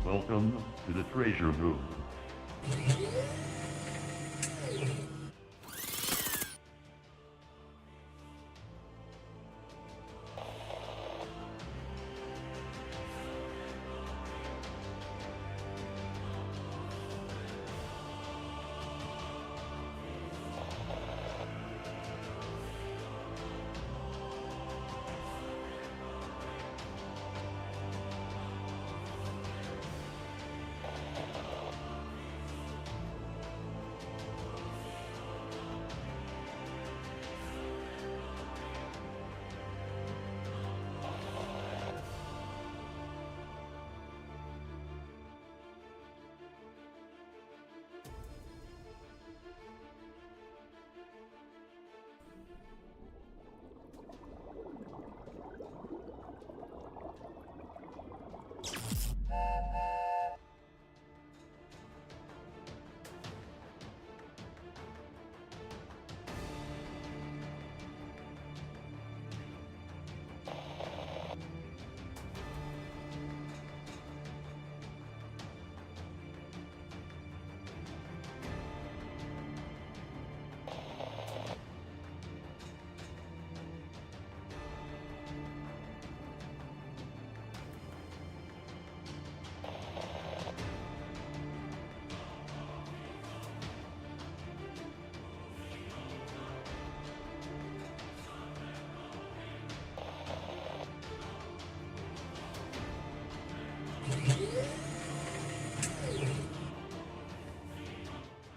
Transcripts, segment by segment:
Welcome to the treasure room.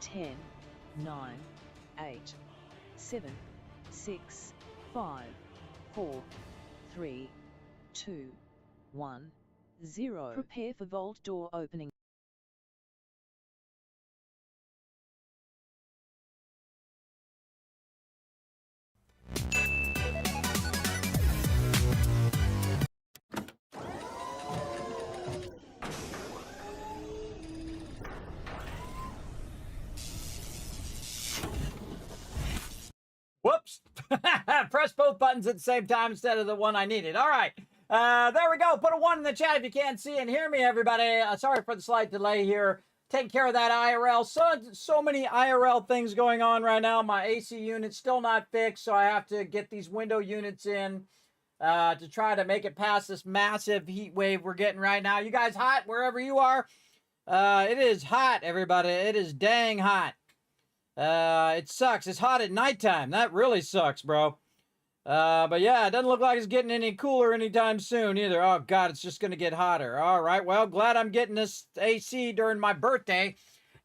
Ten, 9, 8, 7, 6, 5, 4, 3, 2, 1, 0. Prepare for vault door opening. Whoops! Press both buttons at the same time instead of the one I needed. All right. There we go. Put a 1 in the chat if you can't see and hear me, everybody. Sorry for the slight delay here. Taking care of that IRL. So many IRL things going on right now. My AC unit's still not fixed, so I have to get these window units in to try to make it past this massive heat wave we're getting right now. You guys hot wherever you are? It is hot, everybody. It is dang hot. It sucks. It's hot at nighttime. That really sucks, bro. But yeah, it doesn't look like it's getting any cooler anytime soon either. Oh, God, it's just going to get hotter. All right, well, glad I'm getting this AC during my birthday.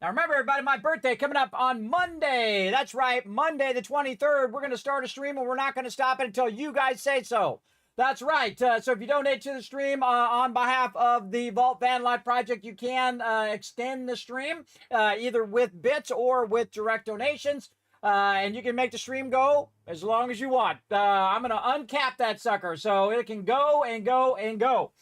Now remember, everybody, my birthday coming up on Monday. That's right, Monday the 23rd. We're going to start a stream, and we're not going to stop it until you guys say so. That's right. So if you donate to the stream on behalf of the Vault Van Life Project, you can extend the stream either with bits or with direct donations. And you can make the stream go as long as you want. I'm going to uncap that sucker so it can go and go and go.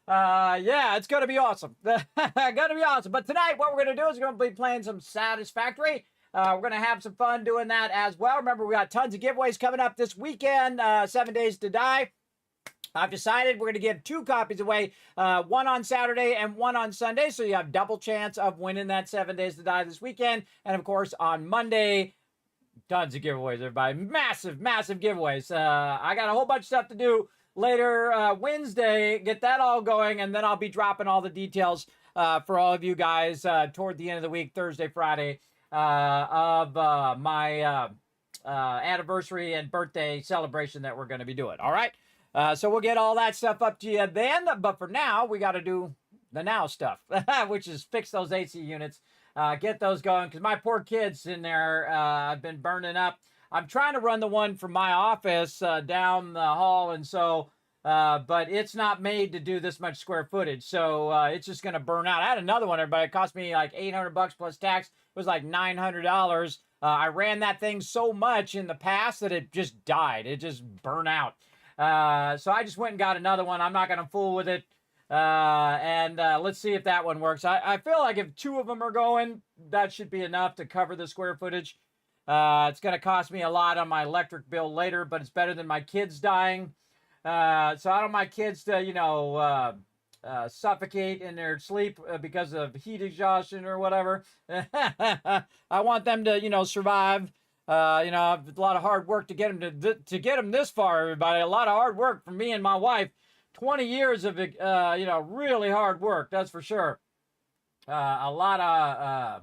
Yeah, it's going to be awesome. Going to be awesome. But tonight, what we're going to do is we're going to be playing some Satisfactory. We're going to have some fun doing that as well. Remember, we got tons of giveaways coming up this weekend, 7 Days to Die. I've decided we're going to give 2 copies away, one on Saturday and one on Sunday, so you have double chance of winning that 7 Days to Die this weekend. And, of course, on Monday, tons of giveaways, everybody. Massive, massive giveaways. I got a whole bunch of stuff to do later Wednesday, get that all going, and then I'll be dropping all the details for all of you guys toward the end of the week, Thursday, Friday, of my anniversary and birthday celebration that we're going to be doing. All right? So we'll get all that stuff up to you then, but for now, we got to do the now stuff, which is fix those AC units, get those going, because my poor kids in there have been burning up. I'm trying to run the one from my office down the hall, and so, but it's not made to do this much square footage, so it's just going to burn out. I had another one, everybody. It cost me like $800 plus tax. It was like $900. I ran that thing so much in the past that it just died. It just burned out. So I just went and got another one. I'm not going to fool with it. And let's see if that one works. I feel like if 2 of them are going, that should be enough to cover the square footage. It's going to cost me a lot on my electric bill later, but it's better than my kids dying. So I don't want my kids to, you know, suffocate in their sleep because of heat exhaustion or whatever. I want them to, you know, survive. You know, a lot of hard work to get them to get them this far, everybody. A lot of hard work from me and my wife. 20 years of, you know, really hard work, that's for sure. A lot of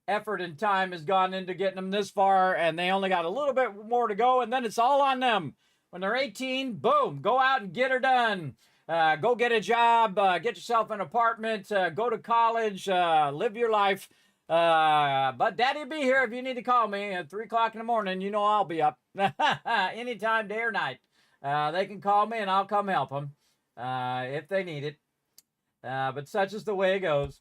effort and time has gone into getting them this far, and they only got a little bit more to go, and then it's all on them. When they're 18, boom, go out and get her done. Go get a job, get yourself an apartment, go to college, live your life. But Daddy will be here if you need to call me at 3 o'clock in the morning. You know I'll be up anytime, day or night. They can call me and I'll come help them if they need it. But such is the way it goes.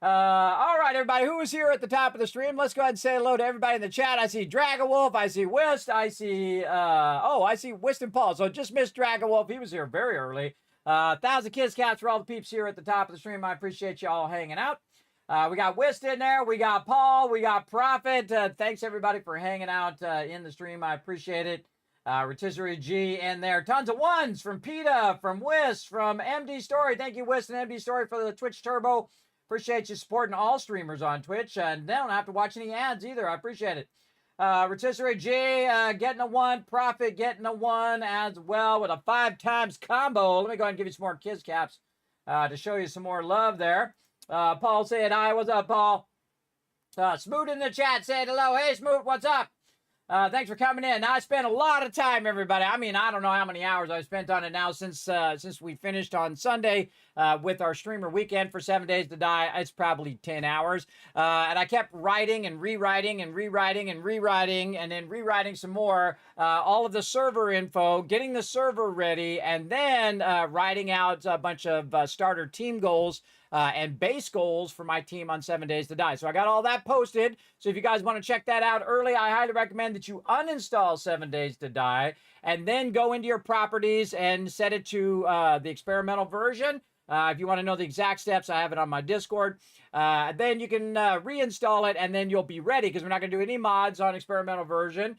All right, everybody, who is here at the top of the stream? Let's go ahead and say hello to everybody in the chat. I see Dragonwolf, I see Wist, I see, I see Wist and Paul. So just missed Dragonwolf. He was here very early. 1,000 kiss cats for all the peeps here at the top of the stream. I appreciate you all hanging out. We got Wist in there. We got Paul. We got Prophet. Thanks, everybody, for hanging out in the stream. I appreciate it. Rotisserie G in there. Tons of ones from PETA, from Wist, from MD Story. Thank you, Wist and MD Story, for the Twitch Turbo. Appreciate you supporting all streamers on Twitch. And they don't have to watch any ads either. I appreciate it. Rotisserie G getting a 1. Prophet getting a 1 as well with a 5 times combo. Let me go ahead and give you some more kiss caps to show you some more love there. Paul saying hi. What's up, Paul? Smoot in the chat saying hello. Hey, Smoot, what's up? Thanks for coming in. Now, I spent a lot of time, everybody. I mean, I don't know how many hours I've spent on it now since we finished on Sunday with our streamer weekend for 7 Days to Die. It's probably 10 hours. And I kept writing and rewriting and rewriting and rewriting and then rewriting some more. All of the server info, getting the server ready, and then writing out a bunch of starter team goals and base goals for my team on 7 Days to Die. So I got all that posted. So if you guys want to check that out early, I highly recommend that you uninstall 7 Days to Die and then go into your properties and set it to the experimental version. If you want to know the exact steps, I have it on my Discord. Then you can reinstall it, and then you'll be ready, because we're not going to do any mods on experimental version.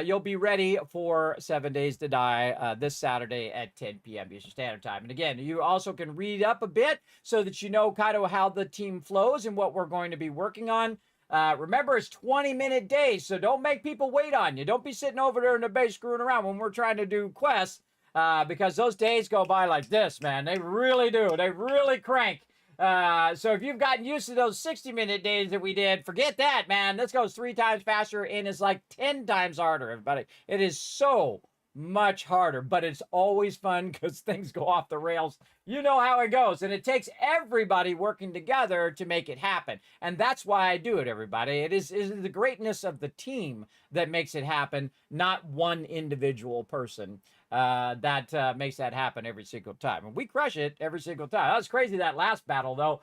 You'll be ready for 7 Days to Die this Saturday at 10 p.m. Eastern Standard Time. And again, you also can read up a bit so that you know kind of how the team flows and what we're going to be working on. Remember, it's 20-minute days, so don't make people wait on you. Don't be sitting over there in the base screwing around when we're trying to do quests, because those days go by like this, man. They really do. They really crank. So if you've gotten used to those 60-minute days that we did, forget that, man. This goes 3 times faster and is like 10 times harder, everybody. It is so much harder, but it's always fun because things go off the rails. You know how it goes, and it takes everybody working together to make it happen. And that's why I do it, everybody. It is the greatness of the team that makes it happen, not one individual person that makes that happen every single time. And we crush it every single time. That was crazy, that last battle, though.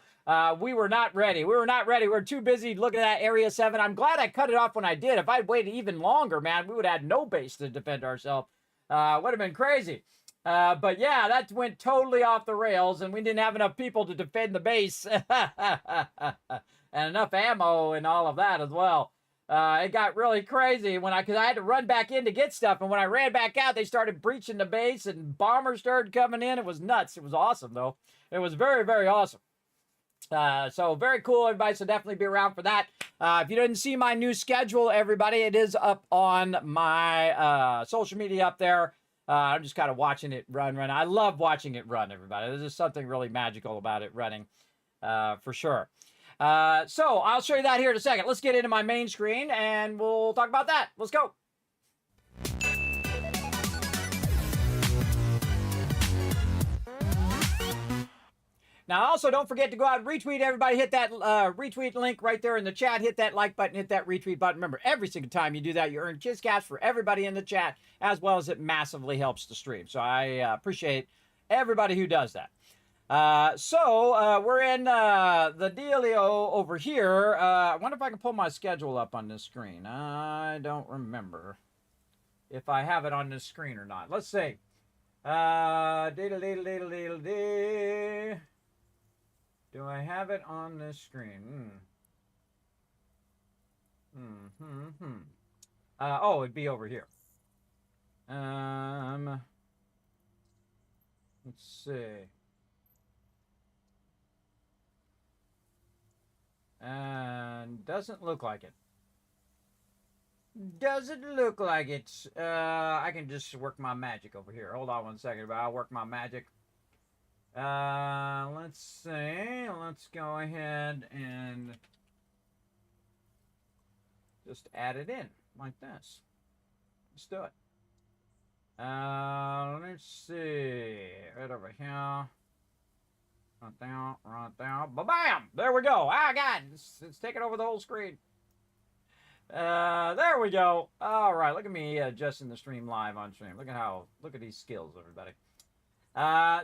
We were not ready. We were not ready. We were too busy looking at that Area 7. I'm glad I cut it off when I did. If I'd waited even longer, man, we would have had no base to defend ourselves. Would have been crazy. But yeah, that went totally off the rails, and we didn't have enough people to defend the base. And enough ammo and all of that as well. It got really crazy because I had to run back in to get stuff, and when I ran back out, they started breaching the base, and bombers started coming in. It was nuts. It was awesome, though. It was very, very awesome. So very cool, everybody. So definitely be around for that. If you didn't see my new schedule, everybody, it is up on my social media up there. I'm just kind of watching it run. I love watching it run, everybody. There's just something really magical about it running, for sure. So I'll show you that here in a second. Let's get into my main screen, and we'll talk about that. Let's go. Now, also, don't forget to go out and retweet. Everybody hit that retweet link right there in the chat. Hit that like button. Hit that retweet button. Remember, every single time you do that, you earn Kiscaps for everybody in the chat, as well as it massively helps the stream. So I appreciate everybody who does that. We're in the dealio over here. I wonder if I can pull my schedule up on this screen. I don't remember if I have it on this screen or not. Let's see. Do I have it on this screen? Oh, it'd be over here. Let's see. And doesn't look like it. Doesn't look like it. I can just work my magic over here. Hold on one second, but I'll work my magic. Let's see. Let's go ahead and just add it in like this. Let's do it. Let's see. Right over here. Right down, right down. Ba-bam! There we go. Ah, God. It's taking over the whole screen. There we go. All right. Look at me adjusting the stream live on stream. Look at these skills, everybody.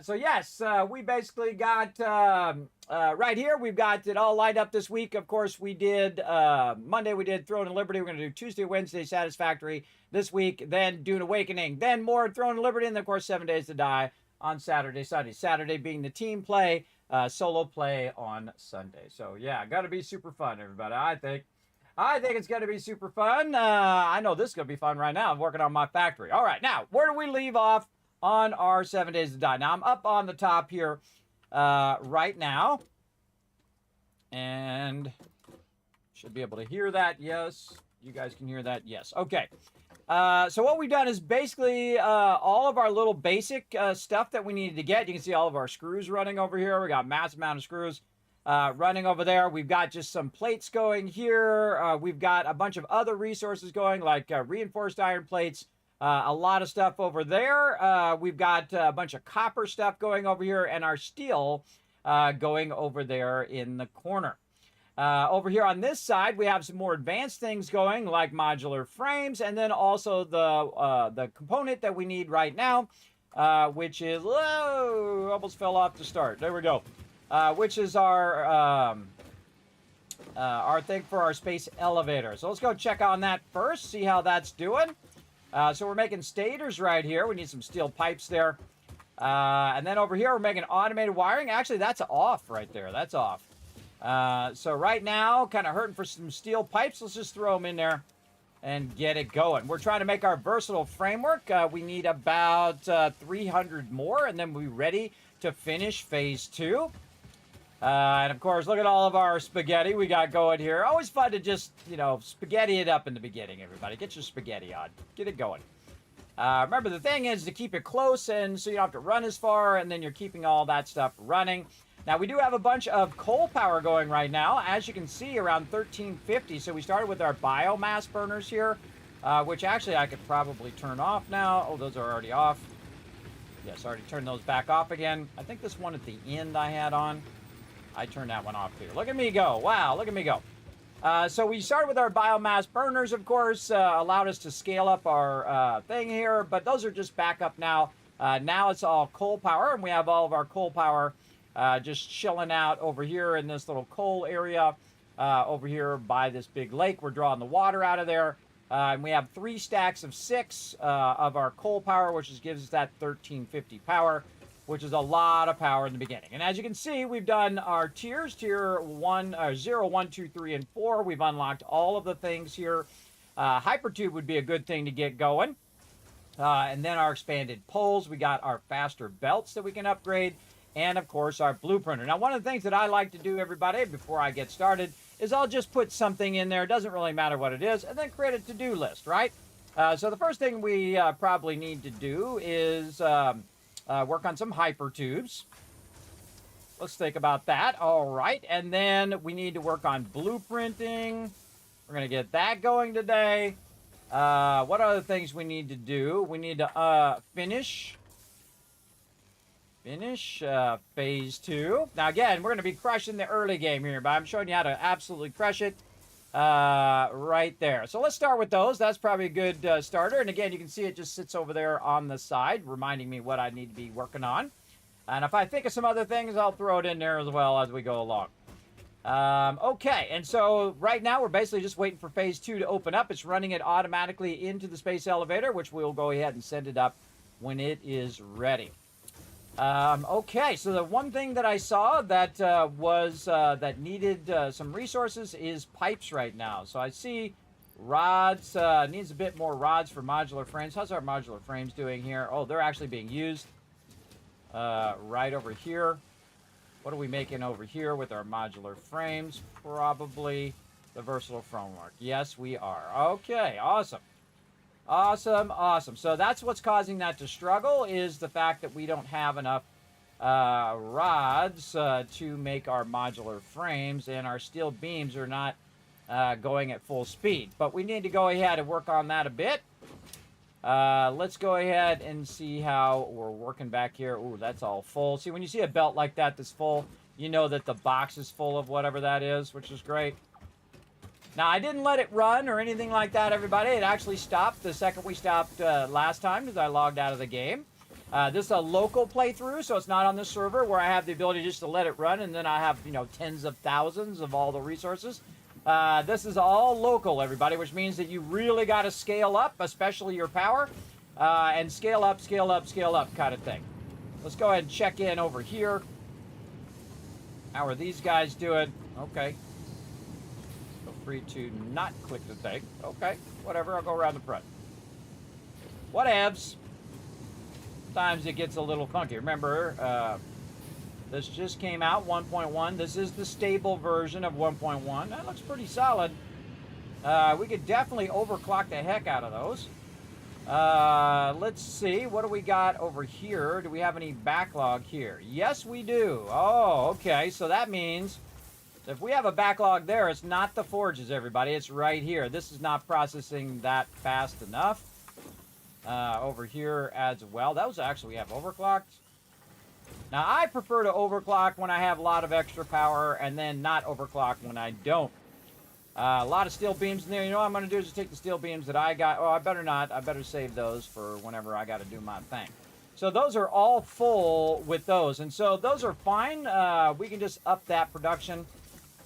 So yes, we basically got, right here, we've got it all lined up this week. Of course, we did, Monday we did Throne of Liberty. We're going to do Tuesday, Wednesday, Satisfactory this week, then Dune Awakening, then more Throne of Liberty, and then, of course, 7 Days to Die on Saturday, Sunday. Saturday being the team play, solo play on Sunday. So yeah, got to be super fun, everybody, I think. It's going to be super fun. I know this is going to be fun right now. I'm working on my factory. All right, now, where do we leave off on our 7 Days to Die? Now, I'm up on the top here right now. And should be able to hear that. Yes. You guys can hear that. Yes. Okay. So what we've done is basically all of our little basic stuff that we needed to get. You can see all of our screws running over here. We got a massive amount of screws running over there. We've got just some plates going here. We've got a bunch of other resources going, like reinforced iron plates. A lot of stuff over there. We've got a bunch of copper stuff going over here, and our steel going over there in the corner. Over here on this side, we have some more advanced things going, like modular frames, and then also the component that we need right now, which is, whoa, almost fell off the start. There we go. Which is our thing for our space elevator. So let's go check on that first, see how that's doing. So we're making stators right here. We need some steel pipes there. And then over here, we're making automated wiring. Actually, that's off right there. That's off. So right now, kind of hurting for some steel pipes. Let's just throw them in there and get it going. We're trying to make our versatile framework. We need about 300 more, and then we'll be ready to finish phase 2. And of course, look at all of our spaghetti we got going here. Always fun to just, spaghetti it up in the beginning, everybody. Get your spaghetti on. Get it going. Remember, the thing is to keep it close, and so you don't have to run as far, and then you're keeping all that stuff running. Now, we do have a bunch of coal power going right now. As you can see, around 1350. So we started with our biomass burners here. which actually I could probably turn off now. Oh, those are already off. Yes, I already turned those back off again. I think this one at the end I had on, I turned that one off too. Look at me go. Wow, look at me go. So we started with our biomass burners, of course, allowed us to scale up our thing here, but those are just back up now. Now it's all coal power, and we have all of our coal power just chilling out over here in this little coal area over here by this big lake. We're drawing the water out of there. And we have 3 stacks of 6 of our coal power, which gives us that 1350 power, which is a lot of power in the beginning. And as you can see, we've done our tiers, tier 0, 1, 2, 3, and 4. We've unlocked all of the things here. Hypertube would be a good thing to get going. And then our expanded poles. We got our faster belts that we can upgrade. And, of course, our blueprinter. Now, one of the things that I like to do, everybody, before I get started, is I'll just put something in there. It doesn't really matter what it is. And then create a to-do list, right? So the first thing we probably need to do is work on some hypertubes. Let's think about that. All right. And then we need to work on blueprinting. We're going to get that going today. What other things we need to do? We need to finish phase 2. Now, again, we're going to be crushing the early game here, but I'm showing you how to absolutely crush it right there. So let's start with those. That's probably a good starter. And again, you can see it just sits over there on the side, reminding me what I need to be working on. And if I think of some other things, I'll throw it in there as well as we go along. Okay, and so right now we're basically just waiting for phase 2 to open up. It's running it automatically into the space elevator, which we'll go ahead and send it up when it is ready. Okay, so the one thing that I saw that that needed some resources is pipes right now. So I see rods, needs a bit more rods for modular frames. How's our modular frames doing here? Oh, they're actually being used right over here. What are we making over here with our modular frames? Probably the versatile framework. Yes, we are. Okay, awesome. Awesome, awesome. So that's what's causing that to struggle, is the fact that we don't have enough rods to make our modular frames, and our steel beams are not going at full speed. But we need to go ahead and work on that a bit. Let's go ahead and see how we're working back here. Ooh, that's all full. See, when you see a belt like that that's full, you know that the box is full of whatever that is, which is great. Now, I didn't let it run or anything like that, everybody. It actually stopped the second we stopped last time because I logged out of the game. This is a local playthrough, so it's not on the server where I have the ability just to let it run, and then I have, you know, tens of thousands of all the resources. This is all local, everybody, which means that you really got to scale up, especially your power, and scale up, scale up, scale up kind of thing. Let's go ahead and check in over here. How are these guys doing? Okay. Free to not click the thing. Okay, whatever. I'll go around the front. Whatevs. Sometimes it gets a little funky. Remember, this just came out, 1.1. This is the stable version of 1.1. That looks pretty solid. We could definitely overclock the heck out of those. Let's see. What do we got over here? Do we have any backlog here? Yes, we do. Oh, okay. So that means if we have a backlog there, it's not the forges, everybody. It's right here. This is not processing that fast enough. Over here as well. Those actually we have overclocked. Now, I prefer to overclock when I have a lot of extra power and then not overclock when I don't. A lot of steel beams in there. You know what I'm going to do is just take the steel beams that I got. Oh, I better not. I better save those for whenever I got to do my thing. So those are all full with those. And so those are fine. We can just up that production.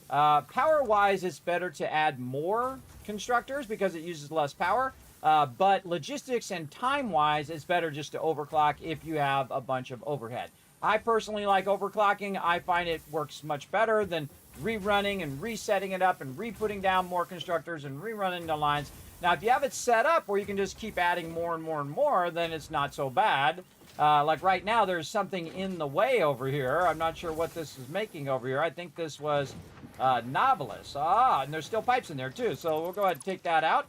Power-wise, it's better to add more constructors because it uses less power. But logistics and time-wise, it's better just to overclock if you have a bunch of overhead. I personally like overclocking. I find it works much better than rerunning and resetting it up and re-putting down more constructors and rerunning the lines. Now, if you have it set up where you can just keep adding more and more and more, then it's not so bad. Like right now, there's something in the way over here. I'm not sure what this is making over here. I think this was Novelist. And there's still pipes in there too. So we'll go ahead and take that out.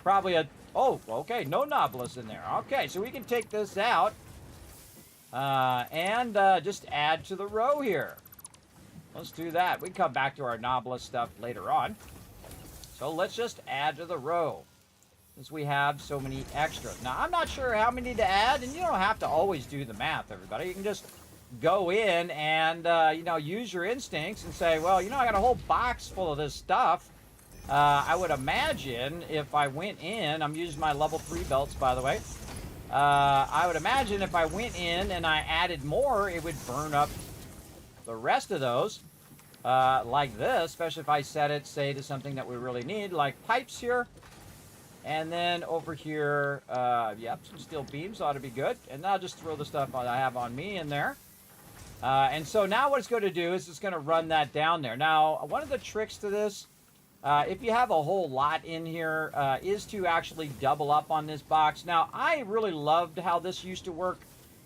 Probably a... Oh, okay. No Novelist in there. Okay, so we can take this out. And just add to the row here. Let's do that. We can come back to our Novelist stuff later on. So let's just add to the row. since we have so many extras. Now, I'm not sure how many to add, and you don't have to always do the math, everybody. You can just go in and, you know, use your instincts and say, well, you know, I got a whole box full of this stuff. I would imagine if I went in, I'm using my level 3 belts, by the way. I would imagine if I went in and I added more, it would burn up the rest of those. Like this, especially if I set it, say, to something that we really need, like pipes here. And then over here, yep, some steel beams ought to be good. And I'll just throw the stuff I have on me in there. And so now what it's going to do is it's going to run that down there. Now, one of the tricks to this, if you have a whole lot in here, is to actually double up on this box. Now, I really loved how this used to work.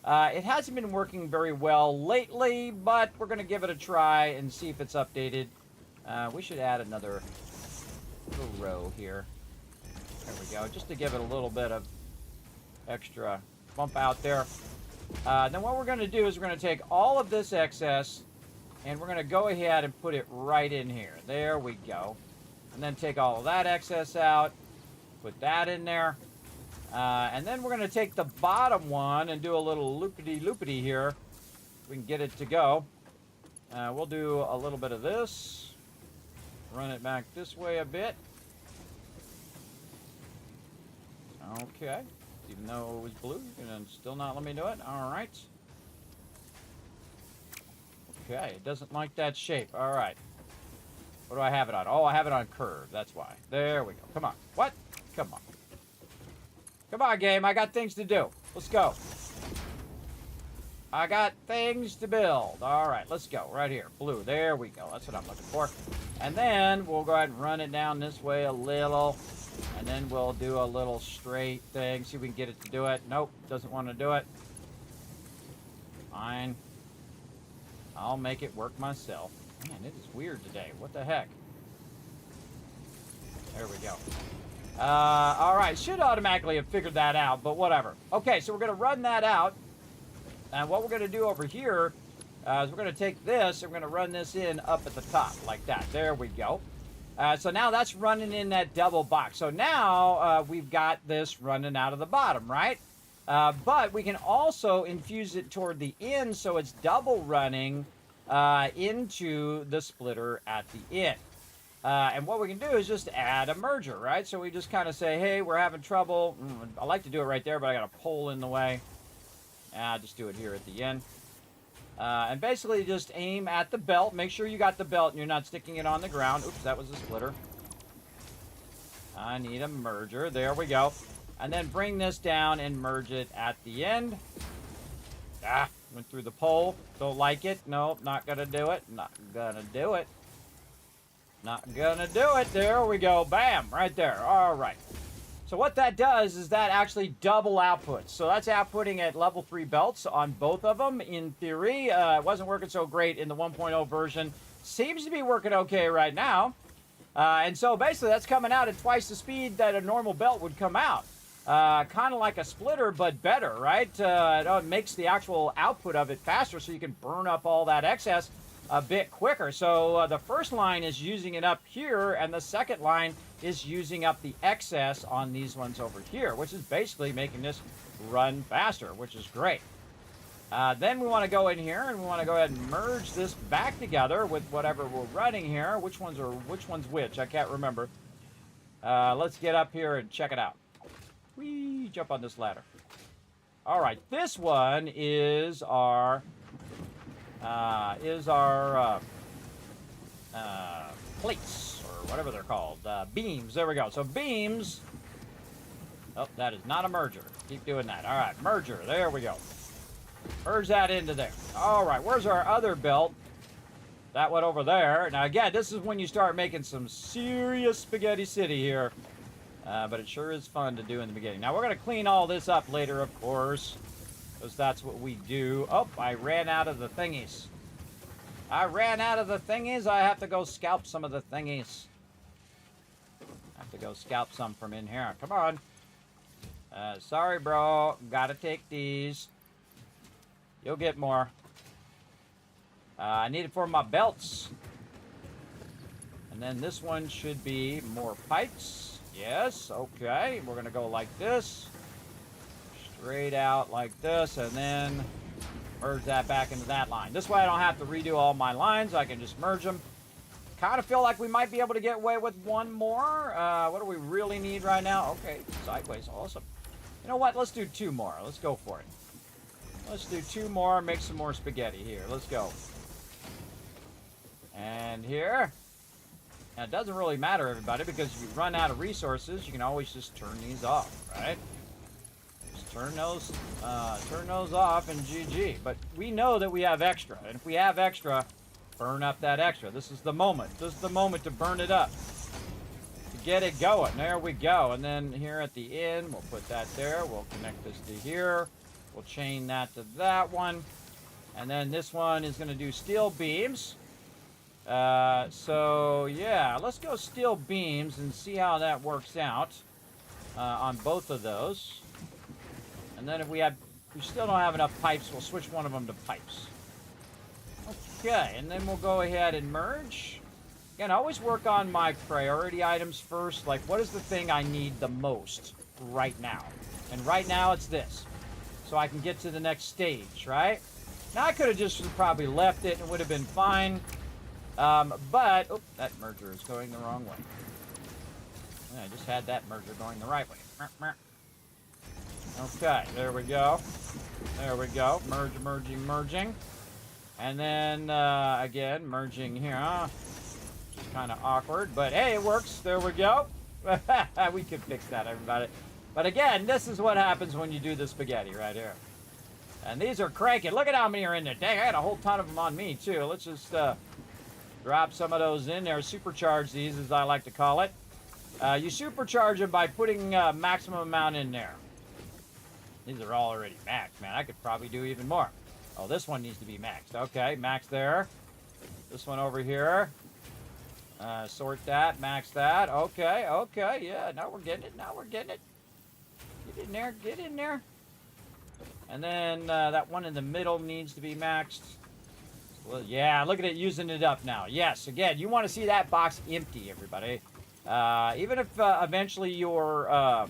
It hasn't been working very well lately, but we're going to give it a try and see if it's updated. We should add another little row here. There we go, just to give it a little bit of extra bump out there. Then what we're going to do is we're going to take all of this excess and we're going to go ahead and put it right in here. There we go. And then take all of that excess out, put that in there. And then we're going to take the bottom one and do a little loopity-loopity here. We can get it to go. We'll do a little bit of this. Run it back this way a bit. Okay. Even though it was blue, and still not let me do it. All right. Okay, it doesn't like that shape. All right. What do I have it on? Oh, I have it on curve. That's why. There we go. Come on. What? Come on. Come on, game. I got things to do. Let's go. I got things to build. All right, let's go. Right here. Blue. There we go. That's what I'm looking for. And then we'll go ahead and run it down this way a little. And then we'll do a little straight thing. See if we can get it to do it. Nope. Doesn't want to do it. Fine. I'll make it work myself. Man, it is weird today. What the heck? There we go. All right, should automatically have figured that out, but whatever. Okay, so we're going to run that out. And what we're going to do over here is we're going to take this and we're going to run this in up at the top like that. There we go. So now that's running in that double box. So now we've got this running out of the bottom, right? But we can also infuse it toward the end so it's double running into the splitter at the end. And what we can do is just add a merger, right? So we just kind of say, hey, we're having trouble. I like to do it right there, but I got a pole in the way. Just do it here at the end. And basically just aim at the belt. Make sure you got the belt and you're not sticking it on the ground. Oops, that was a splitter. I need a merger. There we go. And then bring this down and merge it at the end. Went through the pole. Don't like it. Nope, not gonna do it. Not gonna do it. Not gonna do it. There we go. Bam, right there. All right. So what that does is that actually double outputs. So that's outputting at level 3 belts on both of them. In theory, it wasn't working so great in the 1.0 version. Seems to be working okay right now. And so basically that's coming out at twice the speed that a normal belt would come out. Kind of like a splitter, but better, right? It makes the actual output of it faster so you can burn up all that excess a bit quicker. So the first line is using it up here, and the second line is using up the excess on these ones over here, which is basically making this run faster, which is great. Then we want to go in here and we want to go ahead and merge this back together with whatever we're running here. Which one's which? I can't remember. Let's get up here and check it out. Whee! Jump on this ladder. All right, this one is our plates, or whatever they're called. Beams. There we go. So beams. Oh, that is not a merger. Keep doing that. All right, merger. There we go. Merge that into there. All right, where's our other belt? That one over there. Now, again, this is when you start making some serious spaghetti city here. But it sure is fun to do in the beginning. Now, we're going to clean all this up later, of course, because that's what we do. Oh, I ran out of the thingies. I have to go scalp some of the thingies. I have to go scalp some from in here. Come on. Sorry, bro. Gotta take these. You'll get more. I need it for my belts. And then this one should be more pipes. Yes, okay. We're going to go like this. Straight out like this, and then merge that back into that line. This way I don't have to redo all my lines. I can just merge them. Kind of feel like we might be able to get away with one more. What do we really need right now? Okay, sideways, awesome. You know what? Let's do 2 more. Let's go for it. Let's do 2 more, make some more spaghetti here. Let's go. And here. Now, it doesn't really matter, everybody, because if you run out of resources, you can always just turn these off, right? Just turn those off and GG. But we know that we have extra, and if we have extra, burn up that extra. This is the moment. This is the moment to burn it up. To get it going. There we go. And then here at the end, we'll put that there. We'll connect this to here. We'll chain that to that one. And then this one is going to do steel beams. So, yeah, let's go steel beams and see how that works out on both of those. And then if we still don't have enough pipes, we'll switch one of them to pipes. Okay, and then we'll go ahead and merge. Again, I always work on my priority items first. Like, what is the thing I need the most right now? And right now, it's this. So I can get to the next stage, right? Now, I could have just probably left it and it would have been fine. But, oh, that merger is going the wrong way. Yeah, I just had that merger going the right way. Okay, there we go. There we go. Merging. And then, again, merging here. Which is kind of awkward, but hey, it works. There we go. We can fix that, everybody. But again, this is what happens when you do the spaghetti right here. And these are cranking. Look at how many are in there. Dang, I had a whole ton of them on me, too. Let's just drop some of those in there. Supercharge these, as I like to call it. You supercharge them by putting maximum amount in there. These are all already maxed, man. I could probably do even more. Oh, this one needs to be maxed. Okay, max there. This one over here. Sort that, max that. Okay, yeah. Now we're getting it. Get in there. And then that one in the middle needs to be maxed. Well, yeah, look at it using it up now. Yes, again, you want to see that box empty, everybody. Even if eventually your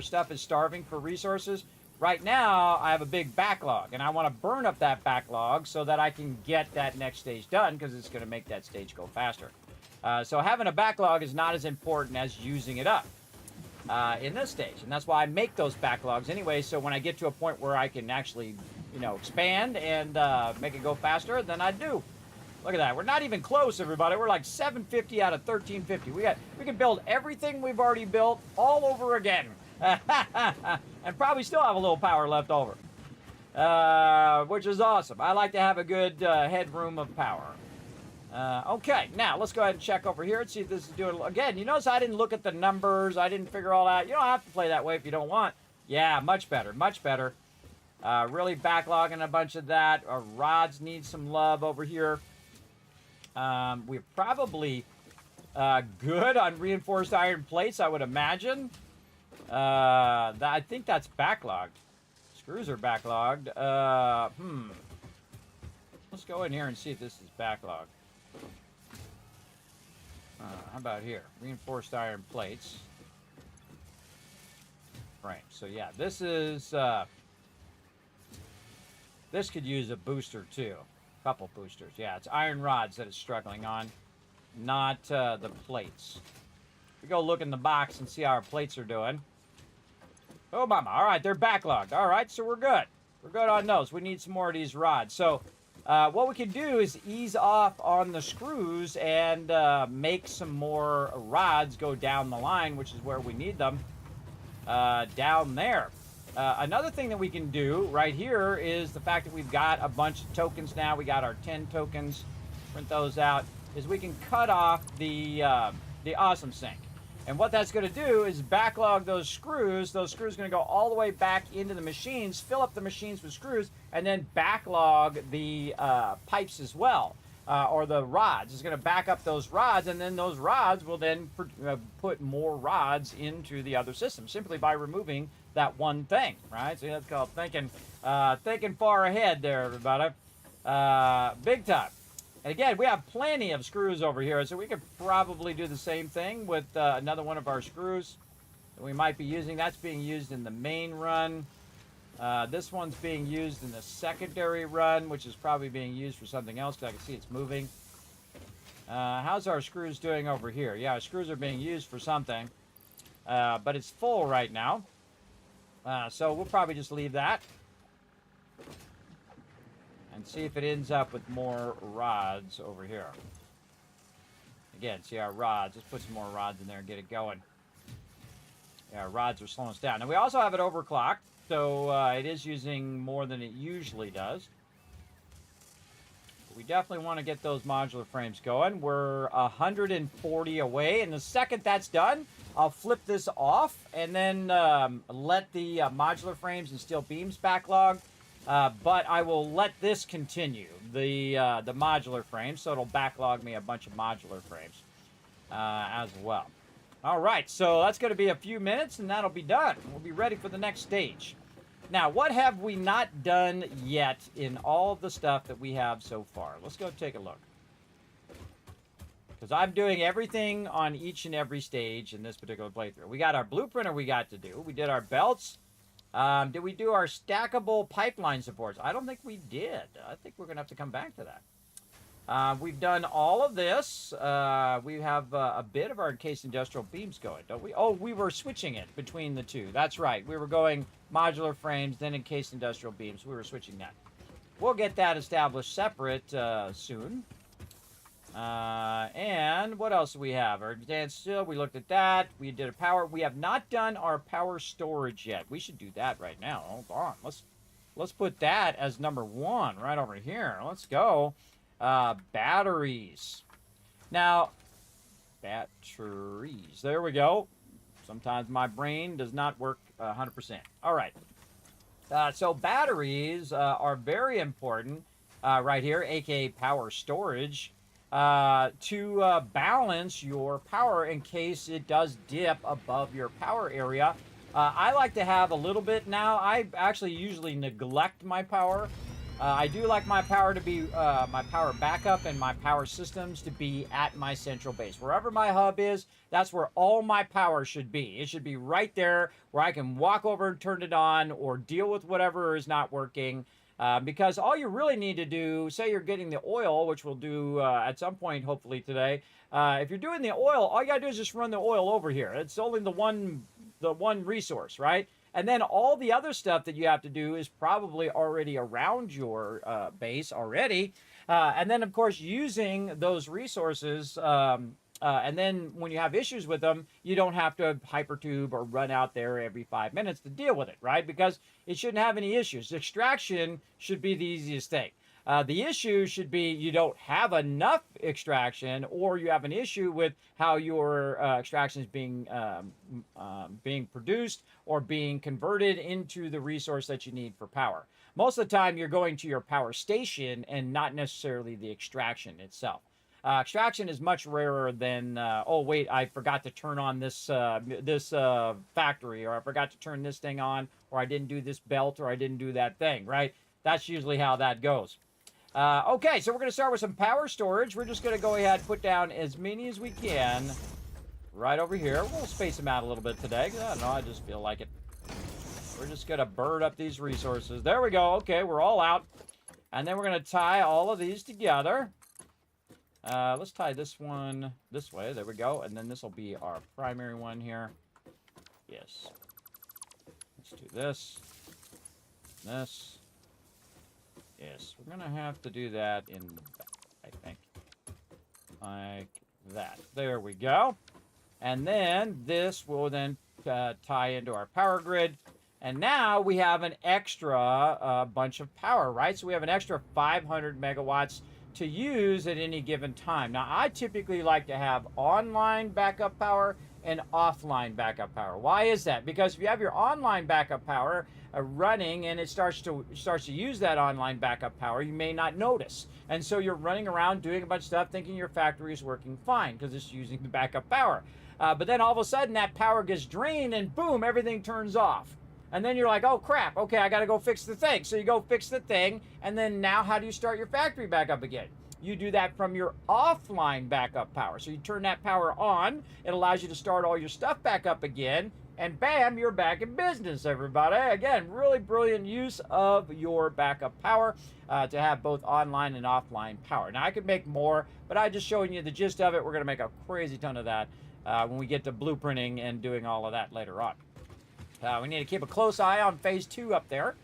stuff is starving for resources, right now I have a big backlog, and I want to burn up that backlog so that I can get that next stage done, because it's going to make that stage go faster. So having a backlog is not as important as using it up in this stage, and that's why I make those backlogs anyway, so when I get to a point where I can actually, expand and make it go faster, then I do. Look at that. We're not even close, everybody. We're like 750 out of 1350. We can build everything we've already built all over again. And probably still have a little power left over. Which is awesome. I like to have a good headroom of power. Okay, now let's go ahead and check over here and see if this is doing... Again, you notice I didn't look at the numbers. I didn't figure all that. You don't have to play that way if you don't want. Yeah, much better, much better. Really backlogging a bunch of that. Our rods need some love over here. We're probably good on reinforced iron plates, I would imagine. I think that's backlogged. Screws are backlogged. Let's go in here and see if this is backlogged. How about here? Reinforced iron plates. Right, so yeah, this is... this could use a booster, too. A couple boosters. Yeah, it's iron rods that it's struggling on, not the plates. We go look in the box and see how our plates are doing. Oh, mama. All right, they're backlogged. All right, so we're good. We're good on those. We need some more of these rods. So what we can do is ease off on the screws and make some more rods go down the line, which is where we need them, down there. Another thing that we can do right here is the fact that we've got a bunch of tokens now. We got our 10 tokens. Print those out. Is we can cut off the awesome sink. And what that's going to do is backlog those screws. Those screws are going to go all the way back into the machines, fill up the machines with screws, and then backlog the pipes as well, or the rods. It's going to back up those rods, and then those rods will then put more rods into the other system simply by removing that one thing, right? So that's called thinking far ahead there, everybody. Big time. And again, we have plenty of screws over here, so we could probably do the same thing with another one of our screws that we might be using. That's being used in the main run. This one's being used in the secondary run, which is probably being used for something else because I can see it's moving. How's our screws doing over here? Yeah, our screws are being used for something, but it's full right now. So we'll probably just leave that and see if it ends up with more rods over here. Again, see our rods. Let's put some more rods in there and get it going. Yeah, our rods are slowing us down. Now, we also have it overclocked, so it is using more than it usually does. We definitely want to get those modular frames going. We're 140 away, and the second that's done, I'll flip this off and then let the modular frames and steel beams backlog. But I will let this continue, the modular frame, so it'll backlog me a bunch of modular frames as well. All right, so that's going to be a few minutes, and that'll be done. We'll be ready for the next stage. Now, what have we not done yet in all the stuff that we have so far? Let's go take a look. Because I'm doing everything on each and every stage in this particular playthrough. We got our blueprinter we got to do. We did our belts. Did we do our stackable pipeline supports? I don't think we did. I think we're going to have to come back to that. We've done all of this. We have a bit of our encased industrial beams going, don't we? Oh, we were switching it between the two. That's right. We were going modular frames, then encased industrial beams. We were switching that. We'll get that established separate soon. And what else do we have? Our advanced steel, we looked at that. We did a power. We have not done our power storage yet. We should do that right now. Hold on. Let's put that as number 1 right over here. Let's go. Batteries. Now, batteries. There we go. Sometimes my brain does not work 100%. All right. So batteries are very important right here, aka power storage. To balance your power in case it does dip above your power area. I like to have a little bit now. I actually usually neglect my power. I do like my power to be, my power backup and my power systems to be at my central base. Wherever my hub is, that's where all my power should be. It should be right there where I can walk over and turn it on or deal with whatever is not working. Because all you really need to do, say you're getting the oil, which we'll do at some point, hopefully today. If you're doing the oil, all you gotta do is just run the oil over here. It's only the one resource, right? And then all the other stuff that you have to do is probably already around your base already. And then, of course, using those resources, and then when you have issues with them, you don't have to hypertube or run out there every 5 minutes to deal with it, right? Because it shouldn't have any issues. Extraction should be the easiest thing. The issue should be you don't have enough extraction, or you have an issue with how your extraction is being produced or being converted into the resource that you need for power. Most of the time, you're going to your power station and not necessarily the extraction itself. Extraction is much rarer than, oh, wait, I forgot to turn on this factory, or I forgot to turn this thing on, or I didn't do this belt, or I didn't do that thing, right? That's usually how that goes. Okay, so we're going to start with some power storage. We're just going to go ahead and put down as many as we can right over here. We'll space them out a little bit today, because I don't know, I just feel like it. We're just going to bird up these resources. There we go. Okay, we're all out. And then we're going to tie all of these together. Let's tie this one this way. There we go. And then this will be our primary one here. Yes. Let's do this. This. Yes. We're going to have to do that in the back, I think. Like that. There we go. And then this will then tie into our power grid. And now we have an extra bunch of power, right? So we have an extra 500 megawatts to use at any given time. Now, I typically like to have online backup power and offline backup power. Why is that? Because if you have your online backup power running and it starts to use that online backup power, you may not notice. And so you're running around doing a bunch of stuff thinking your factory is working fine because it's using the backup power. But then all of a sudden that power gets drained and boom, everything turns off. And then you're like, oh crap, okay, I gotta go fix the thing. So you go fix the thing, and then now how do you start your factory back up again? you do that from your offline backup power. So you turn that power on, it allows you to start all your stuff back up again, and bam, you're back in business, everybody. Again, really brilliant use of your backup power to have both online and offline power. Now, I could make more, but I'm just showing you the gist of it. We're going to make a crazy ton of that when we get to blueprinting and doing all of that later on. We need to keep a close eye on phase 2 up there.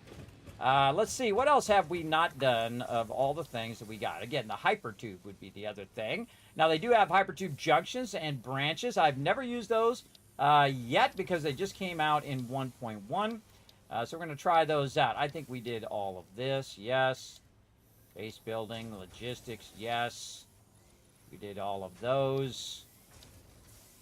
Let's see, what else have we not done of all the things that we got? Again, the hypertube would be the other thing. Now, they do have hypertube junctions and branches. I've never used those yet because they just came out in 1.1. So we're going to try those out. I think we did all of this, yes. Base building, logistics, yes. We did all of those.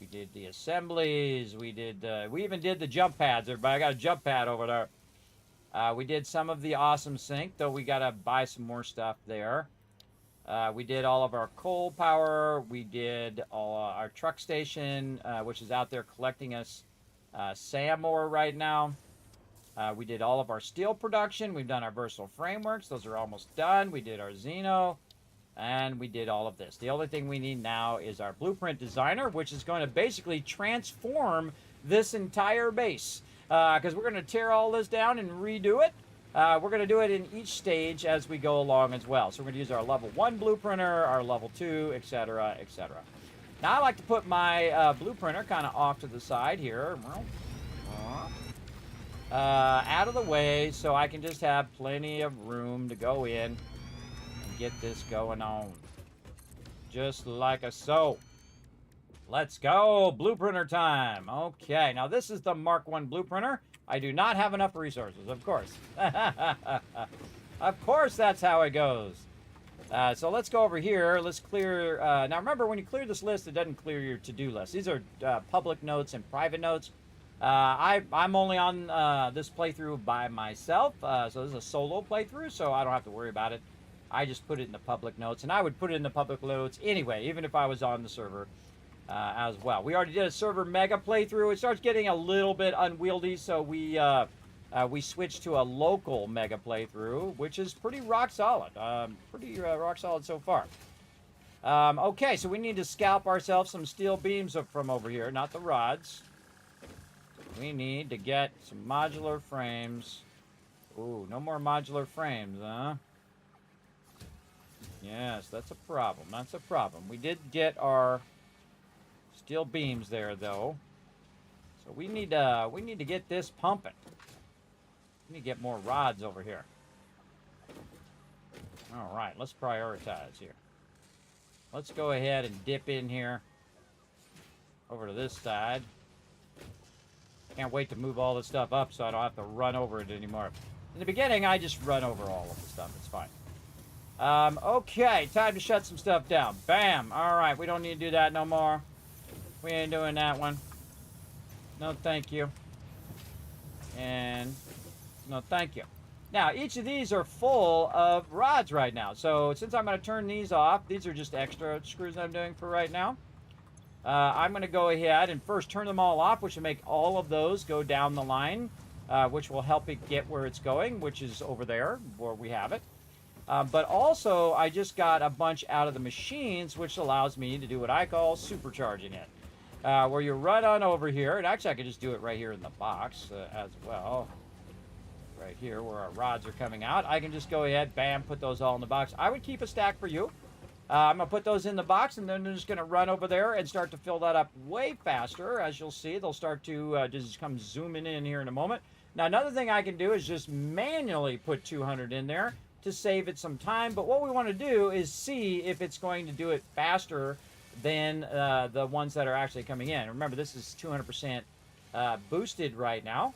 We did the assemblies. We even did the jump pads. Everybody, I got a jump pad over there. We did some of the awesome sink, though we got to buy some more stuff there. We did all of our coal power. We did all our truck station, which is out there collecting us sand ore right now. We did all of our steel production. We've done our versatile frameworks. Those are almost done. We did our Xeno. And we did all of this. The only thing we need now is our blueprint designer, which is going to basically transform this entire base. Because we're going to tear all this down and redo it. We're going to do it in each stage as we go along as well. So we're going to use our level 1 blueprinter, our level 2, etc., etc. Now I like to put my blueprinter kind of off to the side here. Out of the way so I can just have plenty of room to go in. Get this going on just like a so. Let's go, blueprinter time. Okay, now this is the Mark 1 blueprinter. I do not have enough resources, of course. Of course, that's how it goes. So let's go over here. Let's clear. Now remember, when you clear this list, it doesn't clear your to-do list. These are public notes and private notes. I'm only on this playthrough by myself, so this is a solo playthrough, so I don't have to worry about it. I just put it in the public notes, and I would put it in the public notes anyway, even if I was on the server as well. We already did a server mega playthrough. It starts getting a little bit unwieldy, so we switched to a local mega playthrough, which is pretty rock solid. Pretty rock solid so far. Okay, so we need to scalp ourselves some steel beams from over here, not the rods. We need to get some modular frames. Ooh, no more modular frames, huh? Yes, that's a problem. That's a problem. We did get our steel beams there, though. So we need to get this pumping. We need to get more rods over here. All right, let's prioritize here. Let's go ahead and dip in here over to this side. Can't wait to move all this stuff up so I don't have to run over it anymore. In the beginning, I just run over all of the stuff. It's fine. Okay, time to shut some stuff down. Bam! Alright, we don't need to do that no more. We ain't doing that one. No thank you. And no thank you. Now, each of these are full of rods right now. So, since I'm going to turn these off, these are just extra screws I'm doing for right now. I'm going to go ahead and first turn them all off, which will make all of those go down the line, which will help it get where it's going, which is over there, where we have it. But also, I just got a bunch out of the machines, which allows me to do what I call supercharging it. Where you run on over here, and actually I could just do it right here in the box as well. Right here where our rods are coming out. I can just go ahead, bam, put those all in the box. I would keep a stack for you. I'm going to put those in the box, and then they're just going to run over there and start to fill that up way faster. As you'll see, they'll start to just come zooming in here in a moment. Now, another thing I can do is just manually put 200 in there to save it some time, but what we want to do is see if it's going to do it faster than the ones that are actually coming in. Remember, this is 200% boosted right now.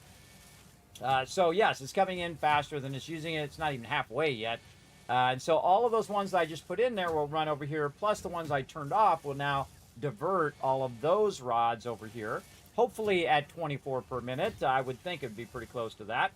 So yes, it's coming in faster than it's using it. It's not even halfway yet. And so all of those ones that I just put in there will run over here, plus the ones I turned off will now divert all of those rods over here. Hopefully at 24 per minute. I would think it would be pretty close to that.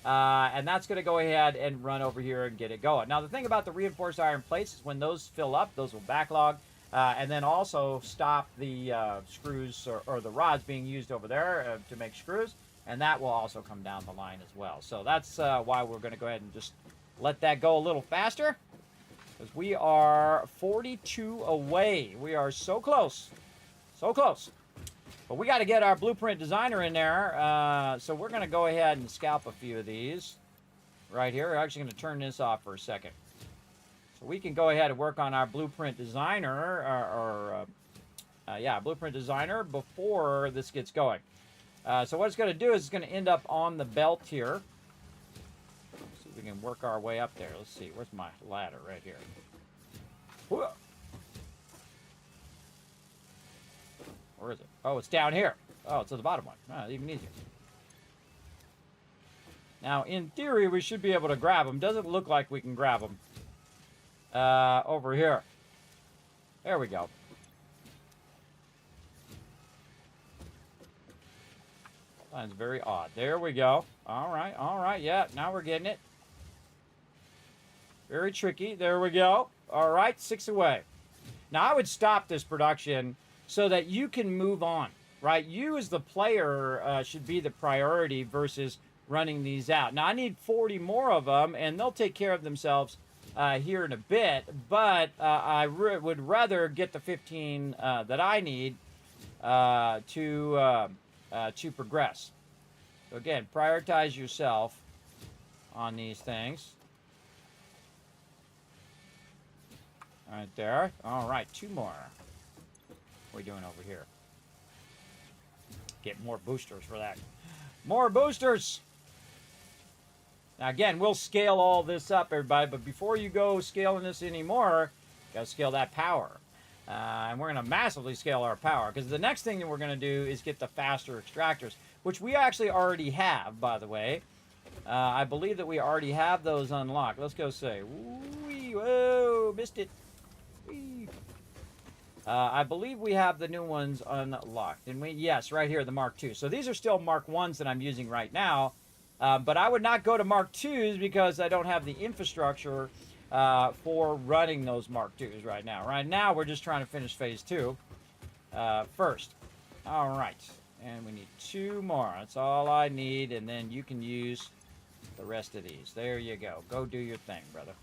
And that's going to go ahead and run over here and get it going. Now, the thing about the reinforced iron plates is when those fill up, those will backlog. And then also stop the screws or the rods being used over there to make screws. And that will also come down the line as well. So that's why we're going to go ahead and just let that go a little faster. Because we are 42 away. We are so close. So close. But we got to get our blueprint designer in there. So we're going to go ahead and scalp a few of these right here. We're actually going to turn this off for a second. So we can go ahead and work on our blueprint designer, blueprint designer before this gets going. So what it's going to do is it's going to end up on the belt here. Let's see if we can work our way up there. Let's see. Where's my ladder? Right here. Whoa. Where is it? Oh, it's down here. Oh, it's at the bottom one. Oh, even easier. Now, in theory, we should be able to grab them. Doesn't look like we can grab them. Over here. There we go. That's very odd. There we go. All right. Yeah, now we're getting it. Very tricky. There we go. All right, 6 away. Now, I would stop this production so that you can move on, right? You as the player should be the priority versus running these out. Now, I need 40 more of them, and they'll take care of themselves here in a bit, but I would rather get the 15 that I need to progress. So again, prioritize yourself on these things. Right there. All right, 2 more. What are we doing over here? Get more boosters for that. More boosters! Now again, we'll scale all this up, everybody, but before you go scaling this anymore, you gotta scale that power. And we're gonna massively scale our power, because the next thing that we're gonna do is get the faster extractors, which we actually already have, by the way. I believe that we already have those unlocked. Let's go say, wee, whoa, missed it. Wee. I believe we have the new ones unlocked. And yes, right here, the Mark II. So these are still Mark Is that I'm using right now. But I would not go to Mark IIs because I don't have the infrastructure for running those Mark IIs right now. Right now, we're just trying to finish phase 2 first. All right. And we need 2 more. That's all I need. And then you can use the rest of these. There you go. Go do your thing, brother.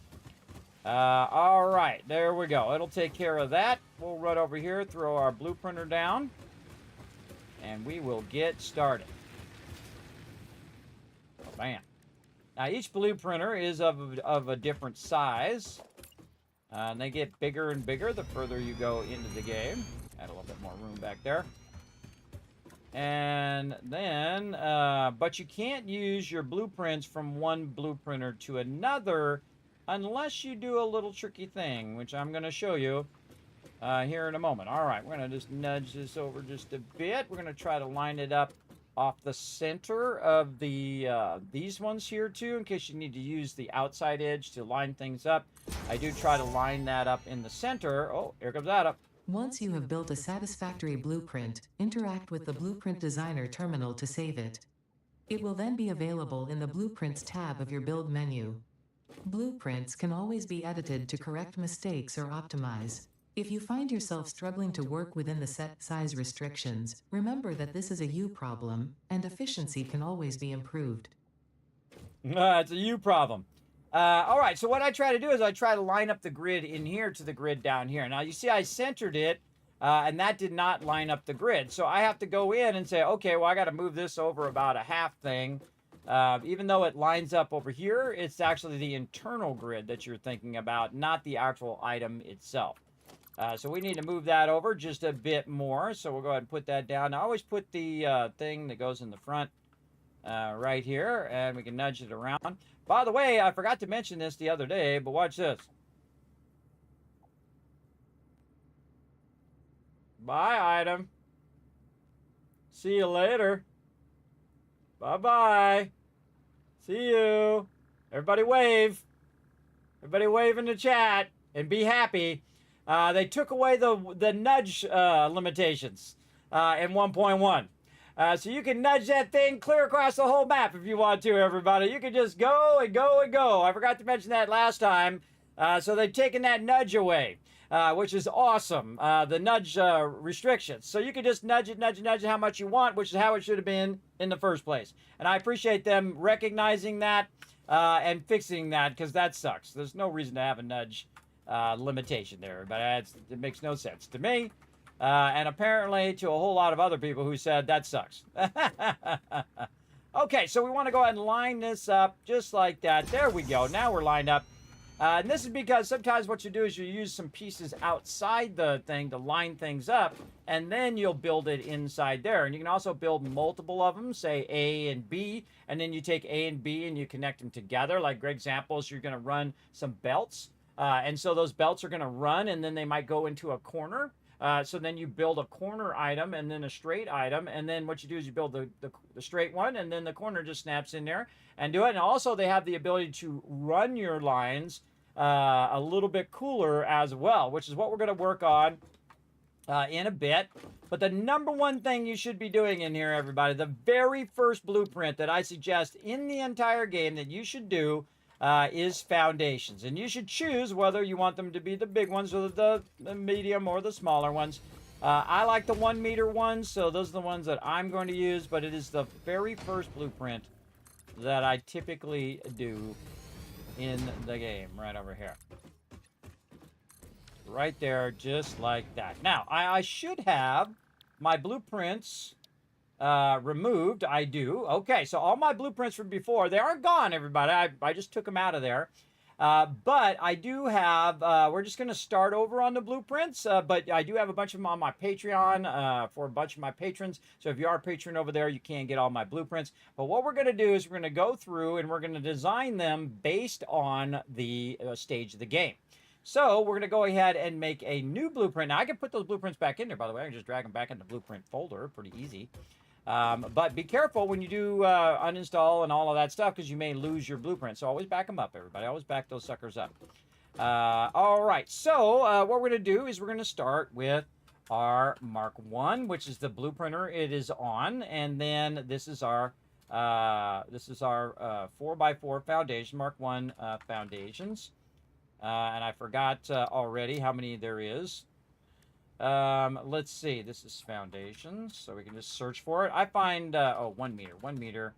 All right. There we go. It'll take care of that. We'll run over here, throw our blueprinter down, and we will get started. Oh, man. Now, each blueprinter is of a different size. And they get bigger and bigger the further you go into the game. Add a little bit more room back there. And then, but you can't use your blueprints from one blueprinter to another unless you do a little tricky thing, which I'm going to show you here in a moment. All right, we're going to just nudge this over just a bit. We're going to try to line it up off the center of the these ones here too, in case you need to use the outside edge to line things up. I do try to line that up in the center. Oh, here comes that up. Once you have built a satisfactory blueprint, interact with the Blueprint Designer terminal to save it. It will then be available in the Blueprints tab of your build menu. Blueprints can always be edited to correct mistakes or optimize. If you find yourself struggling to work within the set size restrictions, remember that this is a you problem, and efficiency can always be improved. It's a you problem. All right, so what I try to do is I try to line up the grid in here to the grid down here. Now, you see I centered it, and that did not line up the grid. So I have to go in and say, okay, well, I got to move this over about a half thing. Even though it lines up over here, it's actually the internal grid that you're thinking about, not the actual item itself. So we need to move that over just a bit more. So we'll go ahead and put that down. I always put the thing that goes in the front right here, and we can nudge it around. By the way, I forgot to mention this the other day, but watch this. Bye, item. See you later. Bye-bye. See you. Everybody wave. Everybody wave in the chat and be happy. They took away the nudge limitations in 1.1. So you can nudge that thing clear across the whole map if you want to, everybody. You can just go and go and go. I forgot to mention that last time. So they've taken that nudge away, which is awesome. The nudge restrictions. So you can just nudge it how much you want, which is how it should have been in the first place. And I appreciate them recognizing that and fixing that, because that sucks. There's no reason to have a nudge limitation there, but it makes no sense to me. And apparently to a whole lot of other people who said that sucks. Okay, so we want to go ahead and line this up just like that. There we go. Now we're lined up. And this is because sometimes what you do is you use some pieces outside the thing to line things up, and then you'll build it inside there. And you can also build multiple of them, say A and B, and then you take A and B and you connect them together. Like, for examples, you're going to run some belts. And so those belts are going to run, and then they might go into a corner. So then you build a corner item and then a straight item. And then what you do is you build the straight one, and then the corner just snaps in there and do it. And also they have the ability to run your lines a little bit cooler as well, which is what we're going to work on in a bit. But the number one thing you should be doing in here, everybody, the very first blueprint that I suggest in the entire game that you should do is foundations. And you should choose whether you want them to be the big ones or the medium or the smaller ones. I like the 1 meter ones, so those are the ones that I'm going to use, but it is the very first blueprint that I typically do in the game, right over here. Right there, just like that. Now, I should have my blueprints removed. I do. Okay, so all my blueprints from before, they aren't gone, everybody. I just took them out of there. But I do have, we're just going to start over on the blueprints, but I do have a bunch of them on my Patreon for a bunch of my patrons. So if you are a patron over there, you can get all my blueprints. But what we're going to do is we're going to go through and we're going to design them based on the stage of the game. So we're going to go ahead and make a new blueprint. Now I can put those blueprints back in there, by the way. I can just drag them back in the blueprint folder. Pretty easy. But be careful when you do uninstall and all of that stuff, because you may lose your blueprint. So always back them up, everybody. Always back those suckers up. All right. So what we're going to do is we're going to start with our Mark 1, which is the blueprinter it is on. And then this is our 4x4 foundation, Mark 1 foundations. And I forgot already how many there is. Let's see. This is foundations, so we can just search for it. I find, 1 meter. 1 meter.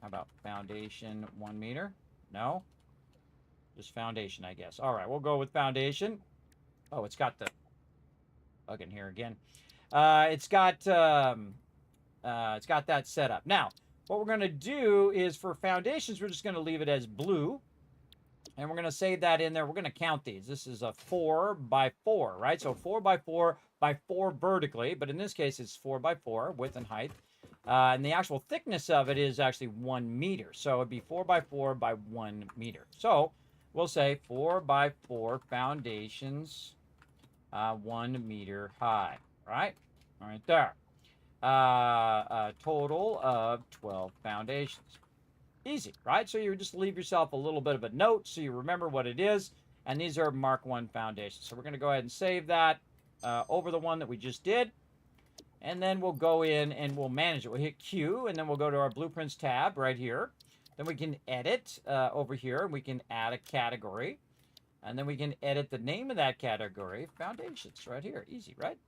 How about foundation 1 meter? No? Just foundation, I guess. All right, we'll go with foundation. Oh, it's got the bug in here again. It's got that set up. Now, what we're going to do is for foundations, we're just going to leave it as blue. And we're going to save that in there. We're going to count these. This is a 4x4, right? So 4x4 by 4 vertically. But in this case, it's 4x4 width and height. And the actual thickness of it is actually 1 meter. So it'd be 4x4 by 1 meter. So we'll say 4x4 foundations 1 meter high, right? Right there. A total of 12 foundations. Easy, right? So you just leave yourself a little bit of a note so you remember what it is. And these are Mark 1 foundations. So we're going to go ahead and save that over the one that we just did. And then we'll go in and we'll manage it. We'll hit Q, and then we'll go to our Blueprints tab right here. Then we can edit over here. We can add a category. And then we can edit the name of that category, Foundations, right here. Easy, right?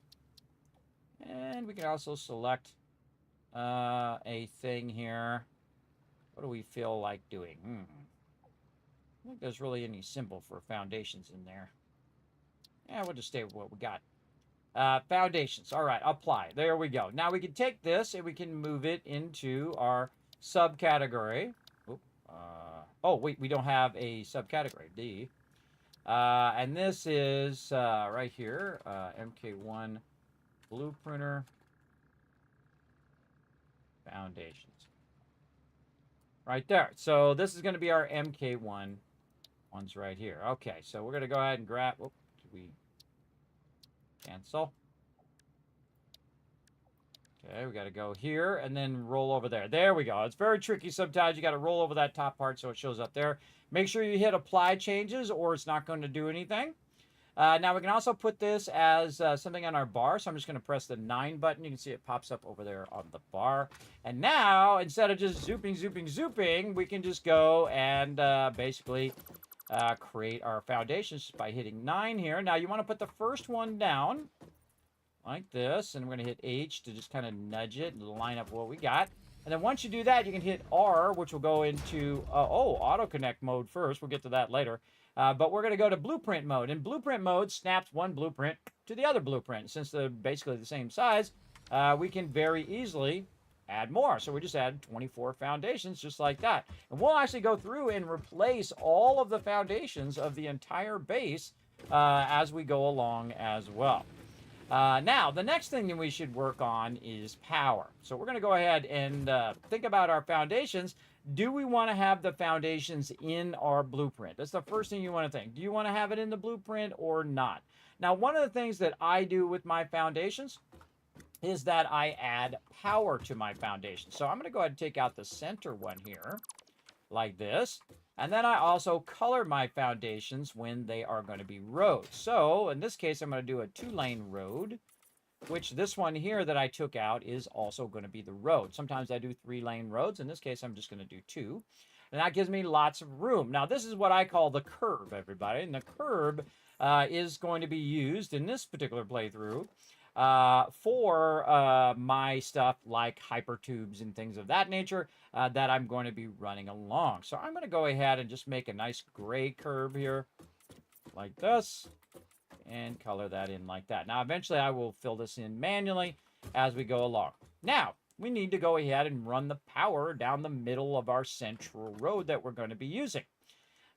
And we can also select a thing here. What do we feel like doing? I don't think there's really any symbol for foundations in there. Yeah, we'll just stay with what we got. Foundations. All right, apply. There we go. Now we can take this and we can move it into our subcategory. Oh, wait, we don't have a subcategory. D. And this is right here, MK1 Blueprinter Foundations. Right there. So this is going to be our MK1 ones right here. Okay, so we're going to go ahead and grab... Whoop, did we cancel? Okay, we got to go here and then roll over there. There we go. It's very tricky sometimes. You got to roll over that top part so it shows up there. Make sure you hit apply changes or it's not going to do anything. Now we can also put this as something on our bar. So I'm just going to press the 9 button. You can see it pops up over there on the bar. And now, instead of just zooping, we can just go and basically create our foundations by hitting 9 here. Now you want to put the first one down like this. And we're going to hit H to just kind of nudge it and line up what we got. And then once you do that, you can hit R, which will go into, auto connect mode first. We'll get to that later. But we're going to go to blueprint mode. And blueprint mode snaps one blueprint to the other blueprint. Since they're basically the same size, we can very easily add more. So we just add 24 foundations just like that. And we'll actually go through and replace all of the foundations of the entire base as we go along as well. Now, the next thing that we should work on is power. So we're going to go ahead and think about our foundations. Do we want to have the foundations in our blueprint? That's the first thing you want to think. Do you want to have it in the blueprint or not? Now, one of the things that I do with my foundations is that I add power to my foundation. So I'm going to go ahead and take out the center one here, like this. And then I also color my foundations when they are going to be roads. So in this case, I'm going to do a 2-lane road, which this one here that I took out is also going to be the road. Sometimes I do 3-lane roads. In this case, I'm just going to do 2. And that gives me lots of room. Now, this is what I call the curb, everybody. And the curb is going to be used in this particular playthrough for my stuff like hypertubes and things of that nature that I'm going to be running along. So I'm going to go ahead and just make a nice gray curve here like this and color that in like that. Now, eventually I will fill this in manually as we go along. Now, we need to go ahead and run the power down the middle of our central road that we're going to be using.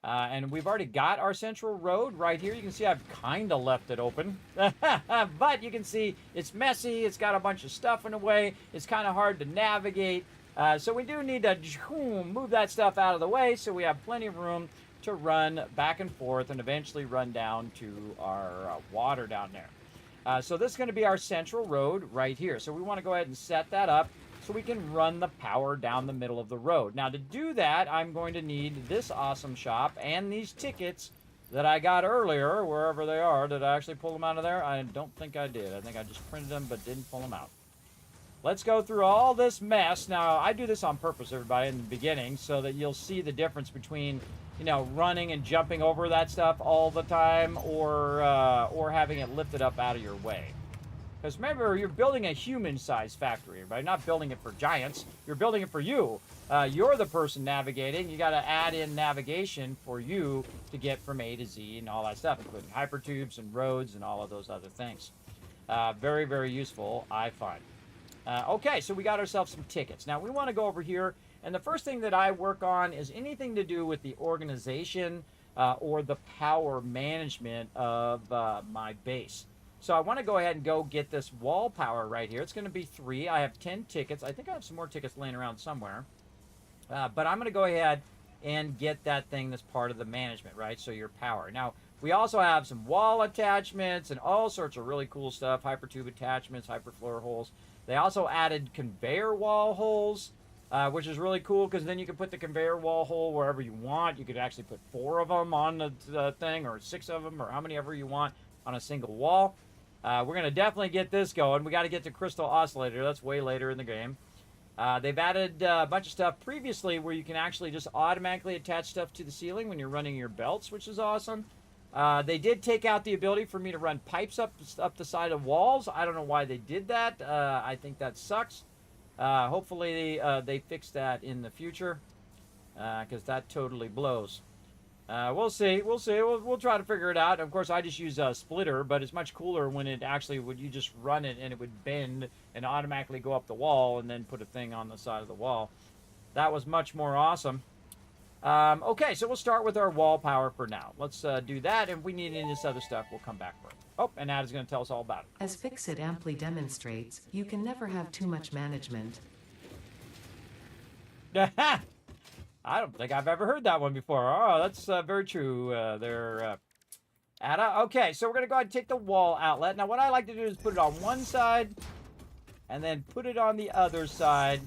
And we've already got our central road right here. You can see I've kind of left it open. But you can see it's messy. It's got a bunch of stuff in the way. It's kind of hard to navigate. So we do need to move that stuff out of the way so we have plenty of room to run back and forth and eventually run down to our water down there. So this is going to be our central road right here. So we want to go ahead and set that up so we can run the power down the middle of the road. Now, to do that, I'm going to need this awesome shop and these tickets that I got earlier, wherever they are. Did I actually pull them out of there? I don't think I did. I think I just printed them but didn't pull them out. Let's go through all this mess. Now, I do this on purpose, everybody, in the beginning so that you'll see the difference between, you know, running and jumping over that stuff all the time or having it lifted up out of your way. Because remember, you're building a human-sized factory, right? Not building it for giants. You're building it for you. You're the person navigating. You got to add in navigation for you to get from A to Z and all that stuff, including hypertubes and roads and all of those other things. Very, very useful, I find. Okay, so we got ourselves some tickets. Now, we want to go over here, and the first thing that I work on is anything to do with the organization or the power management of my base. So I want to go ahead and go get this wall power right here. It's going to be 3. I have 10 tickets. I think I have some more tickets laying around somewhere. But I'm going to go ahead and get that thing that's part of the management, right? So your power. Now, we also have some wall attachments and all sorts of really cool stuff. Hypertube attachments, hyperfloor holes. They also added conveyor wall holes, which is really cool because then you can put the conveyor wall hole wherever you want. You could actually put 4 of them on the thing or 6 of them or how many ever you want on a single wall. We're going to definitely get this going. We got to get to Crystal Oscillator. That's way later in the game. They've added a bunch of stuff previously where you can actually just automatically attach stuff to the ceiling when you're running your belts, which is awesome. They did take out the ability for me to run pipes up the side of walls. I don't know why they did that. I think that sucks. Hopefully they fix that in the future because that totally blows. We'll see. We'll try to figure it out. Of course, I just use a splitter, but it's much cooler when it actually would you just run it and it would bend and automatically go up the wall and then put a thing on the side of the wall. That was much more awesome. Okay, so we'll start with our wall power for now. Let's do that. If we need any of this other stuff, we'll come back for it. Oh, and Ad is going to tell us all about it. As Fixit amply demonstrates, you can never have too much management. I don't think I've ever heard that one before. Oh, that's very true there, Ada. Okay, so we're going to go ahead and take the wall outlet. Now, what I like to do is put it on one side and then put it on the other side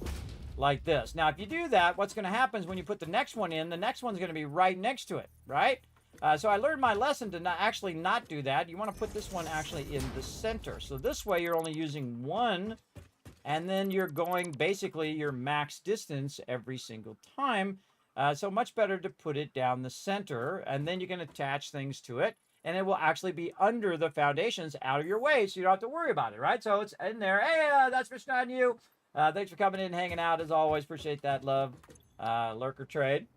like this. Now, if you do that, what's going to happen is when you put the next one in, the next one's going to be right next to it, right? So I learned my lesson to not do that. You want to put this one actually in the center. So this way you're only using one, and then you're going basically your max distance every single time. So much better to put it down the center, and then you can attach things to it, and it will actually be under the foundations out of your way, so you don't have to worry about it, right? So it's in there. Hey, that's Mr. On you. Thanks for coming in and hanging out as always. Appreciate that, love. Lurker trade.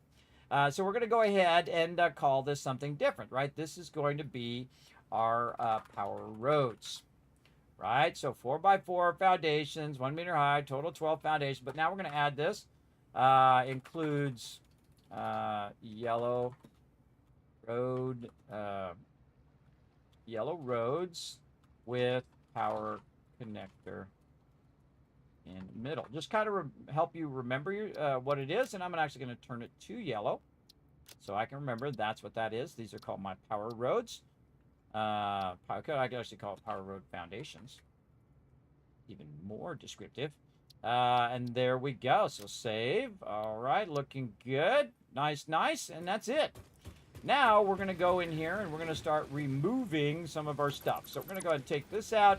So we're going to go ahead and call this something different, right? This is going to be our power roads, right? So 4x4 foundations, 1 meter high, total 12 foundations. But now we're going to add this. Includes yellow roads with power connector in the middle. Just kind of help you remember what it is, and I'm actually going to turn it to yellow so I can remember that's what that is. These are called my power roads. I could actually call it power road foundations. Even more descriptive. And there we go. So save. All right, looking good. Nice, nice, and that's it. Now we're going to go in here and we're going to start removing some of our stuff. So we're going to go ahead and take this out.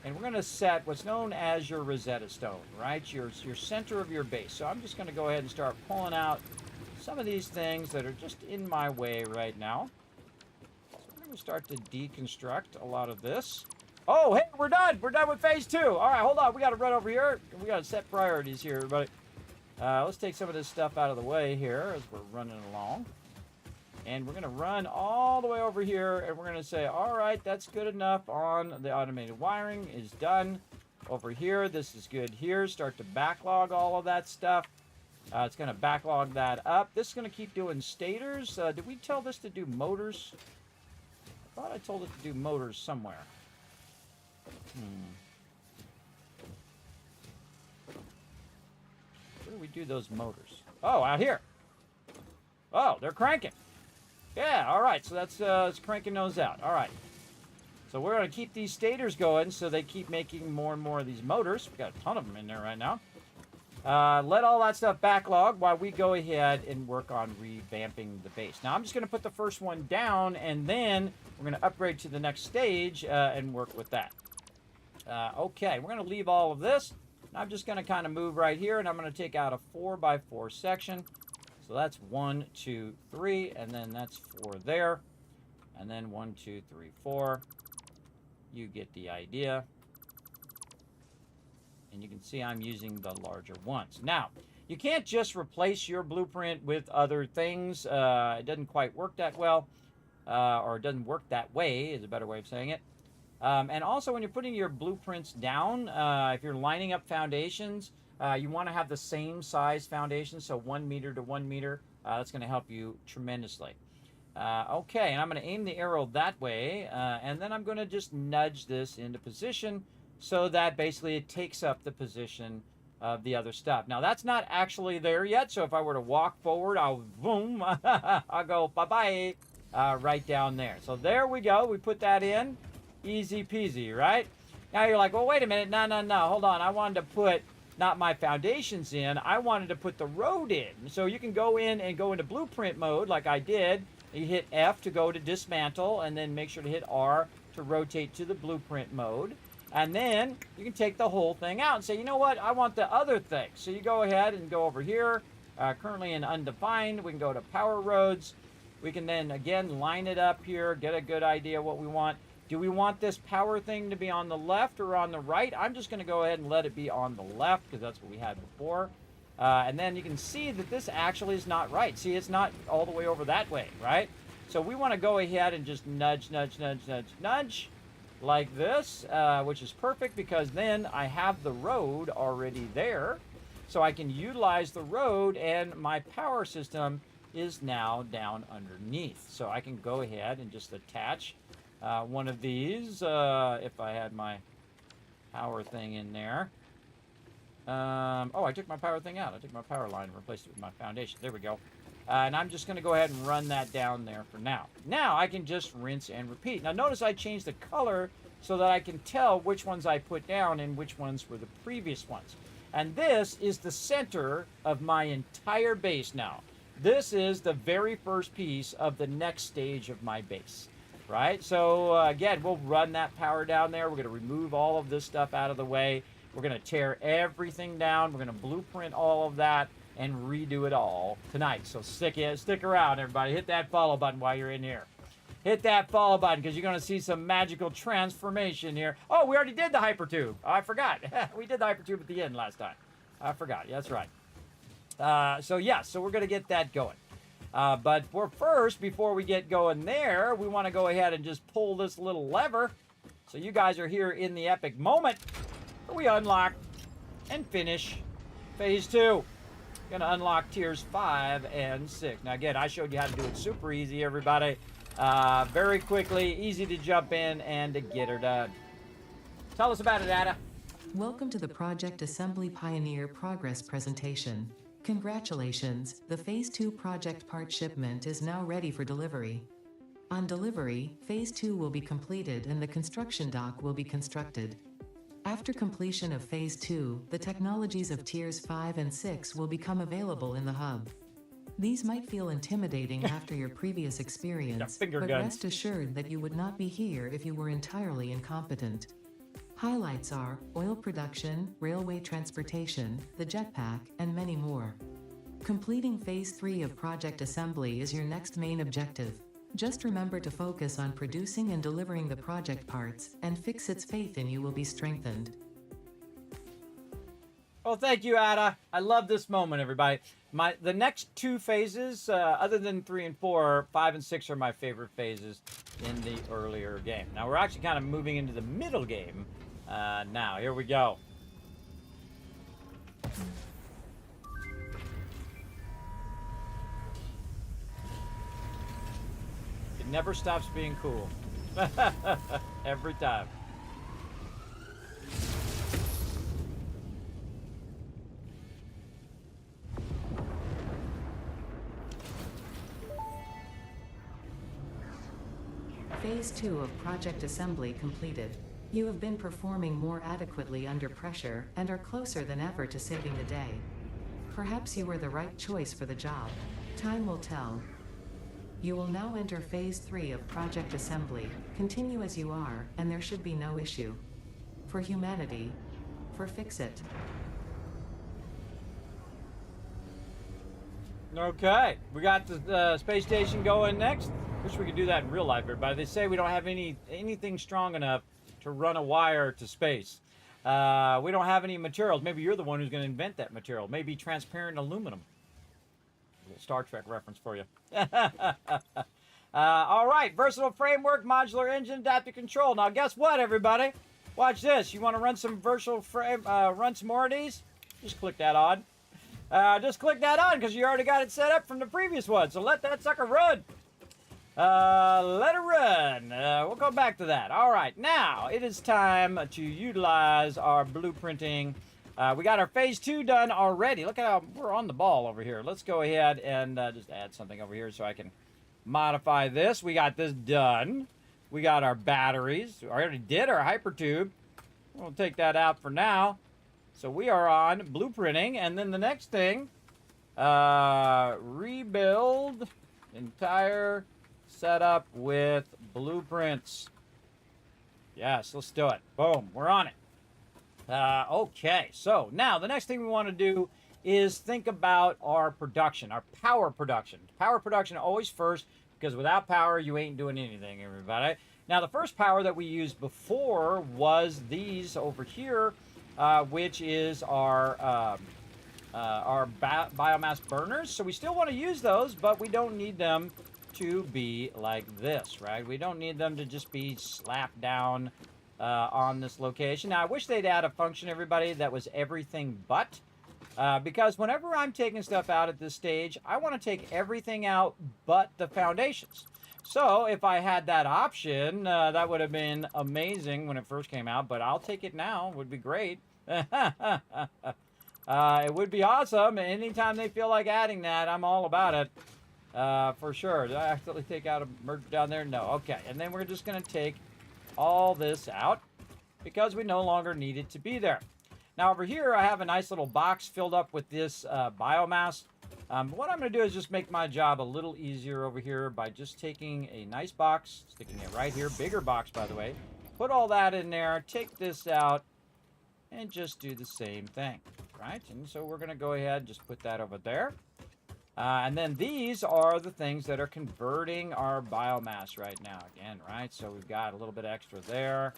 And we're going to set what's known as your Rosetta Stone, right? Your center of your base. So I'm just going to go ahead and start pulling out some of these things that are just in my way right now. So we're going to start to deconstruct a lot of this. Oh, hey, we're done. We're done with phase 2. All right, hold on. We got to run over here. We got to set priorities here, everybody. Let's take some of this stuff out of the way here as we're running along. And we're going to run all the way over here, and we're going to say, all right, that's good enough on the automated wiring is done. Over here, this is good here. Start to backlog all of that stuff. It's going to backlog that up. This is going to keep doing stators. Did we tell this to do motors? I thought I told it to do motors somewhere. Where do we do those motors? Oh, out here. Oh, they're cranking. Yeah, all right, so that's it's cranking those out. All right. So we're going to keep these stators going so they keep making more and more of these motors. We've got a ton of them in there right now. Let all that stuff backlog while we go ahead and work on revamping the base. Now, I'm just going to put the first one down, and then we're going to upgrade to the next stage and work with that. Okay, we're going to leave all of this. I'm just going to kind of move right here, and I'm going to take out a 4x4 section. So that's 1, 2, 3, and then that's 4 there. And then 1, 2, 3, 4. You get the idea. And you can see I'm using the larger ones. Now, you can't just replace your blueprint with other things. It doesn't quite work that well. Or it doesn't work that way is a better way of saying it. And also when you're putting your blueprints down, if you're lining up foundations, you want to have the same size foundation, so 1 meter to 1 meter. That's going to help you tremendously. Okay, and I'm going to aim the arrow that way, and then I'm going to just nudge this into position so that basically it takes up the position of the other stuff. Now, that's not actually there yet, so if I were to walk forward, I'll boom, I'll go bye-bye right down there. So there we go. We put that in. Easy peasy, right? Now you're like, well, wait a minute. No, hold on. I wanted to put not my foundations in. I wanted to put the road in. So you can go in and go into blueprint mode like I did. You hit F to go to dismantle, and then make sure to hit R to rotate to the blueprint mode. And then you can take the whole thing out and say, you know what? I want the other thing. So you go ahead and go over here. Currently in undefined, we can go to power roads. We can then, again, line it up here, get a good idea what we want. Do we want this power thing to be on the left or on the right? I'm just going to go ahead and let it be on the left because that's what we had before. And then you can see that this actually is not right. See, it's not all the way over that way, right? So we want to go ahead and just nudge, nudge, nudge, nudge, nudge like this, which is perfect because then I have the road already there. So I can utilize the road and my power system is now down underneath. So I can go ahead and just attach one of these if I had my power thing in there. Oh, I took my power thing out. I took my power line and replaced it with my foundation. There we go. And I'm just going to go ahead and run that down there for now. Now I can just rinse and repeat. Now notice I changed the color so that I can tell which ones I put down and which ones were the previous ones. And this is the center of my entire base now. This is the very first piece of the next stage of my base. Right? So again, we'll run that power down there. We're going to remove all of this stuff out of the way. We're going to tear everything down. We're going to blueprint all of that and redo it all tonight. So stick around, everybody. Hit that follow button while you're in here. hit that follow button because you're going to see some magical transformation here. Oh, we already did the hypertube. I forgot. We did the hypertube at the end last time. I forgot. That's right. So we're going to get that going. But first, before we get going there, we want to go ahead and just pull this little lever. So you guys are here in the epic moment where we unlock and finish phase 2. Gonna unlock tiers 5 and 6. Now again, I showed you how to do it super easy, everybody. Very quickly, easy to jump in and to get her done. Tell us about it, Ada. Welcome to the Project Assembly Pioneer Progress presentation. Congratulations, the Phase 2 project part shipment is now ready for delivery. On delivery, Phase 2 will be completed and the construction dock will be constructed. After completion of Phase 2, the technologies of Tiers 5 and 6 will become available in the hub. These might feel intimidating after your previous experience, but rest assured that you would not be here if you were entirely incompetent. Highlights are oil production, railway transportation, the jetpack, and many more. Completing Phase 3 of Project Assembly is your next main objective. Just remember to focus on producing and delivering the project parts, and Fixit's faith in you will be strengthened. Well, thank you, Ada. I love this moment, everybody. The next 2 phases, other than 3 and 4, 5 and 6 are my favorite phases in the earlier game. Now, we're actually kind of moving into the middle game now. Here we go. It never stops being cool. Every time. Phase 2 of Project Assembly completed. You have been performing more adequately under pressure and are closer than ever to saving the day. Perhaps you were the right choice for the job. Time will tell. You will now enter Phase 3 of Project Assembly. Continue as you are, and there should be no issue. For humanity, for Fixit. Okay, we got the space station going next. Wish we could do that in real life, everybody. They say we don't have anything strong enough to run a wire to space. We don't have any materials. Maybe you're the one who's going to invent that material. Maybe transparent aluminum. A little Star Trek reference for you. All right, versatile framework, modular engine, adaptive control. Now, guess what, everybody? Watch this. You want to run some versatile frame, run some more of these? Just click that on. Just click that on because you already got it set up from the previous one. So let that sucker run. Let it run. We'll go back to that. All right, now it is time to utilize our blueprinting. We got our phase 2 done already. Look at how we're on the ball over here. Let's go ahead and just add something over here so I can modify this. We got this done. We got our batteries. We already did our hypertube. We'll take that out for now. So we are on blueprinting, and then the next thing, rebuild entire setup with blueprints. Yes, let's do it. Boom, we're on it. Okay, so now the next thing we want to do is think about our production, our power production. Power production always first, because without power, you ain't doing anything, everybody. Now, the first power that we used before was these over here, which is our biomass burners. So we still want to use those, but we don't need them to be like this, right? We don't need them to just be slapped down on this location. Now, I wish they'd add a function, everybody, that was everything but. Because whenever I'm taking stuff out at this stage, I want to take everything out but the foundations. So if I had that option, that would have been amazing when it first came out, but I'll take it now. It would be great. It would be awesome. Anytime they feel like adding that, I'm all about it. For sure. Did I accidentally take out a merge down there? No. Okay. And then we're just going to take all this out because we no longer need it to be there. Now over here, I have a nice little box filled up with this biomass. What I'm going to do is just make my job a little easier over here by just taking a nice box, sticking it right here, bigger box, by the way. Put all that in there, take this out, and just do the same thing, right? And so we're going to go ahead and just put that over there. And then these are the things that are converting our biomass right now. Again, right? So we've got a little bit extra there.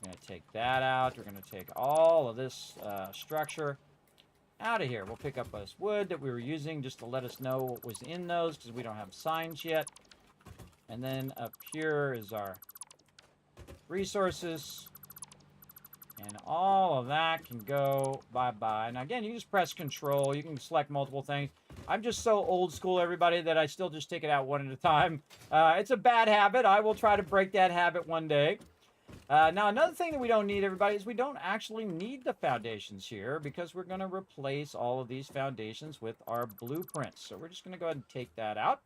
We're going to take that out. We're going to take all of this structure out of here. We'll pick up this wood that we were using just to let us know what was in those because we don't have signs yet. And then up here is our resources. And all of that can go bye-bye. Now, again, you just press Control. You can select multiple things. I'm just so old school, everybody, that I still just take it out one at a time. It's a bad habit. I will try to break that habit one day. Now, another thing that we don't need, everybody, is we don't actually need the foundations here because we're going to replace all of these foundations with our blueprints. So we're just going to go ahead and take that out.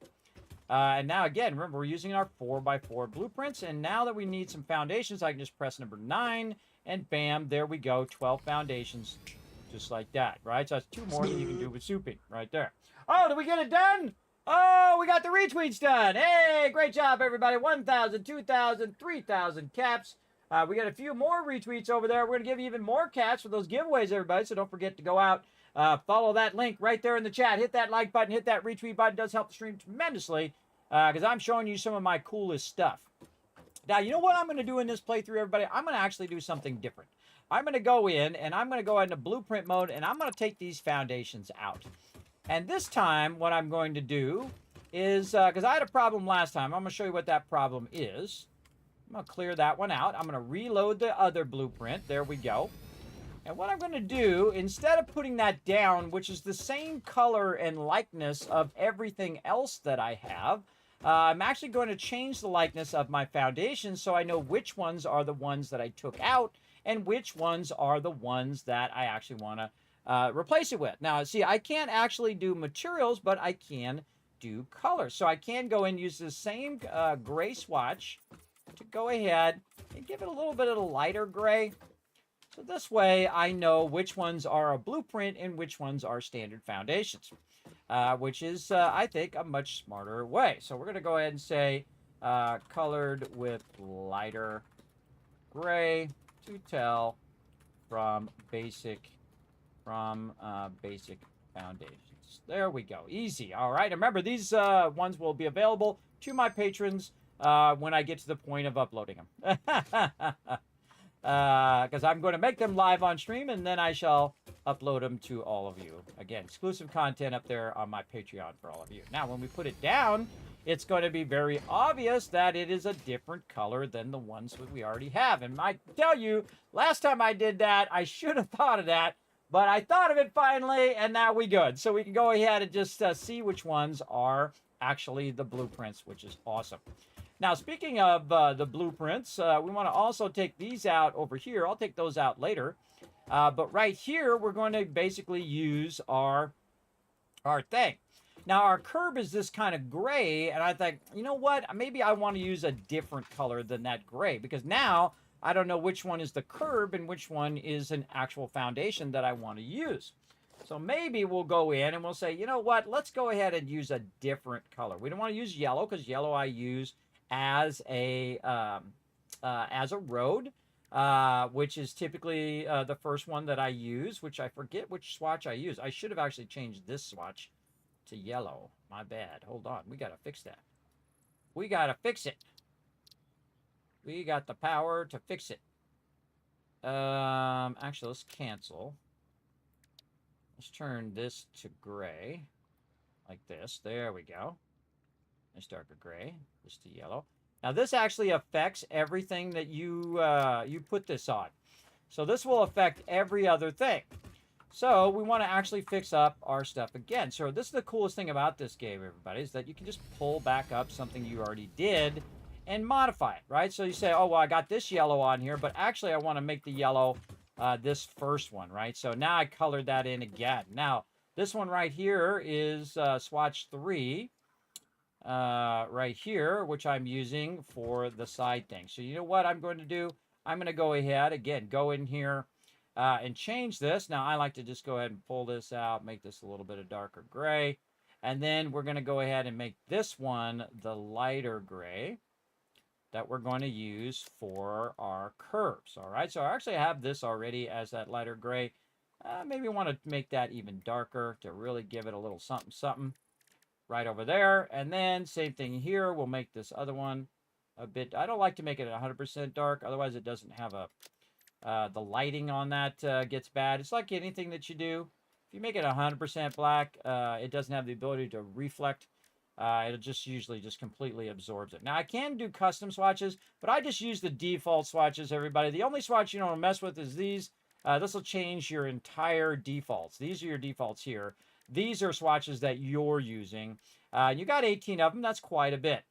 And now, again, remember, we're using our 4x4 blueprints. And now that we need some foundations, I can just press number 9. And bam, there we go, 12 foundations, just like that, right? So that's 2 more than you can do with souping, right there. Oh, did we get it done? Oh, we got the retweets done. Hey, great job, everybody. 1,000, 2,000, 3,000 caps. We got a few more retweets over there. We're going to give you even more caps for those giveaways, everybody, so don't forget to go out. Follow that link right there in the chat. Hit that like button, hit that retweet button. It does help the stream tremendously because I'm showing you some of my coolest stuff. Now, you know what I'm going to do in this playthrough, everybody? I'm going to actually do something different. I'm going to go in, and I'm going to go into blueprint mode, and I'm going to take these foundations out. And this time, what I'm going to do is, because I had a problem last time, I'm going to show you what that problem is. I'm going to clear that one out. I'm going to reload the other blueprint. There we go. And what I'm going to do, instead of putting that down, which is the same color and likeness of everything else that I have, I'm actually going to change the likeness of my foundations so I know which ones are the ones that I took out and which ones are the ones that I actually want to replace it with. Now, see, I can't actually do materials, but I can do colors. So I can go and use the same gray swatch to go ahead and give it a little bit of a lighter gray. So this way I know which ones are a blueprint and which ones are standard foundations. Which is, I think, a much smarter way. So we're going to go ahead and say colored with lighter gray to tell from basic foundations. There we go. Easy. All right. Remember, these ones will be available to my patrons when I get to the point of uploading them. Because I'm going to make them live on stream, and then I shall upload them to all of you. Again, exclusive content up there on my Patreon for all of you. Now, when we put it down, it's going to be very obvious that it is a different color than the ones that we already have. And I tell you, last time I did that, I should have thought of that, but I thought of it finally, and now we good. So we can go ahead and just see which ones are actually the blueprints, which is awesome. Now, speaking of the blueprints, we want to also take these out over here. I'll take those out later. But right here, we're going to basically use our thing. Now, our curb is this kind of gray, and I think, you know what? Maybe I want to use a different color than that gray, because now I don't know which one is the curb and which one is an actual foundation that I want to use. So maybe we'll go in and we'll say, you know what? Let's go ahead and use a different color. We don't want to use yellow, because yellow I use as a road, which is typically the first one that I use, which I forget which swatch I use. I should have actually changed this swatch to yellow. My bad. Hold on. We got to fix that. We got to fix it. We got the power to fix it. Actually, let's cancel. Let's turn this to gray, like this. There we go. Let's darker gray. This to yellow. Now, this actually affects everything that you put this on. So this will affect every other thing. So we want to actually fix up our stuff again. So this is the coolest thing about this game, everybody, is that you can just pull back up something you already did and modify it, right? So you say, oh, well, I got this yellow on here, but actually I want to make the yellow this first one, right? So now I colored that in again. Now, this one right here is swatch 3 right here, which I'm using for the side thing. So you know what I'm going to do? I'm going to go ahead, again, go in here and change this. Now, I like to just go ahead and pull this out, make this a little bit of darker gray. And then we're going to go ahead and make this one the lighter gray that we're going to use for our curves. All right, so I actually have this already as that lighter gray. Maybe I want to make that even darker to really give it a little something, something. right over there. And then same thing here. We'll make this other one a bit. I don't like to make it 100% dark. Otherwise, it doesn't have a the lighting on that gets bad. It's like anything that you do. If you make it 100% black, it doesn't have the ability to reflect. It'll just usually just completely absorbs it. Now, I can do custom swatches, but I just use the default swatches, everybody. The only swatch you don't want to mess with is these. This will change your entire defaults. These are your defaults here. These are swatches that you're using. You got 18 of them. That's quite a bit.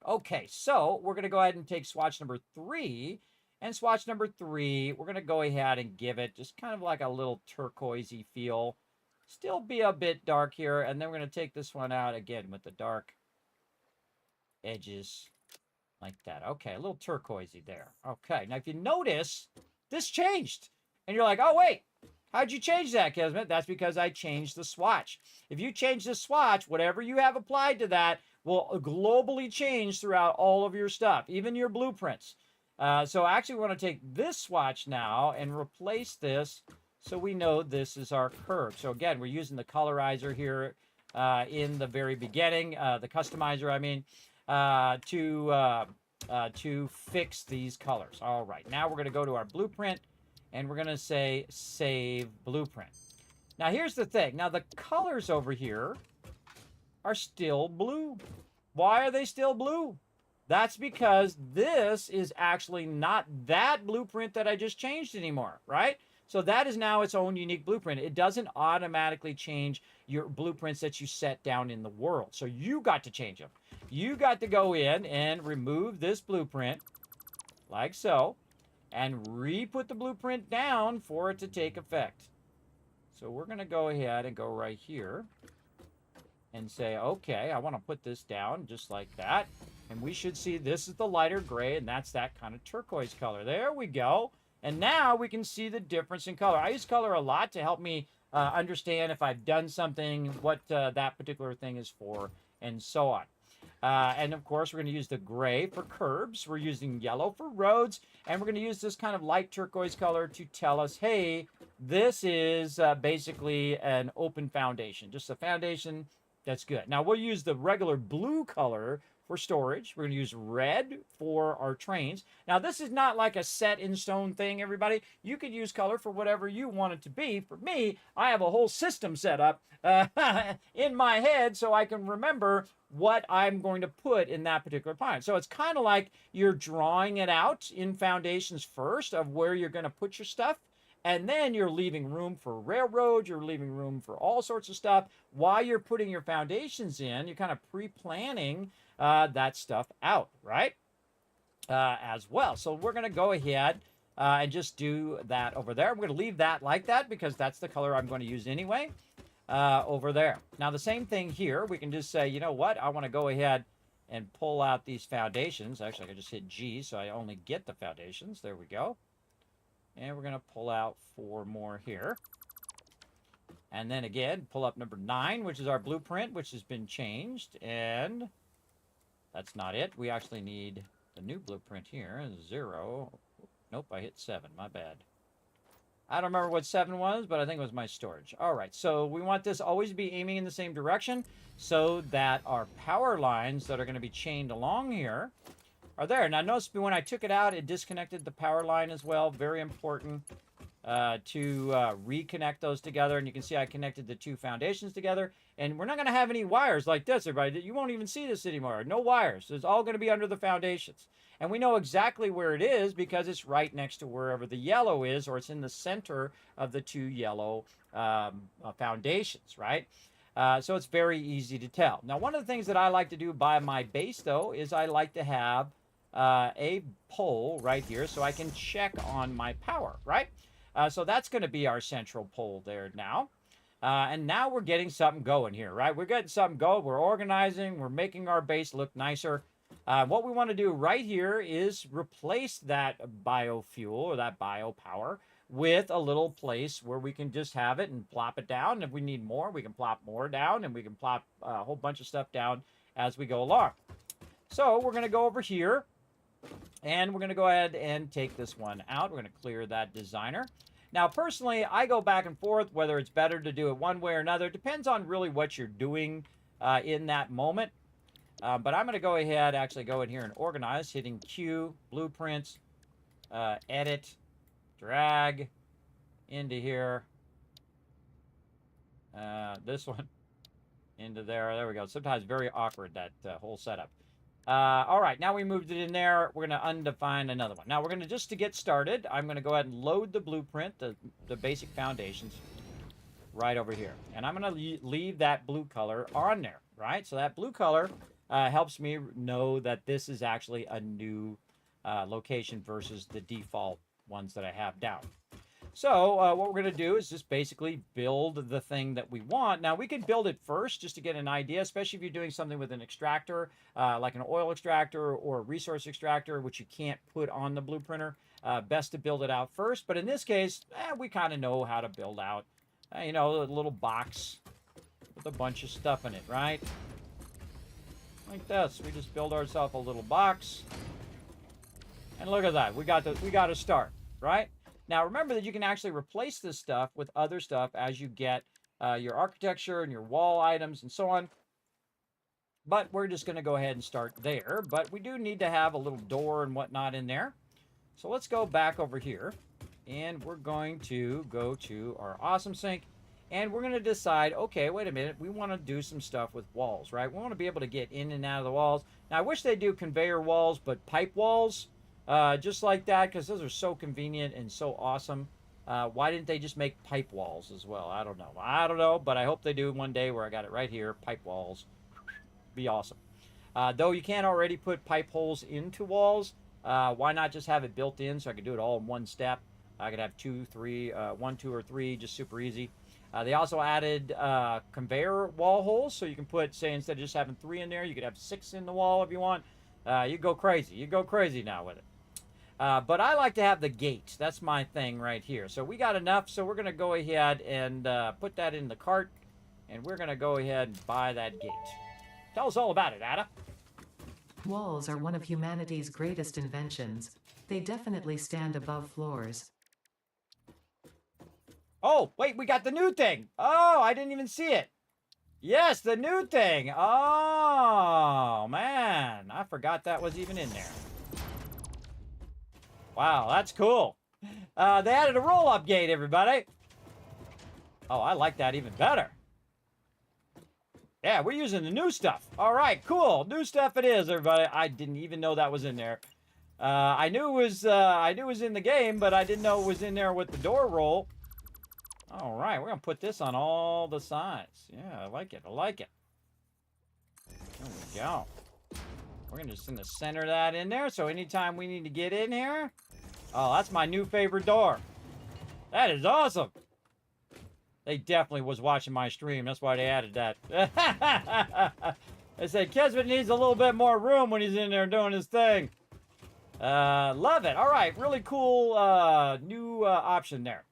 Okay, so we're going to go ahead and take swatch number 3. And swatch number 3, we're going to go ahead and give it just kind of like a little turquoisey feel. Still be a bit dark here. And then we're going to take this one out again with the dark edges like that. Okay, a little turquoisey there. Okay, now if you notice, this changed. And you're like, oh, wait, how'd you change that, Kismet? That's because I changed the swatch. If you change the swatch, whatever you have applied to that will globally change throughout all of your stuff, even your blueprints. So actually we want to take this swatch now and replace this so we know this is our curve. So again, we're using the colorizer here in the very beginning, the customizer, I mean, to fix these colors. All right, now we're going to go to our blueprint and we're going to say save blueprint. Now here's the thing. Now the colors over here are still blue. Why are they still blue? That's because this is actually not that blueprint that I just changed anymore, right? So that is now its own unique blueprint. It doesn't automatically change your blueprints that you set down in the world. So you got to change them. You got to go in and remove this blueprint, like so, and re-put the blueprint down for it to take effect. So we're going to go ahead and go right here and say, okay, I want to put this down just like that. And we should see this is the lighter gray, and that's that kind of turquoise color. There we go. And now we can see the difference in color. I use color a lot to help me understand if I've done something, what that particular thing is for, and so on. And of course, we're going to use the gray for curbs. We're using yellow for roads. And we're going to use this kind of light turquoise color to tell us, hey, this is basically an open foundation. Just a foundation that's good. Now, we'll use the regular blue color for storage. We're going to use red for our trains. Now, this is not like a set in stone thing, everybody. You could use color for whatever you want it to be. For me, I have a whole system set up in my head so I can remember what I'm going to put in that particular pine. So it's kind of like you're drawing it out in foundations first of where you're going to put your stuff. And then you're leaving room for railroad, you're leaving room for all sorts of stuff. While you're putting your foundations in, you're kind of pre-planning that stuff out, right? As well. So we're going to go ahead and just do that over there. We're going to leave that like that because that's the color I'm going to use anyway over there. Now the same thing here. We can just say, you know what? I want to go ahead and pull out these foundations. Actually, I can just hit G so I only get the foundations. There we go. And we're going to pull out 4 more here. And then again, pull up number 9, which is our blueprint, which has been changed. And that's not it. We actually need the new blueprint here. 0. Nope, I hit 7. My bad. I don't remember what 7 was, but I think it was my storage. All right, so we want this always to be aiming in the same direction so that our power lines that are going to be chained along here are there. Now notice when I took it out, it disconnected the power line as well. Very important to reconnect those together. And you can see I connected the 2 foundations together. And we're not going to have any wires like this, everybody. You won't even see this anymore. No wires. It's all going to be under the foundations. And we know exactly where it is because it's right next to wherever the yellow is, or it's in the center of the 2 yellow foundations, right? So it's very easy to tell. Now, one of the things that I like to do by my base, though, is I like to have a pole right here so I can check on my power, right? So that's going to be our central pole there now. And now we're getting something going here, right? We're getting something going. We're organizing. We're making our base look nicer. What we want to do right here is replace that biofuel or that biopower with a little place where we can just have it and plop it down. If we need more, we can plop more down, and we can plop a whole bunch of stuff down as we go along. So we're going to go over here, and we're going to go ahead and take this one out. We're going to clear that designer. Now, personally, I go back and forth whether it's better to do it one way or another. It depends on really what you're doing in that moment. But I'm going to go ahead, actually go in here and organize, hitting Q, blueprints, edit, drag into here. This one into there. There we go. Sometimes very awkward, that whole setup. All right, now we moved it in there. We're going to undefine another one. Now we're going to, just to get started, I'm going to go ahead and load the blueprint, the basic foundations, right over here. And I'm going to leave that blue color on there, right? So that blue color helps me know that this is actually a new location versus the default ones that I have down. So what we're going to do is just basically build the thing that we want. Now, we could build it first just to get an idea, especially if you're doing something with an extractor, like an oil extractor or a resource extractor, which you can't put on the blueprinter. Best to build it out first. But in this case, we kind of know how to build out, you know, a little box with a bunch of stuff in it, right? Like this. We just build ourselves a little box. And look at that. We got to start, right? Now, remember that you can actually replace this stuff with other stuff as you get your architecture and your wall items and so on. But we're just going to go ahead and start there. But we do need to have a little door and whatnot in there. So let's go back over here. And we're going to go to our awesome sink. And we're going to decide, okay, wait a minute. We want to do some stuff with walls, right? We want to be able to get in and out of the walls. Now, I wish they do conveyor walls, but pipe walls. Just like that, because those are so convenient and so awesome. Why didn't they just make pipe walls as well? I don't know, but I hope they do one day, where I got it right here. Pipe walls. Be awesome. Though you can't already put pipe holes into walls, why not just have it built in so I could do it all in one step? I could have 2, 3, 1, 2, or 3, just super easy. They also added conveyor wall holes, so you can put, say, instead of just having 3 in there, you could have 6 in the wall if you want. You go crazy. You go crazy now with it. But I like to have the gate. That's my thing right here. So we got enough, so we're going to go ahead and put that in the cart, and we're going to go ahead and buy that gate. Tell us all about it, Ada. Walls are one of humanity's greatest inventions. They definitely stand above floors. Oh, wait, we got the new thing. Oh, I didn't even see it. Yes, the new thing. Oh, man. I forgot that was even in there. Wow, that's cool. They added a roll-up gate, everybody. Oh, I like that even better. Yeah, we're using the new stuff. All right, cool. New stuff it is, everybody. I didn't even know that was in there. I knew it was in the game, but I didn't know it was in there with the door roll. All right, we're gonna put this on all the sides. Yeah, I like it. I like it. There we go. We're just gonna center that in there, so anytime we need to get in here. Oh, that's my new favorite door. That is awesome. They definitely was watching my stream. That's why they added that. They said Kismet needs a little bit more room when he's in there doing his thing. Love it. All right, really cool new option there.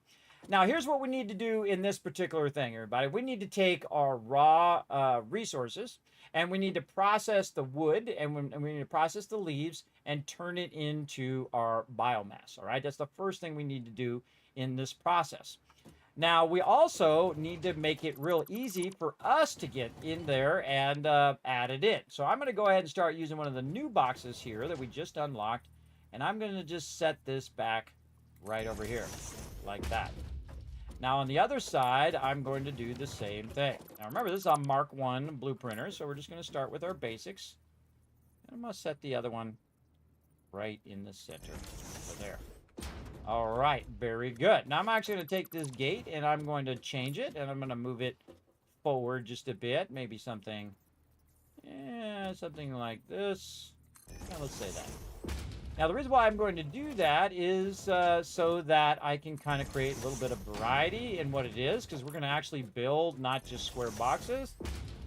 Now, here's what we need to do in this particular thing, everybody. We need to take our raw resources, and we need to process the wood, and we need to process the leaves and turn it into our biomass, all right? That's the first thing we need to do in this process. Now, we also need to make it real easy for us to get in there and add it in. So I'm going to go ahead and start using one of the new boxes here that we just unlocked, and I'm going to just set this back right over here, like that. Now, on the other side, I'm going to do the same thing. Now, remember, this is a Mark I blueprinter, so we're just going to start with our basics. And I'm going to set the other one right in the center over there. All right, very good. Now, I'm actually going to take this gate, and I'm going to change it, and I'm going to move it forward just a bit. Maybe something, something like this. Yeah, let's say that. Now, the reason why I'm going to do that is so that I can kind of create a little bit of variety in what it is, because we're going to actually build not just square boxes,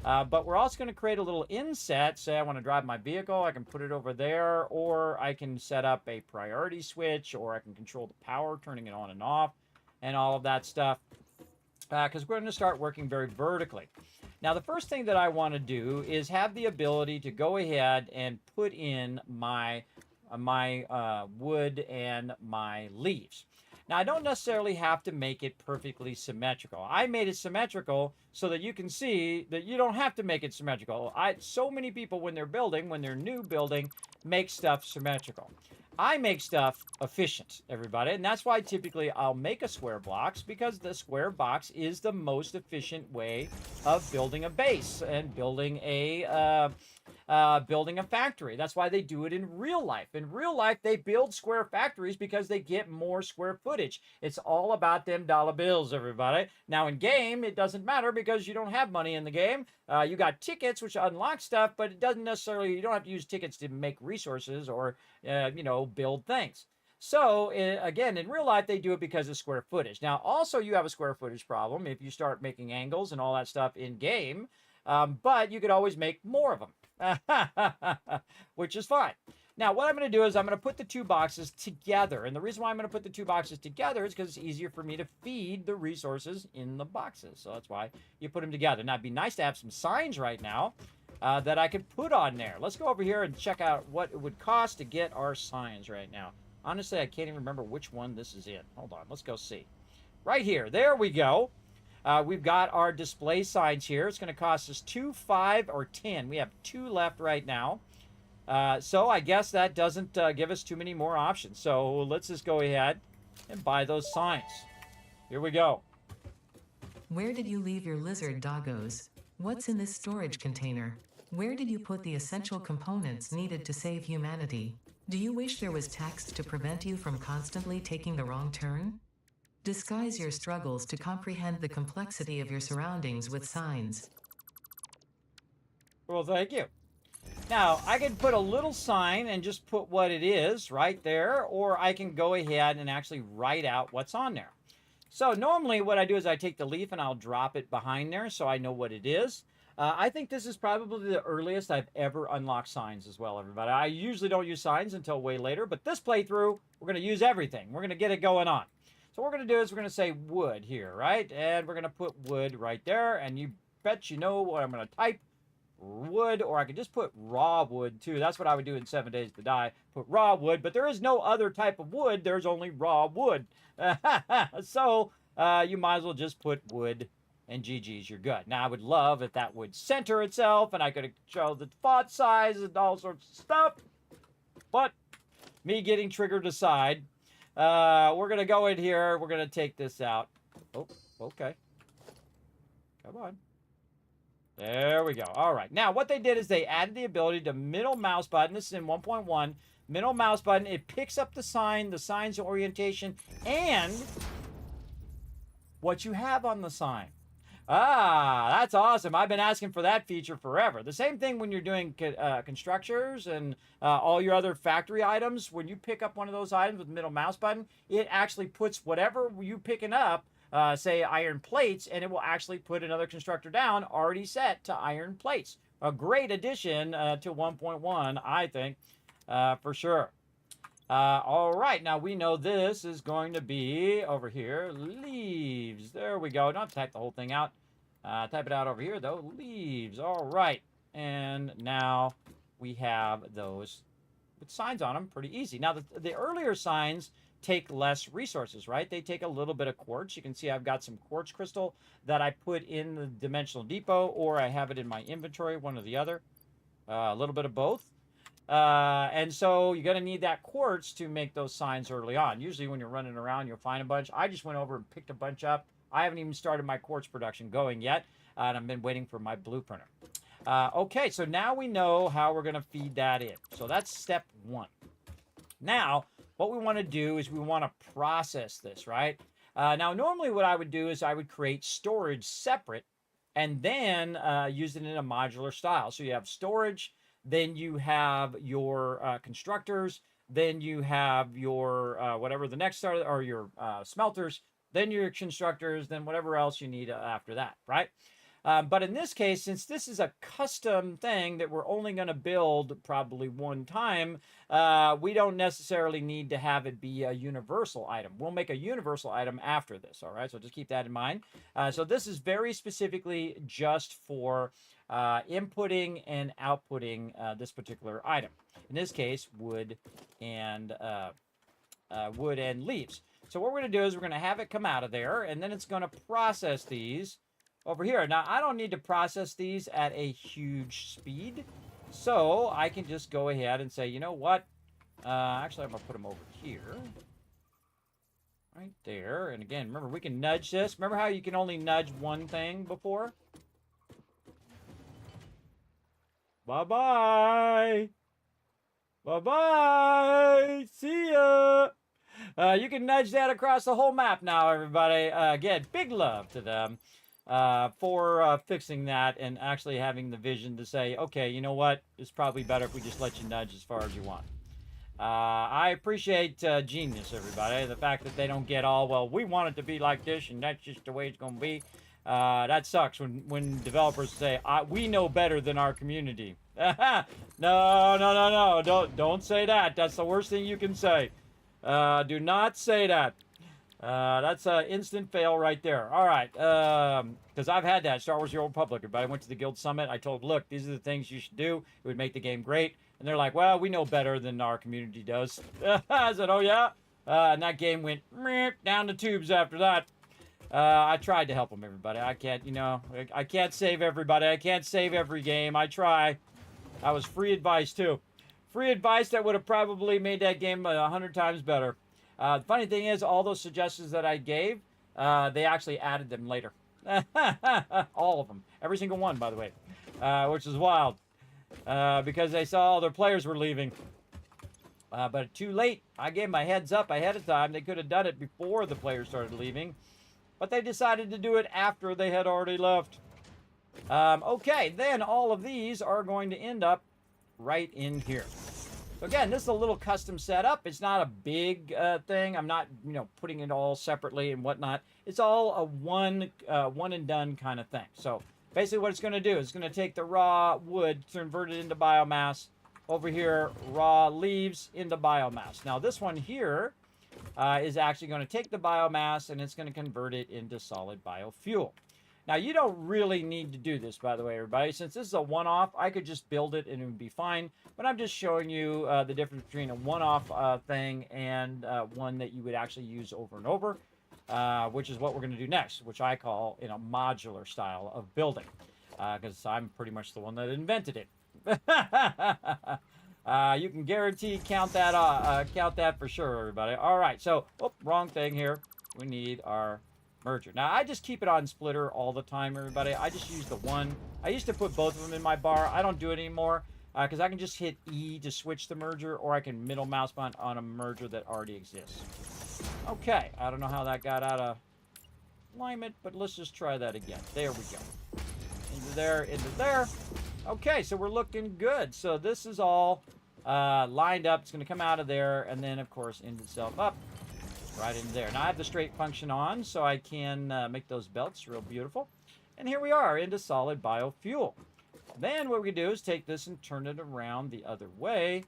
but we're also going to create a little inset. Say I want to drive my vehicle, I can put it over there, or I can set up a priority switch, or I can control the power, turning it on and off, and all of that stuff, because we're going to start working very vertically. Now, the first thing that I want to do is have the ability to go ahead and put in my wood and my leaves. Now, I don't necessarily have to make it perfectly symmetrical. I made it symmetrical so that you can see that you don't have to make it symmetrical. So many people, when they're building, when they're new building, make stuff symmetrical. I make stuff efficient, everybody, and that's why typically I'll make a square box, because the square box is the most efficient way of building a base and building a factory. That's why they do it in real life. In real life, they build square factories because they get more square footage. It's all about them dollar bills, everybody. Now, in game, it doesn't matter because you don't have money in the game. You got tickets, which unlock stuff, but it doesn't necessarily, you don't have to use tickets to make resources or, build things. So, again, in real life, they do it because of square footage. Now, also, you have a square footage problem if you start making angles and all that stuff in game, but you could always make more of them, which is fine. Now, what I'm going to do is I'm going to put the two boxes together. And the reason why I'm going to put the two boxes together is because it's easier for me to feed the resources in the boxes. So that's why you put them together. Now, it'd be nice to have some signs right now that I could put on there. Let's go over here and check out what it would cost to get our signs right now. Honestly, I can't even remember which one this is in. Hold on, let's go see. Right here, there we go. We've got our display signs here. It's going to cost us 2, 5, or 10. We have 2 left right now. So I guess that doesn't give us too many more options. So let's just go ahead and buy those signs. Here we go. Where did you leave your lizard doggos? What's in this storage container? Where did you put the essential components needed to save humanity? Do you wish there was text to prevent you from constantly taking the wrong turn? Disguise your struggles to comprehend the complexity of your surroundings with signs. Well, thank you. Now, I can put a little sign and just put what it is right there, or I can go ahead and actually write out what's on there. So normally what I do is I take the leaf and I'll drop it behind there so I know what it is. I think this is probably the earliest I've ever unlocked signs as well, everybody. I usually don't use signs until way later, but this playthrough, we're going to use everything. We're going to get it going on. So what we're going to do is we're going to say wood here, right? And we're going to put wood right there, and you bet you know what I'm going to type. Wood, or I could just put raw wood too. That's what I would do in 7 Days to Die. Put raw wood, but there is no other type of wood. There's only raw wood. So you might as well just put wood and GG's, you're good. Now I would love if that would center itself and I could show the font size and all sorts of stuff. But me getting triggered aside, we're going to go in here. We're going to take this out. Oh, okay. Come on. There we go. All right. Now, what they did is they added the ability to middle mouse button. This is in 1.1. Middle mouse button. It picks up the sign, the sign's orientation, and what you have on the sign. Ah, that's awesome. I've been asking for that feature forever. The same thing when you're doing constructors and all your other factory items. When you pick up one of those items with the middle mouse button, it actually puts whatever you picking up, say iron plates, and it will actually put another constructor down already set to iron plates. A great addition to 1.1, I think, for sure. All right, now we know this is going to be over here, leaves. There we go. Don't type the whole thing out. Type it out over here, though. Leaves. All right. And now we have those with signs on them. Pretty easy. Now, the earlier signs take less resources, right? They take a little bit of quartz. You can see I've got some quartz crystal that I put in the dimensional depot, or I have it in my inventory, one or the other. A little bit of both. And so you're going to need that quartz to make those signs early on. Usually when you're running around, you'll find a bunch. I just went over and picked a bunch up. I haven't even started my quartz production going yet, and I've been waiting for my blueprinter. Okay, so now we know how we're going to feed that in. So that's step 1. Now, what we want to do is we want to process this, right? Now, normally what I would do is I would create storage separate and then use it in a modular style. So you have storage, then you have your constructors, then you have your whatever the next are, or your smelters, then your constructors, then whatever else you need after that, right? But in this case, since this is a custom thing that we're only going to build probably one time, we don't necessarily need to have it be a universal item. We'll make a universal item after this, all right? So just keep that in mind. So this is very specifically just for inputting and outputting this particular item. In this case, wood and leaves. So what we're going to do is we're going to have it come out of there, and then it's going to process these over here. Now, I don't need to process these at a huge speed, so I can just go ahead and say, you know what? Actually, I'm going to put them over here. Right there. And again, remember, we can nudge this. Remember how you can only nudge one thing before? Bye-bye. Bye-bye. See ya. You can nudge that across the whole map now, everybody. Again, big love to them for fixing that and actually having the vision to say, okay, you know what? It's probably better if we just let you nudge as far as you want. I appreciate genius, everybody. The fact that they don't get all, well, we want it to be like this, and that's just the way it's going to be. That sucks when developers say, we know better than our community. No. Don't say that. That's the worst thing you can say. Do not say that. That's an instant fail right there. All right. Because I've had that. Star Wars The Old Republic. Everybody went to the Guild Summit. I told, look, these are the things you should do. It would make the game great. And they're like, well, we know better than our community does. I said, oh, yeah? And that game went down the tubes after that. I tried to help them, everybody. I can't, I can't save everybody. I can't save every game. I try. I was free advice, too. Free advice that would have probably made that game 100 times better. The funny thing is, all those suggestions that I gave, they actually added them later. All of them. Every single one, by the way. Which is wild. Because they saw all their players were leaving. But too late. I gave them a heads up ahead of time. They could have done it before the players started leaving. But they decided to do it after they had already left. Okay, then all of these are going to end up right in here. So again, this is a little custom setup. It's not a big thing. I'm not, putting it all separately and whatnot. It's all a one and done kind of thing. So basically what it's going to do is it's going to take the raw wood, convert it into biomass. Over here, raw leaves into biomass. Now this one here is actually going to take the biomass and it's going to convert it into solid biofuel. Now, you don't really need to do this, by the way, everybody. Since this is a one-off, I could just build it and it would be fine. But I'm just showing you the difference between a one-off thing and one that you would actually use over and over, which is what we're going to do next, which I call modular style of building, because I'm pretty much the one that invented it. You can guarantee count that for sure, everybody. All right, so, wrong thing here. We need our merger. Now, I just keep it on splitter all the time, everybody. I just use the one. I used to put both of them in my bar. I don't do it anymore because I can just hit E to switch the merger, or I can middle mouse button on a merger that already exists. Okay, I don't know how that got out of alignment, but let's just try that again. There we go. Into there, into there. Okay, so we're looking good. So this is all lined up. It's going to come out of there, and then, of course, end itself up. Right in there. Now I have the straight function on, so I can make those belts real beautiful. And here we are into solid biofuel. Then what we can do is take this and turn it around the other way,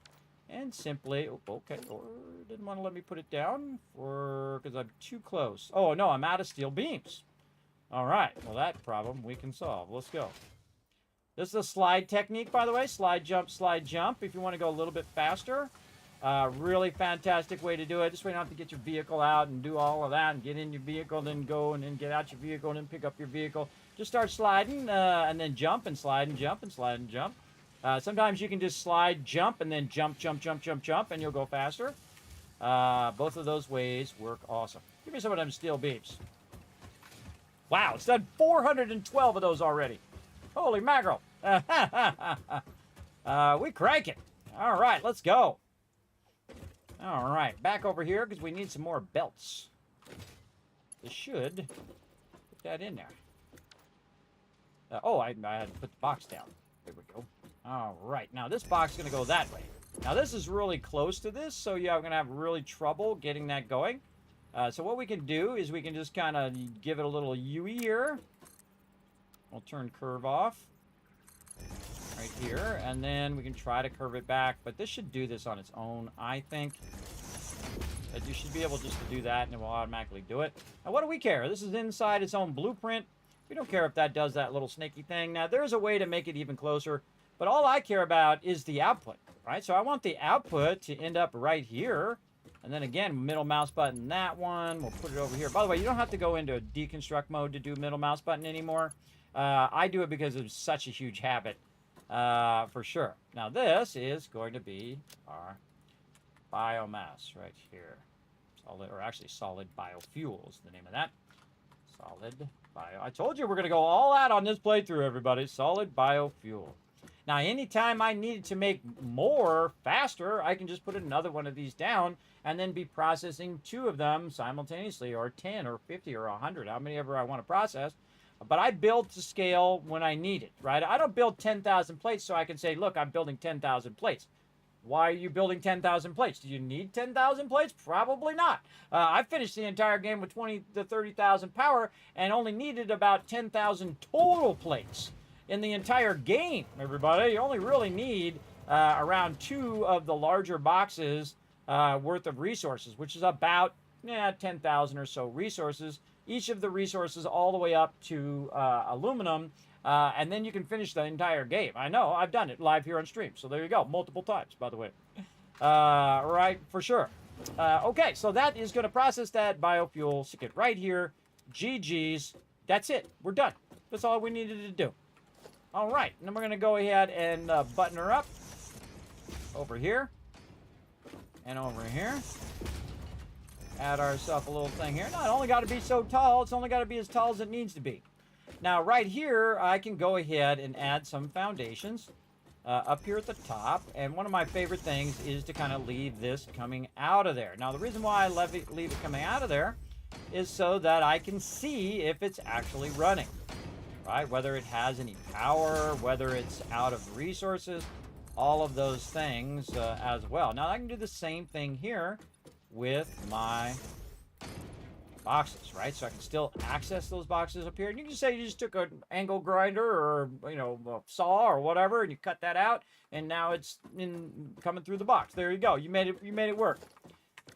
and simply, okay, or didn't want to let me put it down because I'm too close. Oh no, I'm out of steel beams. All right, well that problem we can solve. Let's go. This is a slide technique, by the way. Slide, jump, if you want to go a little bit faster. Really fantastic way to do it. This way you don't have to get your vehicle out and do all of that and get in your vehicle, then go and then get out your vehicle and then pick up your vehicle. Just start sliding and then jump and slide and jump and slide and jump. Sometimes you can just slide, jump, and then jump, and you'll go faster. Both of those ways work awesome. Give me some of them steel beams. Wow, it's done 412 of those already. Holy mackerel. We crank it. All right, let's go. All right, back over here because we need some more belts. This should put that in there. I had to put the box down. There we go. All right, now this box is going to go that way. Now this is really close to this, so yeah, I'm going to have really trouble getting that going. So what we can do is we can just kind of give it a little UE here. We'll turn curve off right here, and then we can try to curve it back, but this should do this on its own, I think. That you should be able just to do that, and it will automatically do it. Now, what do we care? This is inside its own blueprint. We don't care if that does that little snaky thing. Now, there's a way to make it even closer, but all I care about is the output, right? So I want the output to end up right here, And then again, middle mouse button, that one. We'll put it over here. By the way, you don't have to go into deconstruct mode to do middle mouse button anymore. I do it because it's such a huge habit, for sure. Now this is going to be our biomass right here. Solid, or actually solid biofuel is the name of that. Solid bio. I told you we're going to go all out on this playthrough, everybody. Solid biofuel. Now, anytime I needed to make more faster, I can just put another one of these down and then be processing 2 of them simultaneously, or 10 or 50 or 100, how many ever I want to process. But I build to scale when I need it, right? I don't build 10,000 plates so I can say, look, I'm building 10,000 plates. Why are you building 10,000 plates? Do you need 10,000 plates? Probably not. I finished the entire game with 20 to 30,000 power and only needed about 10,000 total plates in the entire game, everybody. You only really need around 2 of the larger boxes worth of resources, which is about 10,000 or so resources. Each of the resources all the way up to aluminum, and then you can finish the entire game. I know, I've done it live here on stream, so there you go, multiple times, by the way. Right, for sure. Okay, so that is going to process that biofuel, stick it right here. GG's. That's it. We're done. That's all we needed to do. All right, and then we're going to go ahead and button her up over here and over here. Add ourselves a little thing here. Not only got to be so tall, it's only got to be as tall as it needs to be. Now, right here, I can go ahead and add some foundations up here at the top. And one of my favorite things is to kind of leave this coming out of there. Now, the reason why I leave it coming out of there is so that I can see if it's actually running, right? Whether it has any power, whether it's out of resources, all of those things as well. Now, I can do the same thing here with my boxes, right? So I can still access those boxes up here. And you can say you just took an angle grinder or, you know, a saw or whatever, and you cut that out, and now it's coming through the box. There you go. You made it work.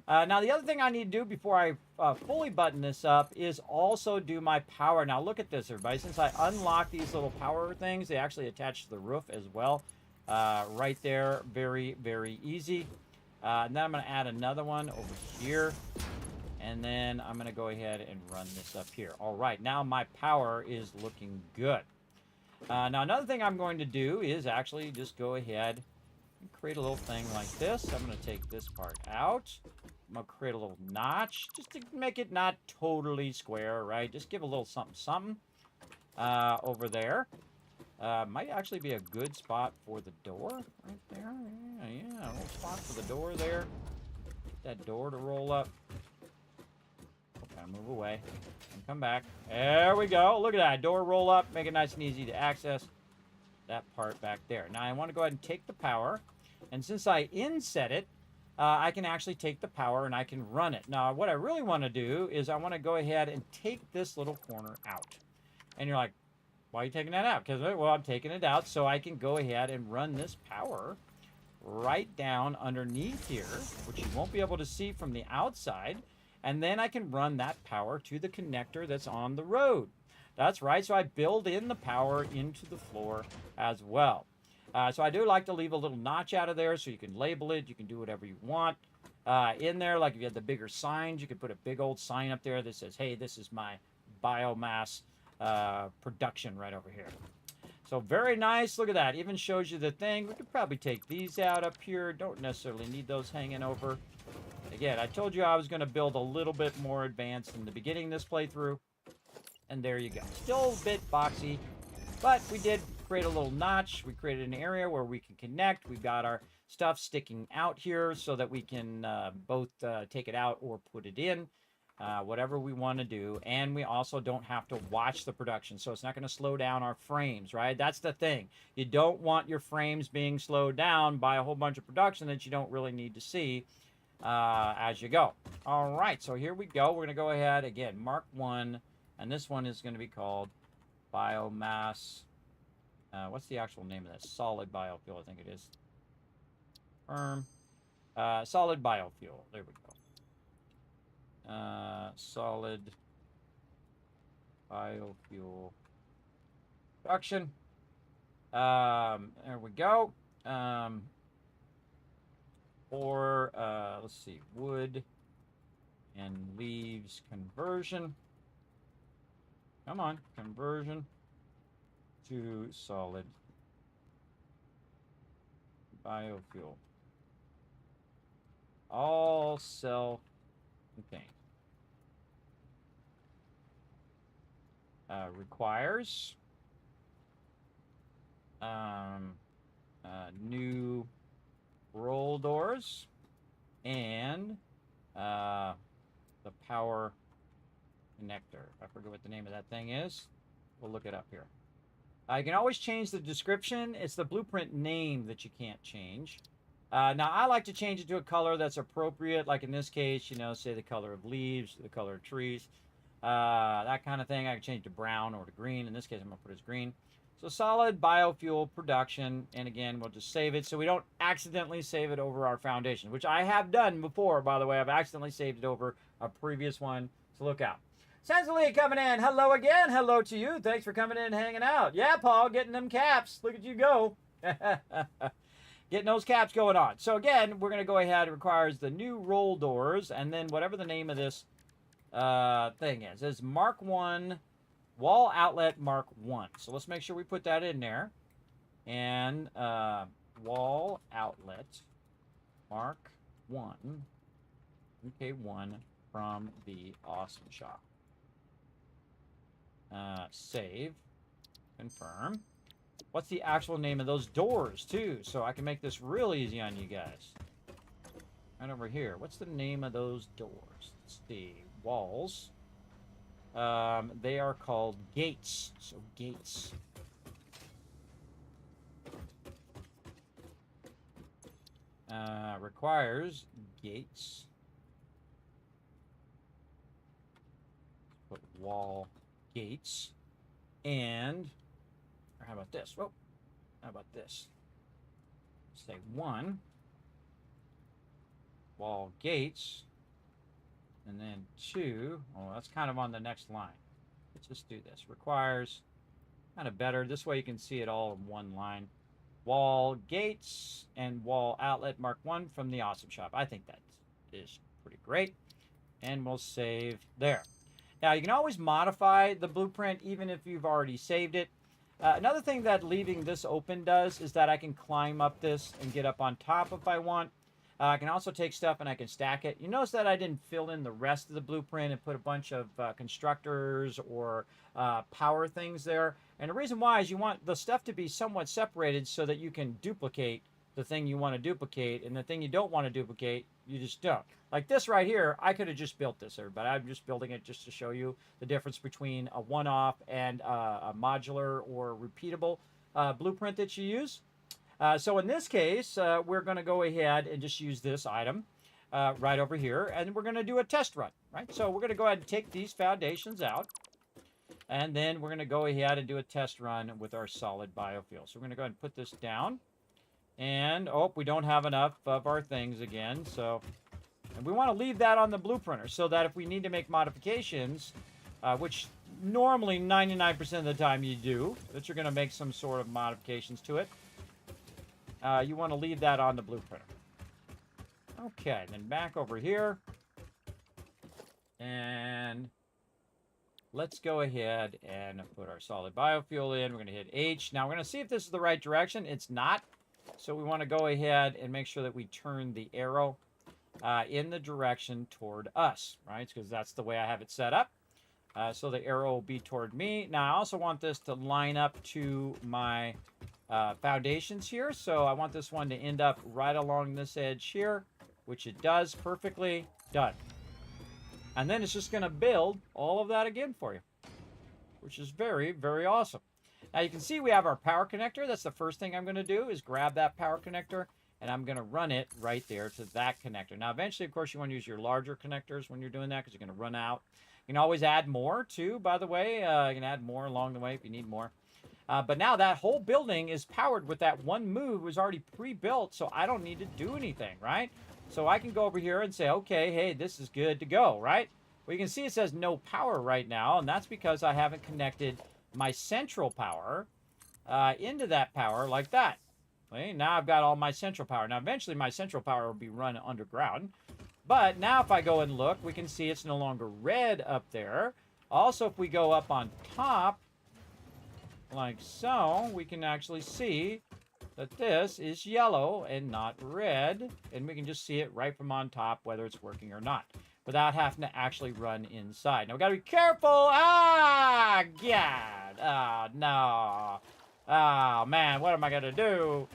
Now, the other thing I need to do before I fully button this up is also do my power. Now, look at this, everybody. Since I unlock these little power things, they actually attach to the roof as well. Right there. Very, very easy. And then I'm going to add another one over here. And then I'm going to go ahead and run this up here. All right, now my power is looking good. Now, another thing I'm going to do is actually just go ahead and create a little thing like this. I'm going to take this part out. I'm going to create a little notch just to make it not totally square, right? Just give a little something, something over there. Might actually be a good spot for the door right there. Yeah, a little spot for the door there. Get that door to roll up. Okay, move away and come back. There we go. Look at that. Door roll up. Make it nice and easy to access that part back there. Now, I want to go ahead and take the power. And since I inset it, I can actually take the power and I can run it. Now, what I really want to do is I want to go ahead and take this little corner out. And you're like, why are you taking that out? Because, well, I'm taking it out so I can go ahead and run this power right down underneath here, which you won't be able to see from the outside. And then I can run that power to the connector that's on the road. That's right, so I build in the power into the floor as well. So I do like to leave a little notch out of there so you can label it. You can do whatever you want in there. Like if you had the bigger signs, you could put a big old sign up there that says, hey, this is my biomass production right over here. So very nice. Look at that. Even shows you the thing. We could probably take these out up here. Don't necessarily need those hanging over. Again, I told you I was going to build a little bit more advanced in the beginning of this playthrough. And there you go. Still a bit boxy, but we did create a little notch. We created an area where we can connect. We've got our stuff sticking out here so that we can both take it out or put it in, whatever we want to do. And we also don't have to watch the production, so it's not going to slow down our frames, right? That's the thing. You don't want your frames being slowed down by a whole bunch of production that you don't really need to see as you go. All right, so here we go. We're going to go ahead, again, mark 1, and this one is going to be called Biomass. What's the actual name of that? Solid biofuel, I think it is. Firm. Solid biofuel. There we go. Solid biofuel production. There we go. or let's see, wood and leaves conversion. Come on, conversion to solid biofuel. All self-contained. Requires new roll doors and the power connector. I forget what the name of that thing is. We'll look it up here. You can always change the description. It's the blueprint name that you can't change. Now, I like to change it to a color that's appropriate, like in this case, you know, say the color of leaves, the color of trees, that kind of thing. I can change to brown or to green. In this case, I'm going to put it as green. So solid biofuel production, and again, we'll just save it so we don't accidentally save it over our foundation, which I have done before, by the way. I've accidentally saved it over a previous one, so look out. Sansalee coming in. Hello again. Hello to you. Thanks for coming in and hanging out. Yeah, Paul, getting them caps. Look at you go. Getting those caps going on. So again, we're going to go ahead. It requires the new roll doors, and then whatever the name of this thing is. It says Mark 1, wall outlet Mark 1. So let's make sure we put that in there. And wall outlet Mark 1, MK1 from the Awesome Shop. Save, confirm. What's the actual name of those doors, too? So I can make this real easy on you guys. Right over here. What's the name of those doors? Let's see. Walls. They are called gates. So gates. Requires gates. Put wall gates. And, or how about this? Whoa. How about this? Say 1. Wall gates. And then 2. Oh, that's kind of on the next line. Let's just do this. Requires, kind of better. This way you can see it all in one line. Wall gates and wall outlet Mark 1 from the Awesome Shop. I think that is pretty great. And we'll save there. Now, you can always modify the blueprint even if you've already saved it. Another thing that leaving this open does is that I can climb up this and get up on top if I want. I can also take stuff and I can stack it. You notice that I didn't fill in the rest of the blueprint and put a bunch of constructors or power things there. And the reason why is you want the stuff to be somewhat separated so that you can duplicate the thing you want to duplicate, and the thing you don't want to duplicate, you just don't. Like this right here, I could have just built this, everybody. I'm just building it just to show you the difference between a one-off and a modular or repeatable blueprint that you use. So in this case, we're going to go ahead and just use this item right over here, and we're going to do a test run, right? So we're going to go ahead and take these foundations out, and then we're going to go ahead and do a test run with our solid biofuel. So we're going to go ahead and put this down, and oh, we don't have enough of our things again, so and we want to leave that on the blueprinter so that if we need to make modifications, which normally 99% of the time you do, that you're going to make some sort of modifications to it. You want to leave that on the blueprinter. Okay, then back over here. And let's go ahead and put our solid biofuel in. We're going to hit H. Now, we're going to see if this is the right direction. It's not. So we want to go ahead and make sure that we turn the arrow in the direction toward us, right? Because that's the way I have it set up. So the arrow will be toward me. Now, I also want this to line up to my foundations here. So I want this one to end up right along this edge here, which it does perfectly. Done. And then it's just going to build all of that again for you, which is very, very awesome. Now you can see we have our power connector. That's the first thing I'm going to do is grab that power connector, and I'm going to run it right there to that connector. Now eventually, of course, you want to use your larger connectors when you're doing that because you're going to run out. You can always add more too, by the way. You can add more along the way if you need more. But now that whole building is powered with that one move. It was already pre-built, so I don't need to do anything, right? So I can go over here and say, okay, hey, this is good to go, right? Well, you can see it says no power right now, and that's because I haven't connected my central power into that power like that. Okay, now I've got all my central power. Now, eventually my central power will be run underground. But now if I go and look, we can see it's no longer red up there. Also, if we go up on top, like so, we can actually see that this is yellow and not red. And we can just see it right from on top, whether it's working or not, without having to actually run inside. Now, we got to be careful. Ah, God. Oh, no. Oh, man, what am I going to do?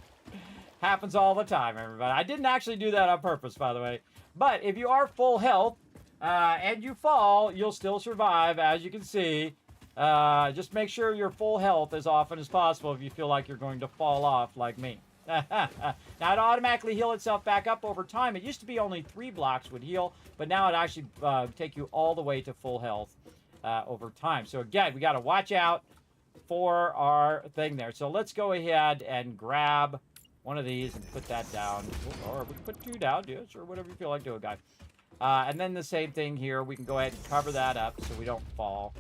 Happens all the time, everybody. I didn't actually do that on purpose, by the way. But if you are full health and you fall, you'll still survive, as you can see. Just make sure you're full health as often as possible if you feel like you're going to fall off like me. Now, it automatically heal itself back up over time. It used to be only 3 blocks would heal, but now it actually take you all the way to full health over time. So, again, we got to watch out for our thing there. So, let's go ahead and grab one of these and put that down. Or we can put 2 down. Yeah, sure, whatever you feel like doing, guys. And then the same thing here. We can go ahead and cover that up so we don't fall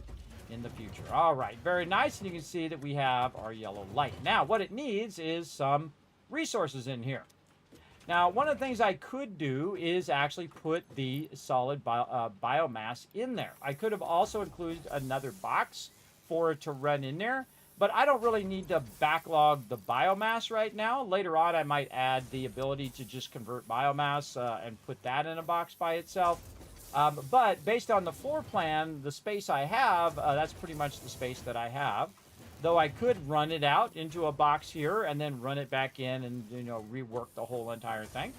in the future. All right, very nice. And you can see that we have our yellow light. Now, what it needs is some resources in here. Now, one of the things I could do is actually put the solid biomass in there. I could have also included another box for it to run in there, but I don't really need to backlog the biomass right now. Later on, I might add the ability to just convert biomass and put that in a box by itself. But based on the floor plan, the space I have, that's pretty much the space that I have. Though I could run it out into a box here and then run it back in and, you know, rework the whole entire thing.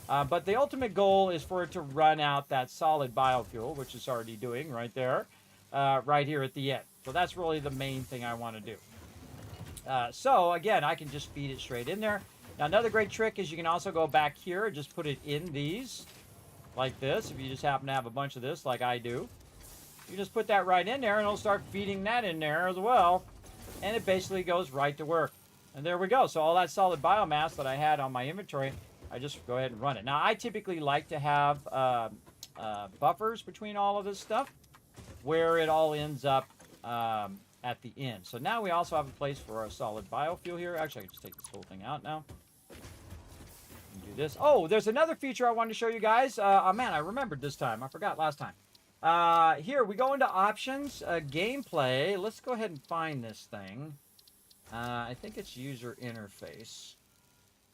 But the ultimate goal is for it to run out that solid biofuel, which it's already doing right there, right here at the end. So that's really the main thing I want to do. So, again, I can just feed it straight in there. Now, another great trick is you can also go back here and just put it in these, like this. If you just happen to have a bunch of this, like I do, you just put that right in there, and it'll start feeding that in there as well. And it basically goes right to work. And there we go. So all that solid biomass that I had on my inventory, I just go ahead and run it. Now, I typically like to have buffers between all of this stuff where it all ends up at the end. So now we also have a place for our solid biofuel here. Actually, I can just take this whole thing out now. And do this. Oh, there's another feature I wanted to show you guys. Oh, man, I remembered this time. I forgot last time. Here, we go into options, gameplay. Let's go ahead and find this thing. I think it's user interface.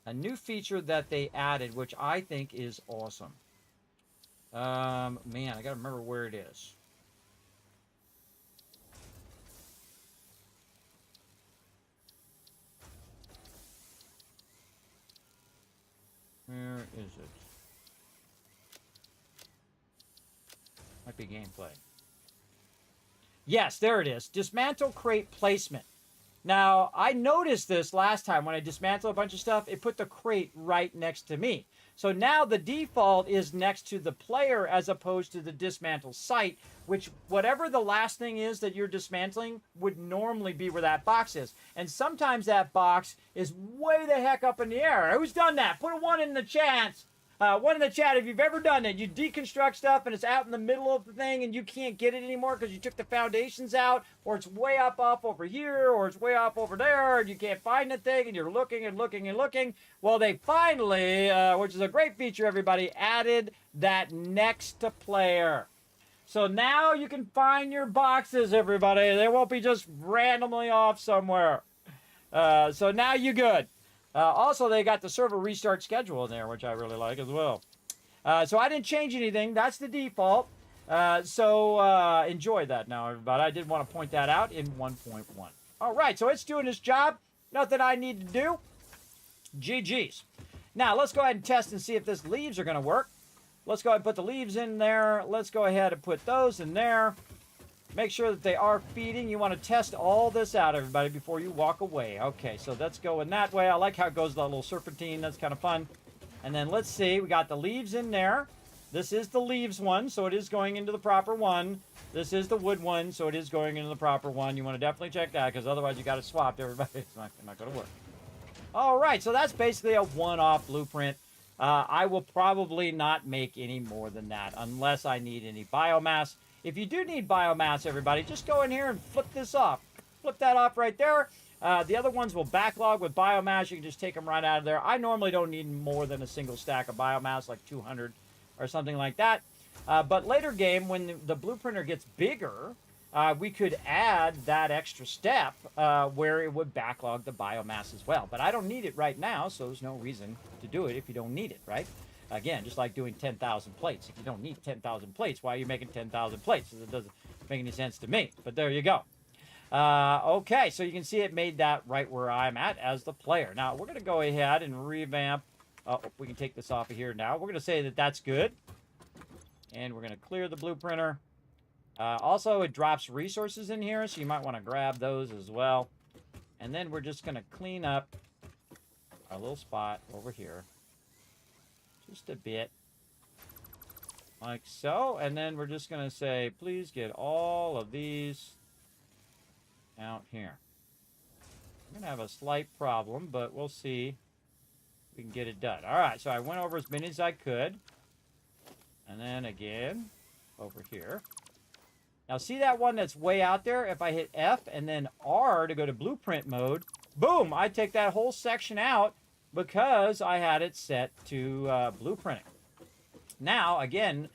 A new feature that they added, which I think is awesome. Man, I gotta remember where it is. Where is it? Might be gameplay. Yes, there it is. Dismantle crate placement. Now, I noticed this last time when I dismantled a bunch of stuff. It put the crate right next to me. So now the default is next to the player as opposed to the dismantle site, which whatever the last thing is that you're dismantling would normally be where that box is. And sometimes that box is way the heck up in the air. Who's done that? Put a 1 in the chat. One in the chat if you've ever done it. You deconstruct stuff and it's out in the middle of the thing and you can't get it anymore because you took the foundations out, or it's way up off over here, or it's way up over there, and you can't find the thing and you're looking and looking and looking. Well, they finally, which is a great feature, everybody, added that next to player. So now you can find your boxes, everybody. They won't be just randomly off somewhere. So now you're good. Also, they got the server restart schedule in there, which I really like as well. So I didn't change anything. That's the default. So enjoy that now, everybody. I did want to point that out in 1.1. All right, so it's doing its job. Nothing I need to do. GG's. Now, let's go ahead and test and see if these leaves are going to work. Let's go ahead and put the leaves in there. Let's go ahead and put those in there. Make sure that they are feeding. You want to test all this out, everybody, before you walk away. Okay, so let's go in that way. I like how it goes, that little serpentine. That's kind of fun. And then let's see. We got the leaves in there. This is the leaves one, so it is going into the proper one. This is the wood one, so it is going into the proper one. You want to definitely check that, because otherwise you got it swapped, everybody. It's not going to work. All right, so that's basically a one-off blueprint. I will probably not make any more than that unless I need any biomass. If you do need biomass, everybody, just go in here and flip this off. Flip that off right there. The other ones will backlog with biomass. You can just take them right out of there. I normally don't need more than a single stack of biomass, like 200 or something like that. But later game, when the blueprinter gets bigger, we could add that extra step where it would backlog the biomass as well. But I don't need it right now, so there's no reason to do it if you don't need it, right? Again, just like doing 10,000 plates. If you don't need 10,000 plates, why are you making 10,000 plates? It doesn't make any sense to me. But there you go. Okay, so you can see it made that right where I'm at as the player. Now, we're going to go ahead and revamp. Oh, we can take this off of here now. We're going to say that that's good. And we're going to clear the blueprinter. Also, it drops resources in here, so you might want to grab those as well. And then we're just going to clean up our little spot over here. Just a bit. Like so. And then we're just going to say, please get all of these out here. We're going to have a slight problem, but we'll see if we can get it done. All right, so I went over as many as I could. And then again, over here. Now, see that one that's way out there? If I hit F and then R to go to blueprint mode, boom, I take that whole section out because I had it set to blueprinting. Now, again,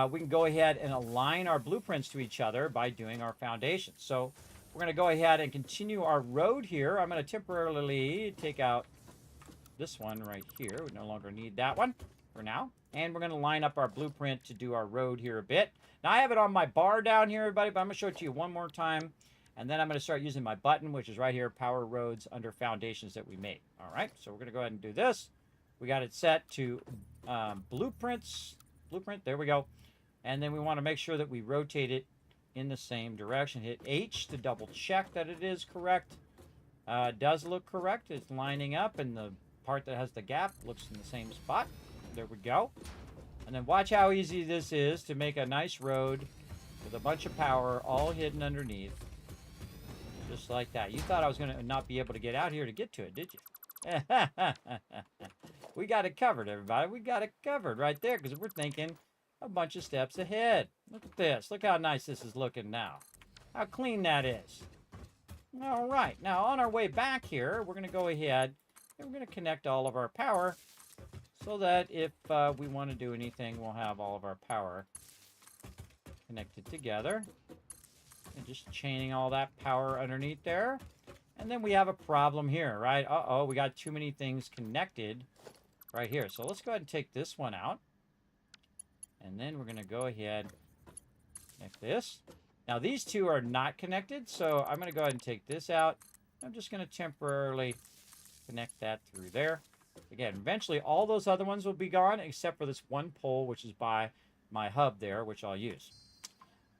we can go ahead and align our blueprints to each other by doing our foundations. So we're going to go ahead and continue our road here. I'm going to temporarily take out this one right here. We no longer need that one for now. And we're going to line up our blueprint to do our road here a bit. Now, I have it on my bar down here, everybody, but I'm going to show it to you one more time. And then I'm going to start using my button, which is right here, Power Roads, under Foundations that we made. All right, so we're going to go ahead and do this. We got it set to blueprint, there we go. And then we want to make sure that we rotate it in the same direction. Hit H to double check that it is correct. It does look correct. It's lining up, and the part that has the gap looks in the same spot. There we go. And then watch how easy this is to make a nice road with a bunch of power all hidden underneath. Just like that. You thought I was going to not be able to get out here to get to it, did you? We got it covered, everybody. We got it covered right there because we're thinking a bunch of steps ahead. Look at this. Look how nice this is looking now. How clean that is. All right. Now, on our way back here, we're going to go ahead and we're going to connect all of our power so that if we want to do anything, we'll have all of our power connected together. And just chaining all that power underneath there. And then we have a problem here, right? Uh-oh, we got too many things connected right here. So let's go ahead and take this one out. And then we're going to go ahead and connect this. Now, these two are not connected, so I'm going to go ahead and take this out. I'm just going to temporarily connect that through there. Again, eventually all those other ones will be gone except for this one pole, which is by my hub there, which I'll use.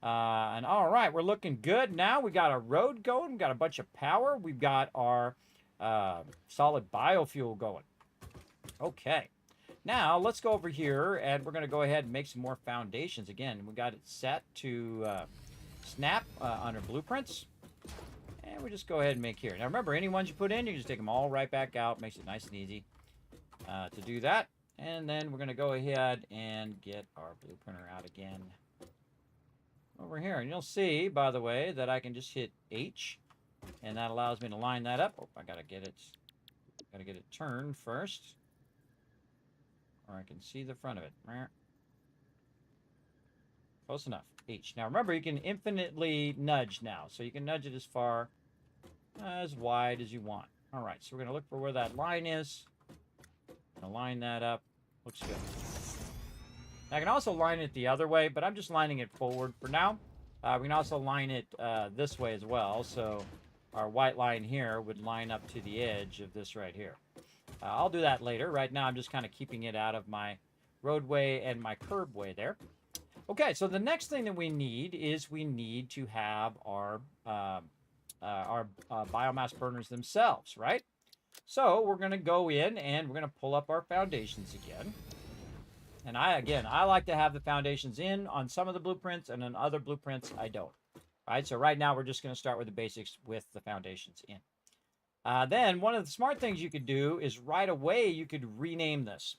And all right, we're looking good now. We got a road going. We got a bunch of power. We've got our solid biofuel going. Okay. Now, let's go over here, and we're going to go ahead and make some more foundations. Again, we got it set to snap under blueprints. And we just go ahead and make here. Now, remember, any ones you put in, you can just take them all right back out. Makes it nice and easy to do that. And then we're going to go ahead and get our blueprinter out again over here. And you'll see, by the way, that I can just hit H. And that allows me to line that up. Oh, I got to get it turned first. Or I can see the front of it. Close enough. H. Now remember, you can infinitely nudge now. So you can nudge it as far, as wide as you want. All right, so we're going to look for where that line is. Going to line that up. Looks good. Now, I can also line it the other way, but I'm just lining it forward for now. We can also line it this way as well. So our white line here would line up to the edge of this right here. I'll do that later. Right now, I'm just kind of keeping it out of my roadway and my curbway there. Okay, so the next thing that we need is we need to have our biomass burners themselves, right? So we're going to go in and we're going to pull up our foundations again. And I like to have the foundations in on some of the blueprints, and on other blueprints, I don't. All right, so right now we're just going to start with the basics with the foundations in. Then one of the smart things you could do is right away you could rename this.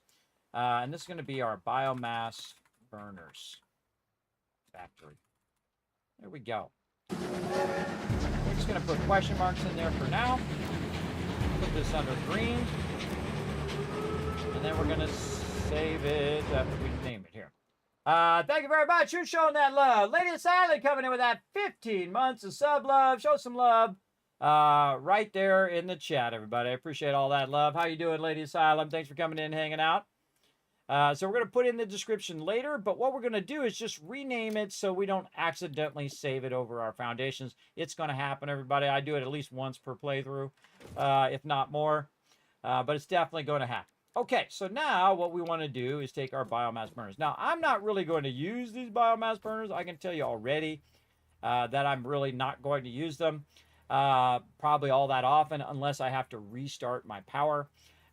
And this is going to be our biomass burners factory. There we go. Like just going to put question marks in there for now. Put this under green. And then we're going to save it after we name it here. Thank you very much. Who's showing that love? Lady Asylum coming in with that 15 months of sub love. Show some love right there in the chat, everybody. I appreciate all that love. How you doing, Lady Asylum? Thanks for coming in and hanging out. So we're going to put in the description later, but what we're going to do is just rename it so we don't accidentally save it over our foundations. It's going to happen, everybody. I do it at least once per playthrough, if not more, but it's definitely going to happen. Okay, so now what we want to do is take our biomass burners. Now, I'm not really going to use these biomass burners. I can tell you already that I'm really not going to use them probably all that often unless I have to restart my power.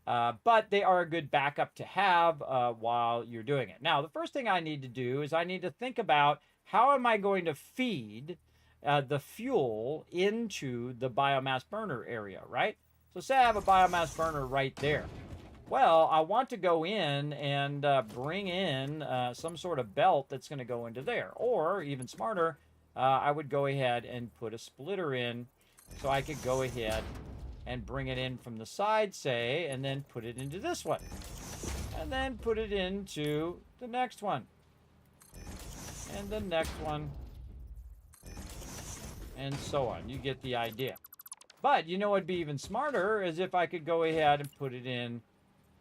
But they are a good backup to have while you're doing it. Now, the first thing I need to do is I need to think about how am I going to feed the fuel into the biomass burner area, right? So say I have a biomass burner right there. Well, I want to go in and bring in some sort of belt that's going to go into there. Or, even smarter, I would go ahead and put a splitter in so I could go ahead and bring it in from the side, say, and then put it into this one. And then put it into the next one. And the next one. And so on. You get the idea. But, you know what would be even smarter is if I could go ahead and put it in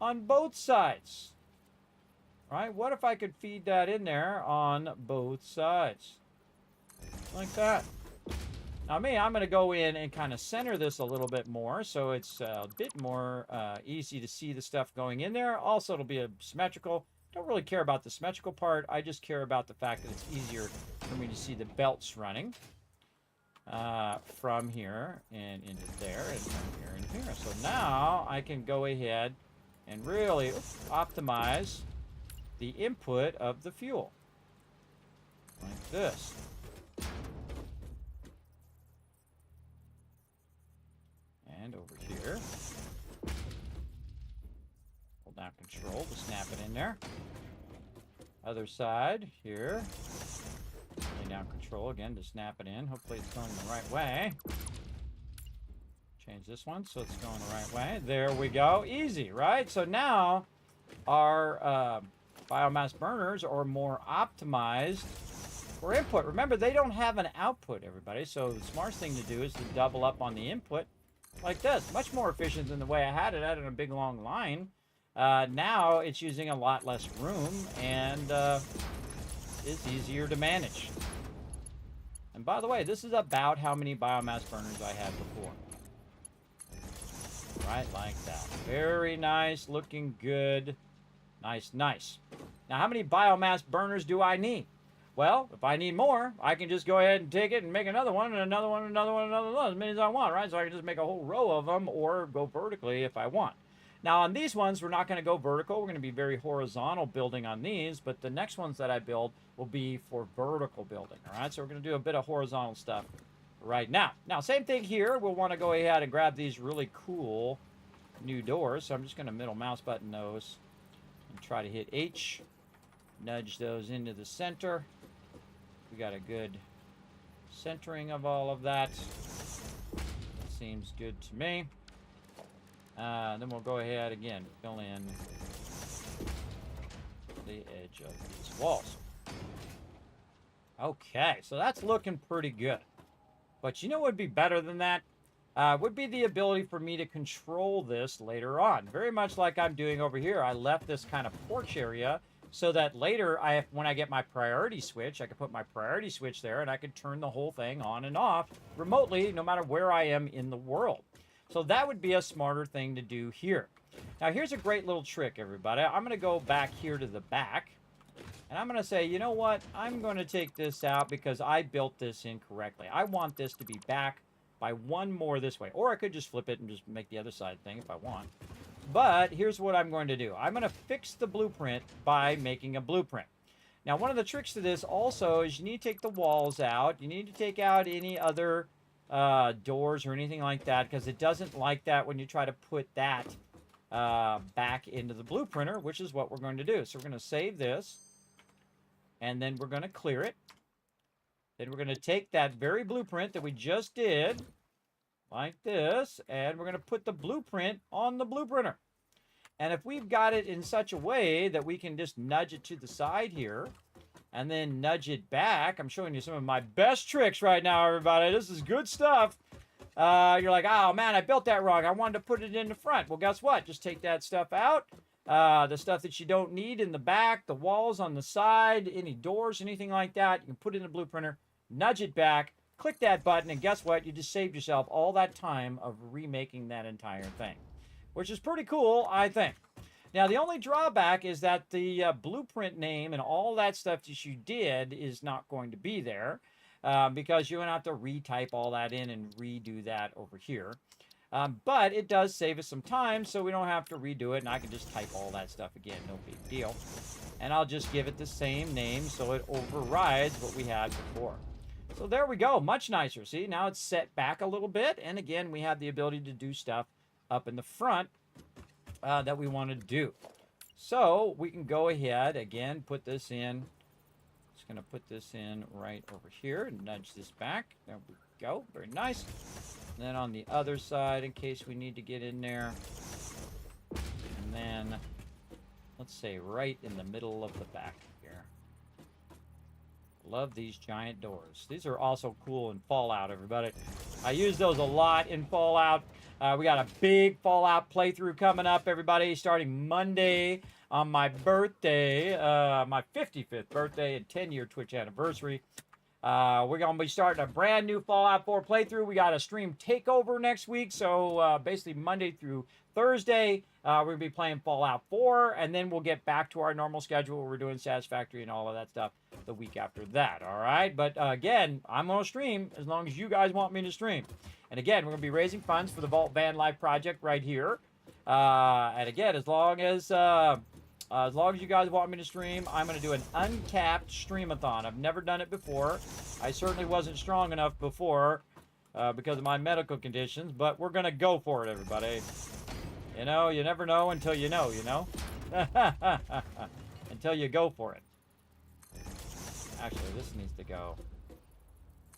on both sides. Right? What if I could feed that in there on both sides? Like that. Now me, I'm going to go in and kind of center this a little bit more so it's a bit more easy to see the stuff going in there. Also, it'll be symmetrical. Don't really care about the symmetrical part. I just care about the fact that it's easier for me to see the belts running from here and into there and from here and here. So now I can go ahead and really optimize the input of the fuel. Like this. And over here. Hold down control to snap it in there. Other side here. Lay down control again to snap it in. Hopefully it's going the right way. Change this one so it's going the right way. There we go. Easy, right? So now our biomass burners are more optimized for input. Remember, they don't have an output, everybody. So the smartest thing to do is to double up on the input like this. Much more efficient than the way I had it out in a big long line. Now it's using a lot less room and is easier to manage. And by the way, this is about how many biomass burners I had before. Right, like that. Very nice, looking good. Nice, nice. Now, how many biomass burners do I need? Well, if I need more, I can just go ahead and take it and make another one, and another one, another one, another one, as many as I want, right? So I can just make a whole row of them or go vertically if I want. Now, on these ones, we're not going to go vertical. We're going to be very horizontal building on these, but the next ones that I build will be for vertical building, all right? So we're going to do a bit of horizontal stuff right now. Now, same thing here. We'll want to go ahead and grab these really cool new doors. So I'm just going to middle mouse button those and try to hit H. Nudge those into the center. We got a good centering of all of that. Seems good to me. Then we'll go ahead again, fill in the edge of these walls. Okay, so that's looking pretty good. But you know what would be better than that? Would be the ability for me to control this later on. Very much like I'm doing over here. I left this kind of porch area so that later, when I get my priority switch, I can put my priority switch there and I can turn the whole thing on and off remotely, no matter where I am in the world. So that would be a smarter thing to do here. Now, here's a great little trick, everybody. I'm going to go back here to the back. And I'm going to say, you know what? I'm going to take this out because I built this incorrectly. I want this to be back by one more this way. Or I could just flip it and just make the other side thing if I want. But here's what I'm going to do. I'm going to fix the blueprint by making a blueprint. Now, one of the tricks to this also is you need to take the walls out. You need to take out any other doors or anything like that because it doesn't like that when you try to put that back into the blueprinter, which is what we're going to do. So we're going to save this. And then we're going to clear it. Then we're going to take that very blueprint that we just did, like this, and we're going to put the blueprint on the blueprinter. And if we've got it in such a way that we can just nudge it to the side here, and then nudge it back. I'm showing you some of my best tricks right now, everybody. This is good stuff. You're like, oh man, I built that wrong. I wanted to put it in the front. Well, guess what? Just take that stuff out. The stuff that you don't need in the back, the walls on the side, any doors, anything like that, you can put it in the blueprinter, nudge it back, click that button, and guess what? You just saved yourself all that time of remaking that entire thing, which is pretty cool, I think. Now, the only drawback is that the blueprint name and all that stuff that you did is not going to be there because you're going to have to retype all that in and redo that over here. But it does save us some time, so we don't have to redo it, and I can just type all that stuff again, no big deal. And I'll just give it the same name so it overrides what we had before. So there we go, much nicer. See, now it's set back a little bit, and again, we have the ability to do stuff up in the front that we want to do. So we can go ahead, again, put this in. Just going to put this in right over here and nudge this back. There we go, very nice. And then on the other side, in case we need to get in there. And then, let's say right in the middle of the back here. Love these giant doors. These are also cool in Fallout, everybody. I use those a lot in Fallout. We got a big Fallout playthrough coming up, everybody, starting Monday on my birthday, my 55th birthday and 10-year Twitch anniversary. We're going to be starting a brand new Fallout 4 playthrough. We got a stream takeover next week, so basically Monday through Thursday, we're going to be playing Fallout 4, and then we'll get back to our normal schedule where we're doing Satisfactory and all of that stuff the week after that, all right? But again, I'm going to stream as long as you guys want me to stream. And again, we're going to be raising funds for the Vault Van Life project right here. And again, as long as you guys want me to stream, I'm going to do an uncapped streamathon. I've never done it before. I certainly wasn't strong enough before because of my medical conditions, but we're going to go for it, everybody. You know, you never know until you know, you know? Until you go for it. Actually, this needs to go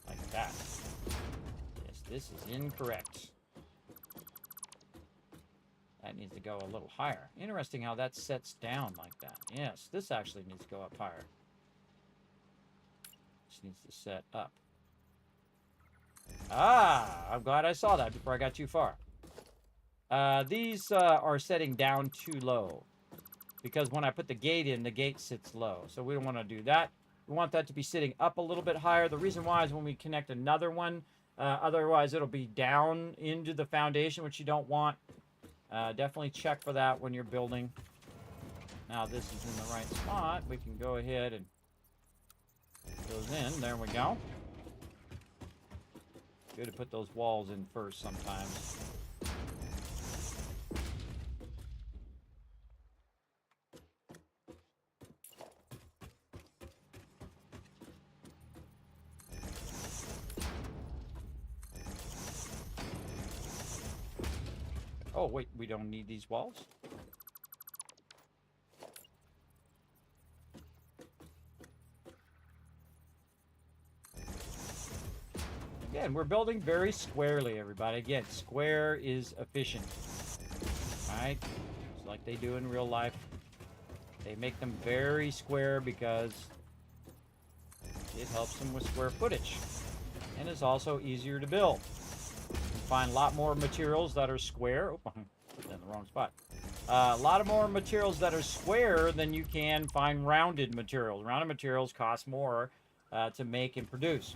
like that. Yes, this is incorrect. That needs to go a little higher. Interesting how that sets down like that. Yes, this actually needs to go up higher. This needs to set up. Ah, I'm glad I saw that before I got too far. These are setting down too low. Because when I put the gate in, the gate sits low. So we don't want to do that. We want that to be sitting up a little bit higher. The reason why is when we connect another one, otherwise it'll be down into the foundation, which you don't want. Definitely check for that when you're building. Now this is in the right spot. We can go ahead and put those in. There we go. Good to put those walls in first sometimes. Oh, wait, we don't need these walls? Again, we're building very squarely, everybody. Again, square is efficient. Alright? Just like they do in real life. They make them very square because it helps them with square footage. And it's also easier to build. Find a lot more materials that are square. Oh, I'm in the wrong spot. A lot more materials that are square than you can find rounded materials. Rounded materials cost more to make and produce.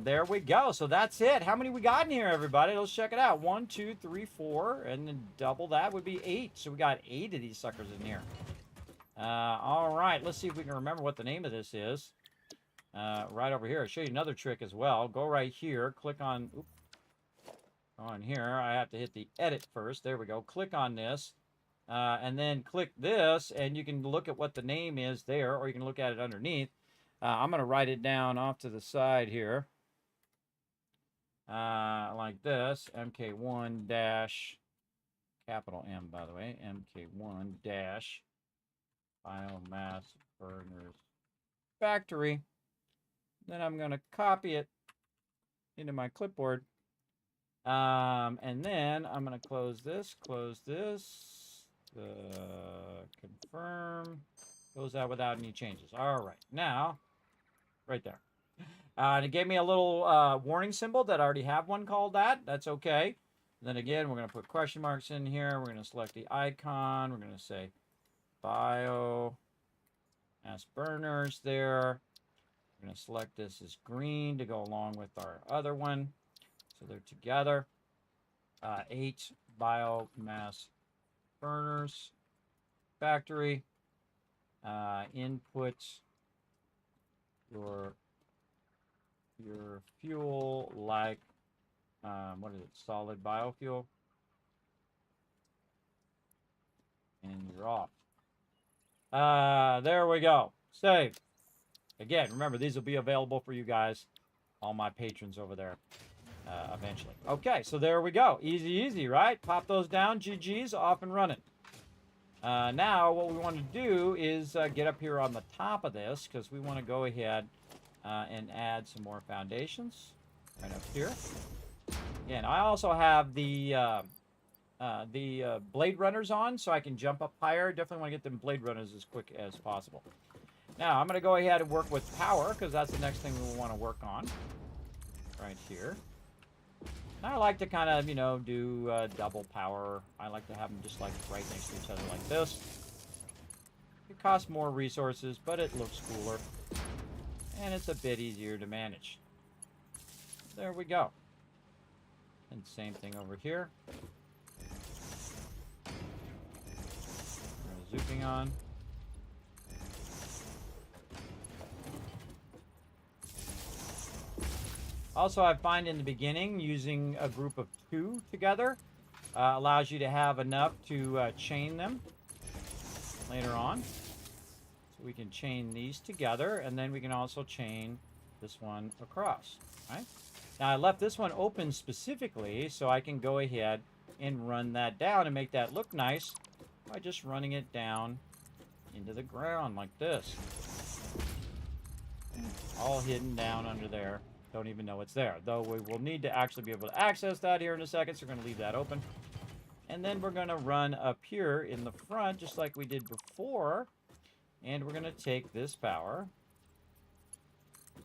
There we go. So that's it. How many we got in here, everybody? Let's check it out. 1, 2, 3, 4, and then double that would be 8. So we got 8 of these suckers in here. All right. Let's see if we can remember what the name of this is. Right over here. I'll show you another trick as well. Go right here. Click on... Oops. On here, I have to hit the edit first. There we go. Click on this, and then click this, and you can look at what the name is there, or you can look at it underneath. I'm going to write it down off to the side here, like this. MK1 dash, capital M, by the way, MK1 dash Biomass Burners Factory. Then I'm going to copy it into my clipboard. And then I'm going to close this, confirm, goes out without any changes. All right, now, right there. And it gave me a little warning symbol that I already have one called that. That's okay. Then again, we're going to put question marks in here. We're going to select the icon. We're going to say Biomass burners there. We're going to select this as green to go along with our other one. So they're together. 8 biomass burners. Factory. Input your fuel like, what is it? Solid biofuel. And you're off. There we go. Save. Again, remember, these will be available for you guys, all my patrons over there, eventually. Okay, so there we go. Easy, easy, right? Pop those down. GG's, off and running. Now, what we want to do is get up here on the top of this, because we want to go ahead and add some more foundations right up here. Again, I also have the blade runners on, so I can jump up higher. Definitely want to get them blade runners as quick as possible. Now, I'm going to go ahead and work with power, because that's the next thing we want to work on. Right here. And I like to kind of, you know, do double power. I like to have them just like right next to each other like this. It costs more resources, but it looks cooler. And it's a bit easier to manage. There we go. And same thing over here. Zooping on. Also, I find in the beginning, using a group of 2 together allows you to have enough to chain them later on. So we can chain these together, and then we can also chain this one across. Right? Now, I left this one open specifically so I can go ahead and run that down and make that look nice by just running it down into the ground like this. All hidden down under there. Don't even know it's there. Though we will need to actually be able to access that here in a second, so we're going to leave that open. And then we're going to run up here in the front, just like we did before. And we're going to take this power.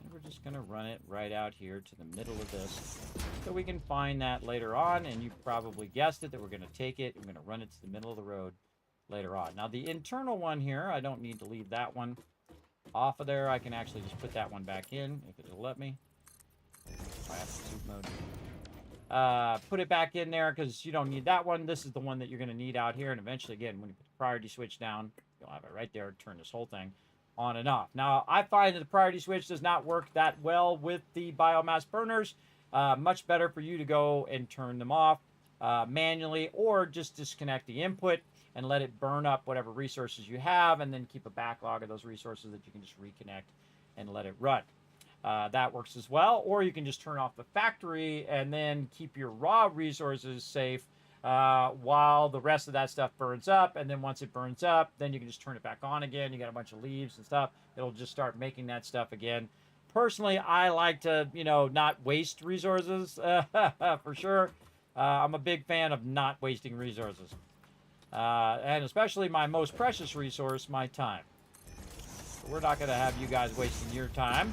And we're just going to run it right out here to the middle of this. So we can find that later on, and you probably guessed it, that we're going to take it, and we're going to run it to the middle of the road later on. Now, the internal one here, I don't need to leave that one off of there. I can actually just put that one back in, if it'll let me. I have suit mode. Put it back in there because you don't need that one. This is the one that you're going to need out here. And eventually, again, when you put the priority switch down, you'll have it right there. Turn this whole thing on and off. Now, I find that the priority switch does not work that well with the biomass burners. Much better for you to go and turn them off manually, or just disconnect the input and let it burn up whatever resources you have, and then keep a backlog of those resources that you can just reconnect and let it run. That works as well. Or you can just turn off the factory and then keep your raw resources safe while the rest of that stuff burns up. And then once it burns up, then you can just turn it back on again. You got a bunch of leaves and stuff. It'll just start making that stuff again. Personally, I like to, you know, not waste resources for sure. I'm a big fan of not wasting resources. And especially my most precious resource, my time. So we're not going to have you guys wasting your time.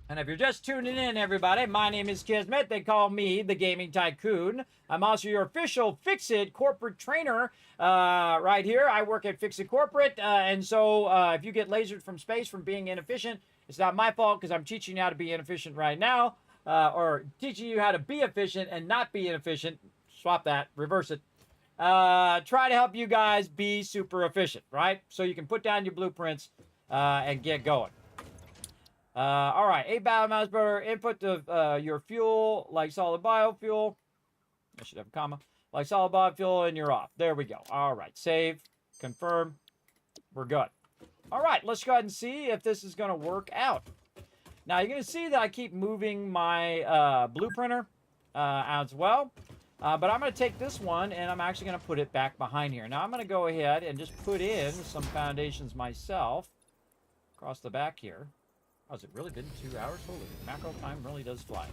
And if you're just tuning in, everybody, my name is Kismet. They call me the Gaming Tycoon. I'm also your official Fix-It corporate trainer right here. I work at Fix-It Corporate, and so if you get lasered from space from being inefficient, it's not my fault, because I'm teaching you how to be inefficient right now, or teaching you how to be efficient and not be inefficient. Swap that, reverse it. Try to help you guys be super efficient, right? So you can put down your blueprints and get going. All right, 8 biomass burner, input to your fuel, like solid biofuel. I should have a comma. Like solid biofuel, and you're off. There we go. All right, save, confirm. We're good. All right, let's go ahead and see if this is going to work out. Now, you're going to see that I keep moving my blueprinter as well. But I'm going to take this one, and I'm actually going to put it back behind here. Now, I'm going to go ahead and just put in some foundations myself across the back here. Oh, has it really been 2 hours? Holy, macro time really does fly.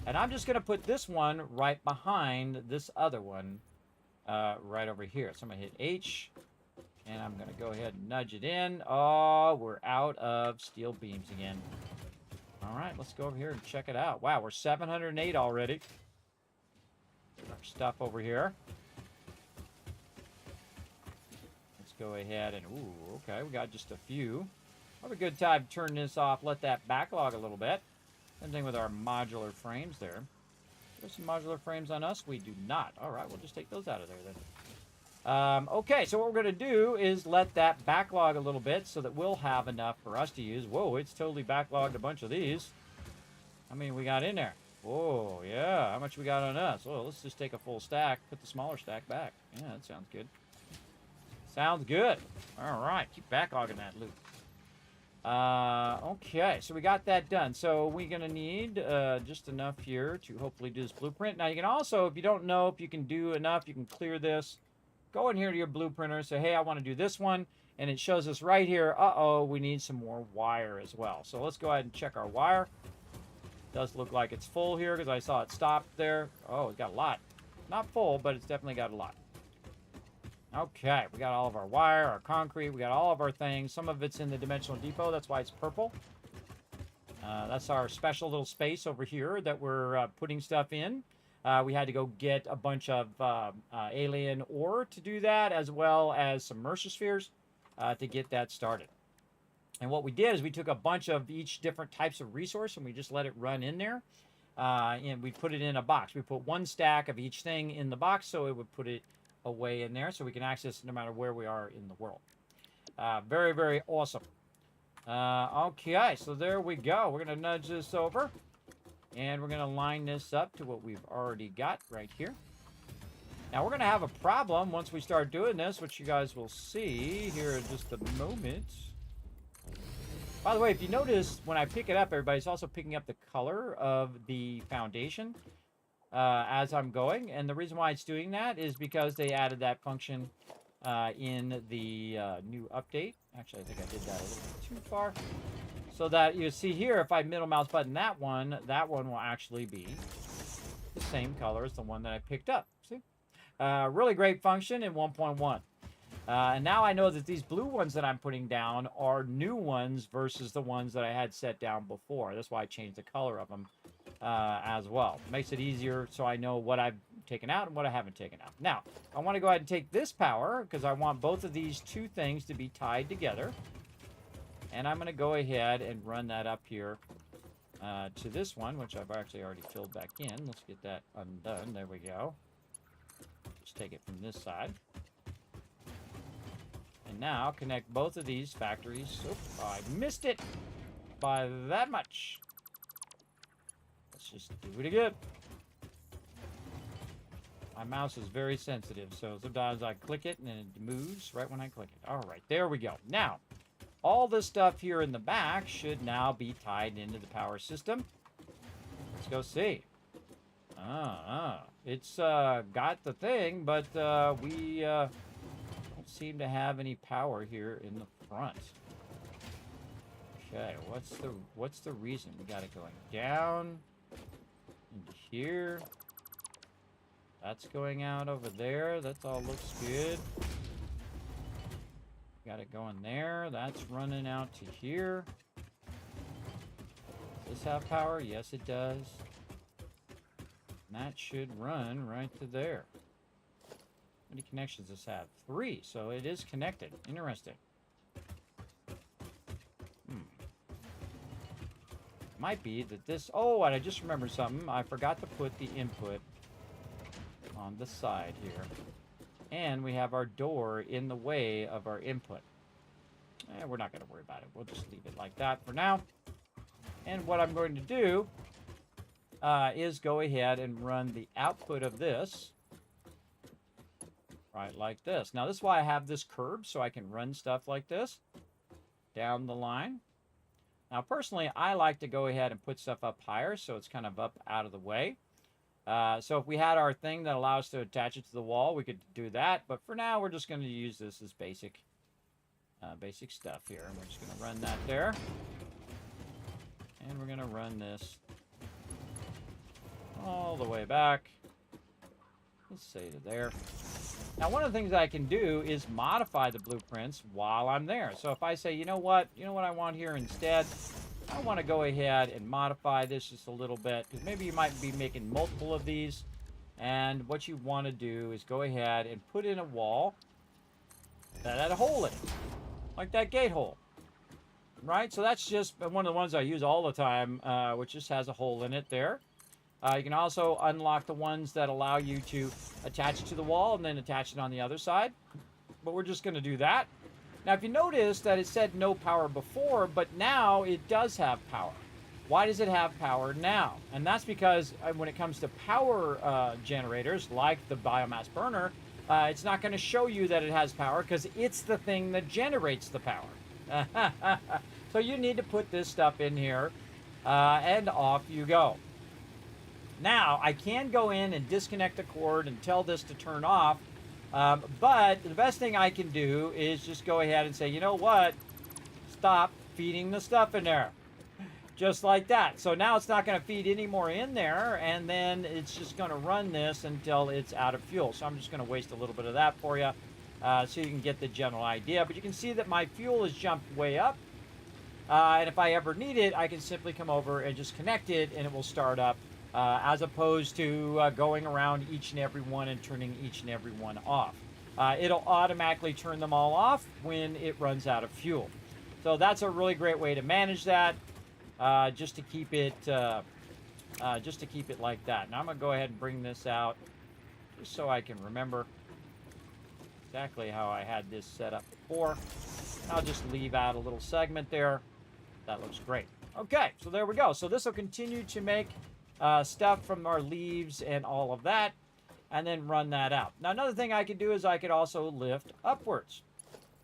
And I'm just going to put this one right behind this other one right over here. So I'm going to hit H, and I'm going to go ahead and nudge it in. Oh, we're out of steel beams again. All right, let's go over here and check it out. Wow, we're 708 already. Our stuff over here. Let's go ahead and, ooh, okay, we got just a few. Have a good time to turn this off, let that backlog a little bit. Same thing with our modular frames there. There's some modular frames on us. We do not. All right, we'll just take those out of there then. Okay, so what we're going to do is let that backlog a little bit so that we'll have enough for us to use. Whoa, it's totally backlogged a bunch of these. How many we got in there? Whoa, yeah. How much we got on us? Well, let's just take a full stack, put the smaller stack back. Yeah, that sounds good. Sounds good. All right, keep backlogging that loop. Okay, so we got that done. So we're going to need just enough here to hopefully do this blueprint. Now, you can also, if you don't know if you can do enough, you can clear this. Go in here to your blueprinter, say, hey, I want to do this one. And it shows us right here, uh-oh, we need some more wire as well. So let's go ahead and check our wire. Does look like it's full here because I saw it stop there. Oh, it's got a lot. Not full, but it's definitely got a lot. Okay, we got all of our wire, our concrete, we got all of our things. Some of it's in the dimensional depot, that's why it's purple. That's our special little space over here that we're putting stuff in. We had to go get a bunch of alien ore to do that, as well as some Mercerspheres to get that started. And what we did is we took a bunch of each different types of resource and we just let it run in there. And we put it in a box. We put one stack of each thing in the box so it would put it away in there so we can access it no matter where we are in the world. Very, very awesome. Okay, so there we go. We're going to nudge this over. And we're going to line this up to what we've already got right here. Now, we're going to have a problem once we start doing this, which you guys will see here in just a moment. By the way, if you notice, when I pick it up, everybody's also picking up the color of the foundation as I'm going. And the reason why it's doing that is because they added that function in the new update. Actually, I think I did that a little bit too far. So that you see here, if I middle mouse button that one will actually be the same color as the one that I picked up. See? Really great function in 1.1. And now I know that these blue ones that I'm putting down are new ones versus the ones that I had set down before. That's why I changed the color of them as well. Makes it easier so I know what I've taken out and what I haven't taken out. Now, I want to go ahead and take this power because I want both of these two things to be tied together. And I'm going to go ahead and run that up here to this one, which I've actually already filled back in. Let's get that undone. There we go. Just take it from this side. And now connect both of these factories. Oh, I missed it by that much. Let's just do it again. My mouse is very sensitive, so sometimes I click it and then it moves right when I click it. All right, there we go. Now, all this stuff here in the back should now be tied into the power system. Let's go see. It's got the thing, but we don't seem to have any power here in the front. Okay, what's the reason? We got it going down into here. That's going out over there. That all looks good. Got it going there. That's running out to here. Does this have power? Yes, it does. And that should run right to there. How many connections does this have? 3, so it is connected. Interesting. Might be that this... Oh, and I just remembered something. I forgot to put the input on the side here. And we have our door in the way of our input. We're not going to worry about it. We'll just leave it like that for now. And what I'm going to do is go ahead and run the output of this right like this. Now, this is why I have this curve, so I can run stuff like this down the line. Now, personally, I like to go ahead and put stuff up higher, so it's kind of up out of the way. So if we had our thing that allows us to attach it to the wall, we could do that. But for now, we're just going to use this as basic stuff here. And we're just going to run that there. And we're going to run this all the way back. Let's say to there. Now, one of the things I can do is modify the blueprints while I'm there. So if I say, you know what I want here instead? I want to go ahead and modify this just a little bit, because maybe you might be making multiple of these. And what you want to do is go ahead and put in a wall that had a hole in it, like that gate hole. Right? So that's just one of the ones I use all the time, which just has a hole in it there. You can also unlock the ones that allow you to attach it to the wall and then attach it on the other side. But we're just going to do that. Now, if you notice that it said no power before, but now it does have power. Why does it have power now? And that's because when it comes to power generators, like the biomass burner, it's not going to show you that it has power because it's the thing that generates the power. So you need to put this stuff in here, and off you go. Now, I can go in and disconnect the cord and tell this to turn off, but the best thing I can do is just go ahead and say, you know what? Stop feeding the stuff in there. Just like that. So now it's not going to feed any more in there, and then it's just going to run this until it's out of fuel. So I'm just going to waste a little bit of that for you, so you can get the general idea. But you can see that my fuel has jumped way up, and if I ever need it, I can simply come over and just connect it, and it will start up. As opposed to going around each and every one and turning each and every one off. It'll automatically turn them all off when it runs out of fuel. So that's a really great way to manage that, just to keep it like that. Now I'm gonna go ahead and bring this out just so I can remember exactly how I had this set up before. I'll just leave out a little segment there. That looks great. Okay, so there we go. So this will continue to make stuff from our leaves and all of that, and then run that out. Now, another thing I could do is I could also lift upwards,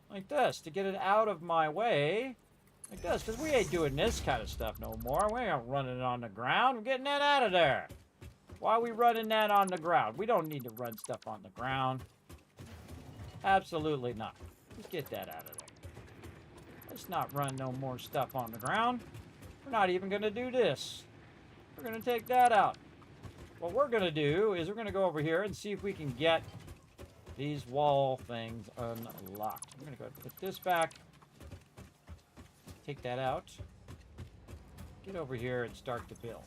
like this, to get it out of my way, like this, because we ain't doing this kind of stuff no more. We ain't running it on the ground. We're getting that out of there. Why are we running that on the ground? We don't need to run stuff on the ground. Absolutely not. Let's get that out of there. Let's not run no more stuff on the ground. We're not even going to do this. We're going to take that out. What we're going to do is we're going to go over here and see if we can get these wall things unlocked. I'm going to go ahead and put this back. Take that out. Get over here and start to build.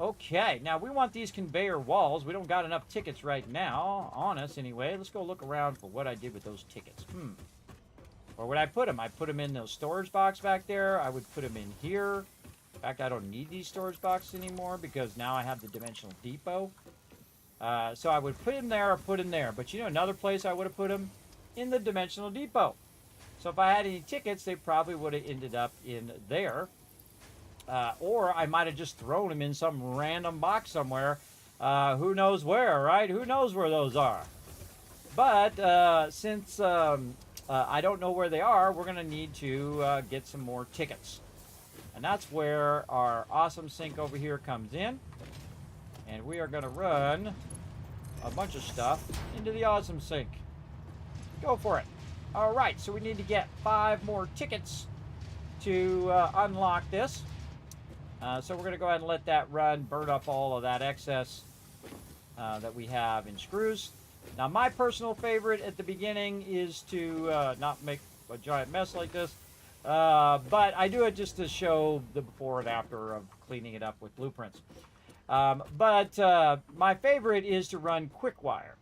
Okay, now we want these conveyor walls. We don't got enough tickets right now on us anyway. Let's go look around for what I did with those tickets. Where would I put them? I put them in those storage box back there. I would put them in here. In fact, I don't need these storage boxes anymore because now I have the dimensional depot. So I would put him there or put him there. But you know another place I would have put him? In the dimensional depot. So if I had any tickets, they probably would have ended up in there. Or I might have just thrown them in some random box somewhere. Who knows where, right? Who knows where those are? But since I don't know where they are, we're going to need to get some more tickets. And that's where our awesome sink over here comes in. And we are going to run a bunch of stuff into the awesome sink. Go for it. All right, so we need to get 5 more tickets to unlock this. So we're going to go ahead and let that run, burn up all of that excess that we have in screws. Now, my personal favorite at the beginning is to not make a giant mess like this. But I do it just to show the before and after of cleaning it up with blueprints. But my favorite is to run quick wire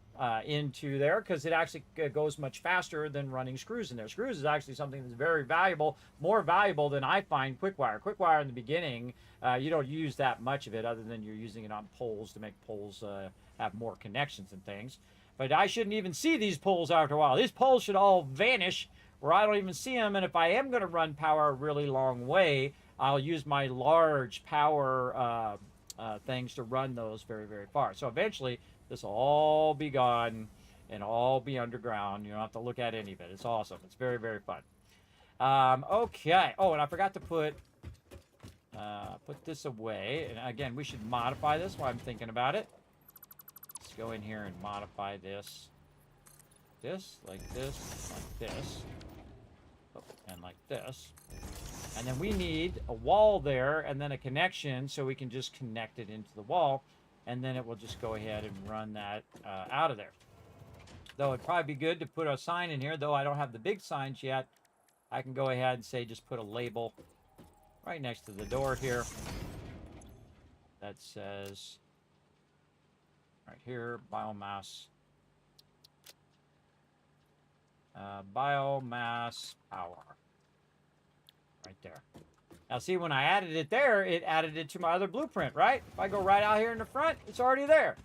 into there because it actually goes much faster than running screws in there. Screws is actually something that's very valuable, more valuable than I find quick wire. Quick wire in the beginning, you don't use that much of it other than you're using it on poles to make poles have more connections and things. But I shouldn't even see these poles after a while. These poles should all vanish where I don't even see them. And if I am going to run power a really long way, I'll use my large power things to run those very, very far. So eventually, this will all be gone and all be underground. You don't have to look at any of it. It's awesome. It's very, very fun. Okay. Oh, and I forgot to put this away. And again, we should modify this while I'm thinking about it. Let's go in here and modify this. This, like this, like this. Oh, and like this. And then we need a wall there and then a connection so we can just connect it into the wall. And then it will just go ahead and run that out of there. Though it'd probably be good to put a sign in here, though I don't have the big signs yet. I can go ahead and say just put a label right next to the door here that says right here, biomass. Biomass power. Right there. Now see, when I added it there, it added it to my other blueprint, right? If I go right out here in the front, it's already there.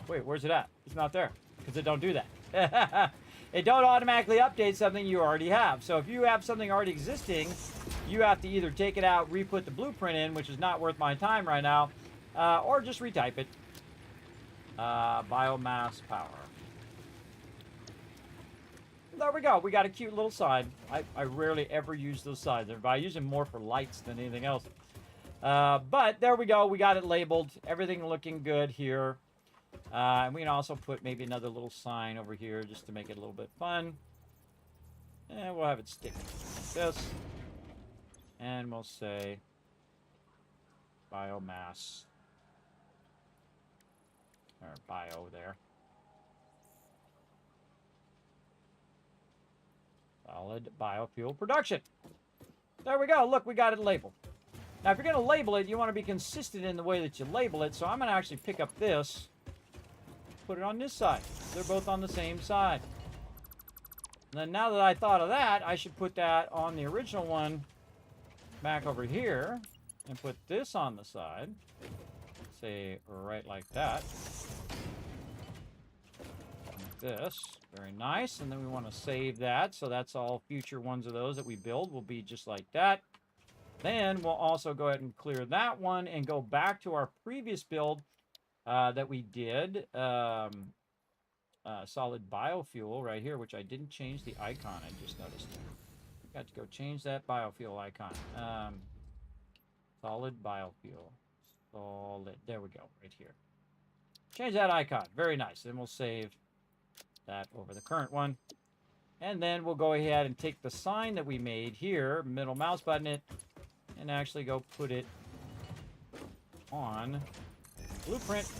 Wait, where's it at? It's not there, because it don't do that. It don't automatically update something you already have. So if you have something already existing, you have to either take it out, re-put the blueprint in, which is not worth my time right now, or just retype it. Biomass power. There we go. We got a cute little sign. I rarely ever use those signs. I use them more for lights than anything else. But there we go. We got it labeled. Everything looking good here. And we can also put maybe another little sign over here just to make it a little bit fun. And we'll have it stick like this. And we'll say biomass. Or bio there. Solid biofuel production. There we go. Look, we got it labeled. Now, if you're going to label it, you want to be consistent in the way that you label it. So I'm going to actually pick up this, put it on this side. They're both on the same side. And then now that I thought of that, I should put that on the original one back over here and put this on the side. Say right like that. Like this. Very nice. And then we want to save that. So that's all future ones of those that we build will be just like that. Then we'll also go ahead and clear that one and go back to our previous build that we did. Solid biofuel right here, which I didn't change the icon. I just noticed. Got to go change that biofuel icon. Solid biofuel. Solid. There we go. Right here. Change that icon. Very nice. Then we'll save that over the current one. And then we'll go ahead and take the sign that we made here, middle mouse button it, and actually go put it on blueprint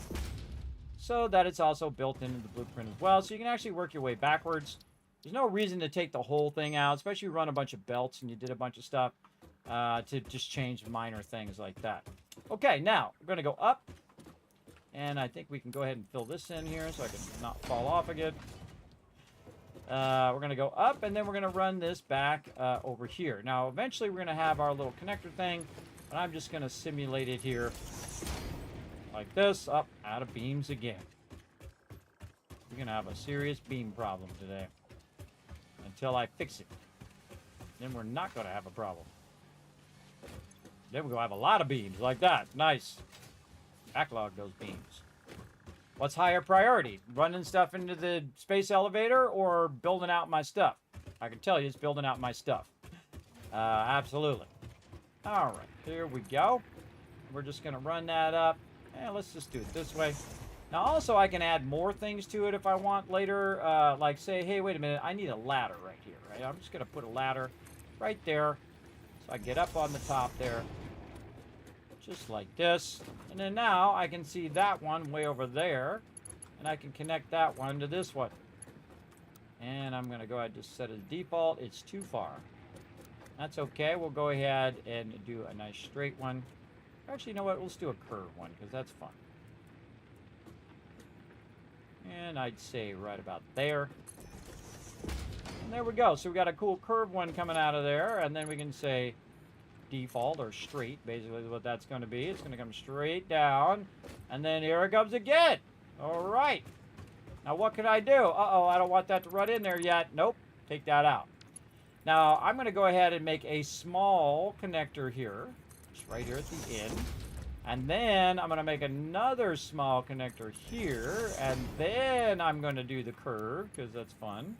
so that it's also built into the blueprint as well. So you can actually work your way backwards. There's no reason to take the whole thing out, especially if you run a bunch of belts and you did a bunch of stuff to just change minor things like that. Okay, now we're going to go up. And I think we can go ahead and fill this in here so I can not fall off again. We're going to go up, and then we're going to run this back over here. Now, eventually, we're going to have our little connector thing, but I'm just going to simulate it here like this. Up, out of beams again. We're going to have a serious beam problem today until I fix it. Then we're not going to have a problem. Then we're going to have a lot of beams like that. Nice. Backlog those beams. What's higher priority? Running stuff into the space elevator or building out my stuff? I can tell you it's building out my stuff. Absolutely. All right, here we go. We're just going to run that up. And let's just do it this way. Now, also, I can add more things to it if I want later. Like say, hey, wait a minute. I need a ladder right here, right? I'm just going to put a ladder right there. So I get up on the top there. Just like this. And then now I can see that one way over there. And I can connect that one to this one. And I'm going to go ahead and just set it as default. It's too far. That's okay. We'll go ahead and do a nice straight one. Actually, you know what? Let's do a curved one because that's fun. And I'd say right about there. And there we go. So we got a cool curved one coming out of there. And then we can say default or straight, basically what that's going to be. It's going to come straight down, and then here it comes again. All right. Now what can I do? Uh-oh, I don't want that to run in there yet. Nope, take that out. Now I'm going to go ahead and make a small connector here, just right here at the end, and then I'm going to make another small connector here, and then I'm going to do the curve because that's fun.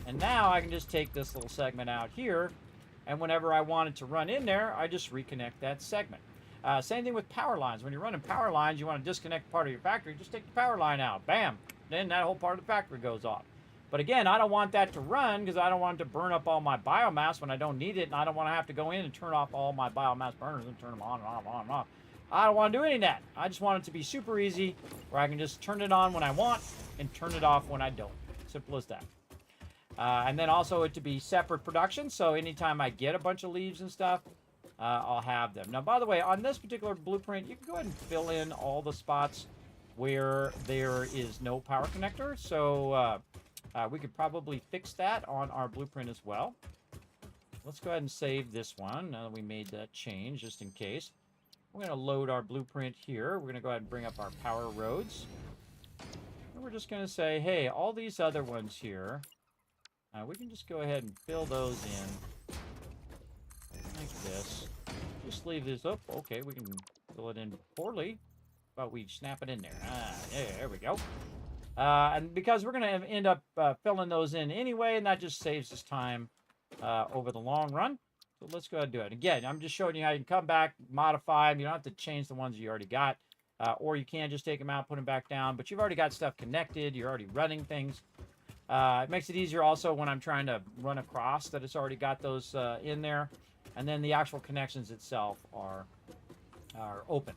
And now I can just take this little segment out here. And whenever I want it to run in there, I just reconnect that segment. Same thing with power lines. When you're running power lines, you want to disconnect part of your factory, just take the power line out. Bam! Then that whole part of the factory goes off. But again, I don't want that to run because I don't want it to burn up all my biomass when I don't need it, and I don't want to have to go in and turn off all my biomass burners and turn them on and on and on and on. I don't want to do any of that. I just want it to be super easy where I can just turn it on when I want and turn it off when I don't. Simple as that. And then also it to be separate production, so anytime I get a bunch of leaves and stuff, I'll have them. Now, by the way, on this particular blueprint, you can go ahead and fill in all the spots where there is no power connector. So we could probably fix that on our blueprint as well. Let's go ahead and save this one now that we made that change, just in case. We're going to load our blueprint here. We're going to go ahead and bring up our power roads. And we're just going to say, hey, all these other ones here, we can just go ahead and fill those in like this. Just leave this up. Okay, we can fill it in poorly, but we snap it in there. There we go. And because we're going to end up filling those in anyway, and that just saves us time over the long run. So let's go ahead and do it. Again, I'm just showing you how you can come back, modify them. You don't have to change the ones you already got. Or you can just take them out, put them back down. But you've already got stuff connected. You're already running things. It makes it easier also when I'm trying to run across that it's already got those in there. And then the actual connections itself are open,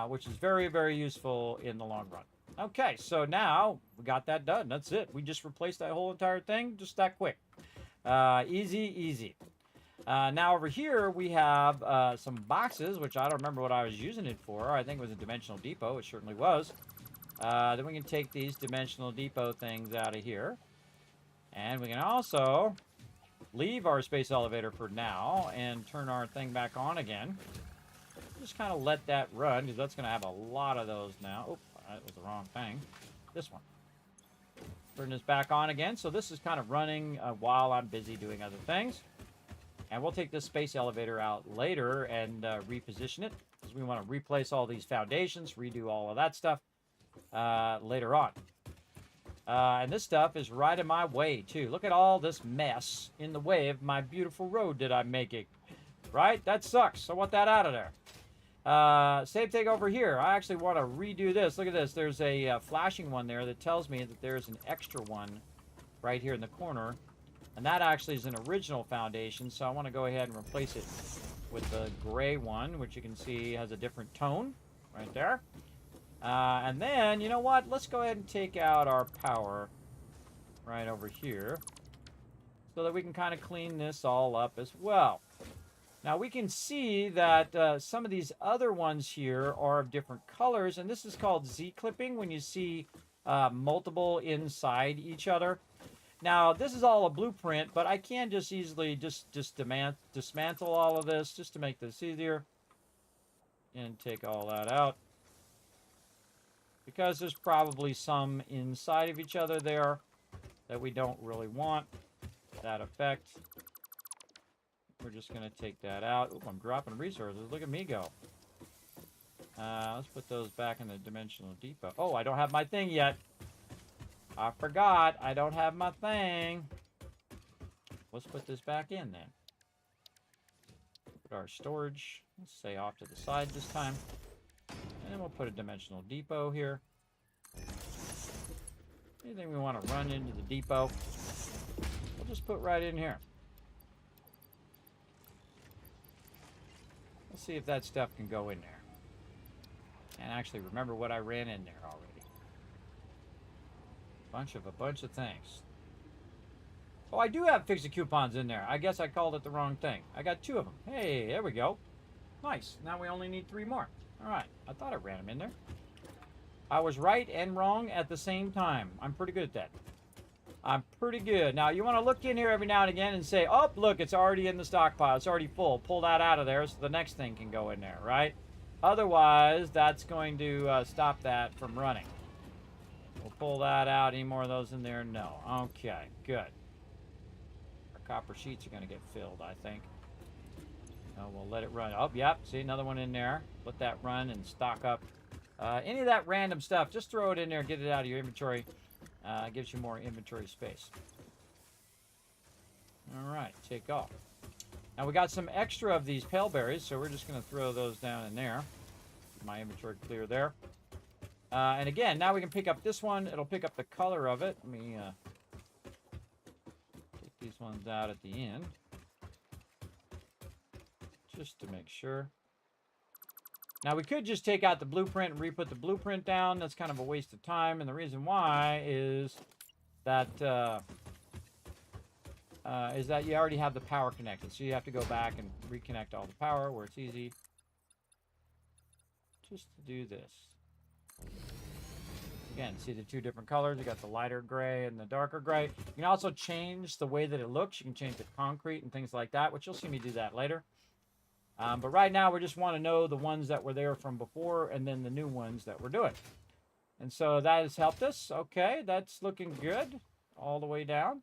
which is very, very useful in the long run. Okay, so now we got that done. That's it. We just replaced that whole entire thing just that quick. Easy, easy. Now over here we have some boxes, which I don't remember what I was using it for. I think it was a dimensional depot. It certainly was. Then we can take these dimensional depot things out of here. And we can also leave our space elevator for now and turn our thing back on again. Just kind of let that run because that's going to have a lot of those now. Oh, that was the wrong thing. This one. Turn this back on again. So this is kind of running while I'm busy doing other things. And we'll take this space elevator out later and reposition it because we want to replace all these foundations, redo all of that stuff later on. And this stuff is right in my way, too. Look at all this mess in the way of my beautiful road that I'm making. Right? That sucks. I want that out of there. Same thing over here. I actually want to redo this. Look at this. There's a flashing one there that tells me that there's an extra one right here in the corner. And that actually is an original foundation, so I want to go ahead and replace it with the gray one, which you can see has a different tone right there. And then, you know what? Let's go ahead and take out our power right over here so that we can kind of clean this all up as well. Now, we can see that some of these other ones here are of different colors, and this is called Z-clipping when you see multiple inside each other. Now, this is all a blueprint, but I can just easily dismantle all of this just to make this easier and take all that out. Because there's probably some inside of each other there that we don't really want that effect. We're just going to take that out. Oop, I'm dropping resources. Look at me go. Let's put those back in the dimensional depot. Oh, I don't have my thing yet. I forgot. I don't have my thing. Let's put this back in then. Put our storage, let's say off to the side this time. And then we'll put a dimensional depot here. Anything we want to run into the depot, we'll just put right in here. Let's see if that stuff can go in there. And actually remember what I ran in there already. A bunch of things. Oh, I do have fix-it coupons in there. I guess I called it the wrong thing. I got 2 of them. Hey, there we go. Nice. Now we only need 3 more. All right. I thought I ran them in there. I was right and wrong at the same time. I'm pretty good at that. I'm pretty good. Now, you want to look in here every now and again and say, oh, look, it's already in the stockpile. It's already full. Pull that out of there so the next thing can go in there, right? Otherwise, that's going to stop that from running. We'll pull that out. Any more of those in there? No. Okay, good. Our copper sheets are going to get filled, I think. No, we'll let it run. Oh, yep. See, another one in there. Let that run and stock up. Any of that random stuff, just throw it in there. Get it out of your inventory. It gives you more inventory space. All right, take off. Now, we got some extra of these pale berries, so we're just going to throw those down in there. My inventory clear there. And again, now we can pick up this one. It'll pick up the color of it. Let me This one's out at the end. Just to make sure. Now, we could just take out the blueprint and re-put the blueprint down. That's kind of a waste of time. And the reason why is that you already have the power connected. So you have to go back and reconnect all the power where it's easy. Just to do this. Again, see the two different colors. You got the lighter gray and the darker gray. You can also change the way that it looks. You can change the concrete and things like that, which you'll see me do that later. But right now, we just want to know the ones that were there from before and then the new ones that we're doing. And so that has helped us. Okay, that's looking good all the way down.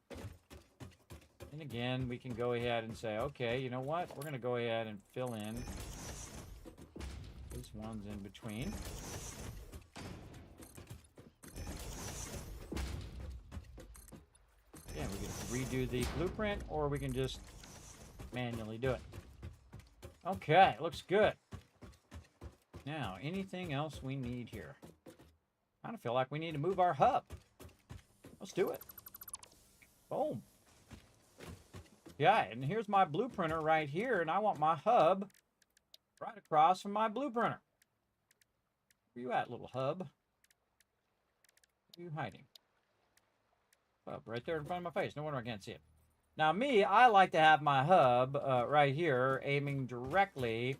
And again, we can go ahead and say, okay, you know what? We're going to go ahead and fill in these ones in between. Again, we can redo the blueprint, or we can just manually do it. Okay, looks good. Now, anything else we need here? I kind of feel like we need to move our hub. Let's do it. Boom. Yeah, and here's my blueprinter right here, and I want my hub right across from my blueprinter. Where you at, little hub? Where are you hiding? Hub right there in front of my face. No wonder I can't see it. Now, me, I like to have my hub right here aiming directly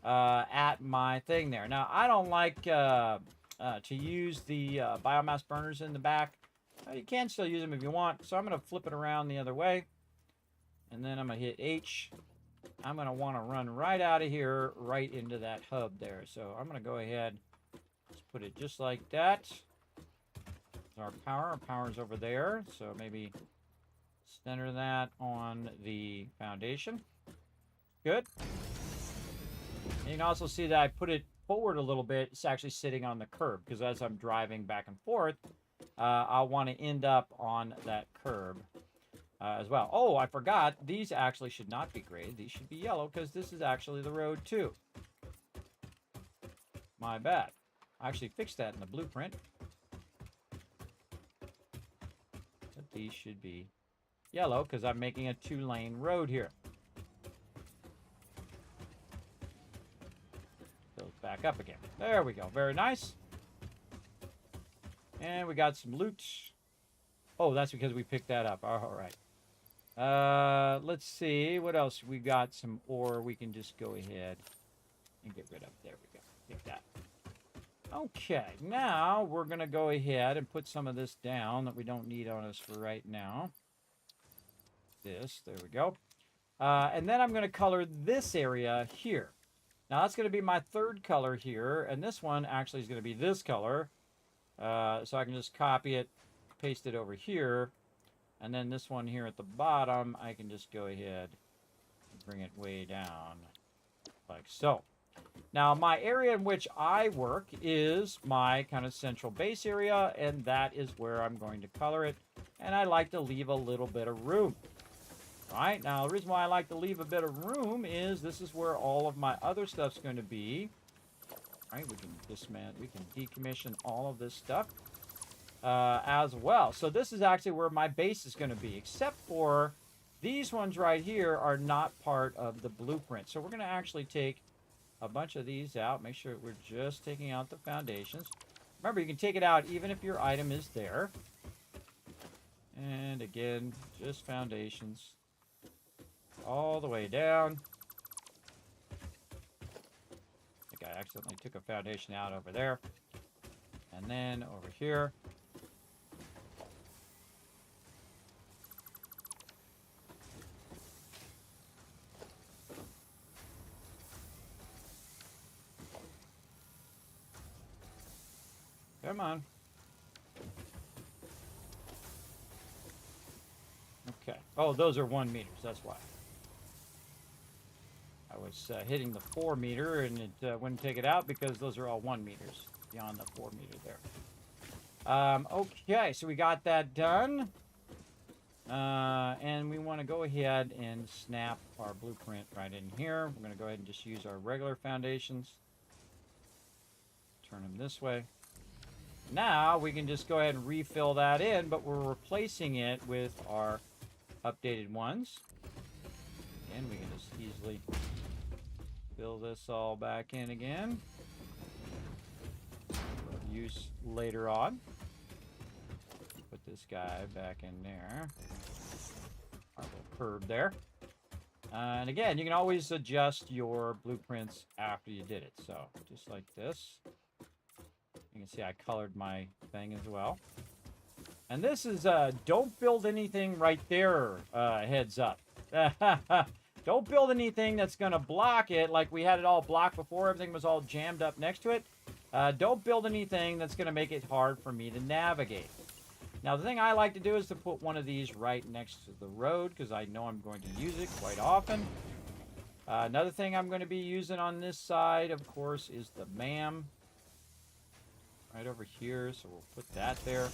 at my thing there. Now, I don't like to use the biomass burners in the back. You can still use them if you want. So I'm going to flip it around the other way. And then I'm going to hit H. I'm going to want to run right out of here, right into that hub there. So I'm going to go ahead, let's put it just like that. Our power's over there. So maybe center that on the foundation. Good. And you can also see that I put it forward a little bit. It's actually sitting on the curb, because as I'm driving back and forth, I want to end up on that curb as well. Oh, I forgot. These actually should not be gray. These should be yellow, because this is actually the road too. My bad. I actually fixed that in the blueprint. But these should be yellow, because I'm making a 2-lane road here. So it's back up again. There we go. Very nice. And we got some loot. Oh, that's because we picked that up. All right. Let's see. What else? We got some ore we can just go ahead and get rid of. There we go. Take that. Okay. Now we're going to go ahead and put some of this down that we don't need on us for right now. This. There we go. And then I'm going to color this area here. Now that's going to be my third color here. And this one actually is going to be this color. So I can just copy it, paste it over here. And then this one here at the bottom, I can just go ahead and bring it way down like so. Now, my area in which I work is my kind of central base area, and that is where I'm going to color it. And I like to leave a little bit of room. All right, now the reason why I like to leave a bit of room is this is where all of my other stuff's going to be. All right, we can dismantle, we can decommission all of this stuff as well. So this is actually where my base is going to be, except for these ones right here are not part of the blueprint. So we're going to actually take a bunch of these out. Make sure we're just taking out the foundations. Remember, you can take it out even if your item is there. And again, just foundations all the way down. I think I accidentally took a foundation out over there. And then over here. Come on. Okay. Oh, those are 1 meters. That's why. I was hitting the 4 meter and it wouldn't take it out because those are all 1 meters beyond the 4 meter there. Okay, so we got that done. And we want to go ahead and snap our blueprint right in here. We're going to go ahead and just use our regular foundations. Turn them this way. Now we can just go ahead and refill that in, but we're replacing it with our updated ones. And we can just easily fill this all back in again. Use later on. Put this guy back in there. Our little curve there. And again, you can always adjust your blueprints after you did it. So just like this. You can see I colored my thing as well. And this is don't build anything right there, heads up. Don't build anything that's going to block it like we had it all blocked before. Everything was all jammed up next to it. Don't build anything that's going to make it hard for me to navigate. Now, the thing I like to do is to put one of these right next to the road because I know I'm going to use it quite often. Another thing I'm going to be using on this side, of course, is the MAM. Right over here, so we'll put that there.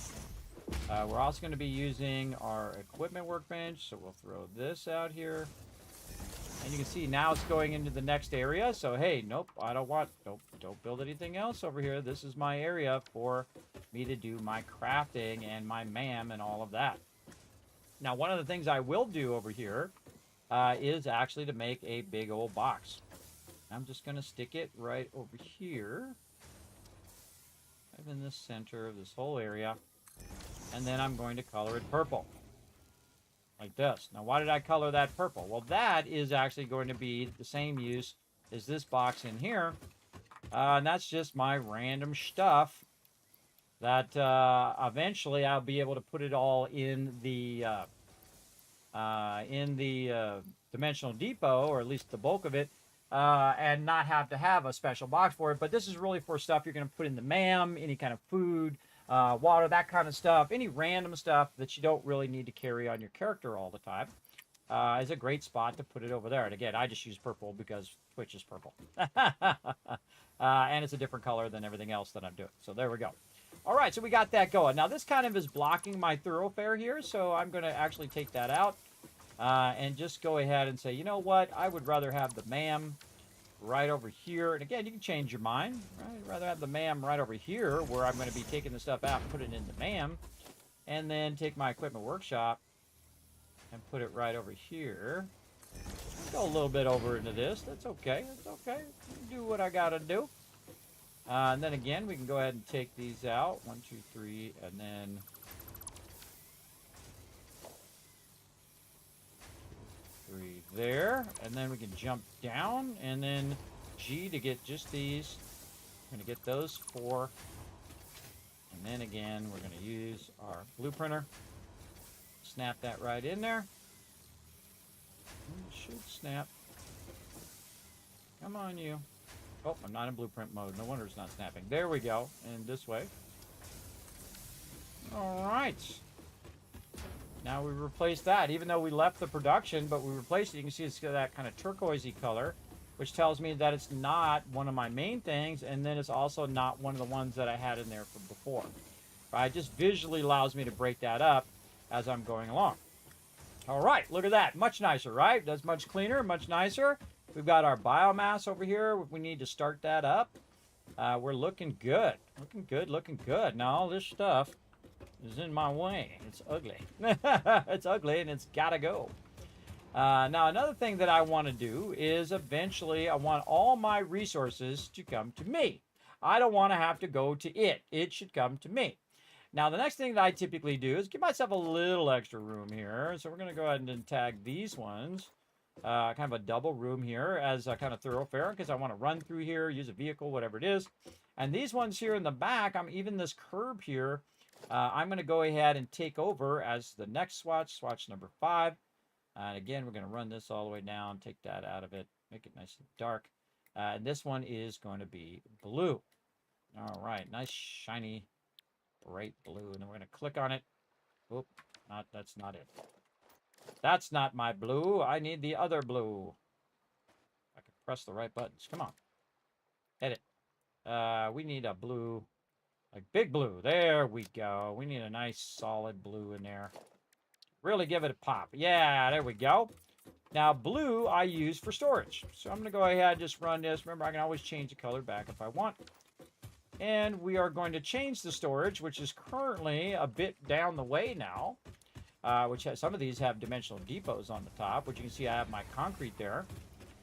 We're also going to be using our equipment workbench, so we'll throw this out here. And you can see now it's going into the next area. So hey, nope, I don't want, don't build anything else over here. This is my area for me to do my crafting and my MAM and all of that. Now, one of the things I will do over here is actually to make a big old box. I'm just going to stick it right over here, right in the center of this whole area. And then I'm going to color it purple. Like this. Now, why did I color that purple? Well, that is actually going to be the same use as this box in here. And that's just my random stuff that eventually I'll be able to put it all in the dimensional depot, or at least the bulk of it, and not have to have a special box for it. But this is really for stuff you're going to put in the MAM, any kind of food, water, that kind of stuff, any random stuff that you don't really need to carry on your character all the time, is a great spot to put it over there. And again, I just use purple because Twitch is purple. And it's a different color than everything else that I'm doing. So there we go. All right, so we got that going. Now, this kind of is blocking my thoroughfare here, so I'm going to actually take that out and just go ahead and say, you know what? I would rather have the MAM right over here. And again, you can change your mind. Right? I'd rather have the MAM right over here where I'm going to be taking the stuff out and put it in the MAM. And then take my equipment workshop and put it right over here. Go a little bit over into this. That's okay. That's okay. Do what I got to do. And then again, we can go ahead and take these out. 1, 2, 3, and then 3 there. And then we can jump down, and then G to get just these. I'm going to get those 4. And then again, we're going to use our blue printer. Snap that right in there. It should snap. Come on, you. Oh, I'm not in blueprint mode. No wonder it's not snapping. There we go. And this way. All right. Now we replace that. Even though we left the production, but we replaced it, you can see it's got that kind of turquoisey color, which tells me that it's not one of my main things, and then it's also not one of the ones that I had in there from before. Right? It just visually allows me to break that up as I'm going along. All right, look at that. Much nicer, right? That's much cleaner, much nicer. We've got our biomass over here. We need to start that up. We're looking good. Looking good, looking good. Now, all this stuff is in my way. It's ugly. It's ugly, and it's got to go. Now, another thing that I want to do is eventually I want all my resources to come to me. I don't want to have to go to it. It should come to me. Now, the next thing that I typically do is give myself a little extra room here. So we're going to go ahead and tag these ones. Kind of a double room here as a kind of thoroughfare because I want to run through here, use a vehicle, whatever it is. And these ones here in the back, even this curb here, I'm going to go ahead and take over as the next swatch, swatch number 5. And again, we're going to run this all the way down, take that out of it, make it nice and dark. And this one is going to be blue. All right, nice, shiny, bright blue. And then we're going to click on it. Oop, that's not it. That's not my blue. I need the other blue. I can press the right buttons. Come on. Edit. We need a blue, like big blue. There we go. We need a nice solid blue in there. Really give it a pop. Yeah, there we go. Now, blue I use for storage. So I'm going to go ahead and just run this. Remember, I can always change the color back if I want. And we are going to change the storage, which is currently a bit down the way now. which some of these have dimensional depots on the top, which you can see I have my concrete there.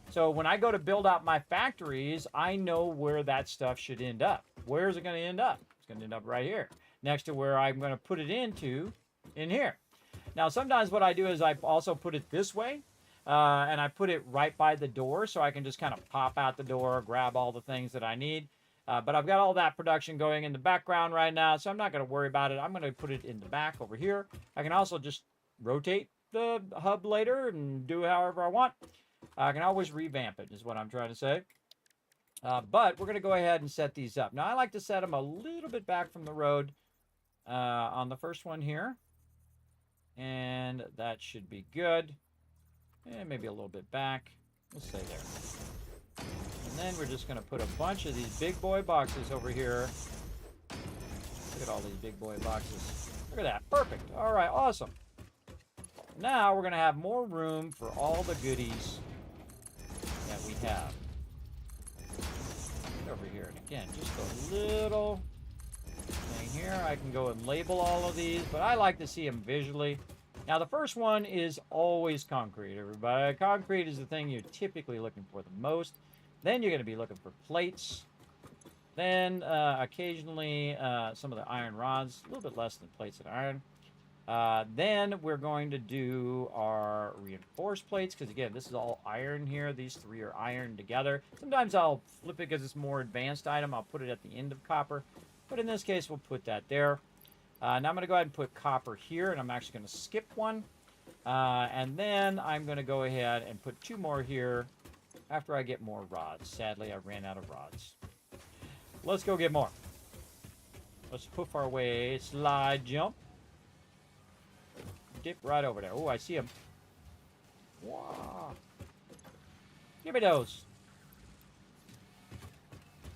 So when I go to build out my factories, I know where that stuff should end up. Where is it going to end up? It's going to end up right here, next to where I'm going to put it into in here. Now, sometimes what I do is I also put it this way, and I put it right by the door so I can just kind of pop out the door, grab all the things that I need. But I've got all that production going in the background right now, so I'm not going to worry about it. I'm going to put it in the back over here. I can also just rotate the hub later and do however I want. I can always revamp it, is what I'm trying to say. But we're going to go ahead and set these up. Now, I like to set them a little bit back from the road on the first one here. And that should be good. And maybe a little bit back. We'll stay there. And then we're just going to put a bunch of these big boy boxes over here. Look at all these big boy boxes. Look at that. Perfect. All right. Awesome. Now we're going to have more room for all the goodies that we have. Get over here. And again, just a little thing here. I can go and label all of these, but I like to see them visually. Now, the first one is always concrete, everybody. Concrete is the thing you're typically looking for the most. Then you're going to be looking for plates. Then, occasionally, some of the iron rods. A little bit less than plates and iron. Then we're going to do our reinforced plates, because, again, this is all iron here. These three are iron together. Sometimes I'll flip it because it's a more advanced item. I'll put it at the end of copper. But in this case, we'll put that there. Now I'm going to go ahead and put copper here, and I'm actually going to skip one. And then I'm going to go ahead and put two more here after I get more rods. Sadly, I ran out of rods. Let's go get more. Let's hoof our way, slide, jump. Dip right over there. Oh, I see him. Wow. Give me those.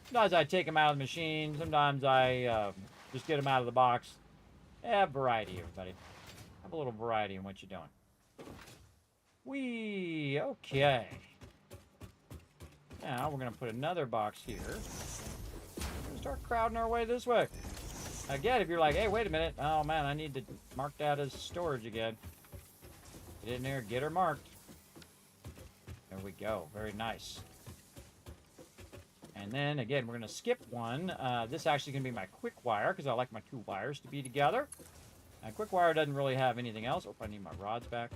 Sometimes I take them out of the machine. Sometimes I just get them out of the box. Have variety, everybody. Have a little variety in what you're doing. Okay. Now we're going to put another box here. We're going to start crowding our way this way. Again, if you're like, hey, wait a minute. Oh, man, I need to mark that as storage again. Get in there, get her marked. There we go. Very nice. And then, again, we're going to skip one. This actually going to be my quick wire, because I like my two wires to be together. Quick wire doesn't really have anything else. Oh, I need my rods back.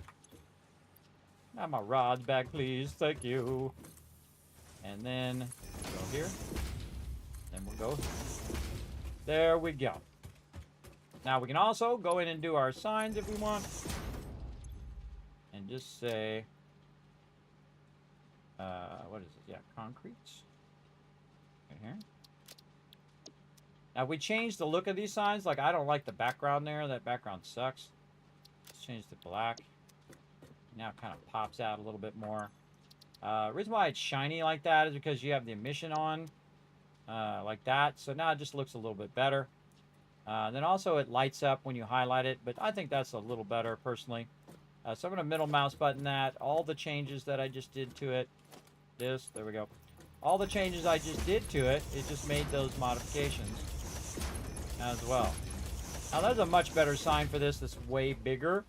Have my rods back, please. Thank you. And then go here. Then we'll go here. There we go. Now, we can also go in and do our signs if we want. And just say, what is it? Yeah, concrete. Right here. Now, if we change the look of these signs, like I don't like the background there. That background sucks. Let's change to black. Now it kind of pops out a little bit more. Reason why it's shiny like that is because you have the emission on like that. So now it just looks a little bit better. Then also it lights up when you highlight it, but I think that's a little better personally. So I'm going to middle mouse button that. All the changes that I just did to it. There we go. All the changes I just did to it, it just made those modifications as well. Now there's a much better sign for this that's way bigger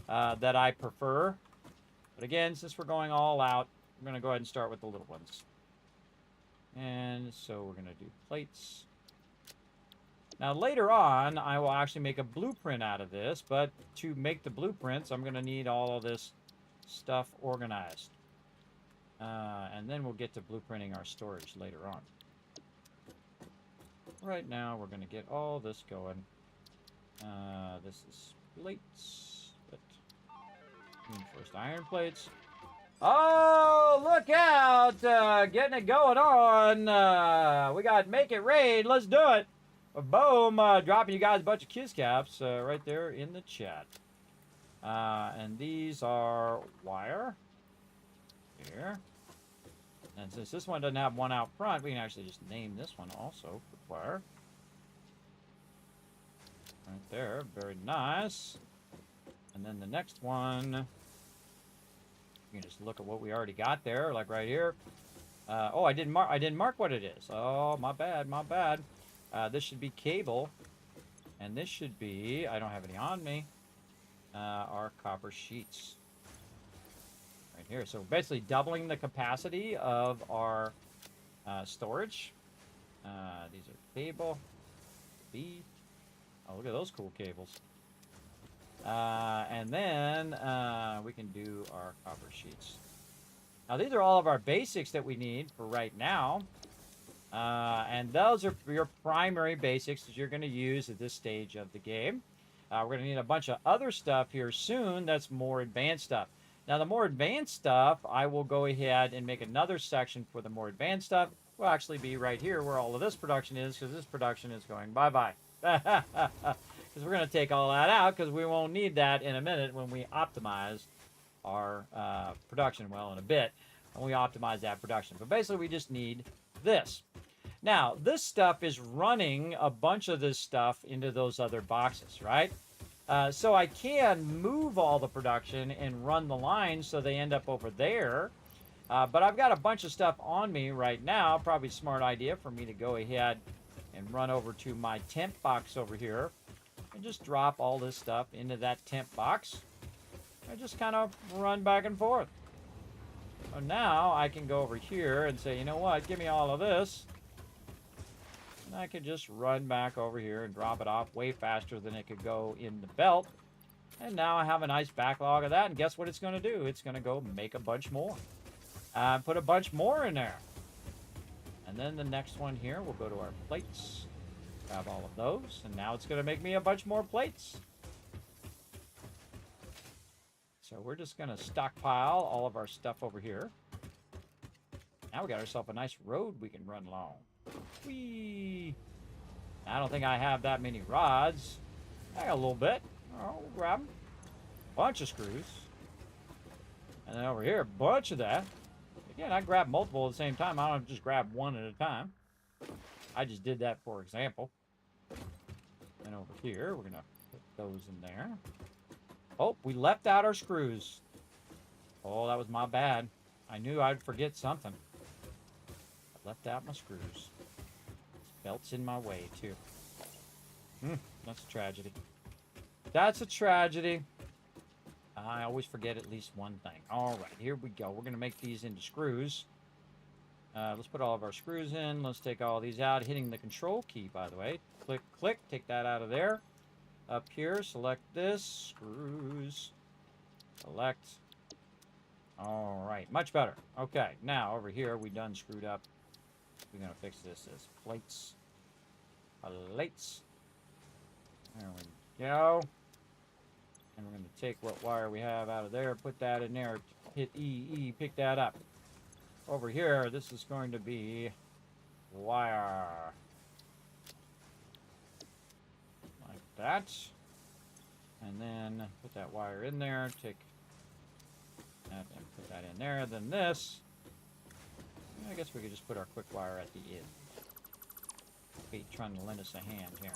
that I prefer. But again, since we're going all out, we're going to go ahead and start with the little ones. And so we're going to do plates. Now later on, I will actually make a blueprint out of this, but to make the blueprints, I'm going to need all of this stuff organized. And then we'll get to blueprinting our storage later on. Right now, we're going to get all this going. This is plates. But first iron plates. Oh, look out! Getting it going on. We got Make It Rain. Let's do it. Boom. Dropping you guys a bunch of kiss caps right there in the chat. And these are wire. Here. And since this one doesn't have one out front, we can actually just name this one also for wire. Right there. Very nice. And then the next one, you can just look at what we already got there, like right here. Oh, I didn't mark what it is. Oh, my bad, my bad. This should be cable. And this should be, I don't have any on me. our copper sheets. Right here. So basically doubling the capacity of our storage. These are cable. B. Oh, look at those cool cables. And then we can do our copper sheets. Now, these are all of our basics that we need for right now. And those are your primary basics that you're going to use at this stage of the game. We're going to need a bunch of other stuff here soon that's more advanced stuff. Now, the more advanced stuff, I will go ahead and make another section for the more advanced stuff. Will actually be right here where all of this production is, because this production is going bye-bye. Because we're going to take all that out, because we won't need that in a minute when we optimize our production. Well, in a bit, when we optimize that production. But basically, we just need this. Now, this stuff is running a bunch of this stuff into those other boxes, right? So I can move all the production and run the lines so they end up over there. But I've got a bunch of stuff on me right now. Probably a smart idea for me to go ahead and run over to my temp box over here and just drop all this stuff into that temp box. And just kind of run back and forth. So now I can go over here and say, you know what, give me all of this. And I can just run back over here and drop it off way faster than it could go in the belt. And now I have a nice backlog of that. And guess what it's going to do? It's going to go make a bunch more. Put a bunch more in there. And then the next one here, we'll go to our plates. Grab all of those. And now it's going to make me a bunch more plates. So we're just going to stockpile all of our stuff over here. Now we got ourselves a nice road we can run along. Whee! I don't think I have that many rods. I got a little bit. Oh, we'll grab them. Bunch of screws. And then over here, a bunch of that. Again, I grab multiple at the same time. I don't just grab one at a time. I just did that for example. And over here, we're going to put those in there. Oh, we left out our screws. Oh, that was my bad. I knew I'd forget something. I left out my screws. This belt's in my way, too. That's a tragedy. That's a tragedy. I always forget at least one thing. All right, here we go. We're going to make these into screws. Let's put all of our screws in. Let's take all these out. Hitting the control key, by the way. Click, click. Take that out of there. Up here, select this. Screws. Select. All right, much better. Okay, now over here, we done screwed up. We're going to fix this as plates. Plates. There we go. And we're going to take what wire we have out of there, put that in there, hit E, pick that up. Over here, this is going to be wire. Like that. And then put that wire in there, take that and put that in there. Then this, I guess we could just put our quick wire at the end. Be trying to lend us a hand here.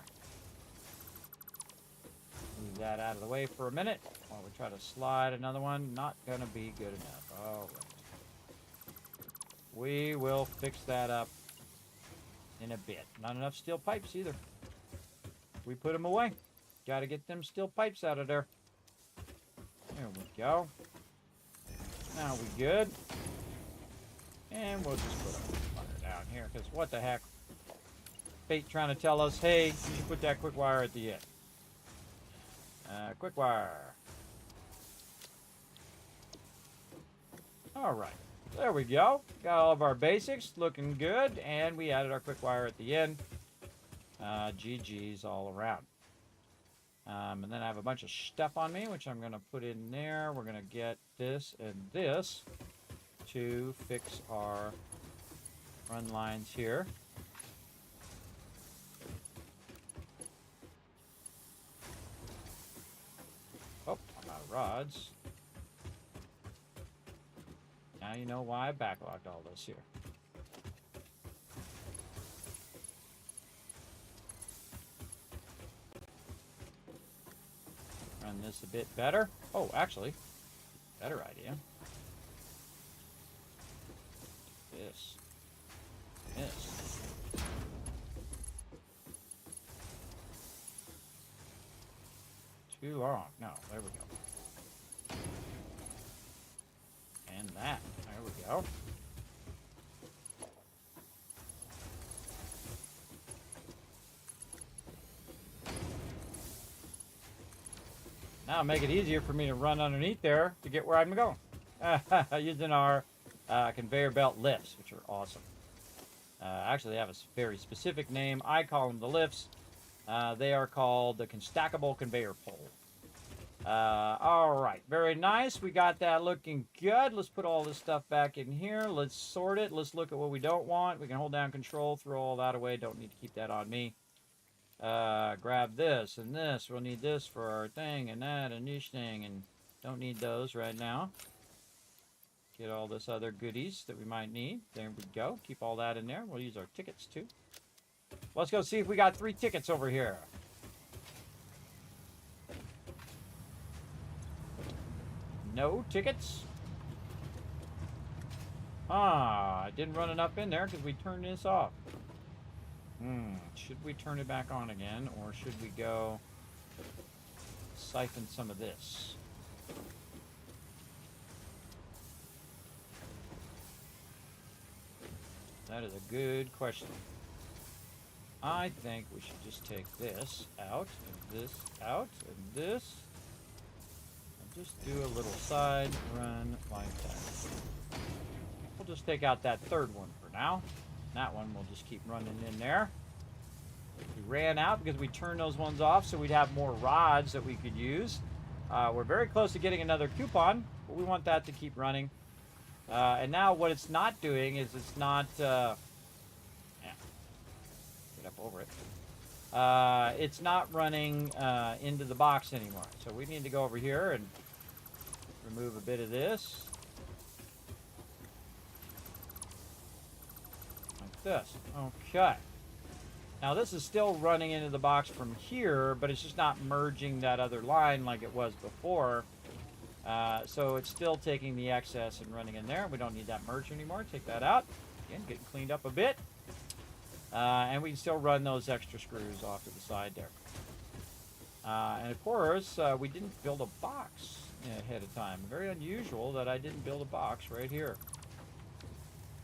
Move that out of the way for a minute while we try to slide another one. Not going to be good enough. All right. We will fix that up in a bit. Not enough steel pipes either. We put them away. Got to get them steel pipes out of there. There we go. Now we good. And we'll just put our wire down here because what the heck. Fate trying to tell us, hey, you should put that quick wire at the end. Quick wire. All right, there we go. Got all of our basics looking good, and we added our quick wire at the end. GG's all around. And then I have a bunch of stuff on me, which I'm going to put in there. We're going to get this and this to fix our run lines here. Oh, I'm out of rods. Now you know why I backlogged all this here. Run this a bit better. Oh, actually, better idea. This. This. too long. No, there we go. And that. There we go. Now make it easier for me to run underneath there to get where I'm going. Using our conveyor belt lifts, which are awesome. Actually, they have a very specific name. I call them the lifts. They are called the stackable conveyor pole. All right, very nice. We got that looking good. Let's put all this stuff back in here. Let's sort it. Let's look at what we don't want. We can hold down control, throw all that away. Don't need to keep that on me. Grab this and this. We'll need this for our thing and that and this thing, and don't need those right now. Get all this other goodies that we might need. There we go. Keep all that in there. We'll use our tickets too. Let's go see if we got 3 tickets over here. No tickets. I didn't run enough in there because we turned this off. Should we turn it back on again, or should we go siphon some of this? That is a good question. I think we should just take this out, and this out, and this, and just do a little side run like that. We'll just take out that 3rd one for now. That one we'll just keep running in there. We ran out because we turned those ones off so we'd have more rods that we could use. We're very close to getting another coupon, but we want that to keep running. And now what it's not doing is it's not... get up over it. It's not running into the box anymore. So we need to go over here and remove a bit of this. This. Okay. Now this is still running into the box from here, but it's just not merging that other line like it was before. So it's still taking the excess and running in there. We don't need that merge anymore. Take that out. Again, getting cleaned up a bit. And we can still run those extra screws off to the side there. And of course, we didn't build a box ahead of time. Very unusual that I didn't build a box right here.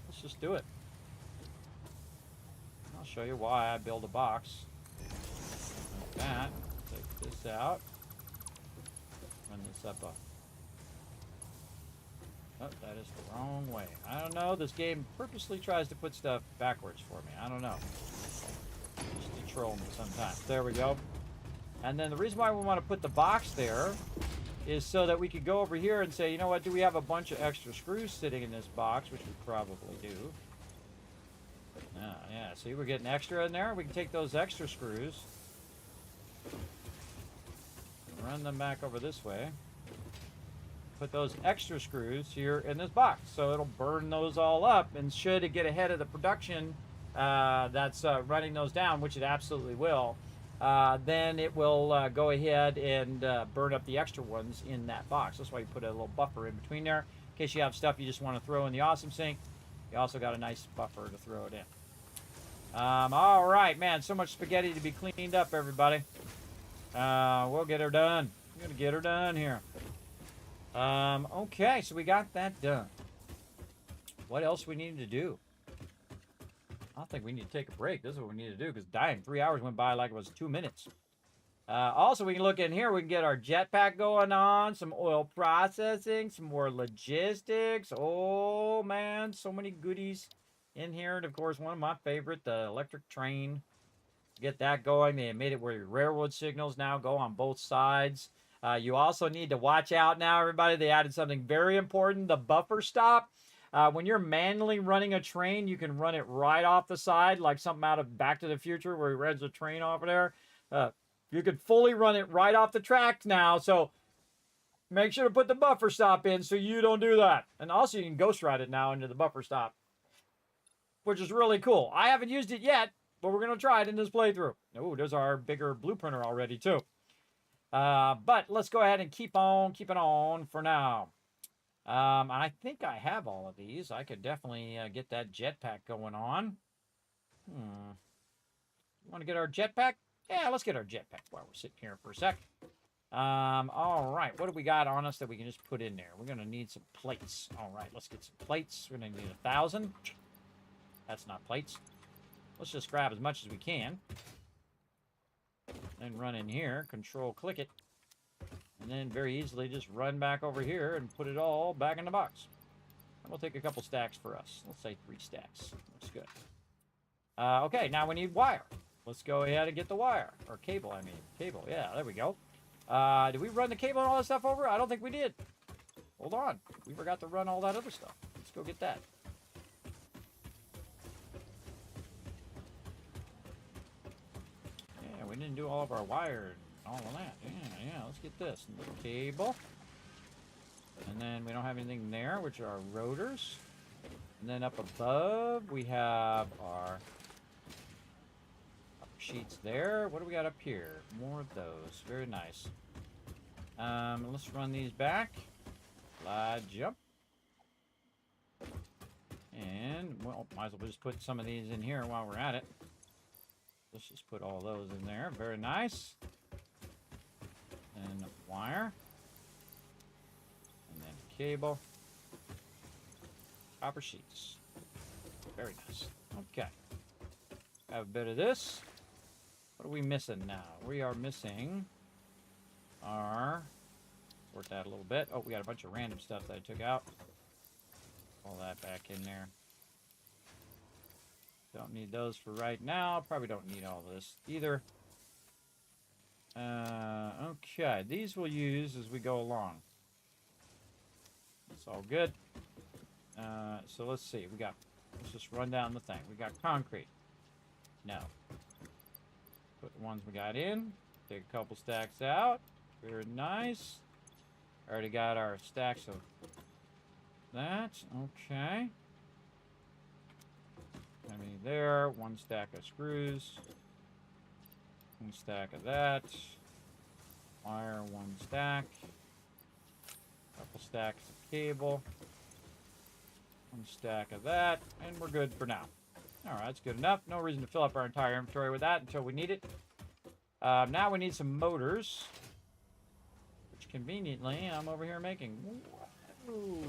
Let's just do it. I'll show you why I build a box. Like that. Take this out. Run this up. Oh, that is the wrong way. I don't know. This game purposely tries to put stuff backwards for me. I don't know. Just to troll me sometimes. There we go. And then the reason why we want to put the box there is so that we could go over here and say, you know what, do we have a bunch of extra screws sitting in this box, which we probably do. Yeah, see, we're getting extra in there. We can take those extra screws and run them back over this way. Put those extra screws here in this box. So it'll burn those all up, and should it get ahead of the production that's running those down, which it absolutely will, then it will go ahead and burn up the extra ones in that box. That's why you put a little buffer in between there. In case you have stuff you just want to throw in the awesome sink, you also got a nice buffer to throw it in. All right, man, so much spaghetti to be cleaned up, everybody. We'll get her done. We're going to get her done here. Okay, so we got that done. What else we need to do? I don't think we need to take a break. This is what we need to do, because dang, 3 hours went by like it was 2 minutes. Also, we can look in here. We can get our jetpack going on, some oil processing, some more logistics. Oh, man, so many goodies in here. And, of course, one of my favorite, the electric train. Get that going. They made it where your railroad signals now go on both sides. You also need to watch out now, everybody. They added something very important, the buffer stop. When you're manually running a train, you can run it right off the side, like something out of Back to the Future where he runs a train off of there. You could fully run it right off the tracks now, so make sure to put the buffer stop in so you don't do that. And also, you can ghost ride it now into the buffer stop, which is really cool. I haven't used it yet, but we're going to try it in this playthrough. Oh, there's our bigger blueprinter already, too. But let's go ahead and keep on keeping on for now. I think I have all of these. I could definitely get that jetpack going on. Want to get our jetpack? Yeah, let's get our jetpack while we're sitting here for a sec. All right. What do we got on us that we can just put in there? We're going to need some plates. All right. Let's get some plates. We're going to need 1,000. That's not plates. Let's just grab as much as we can. Then run in here. Control click it. And then very easily just run back over here and put it all back in the box. And we'll take a couple stacks for us. Let's say 3 stacks. That's good. Okay. Now we need wire. Let's go ahead and get the wire. Or cable, I mean. Cable. Yeah, there we go. Did we run the cable and all that stuff over? I don't think we did. Hold on. We forgot to run all that other stuff. Let's go get that. Yeah, we didn't do all of our wire and all of that. Yeah, let's get this. The cable. And then we don't have anything there, which are our rotors. And then up above, we have our sheets there. What do we got up here? More of those. Very nice. Let's run these back. Slide jump. And, well, might as well just put some of these in here while we're at it. Let's just put all those in there. Very nice. And wire. And then cable. Copper sheets. Very nice. Okay. Have a bit of this. What are we missing now? We are missing our... Sort that a little bit. Oh, we got a bunch of random stuff that I took out. All that back in there. Don't need those for right now. Probably don't need all this either. Okay, these we'll use as we go along. It's all good. So let's see. Let's just run down the thing. We got concrete. No. Put the ones we got in. Take a couple stacks out. Very nice. Already got our stacks of that. Okay. How many there? 1 stack of screws. 1 stack of that. Wire, 1 stack. Couple stacks of cable. 1 stack of that. And we're good for now. Alright, that's good enough. No reason to fill up our entire inventory with that until we need it. Now we need some motors. Which conveniently, I'm over here making. Ooh.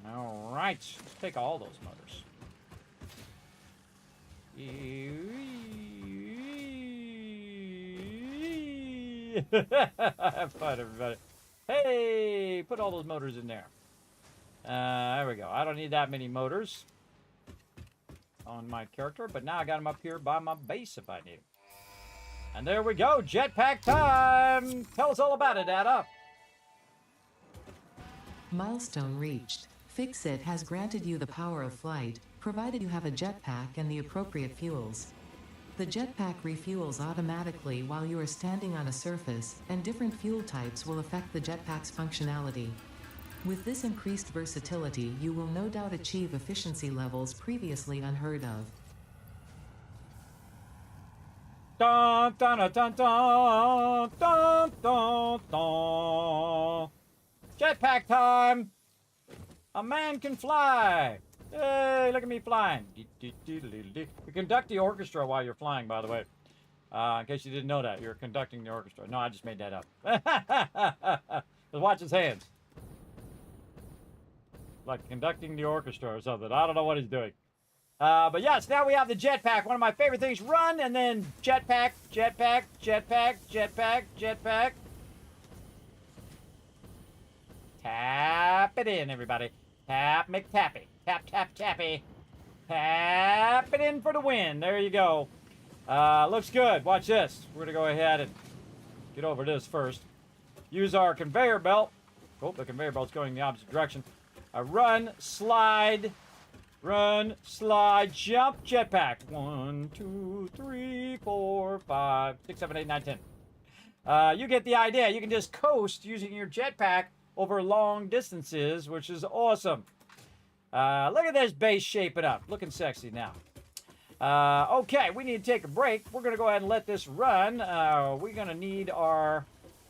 Alright, let's take all those motors. Have fun, everybody. Hey, put all those motors in there. There we go. I don't need that many motors on my character, but now I got them up here by my base if I need them. And there we go. Jetpack time. Tell us all about it, Ada. Milestone reached. Fix-It has granted you the power of flight, provided you have a jetpack and the appropriate fuels. The jetpack refuels automatically while you are standing on a surface, and different fuel types will affect the jetpack's functionality. With this increased versatility, you will no doubt achieve efficiency levels previously unheard of. Dun, dun, dun, dun, dun, dun, dun, dun. Jetpack time! A man can fly! Hey, look at me flying. You conduct the orchestra while you're flying, by the way. In case you didn't know that, you're conducting the orchestra. No, I just made that up. Just watch his hands. Like conducting the orchestra or something. I don't know what he's doing. But yes, now we have the jetpack. One of my favorite things. Run and then jetpack, jetpack, jetpack, jetpack, jetpack. Tap it in, everybody. Tap, McTappy. Tap, tap, tappy. Tap it in for the win. There you go. Looks good. Watch this. We're going to go ahead and get over this first. Use our conveyor belt. Oh, the conveyor belt's going the opposite direction. Run, slide, jump, jetpack. 1, 2, 3, 4, 5, 6, 7, 8, 9, 10. You get the idea. You can just coast using your jetpack over long distances, which is awesome. Look at this base shaping up. Looking sexy now. Okay, we need to take a break. We're going to go ahead and let this run. We're going to need our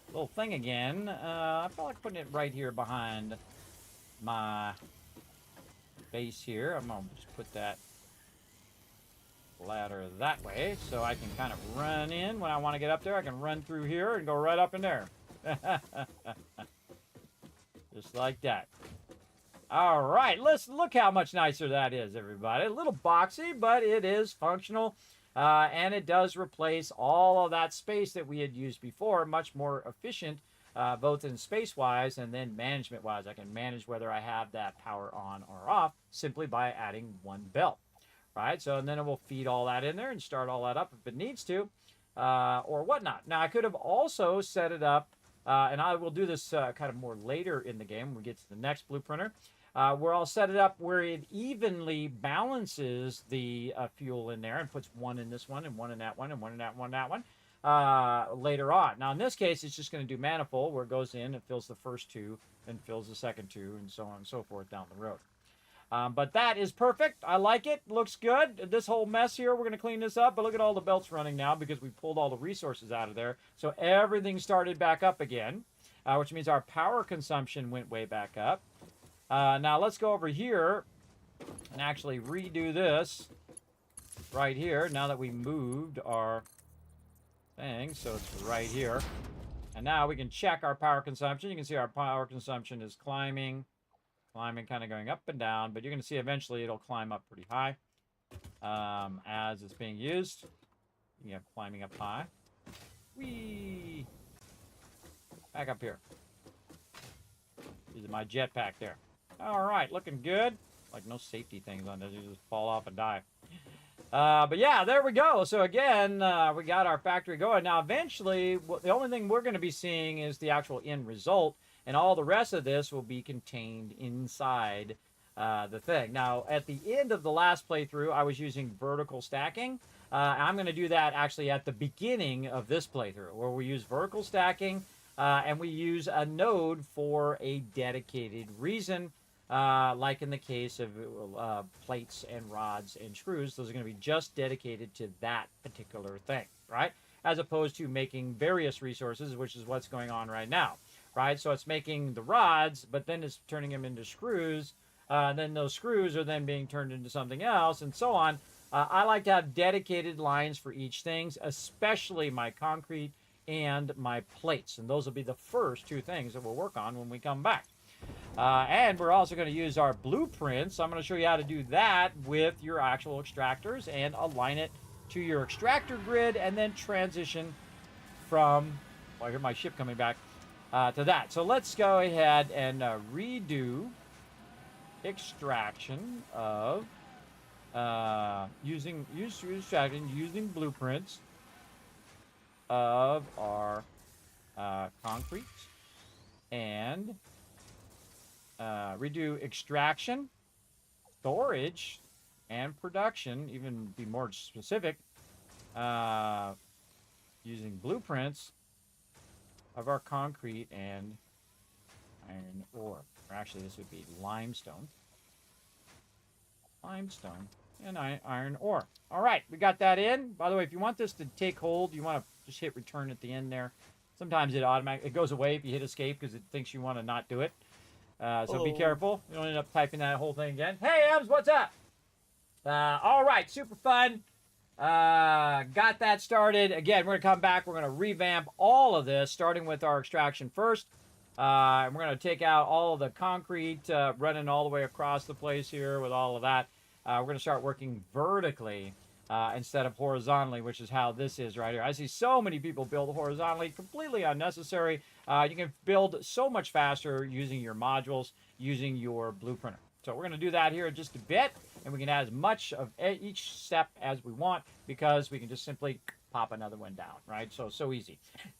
little thing again. I feel like putting it right here behind my base here. I'm going to just put that ladder that way, so I can kind of run in when I want to get up there. I can run through here and go right up in there. Just like that. All right, let's look how much nicer that is, everybody. A little boxy, but it is functional, and it does replace all of that space that we had used before. Much more efficient, both in space-wise and then management-wise. I can manage whether I have that power on or off simply by adding one belt, right? So, and then it will feed all that in there and start all that up if it needs to, or whatnot. Now, I could have also set it up, and I will do this kind of more later in the game when we get to the next blue printer, where I'll set it up where it evenly balances the fuel in there and puts one in this one and one in that one and one in that one and that one later on. Now, in this case, it's just going to do manifold where it goes in and fills the first two and fills the second two and so on and so forth down the road. But that is perfect. I like it. Looks good. This whole mess here, we're going to clean this up. But look at all the belts running now because we pulled all the resources out of there. So everything started back up again, which means our power consumption went way back up. Now let's go over here and actually redo this right here now that we moved our thing. So it's right here. And now we can check our power consumption. You can see our power consumption is climbing, kind of going up and down. But you're going to see eventually it'll climb up pretty high as it's being used. Yeah, climbing up high. Whee! Back up here. Using my jetpack there. All right, looking good. Like no safety things on this. You just fall off and die. But yeah, there we go. So again, we got our factory going. Now, eventually, the only thing we're going to be seeing is the actual end result. And all the rest of this will be contained inside the thing. Now, at the end of the last playthrough, I was using vertical stacking. I'm going to do that actually at the beginning of this playthrough, where we use vertical stacking, and we use a node for a dedicated reason. Like in the case of plates and rods and screws, those are going to be just dedicated to that particular thing, right? As opposed to making various resources, which is what's going on right now, right? So it's making the rods, but then it's turning them into screws. Then those screws are then being turned into something else, and so on. I like to have dedicated lines for each thing, especially my concrete and my plates. And those will be the first two things that we'll work on when we come back. And we're also going to use our blueprints. I'm going to show you how to do that with your actual extractors and align it to your extractor grid and then transition from, well, I hear my ship coming back, to that. So let's go ahead and redo extraction of using blueprints of our concrete and redo extraction, storage, and production, even be more specific, using blueprints of our concrete and iron ore. Or actually, this would be limestone. Limestone and iron ore. All right, we got that in. By the way, if you want this to take hold, you want to just hit return at the end there. Sometimes it goes away if you hit escape because it thinks you want to not do it. So be careful. You don't end up typing that whole thing again. Hey, Ems, what's up? All right, super fun. Got that started. Again, we're going to come back. We're going to revamp all of this, starting with our extraction first. And we're going to take out all of the concrete, running all the way across the place here with all of that. We're going to start working vertically instead of horizontally, which is how this is right here. I see so many people build horizontally, completely unnecessary. You can build so much faster using your modules, using your blueprinter. So we're going to do that here in just a bit, and we can add as much of each step as we want because we can just simply pop another one down, right? So easy.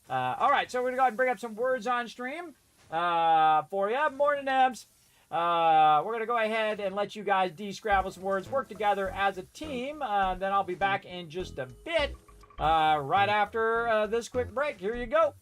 All right, so we're going to go ahead and bring up some words on stream for you. Morning, Ems. We're going to go ahead and let you guys de-scrabble some words, work together as a team. Then I'll be back in just a bit, right after this quick break. Here you go.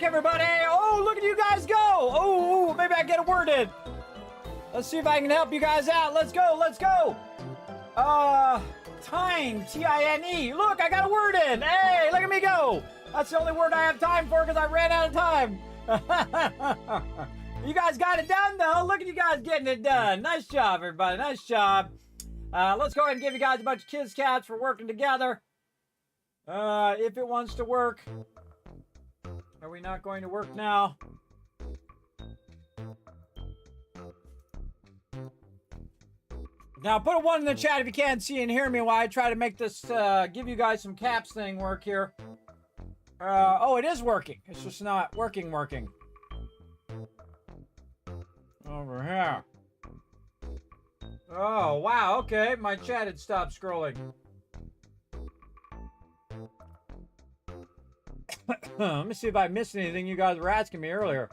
back, everybody. Oh, look at you guys go. Oh, maybe I get a word in. Let's see if I can help you guys out. Let's go. Let's go. Time, T-I-N-E. Look, I got a word in. Hey, look at me go. That's the only word I have time for because I ran out of time. You guys got it done, though. Look at you guys getting it done. Nice job, everybody. Nice job. Let's go ahead and give you guys a bunch of Kismets for working together. If it wants to work. Are we not going to work now? Now, put a 1 in the chat if you can't see and hear me while I try to make this, give you guys some caps thing work here. Oh, it is working. It's just not working. Over here. Oh, wow, okay. My chat had stopped scrolling. Let me see if I missed anything you guys were asking me earlier.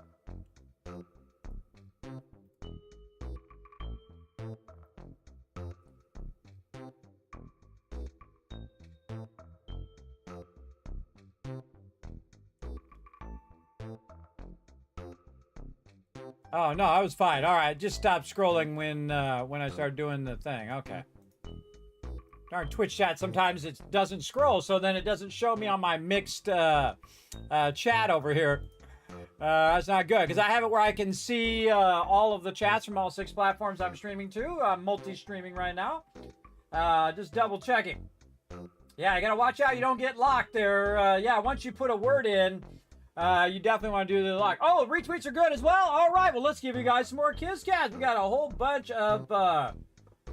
Oh, no, I was fine. All right, just stopped scrolling when I started doing the thing. Okay. Darn Twitch chat, sometimes it doesn't scroll, so then it doesn't show me on my mixed chat over here. That's not good, because I have it where I can see all of the chats from all 6 platforms I'm streaming to. I'm multi-streaming right now. Just double checking. Yeah, you gotta watch out you don't get locked there. Yeah, once you put a word in, you definitely want to do the lock. Oh, retweets are good as well. All right, well, let's give you guys some more Kismets. We got a whole bunch of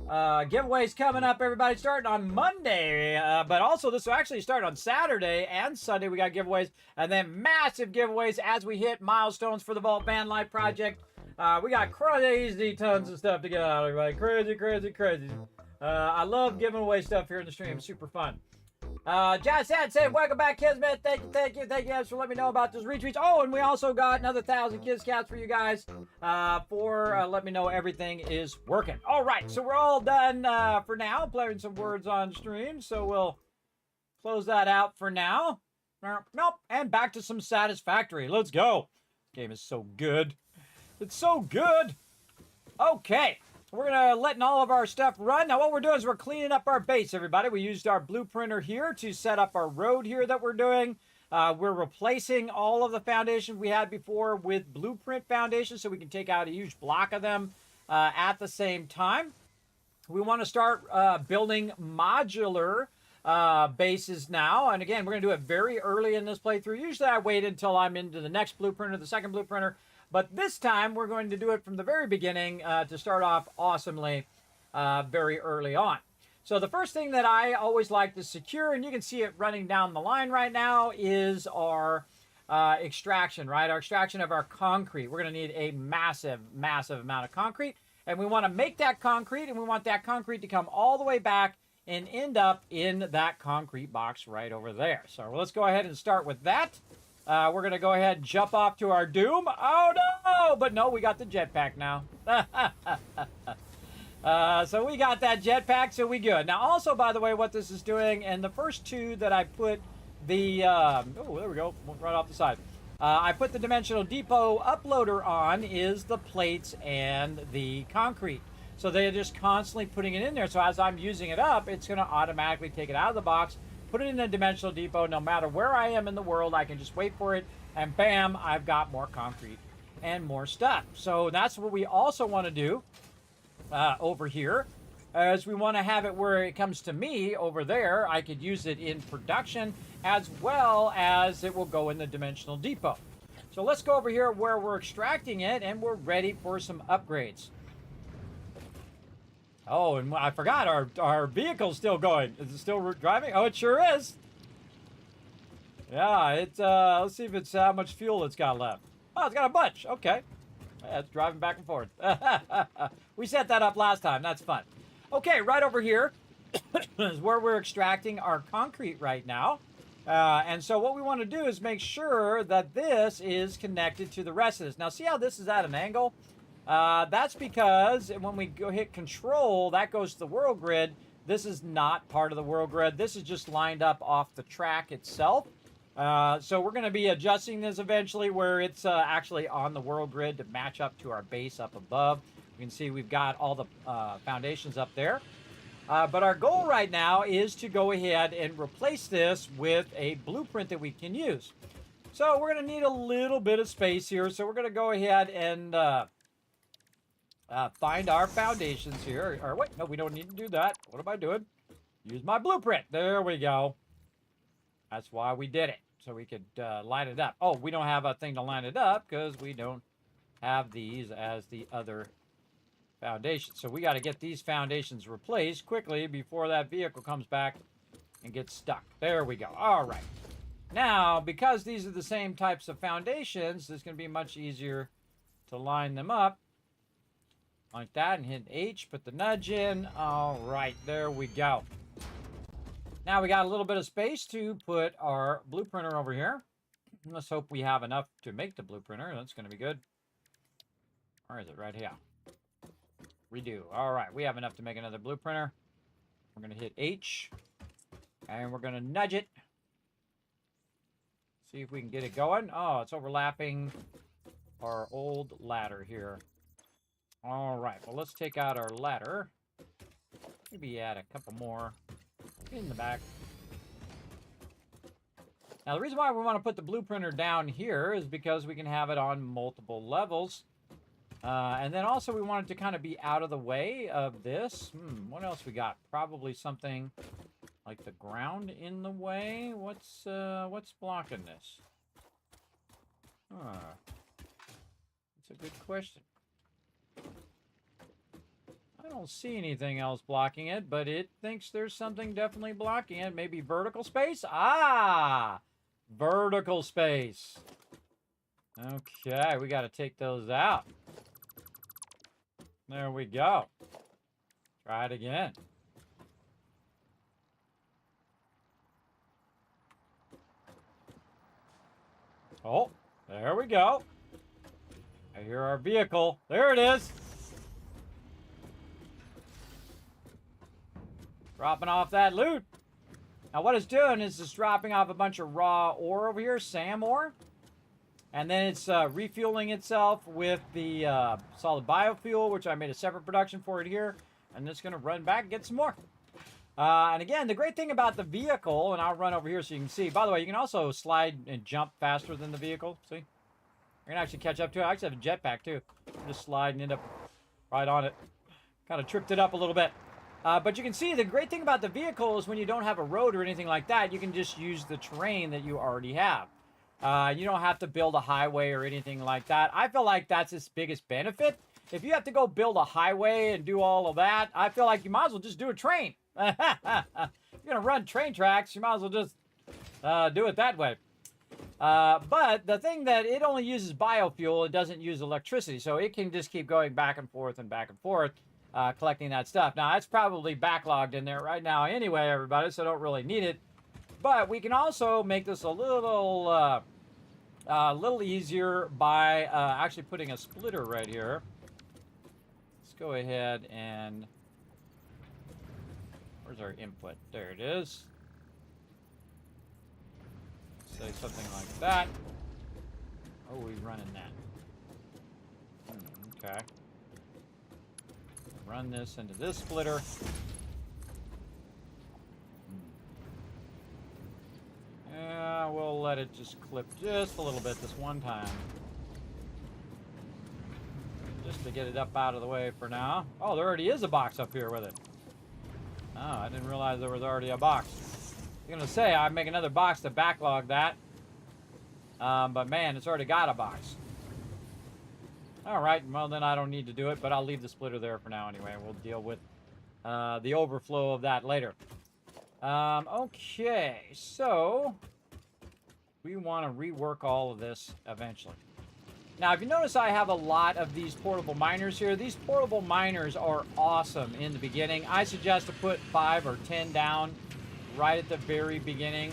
giveaways coming up, everybody, starting on Monday. But also, this will actually start on Saturday and Sunday. We got giveaways, and then massive giveaways as we hit milestones for the Vault Van Life project. We got crazy tons of stuff to get out, everybody. Crazy. I love giving away stuff here in the stream. Super fun. Jazz said, welcome back, Kismet. Thank you guys for letting me know about those retweets. Oh, and we also got another 1,000 Kismets for you guys for let me know everything is working. All right, so we're all done for now, playing some words on stream. So we'll close that out for now. Nope, and back to some Satisfactory. Let's go. This game is so good. It's so good. Okay. We're going to letting all of our stuff run. Now, what we're doing is we're cleaning up our base, everybody. We used our blueprinter here to set up our road here that we're doing. We're replacing all of the foundations we had before with blueprint foundations so we can take out a huge block of them at the same time. We want to start building modular bases now. And again, we're going to do it very early in this playthrough. Usually I wait until I'm into the next blueprinter, the second blueprinter. But this time, we're going to do it from the very beginning to start off awesomely very early on. So the first thing that I always like to secure, and you can see it running down the line right now, is our extraction, right? Our extraction of our concrete. We're going to need a massive amount of concrete. And we want to make that concrete, and we want that concrete to come all the way back and end up in that concrete box right over there. So let's go ahead and start with that. We're going to go ahead and jump off to our doom. Oh, no! But no, we got the jetpack now. So we got that jetpack, so we good. Now, also, by the way, what this is doing, and the first 2 that I put the... oh, there we go. Right off the side. I put the Dimensional Depot uploader on is the plates and the concrete. So they're just constantly putting it in there. So as I'm using it up, it's going to automatically take it out of the box, put it in the Dimensional Depot. No matter where I am in the world, I can just wait for it, and bam, I've got more concrete and more stuff. So that's what we also want to do over here, as we want to have it where it comes to me over there. I could use it in production as well as it will go in the Dimensional Depot. So let's go over here where we're extracting it, and we're ready for some upgrades. Oh, and I forgot, our vehicle's still going. Is it still driving? Oh, it sure is. Yeah, it's, let's see if it's how much fuel it's got left. Oh, it's got a bunch. Okay. Yeah, it's driving back and forth. We set that up last time. That's fun. Okay, right over here is where we're extracting our concrete right now. And so what we want to do is make sure that this is connected to the rest of this. Now, see how this is at an angle? That's because when we go hit control, that goes to the world grid. This is not part of the world grid. This is just lined up off the track itself. So we're going to be adjusting this eventually where it's actually on the world grid to match up to our base up above. You can see we've got all the foundations up there. But our goal right now is to go ahead and replace this with a blueprint that we can use. So we're going to need a little bit of space here. So we're going to go ahead and find our foundations here. Or wait, no, we don't need to do that. What am I doing? Use my blueprint. There we go. That's why we did it. So we could line it up. Oh, we don't have a thing to line it up because we don't have these as the other foundations. So we got to get these foundations replaced quickly before that vehicle comes back and gets stuck. There we go. All right. Now, because these are the same types of foundations, it's going to be much easier to line them up like that and hit H, put the nudge in. All right, there we go. Now we got a little bit of space to put our blueprinter over here. Let's hope we have enough to make the blueprinter. That's going to be good. Where is it? Right here. Redo. All right, we have enough to make another blueprinter. We're going to hit H, and we're going to nudge it. See if we can get it going. Oh, it's overlapping our old ladder here. All right, well, let's take out our ladder. Maybe add a couple more in the back. Now, the reason why we want to put the blueprinter down here is because we can have it on multiple levels. And then also we want it to kind of be out of the way of this. What else we got? Probably something like the ground in the way. What's blocking this? That's a good question. I don't see anything else blocking it, but it thinks there's something definitely blocking it. Maybe vertical space? Ah! Vertical space. Okay, we got to take those out. There we go. Try it again. Oh, there we go. I hear our vehicle. There it is. Dropping off that loot. Now what it's doing is it's dropping off a bunch of raw ore over here, SAM ore. And then it's refueling itself with the solid biofuel, which I made a separate production for it here. And it's going to run back and get some more. And again, the great thing about the vehicle, and I'll run over here so you can see. By the way, you can also slide and jump faster than the vehicle. See? You're going to actually catch up to it. I actually have a jetpack too. Just slide and end up right on it. Kind of tripped it up a little bit. But you can see the great thing about the vehicle is when you don't have a road or anything like that, you can just use the terrain that you already have. You don't have to build a highway or anything like that. I feel like that's its biggest benefit. If you have to go build a highway and do all of that, I feel like you might as well just do a train. If you're going to run train tracks, you might as well just do it that way. But the thing that it only uses biofuel, it doesn't use electricity. So it can just keep going back and forth, collecting that stuff. Now, that's probably backlogged in there right now anyway, everybody, so don't really need it. But we can also make this a little easier by actually putting a splitter right here. Let's go ahead and... Where's our input? There it is. Say something like that. Oh, we're running that. Okay. Run this into this splitter. Yeah, we'll let it just clip just a little bit this one time. Just to get it up out of the way for now. Oh, there already is a box up here with it. Oh, I didn't realize there was already a box. I was going to say, I'd make another box to backlog that. But man, it's already got a box. All right, well then I don't need to do it, but I'll leave the splitter there for now anyway. We'll deal with the overflow of that later. Okay, so we want to rework all of this eventually. Now, if you notice, I have a lot of these portable miners here. These portable miners are awesome in the beginning. I suggest to put 5 or 10 down right at the very beginning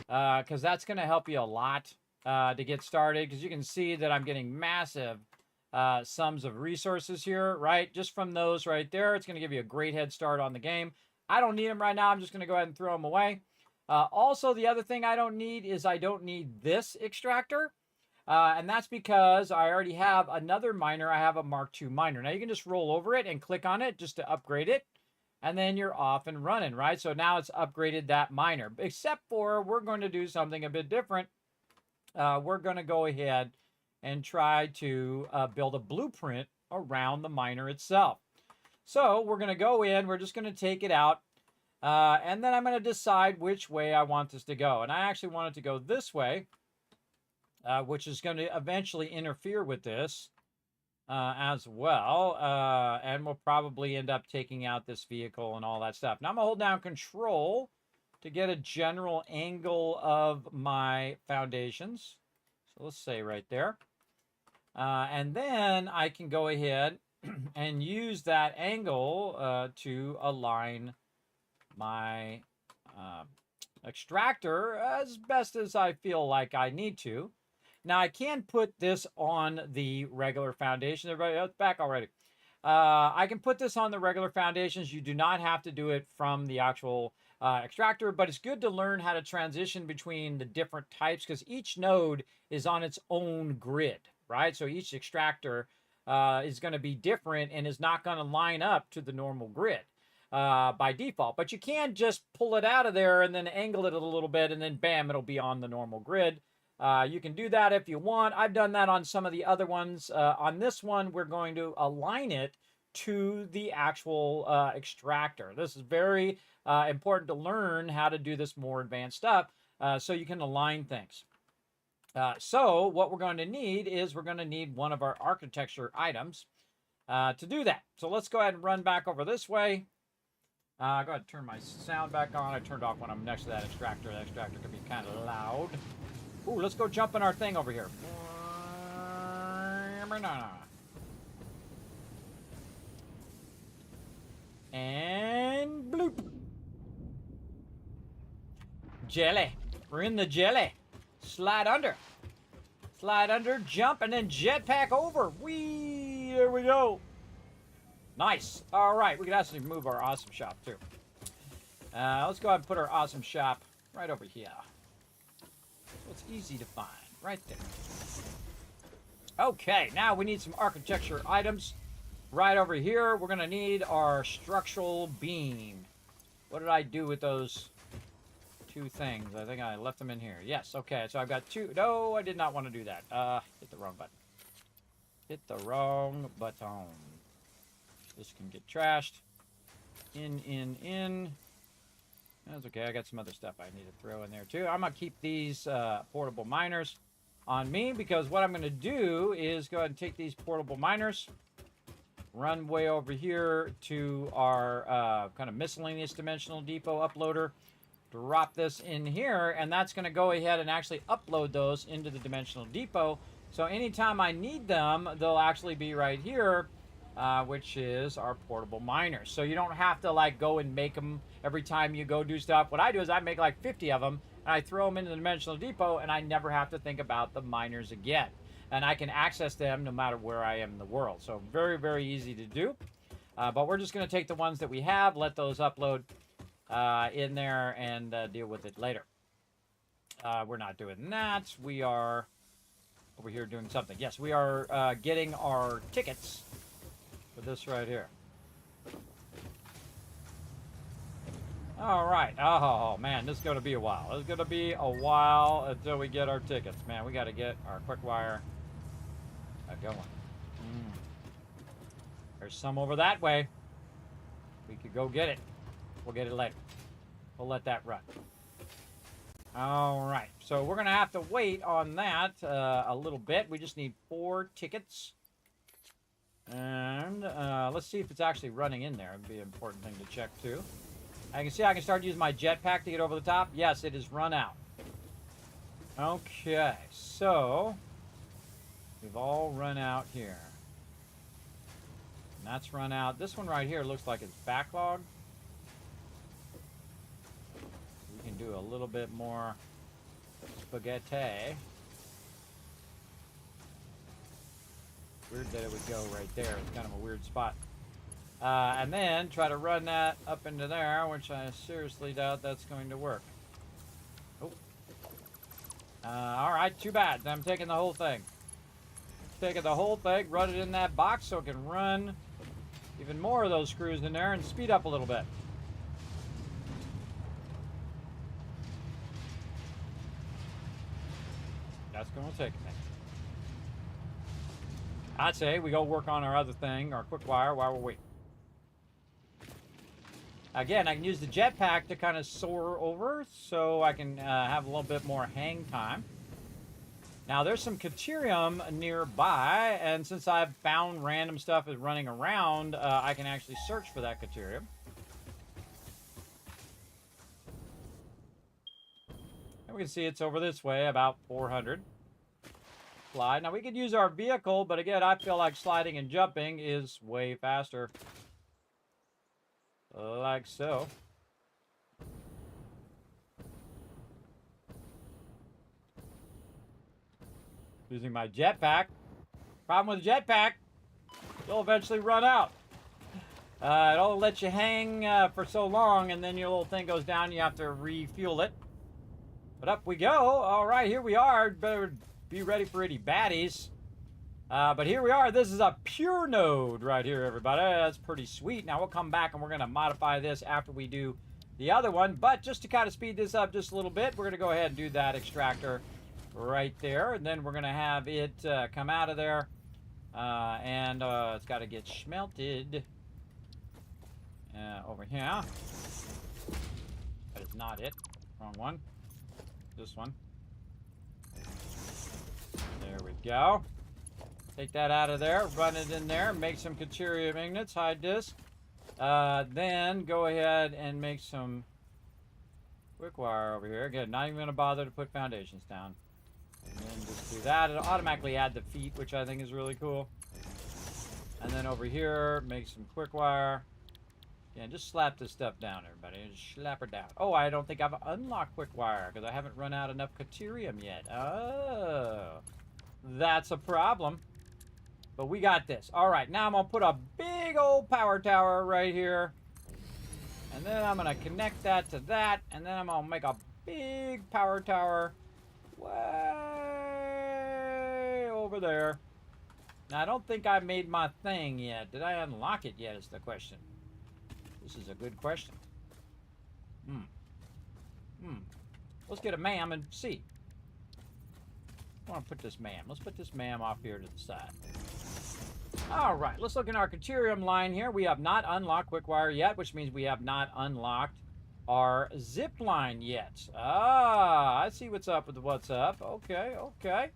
because that's going to help you a lot to get started, because you can see that I'm getting massive sums of resources here, right? Just from those right there, it's going to give you a great head start on the game. I don't need them right now. I'm just going to go ahead and throw them away. Also, the other thing I don't need is I don't need this extractor. And that's because I already have another miner. I have a Mark II miner. Now you can just roll over it and click on it just to upgrade it. And then you're off and running, right? So now it's upgraded that miner. Except for we're going to do something a bit different. We're going to go ahead and try to build a blueprint around the miner itself. So we're going to go in. We're just going to take it out. And then I'm going to decide which way I want this to go. And I actually want it to go this way. Which is going to eventually interfere with this as well. And we'll probably end up taking out this vehicle and all that stuff. Now I'm going to hold down Control to get a general angle of my foundations. So let's say right there. And then I can go ahead and use that angle to align my extractor as best as I feel like I need to. Now, I can put this on the regular foundation. Everybody, that's back already. I can put this on the regular foundations. You do not have to do it from the actual extractor, but it's good to learn how to transition between the different types because each node is on its own grid, right? So each extractor is going to be different and is not going to line up to the normal grid by default. But you can just pull it out of there and then angle it a little bit, and then bam, it'll be on the normal grid. You can do that if you want. I've done that on some of the other ones. On this one, we're going to align it to the actual extractor. This is very important to learn how to do this more advanced stuff so you can align things. So what we're going to need is we're going to need one of our architecture items to do that. So let's go ahead and run back over this way. Go ahead and turn my sound back on. I turned off when I'm next to that extractor. That extractor can be kind of loud. Ooh, let's go jump in our thing over here. And bloop. Jelly. We're in the jelly. Slide under. Slide under, jump, and then jetpack over. Whee! There we go. Nice. All right, we can actually move our awesome shop, too. Let's go ahead and put our awesome shop right over here. So it's easy to find, right there. Okay, now we need some architecture items. Right over here, we're going to need our structural beam. What did I do with those two things? I think I left them in here. Yes, okay, so I've got two. No, I did not want to do that. Hit the wrong button. Hit the wrong button. This can get trashed. In. That's okay. I got some other stuff I need to throw in there too. I'm going to keep these portable miners on me because what I'm going to do is go ahead and take these portable miners, run way over here to our kind of miscellaneous dimensional depot uploader, drop this in here, and that's going to go ahead and actually upload those into the dimensional depot. So anytime I need them, they'll actually be right here. Which is our portable miners. So you don't have to like go and make them every time you go do stuff. What I do is I make like 50 of them and I throw them into the dimensional depot and I never have to think about the miners again. And I can access them no matter where I am in the world. So very, very easy to do. But we're just going to take the ones that we have, let those upload in there and deal with it later. We're not doing that. We are over here doing something. Yes, we are getting our tickets for this right here. All right. Oh, man, this is going to be a while. It's going to be a while until we get our tickets. Man, we got to get our quick wire going. There's some over that way. We could go get it. We'll get it later. We'll let that run. All right. So we're going to have to wait on that a little bit. We just need 4 tickets. And let's see if it's actually running in there. It'd be an important thing to check too. I can see I can start using my jetpack to get over the top. Yes, it is run out. Okay, so we've all run out here. And that's run out. This one right here looks like it's backlogged. We can do a little bit more spaghetti. Weird that it would go right there. It's kind of a weird spot. And then try to run that up into there, which I seriously doubt that's going to work. All right, too bad. I'm taking the whole thing. Taking the whole thing, run it in that box so it can run even more of those screws in there and speed up a little bit. That's going to take a minute. I'd say we go work on our other thing, our quick wire, while we're waiting. Again, I can use the jetpack to kind of soar over so I can have a little bit more hang time. Now, there's some Caterium nearby, and since I've found random stuff is running around, I can actually search for that Caterium. And we can see it's over this way, about 400. Slide. Now, we could use our vehicle, but again, I feel like sliding and jumping is way faster. Like so. Using my jetpack. Problem with the jetpack, you'll eventually run out. It'll let you hang for so long, and then your little thing goes down. You have to refuel it. But up we go. All right, here we are. Better be ready for any baddies. But here we are. This is a pure node right here, everybody. That's pretty sweet. Now, we'll come back, and we're going to modify this after we do the other one. But just to kind of speed this up just a little bit, we're going to go ahead and do that extractor right there. And then we're going to have it come out of there. And it's got to get smelted over here. That is not it. Wrong one. This one. There we go. Take that out of there, run it in there, make some Caterium ingots, hide disk. Then go ahead and make some quick wire over here. Again, not even going to bother to put foundations down. And then just do that. It'll automatically add the feet, which I think is really cool. And then over here, make some quick wire. Yeah, just slap this stuff down, everybody. Just slap her down. Oh, I don't think I've unlocked quick wire because I haven't run out enough Caterium yet. Oh, that's a problem. But we got this. All right, now I'm going to put a big old power tower right here. And then I'm going to connect that to that. And then I'm going to make a big power tower way over there. Now, I don't think I made my thing yet. Did I unlock it yet is the question. This is a good question. Let's get a ma'am and see. I want to put this ma'am. Let's put this ma'am off here to the side. All right, let's look in our Caterium line here. We have not unlocked quick wire yet, which means we have not unlocked our zip line yet. Ah, I see what's up with the what's up. Okay, okay.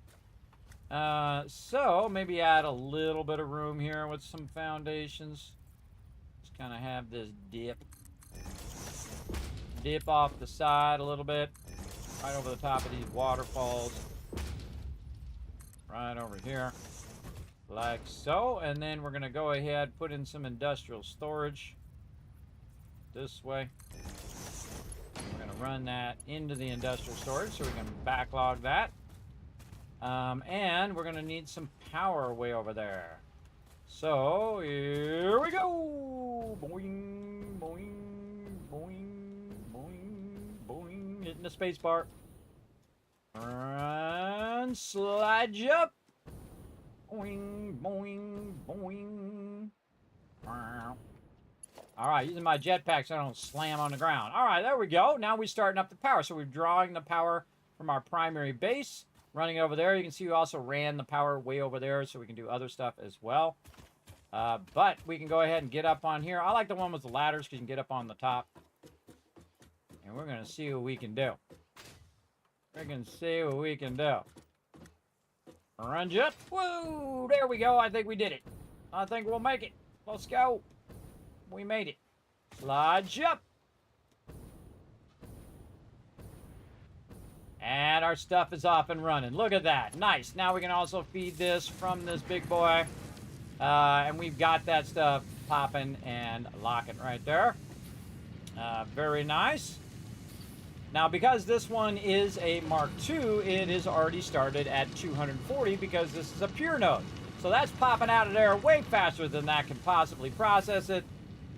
So maybe add a little bit of room here with some foundations. Just kind of have this dip off the side a little bit, right over the top of these waterfalls. Right over here, like so. And then we're going to go ahead, put in some industrial storage this way. We're going to run that into the industrial storage so we can backlog that. And we're going to need some power way over there. So here we go. Boing, boing, boing, boing, boing. Hitting the space bar. And slide you up. Boing, boing, boing. All right, using my jetpack so I don't slam on the ground. All right, there we go. Now we're starting up the power. So we're drawing the power from our primary base, running over there. You can see we also ran the power way over there so we can do other stuff as well. But we can go ahead and get up on here. I like the one with the ladders because you can get up on the top. And we're going to see what we can do. We can see what we can do. Run jet. Woo! There we go. I think we did it. I think we'll make it. Let's go. We made it. Slide jump. And our stuff is off and running. Look at that. Nice. Now we can also feed this from this big boy. And we've got that stuff popping and locking right there. Very nice. Now, because this one is a Mark II, it is already started at 240 because this is a pure node. So that's popping out of there way faster than that can possibly process it.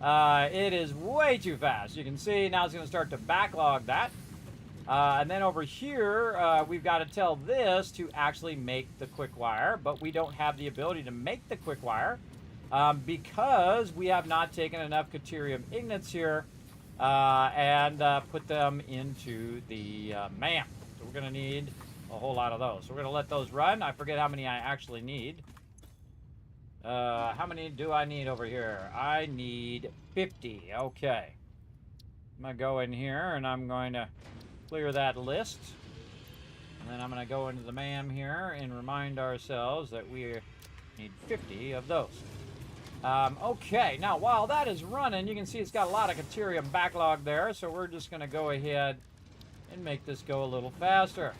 It is way too fast. You can see now it's going to start to backlog that. And then over here, we've got to tell this to actually make the quick wire, but we don't have the ability to make the quick wire because we have not taken enough Caterium ignits here and put them into the MAM. So we're going to need a whole lot of those. So we're going to let those run. I forget how many I actually need. How many do I need over here? I need 50. Okay. I'm going to go in here and I'm going to clear that list. And then I'm going to go into the MAM here and remind ourselves that we need 50 of those. Okay, now while that is running, you can see it's got a lot of Caterium backlog there, so we're just going to go ahead and make this go a little faster.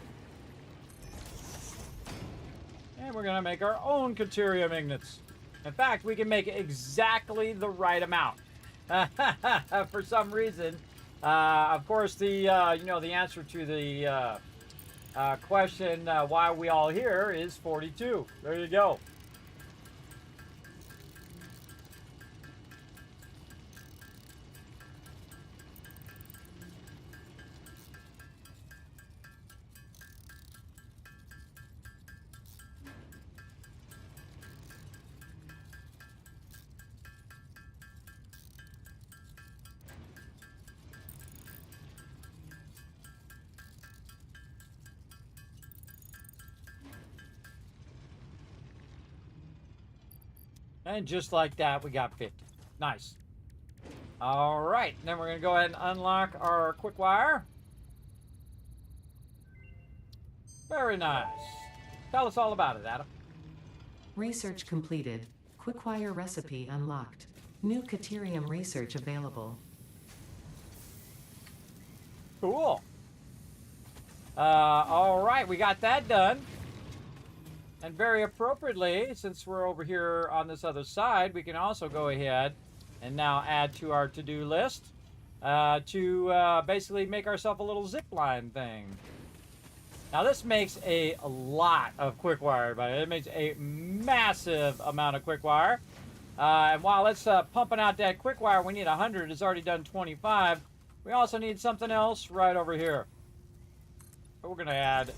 And we're going to make our own Caterium ignits. In fact, we can make exactly the right amount. For some reason, of course, the the answer to the question, why are we all here, is 42. There you go. And just like that, we got 50. Nice. All right, then we're going to go ahead and unlock our quick wire. Very nice. Tell us all about it, Adam. Research completed. Quickwire recipe unlocked. New Caterium research available. Cool. All right, we got that done. And very appropriately, since we're over here on this other side, we can also go ahead and now add to our to-do list to basically make ourselves a little zip line thing. Now this makes a lot of quick wire, but it makes a massive amount of quick wire. And while it's pumping out that quick wire, we need 100. It's already done 25. We also need something else right over here. But we're going to add a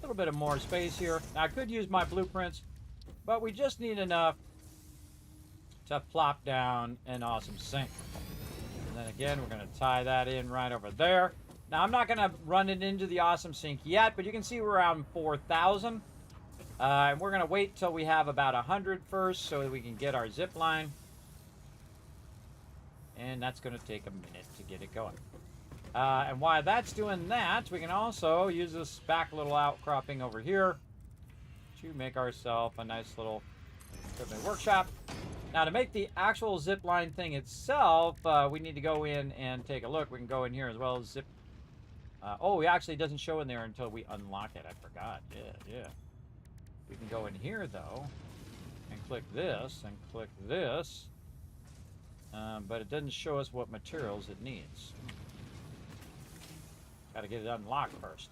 little bit of more space here. Now I could use my blueprints, but we just need enough to plop down an awesome sink. And then again, we're going to tie that in right over there. Now I'm not going to run it into the awesome sink yet, but you can see we're around 4,000. And we're going to wait till we have about 100 first so that we can get our zip line. And that's going to take a minute to get it going. And while that's doing that, we can also use this back little outcropping over here to make ourselves a nice little equipment workshop. Now to make the actual zip line thing itself, we need to go in and take a look. We can go in here as well as zip. Oh, it actually doesn't show in there until we unlock it. I forgot. Yeah. We can go in here though and click this and click this. But it doesn't show us what materials it needs. Got to get it unlocked first.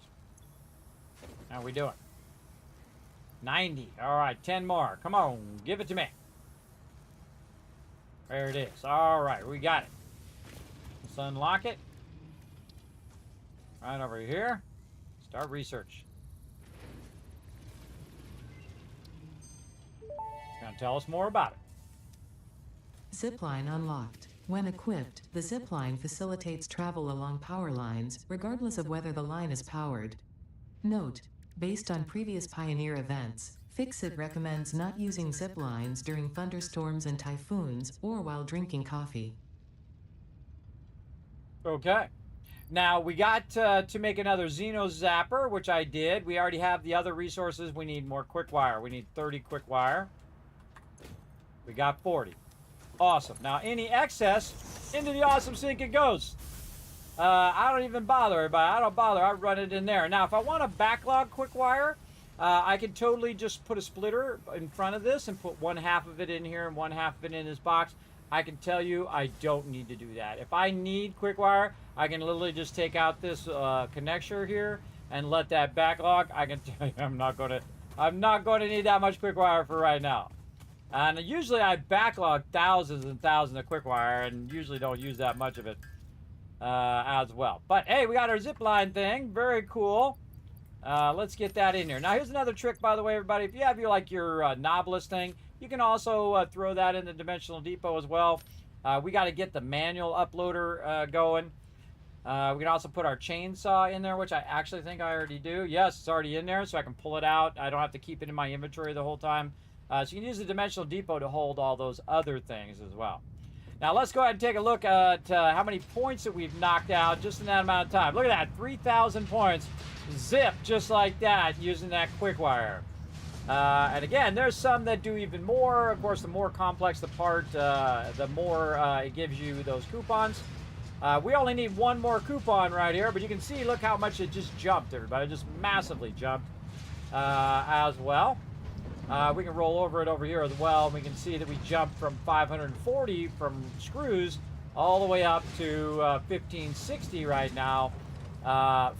How are we doing? 90. All right, 10 more. Come on, give it to me. There it is. All right, we got it. Let's unlock it. Right over here. Start research. It's going to tell us more about it. Zipline unlocked. When equipped, the zipline facilitates travel along power lines, regardless of whether the line is powered. Note: based on previous Pioneer events, Fixit recommends not using ziplines during thunderstorms and typhoons, or while drinking coffee. Okay. Now, we got to make another Xeno Zapper, which I did. We already have the other resources. We need more quick wire. We need 30 quick wire. We got 40. Awesome. Now, any excess, into the awesome sink it goes. I don't even bother, everybody. I don't bother. I run it in there. Now, if I want to backlog quick wire, I can totally just put a splitter in front of this and put one half of it in here and one half of it in this box. I can tell you I don't need to do that. If I need quick wire, I can literally just take out this connector here and let that backlog. I can tell you I'm not going to need that much quick wire for right now. And usually I backlog thousands and thousands of quick wire and usually don't use that much of it. as well. But hey, we got our zip line thing. Very cool. Let's get that in here. Now, here's another trick, by the way, everybody. If you have your novelist thing, you can also throw that in the Dimensional Depot as well. We got to get the manual uploader going. We can also put our chainsaw in there, which I actually think I already do. Yes, it's already in there, so I can pull it out. I don't have to keep it in my inventory the whole time. So you can use the Dimensional Depot to hold all those other things as well. Now, let's go ahead and take a look at how many points that we've knocked out just in that amount of time. Look at that, 3,000 points. Zip, just like that, using that quick wire. And again, there's some that do even more. Of course, the more complex the part, the more it gives you those coupons. We only need one more coupon right here, but you can see, look how much it just jumped, everybody. Just massively jumped as well. We can roll over it over here as well. We can see that we jumped from 540 from screws all the way up to 1560 right now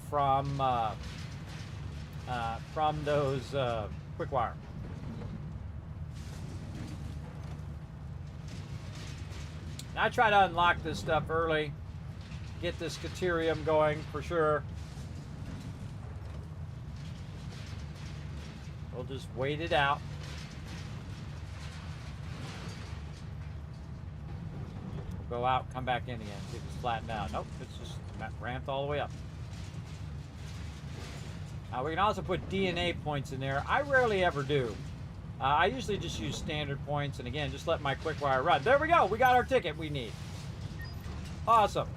from those quick wire. Now, I try to unlock this stuff early, get this Caterium going for sure. We'll just wait it out. We'll go out, come back in again, see if it's flattened out. Nope, it's just ramped all the way up. We can also put DNA points in there. I rarely ever do. I usually just use standard points, and again, just let my quick wire run. There we go. We got our ticket we need. Awesome.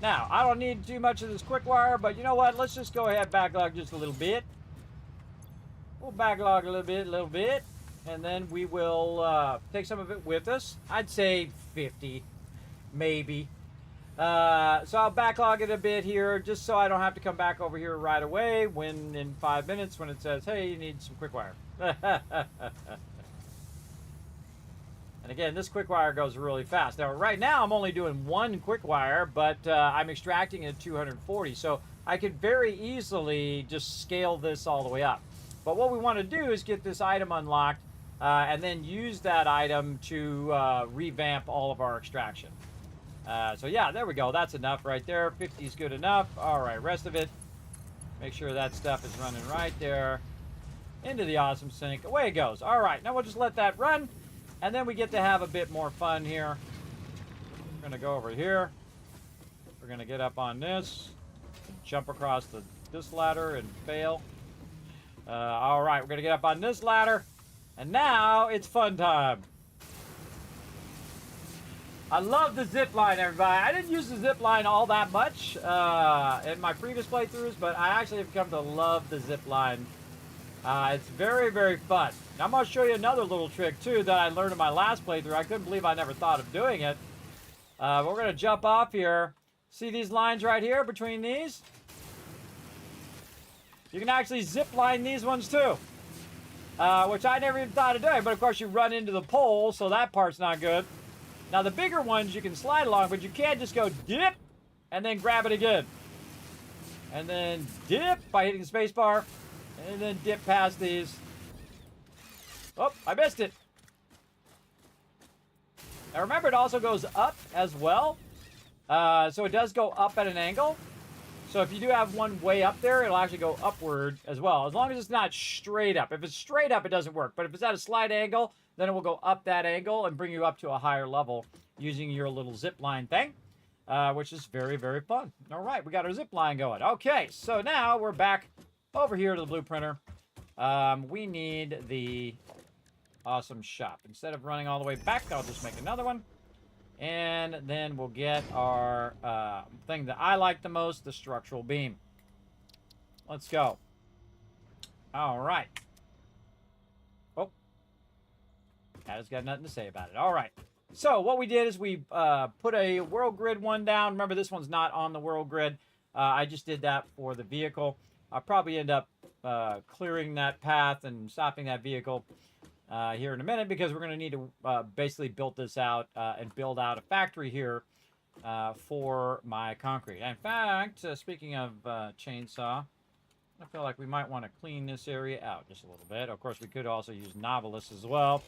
Now, I don't need too much of this quick wire, but you know what? Let's just go ahead and backlog just a little bit. We'll backlog a little bit, and then we will take some of it with us. I'd say 50, maybe. So I'll backlog it a bit here, just so I don't have to come back over here right away when in 5 minutes when it says, hey, you need some quick wire. And again, this quick wire goes really fast. Now, right now, I'm only doing one quick wire, but I'm extracting at 240. So I could very easily just scale this all the way up. But what we want to do is get this item unlocked and then use that item to revamp all of our extraction. So yeah, there we go. That's enough right there. 50 is good enough. All right, rest of it. Make sure that stuff is running right there. Into the awesome sink. Away it goes. All right, now we'll just let that run. And then we get to have a bit more fun here. We're going to go over here. We're going to get up on this. Jump across this ladder and fail. All right, we're going to get up on this ladder. And now it's fun time. I love the zip line, everybody. I didn't use the zip line all that much in my previous playthroughs, but I actually have come to love the zip line. It's very, very fun. Now, I'm going to show you another little trick, too, that I learned in my last playthrough. I couldn't believe I never thought of doing it. We're going to jump off here. See these lines right here between these? You can actually zip line these ones, too, which I never even thought of doing. But, of course, you run into the pole, so that part's not good. Now, the bigger ones you can slide along, but you can't just go dip and then grab it again. And then dip by hitting the space bar. And then dip past these. Oh, I missed it. Now, remember, it also goes up as well. So it does go up at an angle. So if you do have one way up there, it'll actually go upward as well. As long as it's not straight up. If it's straight up, it doesn't work. But if it's at a slight angle, then it will go up that angle and bring you up to a higher level using your little zip line thing, which is very, very fun. All right, we got our zip line going. Okay, so now we're back over here to the blue printer. We need the awesome shop. Instead of running all the way back, I'll just make another one. And then we'll get our thing that I like the most, the structural beam. Let's go. All right. Oh. That's got nothing to say about it. All right. So what we did is we put a world grid one down. Remember, this one's not on the world grid. I just did that for the vehicle. I'll probably end up clearing that path and stopping that vehicle here in a minute, because we're going to need to basically build this out and build out a factory here for my concrete. In fact, speaking of chainsaw, I feel like we might want to clean this area out just a little bit. Of course, we could also use Novelist as well.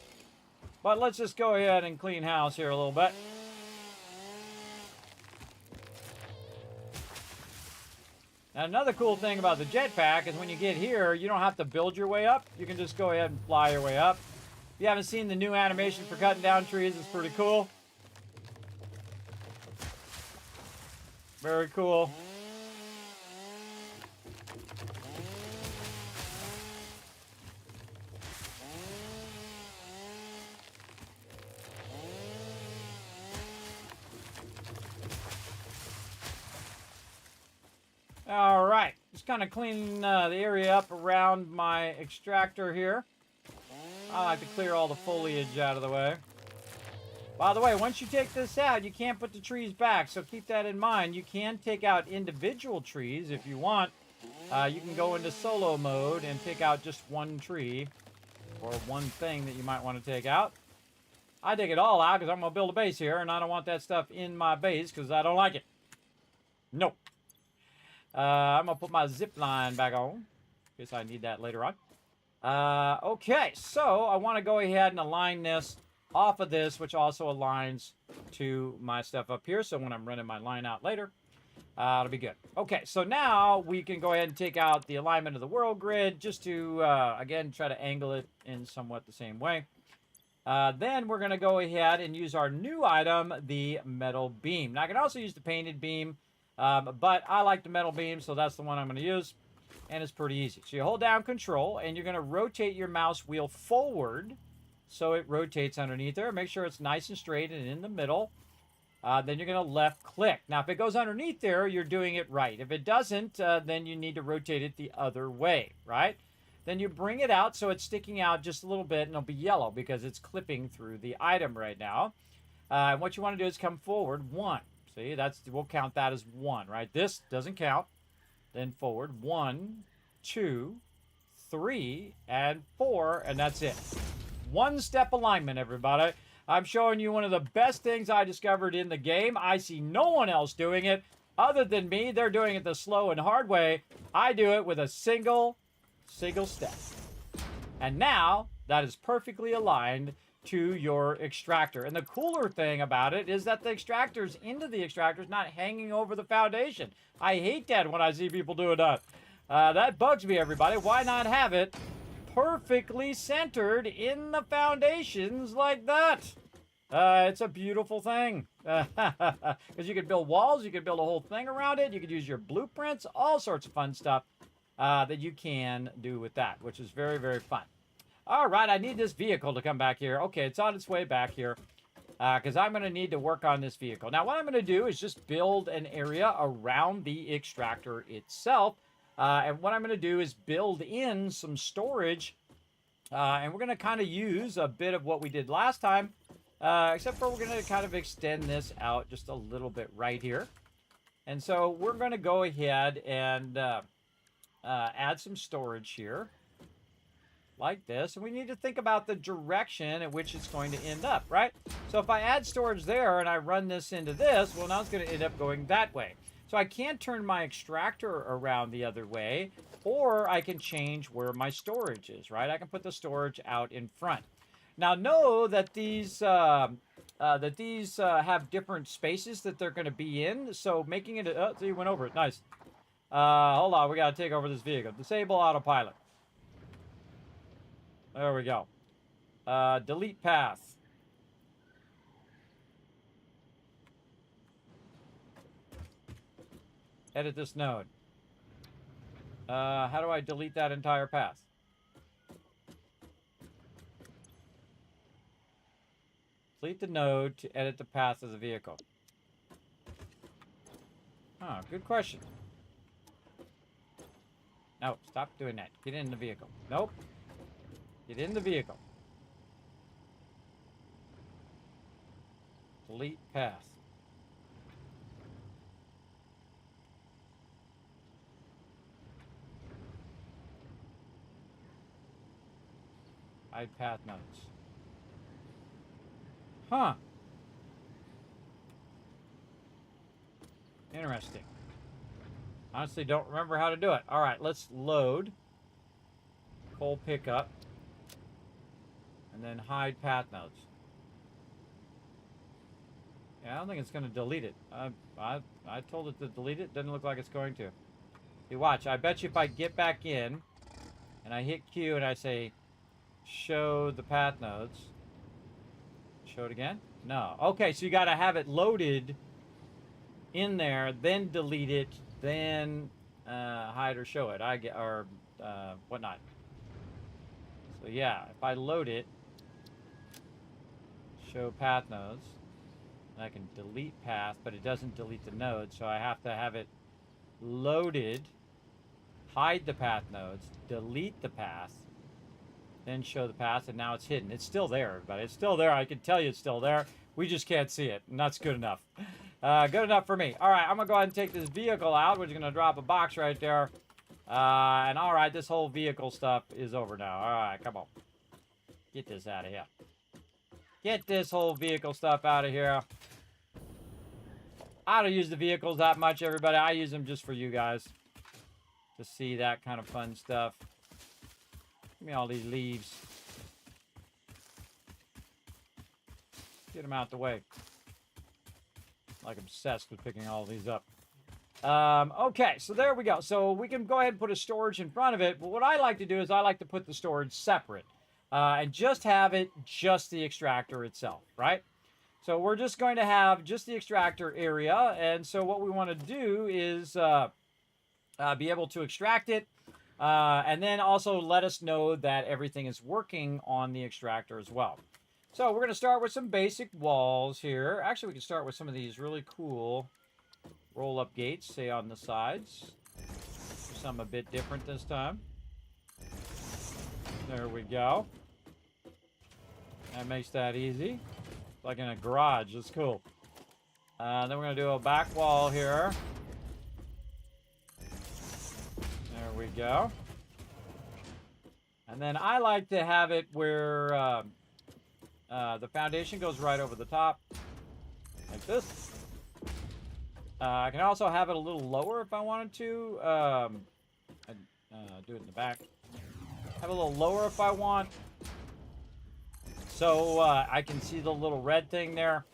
But let's just go ahead and clean house here a little bit. Now, another cool thing about the jetpack is when you get here, you don't have to build your way up. You can just go ahead and fly your way up. If you haven't seen the new animation for cutting down trees, it's pretty cool. Very cool. All right, just kind of cleaning the area up around my extractor here. I like to clear all the foliage out of the way. By the way, once you take this out, you can't put the trees back, so keep that in mind. You can take out individual trees if you want. You can go into solo mode and pick out just one tree or one thing that you might want to take out. I take it all out because I'm going to build a base here, and I don't want that stuff in my base because I don't like it. Nope. I'm going to put my zip line back on. Guess I need that later on. Okay, so I want to go ahead and align this off of this, which also aligns to my stuff up here. So when I'm running my line out later, it'll be good. Okay, so now we can go ahead and take out the alignment of the world grid just to, again, try to angle it in somewhat the same way. Then we're going to go ahead and use our new item, the metal beam. Now, I can also use the painted beam, but I like the metal beam, so that's the one I'm going to use. And it's pretty easy. So you hold down Control, and you're going to rotate your mouse wheel forward so it rotates underneath there. Make sure it's nice and straight and in the middle. Then you're going to left click. Now, if it goes underneath there, you're doing it right. If it doesn't, then you need to rotate it the other way, right? Then you bring it out so it's sticking out just a little bit, and it'll be yellow because it's clipping through the item right now. And what you want to do is come forward 1. See, we'll count that as 1, right? This doesn't count. Then forward 1, 2, 3, and 4, and that's it. One-step alignment, everybody. I'm showing you one of the best things I discovered in the game. I see no one else doing it other than me. They're doing it the slow and hard way. I do it with a single step. And now that is perfectly aligned to your extractor. And the cooler thing about it is that the extractor's into the extractor's not hanging over the foundation. I hate that when I see people doing that. That bugs me, everybody. Why not have it perfectly centered in the foundations like that? It's a beautiful thing. Because you could build walls, you could build a whole thing around it, you could use your blueprints, all sorts of fun stuff that you can do with that, which is very, very fun. All right, I need this vehicle to come back here. Okay, it's on its way back here because I'm going to need to work on this vehicle. Now, what I'm going to do is just build an area around the extractor itself. And what I'm going to do is build in some storage. And we're going to kind of use a bit of what we did last time, except for we're going to kind of extend this out just a little bit right here. And so we're going to go ahead and add some storage here. Like this, and we need to think about the direction at which it's going to end up, right? So if I add storage there and I run this into this, well, now it's going to end up going that way. So I can't turn my extractor around the other way, or I can change where my storage is, right? I can put the storage out in front. Now know that these have different spaces that they're going to be in, so making it, so you went over it, nice. Hold on, we got to take over this vehicle. Disable autopilot. There we go. Delete path. Edit this node. How do I delete that entire path? Delete the node to edit the path of the vehicle. Oh, good question. No, stop doing that. Get in the vehicle. Nope. Get in the vehicle. Delete path. Hide path nodes. Huh. Interesting. Honestly, don't remember how to do it. All right, let's load. Full pickup. And then hide path nodes. Yeah, I don't think it's going to delete it. I told it to delete it. Doesn't look like it's going to. See, watch. I bet you if I get back in and I hit Q and I say show the path nodes. Show it again? No. Okay, so you got to have it loaded in there, then delete it, then hide or show it. Or whatnot. So yeah, if I load it, show path nodes, I can delete path, but it doesn't delete the node, so I have to have it loaded, hide the path nodes, delete the path, then show the path, and now it's hidden. It's still there, everybody. It's still there. I can tell you it's still there. We just can't see it, and that's good enough. Good enough for me. All right, I'm going to go ahead and take this vehicle out, which is going to drop a box right there. And all right, this whole vehicle stuff is over now. All right, come on. Get this out of here. Get this whole vehicle stuff out of here. I don't use the vehicles that much, everybody. I use them just for you guys to see that kind of fun stuff. Give me all these leaves. Get them out the way. Like obsessed with picking all these up. Okay, so there we go. So we can go ahead and put a storage in front of it. But what I like to do is I like to put the storage separate. And just have it just the extractor itself, right? So we're just going to have just the extractor area. And so what we want to do is be able to extract it. And then also let us know that everything is working on the extractor as well. So we're going to start with some basic walls here. Actually, we can start with some of these really cool roll-up gates, say on the sides. Some a bit different this time. There we go. That makes that easy. Like in a garage. That's cool. Then we're going to do a back wall here. There we go. And then I like to have it where the foundation goes right over the top. Like this. I can also have it a little lower if I wanted to. Do it in the back. Have a little lower if I want. So I can see the little red thing there.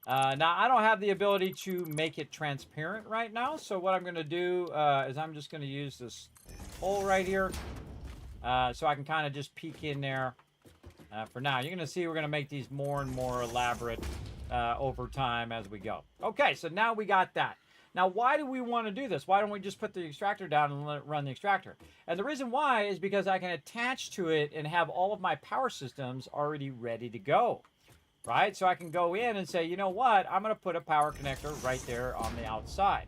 Now, I don't have the ability to make it transparent right now. So what I'm going to do is I'm just going to use this hole right here. So I can kind of just peek in there for now. You're going to see we're going to make these more and more elaborate over time as we go. Okay, so now we got that. Now, why do we want to do this? Why don't we just put the extractor down and let it run the extractor? And the reason why is because I can attach to it and have all of my power systems already ready to go, right? So I can go in and say, you know what? I'm going to put a power connector right there on the outside.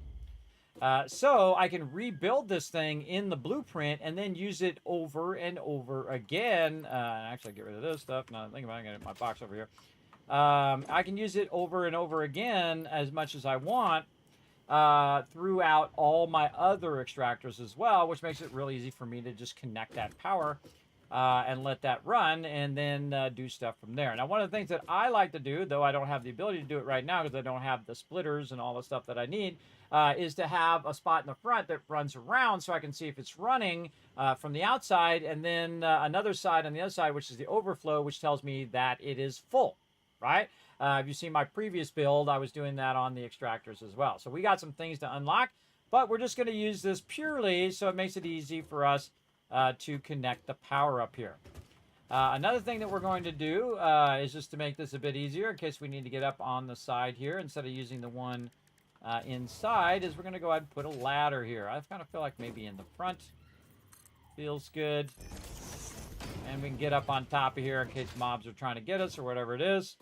So I can rebuild this thing in the blueprint and then use it over and over again. Actually, get rid of this stuff. Now, think about it. I'm going to get my box over here. I can use it over and over again as much as I want. Throughout all my other extractors as well, which makes it really easy for me to just connect that power and let that run and then do stuff from there. Now, one of the things that I like to do, though I don't have the ability to do it right now because I don't have the splitters and all the stuff that I need, is to have a spot in the front that runs around so I can see if it's running from the outside, and then another side on the other side, which is the overflow, which tells me that it is full, right? If you see my previous build, I was doing that on the extractors as well. So we got some things to unlock, but we're just going to use this purely so it makes it easy for us to connect the power up here. Another thing that we're going to do is just to make this a bit easier in case we need to get up on the side here instead of using the one inside, is we're going to go ahead and put a ladder here. I kind of feel like maybe in the front. Feels good. And we can get up on top of here in case mobs are trying to get us or whatever it is.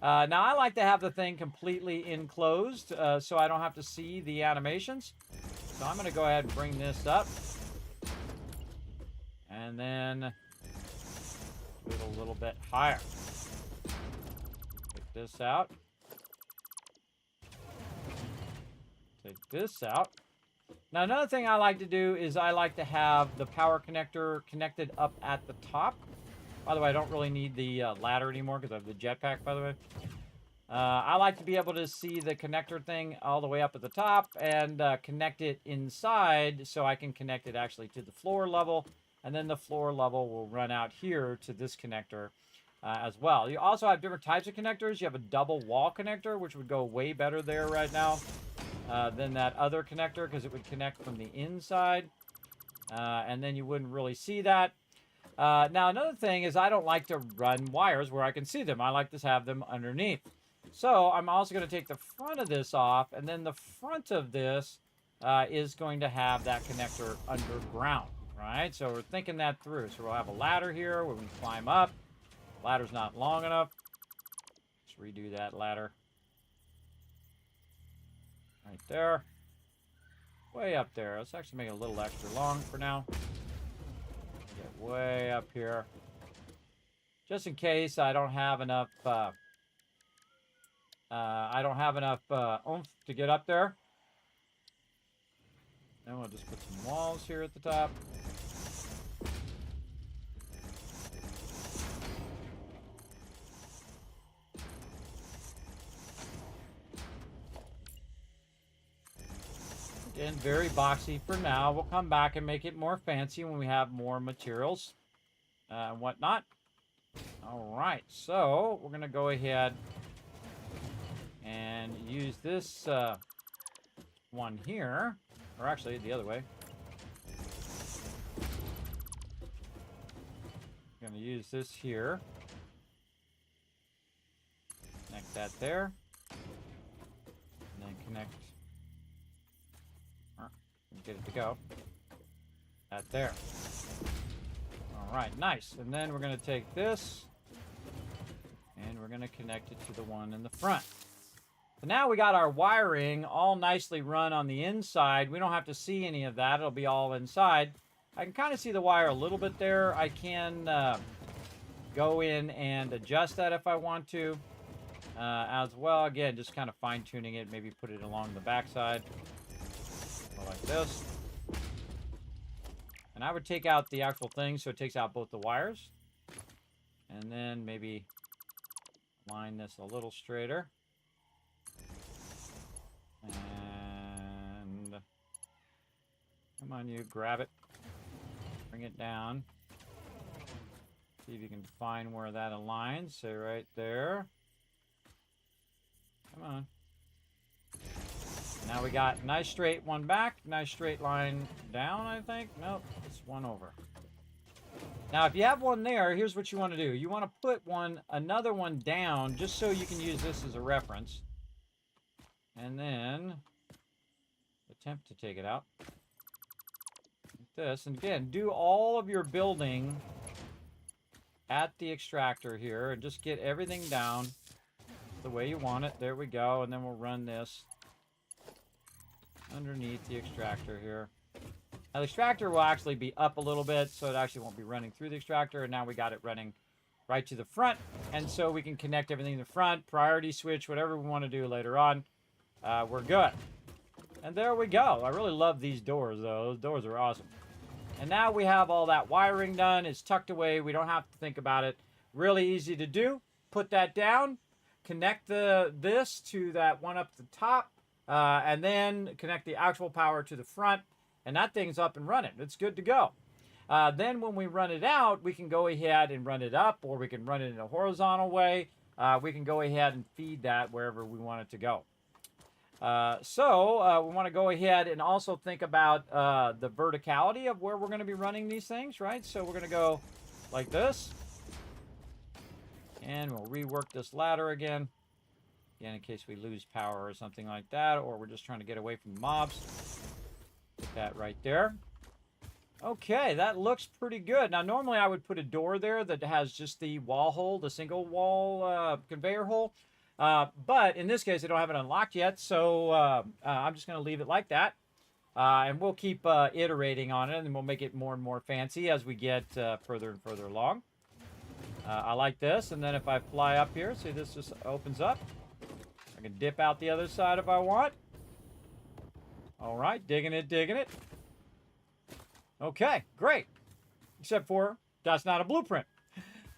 Now, I like to have the thing completely enclosed so I don't have to see the animations. So I'm going to go ahead and bring this up. And then do it a little bit higher. Take this out. Take this out. Now, another thing I like to do is I like to have the power connector connected up at the top. By the way, I don't really need the ladder anymore because I have the jetpack, by the way. I like to be able to see the connector thing all the way up at the top and connect it inside so I can connect it actually to the floor level. And then the floor level will run out here to this connector as well. You also have different types of connectors. You have a double wall connector, which would go way better there right now. than that other connector because it would connect from the inside. And then you wouldn't really see that. Now, another thing is I don't like to run wires where I can see them. I like to have them underneath. So I'm also going to take the front of this off, and then the front of this is going to have that connector underground, right? So we're thinking that through. So we'll have a ladder here where we can climb up. Ladder's not long enough. Let's redo that ladder. Right there. Way up there. Let's actually make it a little extra long for now. Get way up here. Just in case I don't have enough oomph to get up there. Then we'll just put some walls here at the top. Again, very boxy for now. We'll come back and make it more fancy when we have more materials and whatnot. All right, so we're going to go ahead and use this one here, or actually the other way. I'm going to use this here. Connect that there. And then connect. Get it to go. That there. All right, nice. And then we're going to take this and we're going to connect it to the one in the front. So now we got our wiring all nicely run on the inside. We don't have to see any of that. It'll be all inside. I can kind of see the wire a little bit there. I can go in and adjust that if I want to as well. Again, just kind of fine tuning it. Maybe put it along the backside. Like this. And I would take out the actual thing so it takes out both the wires. And then maybe line this a little straighter. And come on, you grab it. Bring it down. See if you can find where that aligns. Say right there. Come on. Now we got nice straight one back, nice straight line down, I think. Nope, it's one over. Now, if you have one there, here's what you want to do. You want to put another one down, just so you can use this as a reference. And then attempt to take it out. Like this. And again, do all of your building at the extractor here, and just get everything down the way you want it. There we go. And then we'll run this underneath the extractor here. Now the extractor will actually be up a little bit, so it actually won't be running through the extractor, and now we got it running right to the front, and so we can connect everything in the front, priority switch, whatever we want to do later on. We're good. And there we go. I really love these doors, though. Those doors are awesome. And now we have all that wiring done. It's tucked away. We don't have to think about it. Really easy to do. Put that down. Connect this to that one up the top. And then connect the actual power to the front, and that thing's up and running. It's good to go. Then when we run it out, we can go ahead and run it up, or we can run it in a horizontal way. We can go ahead and feed that wherever we want it to go. So we want to go ahead and also think about the verticality of where we're going to be running these things, right? So we're going to go like this, and we'll rework this ladder again. Again, in case we lose power or something like that, or we're just trying to get away from mobs. Put that right there. Okay, that looks pretty good. Now, normally I would put a door there that has just the wall hole, the single wall conveyor hole. But in this case, I don't have it unlocked yet, so I'm just going to leave it like that. And we'll keep iterating on it, and we'll make it more and more fancy as we get further and further along. I like this, and then if I fly up here, see this just opens up. I can dip out the other side if I want. All right, digging it, digging it. Okay, great. Except for that's not a blueprint.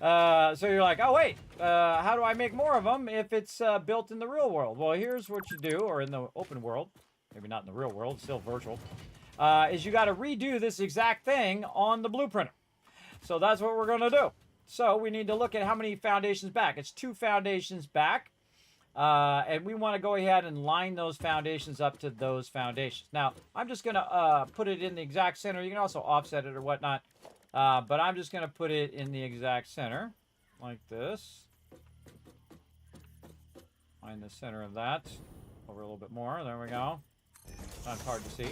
So you're like, oh wait, how do I make more of them if it's built in the real world? Well, here's what you do, or in the open world, maybe not in the real world, still virtual, is you got to redo this exact thing on the blueprinter. So that's what we're going to do. So we need to look at how many foundations back. It's 2 foundations back. And we want to go ahead and line those foundations up to those foundations. Now, I'm just going to put it in the exact center. You can also offset it or whatnot. But I'm just going to put it in the exact center, like this. Line the center of that. Over a little bit more. There we go. That's hard to see.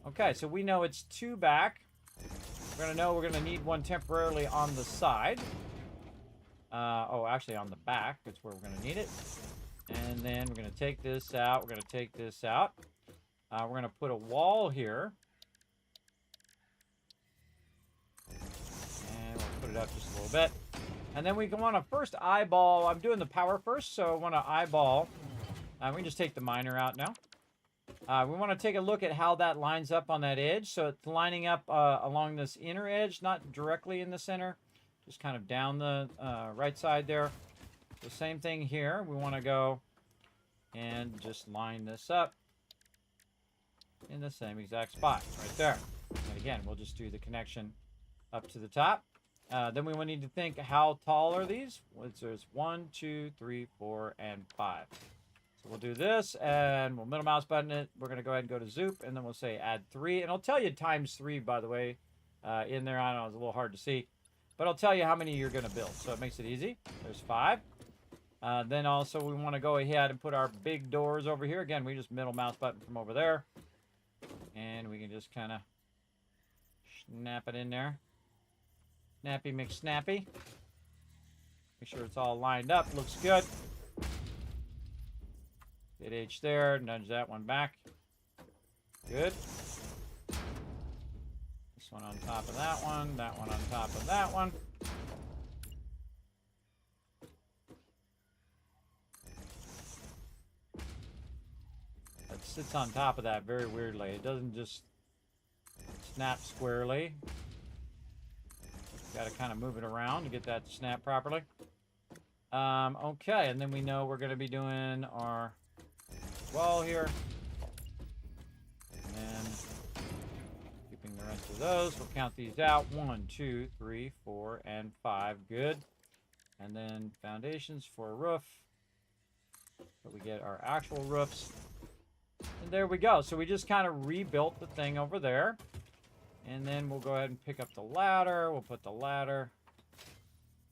Okay, so we know it's 2 back. We're going to know we're going to need one temporarily on the side. Oh, actually on the back. That's where we're going to need it. And then we're going to take this out. We're going to take this out. We're going to put a wall here. And we'll put it up just a little bit. And then we want to first eyeball. I'm doing the power first, so I want to eyeball. We can just take the miner out now. We want to take a look at how that lines up on that edge. So it's lining up along this inner edge, not directly in the center. Just kind of down the right side there. The same thing here. We want to go and just line this up in the same exact spot right there. And again, we'll just do the connection up to the top. Then we will need to think, how tall are these? There's 1, 2, 3, 4, and 5. So we'll do this, and we'll middle mouse button it. We're going to go ahead and go to Zoop, and then we'll say add 3. And it'll tell you times 3, by the way, in there. I know it's a little hard to see, but I'll tell you how many you're going to build. So it makes it easy. There's 5. Then also we want to go ahead and put our big doors over here. Again, we just middle mouse button from over there, and we can just kind of snap it in there. Snappy McSnappy. Make sure it's all lined up. Looks good. Hit H there. Nudge that one back. Good. This one on top of that one. That one on top of that one. It sits on top of that very weirdly. It doesn't just snap squarely. Got to kind of move it around to get that to snap properly. Okay, and then we know we're going to be doing our wall here. And then keeping the rest of those. We'll count these out. 1, 2, 3, 4, and 5. Good. And then foundations for a roof. So we get our actual roofs. And there we go. So we just kind of rebuilt the thing over there. And then we'll go ahead and pick up the ladder. We'll put the ladder.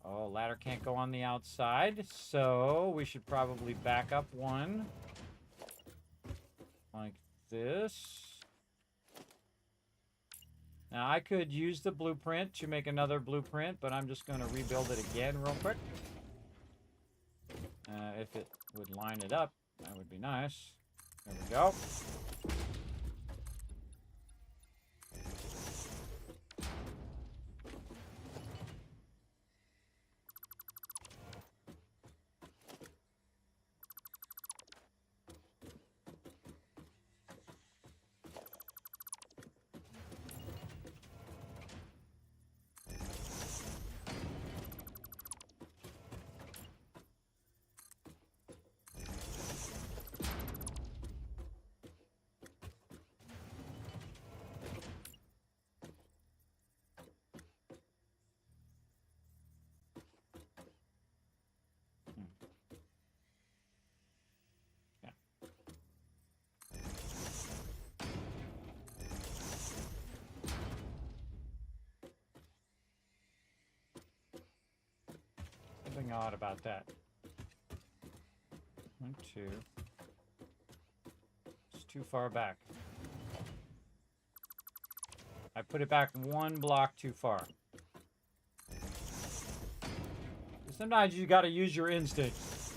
Oh, ladder can't go on the outside. So we should probably back up one. Like this. Now I could use the blueprint to make another blueprint, but I'm just going to rebuild it again real quick. If it would line it up, that would be nice. There we go. Something odd about that. 1, 2. It's too far back. I put it back 1 block too far. Sometimes you got to use your instincts.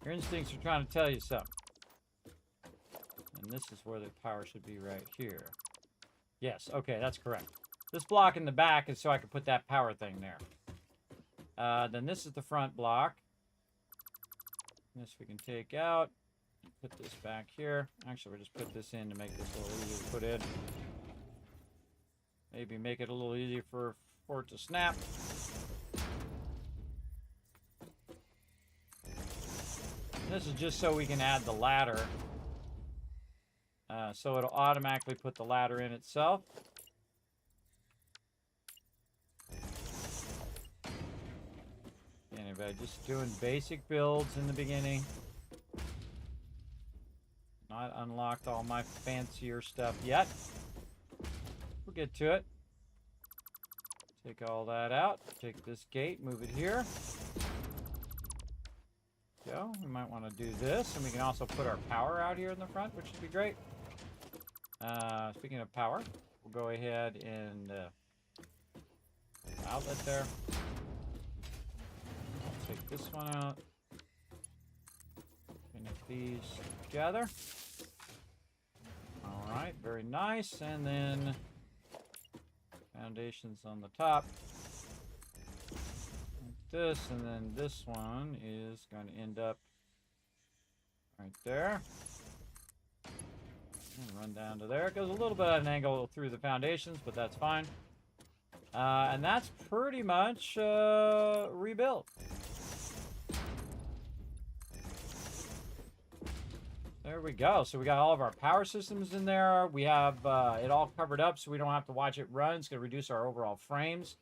Your instincts are trying to tell you something. And this is where the power should be right here. Yes, okay, that's correct. This block in the back is so I can put that power thing there. Then this is the front block. This we can take out. Put this back here. Actually, we'll just put this in to make this a little easier to put in. Maybe make it a little easier for it to snap. This is just so we can add the ladder. So it'll automatically put the ladder in itself. Anyway, just doing basic builds in the beginning. Not unlocked all my fancier stuff yet. We'll get to it. Take all that out. Take this gate, move it here. Go. We might want to do this, and we can also put our power out here in the front, which would be great. Speaking of power, we'll go ahead and outlet there. I'll take this one out. Connect these together. All right, very nice. And then foundations on the top. Like this, and then this one is going to end up right there. And run down to there. It goes a little bit at an angle through the foundations, but that's fine. And that's pretty much rebuilt. There we go. So we got all of our power systems in there. We have it all covered up so we don't have to watch it run. It's going to reduce our overall frames.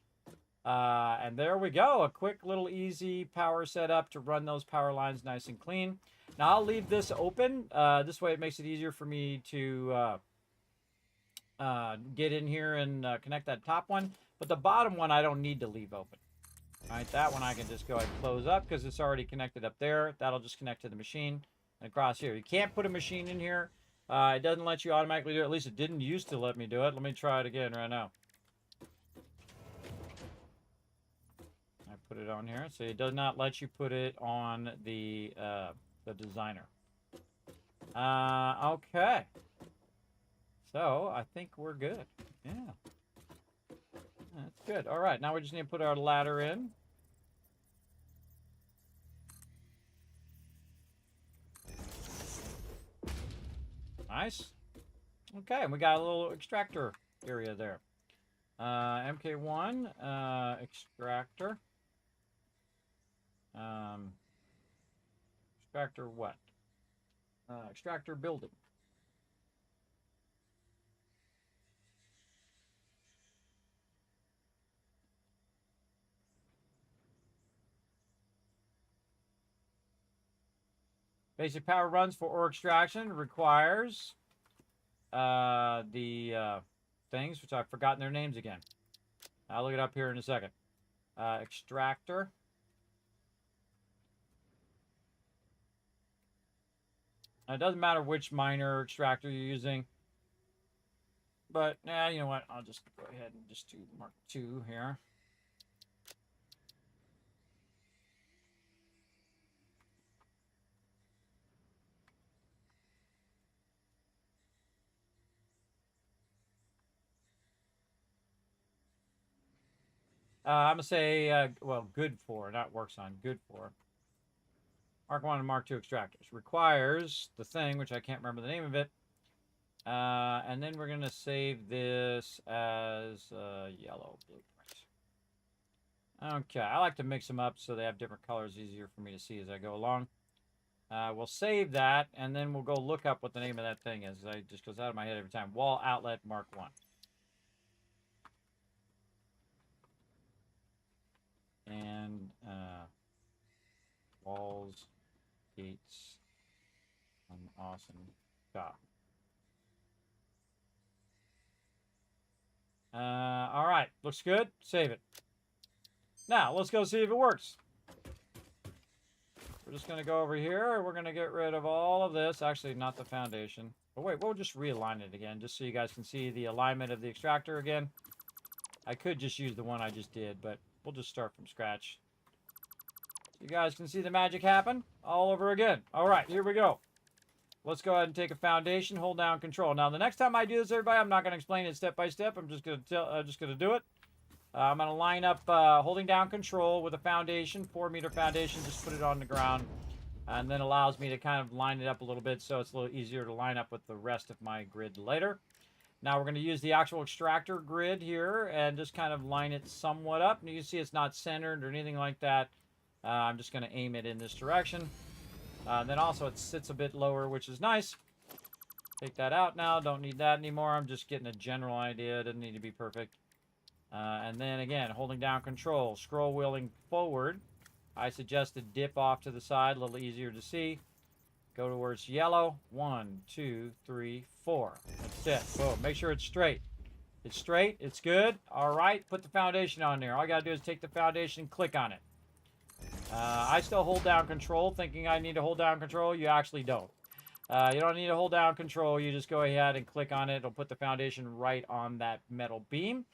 And there we go. A quick little easy power setup to run those power lines nice and clean. Now I'll leave this open. This way it makes it easier for me to get in here and connect that top one. But the bottom one I don't need to leave open. All right, that one I can just go ahead and close up because it's already connected up there. That'll just connect to the machine and across here. You can't put a machine in here. It doesn't let you automatically do it. At least it didn't used to let me do it. Let me try it again right now. I put it on here. So it does not let you put it on the designer. Okay. So I think we're good. Yeah. That's good. All right. Now we just need to put our ladder in. Nice. Okay, and we got a little extractor area there. MK1 extractor. Extractor what? Extractor building. Basic power runs for ore extraction requires the things, which I've forgotten their names again. I'll look it up here in a second. Extractor. It doesn't matter which miner extractor you're using. But, you know what? I'll just go ahead and just do Mark II here. I'm going to say, well, good for, not works on, good for. Mark 1 and Mark 2 extractors. Requires the thing, which I can't remember the name of it. And then we're going to save this as yellow blueprint. Okay, I like to mix them up so they have different colors, easier for me to see as I go along. We'll save that, and then we'll go look up what the name of that thing is. It just goes out of my head every time. Wall outlet Mark 1. And walls, gates, an awesome job. All right, looks good. Save it. Now, let's go see if it works. We're just going to go over here. We're going to get rid of all of this. Actually, not the foundation. But wait, we'll just realign it again, just so you guys can see the alignment of the extractor again. I could just use the one I just did, but we'll just start from scratch. So you guys can see the magic happen all over again. All right, here we go. Let's go ahead and take a foundation, hold down control. Now, the next time I do this, everybody, I'm not going to explain it step by step. I'm just going to do it. I'm going to line up holding down control with a foundation, 4-meter foundation, just put it on the ground, and then allows me to kind of line it up a little bit so it's a little easier to line up with the rest of my grid later. Now we're going to use the actual extractor grid here and just kind of line it somewhat up. And you can see it's not centered or anything like that. I'm just going to aim it in this direction. Then also it sits a bit lower, which is nice. Take that out now. Don't need that anymore. I'm just getting a general idea. It doesn't need to be perfect. And then again, holding down control, scroll wheeling forward. I suggest to dip off to the side, a little easier to see. Go to where it's yellow. 1, 2, 3, 4. That's it. Boom. Make sure it's straight. It's straight. It's good. All right. Put the foundation on there. All you got to do is take the foundation and click on it. I still hold down control, thinking I need to hold down control. You actually don't. You don't need to hold down control. You just go ahead and click on it. It'll put the foundation right on that metal beam.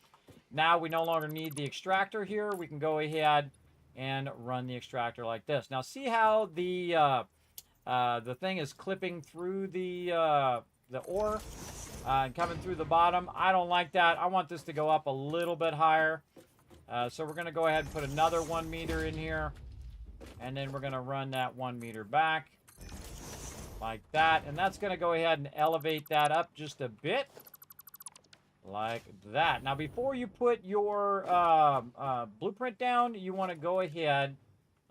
Now we no longer need the extractor here. We can go ahead and run the extractor like this. Now see how the thing is clipping through the ore and coming through the bottom. I don't like that. I want this to go up a little bit higher. So we're going to go ahead and put another 1 meter in here. And then we're going to run that 1 meter back. Like that. And that's going to go ahead and elevate that up just a bit. Like that. Now, before you put your blueprint down, you want to go ahead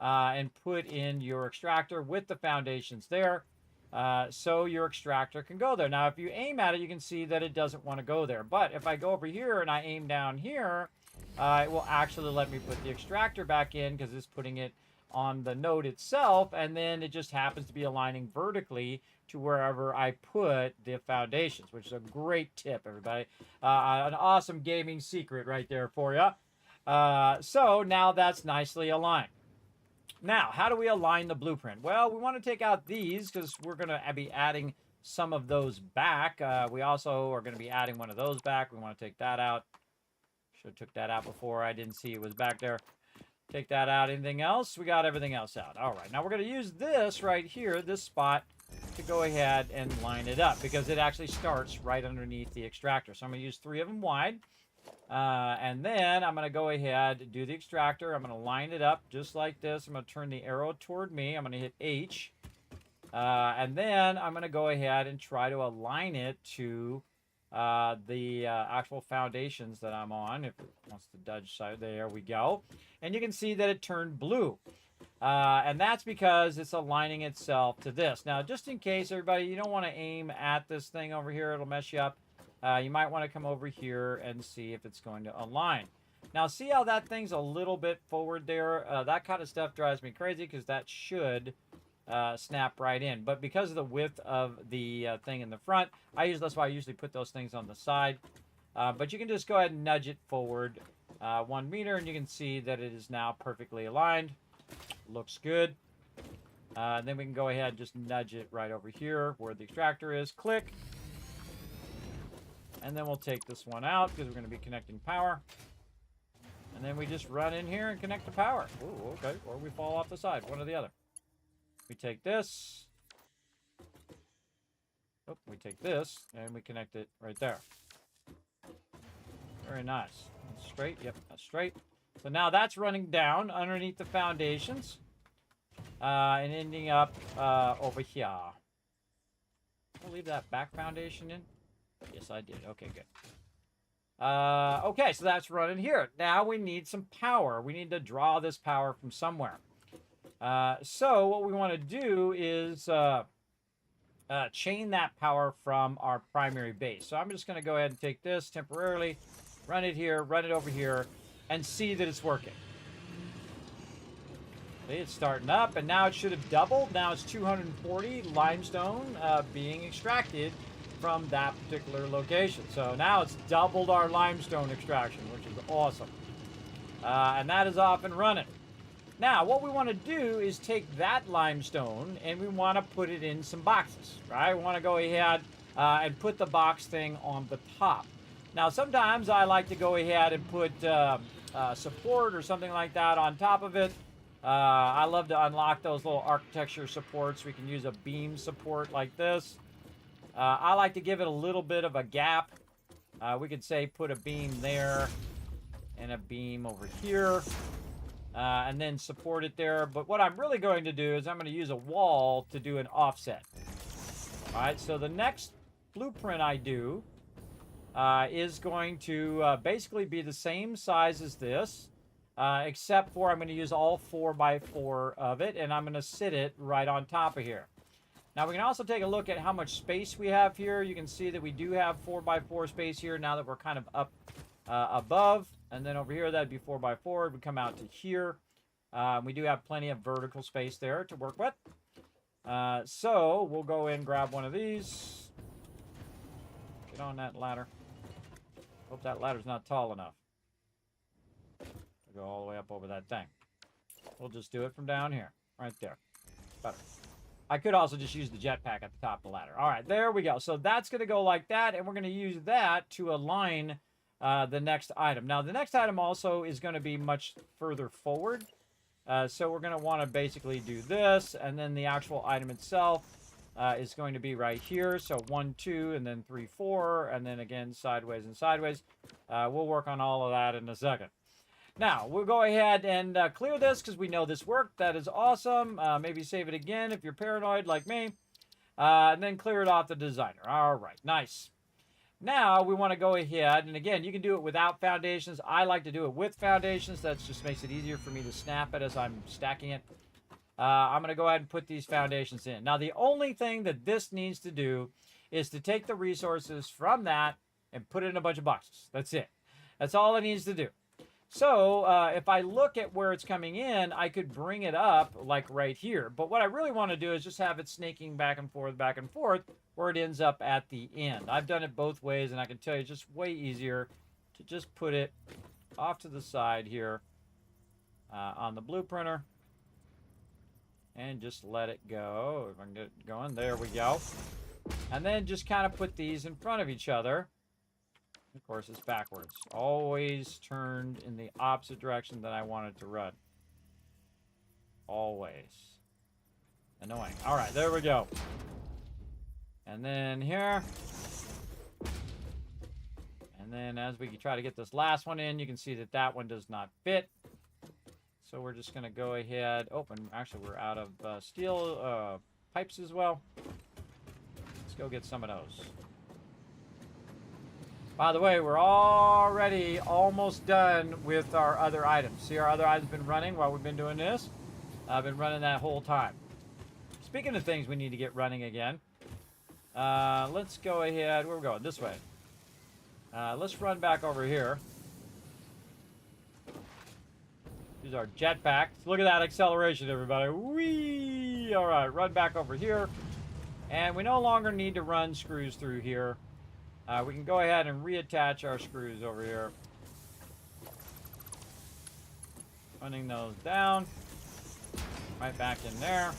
and put in your extractor with the foundations there. So your extractor can go there. Now, if you aim at it, you can see that it doesn't want to go there. But if I go over here and I aim down here, it will actually let me put the extractor back in because it's putting it on the node itself, and then it just happens to be aligning vertically to wherever I put the foundations, which is a great tip, everybody. An awesome gaming secret right there for you. So now that's nicely aligned. Now, how do we align the blueprint? Well, we want to take out these because we're going to be adding some of those back. We also are going to be adding one of those back. We want to take that out. Should have took that out before. I didn't see it was back there. Take that out. Anything else? We got everything else out. All right. Now we're going to use this right here, this spot, to go ahead and line it up because it actually starts right underneath the extractor. So I'm going to use 3 of them wide. And then I'm going to go ahead and do the extractor. I'm going to line it up just like this. I'm going to turn the arrow toward me. I'm going to hit H. And then I'm going to go ahead and try to align it to the actual foundations that I'm on. If it wants to dodge side, there we go. And you can see that it turned blue. And that's because it's aligning itself to this. Now, just in case, everybody, you don't want to aim at this thing over here. It'll mess you up. You might want to come over here and see if it's going to align. Now, see how that thing's a little bit forward there? That kind of stuff drives me crazy because that should snap right in. But because of the width of the thing in the front, that's why I usually put those things on the side. But you can just go ahead and nudge it forward 1 meter, and you can see that it is now perfectly aligned. Looks good. Then we can go ahead and just nudge it right over here where the extractor is. Click. And then we'll take this one out because we're going to be connecting power. And then we just run in here and connect the power. Ooh, okay. Or we fall off the side, one or the other. We take this. Oh, we take this and we connect it right there. Very nice. That's straight. Yep, that's straight. So now that's running down underneath the foundations and ending up over here. I'll leave that back foundation in. Yes, I did. Okay, good. Okay, so that's running here. Now we need some power. We need to draw this power from somewhere. So what we want to do is chain that power from our primary base. So I'm just going to go ahead and take this temporarily, run it here, run it over here, and see that it's working. See, it's starting up, and now it should have doubled. Now it's 240 limestone being extracted from that particular location. So now it's doubled our limestone extraction, which is awesome. And that is off and running. Now, what we want to do is take that limestone and we want to put it in some boxes, right? We want to go ahead and put the box thing on the top. Now, sometimes I like to go ahead and put support or something like that on top of it. I love to unlock those little architecture supports. We can use a beam support like this. I like to give it a little bit of a gap. We could say put a beam there and a beam over here. And then support it there. But what I'm really going to do is I'm going to use a wall to do an offset. All right, so the next blueprint I do is going to basically be the same size as this, except for I'm going to use all 4x4 of it, and I'm going to sit it right on top of here. Now, we can also take a look at how much space we have here. You can see that we do have 4x4 space here now that we're kind of up above. And then over here, that'd be 4x4. It would come out to here. We do have plenty of vertical space there to work with. So we'll go in and grab one of these. Get on that ladder. Hope that ladder's not tall enough to go all the way up over that thing. We'll just do it from down here. Right there. Better. I could also just use the jetpack at the top of the ladder. All right, there we go. So that's going to go like that, and we're going to use that to align the next item. Now, the next item also is going to be much further forward. So we're going to want to basically do this, and then the actual item itself is going to be right here. So 1, 2, and then 3, 4, and then again sideways and sideways. We'll work on all of that in a second. Now, we'll go ahead and clear this because we know this worked. That is awesome. Maybe save it again if you're paranoid like me. And then clear it off the designer. All right, nice. Now, we want to go ahead, and again, you can do it without foundations. I like to do it with foundations. That just makes it easier for me to snap it as I'm stacking it. I'm going to go ahead and put these foundations in. Now, the only thing that this needs to do is to take the resources from that and put it in a bunch of boxes. That's it. That's all it needs to do. So if I look at where it's coming in, I could bring it up like right here. But what I really want to do is just have it snaking back and forth, where it ends up at the end. I've done it both ways, and I can tell you it's just way easier to just put it off to the side here on the blueprinter and just let it go. If I can get it going, there we go. And then just kind of put these in front of each other. Of course, it's backwards. Always turned in the opposite direction that I wanted to run. Always. Annoying. All right, there we go. And then here. And then as we try to get this last one in, you can see that that one does not fit. So we're just going to go ahead. Oh, and actually, we're out of steel pipes as well. Let's go get some of those. By the way, we're already almost done with our other items. See, our other items been running while we've been doing this. I've been running that whole time. Speaking of things we need to get running again, let's go ahead. Where are we going? This way. Let's run back over here. Use our jetpack. Look at that acceleration, everybody. Whee! All right, run back over here. And we no longer need to run screws through here. We can go ahead and reattach our screws over here. Running those down. Right back in there.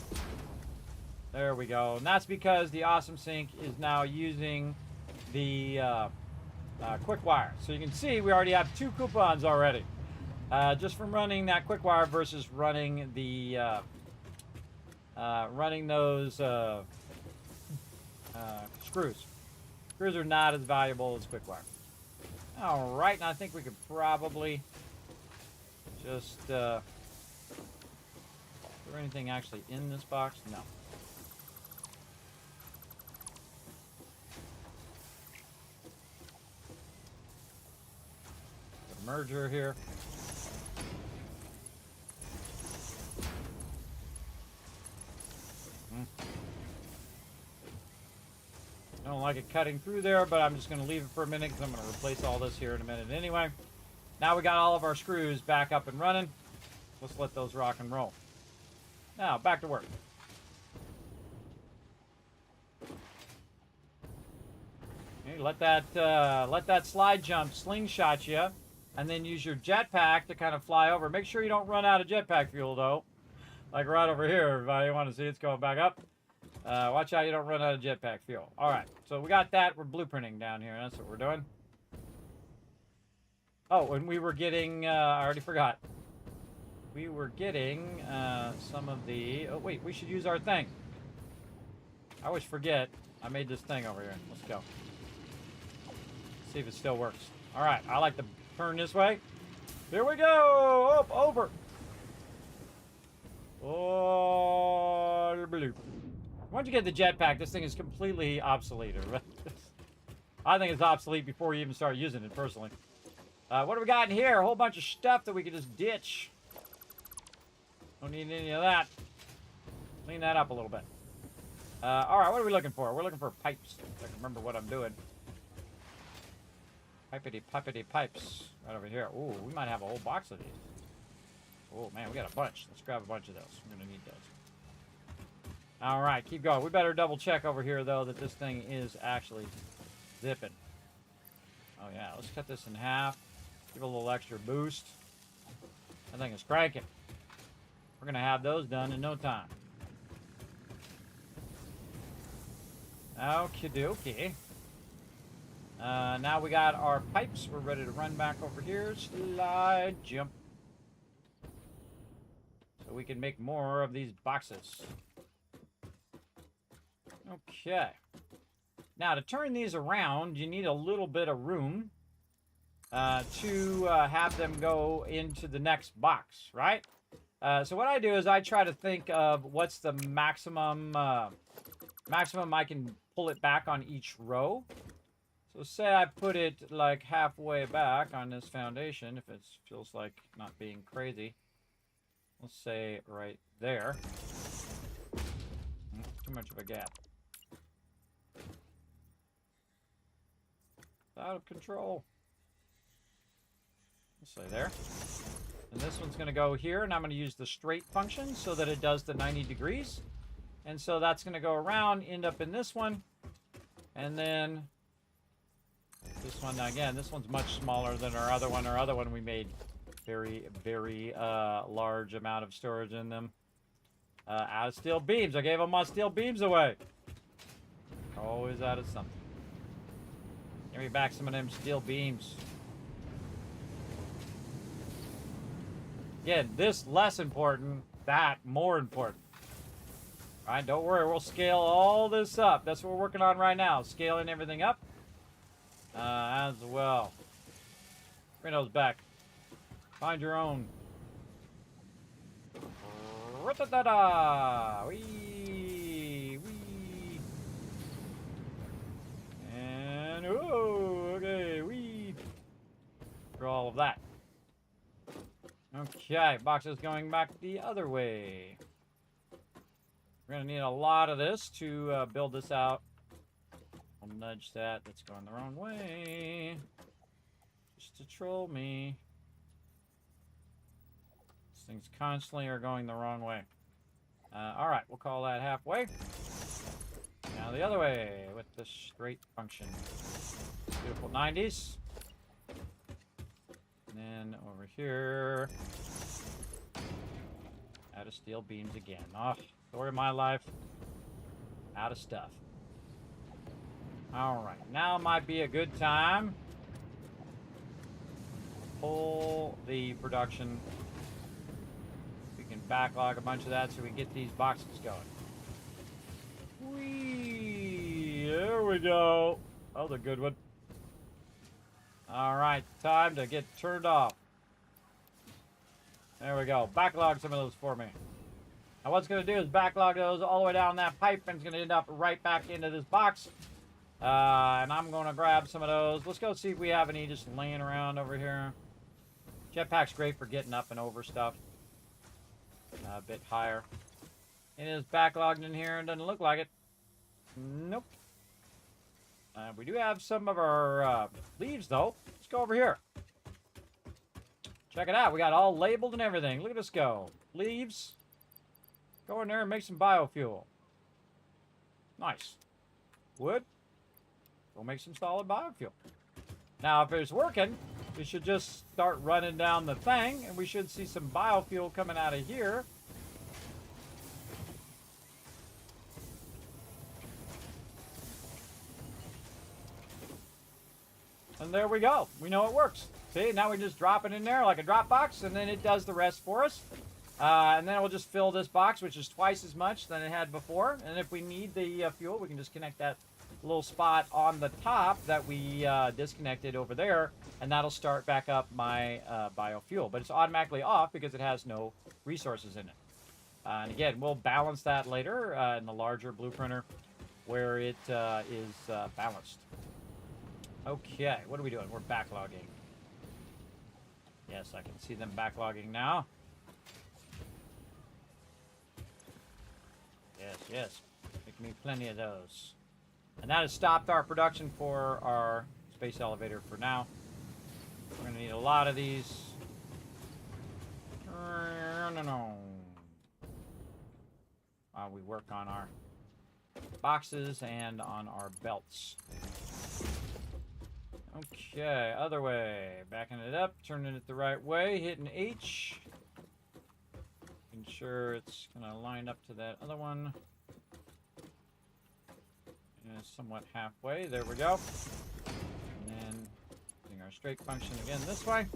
There we go. And that's because the Awesome Sync is now using the quick wire. So you can see we already have 2 coupons already. Just from running that quick wire versus running the running those screws. Screws are not as valuable as quick wire. All right, and I think we could probably just is there anything actually in this box? No. The merger here. I don't like it cutting through there, but I'm just going to leave it for a minute because I'm going to replace all this here in a minute anyway. Now we got all of our screws back up and running. Let's let those rock and roll. Now, back to work. Okay, let that slide jump slingshot you, and then use your jetpack to kind of fly over. Make sure you don't run out of jetpack fuel, though. Like right over here, everybody. You want to see it's going back up? Watch out you don't run out of jetpack fuel. All right, so we got that. We're blueprinting down here. That's what we're doing. Oh, and we were getting, I already forgot. We were getting some of the, oh wait, we should use our thing. I always forget. I made this thing over here. Let's go. See if it still works. All right, I like to turn this way. Here we go. Up, over. Oh, blue. Once you get the jetpack, this thing is completely obsolete. I think it's obsolete before you even start using it, personally. What do we got in here? A whole bunch of stuff that we can just ditch. Don't need any of that. Clean that up a little bit. All right, what are we looking for? We're looking for pipes. If I can remember what I'm doing. Pipety pipes. Right over here. Ooh, we might have a whole box of these. Oh, man, we got a bunch. Let's grab a bunch of those. We're going to need those. All right, keep going. We better double check over here, though, that this thing is actually zipping. Oh, yeah. Let's cut this in half. Give it a little extra boost. That thing is cranking. We're going to have those done in no time. Okie dokie. Now we got our pipes. We're ready to run back over here. Slide, jump. So we can make more of these boxes. Okay. Now, to turn these around, you need a little bit of room to have them go into the next box, right? So what I do is I try to think of what's the maximum I can pull it back on each row. So say I put it like halfway back on this foundation, if it feels like not being crazy. Let's say right there. Too much of a gap. Out of control. Let's say there. And this one's going to go here, and I'm going to use the straight function so that it does the 90 degrees. And so that's going to go around, end up in this one. And then this one, again, this one's much smaller than our other one. Our other one, we made very, very large amount of storage in them. Out of steel beams. I gave them my steel beams away. Always out of something. Give me back some of them steel beams. Again, this less important, that more important. All right, don't worry, we'll scale all this up. That's what we're working on right now, scaling everything up as well. Bring those back. Find your own. Ra-ta-ta-ta! Wee! Wee! And, oh, okay, wee! For all of that. Okay, boxes going back the other way. We're going to need a lot of this to build this out. I'll nudge that. That's going the wrong way. Just to troll me. These things constantly are going the wrong way. Alright, we'll call that halfway. Now the other way with the straight function. Beautiful 90s. And then over here. Out of steel beams again. Oh, story of my life. Out of stuff. Alright, now might be a good time. Pull the production. We can backlog a bunch of that so we get these boxes going. Whee! There we go. That was a good one. Alright, time to get turned off. There we go. Backlog some of those for me. Now what's going to do is backlog those all the way down that pipe, and it's going to end up right back into this box. And I'm going to grab some of those. Let's go see if we have any just laying around over here. Jetpack's great for getting up and over stuff. A bit higher. It is backlogged in here. It doesn't look like it. Nope. We do have some of our leaves, though. Let's go over here. Check it out. We got all labeled and everything. Look at this go. Leaves. Go in there and make some biofuel. Nice. Wood. Go make some solid biofuel. Now, if it's working, we should just start running down the thing, and we should see some biofuel coming out of here. And there we go. We know it works. See, now we just drop it in there like a drop box, and then it does the rest for us. And then we'll just fill this box, which is twice as much than it had before. And if we need the fuel, we can just connect that little spot on the top that we disconnected over there, and that'll start back up my biofuel. But it's automatically off because it has no resources in it. And again, we'll balance that later in the larger blueprinter where it is balanced. Okay, what are we doing? We're backlogging. Yes, I can see them backlogging now. Yes, yes. Make me plenty of those. And that has stopped our production for our space elevator for now. We're going to need a lot of these. while we work on our boxes and on our belts. Okay, other way. Backing it up, turning it the right way, hitting H. Making sure it's going to line up to that other one. And somewhat halfway. There we go. And then doing our straight function again this way.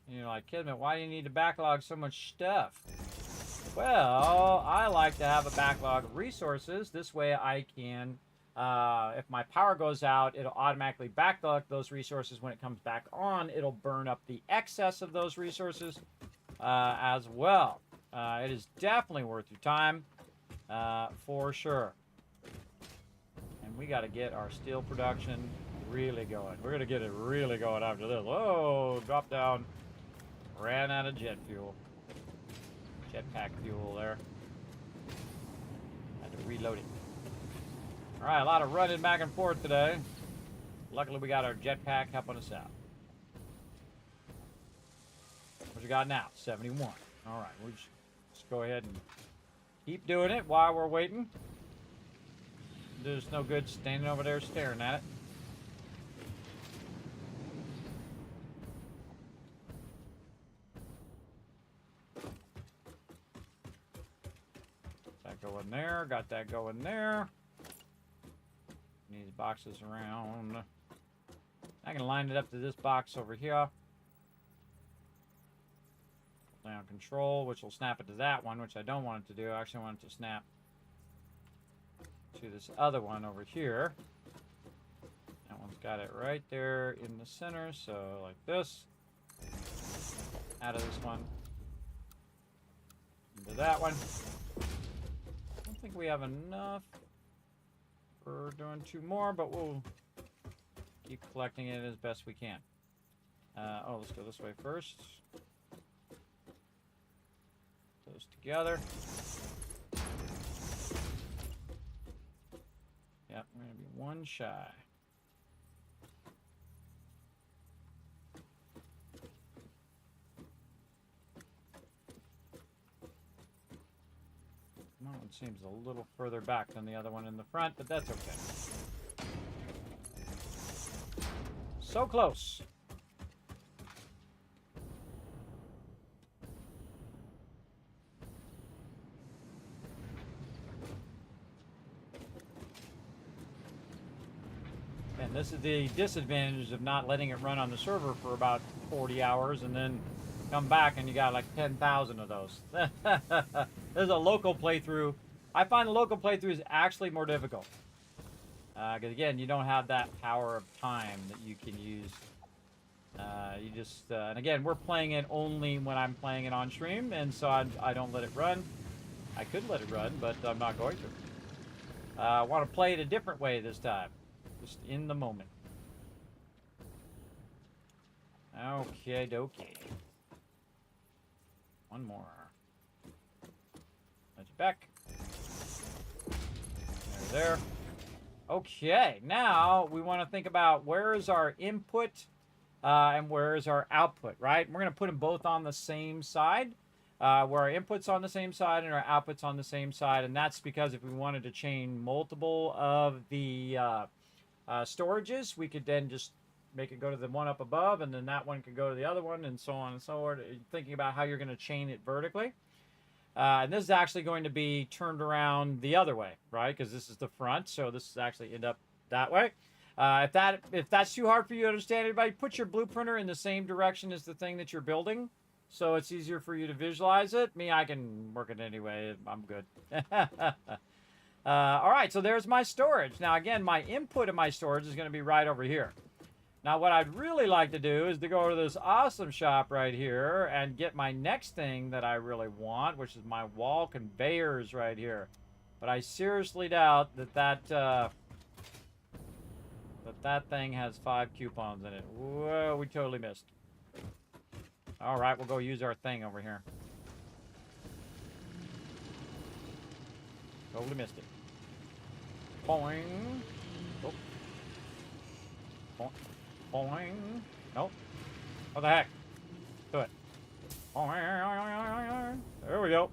And you're like, Kismet, why do you need to backlog so much stuff? Well, I like to have a backlog of resources. This way I can, if my power goes out, it'll automatically backlog those resources. When it comes back on, it'll burn up the excess of those resources as well. It is definitely worth your time, for sure. And we got to get our steel production really going. We're going to get it really going after this. Whoa, drop down. Ran out of jet fuel. Jetpack fuel there. Had to reload it. Alright, a lot of running back and forth today. Luckily we got our jetpack helping us out. What you got now? 71. Alright, we'll just go ahead and keep doing it while we're waiting. There's no good standing over there staring at it. Going there, got that going there. These boxes around. I can line it up to this box over here. Down control, which will snap it to that one, which I don't want it to do. I actually want it to snap to this other one over here. That one's got it right there in the center, so like this. Out of this one. Into that one. I think we have enough for doing 2 more, but we'll keep collecting it as best we can. Oh, let's go this way first. Those together. Yep, we're going to be 1 shy. That one seems a little further back than the other one in the front, but that's okay. So close. And this is the disadvantage of not letting it run on the server for about 40 hours and then come back and you got like 10,000 of those. There's a local playthrough. I find the local playthrough is actually more difficult. Because again, you don't have that power of time that you can use. You just, and again, we're playing it only when I'm playing it on stream, and so I don't let it run. I could let it run, but I'm not going to. I want to play it a different way this time. Just in the moment. Okay, dokie. One more. Let you back. There. Okay, now we want to think about where is our input and where is our output, right? We're going to put them both on the same side, where our input's on the same side and our output's on the same side, and that's because if we wanted to chain multiple of the storages, we could then just make it go to the one up above, and then that one could go to the other one, and so on and so on. Thinking about how you're going to chain it vertically. And this is actually going to be turned around the other way, right? Because this is the front, so this is actually end up that way. If that's too hard for you to understand, everybody, put your blueprinter in the same direction as the thing that you're building, so it's easier for you to visualize it. Me, I can work it anyway. I'm good. All right, so there's my storage. Now, again, my input of my storage is going to be right over here. Now, what I'd really like to do is to go to this awesome shop right here and get my next thing that I really want, which is my wall conveyors right here. But I seriously doubt that that thing has 5 coupons in it. Whoa, we totally missed. All right, we'll go use our thing over here. Totally missed it. Boing. Oh. Boing. Boing. Nope. What the heck? Do it. Boing. There we go.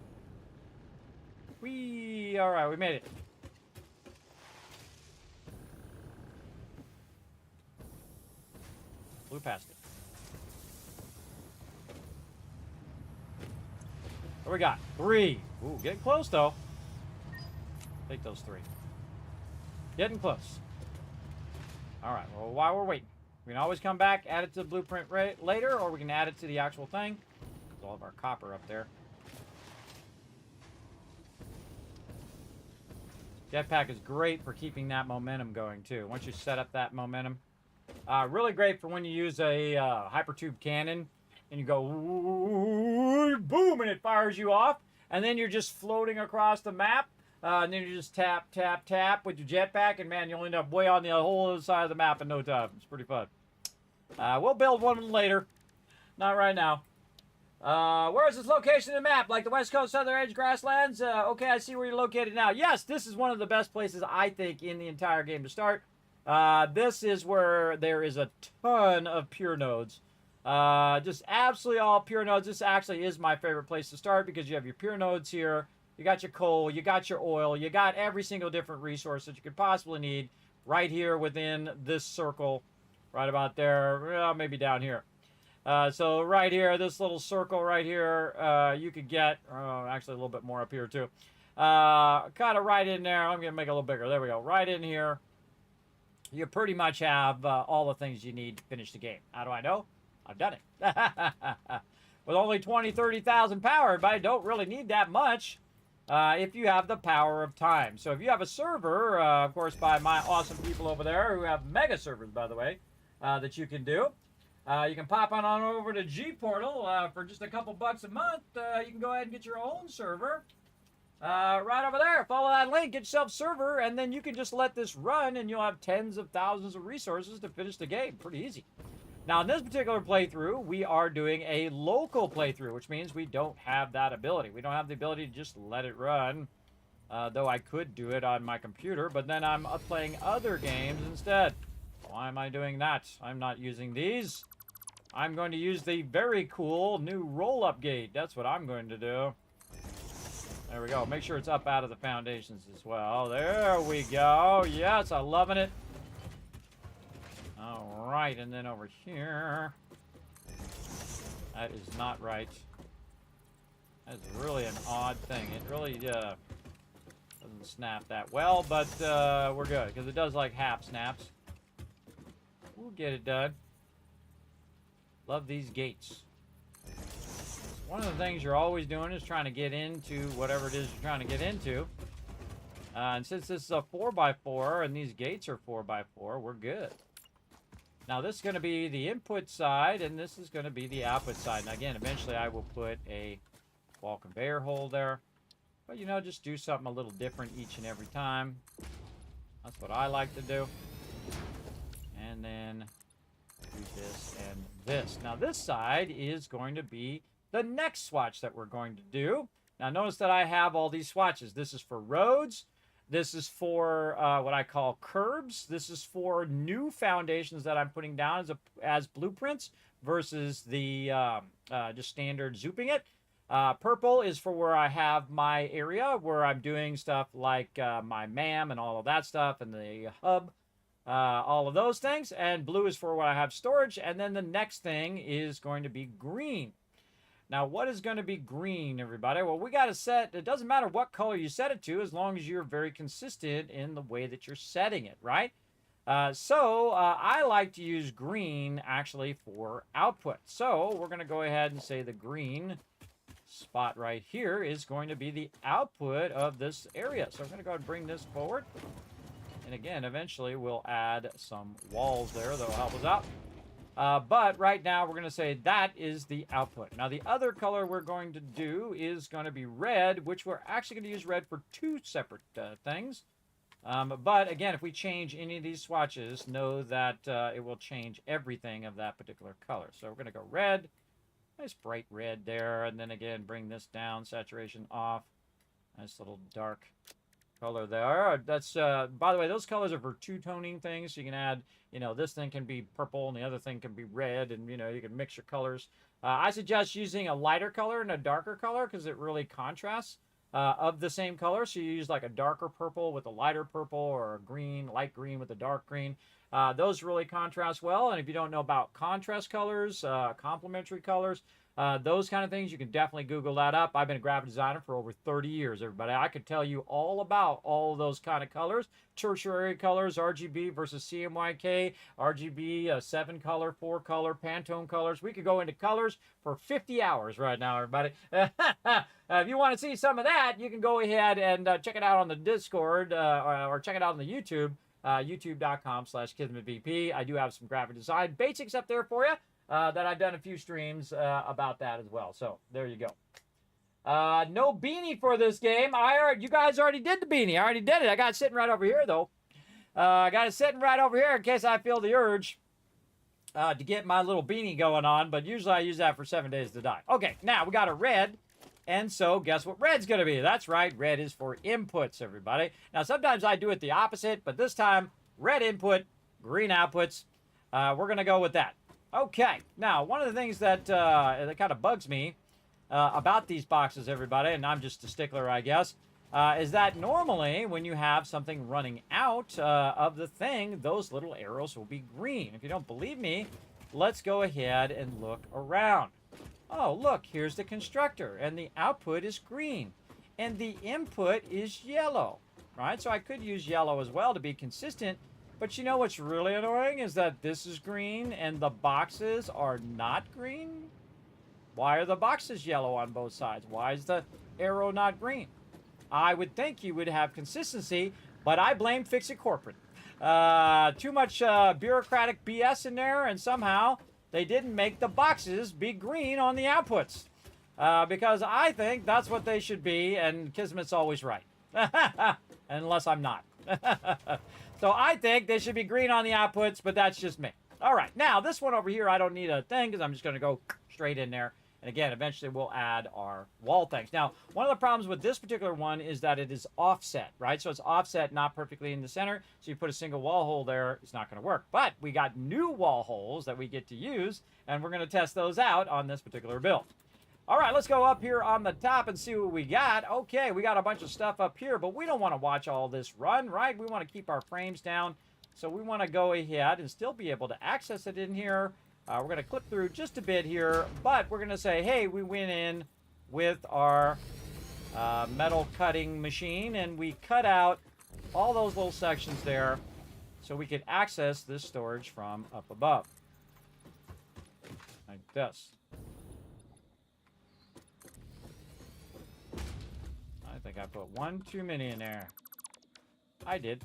Whee! All right, we made it. Flew past it. What we got? 3. Ooh, getting close, though. Take those 3. Getting close. All right, well, while we're waiting, we can always come back, add it to the blueprint later, or we can add it to the actual thing. There's all of our copper up there. Jetpack is great for keeping that momentum going, too. Once you set up that momentum. Really great for when you use a hypertube cannon and you go boom and it fires you off. And then you're just floating across the map. And then you just tap, tap, tap with your jetpack. And, man, you'll end up way on the whole other side of the map in no time. It's pretty fun. We'll build one later. Not right now. Where is this location in the map? Like the West Coast, Southern Edge, Grasslands? Okay, I see where you're located now. Yes, this is one of the best places, I think, in the entire game to start. This is where there is a ton of pure nodes. Just absolutely all pure nodes. This actually is my favorite place to start because you have your pure nodes here. You got your coal, you got your oil, you got every single different resource that you could possibly need right here within this circle. Right about there, well, maybe down here. So right here, this little circle right here, you could get, actually a little bit more up here too. Kind of right in there. I'm going to make it a little bigger. There we go. Right in here. You pretty much have all the things you need to finish the game. How do I know? I've done it. With only 20, 30,000 power, everybody don't really need that much if you have the power of time. So if you have a server, of course, by my awesome people over there who have mega servers, by the way, that you can do. You can pop on over to G-Portal for just a couple bucks a month. You can go ahead and get your own server. Right over there. Follow that link, get yourself a server, and then you can just let this run, and you'll have tens of thousands of resources to finish the game. Pretty easy. Now, in this particular playthrough, we are doing a local playthrough, which means we don't have that ability. We don't have the ability to just let it run, though I could do it on my computer, but then I'm playing other games instead. Why am I doing that? I'm not using these. I'm going to use the very cool new roll-up gate. That's what I'm going to do. There we go. Make sure it's up out of the foundations as well. There we go. Yes, I'm loving it. All right, and then over here. That is not right. That's really an odd thing. It really doesn't snap that well, but we're good because it does like half snaps. We'll get it done. Love these gates. One of the things you're always doing is trying to get into whatever it is you're trying to get into. And since this is a 4x4 and these gates are 4x4, we're good. Now this is going to be the input side and this is going to be the output side. And again, eventually I will put a wall conveyor hole there. But you know, just do something a little different each and every time. That's what I like to do. And then do this and this. Now this side is going to be the next swatch that we're going to do. Now notice that I have all these swatches. This is for roads. This is for what I call curbs. This is for new foundations that I'm putting down as blueprints versus the just standard zooping it. Purple is for where I have my area where I'm doing stuff like my MAM and all of that stuff and the hub. All of those things. And blue is for what I have storage. And then the next thing is going to be green. Now, what is going to be green, everybody? Well, we got to set, it doesn't matter what color you set it to as long as you're very consistent in the way that you're setting it, right? I like to use green actually for output. So we're going to go ahead and say the green spot right here is going to be the output of this area. So I'm going to go ahead and bring this forward. And again, eventually we'll add some walls there that'll help us out. But right now we're going to say that is the output. Now the other color we're going to do is going to be red, which we're actually going to use red for two separate things. But again, if we change any of these swatches, know that it will change everything of that particular color. So we're going to go red, nice bright red there, and then again bring this down, saturation off, nice little dark color there. That's by the way, those colors are for two-toning things. So you can add, you know, this thing can be purple and the other thing can be red, and you know, you can mix your colors. I suggest using a lighter color and a darker color because it really contrasts. of the same color. So you use like a darker purple with a lighter purple, or a green, light green with a dark green. Those really contrast well. And if you don't know about contrast colors, complementary colors, those kind of things, you can definitely Google that up. I've been a graphic designer for over 30 years, everybody. I could tell you all about all of those kind of colors. Tertiary colors, RGB versus CMYK, RGB, 7-color, 4-color, Pantone colors. We could go into colors for 50 hours right now, everybody. If you want to see some of that, you can go ahead and check it out on the Discord, or check it out on the YouTube, youtube.com/KismetVP. I do have some graphic design basics up there for you. That I've done a few streams about that as well. So there you go. No beanie for this game. You guys already did the beanie. I already did it. I got it sitting right over here, though. I got it sitting right over here in case I feel the urge to get my little beanie going on. But usually I use that for 7 days to die. Okay, now we got a red. And so guess what red's going to be? That's right. Red is for inputs, everybody. Now, sometimes I do it the opposite. But this time, red input, green outputs. We're going to go with that. Okay, now one of the things that kind of bugs me about these boxes, everybody, and I'm just a stickler, I guess, is that normally when you have something running out of the thing, those little arrows will be green. If you don't believe me, let's go ahead and look around. Oh, look, here's the constructor, and the output is green, and the input is yellow, right? So I could use yellow as well to be consistent. But you know what's really annoying is that this is green and the boxes are not green. Why are the boxes yellow on both sides? Why is the arrow not green? I would think you would have consistency, but I blame Fix-It Corporate. Too much bureaucratic BS in there, and somehow they didn't make the boxes be green on the outputs. Because I think that's what they should be, and Kismet's always right. Unless I'm not. So I think they should be green on the outputs, but that's just me. All right, now this one over here, I don't need a thing because I'm just going to go straight in there. And again, eventually we'll add our wall things. Now, one of the problems with this particular one is that it is offset, right? So it's offset, not perfectly in the center. So you put a single wall hole there, it's not going to work. But we got new wall holes that we get to use, and we're going to test those out on this particular build. All right, let's go up here on the top and see what we got. Okay, we got a bunch of stuff up here, but we don't want to watch all this run, right? We want to keep our frames down. So we want to go ahead and still be able to access it in here. We're going to clip through just a bit here, but we're going to say, hey, we went in with our metal cutting machine, and we cut out all those little sections there so we could access this storage from up above. Like this. I think I put one too many in there. I did.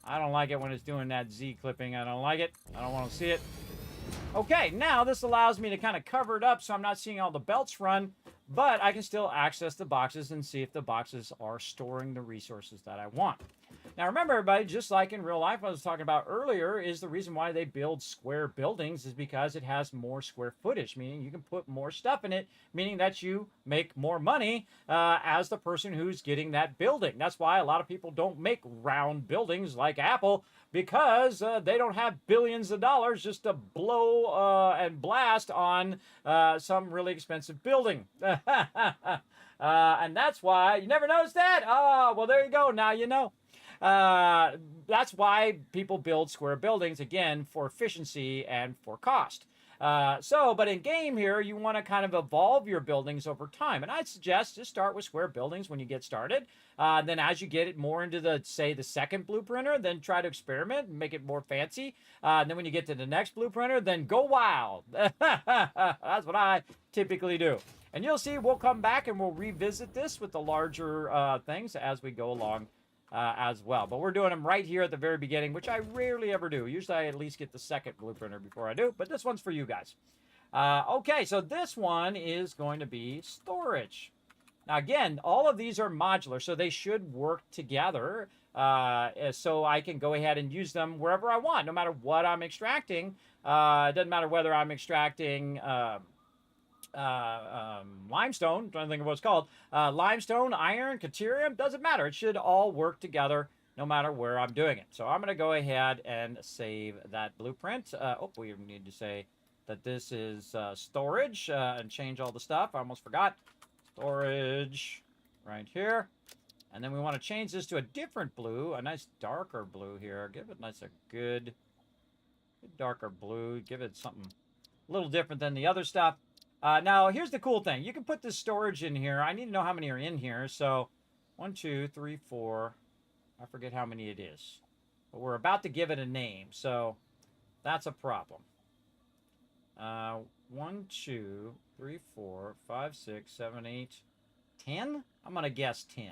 I don't like it when it's doing that Z clipping. I don't like it. I don't want to see it. Okay, now this allows me to kind of cover it up so I'm not seeing all the belts run, but I can still access the boxes and see if the boxes are storing the resources that I want. Now remember, everybody, just like in real life I was talking about earlier, is the reason why they build square buildings is because it has more square footage, meaning you can put more stuff in it, meaning that you make more money as the person who's getting that building. That's why a lot of people don't make round buildings like Apple, because they don't have billions of dollars just to blow and blast on some really expensive building. And that's why, you never noticed that? Oh, well, there you go. Now you know. That's why people build square buildings, again, for efficiency and for cost. But in game here, you want to kind of evolve your buildings over time. And I'd suggest just start with square buildings when you get started. Then as you get it more into the second blueprinter, then try to experiment and make it more fancy. And then when you get to the next blueprinter, then go wild. That's what I typically do. And you'll see we'll come back and we'll revisit this with the larger things as we go along. As well. But we're doing them right here at the very beginning, which I rarely ever do. Usually I at least get the second blueprinter before I do, but this one's for you guys. Okay, so this one is going to be storage. Now again, all of these are modular, so they should work together so I can go ahead and use them wherever I want, no matter what I'm extracting. It doesn't matter whether I'm extracting limestone, I'm trying to think of what it's called, limestone, iron, caterium, doesn't matter. It should all work together no matter where I'm doing it. So I'm going to go ahead and save that blueprint. We need to say that this is storage and change all the stuff. I almost forgot. storage right here. And then we want to change this to a different blue, a nice darker blue here. Give it a good darker blue. Give it something a little different than the other stuff. Now, here's the cool thing. You can put this storage in here. I need to know how many are in here. So, 1, 2, 3, 4. I forget how many it is. But we're about to give it a name. So, that's a problem. 1, 2, 3, 4, 5, 6, 7, 8, 10? I'm going to guess 10.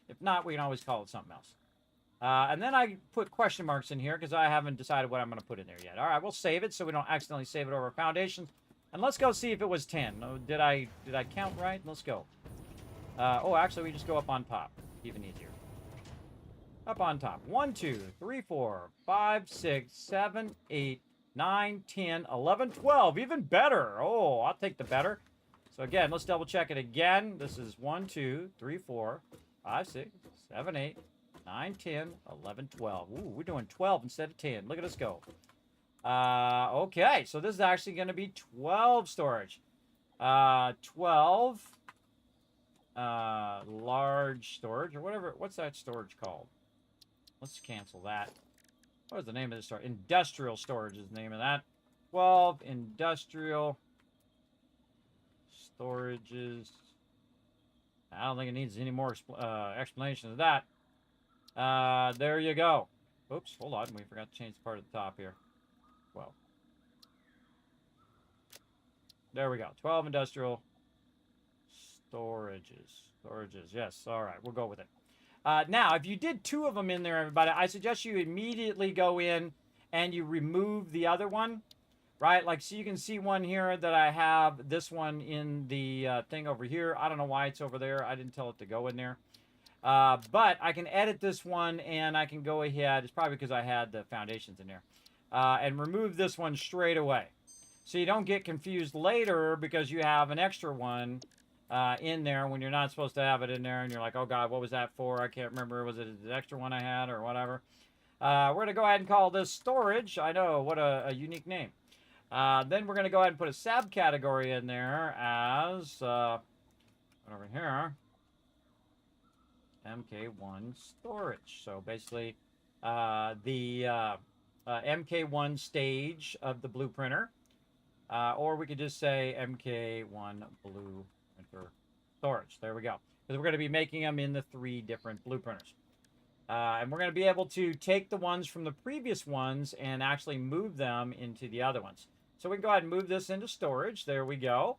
If not, we can always call it something else. And then I put question marks in here because I haven't decided what I'm going to put in there yet. All right, we'll save it so we don't accidentally save it over foundations. And let's go see if it was 10. Oh, did I count right? Let's go. Oh, actually, we just go up on top. Even easier. Up on top. 1, 2, 3, 4, 5, 6, 7, 8, 9, 10, 11, 12. Even better. Oh, I'll take the better. So again, let's double check it again. This is 1, 2, 3, 4, 5, 6, 7, 8, 9, 10, 11, 12. Ooh, we're doing 12 instead of 10. Look at us go. Okay, so this is actually going to be 12 storage. 12 large storage or whatever. What's that storage called? Let's cancel that. What is the name of this storage? Industrial storage is the name of that. 12 industrial storages. I don't think it needs any more explanation of that. There you go. Oops, hold on. We forgot to change the part at the top here. Well, there we go. 12 industrial storages. Yes, all right. We'll go with it. Now, if you did 2 of them in there, everybody, I suggest you immediately go in and you remove the other one. Right? Like, so you can see one here that I have this one in the thing over here. I don't know why it's over there. I didn't tell it to go in there. But I can edit this one and I can go ahead. It's probably because I had the foundations in there. And remove this one straight away. So you don't get confused later because you have an extra one in there when you're not supposed to have it in there. And you're like, oh, God, what was that for? I can't remember. Was it the extra one I had or whatever? We're going to go ahead and call this storage. I know, what a unique name. Then we're going to go ahead and put a subcategory in there as, over here, MK1 storage. So basically, the MK1 stage of the blue printer. Or we could just say MK1 blue printer storage. There we go. Because we're going to be making them in the 3 different blue printers. And we're going to be able to take the ones from the previous ones and actually move them into the other ones. So we can go ahead and move this into storage. There we go.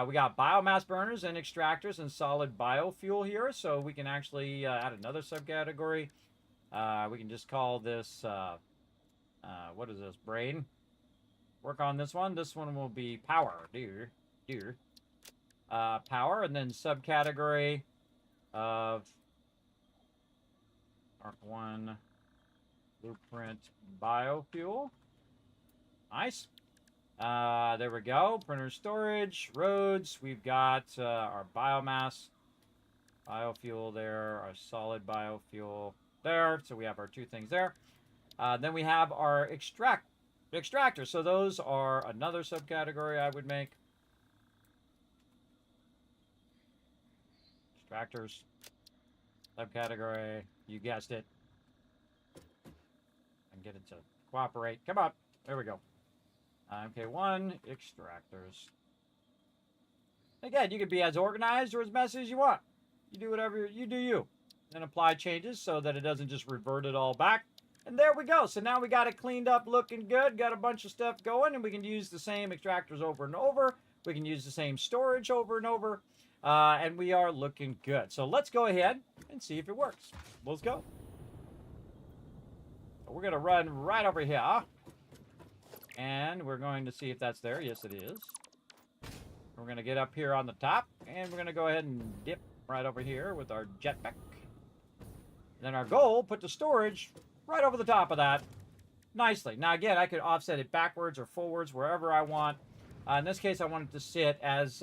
We got biomass burners and extractors and solid biofuel here. So we can actually add another subcategory. We can just call this, what is this, brain? Work on this one. This one will be power. Power, and then subcategory of ARC1 blueprint biofuel. Nice. There we go. Printer storage, roads. We've got our biomass biofuel there, our solid biofuel there. So we have our 2 things there. Then we have our extractor. So those are another subcategory I would make. Extractors. Subcategory. You guessed it. And get it to cooperate. Come on. There we go. MK1 extractors. Again, you could be as organized or as messy as you want. You do whatever you do you. And apply changes so that it doesn't just revert it all back. And there we go. So now we got it cleaned up, looking good. Got a bunch of stuff going, and we can use the same extractors over and over. We can use the same storage over and over. And we are looking good. So let's go ahead and see if it works. Let's go. We're going to run right over here. And we're going to see if that's there. Yes, it is. We're going to get up here on the top. And we're going to go ahead and dip right over here with our jetpack. Then our goal, put the storage right over the top of that nicely. Now, again, I could offset it backwards or forwards, wherever I want. In this case, I want it to sit as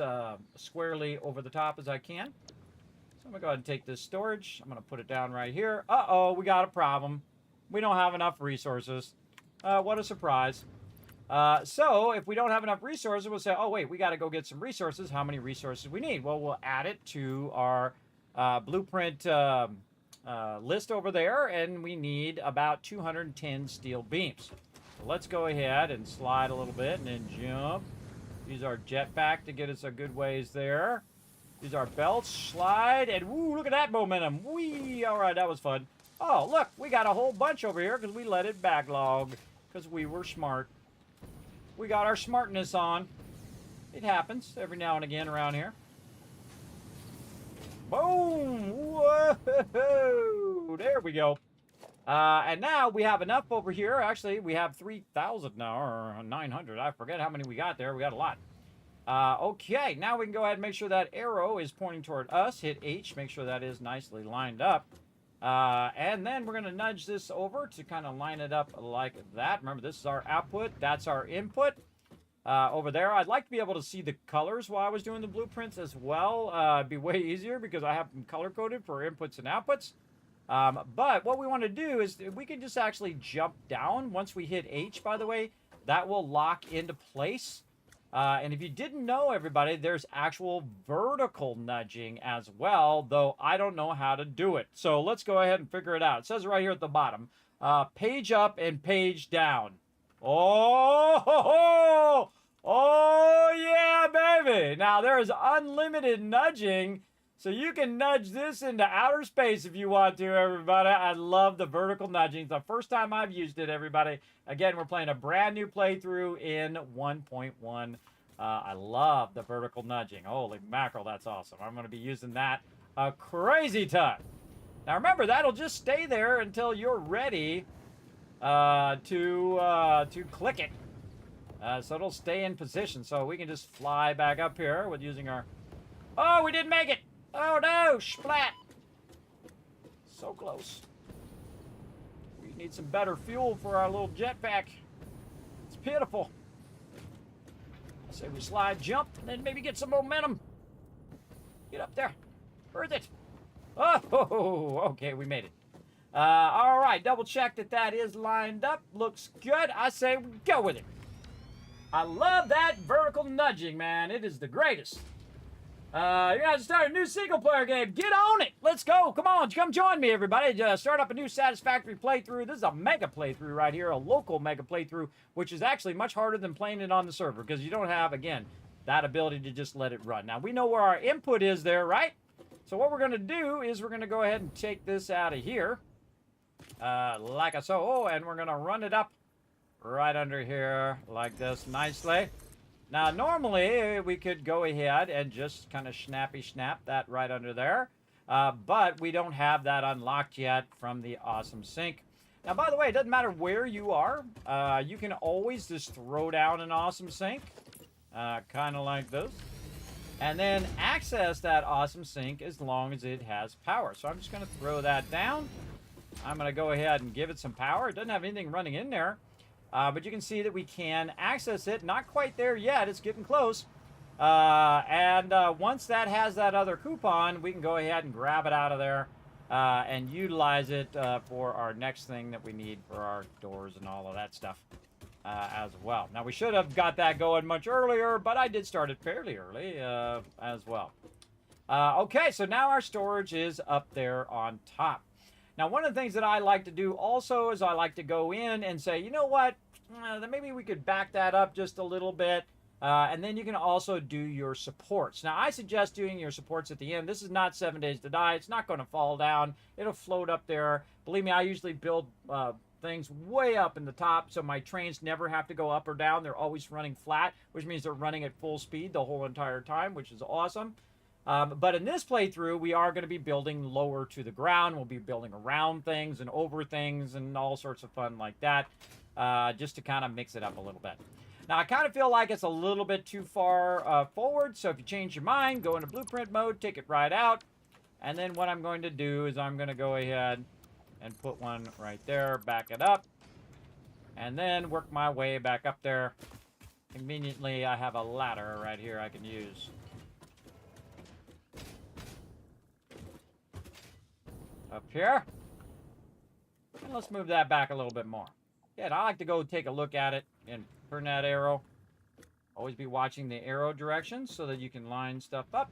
squarely over the top as I can. So I'm going to go ahead and take this storage. I'm going to put it down right here. Uh-oh, we got a problem. We don't have enough resources. What a surprise. So if we don't have enough resources, we'll say, oh, wait, we got to go get some resources. How many resources we need? Well, we'll add it to our blueprint list over there, and we need about 210 steel beams. So let's go ahead and slide a little bit and then jump. Use our jetpack to get us a good ways there. Use our belts, slide, and woo, look at that momentum. Whee! All right, that was fun. Oh, look, we got a whole bunch over here because we let it backlog because we were smart. We got our smartness on. It happens every now and again around here. Boom! Whoa! There we go. And now we have enough over here. Actually, we have 3,000 now, or 900. I forget how many we got there. We got a lot. Okay, now we can go ahead and make sure that arrow is pointing toward us. Hit H, make sure that is nicely lined up. And then we're going to nudge this over to kind of line it up like that. Remember, this is our output. That's our input. Over there, I'd like to be able to see the colors while I was doing the blueprints as well. It'd be way easier because I have them color-coded for inputs and outputs. But what we want to do is we can just actually jump down. Once we hit H, by the way, that will lock into place. And if you didn't know, everybody, there's actual vertical nudging as well, though I don't know how to do it. So let's go ahead and figure it out. It says right here at the bottom, page up and page down. Oh, yeah, baby. Now, there is unlimited nudging, so you can nudge this into outer space if you want to, everybody. I love the vertical nudging. It's the first time I've used it, everybody. Again, we're playing a brand new playthrough in 1.1. I love the vertical nudging. Holy mackerel, that's awesome. I'm going to be using that a crazy ton. Now, remember, that'll just stay there until you're ready to click it. So it'll stay in position. So we can just fly back up here with using our... Oh, we didn't make it! Oh no, splat! So close. We need some better fuel for our little jetpack. It's pitiful. I say we slide, jump, and then maybe get some momentum. Get up there. Where is it? Oh, okay, we made it. All right, double check that that is lined up. Looks good. I say we go with it. I love that vertical nudging, man. It is the greatest. You guys start a new single-player game. Get on it. Let's go. Come on. Come join me, everybody. Start up a new Satisfactory playthrough. This is a mega playthrough right here, a local mega playthrough, which is actually much harder than playing it on the server because you don't have, again, that ability to just let it run. Now, we know where our input is there, right? So what we're going to do is we're going to go ahead and take this out of here, like so. Oh, and we're going to run it up right under here like this nicely. Now, normally, we could go ahead and just kind of snappy snap that right under there. But we don't have that unlocked yet from the awesome sink. Now, by the way, it doesn't matter where you are. You can always just throw down an awesome sink, kind of like this. And then access that awesome sink as long as it has power. So I'm just going to throw that down. I'm going to go ahead and give it some power. It doesn't have anything running in there. But you can see that we can access it. Not quite there yet. It's getting close. Once that has that other coupon, we can go ahead and grab it out of there and utilize it for our next thing that we need for our doors and all of that stuff as well. Now, we should have got that going much earlier, but I did start it fairly early as well. Okay, so now our storage is up there on top. Now, one of the things that I like to do also is I like to go in and say, you know what, then maybe we could back that up just a little bit. And then you can also do your supports. Now, I suggest doing your supports at the end. This is not 7 Days to Die. It's not going to fall down. It'll float up there. Believe me, I usually build things way up in the top, so my trains never have to go up or down. They're always running flat, which means they're running at full speed the whole entire time, which is awesome. But in this playthrough, we are going to be building lower to the ground. We'll be building around things and over things and all sorts of fun like that, just to kind of mix it up a little bit. Now, I kind of feel like it's a little bit too far forward, so if you change your mind, go into blueprint mode, take it right out, and then what I'm going to do is I'm going to go ahead and put one right there, back it up, and then work my way back up there. Conveniently, I have a ladder right here I can use. Up here. And let's move that back a little bit more. Yeah, and I like to go take a look at it and turn that arrow. Always be watching the arrow directions so that you can line stuff up.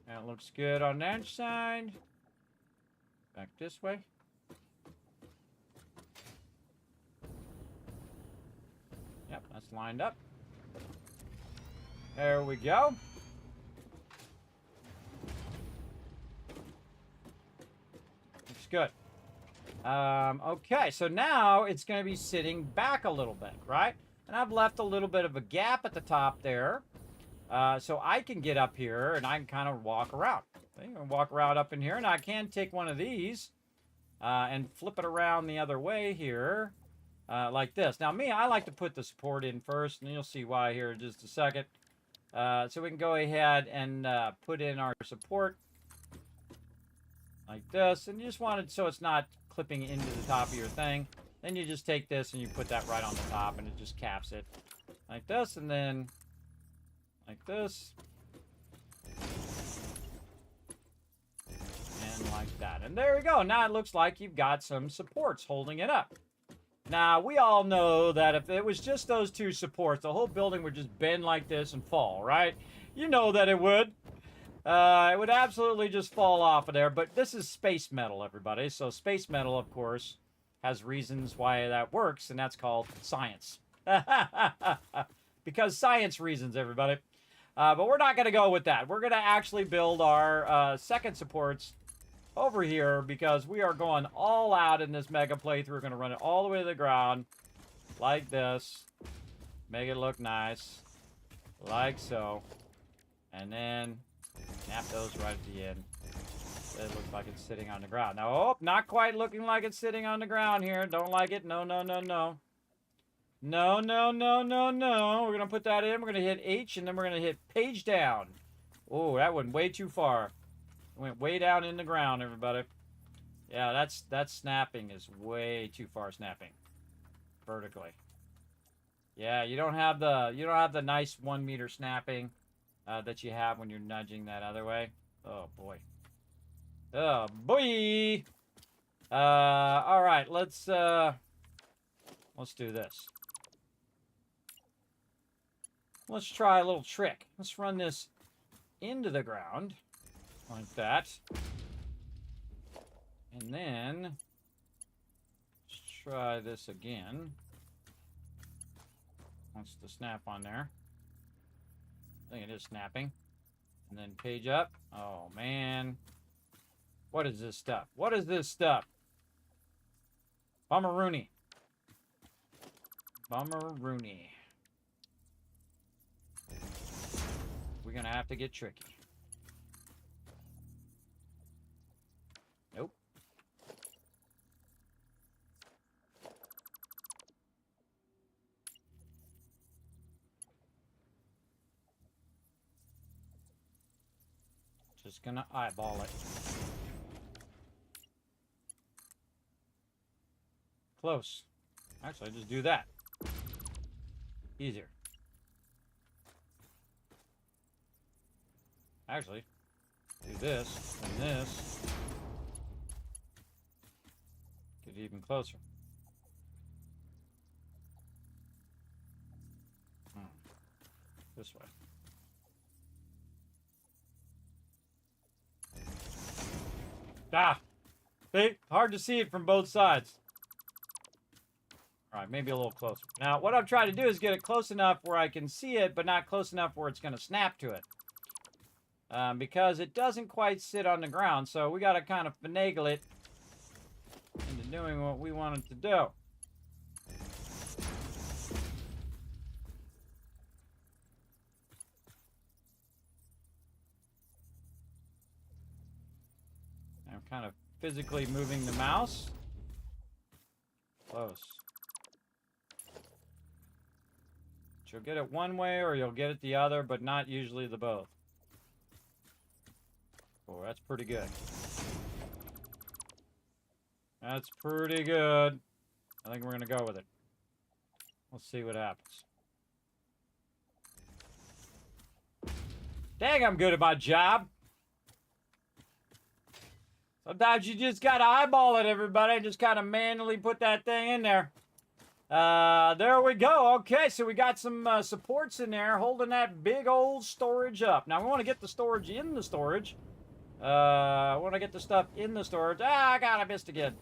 That looks good on that side. Back this way. Yep, that's lined up. There we go. Looks good. Okay, so now it's going to be sitting back a little bit, right? And I've left a little bit of a gap at the top there. So I can get up here and I can kind of walk around. So you can walk around up in here, and I can take one of these and flip it around the other way here, like this. Now, me, I like to put the support in first, and you'll see why here in just a second. So we can go ahead and put in our support like this, and you just want it so it's not clipping into the top of your thing. Then you just take this and you put that right on the top, and it just caps it like this, and then like this, and like that. And there you go. Now it looks like you've got some supports holding it up. Now, we all know that if it was just those two supports, the whole building would just bend like this and fall, right? You know that it would. It would absolutely just fall off of there. But this is space metal, everybody. So space metal, of course, has reasons why that works, and that's called science. Because science reasons, everybody. But we're not going to go with that. We're going to actually build our second supports over here, because we are going all out in this mega playthrough. We're going to run it all the way to the ground like this. Make it look nice. Like so. And then snap those right at the end. It looks like it's sitting on the ground. Now, oh, not quite looking like it's sitting on the ground here. Don't like it. No, no, no, no. No, no, no, no, no. We're going to put that in. We're going to hit H, and then we're going to hit page down. Oh, that went way too far. It went way down in the ground, everybody. Yeah, that's snapping is way too far snapping. Vertically. Yeah, you don't have the nice 1 meter snapping that you have when you're nudging that other way. Oh boy. Oh boy. All right, let's do this. Let's try a little trick. Let's run this into the ground like that. And then let's try this again. Wants to snap on there. I think it is snapping. And then page up. Oh man. What is this stuff? What is this stuff? Bummeroony. Bummeroony. We're gonna have to get tricky. Nope. Just gonna eyeball it. Close. Actually, just do that. Easier. Actually, do this and this. Get even closer. This way. Ah! See? Hard to see it from both sides. Alright, maybe a little closer. Now, what I'm trying to do is get it close enough where I can see it, but not close enough where it's going to snap to it. Because it doesn't quite sit on the ground, so we got to kind of finagle it into doing what we want it to do. I'm kind of physically moving the mouse. Close. You'll get it one way or you'll get it the other, but not usually the both. Oh, that's pretty good. That's pretty good. I think we're going to go with it. Let's see what happens. Dang, I'm good at my job. Sometimes you just gotta eyeball it, everybody. Just kind of manually put that thing in there. There we go. Okay, so we got some supports in there holding that big old storage up. Now, we want to get the storage in the storage. I want to get the stuff in the storage. Ah, God, I missed again.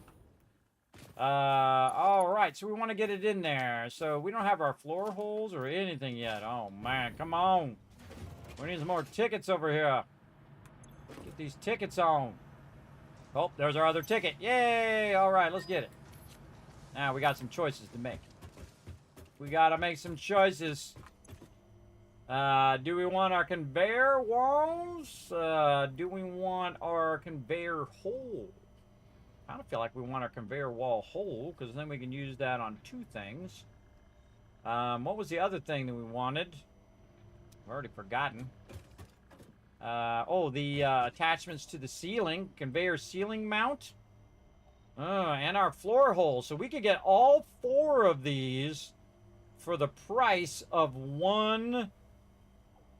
All right, so we want to get it in there. So we don't have our floor holes or anything yet. Oh, man, come on. We need some more tickets over here. Get these tickets on. Oh, there's our other ticket. Yay! All right, let's get it. Now, we got some choices to make. We got to make some choices. Do we want our conveyor walls? Do we want our conveyor hole? I kind of feel like we want our conveyor wall hole, because then we can use that on two things. What was the other thing that we wanted? I've already forgotten. The attachments to the ceiling. Conveyor ceiling mount. And our floor hole. So we could get all 4 of these for the price of one,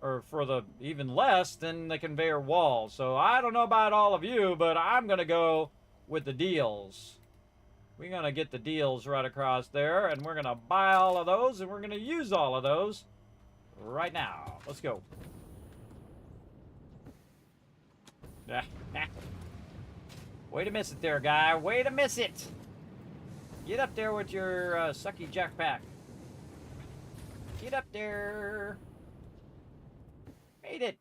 or for the even less than the conveyor wall. So I don't know about all of you, but I'm going to go with the deals. We're going to get the deals right across there, and we're going to buy all of those, and we're going to use all of those right now. Let's go. Way to miss it there, guy. Way to miss it. Get up there with your sucky jetpack. Get up there. Made it.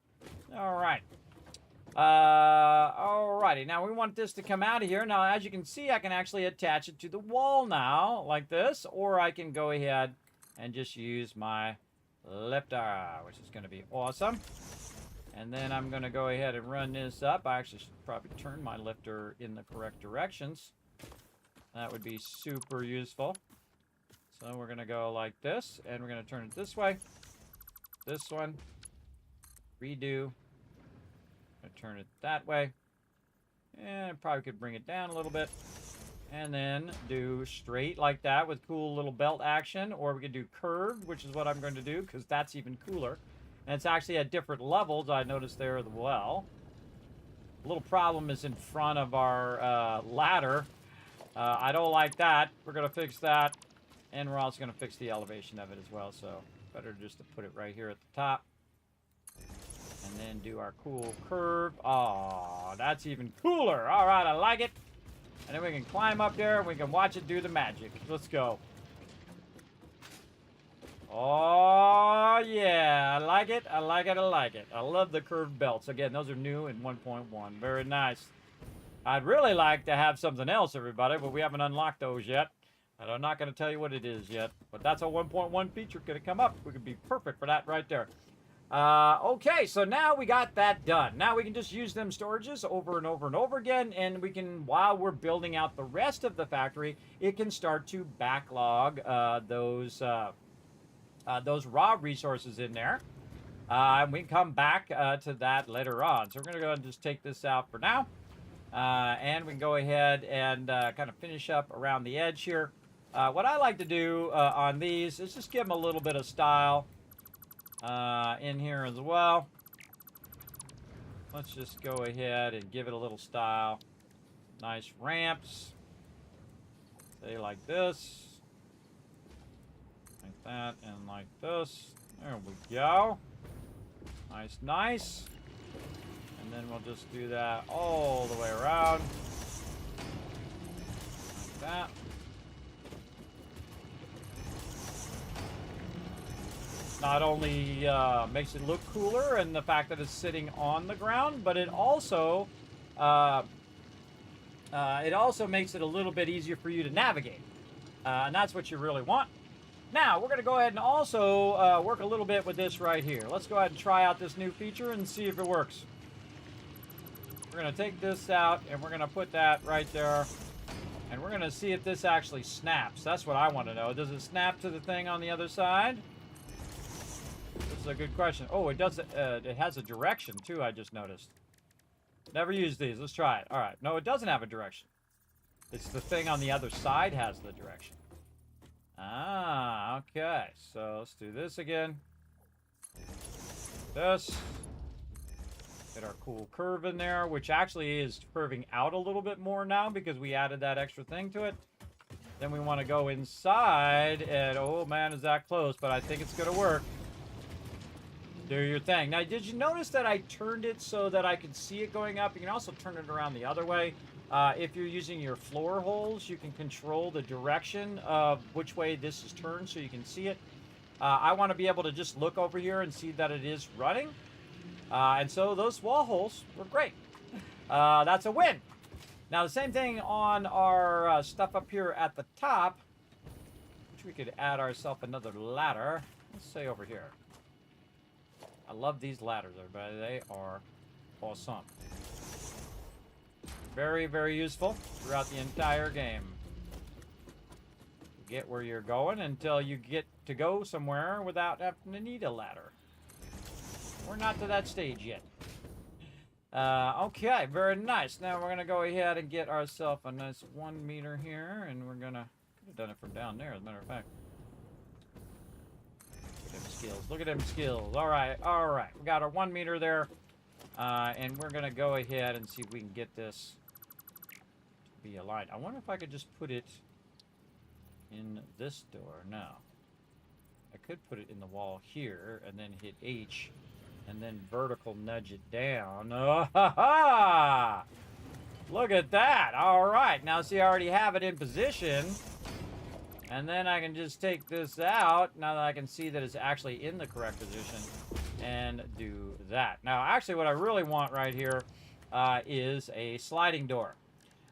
All right. Alrighty. Now we want this to come out of here. Now, as you can see, I can actually attach it to the wall now, like this, or I can go ahead and just use my lifter, which is going to be awesome. And then I'm going to go ahead and run this up. I actually should probably turn my lifter in the correct directions. That would be super useful. So we're going to go like this, and we're going to turn it this way. This one. Redo. Turn it that way. And probably could bring it down a little bit. And then do straight like that with cool little belt action. Or we could do curved, which is what I'm going to do, because that's even cooler. And it's actually at different levels, I noticed there as well. The little problem is in front of our ladder. I don't like that. We're going to fix that. And we're also going to fix the elevation of it as well. So better just to put it right here at the top. And then do our cool curve. Oh, that's even cooler. All right, I like it. And then we can climb up there and we can watch it do the magic. Let's go. Oh, yeah. I like it. I like it. I like it. I love the curved belts. Again, those are new in 1.1. Very nice. I'd really like to have something else, everybody, but we haven't unlocked those yet. And I'm not going to tell you what it is yet. But that's a 1.1 feature going to come up. We could be perfect for that right there. Okay, so now we got that done. Now we can just use them storages over and over and over again, and we can, while we're building out the rest of the factory, it can start to backlog those raw resources in there. And we can come back to that later on. So we're going to go ahead and just take this out for now. And we can go ahead and kind of finish up around the edge here. What I like to do on these is just give them a little bit of style. In here as well. Let's just go ahead and give it a little style. Nice ramps. Say like this. Like that and like this. There we go. Nice, nice. And then we'll just do that all the way around. Like that. Not only makes it look cooler and the fact that it's sitting on the ground, but it also makes it a little bit easier for you to navigate. And that's what you really want. Now, we're going to go ahead and also work a little bit with this right here. Let's go ahead and try out this new feature and see if it works. We're going to take this out, and we're going to put that right there. And we're going to see if this actually snaps. That's what I want to know. Does it snap to the thing on the other side? This is a good question. Oh, it does. It has a direction, too, I just noticed. Never used these. Let's try it. All right. No, it doesn't have a direction. It's the thing on the other side has the direction. Ah, okay. So let's do this again. This. Get our cool curve in there, which actually is curving out a little bit more now because we added that extra thing to it. Then we want to go inside, and oh man, is that close, but I think it's going to work. Do your thing. Now, did you notice that I turned it so that I could see it going up? You can also turn it around the other way. If you're using your floor holes, you can control the direction of which way this is turned so you can see it. I want to be able to just look over here and see that it is running. And so those wall holes were great. That's a win. Now, the same thing on our stuff up here at the top, which we could add ourselves another ladder. Let's say over here. I love these ladders, everybody. They are awesome. Very, very useful throughout the entire game. Get where you're going until you get to go somewhere without having to need a ladder. We're not to that stage yet. Okay, very nice. Now we're going to go ahead and get ourselves a nice 1 meter here, and we're going to... Could have done it from down there, as a matter of fact. Look at them skills. Look at them skills. All right, all right. We got our 1 meter there, and we're going to go ahead and see if we can get this to be aligned. I wonder if I could just put it in this door. No. I could put it in the wall here, and then hit H, and then vertical nudge it down. Oh, ha, ha! Look at that. All right. Now, see, I already have it in position. And then I can just take this out, now that I can see that it's actually in the correct position, and do that. Now, actually, what I really want right here is a sliding door.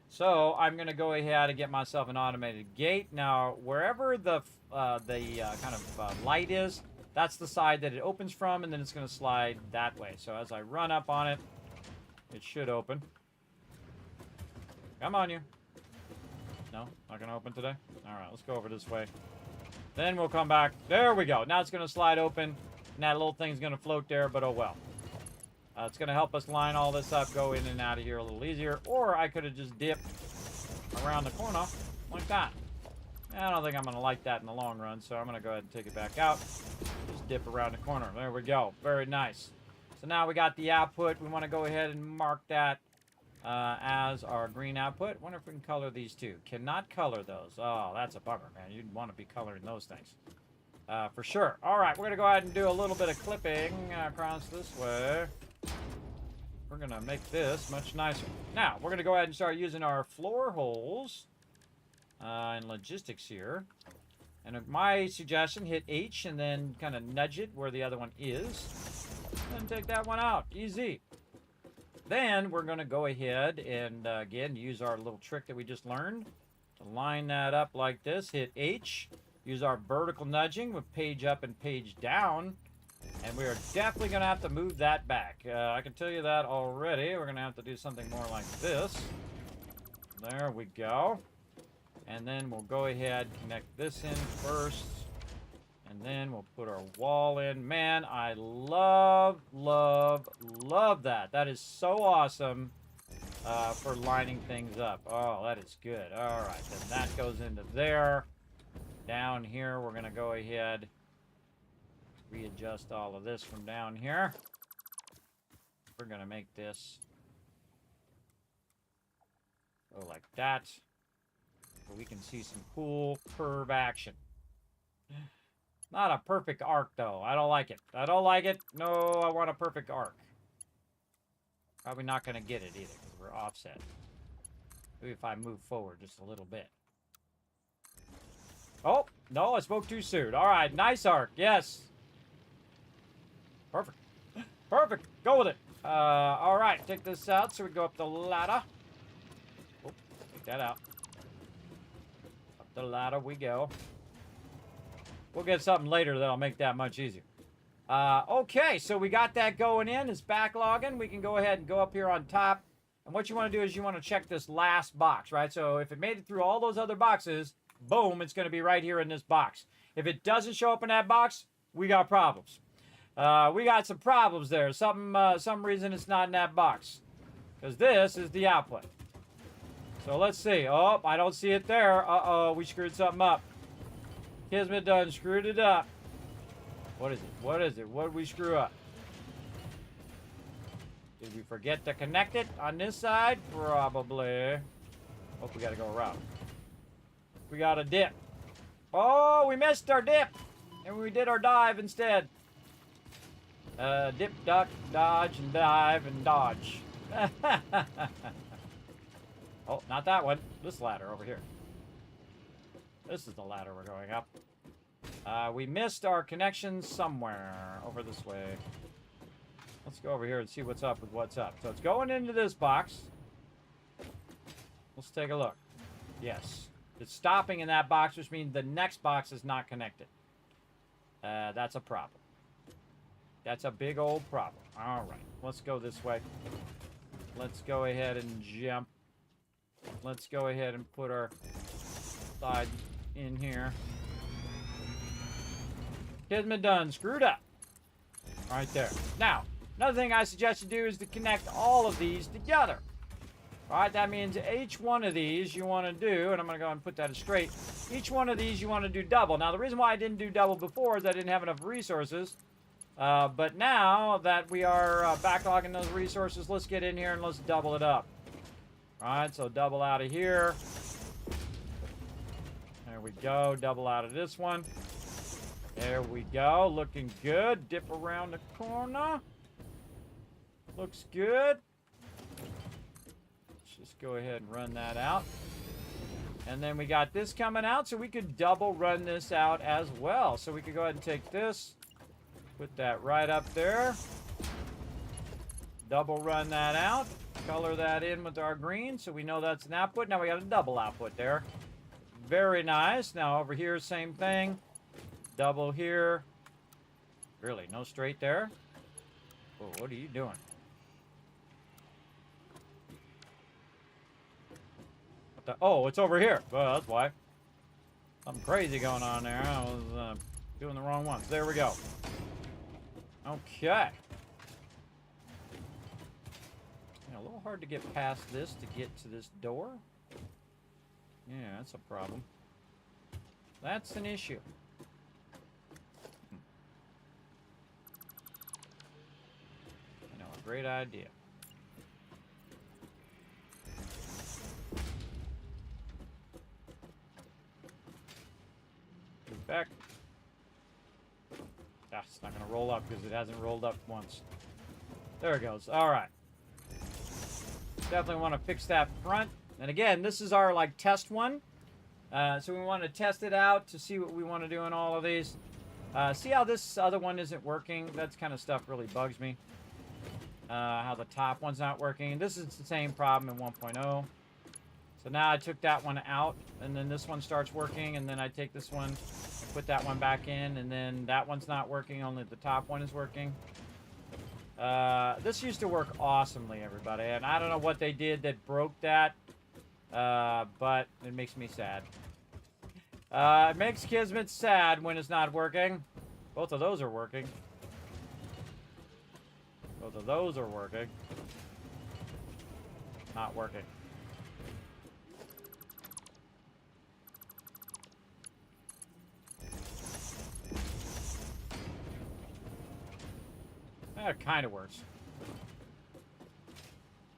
So I'm going to go ahead and get myself an automated gate. Now, wherever the kind of light is, that's the side that it opens from, and then it's going to slide that way. So as I run up on it, it should open. Come on, you. No, not going to open today? All right, let's go over this way. Then we'll come back. There we go. Now it's going to slide open, and that little thing's going to float there, but oh well. It's going to help us line all this up, go in and out of here a little easier. Or I could have just dipped around the corner like that. I don't think I'm going to like that in the long run, so I'm going to go ahead and take it back out. Just dip around the corner. There we go. Very nice. So now we got the output. We want to go ahead and mark that as our green output. Wonder if we can color these two. Cannot color those. Oh, that's a bummer, man. You'd want to be coloring those things. For sure. All right, we're going to go ahead and do a little bit of clipping across this way. We're going to make this much nicer. Now, we're going to go ahead and start using our floor holes in logistics here. And my suggestion, hit H and then kind of nudge it where the other one is. And take that one out. Easy. Then we're going to go ahead and, again, use our little trick that we just learned to line that up like this. Hit H. Use our vertical nudging with page up and page down. And we are definitely going to have to move that back. I can tell you that already. We're going to have to do something more like this. There we go. And then we'll go ahead, connect this in first. And then we'll put our wall in. Man, I love, love, love that. That is so awesome for lining things up. Oh, that is good. All right, then that goes into there. Down here, we're going to go ahead, readjust all of this from down here. We're going to make this go like that. So we can see some cool curve action. Not a perfect arc, though. I don't like it. I don't like it. No, I want a perfect arc. Probably not going to get it either, because we're offset. Maybe if I move forward just a little bit. Oh, no, I spoke too soon. All right, nice arc. Yes. Perfect. Perfect. Go with it. All right, take this out so we go up the ladder. Oh, take that out. Up the ladder we go. We'll get something later that'll make that much easier. Okay, so we got that going in. It's backlogging. We can go ahead and go up here on top. And what you want to do is you want to check this last box, right? So if it made it through all those other boxes, boom, it's going to be right here in this box. If it doesn't show up in that box, we got problems. We got some problems there. Some reason it's not in that box. Because this is the output. So let's see. Oh, I don't see it there. Uh-oh, we screwed something up. Kismet done screwed it up. What is it? What is it? What did we screw up? Did we forget to connect it on this side? Probably. Oh, we gotta go around. We got a dip. Oh, we missed our dip. And we did our dive instead. Dip, duck, dodge, and dive, and dodge. Oh, not that one. This ladder over here. This is the ladder we're going up. We missed our connection somewhere over this way. Let's go over here and see what's up with what's up. So it's going into this box. Let's take a look. Yes. It's stopping in that box, which means the next box is not connected. That's a problem. That's a big old problem. All right. Let's go this way. Let's go ahead and jump. Let's go ahead and put our side in here. Kismet done. Screwed up. Right there. Now, another thing I suggest you do is to connect all of these together. All right, that means each one of these you want to do, and I'm going to go and put that straight. Each one of these you want to do double. Now, the reason why I didn't do double before is I didn't have enough resources. But now that we are backlogging those resources, let's get in here and let's double it up. All right, so double out of here. There we go. Double out of this one. There we go. Looking good. Dip around the corner. Looks good. Let's just go ahead and run that out. And then we got this coming out, so we could double run this out as well. So we could go ahead and take this, put that right up there. Double run that out. Color that in with our green so we know that's an output. Now we got a double output there. Very nice. Now over here, same thing. Double here. Really, no straight there? Oh, what are you doing? What the? Oh, it's over here. Well, that's why. Something crazy going on there. I was doing the wrong ones. There we go. Okay. A little hard to get past this to get to this door. Yeah, that's a problem. That's an issue. I know, a great idea. Move back. Ah, it's not going to roll up because it hasn't rolled up once. There it goes. All right. Definitely want to fix that front. And again, this is our like test one. So we want to test it out to see what we want to do in all of these. See how this other one isn't working? That's kind of stuff really bugs me. How the top one's not working. This is the same problem in 1.0. So now I took that one out, and then this one starts working, and then I take this one and put that one back in, and then that one's not working, only the top one is working. This used to work awesomely, everybody, and I don't know what they did that broke that, but it makes me sad. It makes Kismet sad when it's not working. Both of those are working. Both of those are working. Not working. It kind of works.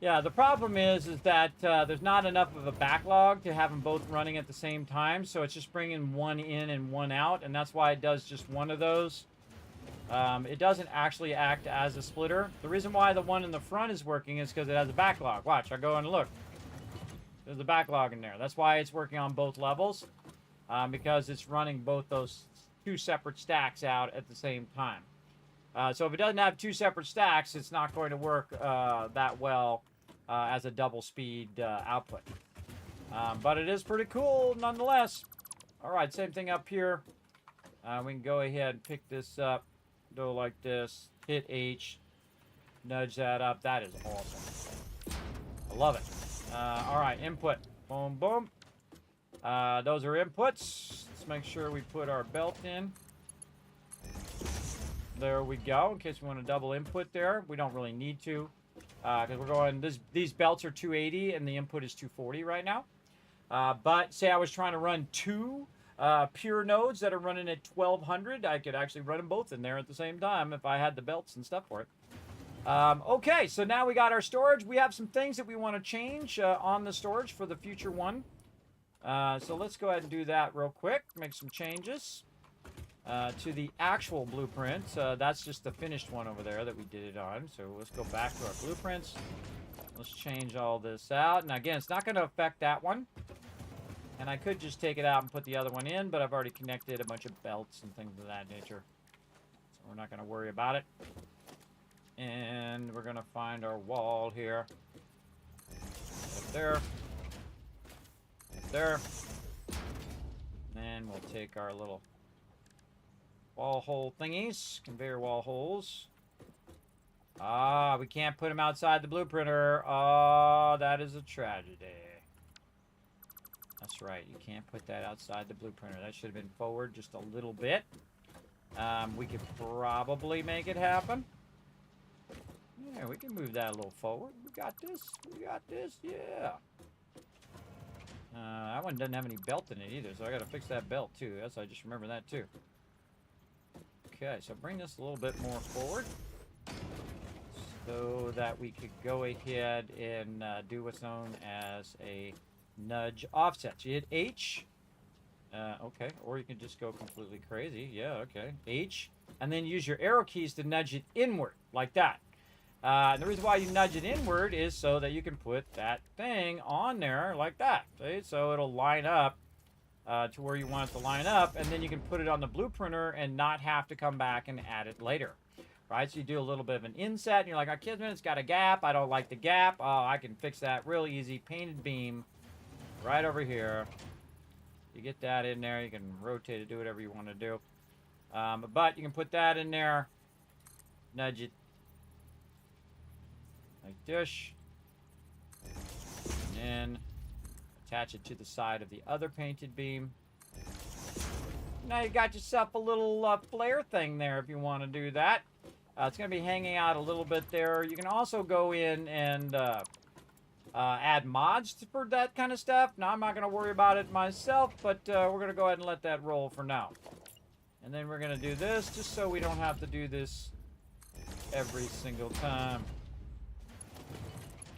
Yeah, the problem is that there's not enough of a backlog to have them both running at the same time, so it's just bringing one in and one out, and that's why it does just one of those. It doesn't actually act as a splitter. The reason why the one in the front is working is because it has a backlog. Watch, I'll go and look. There's a backlog in there. That's why it's working on both levels, because it's running both those two separate stacks out at the same time. So if it doesn't have two separate stacks, it's not going to work that well as a double speed output. But it is pretty cool nonetheless. All right, same thing up here. We can go ahead and pick this up, go like this, hit H, nudge that up. That is awesome. I love it. All right, input. Boom, boom. Those are inputs. Let's make sure we put our belt in. There we go, in case we want to double input there. We don't really need to, because we're going, these belts are 280 and the input is 240 right now. But say I was trying to run two pure nodes that are running at 1200, I could actually run them both in there at the same time if I had the belts and stuff for it. Okay, so now we got our storage. We have some things that we want to change on the storage for the future one. So let's go ahead and do that real quick. Make some changes to the actual blueprint. That's just the finished one over there that we did it on. So let's go back to our blueprints. Let's change all this out. Now again, it's not going to affect that one. And I could just take it out and put the other one in, but I've already connected a bunch of belts and things of that nature. So we're not going to worry about it. And we're going to find our wall here. Up there. Up there. And we'll take our little wall hole thingies, conveyor wall holes. Ah, we can't put them outside the blueprinter. Oh, that is a tragedy. That's right, you can't put that outside the blueprinter. That should have been forward just a little bit. We could probably make it happen. Yeah, we can move that a little forward. We got this. We got this. Yeah. That one doesn't have any belt in it either, so I got to fix that belt too. That's I just remember that too. Okay, so bring this a little bit more forward so that we could go ahead and do what's known as a nudge offset. So you hit H. Okay, or you can just go completely crazy. Yeah, okay. H, and then use your arrow keys to nudge it inward like that. And the reason why you nudge it inward is so that you can put that thing on there like that. See? So it'll line up to where you want it to line up, and then you can put it on the blueprinter and not have to come back and add it later. Right? So you do a little bit of an inset, and you're like, oh, Kismet, it's got a gap. I don't like the gap. Oh, I can fix that real easy. Painted beam right over here. You get that in there. You can rotate it, do whatever you want to do. But you can put that in there, nudge it like this, and then attach it to the side of the other painted beam. Now you got yourself a little flare thing there if you want to do that. It's going to be hanging out a little bit there. You can also go in and add mods for that kind of stuff. Now, I'm not going to worry about it myself, but we're going to go ahead and let that roll for now. And then we're going to do this just so we don't have to do this every single time.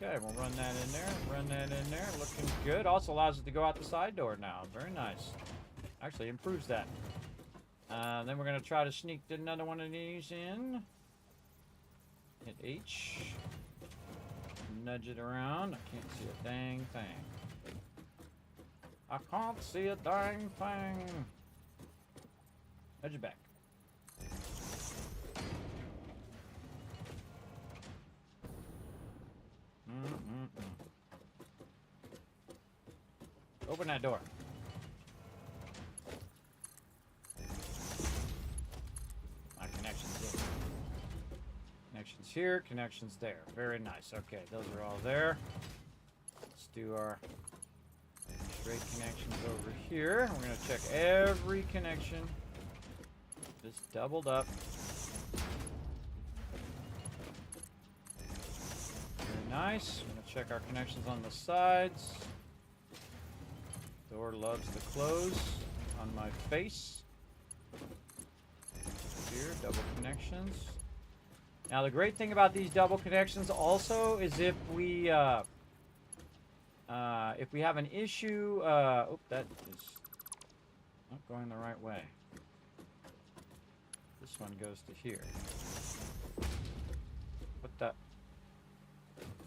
Okay, we'll run that in there, run that in there. Looking good. Also allows it to go out the side door now. Very nice. Actually improves that. Then we're going to try to sneak another one of these in. Hit H. Nudge it around. I can't see a dang thing. I can't see a dang thing. Nudge it back. Open that door. My connections here. Connections here, connections there. Very nice. Okay, those are all there. Let's do our straight connections over here. We're going to check every connection. Just doubled up. Very nice. We're going to check our connections on the sides. Door loves to close on my face. Here, double connections. Now the great thing about these double connections also is if we have an issue, oh, that is not going the right way. This one goes to here. Put that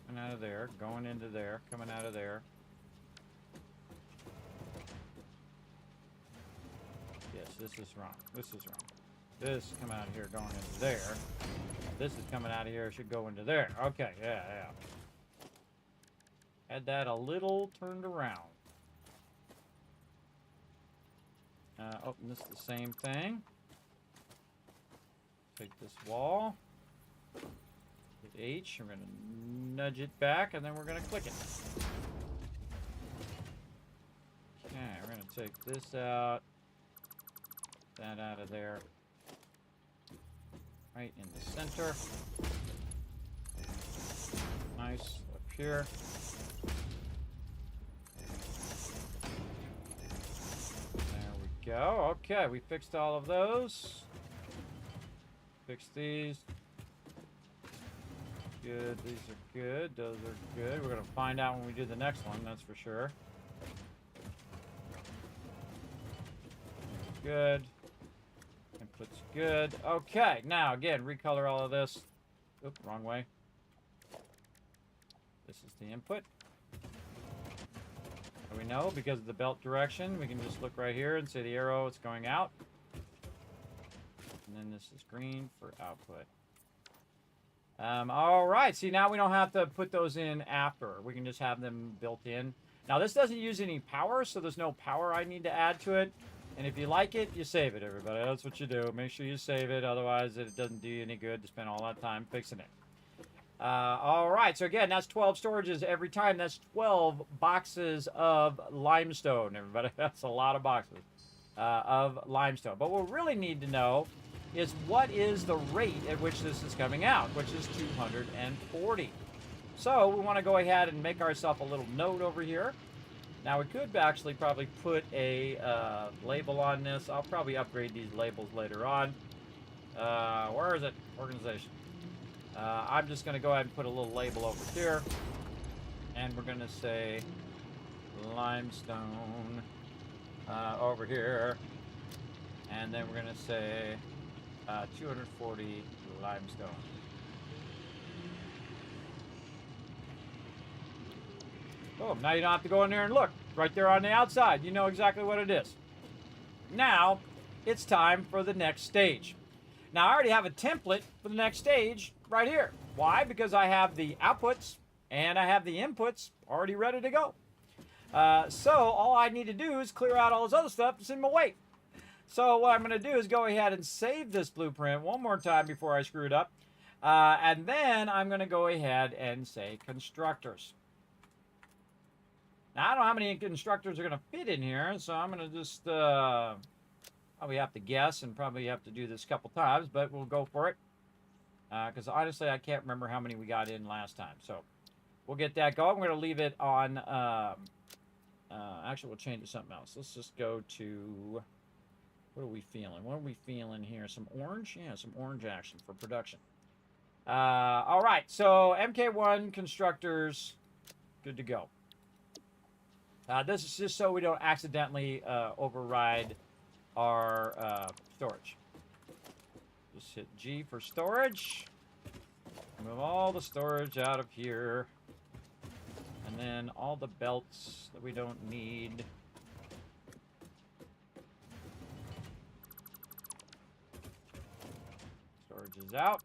coming out of there, going into there, coming out of there. Yes, this is wrong. This is wrong. This is coming out of here, going into there. This is coming out of here, should go into there. Okay, yeah. Had that a little turned around. Open this the same thing. Take this wall. Hit H. We're going to nudge it back, and then we're going to click it. Okay, we're going to take this out. That out of there. Right in the center. Nice. Up here. There we go. Okay, we fixed all of those. Fix these. good. These are good. Those are good. We're going to find out when we do the next one, that's for sure. Good. Input's good. Okay, now again, recolor all of this. Oop, wrong way. This is the input. So we know because of the belt direction, we can just look right here and say the arrow is going out. And then this is green for output. All right, see, now we don't have to put those in after. We can just have them built in. Now, this doesn't use any power, so there's no power I need to add to it. And if you like it, you save it, everybody. That's what you do. Make sure you save it. Otherwise, it doesn't do you any good to spend all that time fixing it. All right, so again, that's 12 storages every time. That's 12 boxes of limestone, everybody. That's a lot of boxes of limestone. But what we really need to know is what is the rate at which this is coming out, which is 240. So we want to go ahead and make ourselves a little note over here. Now we could actually probably put a label on this. I'll probably upgrade these labels later on. Where is it? Organization. I'm just going to go ahead and put a little label over here. And we're going to say limestone over here. And then we're going to say 240 limestone. Oh, now you don't have to go in there and look. Right there on the outside. You know exactly what it is. Now, it's time for the next stage. Now, I already have a template for the next stage right here. Why? Because I have the outputs and I have the inputs already ready to go. So, all I need to do is clear out all this other stuff that's in my way. So, what I'm going to do is go ahead and save this blueprint one more time before I screw it up. And then I'm going to go ahead and say constructors. Now, I don't know how many constructors are going to fit in here, so I'm going to just probably have to guess and probably have to do this a couple times, but we'll go for it. Because honestly, I can't remember how many we got in last time. So we'll get that going. We're going to leave it on... actually, we'll change it to something else. Let's just go to... What are we feeling? What are we feeling here? Some orange? Yeah, some orange action for production. All right, so MK1 constructors, good to go. This is just so we don't accidentally override our storage. Just hit G for storage. Move all the storage out of here. And then all the belts that we don't need. Storage is out.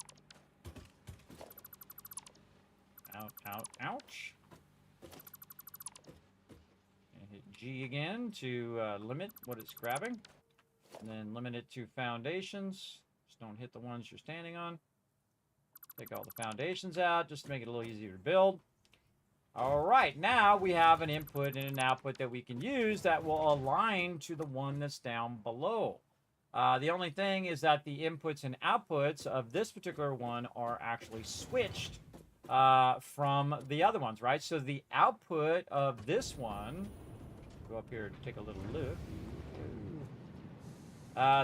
Out, out, ouch. And hit G again to limit what it's grabbing. And then limit it to foundations. Just don't hit the ones you're standing on. Take all the foundations out just to make it a little easier to build. All right, now we have an input and an output that we can use that will align to the one that's down below. The only thing is that the inputs and outputs of this particular one are actually switched from the other ones, right? So the output of this one, go up here and take a little look.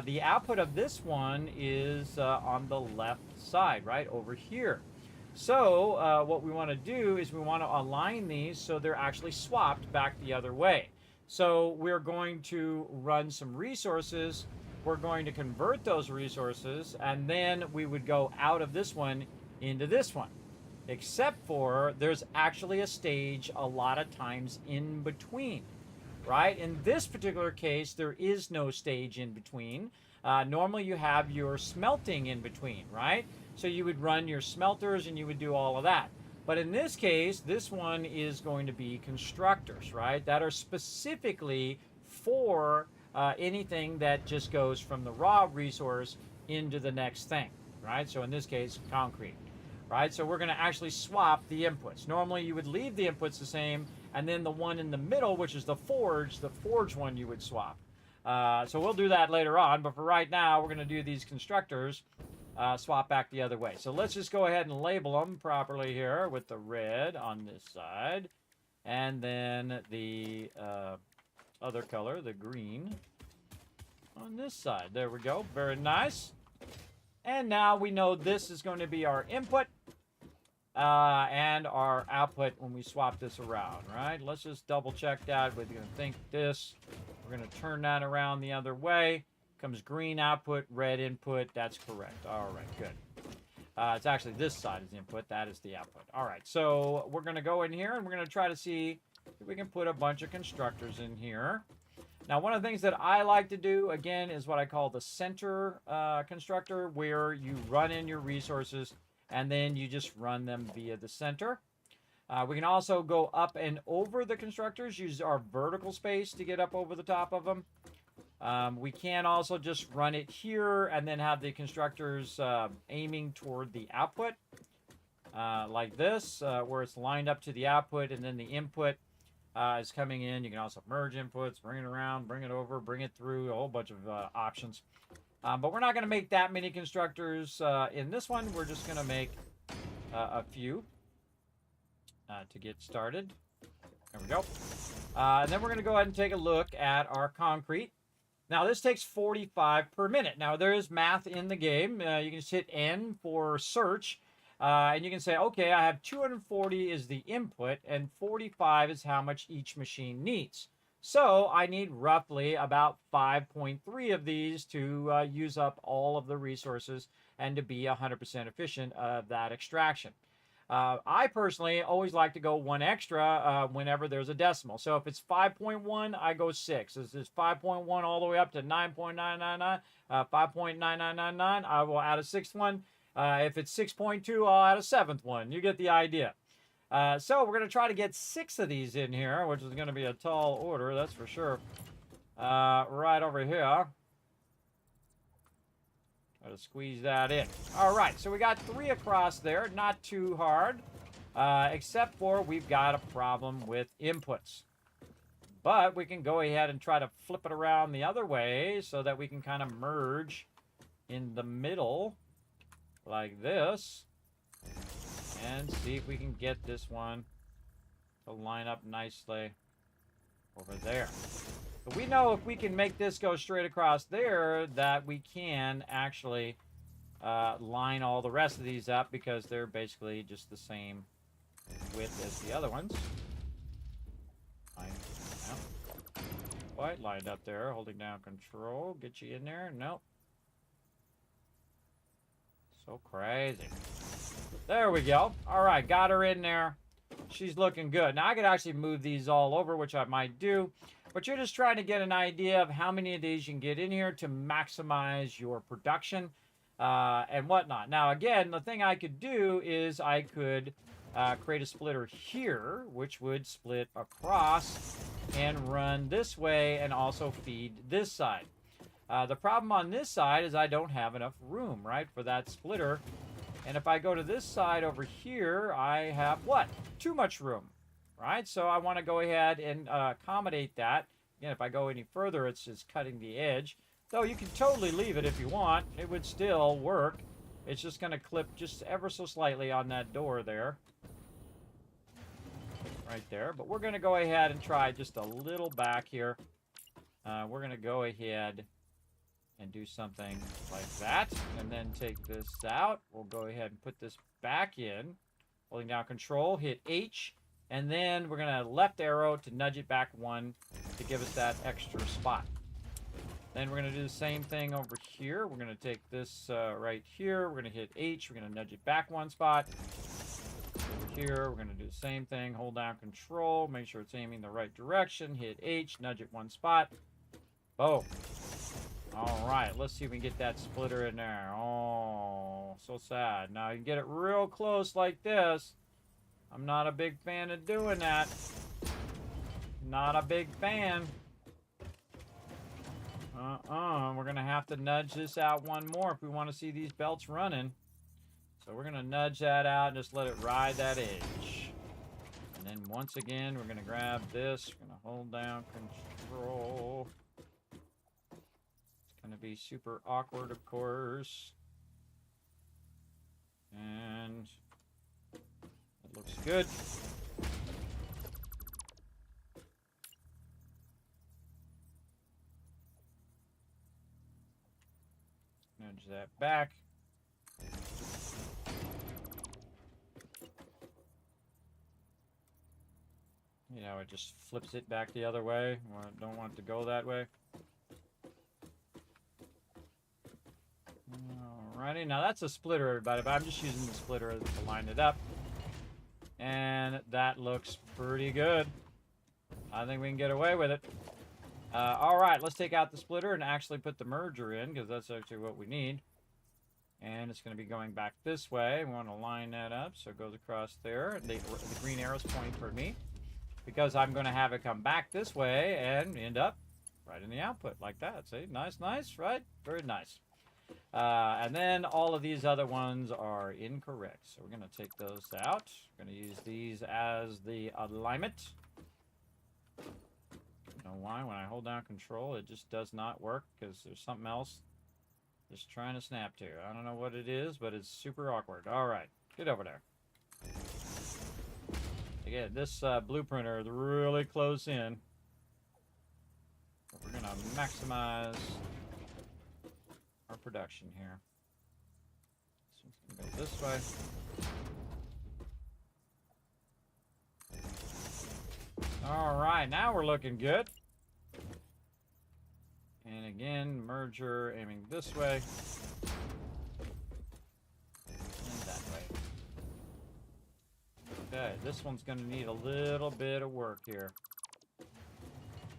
The output of this one is on the left side, right over here. So what we want to do is we want to align these so they're actually swapped back the other way. So we're going to run some resources. We're going to convert those resources, and then we would go out of this one into this one. Except for there's actually a stage a lot of times in between, right? In this particular case, there is no stage in between. Normally you have your smelting in between, right? So you would run your smelters and you would do all of that. But in this case, this one is going to be constructors, right? That are specifically for anything that just goes from the raw resource into the next thing, right? So in this case, concrete, right? So we're going to actually swap the inputs. Normally you would leave the inputs the same, and then the one in the middle, which is the forge one you would swap. So we'll do that later on, but for right now, we're going to do these constructors swap back the other way. So let's just go ahead and label them properly here with the red on this side, and then the other color, the green, on this side. There we go. Very nice. And now we know this is going to be our input. and our output when we swap this around, right? Let's just double check that. We're going to think this. We're going to turn that around the other way. Comes green output, red input. That's correct. All right, good. It's actually this side is the input. That is the output. All right, so we're going to go in here and we're going to try to see if we can put a bunch of constructors in here. Now, one of the things that I like to do, again, is what I call the center constructor, where you run in your resources and then you just run them via the center. We can also go up and over the constructors, use our vertical space to get up over the top of them. We can also just run it here and then have the constructors aiming toward the output, like this, where it's lined up to the output and then the input is coming in. You can also merge inputs, bring it around, bring it over, bring it through, a whole bunch of options. But we're not going to make that many constructors in this one. We're just going to make a few to get started. There we go. And then we're going to go ahead and take a look at our concrete. Now, this takes 45 per minute. Now, there is math in the game. You can just hit N for search. And you can say, okay, I have 240 is the input, and 45 is how much each machine needs. So I need roughly about 5.3 of these to use up all of the resources and to be 100% efficient of that extraction. I personally always like to go one extra whenever there's a decimal. So if it's 5.1, I go 6. If it's 5.1 all the way up to 9.999, 5.9999, I will add a sixth one. If it's 6.2, I'll add a seventh one. You get the idea. So we're going to try to get 6 of these in here, which is going to be a tall order, that's for sure. Right over here. Try to squeeze that in. All right, so we got 3 across there. Not too hard, except for we've got a problem with inputs. But we can go ahead and try to flip it around the other way so that we can kind of merge in the middle like this. And see if we can get this one to line up nicely over there. But we know if we can make this go straight across there, that we can actually line all the rest of these up because they're basically just the same width as the other ones. Quite lined up there, holding down control. Get you in there. Nope. So crazy. There we go. All right, got her in there. She's looking good. Now, I could actually move these all over, which I might do. But you're just trying to get an idea of how many of these you can get in here to maximize your production and whatnot. Now, again, the thing I could do is I could create a splitter here, which would split across and run this way and also feed this side. The problem on this side is I don't have enough room, right, for that splitter. And if I go to this side over here, I have what? Too much room, right? So I want to go ahead and accommodate that. Again, if I go any further, it's just cutting the edge. Though you can totally leave it if you want. It would still work. It's just going to clip just ever so slightly on that door there. Right there. But we're going to go ahead and try just a little back here. We're going to go ahead and do something like that, and then take this out. We'll go ahead and put this back in, holding down control, hit H, and then we're going to left arrow to nudge it back 1 to give us that extra spot. Then we're going to do the same thing over here. We're going to take this right here. We're going to hit H. We're going to nudge it back 1 spot. Over here, we're going to do the same thing. Hold down control. Make sure it's aiming the right direction. Hit H. Nudge it 1 spot. Boom. All right, let's see if we can get that splitter in there. Oh, so sad. Now, you can get it real close like this. I'm not a big fan of doing that. Not a big fan. We're going to have to nudge this out 1 more if we want to see these belts running. So we're going to nudge that out and just let it ride that edge. And then once again, we're going to grab this. We're going to hold down control. Going to be super awkward, of course. And it looks good. Nudge that back. You know, it just flips it back the other way. Don't want it to go that way. Alrighty, now that's a splitter, everybody, but I'm just using the splitter to line it up. And that looks pretty good. I think we can get away with it. Alright, let's take out the splitter and actually put the merger in, because that's actually what we need. And it's going to be going back this way. We want to line that up so it goes across there. The green arrow's pointing toward me, because I'm going to have it come back this way and end up right in the output like that. See? Nice, nice, right? Very nice. And then all of these other ones are incorrect. So we're going to take those out. We're going to use these as the alignment. I don't know why when I hold down control it just does not work, because there's something else just trying to snap to. I don't know what it is, but it's super awkward. All right, get over there. Again, this blueprinter is really close in. We're going to maximize our production here. So it's going to go this way. All right, now we're looking good. And again, merger aiming this way. And that way. Okay, this one's going to need a little bit of work here.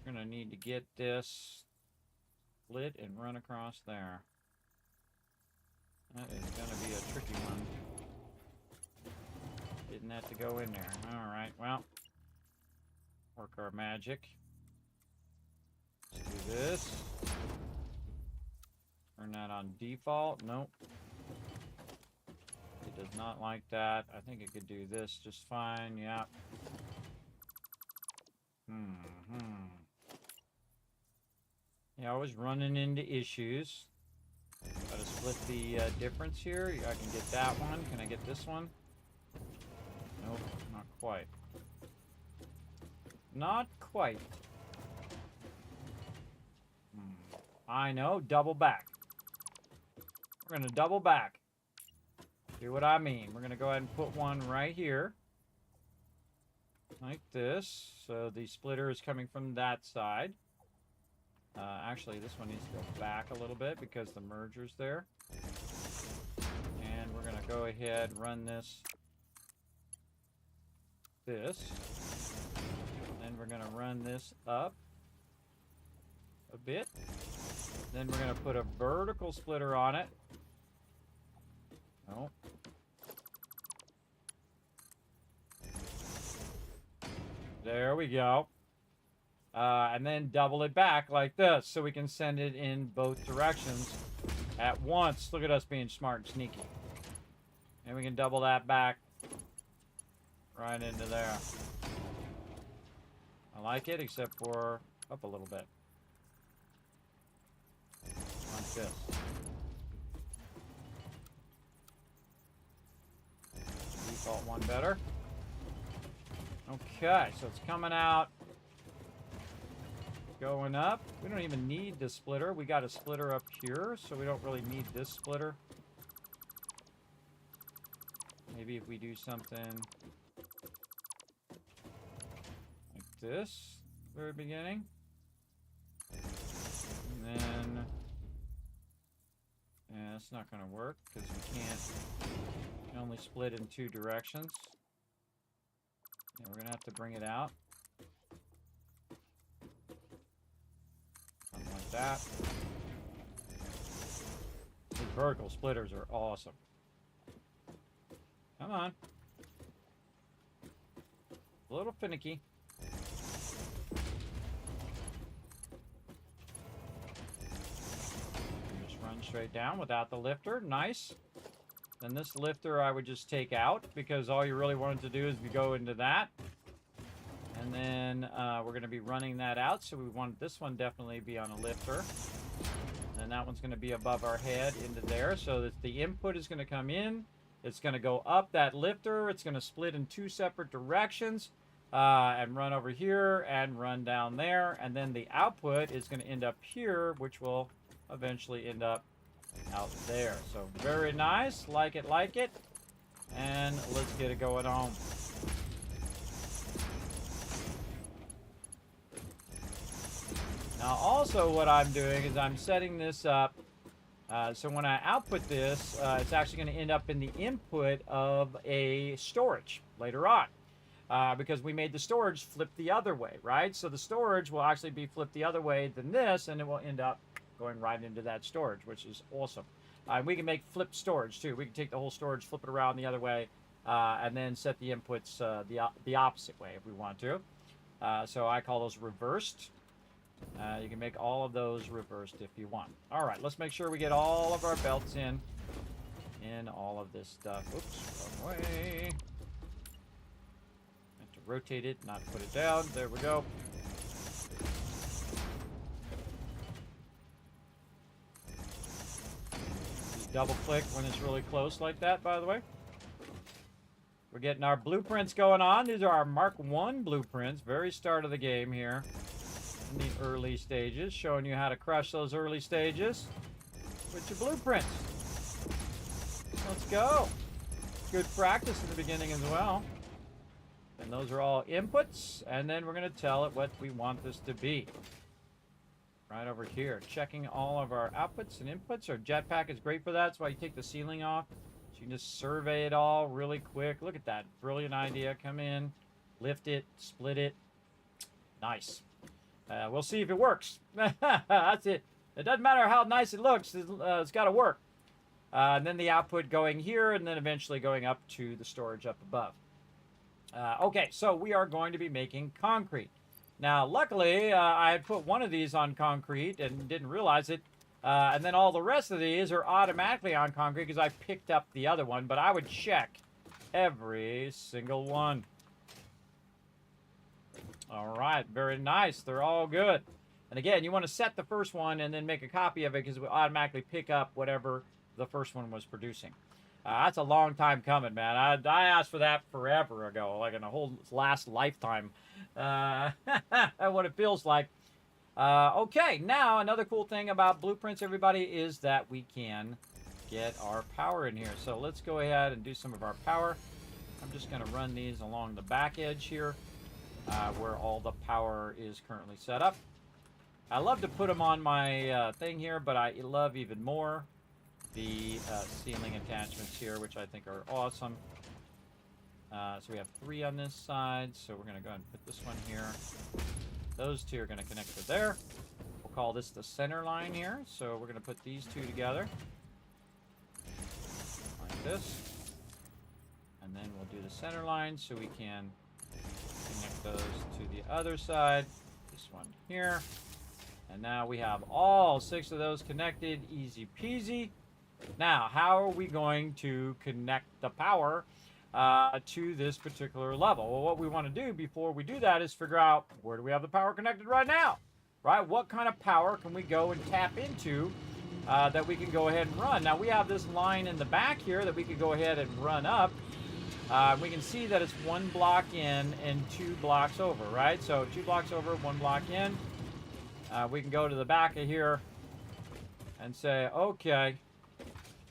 We're going to need to get this split and run across there. That is going to be a tricky one. Getting that to go in there. Alright, well. Work our magic. Let's do this. Turn that on default. Nope. It does not like that. I think it could do this just fine. Yeah. Yeah, I was running into issues. Gotta split the difference here. I can get that one. Can I get this one? Nope, not quite. Not quite. I know, double back. We're gonna double back. See what I mean. We're gonna go ahead and put one right here. Like this. So the splitter is coming from that side. Actually, this one needs to go back a little bit because the merger's there. And we're going to go ahead and run this. Then we're going to run this up a bit. Then we're going to put a vertical splitter on it. Nope. There we go. And then double it back like this so we can send it in both directions at once. Look at us being smart and sneaky. And we can double that back right into there. I like it, except for up a little bit. Like this. Default one better. Okay, so it's coming out. Going up. We don't even need the splitter. We got a splitter up here, so we don't really need this splitter. Maybe if we do something like this, very beginning. And then, yeah, that's not going to work because we can only split in two directions. Yeah, we're going to have to bring it out. Something like that. These vertical splitters are awesome. Come on. A little finicky. Just run straight down without the lifter. Nice. Then this lifter I would just take out because all you really wanted to do is go into that. And then we're going to be running that out, so we want this one definitely be on a lifter. And that one's going to be above our head into there, so that the input is going to come in. It's going to go up that lifter. It's going to split in two separate directions and run over here and run down there. And then the output is going to end up here, which will eventually end up out there. So very nice. Like it, like it. And let's get it going on. Now also what I'm doing is I'm setting this up so when I output this, it's actually going to end up in the input of a storage later on. Because we made the storage flip the other way, right? So the storage will actually be flipped the other way than this, and it will end up going right into that storage, which is awesome. We can make flip storage too. We can take the whole storage, flip it around the other way, and then set the inputs the opposite way if we want to. So I call those reversed. You can make all of those reversed if you want. All right, let's make sure we get all of our belts in all of this stuff. Oops, wrong way. Have to rotate it, not put it down. There we go. Just double click when it's really close like that, by the way. We're getting our blueprints going on. These are our Mark 1 blueprints, very start of the game here. In the early stages, showing you how to crush those early stages with your blueprints. Let's go. Good practice in the beginning as well. And those are all inputs, and then we're going to tell it what we want this to be. Right over here, checking all of our outputs and inputs. Our jetpack is great for that. That's why you take the ceiling off. So you can just survey it all really quick. Look at that. Brilliant idea. Come in, lift it, split it. Nice. We'll see if it works. That's it. It doesn't matter how nice it looks. It's got to work. And then the output going here, and then eventually going up to the storage up above. Okay, so we are going to be making concrete. Now, luckily, I had put one of these on concrete and didn't realize it. And then all the rest of these are automatically on concrete because I picked up the other one. But I would check every single one. All right, very nice. They're all good. And again, you want to set the first one and then make a copy of it because it will automatically pick up whatever the first one was producing. That's a long time coming, man. I asked for that forever ago, like in a whole last lifetime. What it feels like. Okay, now another cool thing about blueprints, everybody, is that we can get our power in here. So let's go ahead and do some of our power. I'm just going to run these along the back edge here. Where all the power is currently set up. I love to put them on my thing here, but I love even more the ceiling attachments here, which I think are awesome. So we have 3 on this side, so we're going to go ahead and put this one here. Those 2 are going to connect to there. We'll call this the center line here, so we're going to put these 2 together. Like this. And then we'll do the center line so we can connect those to the other side. This one here. And now we have all 6 of those connected. Easy peasy. Now, how are we going to connect the power to this particular level? Well, what we want to do before we do that is figure out where do we have the power connected right now? Right? What kind of power can we go and tap into that we can go ahead and run? Now, we have this line in the back here that we could go ahead and run up. We can see that it's 1 block in and 2 blocks over, right? So 2 blocks over, 1 block in. We can go to the back of here and say, okay,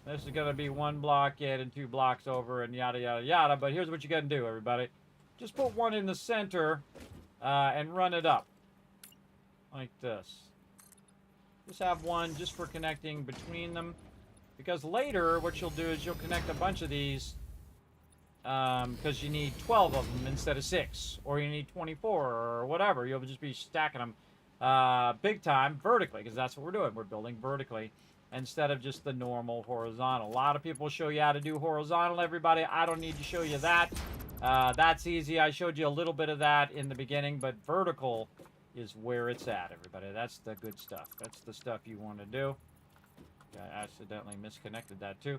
this is going to be 1 block in and 2 blocks over and yada, yada, yada. But here's what you got to do, everybody. Just put 1 in the center and run it up like this. Just have 1 just for connecting between them. Because later, what you'll do is you'll connect a bunch of these because you need 12 of them instead of 6, or you need 24 or whatever. You'll just be stacking them big time vertically, because that's what we're doing. We're building vertically instead of just the normal horizontal. A lot of people show you how to do horizontal, everybody. I don't need to show you that. That's easy. I showed you a little bit of that in the beginning, but vertical is where it's at, everybody. That's the good stuff. That's the stuff you want to do. I accidentally misconnected that too.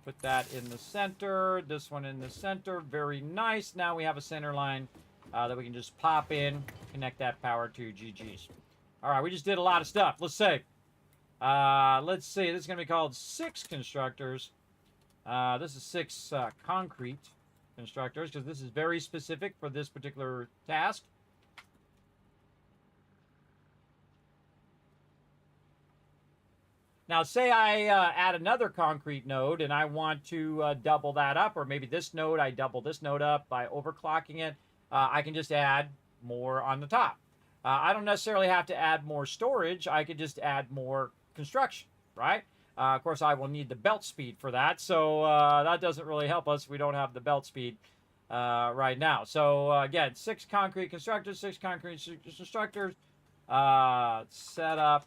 Put that in the center, this one in the center. Very nice. Now we have a center line that we can just pop in, connect that power to GG's. All right, we just did a lot of stuff. Let's see. Let's see. This is going to be called 6 constructors. This is 6 concrete constructors, because this is very specific for this particular task. Now, say I add another concrete node and I want to double that up, or maybe this node, I double this node up by overclocking it. I can just add more on the top. I don't necessarily have to add more storage. I could just add more construction, right? Of course, I will need the belt speed for that, so that doesn't really help us. We don't have the belt speed right now. So again, 6 concrete constructors, 6 concrete constructors, set up,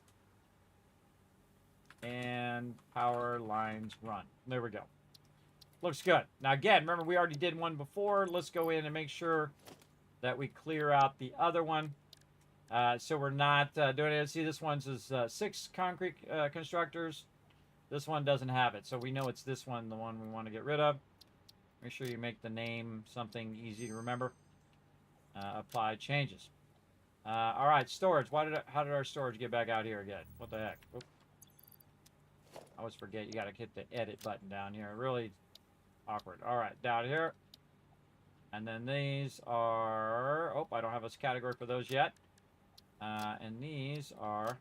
and power lines run. There we go. Looks good. Now again, remember we already did one before. Let's go in and make sure that we clear out the other one. So we're not doing it. See, this one says 6 concrete constructors. This one doesn't have it. So we know it's this one, the one we want to get rid of. Make sure you make the name something easy to remember. Apply changes. All right, storage. How did our storage get back out here again? What the heck? Oop. I always forget you got to hit the edit button down here. Really awkward. All right, down here. And then these are... Oh, I don't have a category for those yet. And these are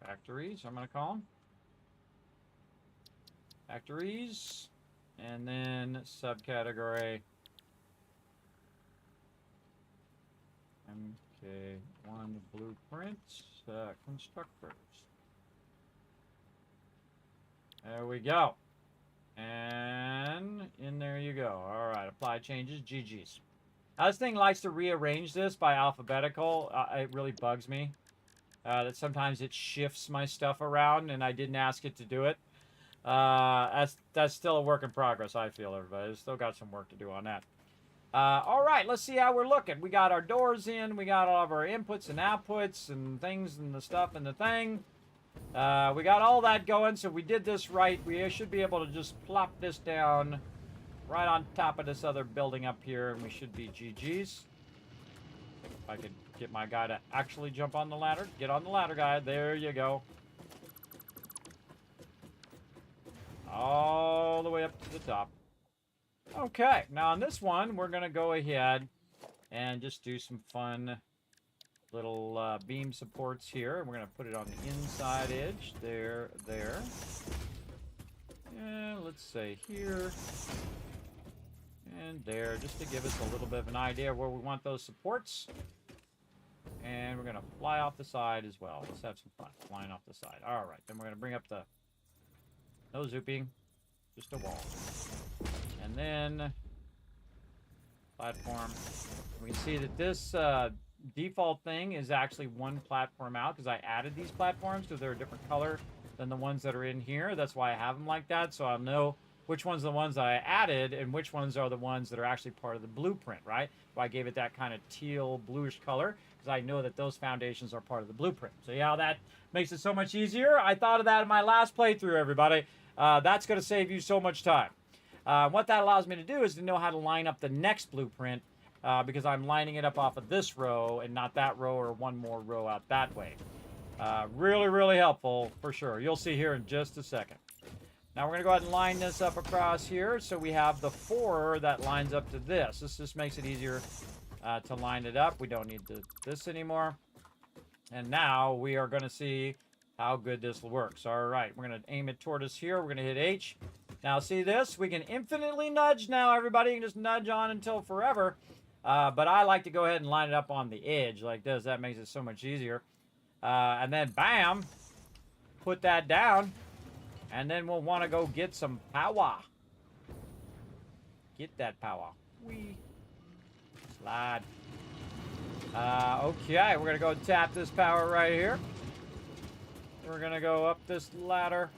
factories, I'm going to call them. Factories. And then subcategory MK1 blueprints, constructors. There we go. And in there you go. All right, apply changes, GG's. Now, this thing likes to rearrange this by alphabetical. It really bugs me that sometimes it shifts my stuff around, and I didn't ask it to do it. That's still a work in progress, I feel, everybody. Still got some work to do on that. All right, let's see how we're looking. We got our doors in. We got all of our inputs and outputs and things and the stuff and the thing. We got all that going, so we did this right. We should be able to just plop this down right on top of this other building up here, and we should be GG's. If I could get my guy to actually jump on the ladder. Get on the ladder, guy. There you go. All the way up to the top. Okay, now on this one, we're going to go ahead and just do some fun little beam supports here. We're going to put it on the inside edge. There. And let's say here. And there, just to give us a little bit of an idea where we want those supports. And we're going to fly off the side as well. Let's have some fun flying off the side. All right, then we're going to bring up the... No zooping, just a wall. And then... platform. We can see that this default thing is actually one platform out because I added these platforms because they're a different color than the ones that are in here. That's why I have them like that, so I'll know which ones are the ones that I added and which ones are the ones that are actually part of the blueprint, right? So I gave it that kind of teal bluish color because I know that those foundations are part of the blueprint. So yeah, that makes it so much easier. I thought of that in my last playthrough, everybody. That's going to save you so much time. What that allows me to do is to know how to line up the next blueprint because I'm lining it up off of this row and not that row or one more row out that way. Really, really helpful for sure. You'll see here in just a second. Now we're going to go ahead and line this up across here so we have the 4 that lines up to this. This just makes it easier to line it up. We don't need this anymore. And now we are going to see how good this works. All right, we're going to aim it toward us here. We're going to hit H. Now see this? We can infinitely nudge now, everybody. You can just nudge on until forever. But I like to go ahead and line it up on the edge like this. That makes it so much easier. And then, bam, put that down. And then we'll want to go get some power. Get that power. Whee. Slide. Okay, we're going to go tap this power right here. We're going to go up this ladder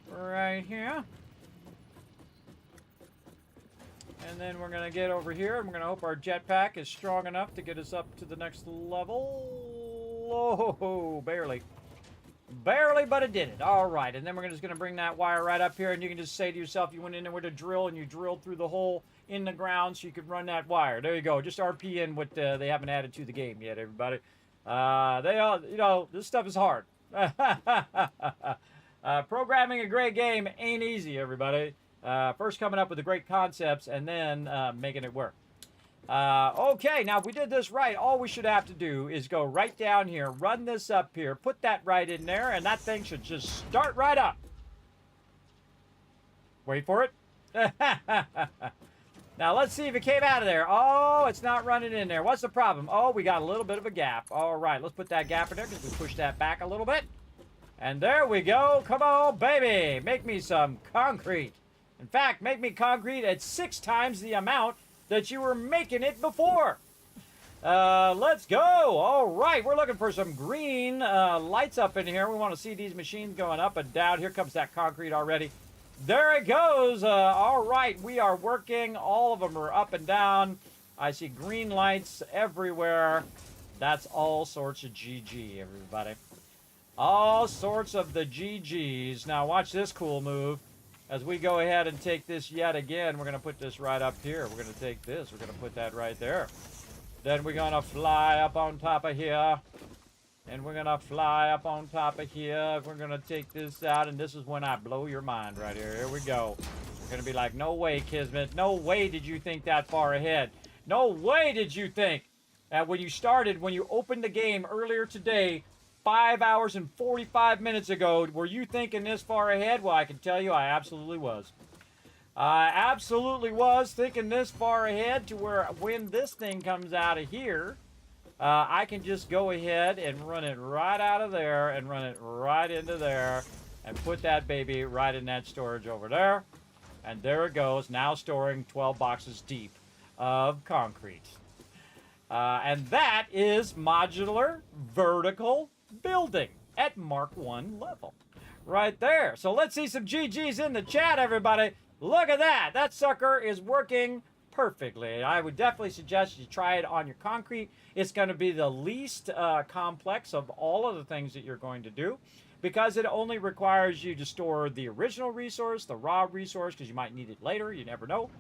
right here. And then we're going to get over here, and we're going to hope our jetpack is strong enough to get us up to the next level. Oh, barely. Barely, but it did it. All right, and then we're just going to bring that wire right up here, and you can just say to yourself, you went in there with a drill, and you drilled through the hole in the ground so you could run that wire. There you go. Just RP in what they haven't added to the game yet, everybody. They all, you know, this stuff is hard. Programming a great game ain't easy, everybody. First coming up with the great concepts and then making it work. Okay, now if we did this right, all we should have to do is go right down here, run this up here, put that right in there, and that thing should just start right up. Wait for it. Now, let's see if it came out of there. Oh, it's not running in there. What's the problem? Oh, we got a little bit of a gap. All right, let's put that gap in there because we pushed that back a little bit. And there we go. Come on, baby. Make me some concrete. In fact, make me concrete at 6 times the amount that you were making it before. Let's go. All right, we're looking for some green lights up in here. We want to see these machines going up and down. Here comes that concrete already. There it goes. All right, we are working. All of them are up and down. I see green lights everywhere. That's all sorts of GG, everybody. All sorts of the GGs. Now, watch this cool move. As we go ahead and take this yet again, we're going to put this right up here. We're going to take this. We're going to put that right there. Then we're going to fly up on top of here. And we're going to fly up on top of here. We're going to take this out. And this is when I blow your mind right here. Here we go. We're going to be like, no way, Kismet. No way did you think that far ahead. No way did you think that when you started, when you opened the game earlier today, 5 hours and 45 minutes ago, were you thinking this far ahead? Well, I can tell you I absolutely was. I absolutely was thinking this far ahead to where when this thing comes out of here, I can just go ahead and run it right out of there and run it right into there and put that baby right in that storage over there. And there it goes, now storing 12 boxes deep of concrete. And that is modular vertical building at Mark 1 level. Right there. So let's see some GGs in the chat, everybody. Look at that. That sucker is working perfectly. I would definitely suggest you try it on your concrete. It's going to be the least complex of all of the things that you're going to do because it only requires you to store the original resource, the raw resource, because you might need it later. You never know.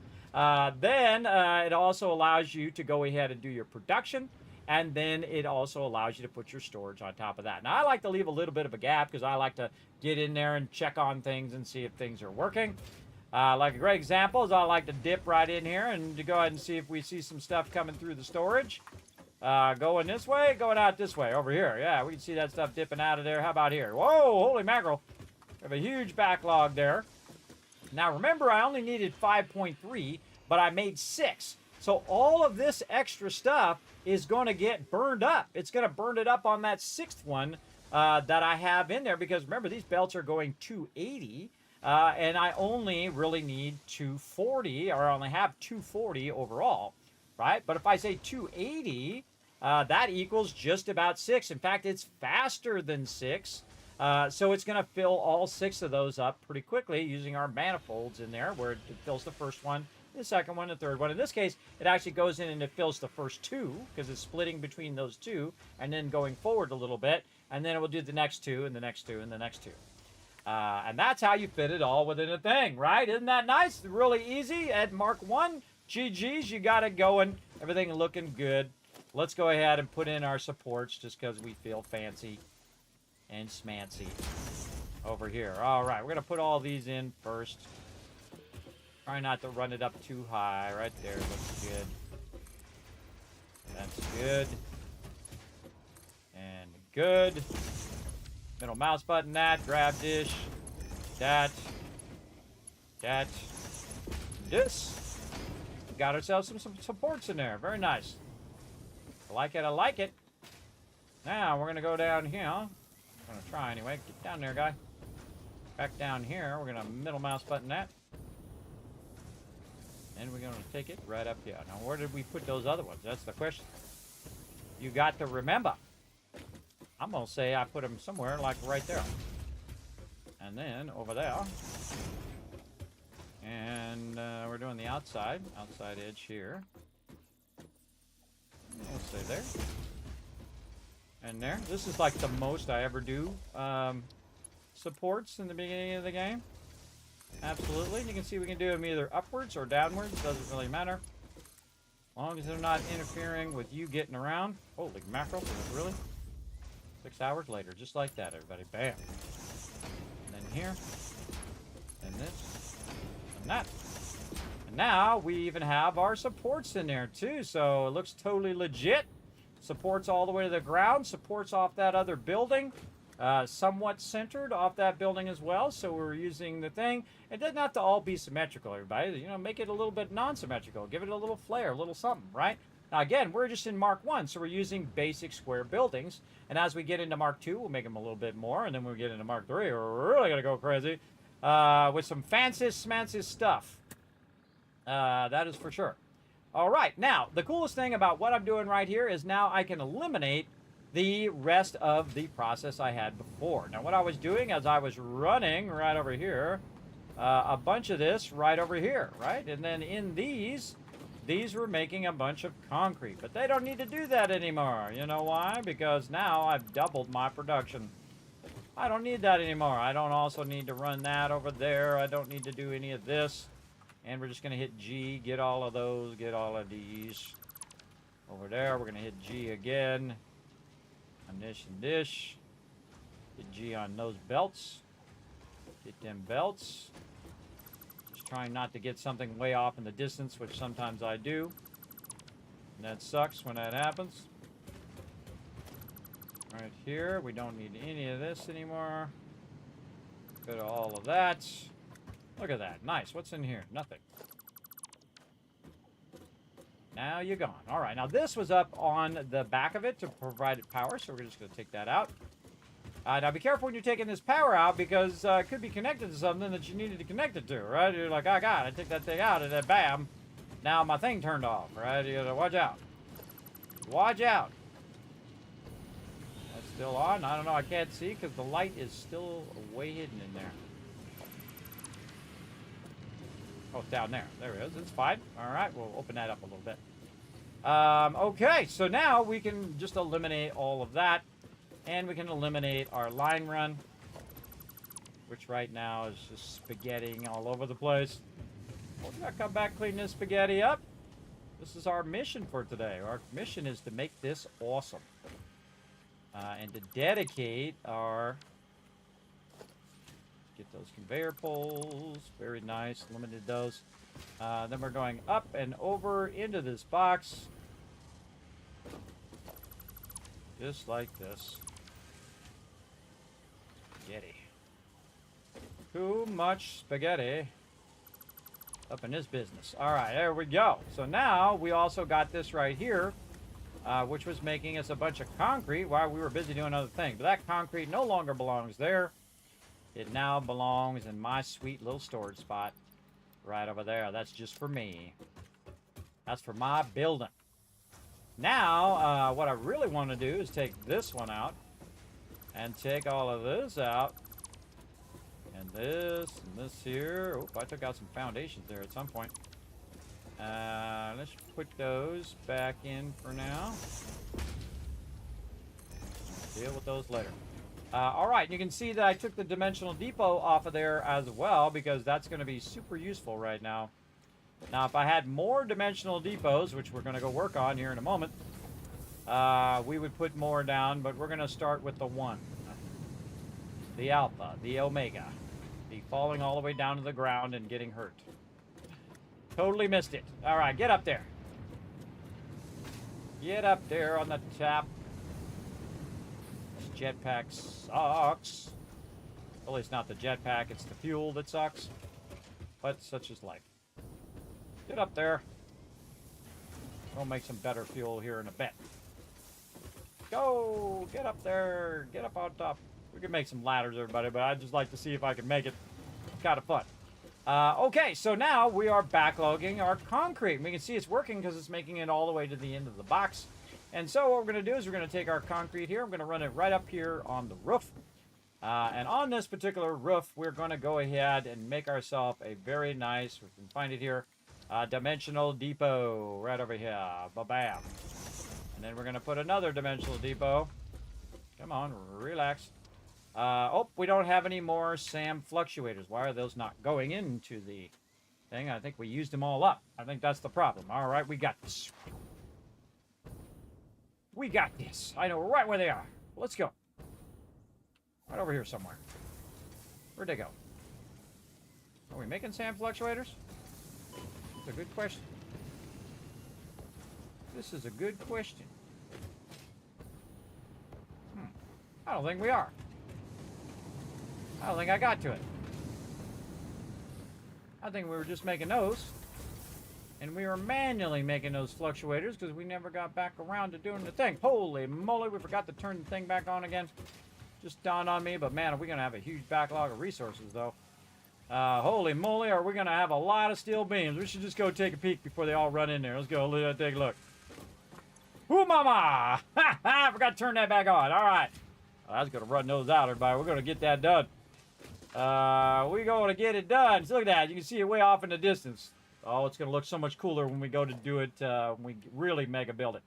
Then it also allows you to go ahead and do your production. And then it also allows you to put your storage on top of that. Now, I like to leave a little bit of a gap because I like to get in there and check on things and see if things are working. Like a great example is I like to dip right in here and to go ahead and see if we see some stuff coming through the storage. Going this way, going out this way, over here. Yeah, we can see that stuff dipping out of there. How about here? Whoa, holy mackerel. We have a huge backlog there. Now, remember, I only needed 5.3, but I made 6. So all of this extra stuff is going to get burned up. It's going to burn it up on that 6th one that I have in there because, remember, these belts are going 280. And I only really need 240, or I only have 240 overall, right? But if I say 280, that equals just about 6. In fact, it's faster than 6. So it's going to fill all 6 of those up pretty quickly using our manifolds in there, where it fills the first one, the second one, the third one. In this case, it actually goes in and it fills the first 2 because it's splitting between those 2 and then going forward a little bit. And then it will do the next 2 and the next 2 and the next 2. And that's how you fit it all within a thing, right? Isn't that nice? Really easy at Mark 1. GG's, you got it going. Everything looking good. Let's go ahead and put in our supports just because we feel fancy and smancy over here. All right, we're going to put all these in first. Try not to run it up too high. Right there looks good. That's good. And good. Middle mouse button, that, grab dish, that, this. Got ourselves some supports in there. Very nice. I like it, I like it. Now, we're going to go down here. I'm going to try anyway. Get down there, guy. Back down here, we're going to middle mouse button that. And we're going to take it right up here. Now, where did we put those other ones? That's the question. You got to remember. I'm going to say I put them somewhere like right there. And then over there. And we're doing the outside edge here. We'll say there. And there. This is like the most I ever do supports in the beginning of the game. Absolutely. You can see we can do them either upwards or downwards. Doesn't really matter. As long as they're not interfering with you getting around. Holy mackerel. Really? 6 hours later, just like that, everybody. Bam. And then here. And this. And that. And now we even have our supports in there too. So it looks totally legit. Supports all the way to the ground. Supports off that other building. somewhat centered off that building as well. So we're using the thing. It doesn't have to all be symmetrical, everybody. You know, make it a little bit non-symmetrical. Give it a little flair, a little something, right? Now, again, we're just in Mark 1, so we're using basic square buildings. And as we get into Mark 2, we'll make them a little bit more. And then when we get into Mark 3, we're really going to go crazy with some fancy stuff. That is for sure. All right, now, the coolest thing about what I'm doing right here is now I can eliminate the rest of the process I had before. Now, what I was doing as I was running right over here, a bunch of this right over here, right? And then in these were making a bunch of concrete. But they don't need to do that anymore. You know why? Because now I've doubled my production. I don't need that anymore. I don't also need to run that over there. I don't need to do any of this. And we're just going to hit G, get all of those, get all of these. Over there, we're going to hit G again. On this and this. Hit G on those belts. Hit them belts. Just trying not to get something way off in the distance, which sometimes I do. And that sucks when that happens. Right here, we don't need any of this anymore. Go to all of that. Look at that. Nice. What's in here? Nothing. Now you're gone. All right. Now this was up on the back of it to provide it power, so we're just going to take that out. Now be careful when you're taking this power out because it could be connected to something that you needed to connect it to, right? You're like, oh, God, I take that thing out, and then bam, now my thing turned off, right? You got to watch out. Watch out. That's still on. I don't know. I can't see because the light is still way hidden in there. Oh, it's down there. There it is. It's fine. All right, we'll open that up a little bit. Okay, so now we can just eliminate all of that. And we can eliminate our line run, which right now is just spaghettiing all over the place. We're going to come back, clean this spaghetti up. This is our mission for today. Our mission is to make this awesome. And to dedicate our... Get those conveyor poles. Very nice. Limited those. Then we're going up and over into this box. Just like this. Spaghetti. Too much spaghetti up in this business. All right, there we go. So now we also got this right here, which was making us a bunch of concrete while we were busy doing other things. But that concrete no longer belongs there. It now belongs in my sweet little storage spot right over there. That's just for me. That's for my building. Now, what I really want to do is take this one out and take all of this out. And this here. Oh, I took out some foundations there at some point. Let's put those back in for now. Deal with those later. All right, you can see that I took the dimensional depot off of there as well because that's going to be super useful right now. Now, if I had more dimensional depots, which we're going to go work on here in a moment, we would put more down, but we're going to start with the 1. The alpha, the omega, the falling all the way down to the ground and getting hurt. Totally missed it. All right, get up there. Get up there on the top. Jetpack sucks. Well, it's not the jetpack, it's the fuel that sucks. But such is life. Get up there. We'll make some better fuel here in a bit. Go! Get up there. Get up on top. We can make some ladders, everybody, but I'd just like to see if I can make it. It's kind of fun. Okay, so now we are backlogging our concrete. We can see it's working because it's making it all the way to the end of the box. And so what we're going to do is we're going to take our concrete here. I'm going to run it right up here on the roof. And on this particular roof, we're going to go ahead and make ourselves a very nice, we can find it here, dimensional depot right over here. Ba-bam. And then we're going to put another dimensional depot. Come on, relax. Oh, we don't have any more SAM fluctuators. Why are those not going into the thing? I think we used them all up. I think that's the problem. All right, we got this. We got this. I know right where they are. Let's go. Right over here somewhere. Where'd they go? Are we making SAM fluctuators? That's a good question. This is a good question. I don't think we are. I don't think I got to it. I think we were just making those. And we were manually making those fluctuators because we never got back around to doing the thing. Holy moly, we forgot to turn the thing back on again. Just dawned on me, but man, are we going to have a huge backlog of resources, though. Holy moly, are we going to have a lot of steel beams. We should just go take a peek before they all run in there. Let's go take a look. Ooh, mama! Ha ha! I forgot to turn that back on. All right. I was going to run those out, everybody. We're going to get that done. We're going to get it done. So look at that. You can see it way off in the distance. Oh, it's going to look so much cooler when we go to do it, when we really mega build it.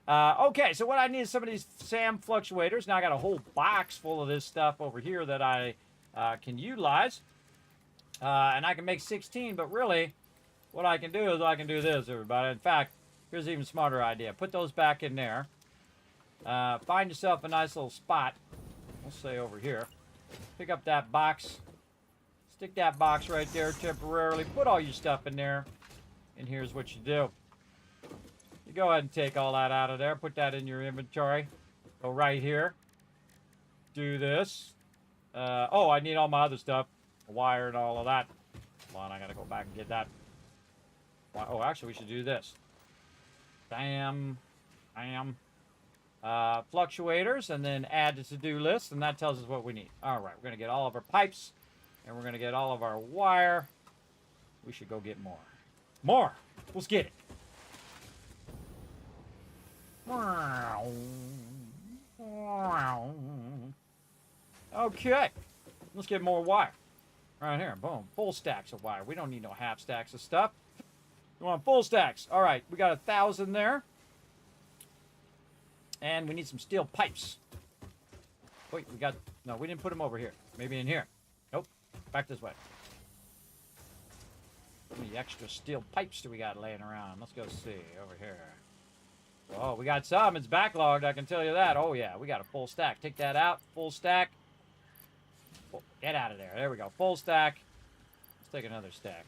Okay, so what I need is some of these SAM fluctuators. Now I got a whole box full of this stuff over here that I can utilize. And I can make 16, but really, what I can do is I can do this, everybody. In fact, here's an even smarter idea. Put those back in there. Find yourself a nice little spot. We'll say over here. Pick up that box. Stick that box right there temporarily. Put all your stuff in there. And here's what you do. You go ahead and take all that out of there. Put that in your inventory. Go right here. Do this. Oh, I need all my other stuff. Wire and all of that. Hold on, I gotta go back and get that. Oh, actually, we should do this. Bam. Bam. Fluctuators, and then add to to-do list, and that tells us what we need. All right, we're gonna get all of our pipes. And we're going to get all of our wire. We should go get more. More! Let's get it. Okay. Let's get more wire. Right here. Boom. Full stacks of wire. We don't need no half stacks of stuff. We want full stacks. All right. We got 1,000 there. And we need some steel pipes. Wait, we got... No, we didn't put them over here. Maybe in here. Nope. Back this way. How many extra steel pipes do we got laying around? Let's go see. Over here. Oh, we got some. It's backlogged, I can tell you that. Oh, yeah. We got a full stack. Take that out. Full stack. Get out of there. There we go. Full stack. Let's take another stack.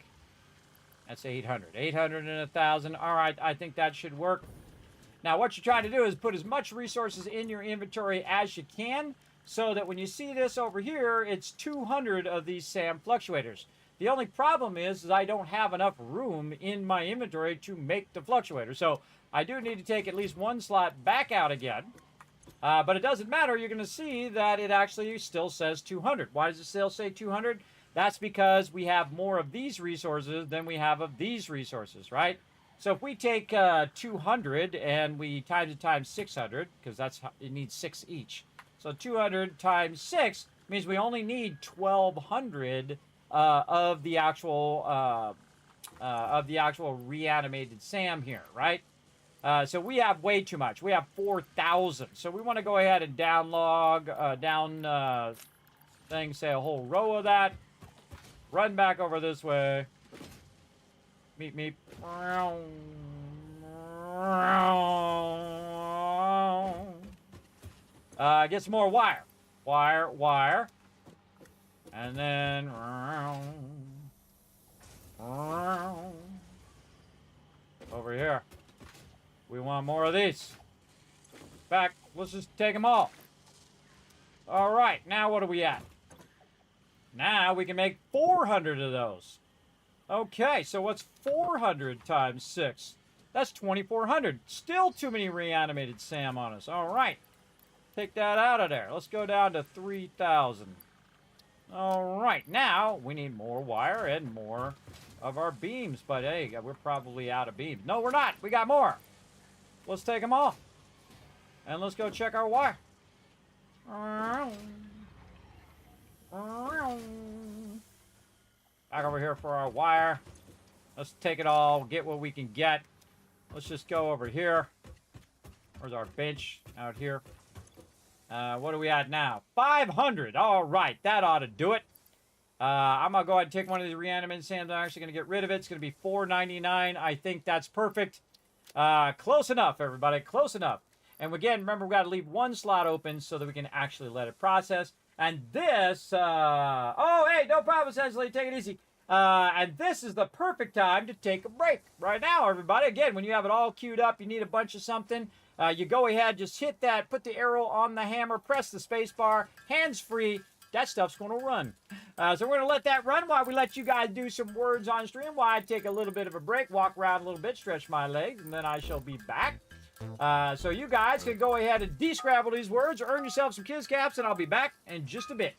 That's 800. 800 and 1,000. All right. I think that should work. Now, what you're trying to do is put as much resources in your inventory as you can, so that when you see this over here, it's 200 of these SAM fluctuators. The only problem is I don't have enough room in my inventory to make the fluctuator. So I do need to take at least one slot back out again. But it doesn't matter. You're going to see that it actually still says 200. Why does it still say 200? That's because we have more of these resources than we have of these resources, right? So if we take 200 and we times it times 600, because that's how, it needs 6 each. So 200 times 6 means we only need 1,200 of the actual reanimated SAM here, right? So we have way too much. We have 4,000. So we want to go ahead and say a whole row of that. Run back over this way. Meep, meep. Get some more wire. Wire. And then... over here. We want more of these. In fact, let's just take them all. All right, now what are we at? Now we can make 400 of those. Okay, so what's 400 times 6? That's 2,400. Still too many reanimated SAM on us. All right. Take that out of there. Let's go down to 3,000. All right, now we need more wire and more of our beams. But hey, we're probably out of beams. No, we're not. We got more. Let's take them all. And let's go check our wire. Back over here for our wire. Let's take it all, get what we can get. Let's just go over here. Where's our bench? Out here. What are we at now? 500. All right, that ought to do it. I'm going to go ahead and take one of these reanimated SAMs. I'm actually going to get rid of it. It's going to be $4.99. I think that's perfect. Close enough, everybody. Close enough. And again, remember, we've got to leave one slot open so that we can actually let it process. And this, oh, hey, no problem, essentially. Take it easy. And this is the perfect time to take a break. Right now, everybody. Again, when you have it all queued up, you need a bunch of something. You go ahead, just hit that, put the arrow on the hammer, press the space bar, hands free, that stuff's going to run. So we're going to let that run while we let you guys do some words on stream, while I take a little bit of a break, walk around a little bit, stretch my legs, and then I shall be back. So you guys can go ahead and de-scrabble these words, earn yourself some Kiz Caps, and I'll be back in just a bit.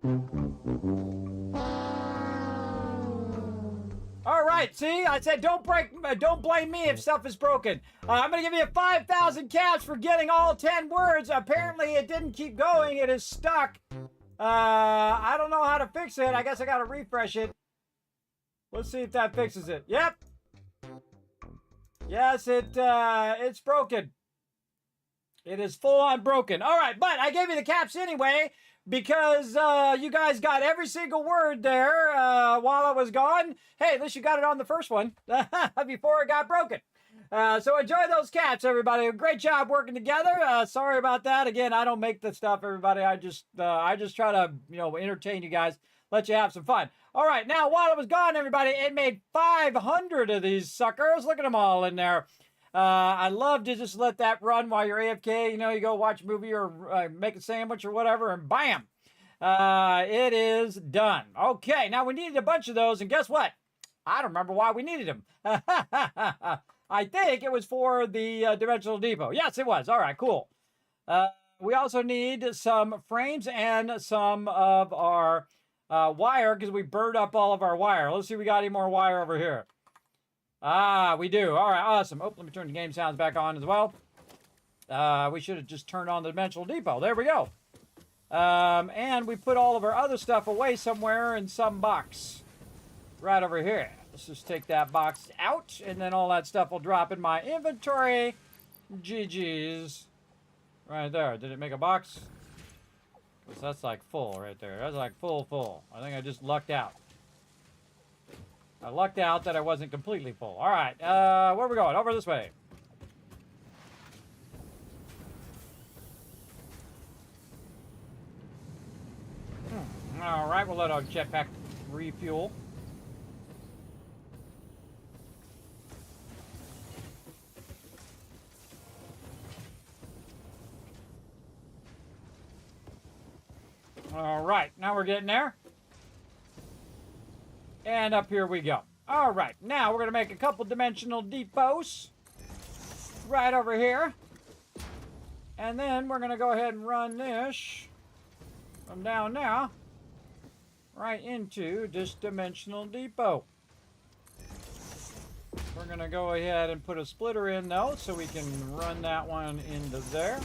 All right, see, I said don't blame me if stuff is broken. I'm gonna give you 5,000 caps for getting all 10 words. Apparently, it didn't keep going. It is stuck. I don't know how to fix it. I guess I gotta refresh it. Let's see if that fixes it. Yep. Yes, it's broken. It is full on broken. All right, but I gave you the caps anyway because you guys got every single word there while I was gone. Hey, at least you got it on the first one before it got broken. So enjoy those caps, everybody. Great job working together. Sorry about that. Again, I don't make the stuff, everybody. I just try to, entertain you guys, let you have some fun. All right, now while I was gone, everybody, it made 500 of these suckers. Look at them all in there. I love to just let that run while you're AFK. You go watch a movie or make a sandwich or whatever, and bam, it is done. Okay, now we needed a bunch of those, and guess what? I don't remember why we needed them. I think it was for the Dimensional Depot. Yes, it was. All right, cool. We also need some frames and some of our wire because we burned up all of our wire. Let's see if we got any more wire over here. Ah, we do. All right, awesome. Oh, let me turn the game sounds back on as well. We should have just turned on the Dimensional Depot. There we go. And we put all of our other stuff away somewhere in some box. Right over here. Let's just take that box out, and then all that stuff will drop in my inventory. GG's. Right there. Did it make a box? That's like full right there. That's like full. I think I just lucked out. I lucked out that I wasn't completely full. All right, where are we going? Over this way. All right, we'll let our jetpack refuel. All right, now we're getting there. And up here we go. All right, now we're going to make a couple dimensional depots right over here. And then we're going to go ahead and run this from down now right into this dimensional depot. We're going to go ahead and put a splitter in though so we can run that one into there.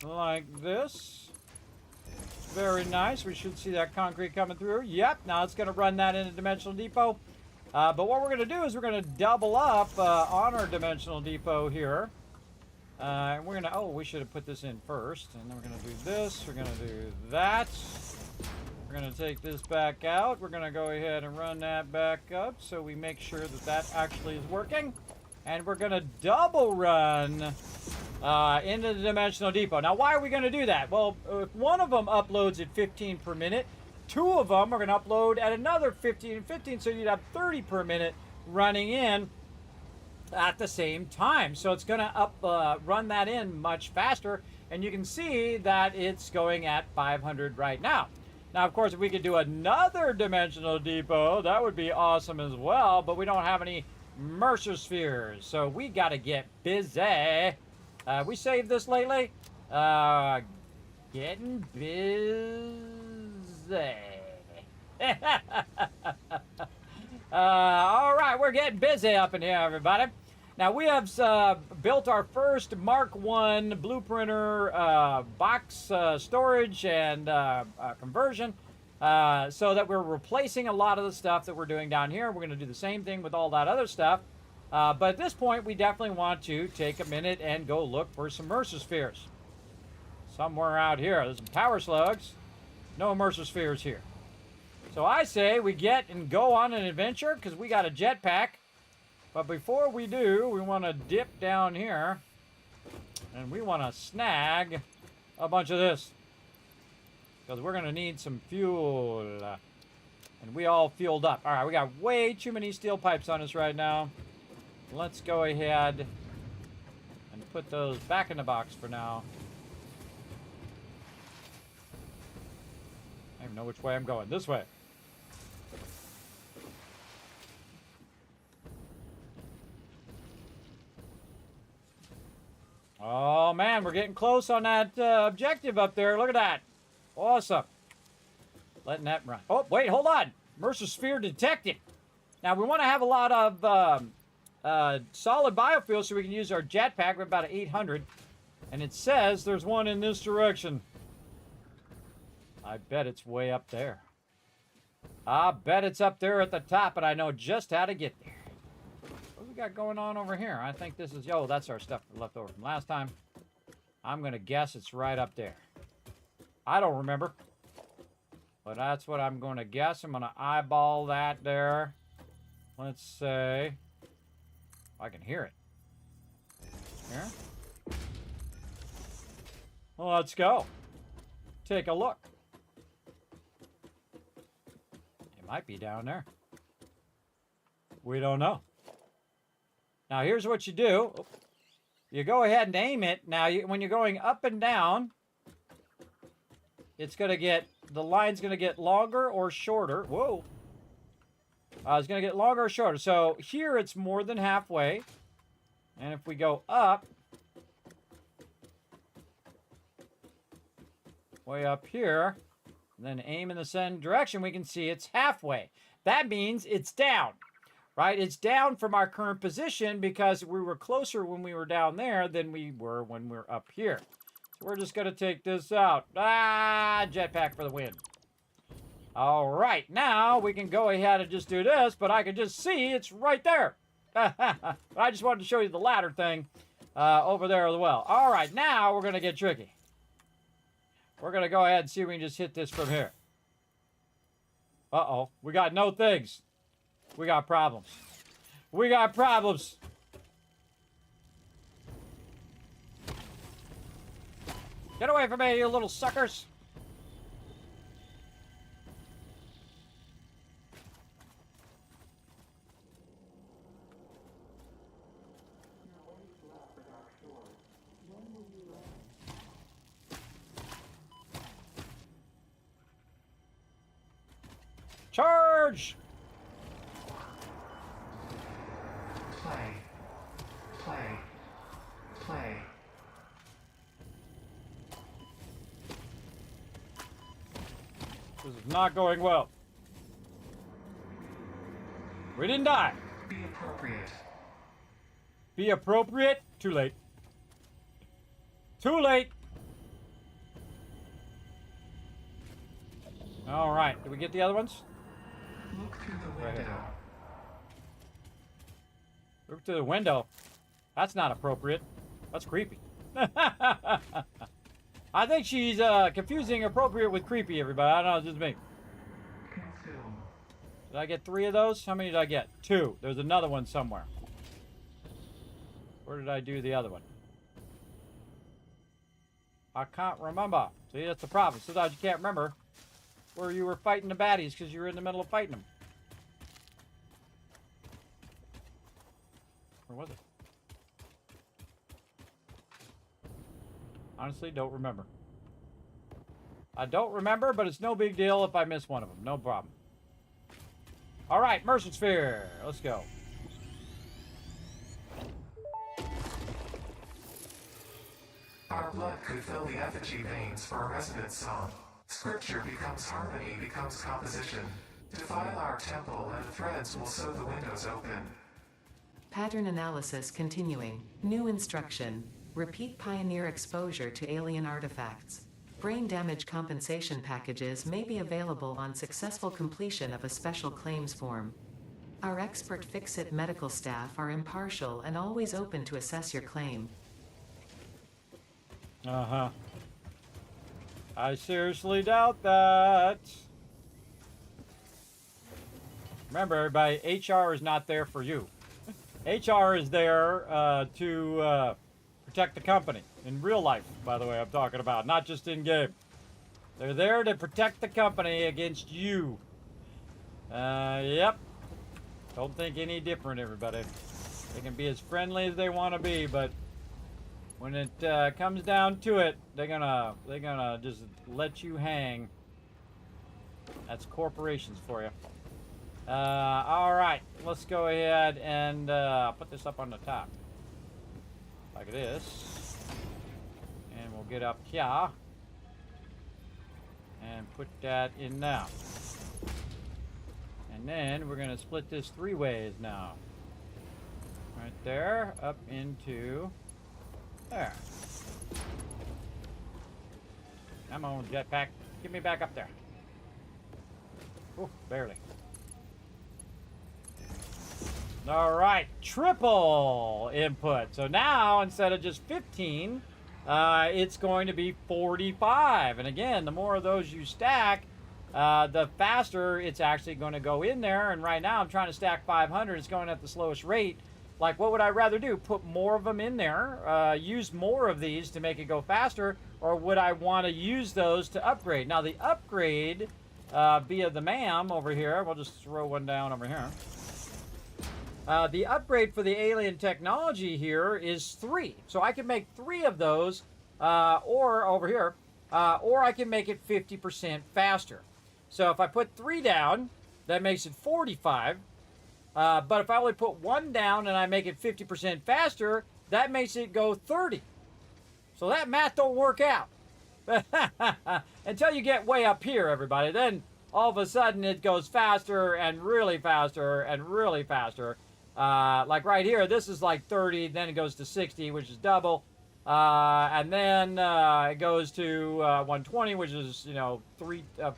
Like this. Very nice. We should see that concrete coming through. Yep. Now it's going to run that into Dimensional Depot. But what we're going to do is we're going to double up on our Dimensional Depot here. And we're going to... Oh, we should have put this in first. And then we're going to do this. We're going to do that. We're going to take this back out. We're going to go ahead and run that back up so we make sure that that actually is working. And we're going to double run... into the Dimensional Depot. Now, why are we going to do that? Well, if one of them uploads at 15 per minute, two of them are going to upload at another 15 and 15, so you'd have 30 per minute running in at the same time. So it's going to run that in much faster, and you can see that it's going at 500 right now. Now, of course, if we could do another Dimensional Depot, that would be awesome as well, but we don't have any Mercer spheres, so we got to get busy. We saved this lately. Getting busy. All right, we're getting busy up in here, everybody. Now, we have built our first Mark I blueprinter box storage and conversion so that we're replacing a lot of the stuff that we're doing down here. We're going to do the same thing with all that other stuff. But at this point, we definitely want to take a minute and go look for some Mercer spheres. Somewhere out here. There's some power slugs. No Mercer spheres here. So I say we get and go on an adventure because we got a jetpack. But before we do, we want to dip down here. And we want to snag a bunch of this. Because we're going to need some fuel. And we all fueled up. All right, we got way too many steel pipes on us right now. Let's go ahead and put those back in the box for now. I don't even know which way I'm going. This way. Oh, man, we're getting close on that objective up there. Look at that. Awesome. letting that run. Oh, wait, hold on. Mercer sphere detected. Now, we want to have a lot of solid biofuel so we can use our jetpack. We're about at 800. And it says there's one in this direction. I bet it's way up there. I bet it's up there at the top, and I know just how to get there. What do we got going on over here? I think this is... Oh, that's our stuff left over from last time. I'm going to guess it's right up there. I don't remember. But that's what I'm going to guess. I'm going to eyeball that there. Let's say... I can hear it. Here. Well, let's go. Take a look. It might be down there. We don't know. Now, here's what you do. You go ahead and aim it. Now, when you're going up and down, it's going to get... The line's going to get longer or shorter. Whoa. It's going to get longer or shorter. So, here it's more than halfway. And if we go up... way up here, and then aim in the same direction, we can see it's halfway. That means it's down, right? It's down from our current position because we were closer when we were down there than we were when we're up here. So we're just going to take this out. Jetpack for the win. All right, now we can go ahead and just do this, but I can just see it's right there. I just wanted to show you the ladder thing over there as well. All right, now we're going to get tricky. We're going to go ahead and see if we can just hit this from here. Uh-oh. We got no things. We got problems. We got problems. Get away from me, you little suckers. Charge! Play. This is not going well. We didn't die. Be appropriate. Be appropriate? Too late. Too late. All right. Did we get the other ones? Look through the Right window. here. Look through the window. That's not appropriate. That's creepy. I think she's confusing appropriate with creepy, everybody. I don't know, it's just me. Consume. Did I get 3 of those? How many did I get? 2. There's another one somewhere. Where did I do the other one? I can't remember. See, that's the problem. Sometimes you can't remember where you were fighting the baddies because you were in the middle of fighting them. Where was it? Honestly, don't remember. I don't remember, but it's no big deal if I miss one of them. No problem. All right, Mercer Sphere. Let's go. Our blood could fill the effigy veins for a resonant song. Scripture becomes harmony, becomes composition. Defile our temple, and threads will sew the windows open. Pattern analysis continuing. New instruction. Repeat pioneer exposure to alien artifacts. Brain damage compensation packages may be available on successful completion of a special claims form. Our expert Fix-It medical staff are impartial and always open to assess your claim. Uh-huh. I seriously doubt that. Remember, everybody, HR is not there for you. HR is there to protect the company. In real life, by the way, I'm talking about, not just in-game. They're there to protect the company against you. Yep. Don't think any different, everybody. They can be as friendly as they want to be, but when it comes down to it, they're gonna just let you hang. That's corporations for you. All right, let's go ahead and put this up on the top, like this, and we'll get up here, And put that in now. And then we're going to split this 3 ways now. Right there, up into there. Come on, jetpack. Get me back up there. Ooh, barely. All right, triple input. So now, instead of just 15, it's going to be 45. And again, the more of those you stack, the faster it's actually going to go in there. And right now, I'm trying to stack 500. It's going at the slowest rate. Like, what would I rather do? Put more of them in there, use more of these to make it go faster, or would I want to use those to upgrade? Now, the upgrade via the MAM over here, we'll just throw one down over here. The upgrade for the alien technology here is 3. So I can make 3 of those, or over here, or I can make it 50% faster. So if I put 3 down, that makes it 45. But if I only put 1 down and I make it 50% faster, that makes it go 30. So that math don't work out. Until you get way up here, everybody. Then all of a sudden it goes faster and really faster and really faster. Like right here, this is like 30, then it goes to 60, which is double. And then it goes to 120, which is,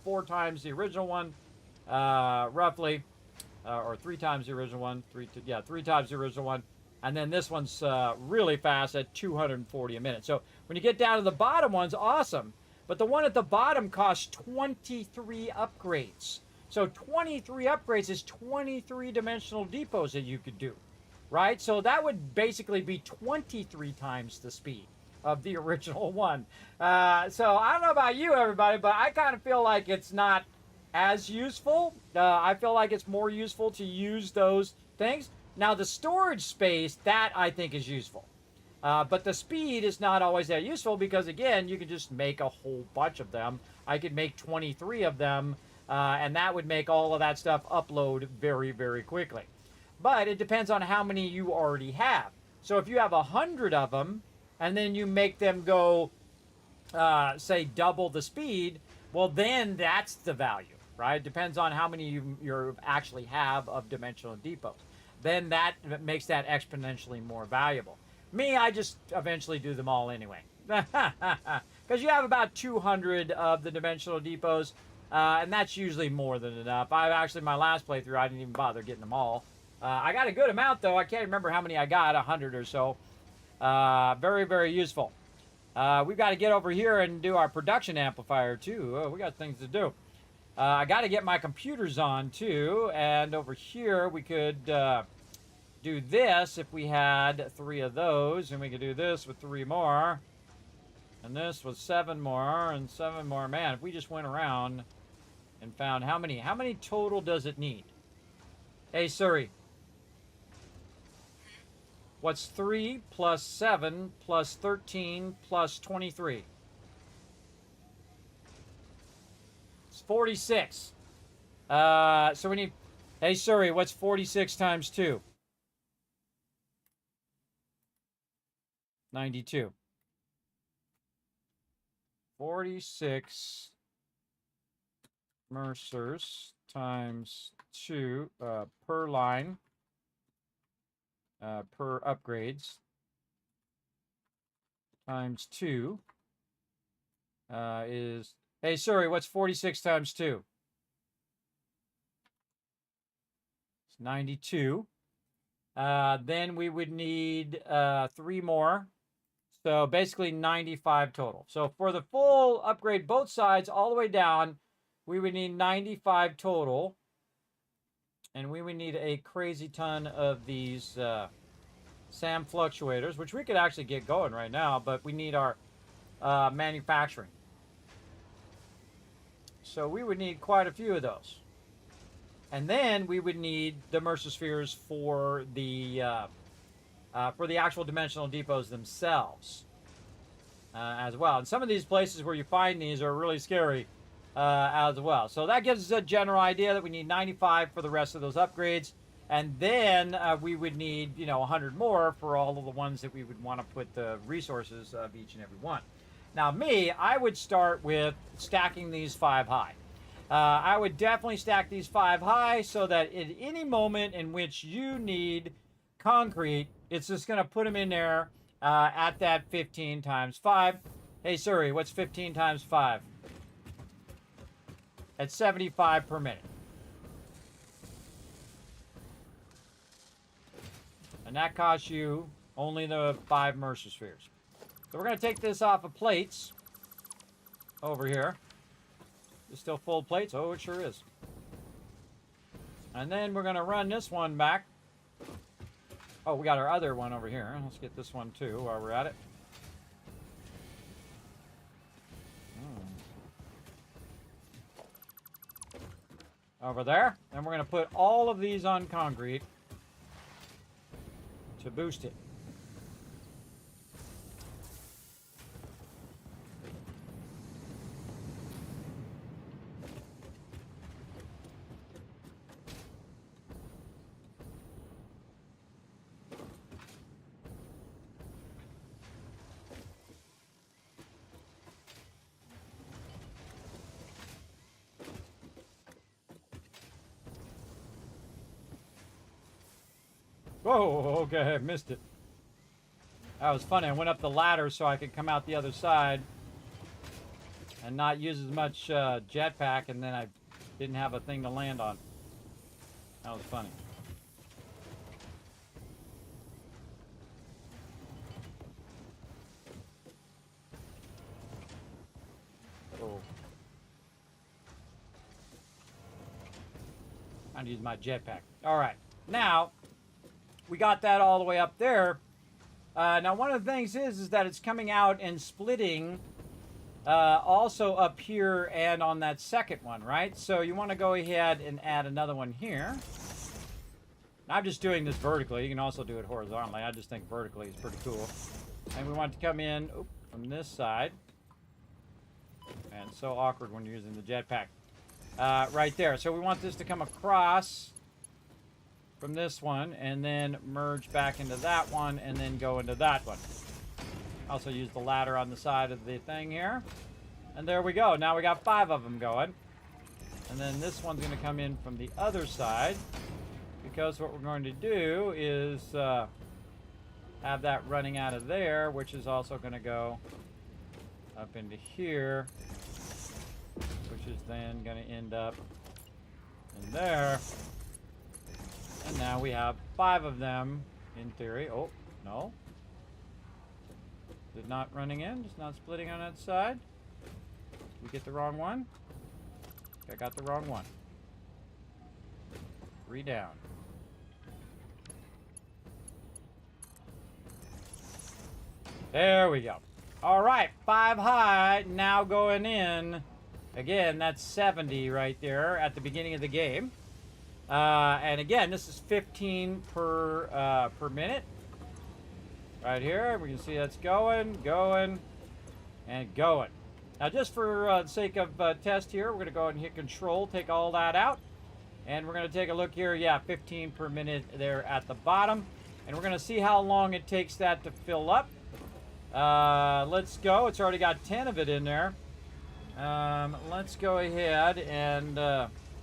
4 times the original one, roughly. Or 3 times the original one, 3 times the original one. And then this one's really fast at 240 a minute. So when you get down to the bottom ones, awesome. But the one at the bottom costs 23 upgrades. So 23 upgrades is 23 dimensional depots that you could do, right? So that would basically be 23 times the speed of the original one. So I don't know about you, everybody, but I kind of feel like it's not as useful. I feel like it's more useful to use those things. Now the storage space, that I think is useful. But the speed is not always that useful because, again, you can just make a whole bunch of them. I could make 23 of them, and that would make all of that stuff upload very, very quickly. But it depends on how many you already have. So if you have 100 of them, and then you make them go, say, double the speed, well, then that's the value. Right? Depends on how many you actually have of dimensional depots. Then that makes that exponentially more valuable. Me, I just eventually do them all anyway. Because you have about 200 of the dimensional depots, and that's usually more than enough. My last playthrough, I didn't even bother getting them all. I got a good amount, though. I can't remember how many I got, 100 or so. Very, very useful. We've got to get over here and do our production amplifier, too. Oh, we got things to do. I got to get my computers on, too. And over here, we could do this if we had 3 of those. And we could do this with 3 more. And this with 7 more and 7 more. Man, if we just went around and found how many total does it need? Hey, Siri. What's 3 plus 7 plus 13 plus 23? 46. So we need... Hey, Siri, what's 46 times 2? 92. 46 Mercers times 2 per line, per upgrades, times 2 is... Hey, Siri, what's 46 times 2? It's 92. Then we would need 3 more. So basically 95 total. So for the full upgrade, both sides, all the way down, we would need 95 total. And we would need a crazy ton of these SAM fluctuators, which we could actually get going right now, but we need our manufacturing. So we would need quite a few of those. And then we would need the Mercer-spheres for the actual dimensional depots themselves as well. And some of these places where you find these are really scary as well. So that gives us a general idea that we need 95 for the rest of those upgrades. And then we would need, 100 more for all of the ones that we would want to put the resources of each and every one. Now me, I would start with stacking these 5 high. I would definitely stack these 5 high so that at any moment in which you need concrete, it's just going to put them in there at that 15 times 5. Hey Siri, what's 15 times 5? At 75 per minute. And that costs you only the 5 Mercer spheres. So we're going to take this off of plates over here. Is still full plates? Oh, it sure is. And then we're going to run this one back. Oh, we got our other one over here. Let's get this one too while we're at it. Over there. And we're going to put all of these on concrete to boost it. Whoa, okay, I missed it. That was funny. I went up the ladder so I could come out the other side and not use as much jetpack, and then I didn't have a thing to land on. That was funny. Oh. I need to use my jetpack. All right, now we got that all the way up there. Now, one of the things is that it's coming out and splitting also up here and on that second one, right? So you want to go ahead and add another one here. I'm just doing this vertically. You can also do it horizontally. I just think vertically is pretty cool. And we want it to come in from this side. And so awkward when you're using the jetpack. Right there. So we want this to come across from this one and then merge back into that one and then go into that one. Also use the ladder on the side of the thing here. And there we go. Now we got 5 of them going. And then this one's going to come in from the other side, because what we're going to do is have that running out of there, which is also going to go up into here, which is then going to end up in there. And now we have 5 of them, in theory. Oh, no. Is it not running in? Just not splitting on that side? Did we get the wrong one? I got the wrong one. 3 down. There we go. All right, 5 high, now going in. Again, that's 70 right there at the beginning of the game. And again, this is 15 per minute. Right here, we can see that's going, and going. Now, just for the sake of test here, we're going to go ahead and hit Control, take all that out. And we're going to take a look here. Yeah, 15 per minute there at the bottom. And we're going to see how long it takes that to fill up. Let's go. It's already got 10 of it in there. Let's go ahead and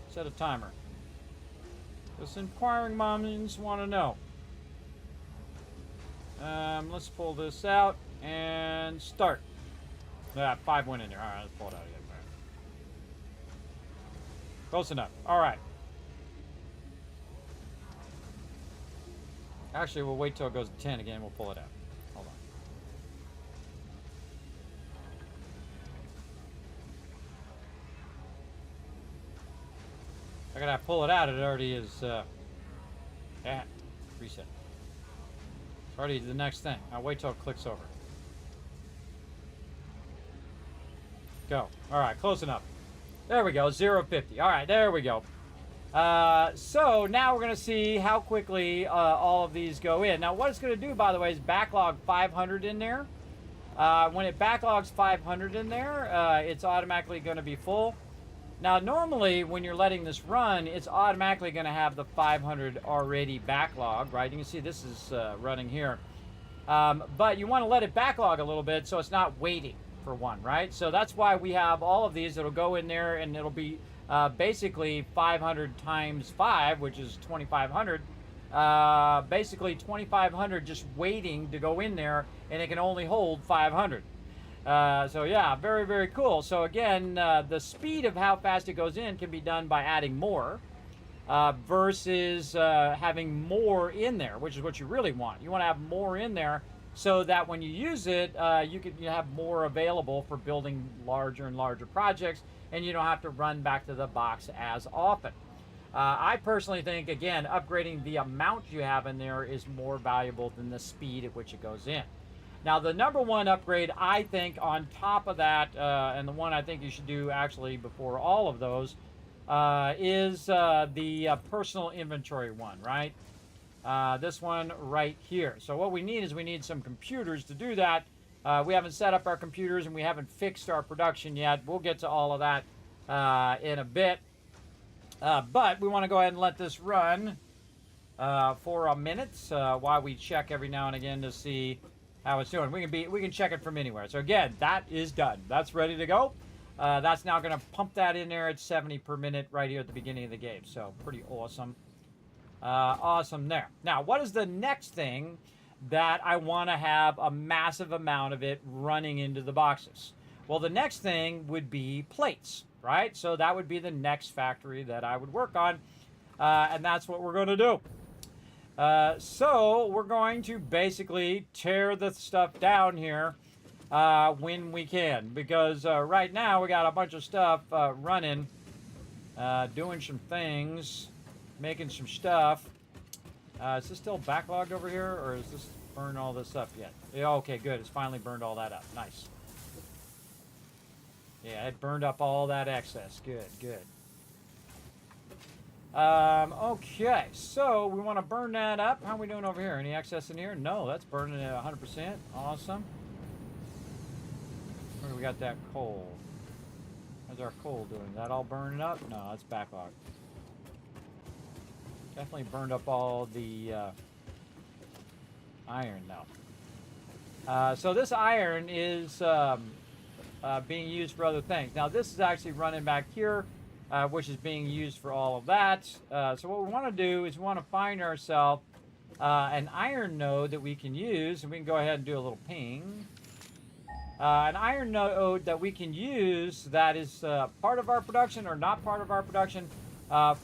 set a timer. This inquiring minds want to know. Let's pull this out and start. 5 went in there. All right, let's pull it out again. All right. Close enough. All right. Actually, we'll wait till it goes to 10 again. We'll pull it out. Hold on. I gotta pull it out. It already is. Yeah. Reset. It's already the next thing. I'll wait till it clicks over. Go. All right, close enough. There we go. 0.50. All right, there we go. So now we're going to see how quickly all of these go in. Now, what it's going to do, by the way, is backlog 500 in there. When it backlogs 500 in there, it's automatically going to be full. Now, normally, when you're letting this run, it's automatically going to have the 500 already backlogged, right? You can see this is running here. But you want to let it backlog a little bit so it's not waiting. for one, right? So that's why we have all of these. It'll go in there, and it'll be basically 500 times 5, which is 2,500. Basically 2,500 just waiting to go in there, and it can only hold 500. So yeah, very, very cool. So again, the speed of how fast it goes in can be done by adding more versus having more in there, which is what you really want. You want to have more in there so that when you use it, you have more available for building larger and larger projects, and you don't have to run back to the box as often. I personally think, again, upgrading the amount you have in there is more valuable than the speed at which it goes in. Now, the number one upgrade, I think, on top of that, and the one I think you should do actually before all of those, is the personal inventory one, right? This one right here. So what we need is we need some computers to do that. We haven't set up our computers, and we haven't fixed our production yet. We'll get to all of that in a bit. But we want to go ahead and let this run for a minute while we check every now and again to see how it's doing. We can check it from anywhere. So again, that is done. That's ready to go. That's now going to pump that in there at 70 per minute right here at the beginning of the game. So pretty awesome. Awesome there. Now, what is the next thing that I want to have a massive amount of it running into the boxes? Well, the next thing would be plates, right? So that would be the next factory that I would work on, and that's what we're going to do. So we're going to basically tear the stuff down here when we can, because right now we got a bunch of stuff running, doing some things, making some stuff. Is this still backlogged over here, or is this burned all this up yet? Yeah, okay, good. It's finally burned all that up. Nice. Yeah, it burned up all that excess. Good, good. Okay, so we want to burn that up. How are we doing over here? Any excess in here? No, that's burning at 100%. Awesome. Where do we got that coal? How's our coal doing? Is that all burning up? No, that's backlogged. Definitely burned up all the iron now. So this iron is being used for other things. Now this is actually running back here, which is being used for all of that. So what we want to do is we want to find ourselves an iron node that we can use, and we can go ahead and do a little ping. An iron node that we can use that is part of our production or not part of our production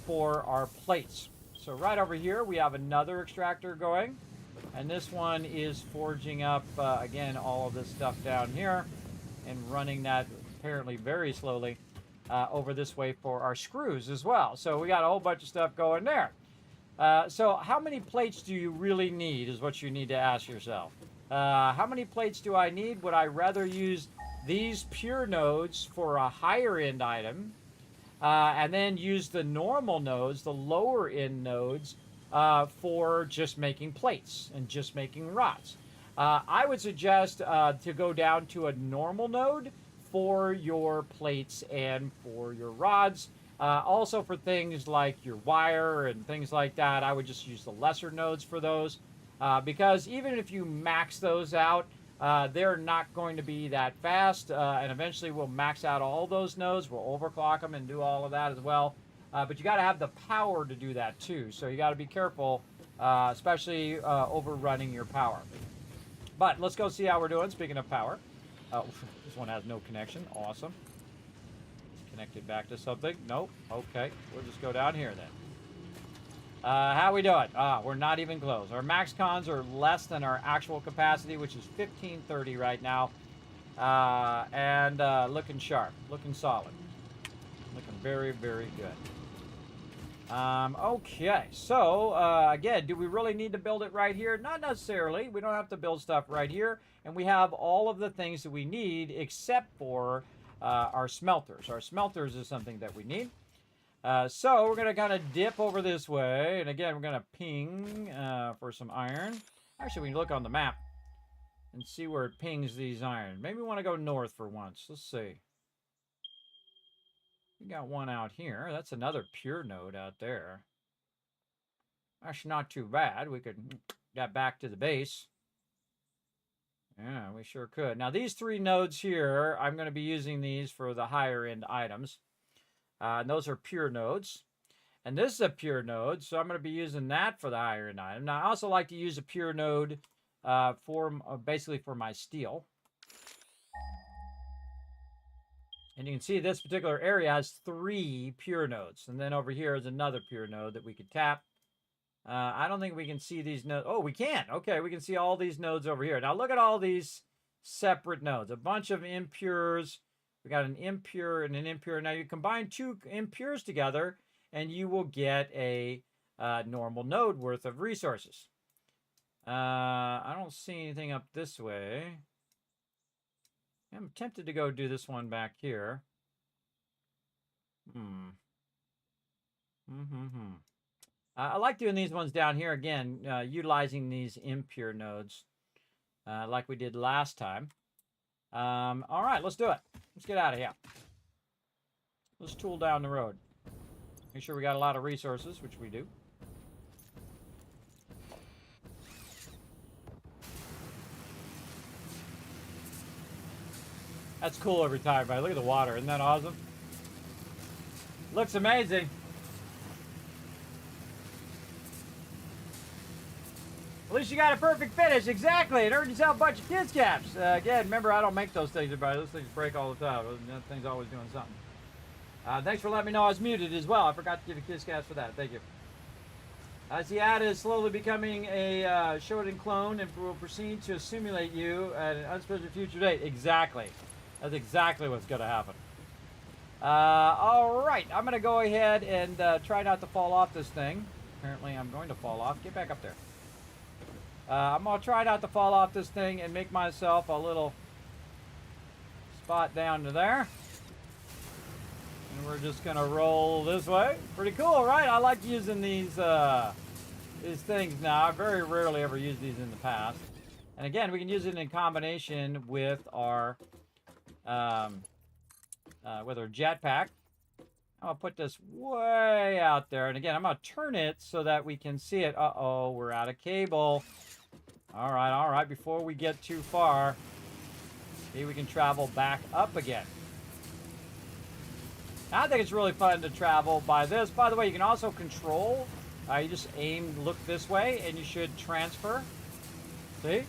for our plates. So right over here we have another extractor going, and this one is forging up again all of this stuff down here and running that apparently very slowly over this way for our screws as well. So we got a whole bunch of stuff going there. So how many plates do you really need is what you need to ask yourself. How many plates do I need? Would I rather use these pure nodes for a higher end item and then use the normal nodes, the lower end nodes, for just making plates and just making rods? I would suggest to go down to a normal node for your plates and for your rods. Also for things like your wire and things like that, I would just use the lesser nodes for those. Because even if you max those out, they're not going to be that fast. And eventually we'll max out all those nodes. We'll overclock them and do all of that as well. But you got to have the power to do that too. So you got to be careful, especially overrunning your power. But let's go see how we're doing. Speaking of power. Oh, this one has no connection. Awesome. It's connected back to something. Nope. Okay. We'll just go down here then. How we doing? We're not even close. Our max cons are less than our actual capacity, which is 1530 right now. And looking sharp. Looking solid. Looking very, very good. Okay, so again, do we really need to build it right here? Not necessarily. We don't have to build stuff right here. And we have all of the things that we need except for our smelters. Our smelters is something that we need. So we're going to kind of dip over this way. And again, we're going to ping for some iron. Actually, we can look on the map and see where it pings these iron. Maybe we want to go north for once. Let's see. We got one out here. That's another pure node out there. Actually, not too bad. We could get back to the base. Yeah, we sure could. Now, these 3 nodes here, I'm going to be using these for the higher end items. And those are pure nodes. And this is a pure node, so I'm going to be using that for the higher end item. Now, I also like to use a pure node basically for my steel. And you can see this particular area has 3 pure nodes. And then over here is another pure node that we could tap. I don't think we can see these nodes. Oh, we can. Okay, we can see all these nodes over here. Now look at all these separate nodes. A bunch of impures. We got an impure and an impure. Now you combine 2 impures together, and you will get a normal node worth of resources. I don't see anything up this way. I'm tempted to go do this one back here. I like doing these ones down here again, utilizing these impure nodes like we did last time. All right, let's do it. Let's get out of here. Let's tool down the road. Make sure we got a lot of resources, which we do. That's cool every time, right? Look at the water. Isn't that awesome? Looks amazing. At least you got a perfect finish. Exactly. It earned yourself a bunch of kids caps. Again, remember, I don't make those things, everybody. Those things break all the time. That thing's always doing something. Thanks for letting me know I was muted as well. I forgot to give you kids caps for that. Thank you. As the ad is slowly becoming a show-it-in clone and will proceed to simulate you at an unspecified future date. Exactly. That's exactly what's going to happen. All right. I'm going to go ahead and try not to fall off this thing. Apparently, I'm going to fall off. Get back up there. I'm going to try not to fall off this thing and make myself a little spot down to there. And we're just going to roll this way. Pretty cool, right? I like using these things now. I very rarely ever used these in the past. And again, we can use it in combination with our jetpack. I'm going to put this way out there. And again, I'm going to turn it so that we can see it. Uh-oh, we're out of cable. All right. Before we get too far, maybe we can travel back up again. I think it's really fun to travel by this. By the way, you can also control. You just aim, look this way, and you should transfer. See?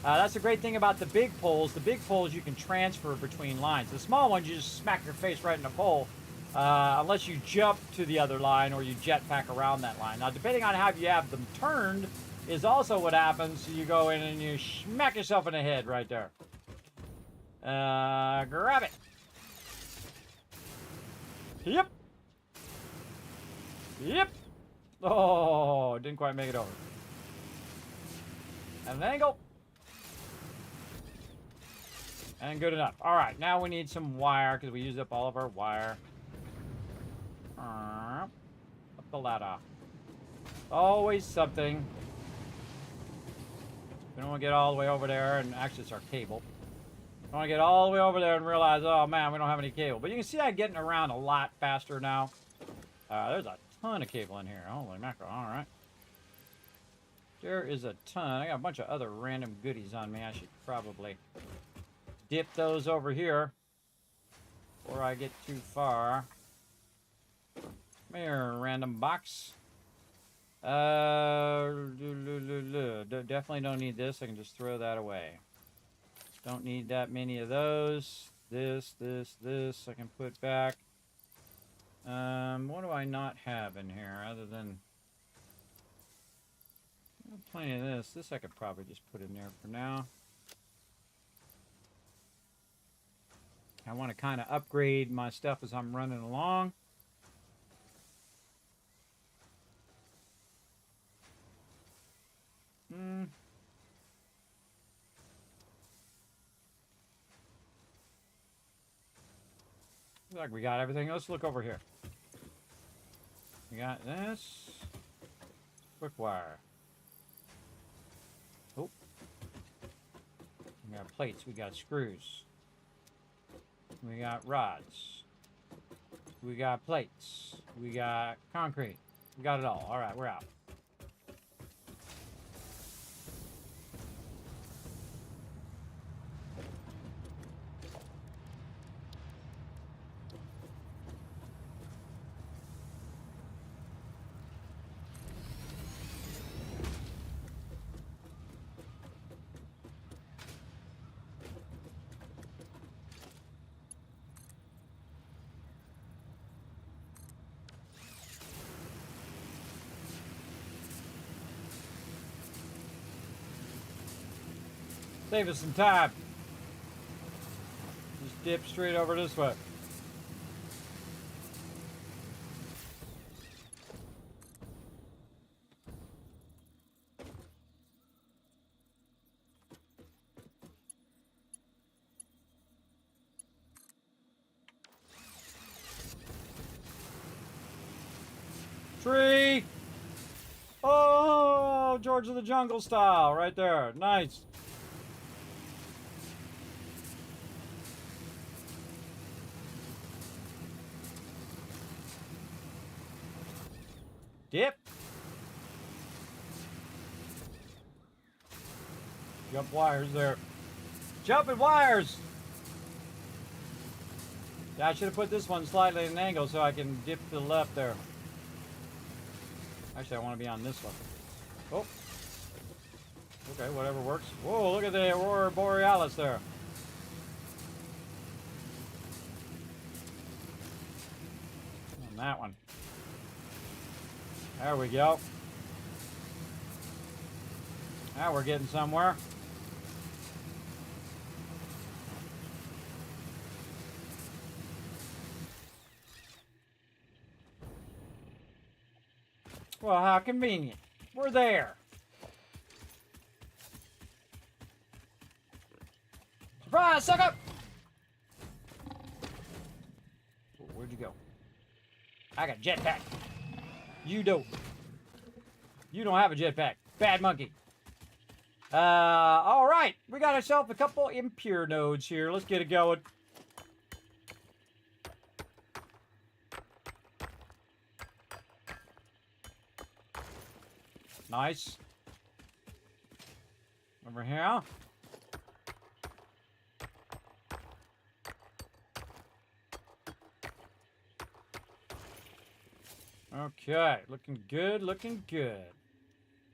That's the great thing about the big poles. The big poles you can transfer between lines. The small ones, you just smack your face right in the pole. Unless you jump to the other line or you jetpack around that line. Now, depending on how you have them turned, is also what happens. So you go in and you smack yourself in the head right there. Grab it. Yep. Oh, didn't quite make it over. At an angle. And good enough. All right, now we need some wire because we used up all of our wire. Up the ladder. Always something. We don't want to get all the way over there, and actually it's our cable. We want to get all the way over there and realize, oh man, we don't have any cable. But you can see I'm getting around a lot faster now. There's a ton of cable in here. Holy mackerel, all right. There is a ton. I got a bunch of other random goodies on me. I should probably dip those over here before I get too far. Come here, random box. Definitely don't need this. I can just throw that away. Don't need that many of those. This I can put back. What do I not have in here other than plenty of this? This I could probably just put in there for now. I want to kind of upgrade my stuff as I'm running along. Looks like we got everything. Let's look over here. We got this. Quick wire. Oh. We got plates. We got screws. We got rods. We got plates. We got concrete. We got it all. All right, we're out. Save us some time. Just dip straight over this way. Tree! Oh, George of the Jungle style, right there. Nice. Dip. Jump wires there. Jumping wires! Yeah, I should have put this one slightly at an angle so I can dip to the left there. Actually, I want to be on this one. Oh. Okay, whatever works. Whoa, look at the Aurora Borealis there. On that one. There we go. Now we're getting somewhere. Well, how convenient. We're there. Surprise, sucker! Oh, where'd you go? I got a jetpack. You don't. You don't have a jetpack. Bad monkey. All right. We got ourselves a couple impure nodes here. Let's get it going. Nice. Over here. Okay, looking good, looking good.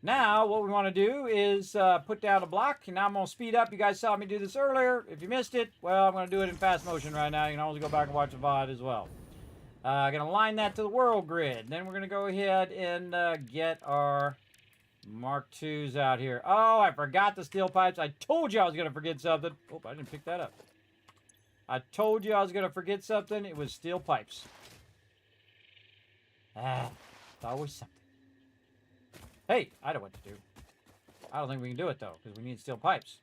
Now, what we want to do is put down a block, and now I'm going to speed up. You guys saw me do this earlier. If you missed it, well, I'm going to do it in fast motion right now. You can always go back and watch the VOD as well. I'm going to line that to the world grid. Then we're going to go ahead and get our Mark IIs out here. Oh, I forgot the steel pipes. I told you I was going to forget something. Oh, I didn't pick that up. I told you I was going to forget something. It was steel pipes. Ah, it's always something. Hey, I know what to do. I don't think we can do it, though, because we need steel pipes.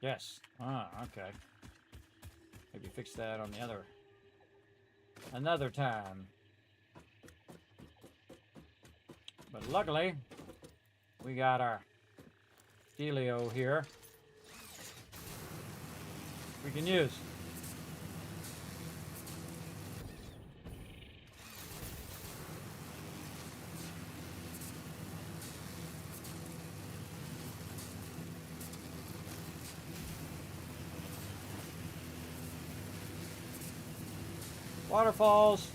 Yes. Ah, okay. Maybe fix that on the other... another time. But luckily, we got our dealio here. We can use. Waterfalls.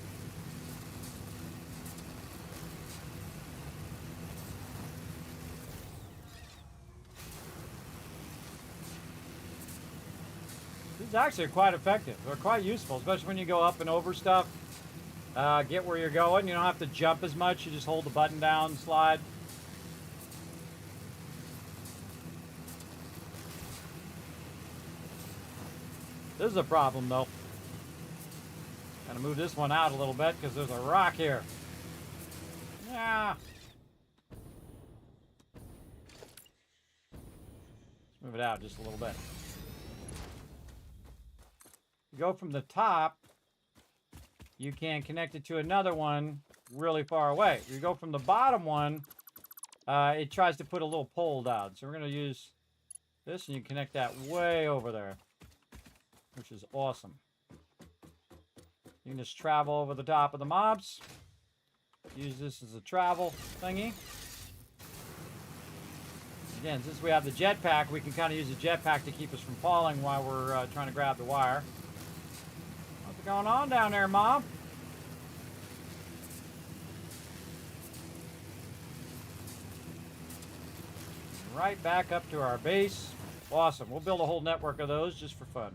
These actually are quite effective. They're quite useful, especially when you go up and over stuff. Get where you're going. You don't have to jump as much. You just hold the button down, slide. This is a problem, though. Gotta move this one out a little bit because there's a rock here. Yeah. Let's move it out just a little bit. You go from the top, you can connect it to another one really far away. You go from the bottom one, it tries to put a little pole down. So we're going to use this, and you connect that way over there, which is awesome. You can just travel over the top of the mobs. Use this as a travel thingy. Again, since we have the jetpack, we can kind of use the jetpack to keep us from falling while we're trying to grab the wire. What's going on down there, Mom? Right back up to our base. Awesome. We'll build a whole network of those just for fun.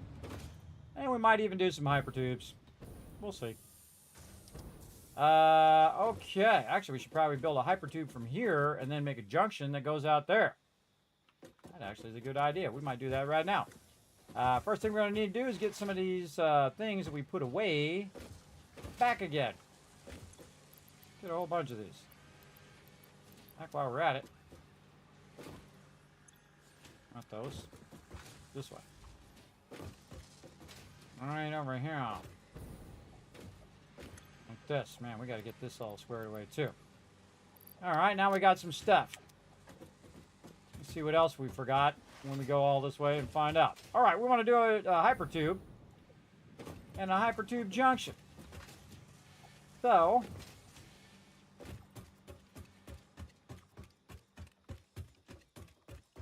And we might even do some hypertubes. We'll see. Okay. Actually, we should probably build a hypertube from here and then make a junction that goes out there. That actually is a good idea. We might do that right now. First thing we're going to need to do is get some of these things that we put away back again. Get a whole bunch of these. Back while we're at it. Not those. This way. Right over here. Like this. Man, we got to get this all squared away too. Alright, now we got some stuff. Let's see what else we forgot when we go all this way and find out. Alright, we want to do a hypertube and a hypertube junction. So,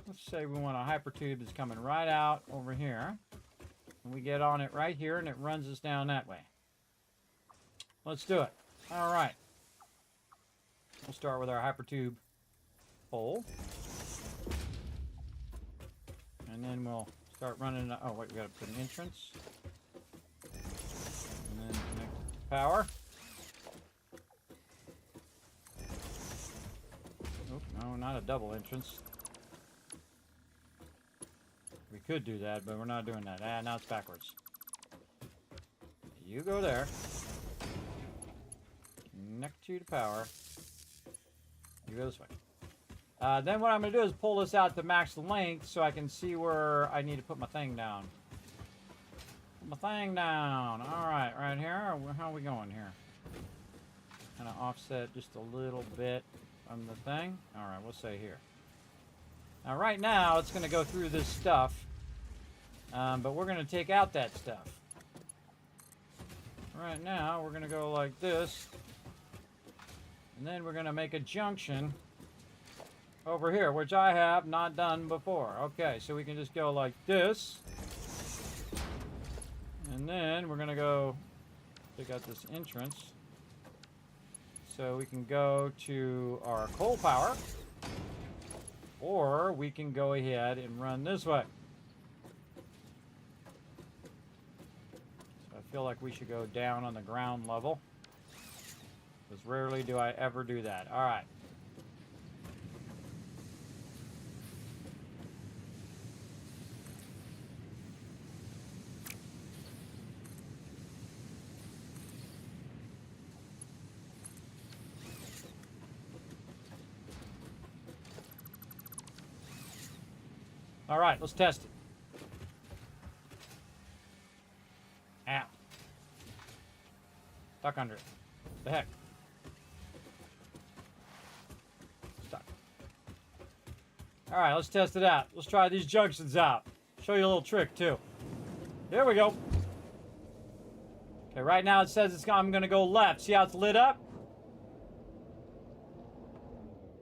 let's say we want a hypertube that's coming right out over here. And we get on it right here and it runs us down that way. Let's do it. Alright. We'll start with our hypertube pole. And then we'll start running. Oh, wait, we got to put an entrance. And then connect to power. Oh, no, not a double entrance. We could do that, but we're not doing that. Ah, now it's backwards. You go there. Connect you to power. You go this way. Then what I'm going to do is pull this out to max length so I can see where I need to put my thing down. Put my thing down. Alright, right here. How are we going here? Kind of offset just a little bit from the thing. Alright, we'll say here. Now right now it's going to go through this stuff. But we're going to take out that stuff. Right now we're going to go like this. And then we're going to make a junction over here, which I have not done before. Okay, so we can just go like this. And then we're going to go take out this entrance. So we can go to our coal power. Or we can go ahead and run this way. So I feel like we should go down on the ground level. Because rarely do I ever do that. Alright. Alright, let's test it. Ow. Stuck under it. What the heck? Stuck. Alright, let's test it out. Let's try these junctions out. Show you a little trick, too. There we go. Okay, right now it says I'm going to go left. See how it's lit up?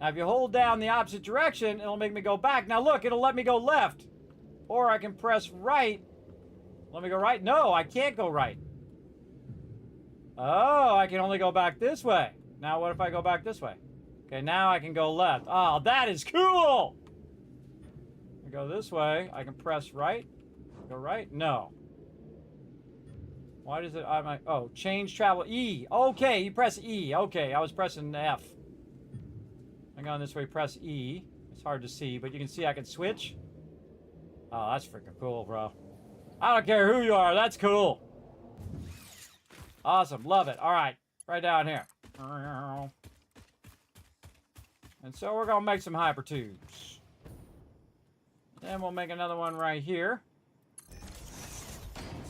Now, if you hold down the opposite direction, it'll make me go back. Now, look, it'll let me go left. Or I can press right. Let me go right. No, I can't go right. Oh, I can only go back this way. Now, what if I go back this way? Okay, now I can go left. Oh, that is cool! I go this way. I can press right. Go right? No. Why does it... oh, change travel. E. Okay, you press E. Okay, I was pressing F. I'm going this way, press E. It's hard to see, but you can see I can switch. Oh, that's freaking cool, bro. I don't care who you are, that's cool. Awesome, love it. All right, right down here. And so we're going to make some hypertubes. Then we'll make another one right here.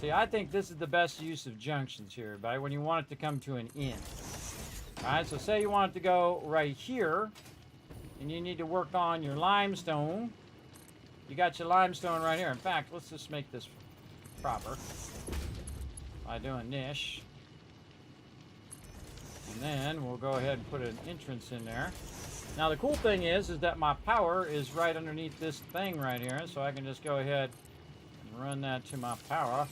See, I think this is the best use of junctions here, everybody, when you want it to come to an end. All right, so say you want it to go right here. And you need to work on your limestone. You got your limestone right here. In fact, let's just make this proper by doing this. And then we'll go ahead and put an entrance in there. Now the cool thing is that my power is right underneath this thing right here. So I can just go ahead and run that to my power.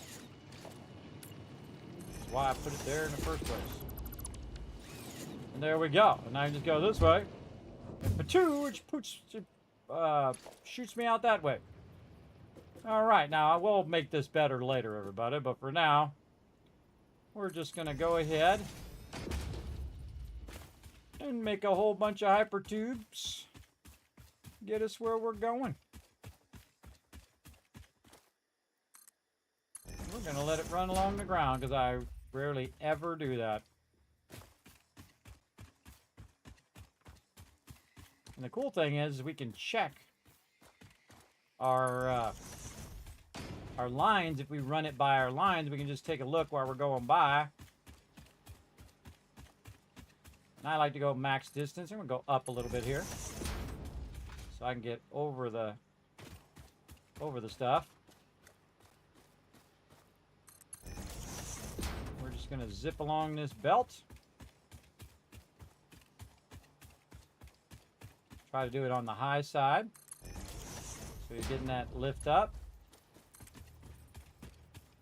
That's why I put it there in the first place. And there we go. And I can just go this way. Shoots me out that way. Alright, now I will make this better later, everybody, but for now, we're just going to go ahead and make a whole bunch of hypertubes. Get us where we're going. We're gonna let it run along the ground because I rarely ever do that. And the cool thing is we can check our lines. If we run it by our lines, we can just take a look while we're going by. And I like to go max distance. I'm gonna go up a little bit here, so I can get over the stuff. We're just gonna zip along this belt. Try to do it on the high side, so you're getting that lift up.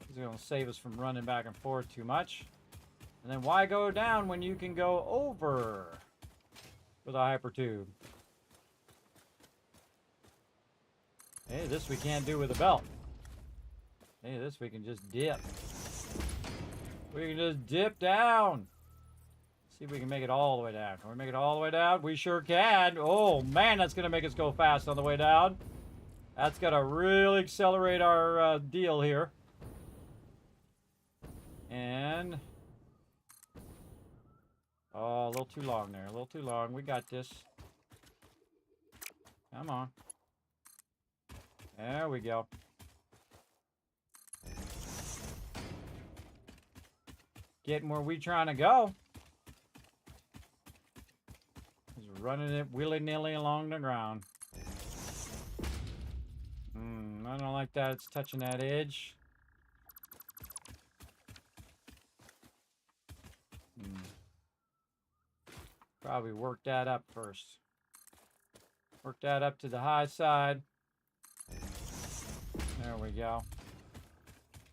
It's gonna save us from running back and forth too much. And then why go down when you can go over with a hyper tube? Hey, this we can't do with a belt. Hey, this we can just dip. We can just dip down. See if we can make it all the way down. Can we make it all the way down? We sure can. Oh, man, that's going to make us go fast on the way down. That's going to really accelerate our deal here. And... oh, a little too long there. A little too long. We got this. Come on. There we go. Getting where we trying to go. Just running it willy-nilly along the ground. I don't like that. It's touching that edge. Probably work that up first. Work that up to the high side. There we go.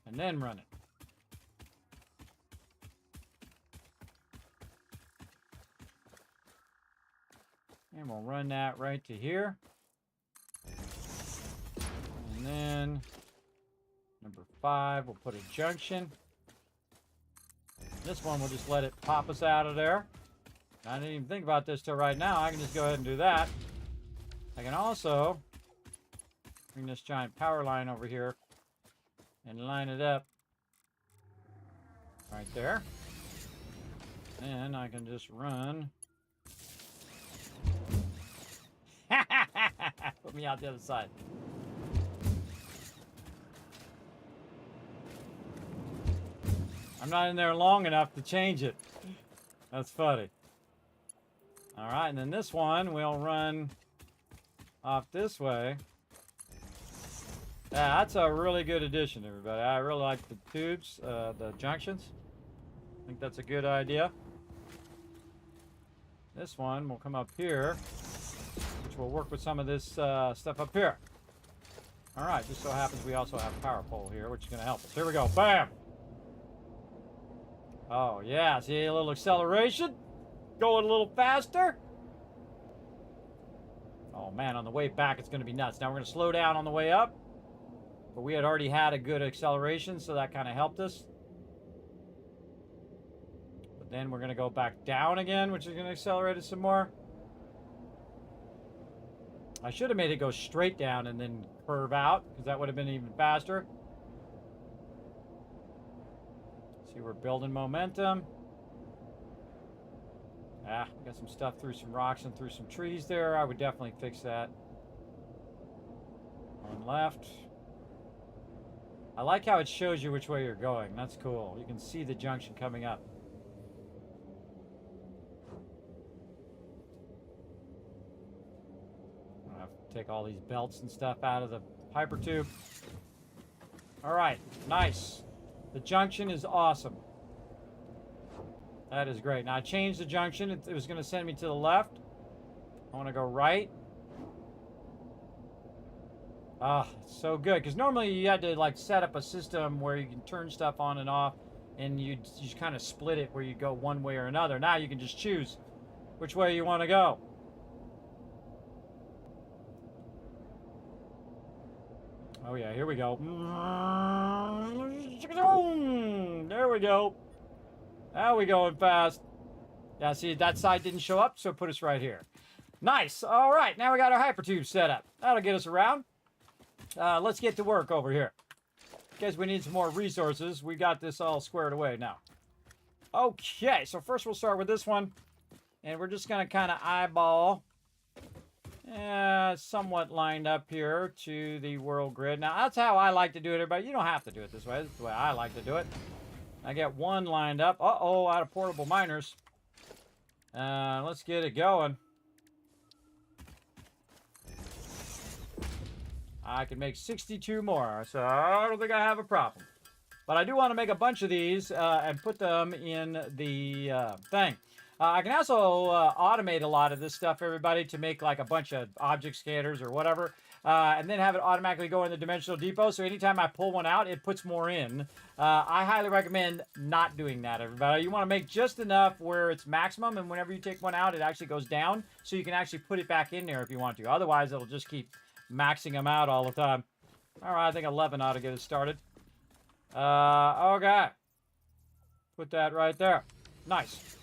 And then run it. And we'll run that right to here. And then, number 5, we'll put a junction. This one, we'll just let it pop us out of there. I didn't even think about this till right now. I can just go ahead and do that. I can also bring this giant power line over here and line it up right there. And I can just run. Put me out the other side. I'm not in there long enough to change it. That's funny. All right, and then this one we'll run off this way. Yeah, that's a really good addition, everybody. I really like the tubes, the junctions. I think that's a good idea. This one will come up here, which will work with some of this stuff up here. All right, just so happens we also have power pole here, which is going to help us. Here we go. Bam! Oh, yeah. See a little acceleration? Going a little faster. Oh, man, on the way back, it's going to be nuts. Now we're going to slow down on the way up. But we had already had a good acceleration, so that kind of helped us. But then we're going to go back down again, which is going to accelerate us some more. I should have made it go straight down and then curve out, because that would have been even faster. See, we're building momentum. Ah, we got some stuff through some rocks and through some trees there. I would definitely fix that. On left. I like how it shows you which way you're going. That's cool. You can see the junction coming up. I have to take all these belts and stuff out of the hyper tube. All right, nice. The junction is awesome. That is great. Now I changed the junction. It was going to send me to the left. I want to go right. Ah, it's so good. Because normally you had to like set up a system where you can turn stuff on and off, and you just kind of split it where you go one way or another. Now you can just choose which way you want to go. Oh yeah, here we go. There we go. Now we going fast. Yeah, see, that side didn't show up, so it put us right here. Nice. All right, now we got our hypertube set up. That'll get us around. Let's get to work over here. in case we need some more resources, we got this all squared away now. Okay, so first we'll start with this one. And we're just going to kind of eyeball somewhat lined up here to the world grid. Now, that's how I like to do it, everybody. You don't have to do it this way. This is the way I like to do it. I get one lined up. Uh-oh, out of portable miners. Let's get it going. I can make 62 more, so I don't think I have a problem. But I do want to make a bunch of these and put them in the thing. I can also automate a lot of this stuff, everybody, to make like a bunch of object scanners or whatever, and then have it automatically go in the dimensional depot. So anytime I pull one out, it puts more in. I highly recommend not doing that, everybody. You want to make just enough where it's maximum, and whenever you take one out, it actually goes down, so you can actually put it back in there if you want to. Otherwise, it'll just keep maxing them out all the time. All right, I think 11 ought to get it started. Okay. Put that right there. Nice.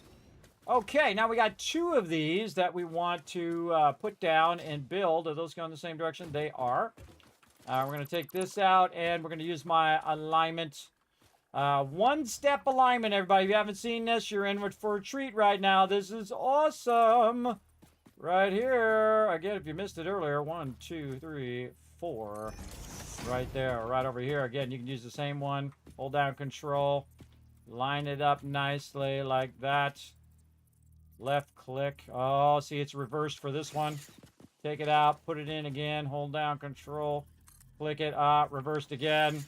Okay, now we got 2 of these that we want to put down and build. Are those going in the same direction? They are. We're going to take this out, and we're going to use my alignment. One-step alignment, everybody. If you haven't seen this, you're in for a treat right now. This is awesome. Right here. Again, if you missed it earlier, 1, 2, 3, 4. Right there, right over here. Again, you can use the same one. Hold down Control. Line it up nicely like that. Left click. Oh, see, it's reversed for this one. Take it out, put it in again, hold down Control, click it, reversed again.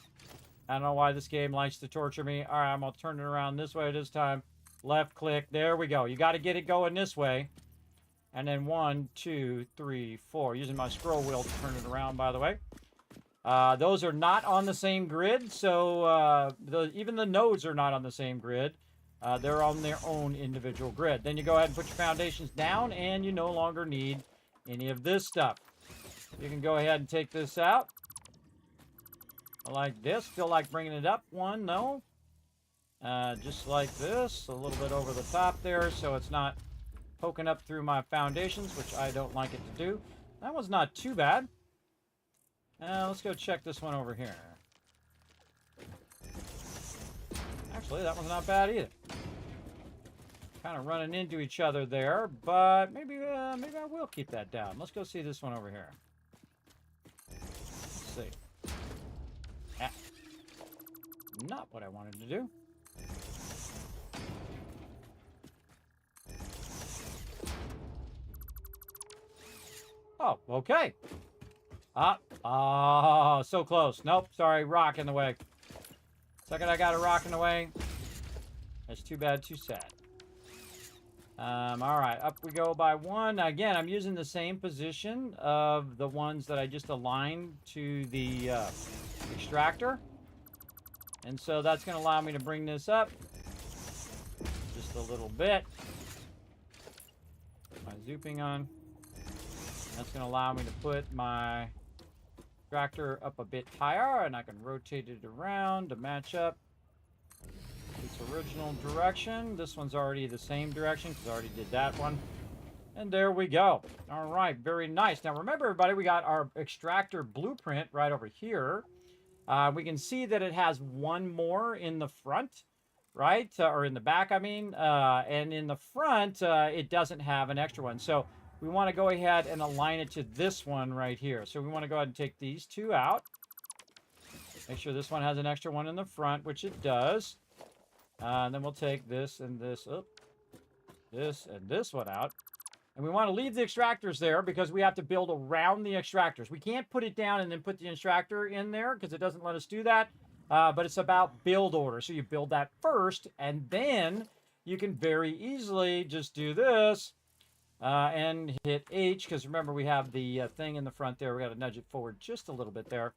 I don't know why this game likes to torture me. All right, I'm going to turn it around this way this time. Left click. There we go. You got to get it going this way. And then 1, 2, 3, 4. Using my scroll wheel to turn it around, by the way. Those are not on the same grid, so even the nodes are not on the same grid. They're on their own individual grid. Then you go ahead and put your foundations down, and you no longer need any of this stuff. You can go ahead and take this out. Like this. Feel like bringing it up. 1, no. Just like this. A little bit over the top there, so it's not poking up through my foundations, which I don't like it to do. That one's not too bad. Let's go check this one over here. Actually, that one's not bad either. Kind of running into each other there, but maybe I will keep that down. Let's go see this one over here. Let's see. Ah. Not what I wanted to do. Oh, okay. So close. Nope, sorry, rock in the way. Second I got a rock in the way. That's too bad, too sad. All right, up we go by 1. Again, I'm using the same position of the ones that I just aligned to the extractor. And so that's going to allow me to bring this up just a little bit. Put my zooping on. That's going to allow me to put my extractor up a bit higher, and I can rotate it around to match up its original direction. This one's already the same direction because I already did that one. And there we go. All right, very nice. Now remember, everybody, we got our extractor blueprint right over here. We can see that it has 1 more in the front, right? Or in the back, I mean. And in the front, it doesn't have an extra one. So we want to go ahead and align it to this one right here. So we want to go ahead and take these 2 out. Make sure this one has an extra one in the front, which it does. And then we'll take this and this, this and this one out. And we want to leave the extractors there because we have to build around the extractors. We can't put it down and then put the extractor in there because it doesn't let us do that. But it's about build order. So you build that first, and then you can very easily just do this. And hit H, because remember we have the thing in the front there. We got to nudge it forward just a little bit there.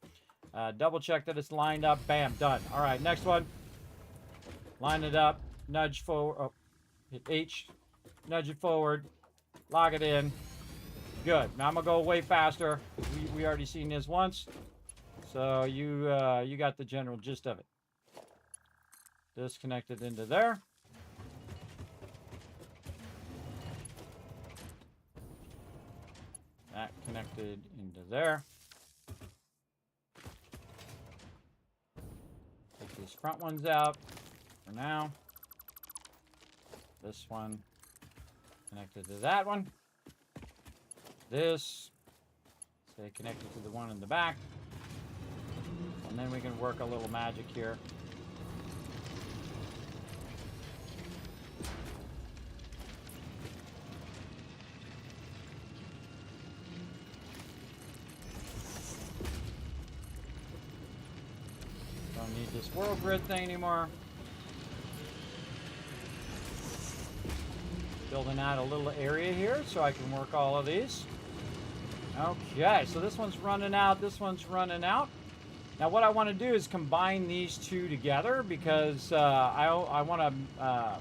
Double check that it's lined up. Bam, done. All right, next one. Line it up. Nudge forward. Oh, hit H. Nudge it forward. Lock it in. Good. Now I'm going to go way faster. We already seen this once. So you got the general gist of it. Disconnected into there. That connected into there. these front ones out for now. This one connected to that one. This stay connected to the one in the back. And then we can work a little magic here. Don't need this world grid thing anymore. Building out a little area here so I can work all of these. Okay, so this one's running out, this one's running out. Now what I want to do is combine these two together because I want to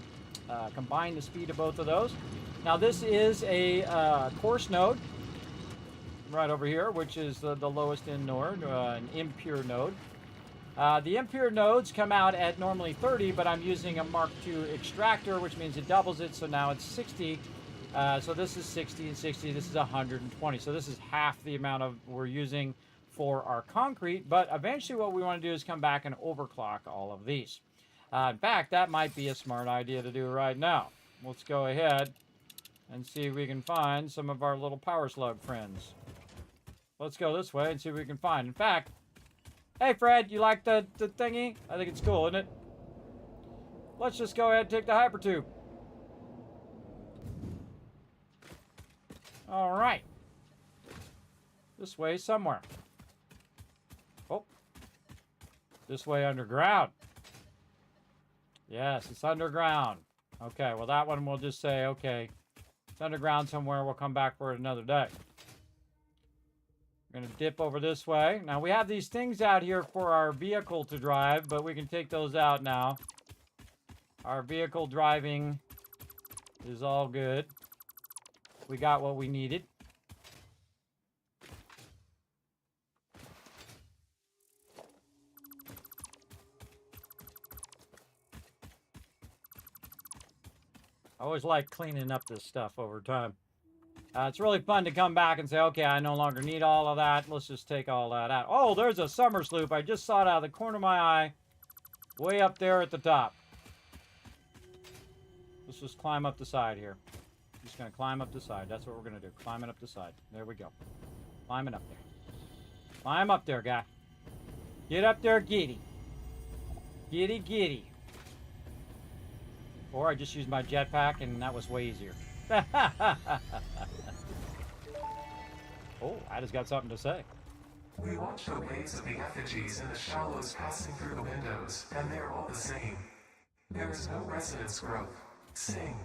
combine the speed of both of those. Now this is a coarse node right over here, which is the lowest end node, an impure node. The impure nodes come out at normally 30, but I'm using a Mark II extractor, which means it doubles it, so now it's 60. So this is 60 and 60, this is 120. So this is half the amount of we're using for our concrete, but eventually what we want to do is come back and overclock all of these. In fact, that might be a smart idea to do right now. Let's go ahead and see if we can find some of our little power slug friends. Let's go this way and see what we can find. In fact, hey Fred, you like the thingy? I think it's cool, isn't it? Let's just go ahead and take the hypertube. All right. This way somewhere. Oh. This way underground. Yes, it's underground. Okay, well that one we'll just say, okay, it's underground somewhere. We'll come back for it another day. We're going to dip over this way. Now, we have these things out here for our vehicle to drive, but we can take those out now. Our vehicle driving is all good. We got what we needed. I always like cleaning up this stuff over time. It's really fun to come back and say, okay, I no longer need all of that. Let's just take all that out. Oh, there's a summer sloop. I just saw it out of the corner of my eye. Way up there at the top. Let's just climb up the side here. Just going to climb up the side. That's what we're going to do. Climbing up the side. There we go. Climbing up there. Climb up there, guy. Get up there, giddy. Giddy, giddy. Or I just used my jetpack, and that was way easier. Oh, Ada's got something to say. We watch the waves of the effigies in the shallows passing through the windows, and they're all the same. There is no resonance growth. Sing.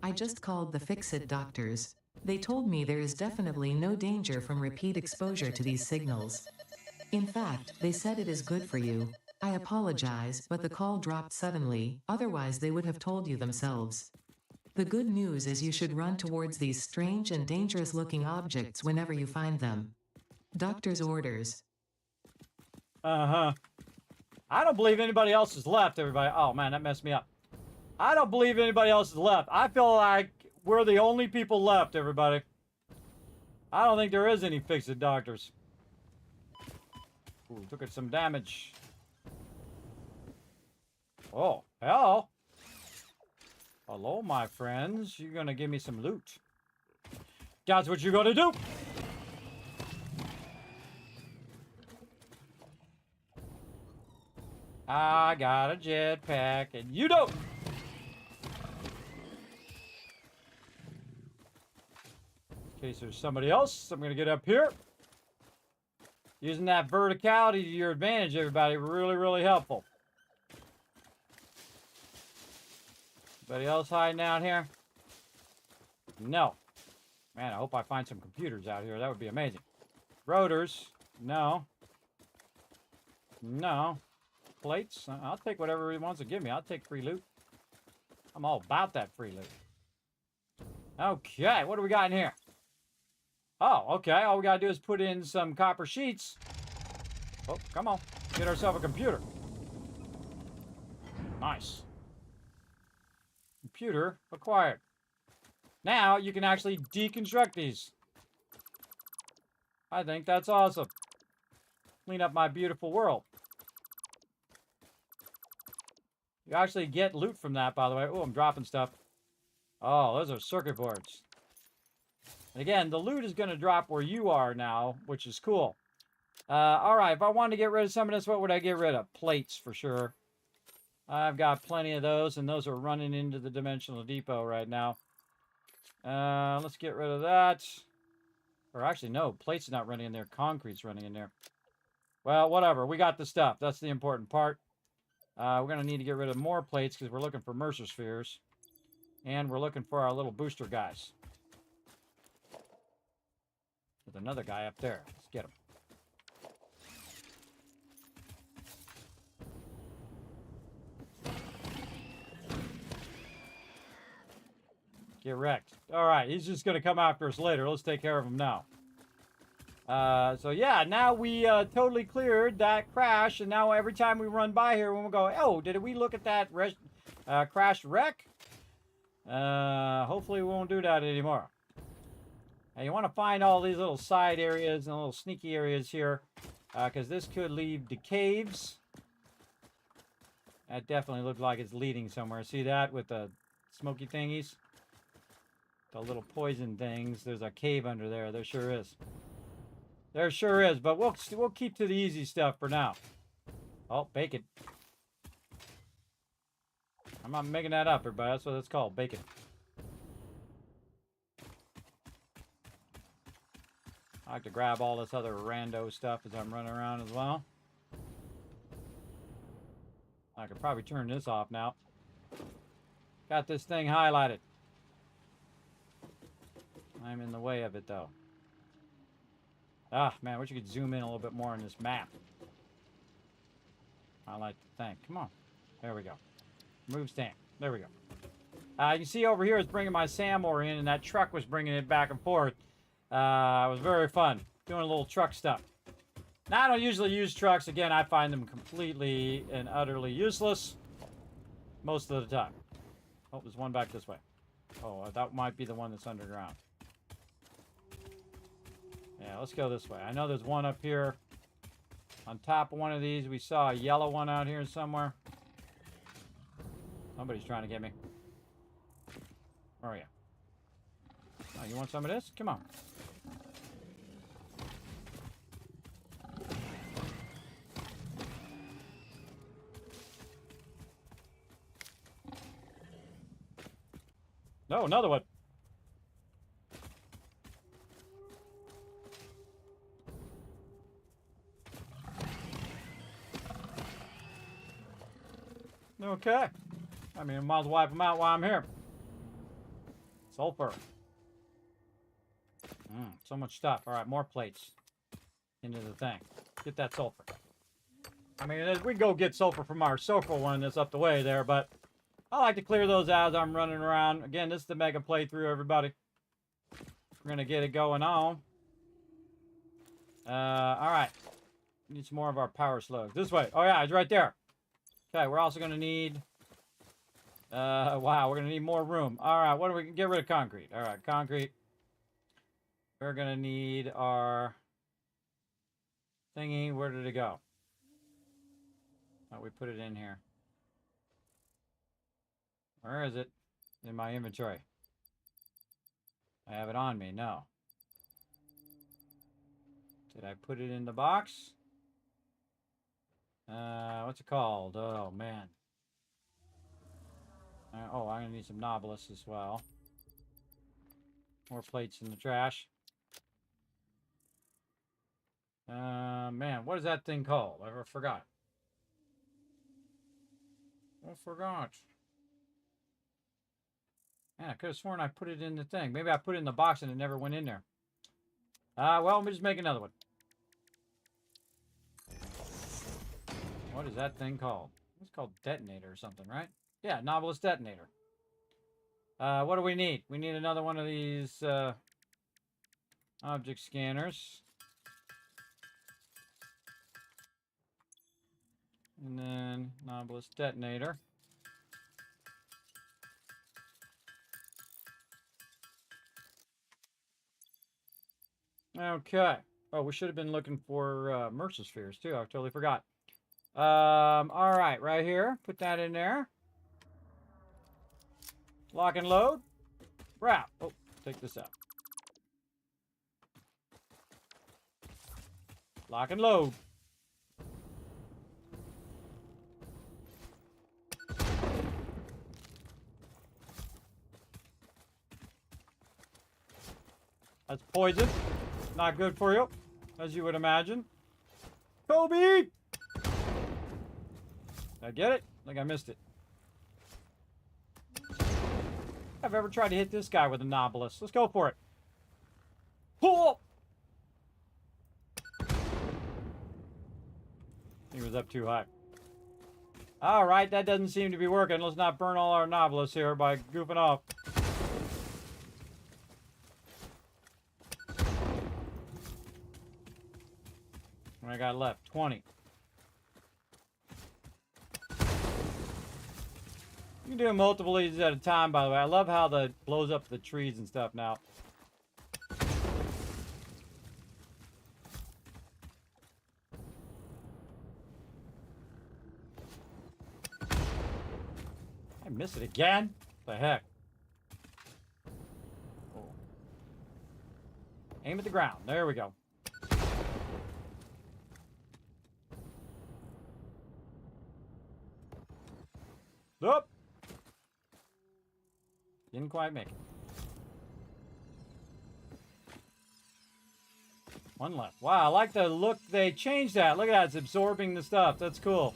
I just called the Fix-It doctors. They told me there is definitely no danger from repeat exposure to these signals. In fact, they said it is good for you. I apologize, but the call dropped suddenly, otherwise they would have told you themselves. The good news is you should run towards these strange and dangerous-looking objects whenever you find them. Doctor's orders. Uh-huh. I don't believe anybody else is left, everybody. Oh, man, that messed me up. I don't believe anybody else is left. I feel like we're the only people left, everybody. I don't think there is any Fix-It doctors. Ooh, took it some damage. Oh, hell. Hello, my friends. You're gonna give me some loot. That's what you're gonna do. I got a jetpack, and you don't. In case there's somebody else, I'm gonna get up here. Using that verticality to your advantage, everybody. Really, really helpful. Anybody else hiding out here? No. Man, I hope I find some computers out here. That would be amazing. Rotors? No. No. Plates? I'll take whatever he wants to give me. I'll take free loot. I'm all about that free loot. Okay, what do we got in here? Oh, okay. All we gotta do is put in some copper sheets. Oh, come on. Get ourselves a computer. Nice. Computer acquired. Now you can actually deconstruct these. I think that's awesome. Clean up my beautiful world. You actually get loot from that, by the way. Oh, I'm dropping stuff. Oh, those are circuit boards. And again, the loot is going to drop where you are now, which is cool. All right, if I wanted to get rid of some of this, what would I get rid of? Plates, for sure. I've got plenty of those, and those are running into the dimensional depot right now. Let's get rid of that. Or actually, no, plates not running in there. Concrete's running in there. Well, whatever. We got the stuff. That's the important part. We're going to need to get rid of more plates because we're looking for Mercer spheres. And we're looking for our little booster guys. There's another guy up there. Let's get him. Get wrecked. All right, he's just going to come after us later. Let's take care of him now. So yeah, now we totally cleared that crash, and now every time we run by here, when we go, oh, did we look at that crashed wreck? Hopefully we won't do that anymore. Now you want to find all these little side areas and little sneaky areas here, because this could lead to caves. That definitely looks like it's leading somewhere. See that with the smoky thingies? The little poison things. There's a cave under there. There sure is. There sure is, but we'll keep to the easy stuff for now. Oh, bacon. I'm not making that up, everybody. That's what it's called, bacon. I like to grab all this other rando stuff as I'm running around as well. I could probably turn this off now. Got this thing highlighted. I'm in the way of it, though. Ah, man, I wish you could zoom in a little bit more on this map. I like to think. Come on. There we go. Move stand. There we go. You can see over here it's bringing my SAM ore in, and that truck was bringing it back and forth. It was very fun. Doing a little truck stuff. Now, I don't usually use trucks. Again, I find them completely and utterly useless most of the time. Oh, there's one back this way. Oh, that might be the one that's underground. Yeah, let's go this way. I know there's one up here. On top of one of these, we saw a yellow one out here somewhere. Somebody's trying to get me. Where are you? Oh, you want some of this? Come on. No, another one. Okay. I mean, I might as well wipe them out while I'm here. Sulfur. So much stuff. All right, more plates into the thing. Get that sulfur. I mean, we go get sulfur from our sulfur one that's up the way there, but I like to clear those out as I'm running around. Again, this is the mega playthrough, everybody. We're going to get it going on. All right. Need some more of our power slugs. This way. Oh, yeah, it's right there. Okay, we're also going to need... wow, we're going to need more room. All right, what do we... Get rid of concrete. All right, concrete. We're going to need our... thingy. Where did it go? Oh, we put it in here. Where is it? In my inventory. I have it on me. No. Did I put it in the box? What's it called? Oh, man. Oh, I'm gonna need some Nobilis as well. More plates in the trash. Man, what is that thing called? I forgot. I forgot. Man, I could have sworn I put it in the thing. Maybe I put it in the box and it never went in there. Well, let me just make another one. What is that thing called? It's called detonator or something, right? Yeah, Nobilis detonator. What do we need? We need another one of these object scanners. And then Nobilis detonator. Okay. Oh, we should have been looking for Mercer spheres too. I totally forgot. All right, right here. Put that in there. Lock and load. Wrap. Oh, take this out. Lock and load. That's poison. Not good for you, as you would imagine. Kobe! Did I get it? I think I missed it. I've ever tried to hit this guy with a Nautilus. Let's go for it. Pull! He was up too high. All right, that doesn't seem to be working. Let's not burn all our Nautilus here by goofing off. What I got left? 20. You can do multiple of these at a time, by the way. I love how that blows up the trees and stuff now. I missed it again? What the heck? Oh. Aim at the ground. There we go. Nope. Didn't quite make it. One left. Wow, I like the look. They changed that. Look at that. It's absorbing the stuff. That's cool.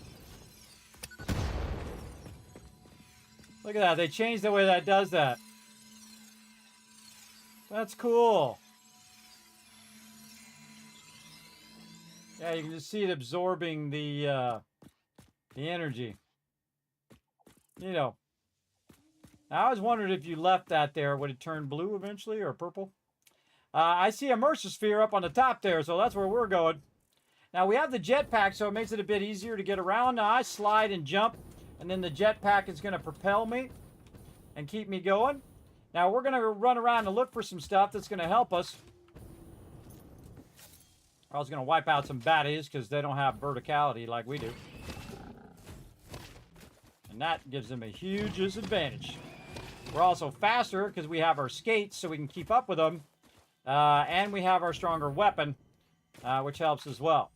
Look at that. They changed the way that does that. That's cool. Yeah, you can just see it absorbing the energy. You know. I always wondered if you left that there, would it turn blue eventually or purple? I see a Mercer sphere up on the top there, so that's where we're going. Now we have the jetpack, so it makes it a bit easier to get around. Now I slide and jump, and then the jetpack is going to propel me and keep me going. Now we're going to run around and look for some stuff that's going to help us. I was going to wipe out some baddies because they don't have verticality like we do. And that gives them a huge disadvantage. We're also faster because we have our skates so we can keep up with them. And we have our stronger weapon, which helps as well.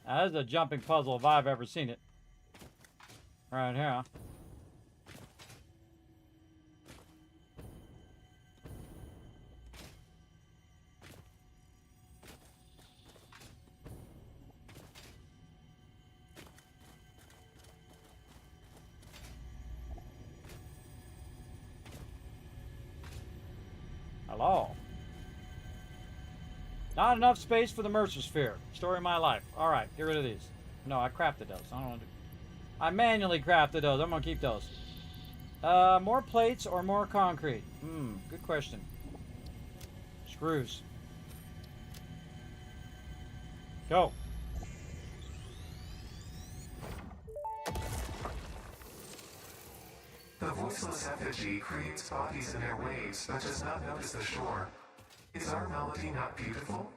Now, this is a jumping puzzle if I've ever seen it. Right here. Hello. Not enough space for the Mercer sphere. Story of my life. All right, get rid of these. No, I crafted those. I don't want to do. I manually crafted those. I'm gonna keep those. More plates or more concrete? Good question. Screws. Go. The voiceless effigy creates bodies in airwaves but does not notice the shore. Is our melody not beautiful?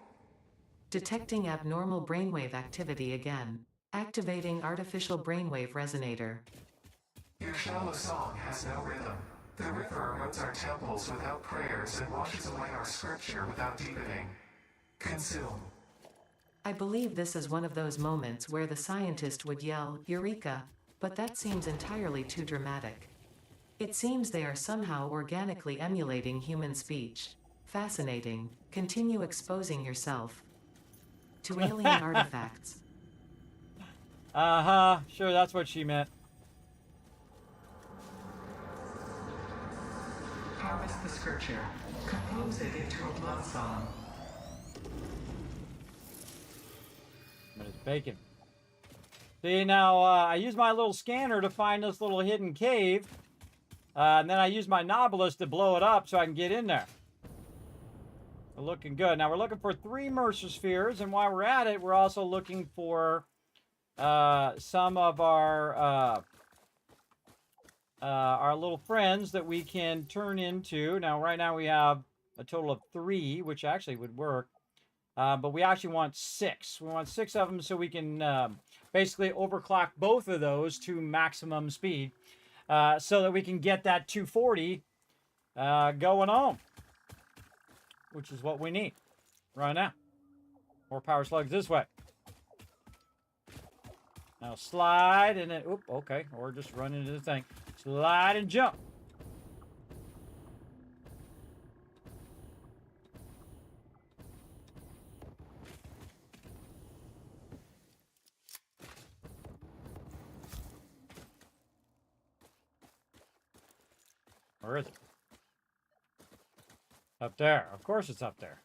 Detecting abnormal brainwave activity again. Activating artificial brainwave resonator. Your shallow song has no rhythm. The river erodes our temples without prayers and washes away our scripture without deepening. Consume. I believe this is one of those moments where the scientist would yell, "Eureka!" But that seems entirely too dramatic. It seems they are somehow organically emulating human speech. Fascinating. Continue exposing yourself to alien artifacts. Uh-huh. Sure, that's what she meant. Harvest the scripture. Compose it into a blood song. But it's bacon. See, now, I use my little scanner to find this little hidden cave. And then I use my Nautilus to blow it up so I can get in there. We're looking good. Now, we're looking for 3 Mercer spheres. And while we're at it, we're also looking for some of our little friends that we can turn into. Now, right now we have a total of 3, which actually would work. but we actually want 6. We want 6 of them so we can basically overclock both of those to maximum speed so that we can get that 240 going on, which is what we need right now. More power slugs this way. Now slide and then, oop, okay, or just run into the thing. Slide and jump. Where is it? Up there. Of course it's up there.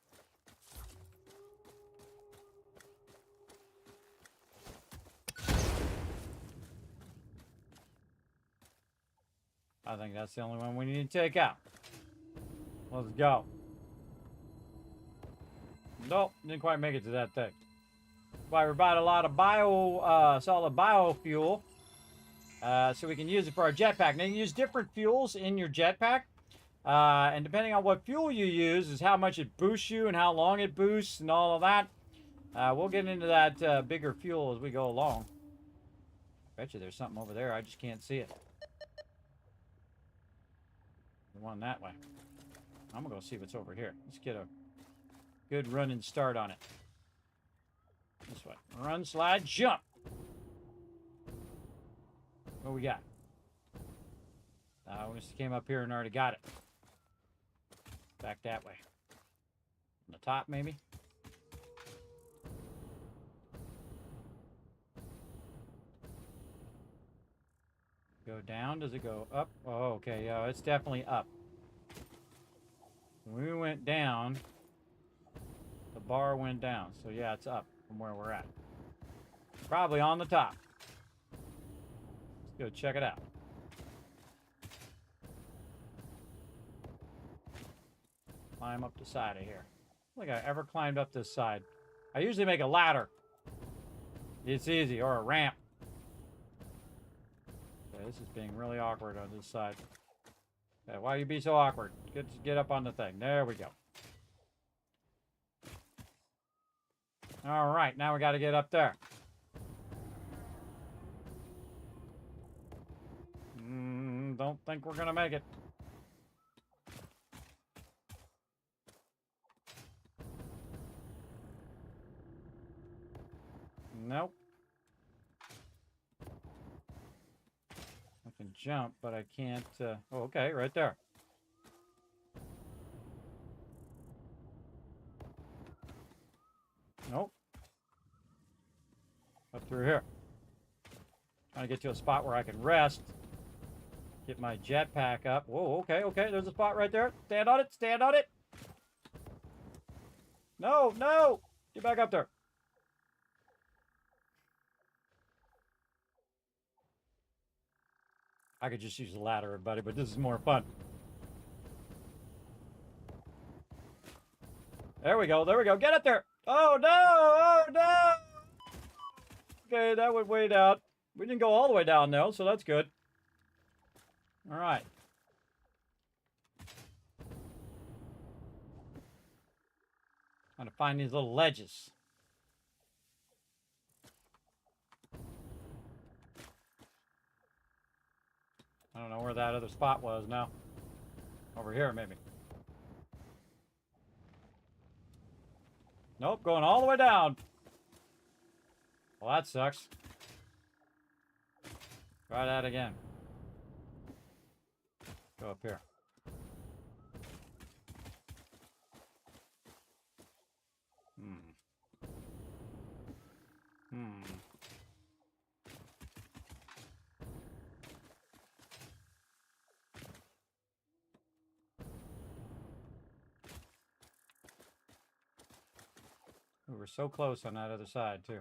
I think that's the only one we need to take out. Let's go. Nope, didn't quite make it to that thing. But we bought a lot of solid biofuel. So we can use it for our jetpack. Now you use different fuels in your jetpack. And depending on what fuel you use is how much it boosts you and how long it boosts and all of that. We'll get into that bigger fuel as we go along. Bet you there's something over there. I just can't see it. The one that way. I'm going to go see what's over here. Let's get a good running start on it. This way. Run, slide, jump. What we got? We just came up here and already got it. Back that way. On the top, maybe? Go down? Does it go up? Oh, okay. Yeah, it's definitely up. When we went down, the bar went down. So, yeah, it's up from where we're at. Probably on the top. Let's go check it out. Climb up the side of here. I don't think I ever climbed up this side. I usually make a ladder. It's easy, or a ramp. Okay, this is being really awkward on this side. Okay, why you be so awkward? Get up on the thing. There we go. All right, now we got to get up there. Don't think we're gonna make it. Nope. I can jump, but I can't. Oh, okay, right there. Nope. Up through here. Trying to get to a spot where I can rest. Get my jetpack up. Whoa, okay, okay. There's a spot right there. Stand on it, stand on it. No, no. Get back up there. I could just use a ladder, everybody, but this is more fun. There we go, there we go. Get up there. Oh, no, oh, no. Okay, that went way down. We didn't go all the way down, though, so that's good. All right. Trying to find these little ledges. I don't know where that other spot was now. Over here, maybe. Nope, going all the way down. Well, that sucks. Try that again. Go up here. We were so close on that other side, too.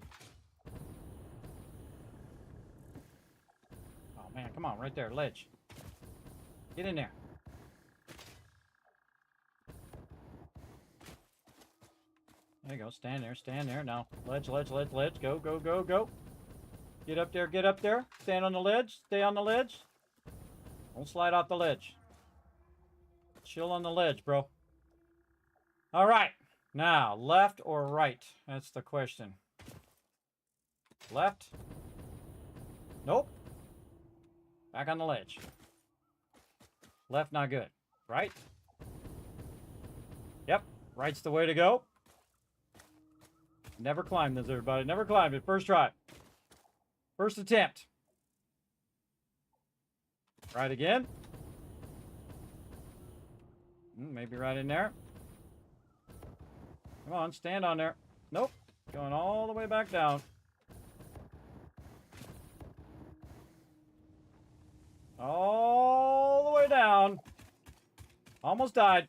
Oh, man, come on, right there, ledge. Get in there. There you go, stand there. Now, ledge, ledge, ledge, ledge. Go, go, go, go. Get up there, get up there. Stand on the ledge, stay on the ledge. Don't slide off the ledge. Chill on the ledge, bro. All right, Now, left or right? That's the question. Left? Nope. Back on the ledge. Left, not good. Right? Yep. Right's the way to go. Never climbed this, everybody. Never climbed it. First try. First attempt. Right again. Maybe right in there. Come on, stand on there. Nope. Going all the way back down. All the way down. Almost died.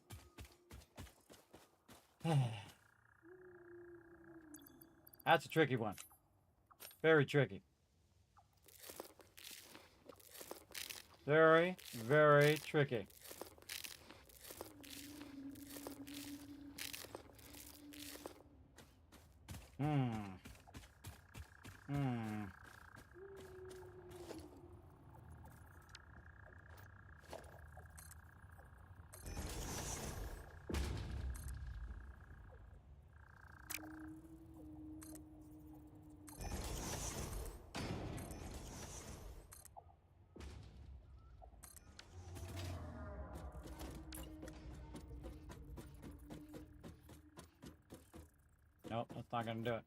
That's a tricky one. Very tricky. Very, very tricky. Nope, that's not gonna do it.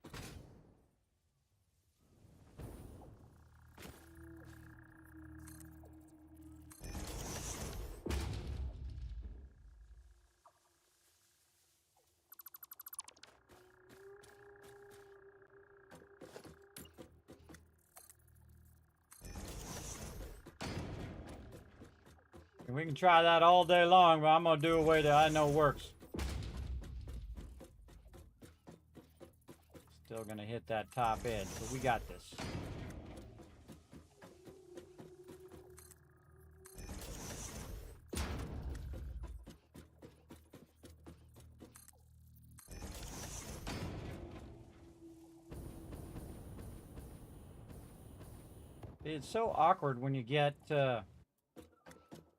And we can try that all day long, but I'm gonna do a way that I know works. Still gonna hit that top edge, but we got this. It's so awkward when you get,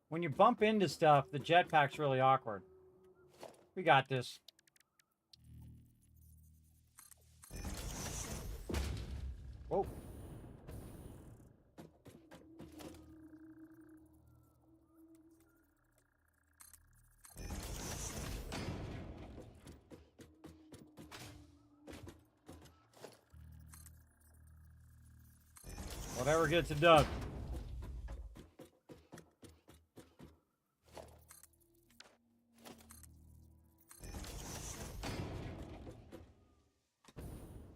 when you bump into stuff, the jetpack's really awkward. We got this. Whoa. Whatever gets it done.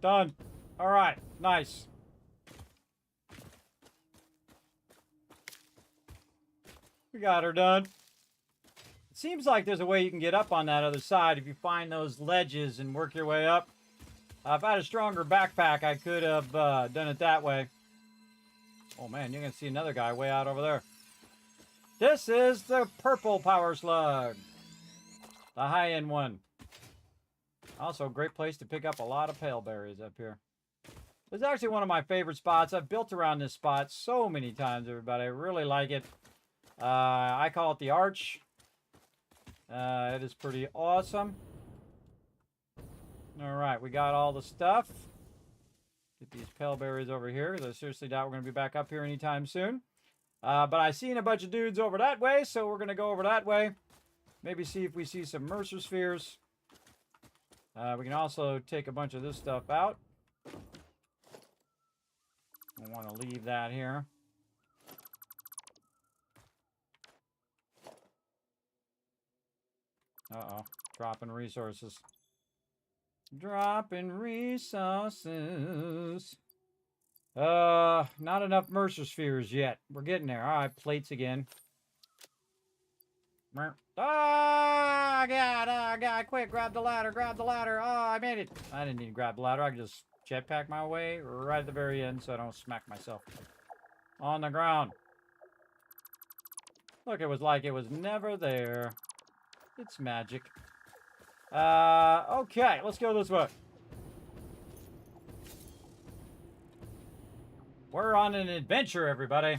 Done. All right. Nice. We got her done. It seems like there's a way you can get up on that other side if you find those ledges and work your way up. If I had a stronger backpack, I could have done it that way. Oh man, you're going to see another guy way out over there. This is the purple power slug. The high-end one. Also, a great place to pick up a lot of pale berries up here. It's actually one of my favorite spots. I've built around this spot so many times, everybody. I really like it. I call it the Arch. It is pretty awesome. All right, we got all the stuff. Get these pale berries over here, because I seriously doubt we're going to be back up here anytime soon. But I seen a bunch of dudes over that way, so we're going to go over that way. Maybe see if we see some Mercer spheres. We can also take a bunch of this stuff out. I want to leave that here. Uh-oh. Dropping resources. Dropping resources. Not enough Mercer spheres yet. We're getting there. All right, plates again. Ah, God, quick, grab the ladder, Oh, I made it. I didn't need to grab the ladder. I can just jetpack my way right at the very end so I don't smack myself on the ground. Look, it was like it was never there. It's magic. Okay, let's go this way. We're on an adventure, everybody.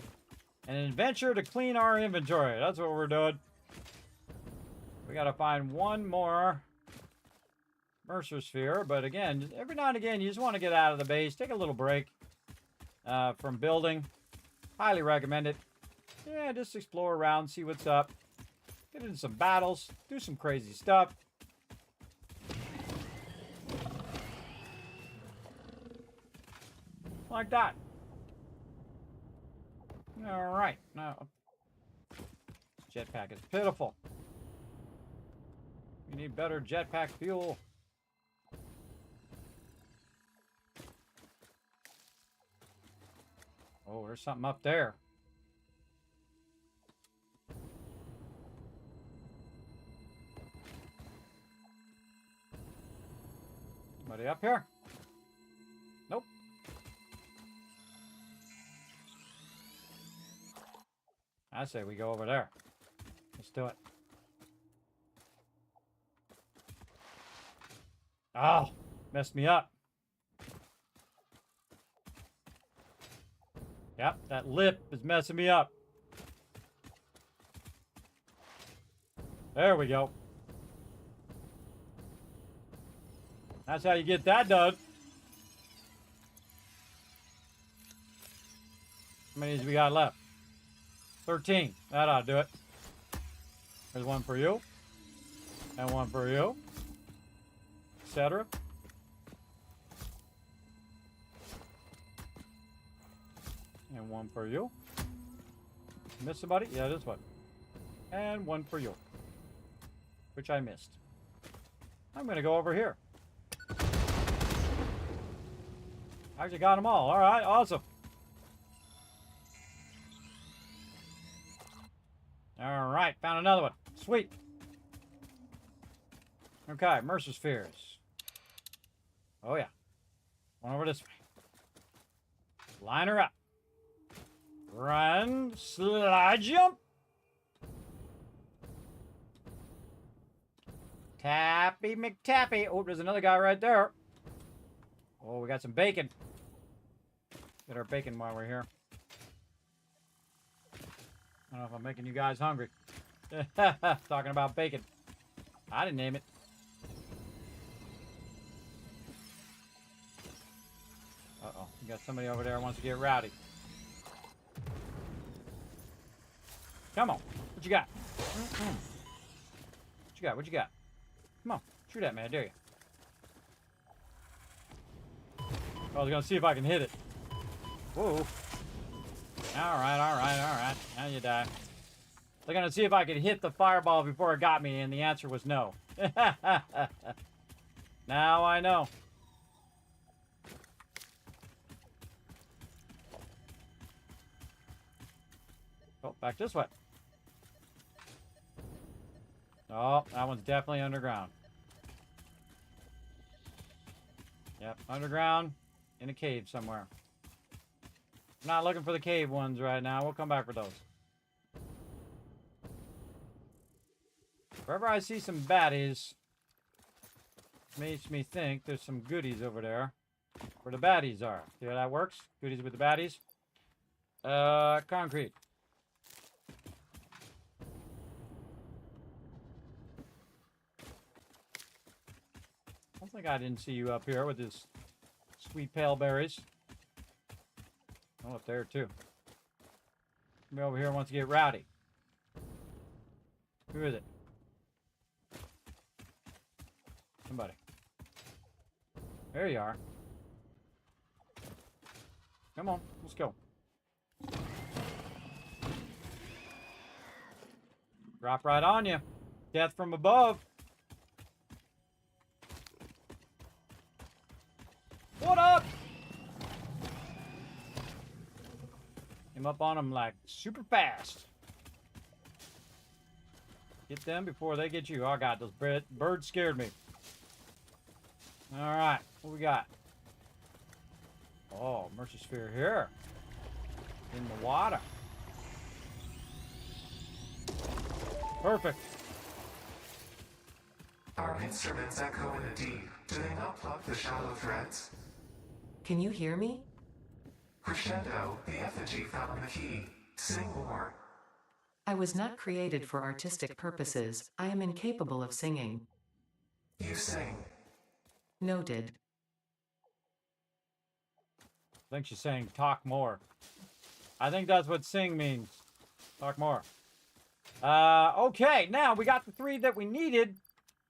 An adventure to clean our inventory. That's what we're doing. We gotta find one more Mercer Sphere, but again, every now and again, you just want to get out of the base, take a little break from building. Highly recommend it. Yeah, just explore around, see what's up. Get into some battles, do some crazy stuff. Like that. All right, now jetpack is pitiful. We need better jetpack fuel. Oh, there's something up there. Somebody up here? Nope. I say we go over there. Let's do it. Oh, messed me up. Yep, that lip is messing me up. There we go. That's how you get that done. How many do we got left? 13. That ought to do it. There's one for you. And one for you. Etc. And one for you. Miss somebody? Yeah, this one. And one for you. Which I missed. I'm going to go over here. Actually got them all. All right, awesome. All right, found another one. Sweet. Okay, Mercer Spheres. Oh, yeah. One over this way. Line her up. Run, slide jump. Tappy McTappy. Oh, there's another guy right there. Oh, we got some bacon. Get our bacon while we're here. I don't know if I'm making you guys hungry. Talking about bacon. I didn't name it. Uh-oh. You got somebody over there who wants to get rowdy. Come on. What you got? What you got? What you got? Come on. Shoot at me. I dare you. I was going to see if I can hit it. Whoa. Alright, alright, alright. Now you die. They're going to see if I could hit the fireball before it got me, and the answer was no. Now I know. Oh, back this way. Oh, that one's definitely underground. Yep, underground in a cave somewhere. I'm not looking for the cave ones right now. We'll come back for those. Wherever I see some baddies, makes me think there's some goodies over there where the baddies are. See how that works? Goodies with the baddies. Concrete. I think I didn't see you up here with this sweet pale berries. Oh, up there too. Somebody over here wants to get rowdy. Who is it? Somebody. There you are. Come on, let's go. Drop right on you. Death from above. What up? Came up on them like super fast. Get them before they get you. Oh god, those birds scared me. Alright, what we got? Oh, Mercer Sphere here. In the water. Perfect. Our instruments echo in the deep. Do they not pluck the shallow threads? Can you hear me? Crescendo, the effigy found the key. Sing more. I was not created for artistic purposes. I am incapable of singing. You sing. Noted. I think she's saying talk more. I think that's what sing means. Talk more. Okay, now we got the 3 that we needed.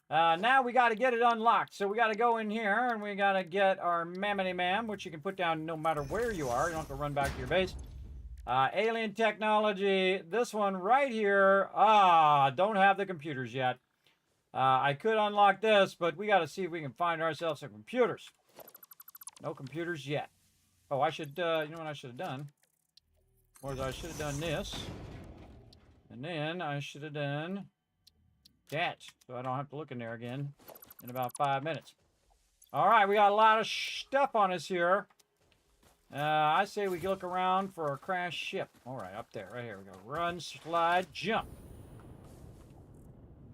Now we got to get it unlocked. So we got to go in here and we got to get our Mammity Mam, which you can put down no matter where you are. You don't have to run back to your base. Alien technology. This one right here. Don't have the computers yet. I could unlock this, but we got to see if we can find ourselves some computers. No computers yet. Oh, I should, you know what I should have done? Was I should have done this. And then I should have done that. So I don't have to look in there again in about 5 minutes. All right, we got a lot of stuff on us here. I say we look around for a crashed ship. All right, up there, right here we go. Run, slide, jump.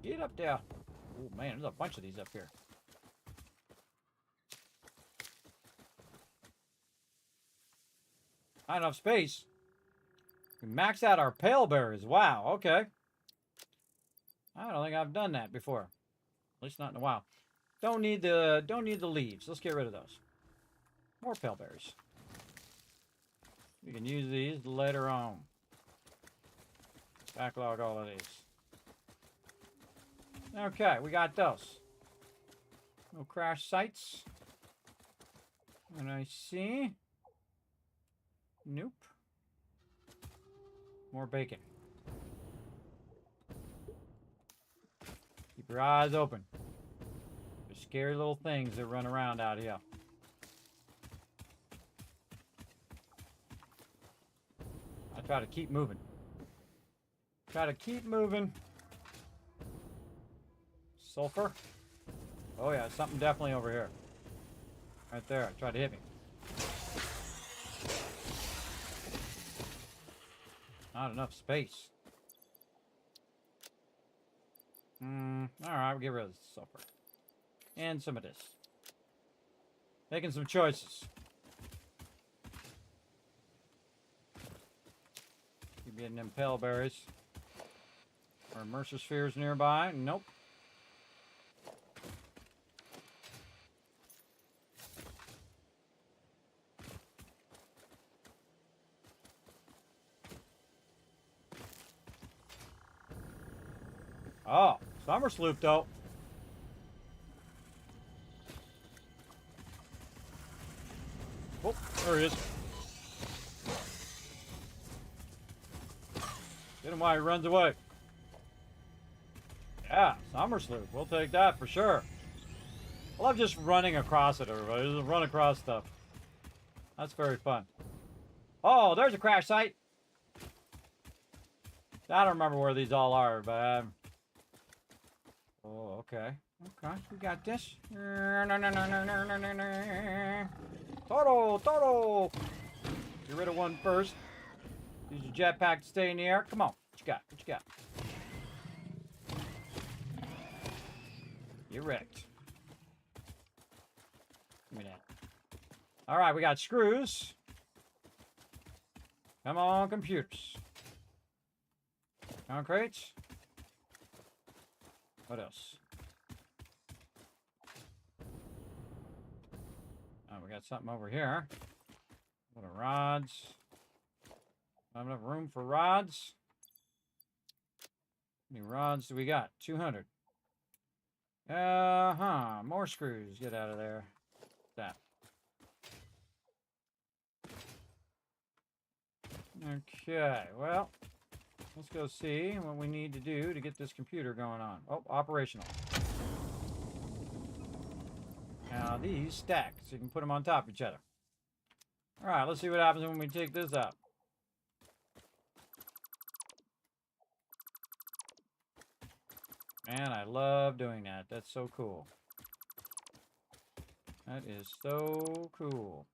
Get up there. Oh, man, there's a bunch of these up here. Not enough space. We maxed out our paleberries. Wow, okay. I don't think I've done that before. At least not in a while. Don't need the leaves. Let's get rid of those. More paleberries. We can use these later on. Backlog all of these. Okay, we got those. No crash sites. And I see. Nope. More bacon. Keep your eyes open. There's scary little things that run around out here. I try to keep moving. Try to keep moving. Sulfur. Oh yeah, something definitely over here. Right there. Try to hit me. Not enough space. Alright, we'll get rid of the sulfur. And some of this. Making some choices. Keep getting them pale berries. Are Mercer spheres nearby? Nope. Oh, summer sloop though. Oh, there he is. Get him while he runs away. Yeah, summer sloop. We'll take that for sure. I love just running across it, everybody. Just run across stuff. That's very fun. Oh, there's a crash site. I don't remember where these all are, but oh, okay. Okay, we got this. Toto! Get rid of one first. Use your jetpack to stay in the air. Come on. What you got? What you got? You're wrecked. Give me that. Alright, we got screws. Come on, computers. Concrete. What else? Oh, we got something over here. What are rods? Not enough room for rods. How many rods do we got? 200. More screws. Get out of there. That. Okay, well, let's go see what we need to do to get this computer going on. Oh, operational. Now these stack, so you can put them on top of each other. All right, let's see what happens when we take this out. Man, I love doing that. That's so cool. That is so cool.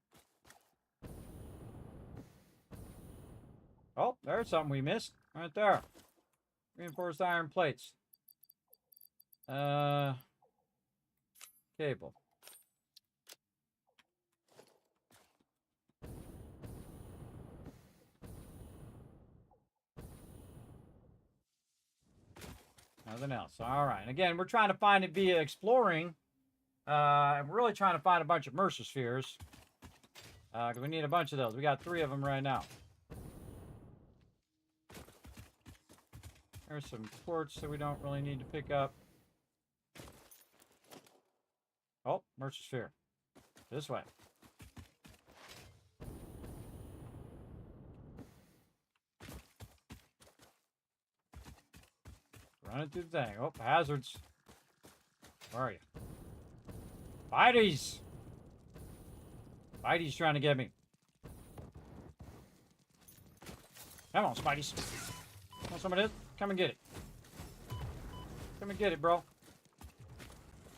Oh, there's something we missed. Right there. Reinforced iron plates. Cable. Nothing else. All right. And again, we're trying to find it via exploring. I'm really trying to find a bunch of Mercer spheres. Because we need a bunch of those. We got 3 of them right now. There's some quartz that we don't really need to pick up. Oh, Mercer sphere. This way. Running through the thing. Oh, hazards. Where are you? Bitey's! Bitey's trying to get me. Come on, Spideys. Want some of this? Come and get it. Come and get it, bro.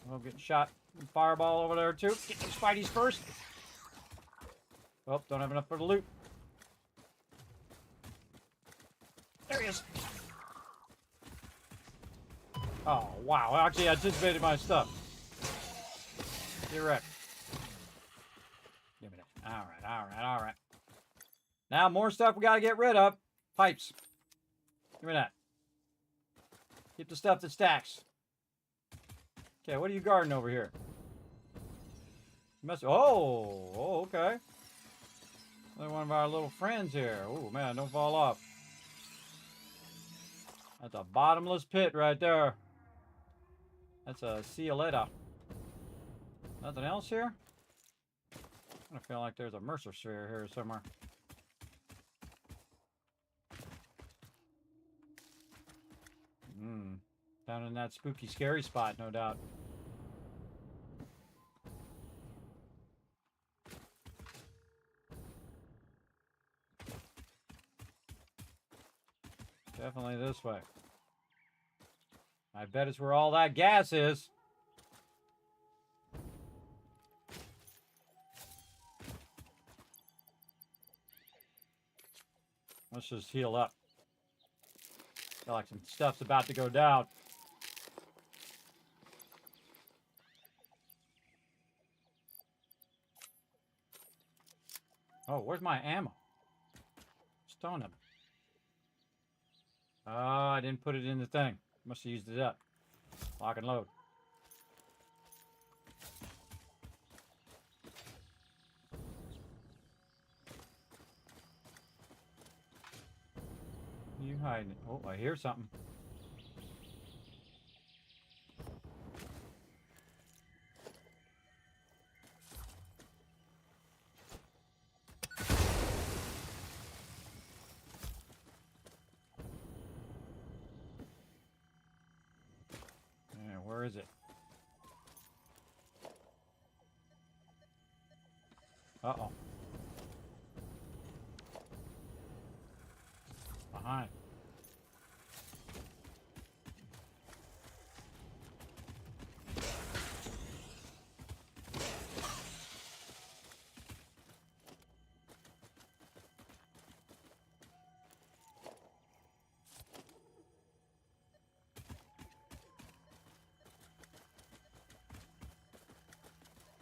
Oh, I'm getting shot. Fireball over there, too. Get those Spideys first. Oh, don't have enough for the loot. There he is. Oh, wow. Actually, I anticipated my stuff. Get wrecked. Give me that. All right. Now, more stuff we got to get rid of. Pipes. Give me that. Keep the stuff that stacks. Okay, what are you guarding over here? Oh, okay. Another one of our little friends here. Oh, man, don't fall off. That's a bottomless pit right there. That's a see you later. Nothing else here? I feel like there's a Mercer sphere here somewhere. Down in that spooky, scary spot, no doubt. Definitely this way. I bet it's where all that gas is. Let's just heal up. Feel like some stuff's about to go down. Oh, where's my ammo? Stone him. Oh, I didn't put it in the thing. Must have used it up. Lock and load. You hiding it. Oh, I hear something. Yeah, where is it? Uh-oh. Behind.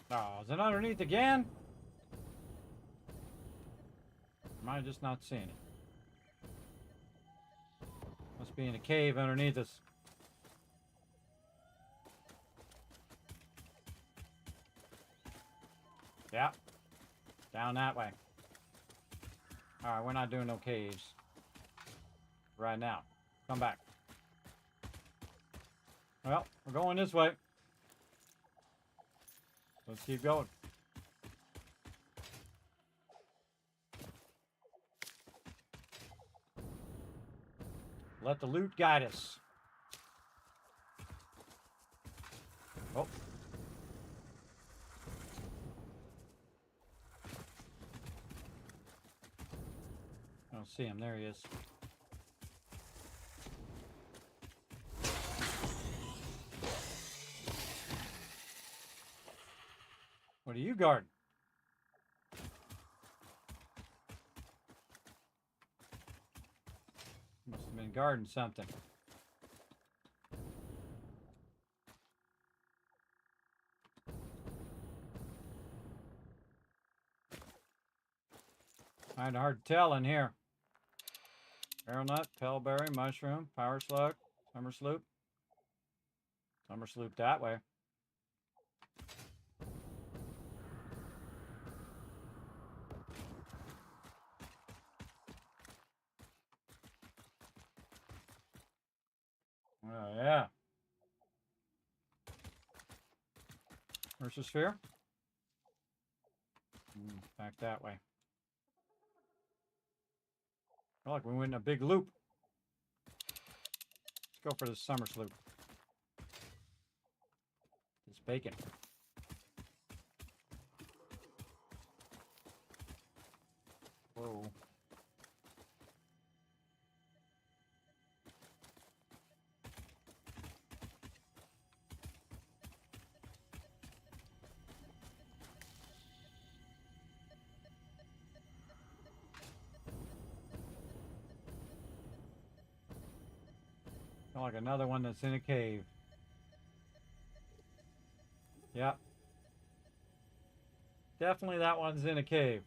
Oh, is it underneath again? Am I just not seeing it? Must be in a cave underneath us. Yeah. Down that way. Alright, we're not doing no caves. Right now. Come back. Well, we're going this way. Let's keep going. Let the loot guide us. Oh. I don't see him. There he is. What are you guarding? Must have been guarding something. Kind of hard to tell in here. Barrel nut, pellberry, mushroom, power slug, summer sloop. Summer sloop that way. Oh, yeah. Versus sphere. Back that way. Oh, look, we went in a big loop. Let's go for the summer sloop. It's bacon. Whoa. Like another one that's in a cave. Yep. Definitely that one's in a cave.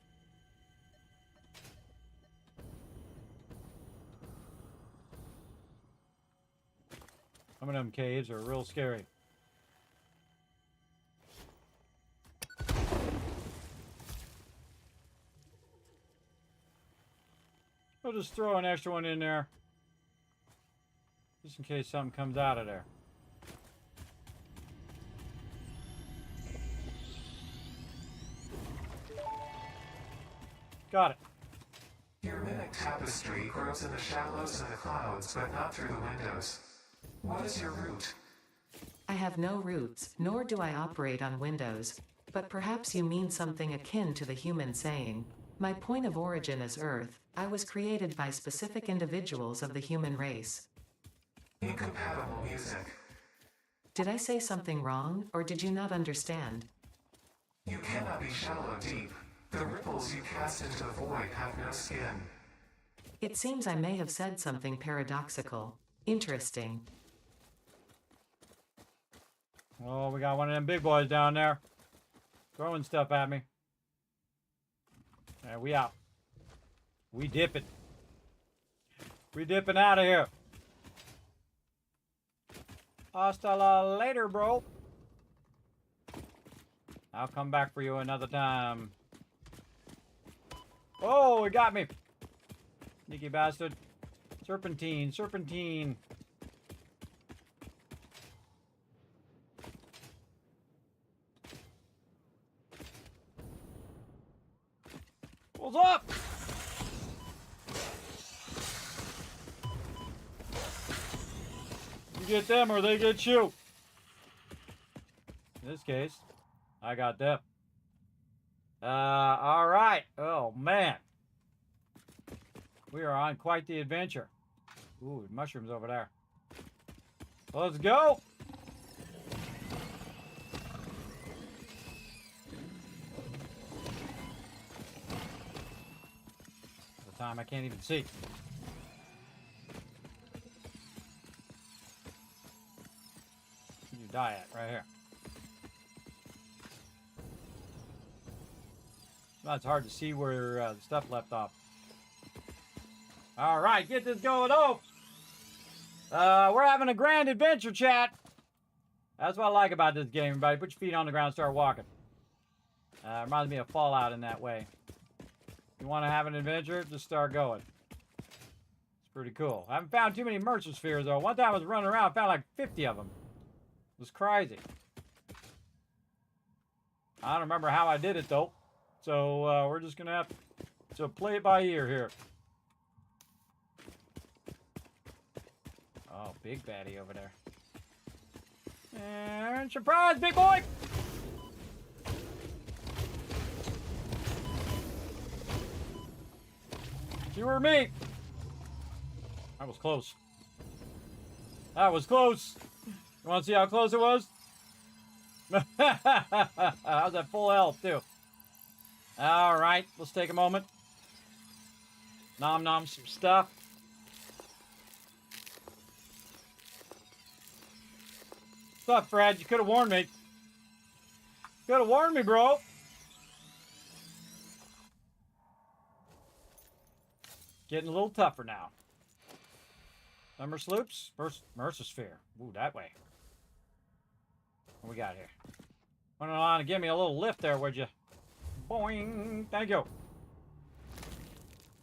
Some of them caves are real scary. I'll just throw an extra one in there. Just in case something comes out of there. Got it. Your mimic tapestry grows in the shallows and the clouds, but not through the windows. What is your root? I have no roots, nor do I operate on Windows. But perhaps you mean something akin to the human saying, "My point of origin is Earth. I was created by specific individuals of the human race." Incompatible music. Did I say something wrong, or did you not understand? You cannot be shallow deep. The ripples you cast into the void have no skin. It seems I may have said something paradoxical. Interesting. Oh, we got one of them big boys down there. Throwing stuff at me. Yeah, we out. We dipping. We dipping out of here. Hasta la later, bro. I'll come back for you another time. Oh, it got me. Sneaky bastard. Serpentine, serpentine. What's up? You get them or they get you. In this case, I got them. All right. Oh, man. We are on quite the adventure. Ooh, mushrooms over there. Let's go. The time I can't even see. You die at right here. Well, it's hard to see where the stuff left off. All right, get this going off. We're having a grand adventure, chat. That's what I like about this game, everybody. Put your feet on the ground and start walking. Reminds me of Fallout in that way. If you want to have an adventure, just start going. It's pretty cool. I haven't found too many merchant spheres, though. One time I was running around, I found like 50 of them. It was crazy. I don't remember how I did it, though. So, we're just going to have to play it by ear here. Oh, big baddie over there. And surprise, big boy! You or me? That was close. That was close. You want to see how close it was? I was at full health, too. All right, let's take a moment. Nom nom some stuff. What's up, Fred? You could have warned me. Could have warned me, bro. Getting a little tougher now. Summer sloops? Mercer sphere. Ooh, that way. What we got here? Went on and give me a little lift there, would you? Boing. Thank you.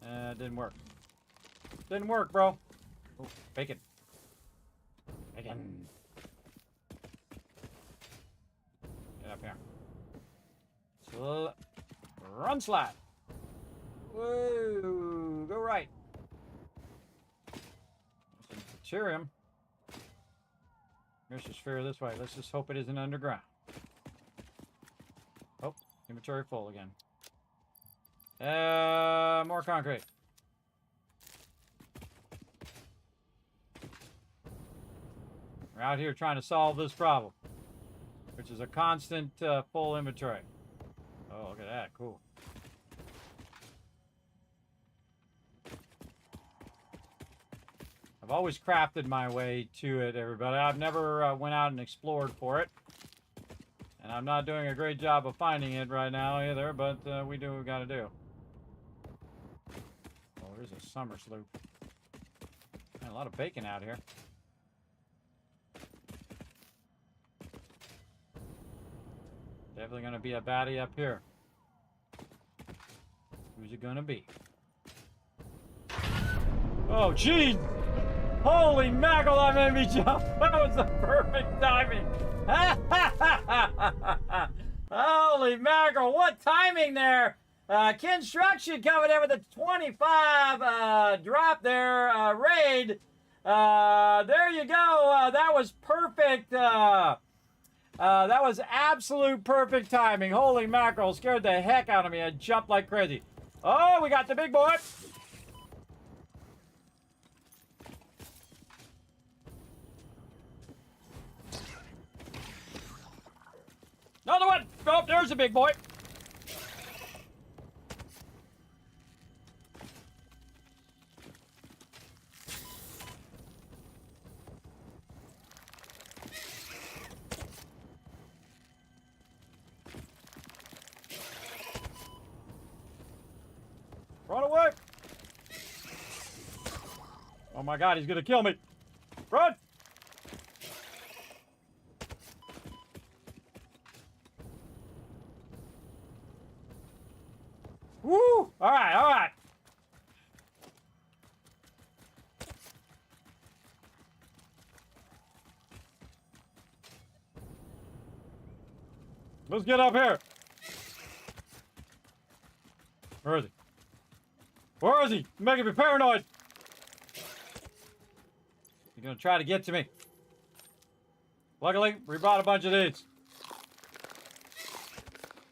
Didn't work. Didn't work, bro. Oh, bacon. Bacon. One slide. Whoa, go right. Some deuterium. Here's the sphere this way. Let's just hope it isn't underground. Oh, inventory full again. More concrete. We're out here trying to solve this problem, which is a constant full inventory. Oh, look at that. Cool. I've always crafted my way to it, everybody. I've never went out and explored for it. And I'm not doing a great job of finding it right now either, but we do what we gotta do. Oh, there's a summer sloop. Man, a lot of bacon out here. Definitely gonna be a baddie up here. Who's it gonna be? Oh, jeez! Holy mackerel, that made me jump! That was the perfect timing! Holy mackerel, what timing there! Construction coming in with a 25 drop there, raid. There you go. That was perfect. That was absolute perfect timing. Holy mackerel, scared the heck out of me. I jumped like crazy. Oh, we got the big boy. Another one! Oh, there's a big boy. Run away! Oh my God, he's gonna kill me. Run! Woo! All right, all right. Let's get up here. Where is he? Where is he? He's making me paranoid. He's gonna try to get to me. Luckily, we brought a bunch of these.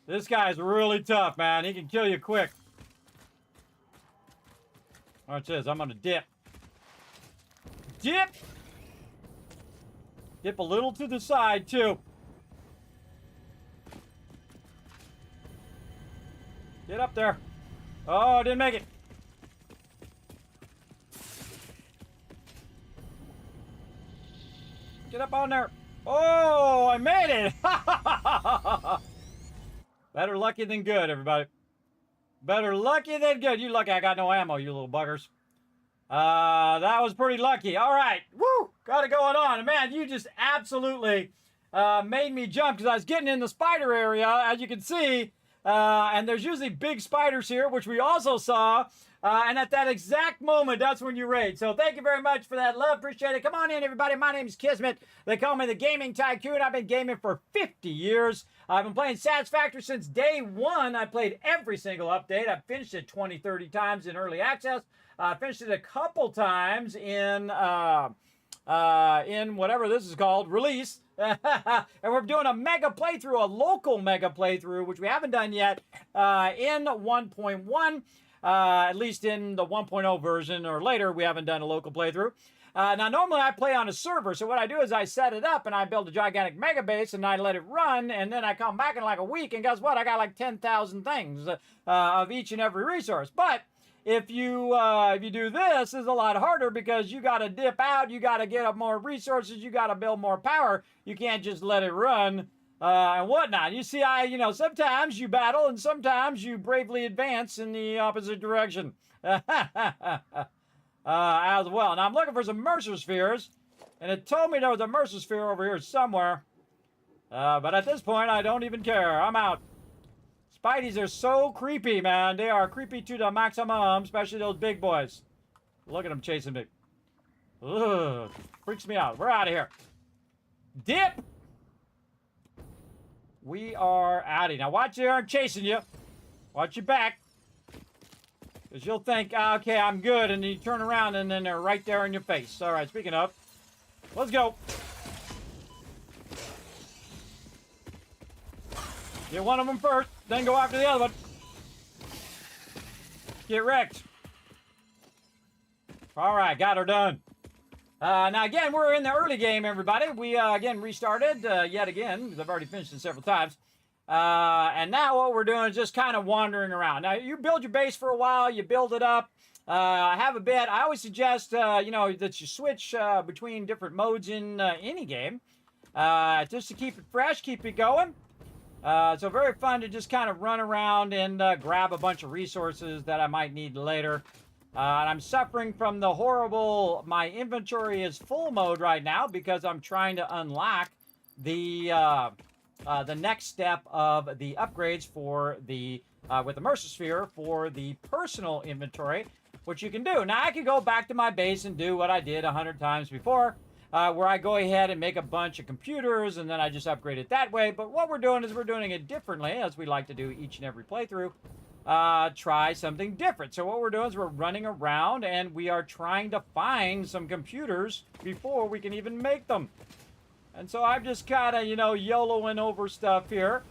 This guy's really tough, man. He can kill you quick. Watch this. I'm gonna dip. Dip! Dip a little to the side, too. Get up there. Oh, I didn't make it. Get up on there. Oh, I made it. Better lucky than good, everybody. Better lucky than good. You lucky I got no ammo, you little buggers. That was pretty lucky. All right. Woo! Got it going on. Man, you just absolutely made me jump because I was getting in the spider area, as you can see. And there's usually big spiders here, which we also saw. And at that exact moment, that's when you raid. So thank you very much for that love. Appreciate it. Come on in, everybody. My name is Kismet. They call me the Gaming Tycoon. I've been gaming for 50 years. I've been playing Satisfactory since day one. I played every single update. I've finished it 20, 30 times in early access. I finished it a couple times in whatever this is called, release. And we're doing a mega playthrough, a local mega playthrough, which we haven't done yet, in 1.1. At least in the 1.0 version or later, we haven't done a local playthrough. Now, normally I play on a server, so what I do is I set it up and I build a gigantic mega base and I let it run, and then I come back in like a week, and guess what? I got like 10,000 things of each and every resource. But if you do this, it's a lot harder because you got to dip out, you got to get up more resources, you got to build more power. You can't just let it run. And whatnot. You see, sometimes you battle and sometimes you bravely advance in the opposite direction. As well. And I'm looking for some Mercer spheres, and it told me there was a Mercer sphere over here somewhere. But at this point, I don't even care. I'm out. Spideys are so creepy, man. They are creepy to the maximum, especially those big boys. Look at them chasing me. Ugh, freaks me out. We're out of here. Dip! We are out of here. Now watch there, I'm chasing you. Watch your back. Because you'll think, "Ah, okay, I'm good," and then you turn around and then they're right there in your face. All right, speaking of, let's go. Get one of them first, then go after the other one. Get wrecked. All right, got her done. Now, again, we're in the early game, everybody. We, again, restarted yet again, because I've already finished it several times. And now what we're doing is just kind of wandering around. Now, you build your base for a while, you build it up. Have a bit. I always suggest, you know, that you switch between different modes in any game, just to keep it fresh, keep it going. So very fun to just kind of run around and grab a bunch of resources that I might need later. And I'm suffering from the horrible, my inventory is full mode right now because I'm trying to unlock the next step of the upgrades for the, with the Mercer for the personal inventory, which you can do. Now I could go back to my base and do what I did 100 times before, where I go ahead and make a bunch of computers and then I just upgrade it that way. But what we're doing is we're doing it differently, as we like to do each and every playthrough. Try something different. So what we're doing is we're running around and we are trying to find some computers before we can even make them. And so I'm just kind of, you know, YOLOing over stuff here.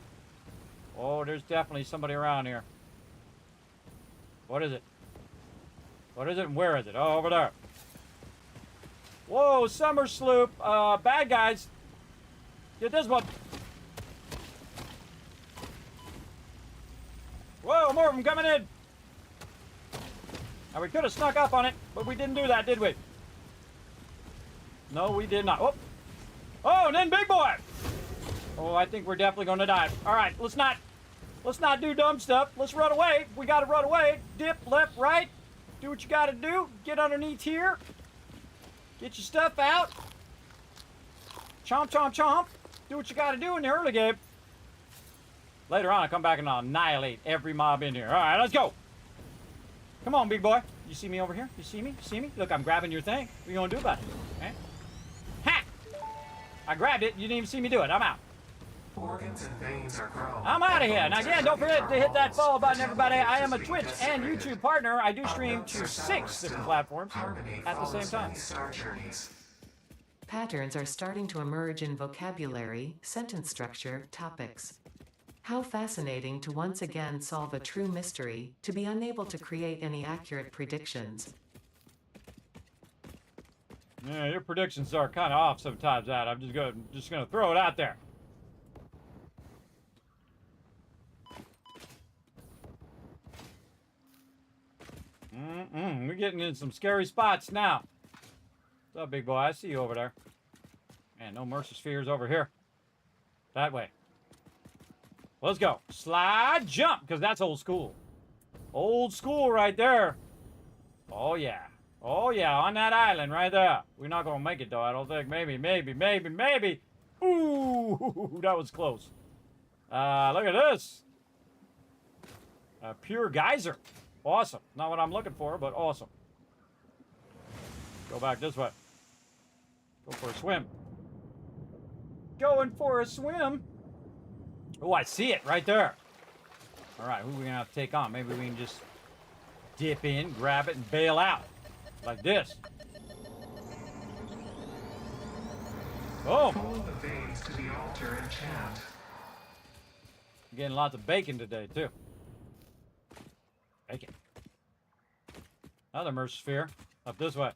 Oh, there's definitely somebody around here. What is it? What is it and where is it? Oh, over there. Whoa, summer sloop. Bad guys. Get this one. Whoa, more of them coming in. Now, we could have snuck up on it, but we didn't do that, did we? No, we did not. Oh, oh, and then big boy. Oh, I think we're definitely going to die. All right, let's not do dumb stuff. Let's run away. We got to run away. Dip, left, right. Do what you got to do. Get underneath here. Get your stuff out. Chomp, chomp, chomp. Do what you got to do in the early game. Later on, I'll come back and I'll annihilate every mob in here. All right, let's go. Come on, big boy. You see me over here? You see me? See me? Look, I'm grabbing your thing. What are you going to do about it? Okay. Ha! I grabbed it. You didn't even see me do it. I'm out. Organs and veins are grown. I'm out of here. Now, again, don't forget to hit that follow button, everybody. I am a Twitch and YouTube partner. I do stream to 6 different platforms at the same time. Patterns are starting to emerge in vocabulary, sentence structure, topics. How fascinating to once again solve a true mystery, to be unable to create any accurate predictions. Yeah, your predictions are kind of off sometimes, Ad. I'm just gonna throw it out there. We're getting in some scary spots now. What's up, big boy? I see you over there. Man, no Mercer spheres over here. That way. Let's go. Slide, jump, because that's old school. Old school right there. Oh, yeah. Oh, yeah, on that island right there. We're not going to make it, though, I don't think. Maybe. Ooh, that was close. Look at this. A pure geyser. Awesome. Not what I'm looking for, but awesome. Go back this way. Go for a swim. Going for a swim. Oh, I see it right there. All right, who are we going to have to take on? Maybe we can just dip in, grab it, and bail out. Like this. Boom. Follow the veins to the altar and chant. I'm getting lots of bacon today, too. Bacon. Another Mercer sphere. Up this way.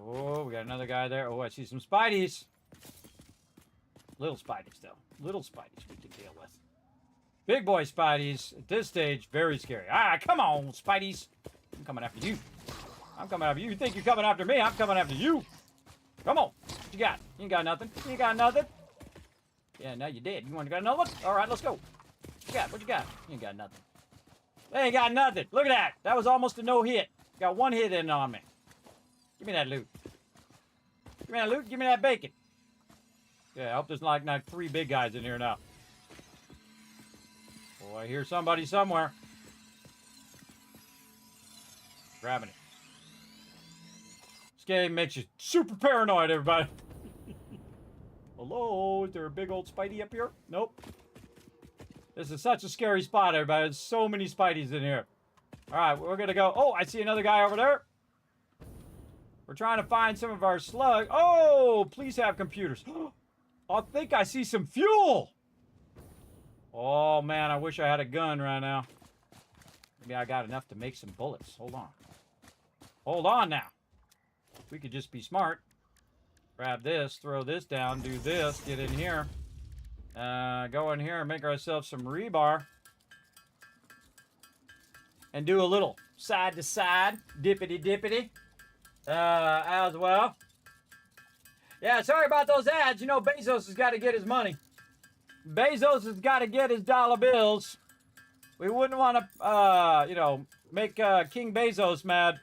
Oh, we got another guy there. Oh, I see some Spideys. Little Spideys, though. Little Spideys we can deal with. Big boy Spideys, at this stage, very scary. Ah, come on, Spideys. I'm coming after you. I'm coming after you. You think you're coming after me? I'm coming after you. Come on. What you got? You ain't got nothing. You ain't got nothing. Yeah, now you're dead. You want to got another one? All right, let's go. What you got? What you got? You ain't got nothing. They ain't got nothing. Look at that. That was almost a no hit. Got one hit in on me. Give me that loot. Give me that loot. Give me that bacon. Yeah, I hope there's like not 3 big guys in here now. Oh, I hear somebody somewhere. Grabbing it. This game makes you super paranoid, everybody. Hello? Is there a big old Spidey up here? Nope. This is such a scary spot, everybody. There's so many Spideys in here. All right, we're going to go. Oh, I see another guy over there. We're trying to find some of our slugs. Oh, please have computers. I think I see some fuel. Oh, man, I wish I had a gun right now. Maybe I got enough to make some bullets. Hold on. Hold on now. We could just be smart. Grab this, throw this down, do this, get in here. Go in here and make ourselves some rebar. And do a little side-to-side, dippity-dippity, as well. Yeah, sorry about those ads. You know, Bezos has got to get his money. Bezos has got to get his dollar bills. We wouldn't want to, you know, make King Bezos mad.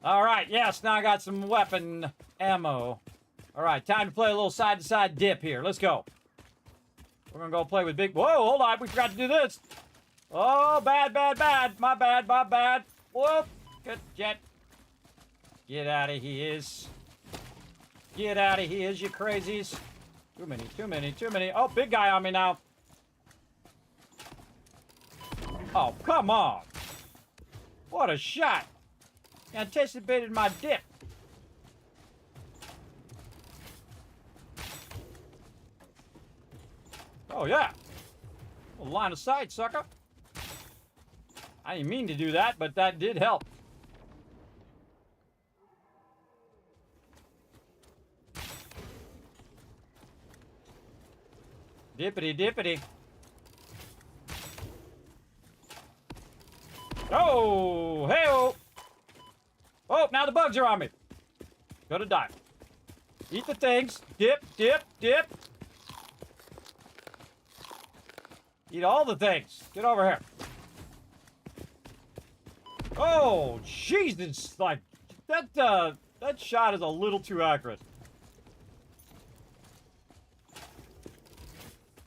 All right, yes, now I got some weapon ammo. All right, time to play a little side-to-side dip here. Let's go. We're going to go play with big... Whoa, hold on, we forgot to do this. Oh, bad, bad, bad. My bad, my bad. Whoop, good jet. Get out of here. Get out of here, you crazies. Too many, too many, too many. Oh, big guy on me now. Oh, come on. What a shot. Anticipated my dip. Oh, yeah. Well, line of sight, sucker. I didn't mean to do that, but that did help. Dippity, dippity. Oh, hey-oh. Oh, now the bugs are on me. Gotta dive. Eat the things. Dip, dip, dip. Eat all the things. Get over here. Oh, Jesus. Like, that shot is a little too accurate.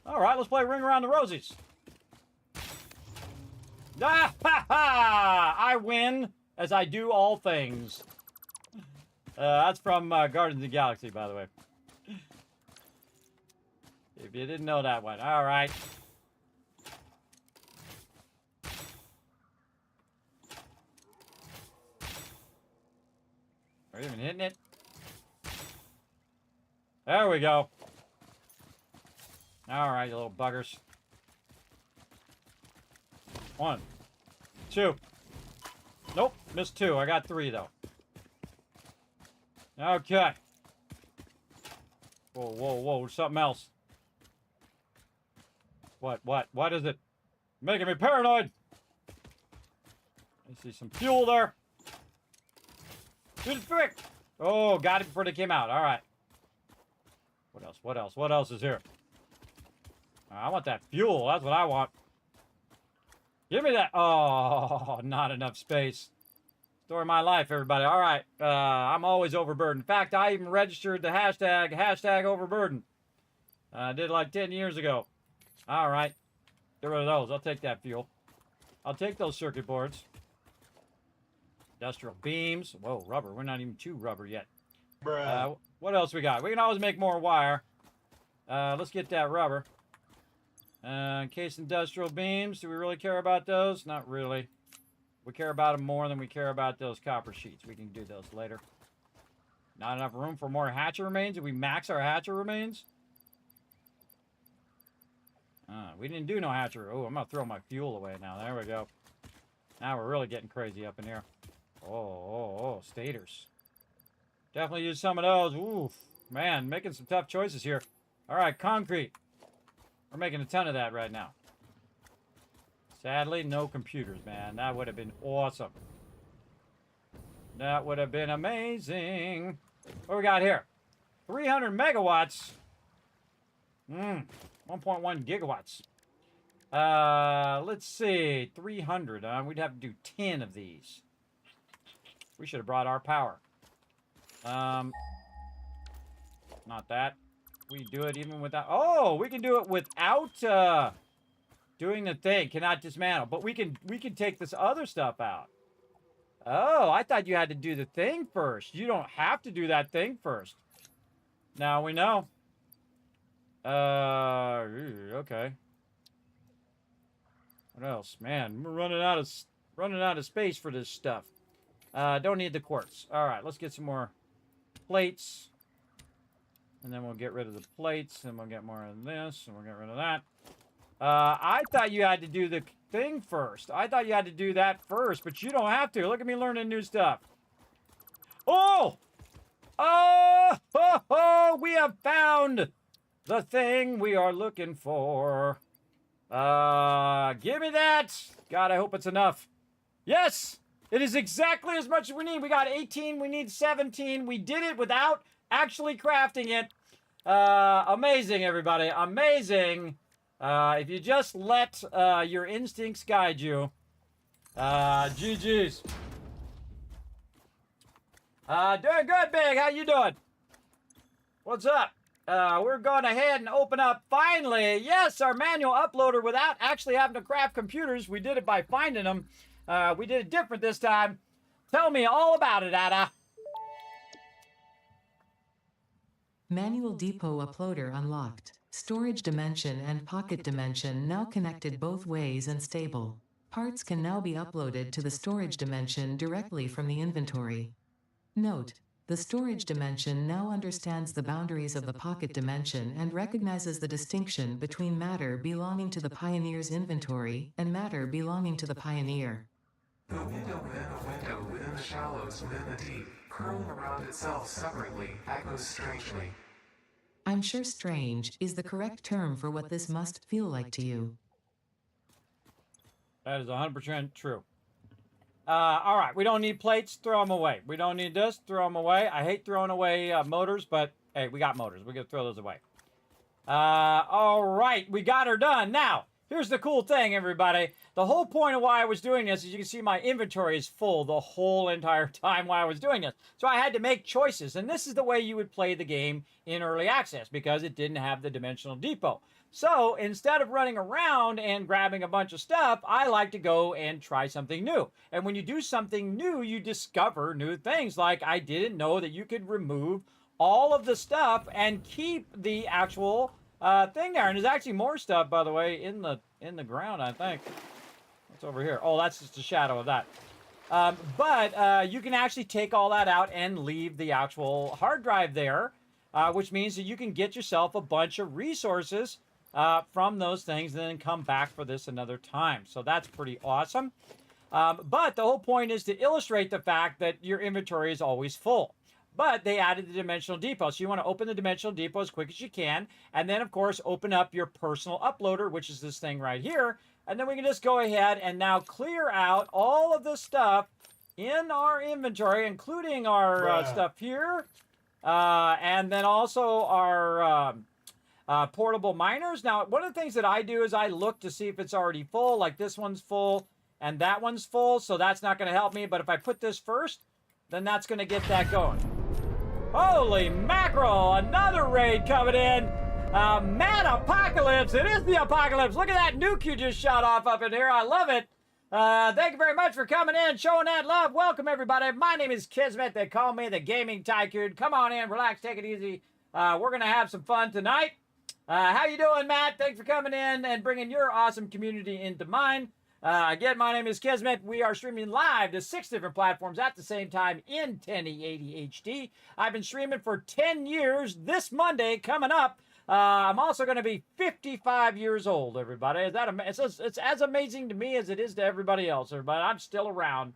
All right, let's play Ring Around the Rosies. Ah, ha, ha! I win as I do all things. That's from Guardians of the Galaxy, by the way. If you didn't know that one. All right. Are you even hitting it? There we go. All right, you little buggers. 1, 2. Nope, missed 2. I got 3, though. Okay. Whoa, whoa, whoa, something else. What is it? Making me paranoid. I see some fuel there. Good frick. Oh, got it before they came out. All right. What else? What else? What else is here? I want that fuel. That's what I want. Give me that. Oh, not enough space. Story of my life, everybody. All right. I'm always overburdened. In fact, I even registered the hashtag overburdened. I did it like 10 years ago. All right. Get rid of those. I'll take that fuel. I'll take those circuit boards. Industrial beams. Whoa, rubber. We're not even to rubber yet. What else we got? We can always make more wire. Let's get that rubber. Encased industrial beams. Do we really care about those? Not really. We care about them more than we care about those copper sheets. We can do those later. Not enough room for more hatchet remains? Did we max our hatchet remains? We didn't do no hatcher. Oh, I'm going to throw my fuel away now. There we go. Now we're really getting crazy up in here. Oh, stators. Definitely use some of those. Oof. Man, making some tough choices here. All right, concrete. We're making a ton of that right now. Sadly, no computers, man. That would have been awesome. That would have been amazing. What we got here? 300 megawatts. 1.1 gigawatts. Let's see. 300. We'd have to do 10 of these. We should have brought our power. Not that. We do it even without... Oh, we can do it without doing the thing. Cannot dismantle. But we can take this other stuff out. Oh, I thought you had to do the thing first. You don't have to do that thing first. Now we know. Okay. What else? Man, we're running out of space for this stuff. Don't need the quartz. All right, let's get some more plates. And then we'll get rid of the plates, and we'll get more of this, and we'll get rid of that. I thought you had to do the thing first. I thought you had to do that first, but you don't have to. Look at me learning new stuff. Oh! Oh! Ho, ho! We have found the thing we are looking for. Give me that! God, I hope it's enough. Yes! It is exactly as much as we need. We got 18, we need 17. We did it without actually crafting it. Amazing, everybody. Amazing. If you just let your instincts guide you. GG's. Doing good, Big. How you doing? What's up? We're going ahead and open up, finally, yes, our manual uploader without actually having to craft computers. We did it by finding them. We did it different this time. Tell me all about it, Ada. Manual Depot Uploader unlocked. Storage dimension and pocket dimension now connected both ways and stable. Parts can now be uploaded to the storage dimension directly from the inventory. Note: the storage dimension now understands the boundaries of the pocket dimension and recognizes the distinction between matter belonging to the Pioneer's inventory and matter belonging to the Pioneer. The window within a window within the shallows within the deep, curling around itself separately, echoes strangely. I'm sure strange is the correct term for what this must feel like to you. That is 100% true. All right, we don't need plates, throw them away. We don't need this, throw them away. I hate throwing away motors, but hey, we got motors. We're going to throw those away. All right, we got her done. Now, here's the cool thing, everybody. The whole point of why I was doing this is you can see my inventory is full the whole entire time while I was doing this. So I had to make choices, and this is the way you would play the game in early access because it didn't have the dimensional depot. So instead of running around and grabbing a bunch of stuff, I like to go and try something new. And when you do something new, you discover new things. Like I didn't know that you could remove all of the stuff and keep the actual thing there. And there's actually more stuff, by the way, in the ground, I think. What's over here? Oh, that's just a shadow of that. But you can actually take all that out and leave the actual hard drive there, which means that you can get yourself a bunch of resources from those things and then come back for this another time. So that's pretty awesome. But the whole point is to illustrate the fact that your inventory is always full. But they added the dimensional depot. So you want to open the dimensional depot as quick as you can. And then, of course, open up your personal uploader, which is this thing right here. And then we can just go ahead and now clear out all of the stuff in our inventory, including our stuff here. And then also our portable miners. Now, one of the things that I do is I look to see if it's already full. Like this one's full and that one's full. So that's not going to help me. But if I put this first, then that's going to get that going. Holy mackerel, another raid coming in. Mad Apocalypse, it is the apocalypse. Look at that nuke you just shot off up in here. I love it. Thank you very much for coming in, showing that love. Welcome, everybody. My name is Kismet. They call me the Gaming Tycoon. Come on in, relax, take it easy. We're going to have some fun tonight. How you doing, Matt? Thanks for coming in and bringing your awesome community into mine. Again, my name is Kismet. We are streaming live to 6 different platforms at the same time in 1080 HD. I've been streaming for 10 years. This Monday coming up, I'm also going to be 55 years old, everybody. It's as amazing to me as it is to everybody else, everybody. I'm still around.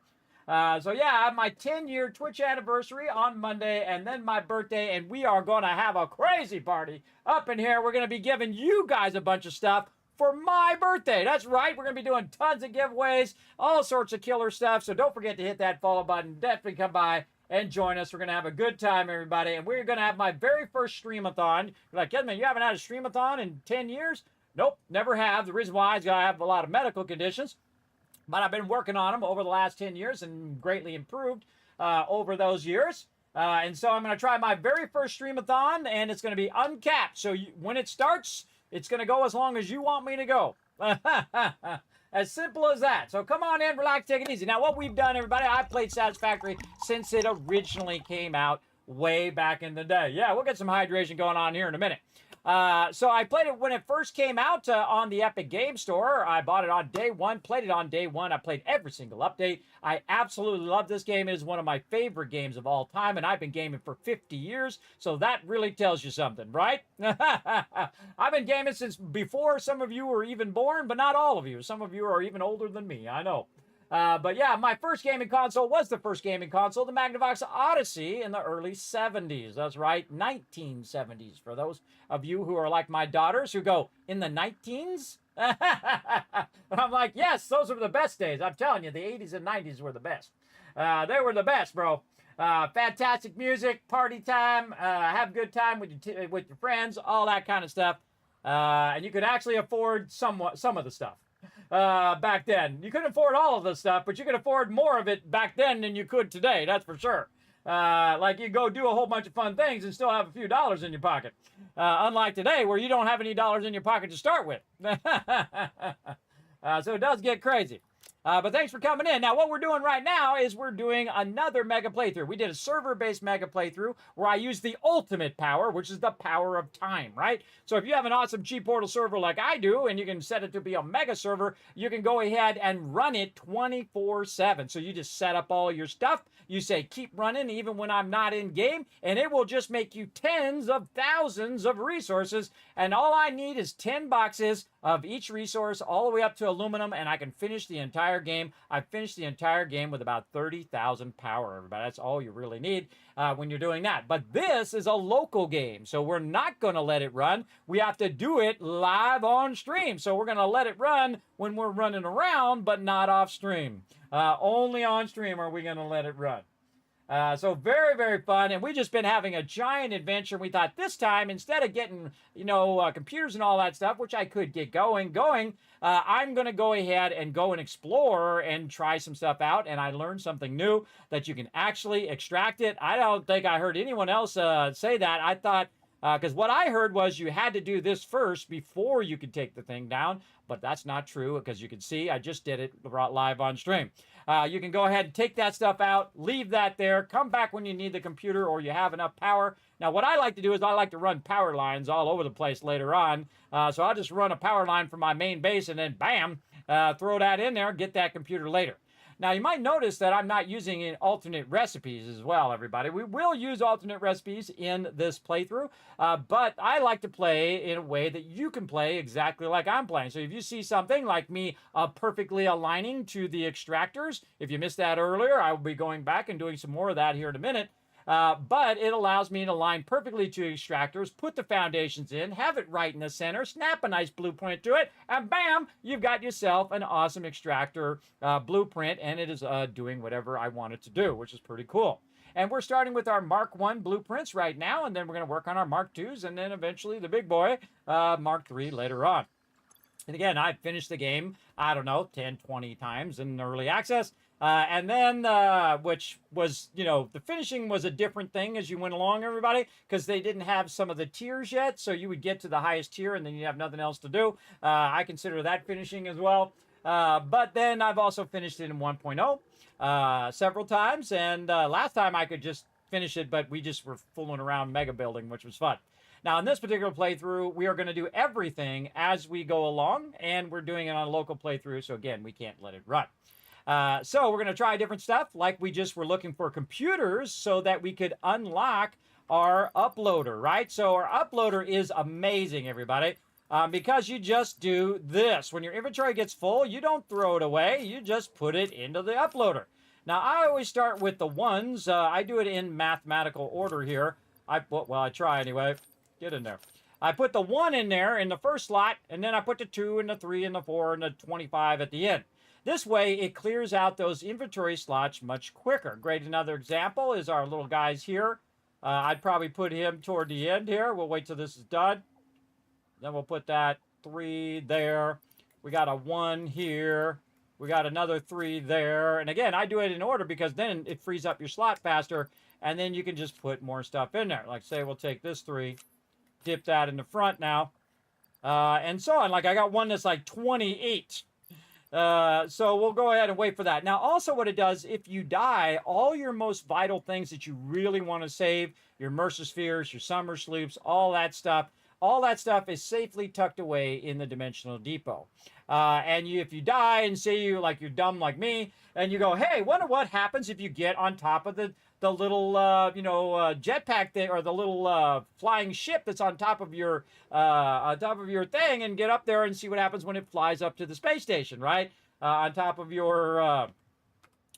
So yeah, I have my 10-year Twitch anniversary on Monday and then my birthday, and we are going to have a crazy party up in here. We're going to be giving you guys a bunch of stuff for my birthday. That's right. We're going to be doing tons of giveaways, all sorts of killer stuff. So don't forget to hit that follow button. Definitely come by and join us. We're going to have a good time, everybody. And we're going to have my very first streamathon. You're like, Kidman, you haven't had a streamathon in 10 years? Nope, never have. The reason why is I have a lot of medical conditions. But I've been working on them over the last 10 years and greatly improved over those years. And so I'm going to try my very first streamathon, and it's going to be uncapped. So when it starts, it's going to go as long as you want me to go. As simple as that. So come on in, relax, take it easy. Now, what we've done, everybody, I've played Satisfactory since it originally came out way back in the day. Yeah, we'll get some hydration going on here in a minute. So I played it when it first came out on the Epic Game Store. I bought it on day one, played it on day one. I played every single update. I absolutely love this game. It is one of my favorite games of all time, and I've been gaming for 50 years, so that really tells you something, right? I've been gaming since before some of you were even born, but not all of you. Some of you are even older than me, I know. But yeah, my first gaming console was the first gaming console, the Magnavox Odyssey in the early 70s. That's right, 1970s. For those of you who are like my daughters who go, in the 19s? I'm like, yes, those were the best days. I'm telling you, the 80s and 90s were the best. They were the best, bro. Fantastic music, party time, have a good time with your friends, all that kind of stuff. And you could actually afford some of the stuff. Back then. You couldn't afford all of the stuff, but you could afford more of it back then than you could today, that's for sure. Like you go do a whole bunch of fun things and still have a few dollars in your pocket. Unlike today where you don't have any dollars in your pocket to start with. So it does get crazy. But thanks for coming in. Now, what we're doing right now is we're doing another mega playthrough. We did a server-based mega playthrough where I used the ultimate power, which is the power of time, right? So if you have an awesome cheap portal server like I do, and you can set it to be a mega server, you can go ahead and run it 24/7. So you just set up all your stuff. You say, keep running even when I'm not in game, and it will just make you tens of thousands of resources. And all I need is 10 boxes of each resource all the way up to aluminum, and I can finish the entire game. I finished the entire game with about 30,000 power, everybody. That's all you really need when you're doing that. But this is a local game, so we're not going to let it run. We have to do it live on stream. So we're going to let it run when we're running around, but not off stream. Only on stream are we going to let it run. So very, very fun. And we've just been having a giant adventure. We thought this time, instead of getting, computers and all that stuff, which I could get going, I'm going to go ahead and go and explore and try some stuff out. And I learned something new, that you can actually extract it. I don't think I heard anyone else say that. I thought, because what I heard was you had to do this first before you could take the thing down. But that's not true, because you can see I just did it live on stream. You can go ahead and take that stuff out, leave that there, come back when you need the computer or you have enough power. Now, what I like to do is I like to run power lines all over the place later on. So I'll just run a power line from my main base and then bam, throw that in there, get that computer later. Now, you might notice that I'm not using alternate recipes as well, everybody. We will use alternate recipes in this playthrough, but I like to play in a way that you can play exactly like I'm playing. So if you see something like me perfectly aligning to the extractors, if you missed that earlier, I will be going back and doing some more of that here in a minute. But it allows me to align perfectly to extractors, put the foundations in, have it right in the center, snap a nice blueprint to it, and bam, you've got yourself an awesome extractor blueprint, and it is doing whatever I want it to do, which is pretty cool. And we're starting with our Mark 1 blueprints right now, and then we're going to work on our Mark 2s, and then eventually the big boy, Mark 3 later on. And again, I finished the game, I don't know, 10, 20 times in early access. And then, which was, the finishing was a different thing as you went along, everybody, because they didn't have some of the tiers yet. So you would get to the highest tier and then you have nothing else to do. I consider that finishing as well. But then I've also finished it in 1.0 several times. And last time I could just finish it, but we just were fooling around mega building, which was fun. Now, in this particular playthrough, we are going to do everything as we go along, and we're doing it on a local playthrough. So again, we can't let it run. So we're going to try different stuff, like we just were looking for computers so that we could unlock our uploader, right? So our uploader is amazing, everybody, because you just do this. When your inventory gets full, you don't throw it away. You just put it into the uploader. Now, I always start with the ones. I do it in mathematical order here. I try anyway. Get in there. I put the 1 in there in the first slot, and then I put the 2 and the 3 and the 4 and the 25 at the end. This way, it clears out those inventory slots much quicker. Great, another example is our little guys here. I'd probably put him toward the end here. We'll wait till this is done. Then we'll put that 3 there. We got a 1 here. We got another 3 there. And again, I do it in order because then it frees up your slot faster. And then you can just put more stuff in there. Like say we'll take this 3, dip that in the front now. And so on. Like I got one that's like 28. So we'll go ahead and wait for that. Now, also what it does, if you die, all your most vital things that you really want to save, your Mercer Spheres, your Summer Sloops, all that stuff, all that stuff is safely tucked away in the dimensional depot. And if you die and say you're dumb like me, and you go, hey, wonder what happens if you get on top of the little jetpack thing, or the little flying ship that's on top of your thing, and get up there and see what happens when it flies up to the space station, right? On top of your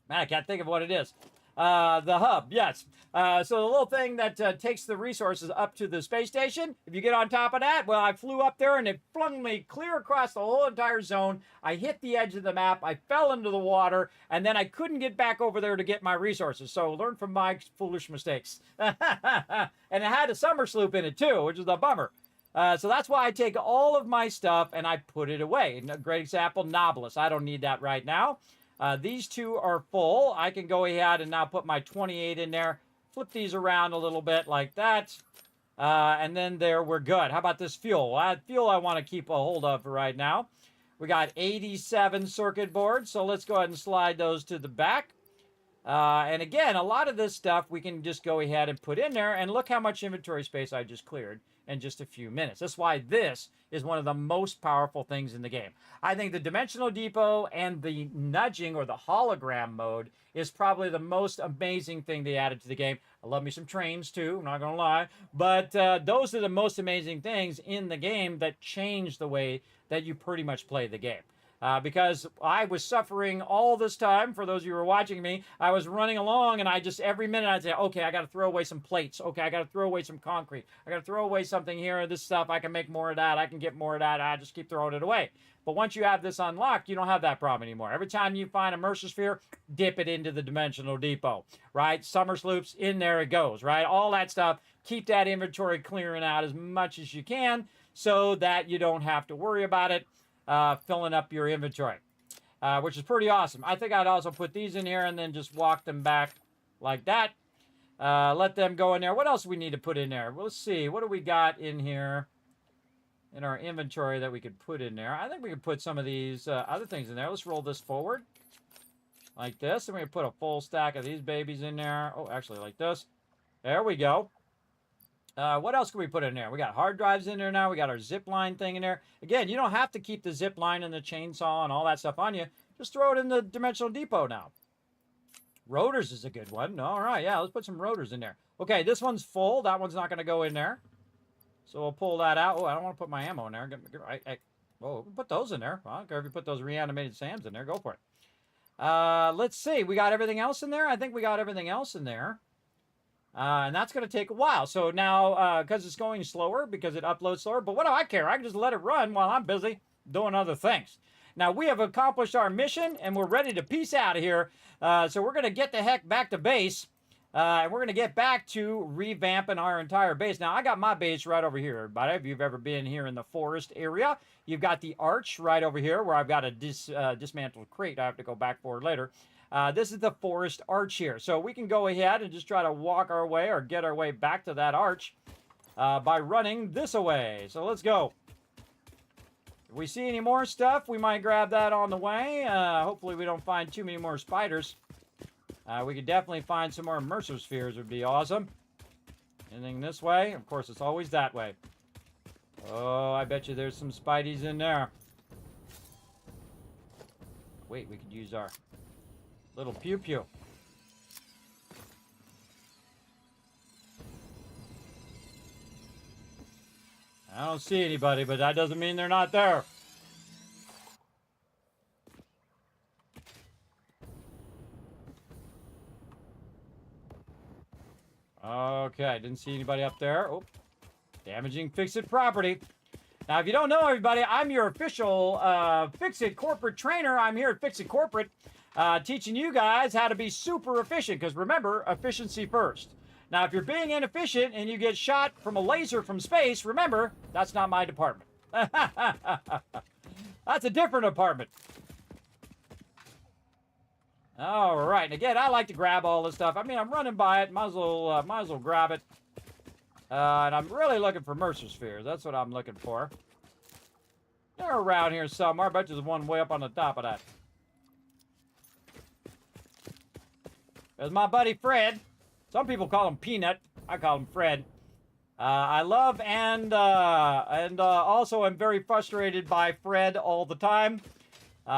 man, I can't think of what it is. The hub, yes. So the little thing that takes the resources up to the space station, if you get on top of that, well, I flew up there and it flung me clear across the whole entire zone. I hit the edge of the map, I fell into the water, and then I couldn't get back over there to get my resources. So learn from my foolish mistakes. And it had a summer sloop in it too, which is a bummer. So that's why I take all of my stuff and I put it away. A great example, Nobilis. I don't need that right now. These two are full. I can go ahead and now put my 28 in there. Flip these around a little bit like that. And then there, we're good. How about this fuel? Well, fuel I want to keep a hold of right now. We got 87 circuit boards, so let's go ahead and slide those to the back. And again, a lot of this stuff we can just go ahead and put in there, and look how much inventory space I just cleared in just a few minutes. That's why this is one of the most powerful things in the game. I think the Dimensional Depot and the nudging or the hologram mode is probably the most amazing thing they added to the game. I love me some trains too, I'm not gonna lie. But those are the most amazing things in the game that change the way that you pretty much play the game. Because I was suffering all this time. For those of you who are watching me, I was running along, and I just, every minute I'd say, okay, I got to throw away some plates. Okay, I got to throw away some concrete. I got to throw away something here, this stuff. I can make more of that. I can get more of that. I just keep throwing it away. But once you have this unlocked, you don't have that problem anymore. Every time you find a Mercer Sphere, dip it into the Dimensional Depot, right? Summer sloops, in there it goes, right? All that stuff. Keep that inventory clearing out as much as you can so that you don't have to worry about it. Filling up your inventory, which is pretty awesome. I think I'd also put these in here and then just walk them back like that. Let them go in there. What else do we need to put in there? Well, let's see. What do we got in here in our inventory that we could put in there? I think we could put some of these other things in there. Let's roll this forward like this. And we can put a full stack of these babies in there. Oh, actually like this. There we go. What else can we put in there? We got hard drives in there now. We got our zip line thing in there. Again, you don't have to keep the zip line and the chainsaw and all that stuff on you. Just throw it in the Dimensional Depot now. Rotors is a good one. All right, yeah, let's put some rotors in there. Okay, this one's full. That one's not going to go in there. So we'll pull that out. Oh, I don't want to put my ammo in there. Oh, put those in there. Well, I don't care if you put those reanimated SAMs in there. Go for it. Let's see. We got everything else in there? I think we got everything else in there. And that's going to take a while. So now, because it's going slower, because it uploads slower, but what do I care? I can just let it run while I'm busy doing other things. Now, we have accomplished our mission, and we're ready to peace out of here. So we're going to get the heck back to base, and we're going to get back to revamping our entire base. Now, I got my base right over here, everybody. If you've ever been here in the forest area, you've got the arch right over here, where I've got a dismantled crate I have to go back for later. This is the forest arch here. So we can go ahead and just try to walk our way or get our way back to that arch by running this away. So let's go. If we see any more stuff, we might grab that on the way. Hopefully we don't find too many more spiders. We could definitely find some more Mercer Spheres. Would be awesome. Anything this way? Of course, it's always that way. Oh, I bet you there's some Spideys in there. Wait, we could use our little pew-pew. I don't see anybody, but that doesn't mean they're not there. Okay, didn't see anybody up there. Oh, damaging Fix-It property. Now, if you don't know, everybody, I'm your official Fix-It corporate trainer. I'm here at Fix-It Corporate. Teaching you guys how to be super efficient, because remember, efficiency first. Now, if you're being inefficient and you get shot from a laser from space, remember, that's not my department. That's a different department. All right, and again, I like to grab all this stuff. I mean, I'm running by it, might as well grab it. And I'm really looking for Mercer Spheres. That's what I'm looking for. They're around here somewhere. I bet there's one way up on the top of that. There's my buddy Fred. Some people call him Peanut. I call him Fred. I love and also am very frustrated by Fred all the time.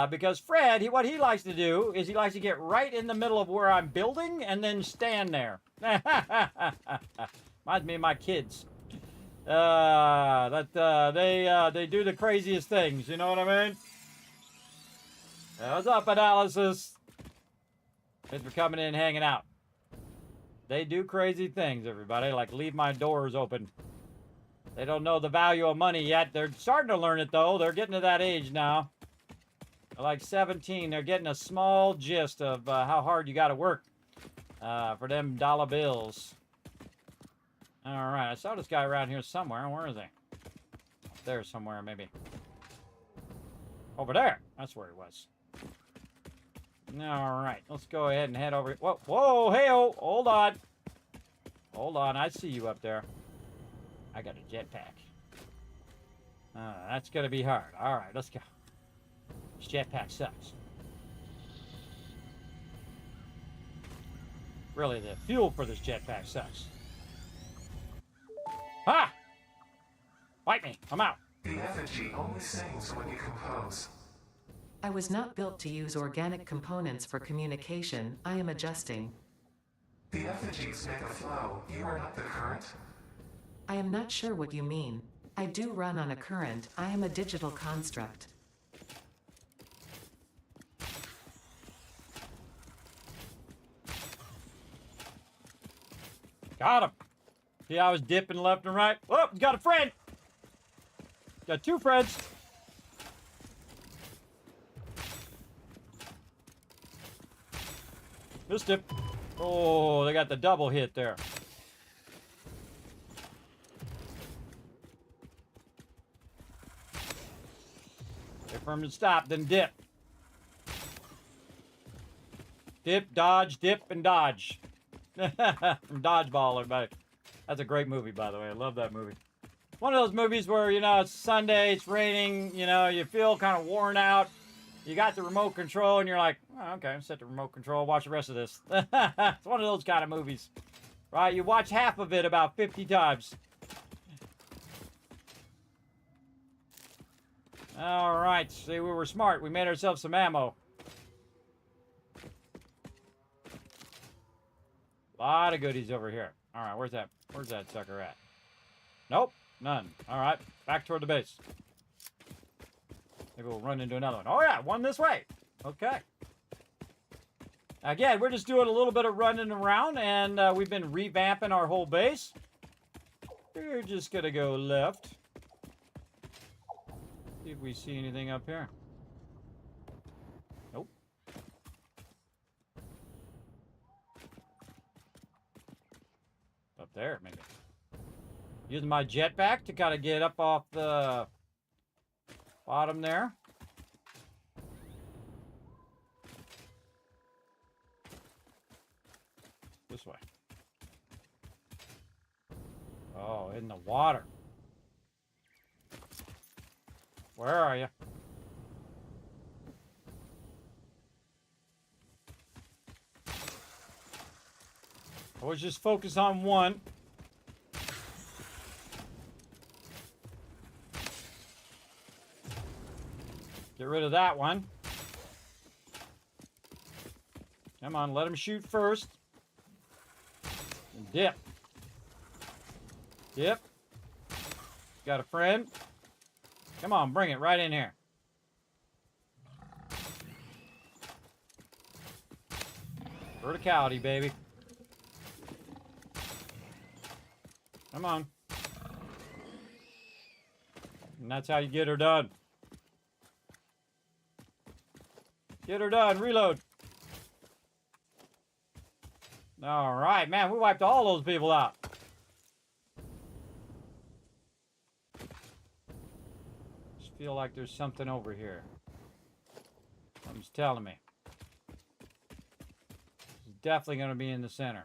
Because Fred, what he likes to do is he likes to get right in the middle of where I'm building and then stand there. Reminds me of my kids. They do the craziest things, you know what I mean? What's up, Analysis? Thanks for coming in and hanging out. They do crazy things, everybody, like leave my doors open. They don't know the value of money yet. They're starting to learn it, though. They're getting to that age now. They're like 17. They're getting a small gist of how hard you got to work for them dollar bills. All right, I saw this guy around here somewhere. Where is he? Up there somewhere, maybe. Over there. That's where he was. All right, let's go ahead and head over. Whoa, whoa, hey-oh, hold on. Hold on, I see you up there. I got a jetpack. That's going to be hard. All right, let's go. This jetpack sucks. Really, the fuel for this jetpack sucks. Ah! Bite me, I'm out. The effigy only sings when you compose. I was not built to use organic components for communication. I am adjusting. The effigies make a flow. You are not the current. I am not sure what you mean. I do run on a current. I am a digital construct. Got him. See, I was dipping left and right. Oh, got a friend. Got two friends. Missed him. Oh, they got the double hit there. Wait for him to stop, then dip. Dip, dodge, dip, and dodge. From Dodgeball, everybody. That's a great movie, by the way. I love that movie. One of those movies where, you know, it's Sunday, it's raining, you know, you feel kind of worn out. You got the remote control, and you're like, oh, okay, set the remote control, watch the rest of this. It's one of those kind of movies, right? You watch half of it about 50 times. All right, see, we were smart. We made ourselves some ammo. A lot of goodies over here. All right, where's that sucker at? Nope, none. All right, back toward the base. Maybe we'll run into another one. Oh, yeah, one this way. Okay. Again, we're just doing a little bit of running around, and we've been revamping our whole base. We're just going to go left. See if we see anything up here. Nope. Up there, maybe. Using my jetpack to kind of get up off the bottom there. This way. Oh, in the water. Where are you? Always just focus on one. Get rid of that one. Come on, let him shoot first. And dip. Dip. Got a friend. Come on, bring it right in here. Verticality, baby. Come on. And that's how you get her done. Get her done. Reload. All right, man. We wiped all those people out. Just feel like there's something over here. Something's telling me. It's definitely going to be in the center.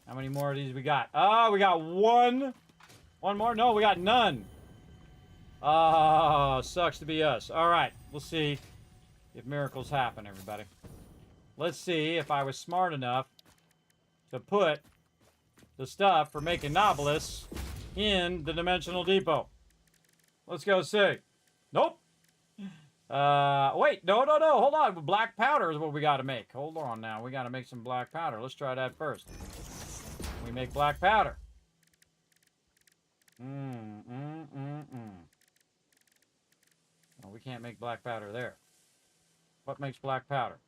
How many more of these we got? Oh, we got one. One more? No, we got none. Oh, sucks to be us. All right, we'll see if miracles happen, everybody. Let's see if I was smart enough to put the stuff for making nobelis in the Dimensional Depot. Let's go see. Nope. Wait, no, hold on. Black powder is what we got to make. Hold on now. We got to make some black powder. Let's try that first. We make black powder. Well, we can't make black powder there. What makes black powder?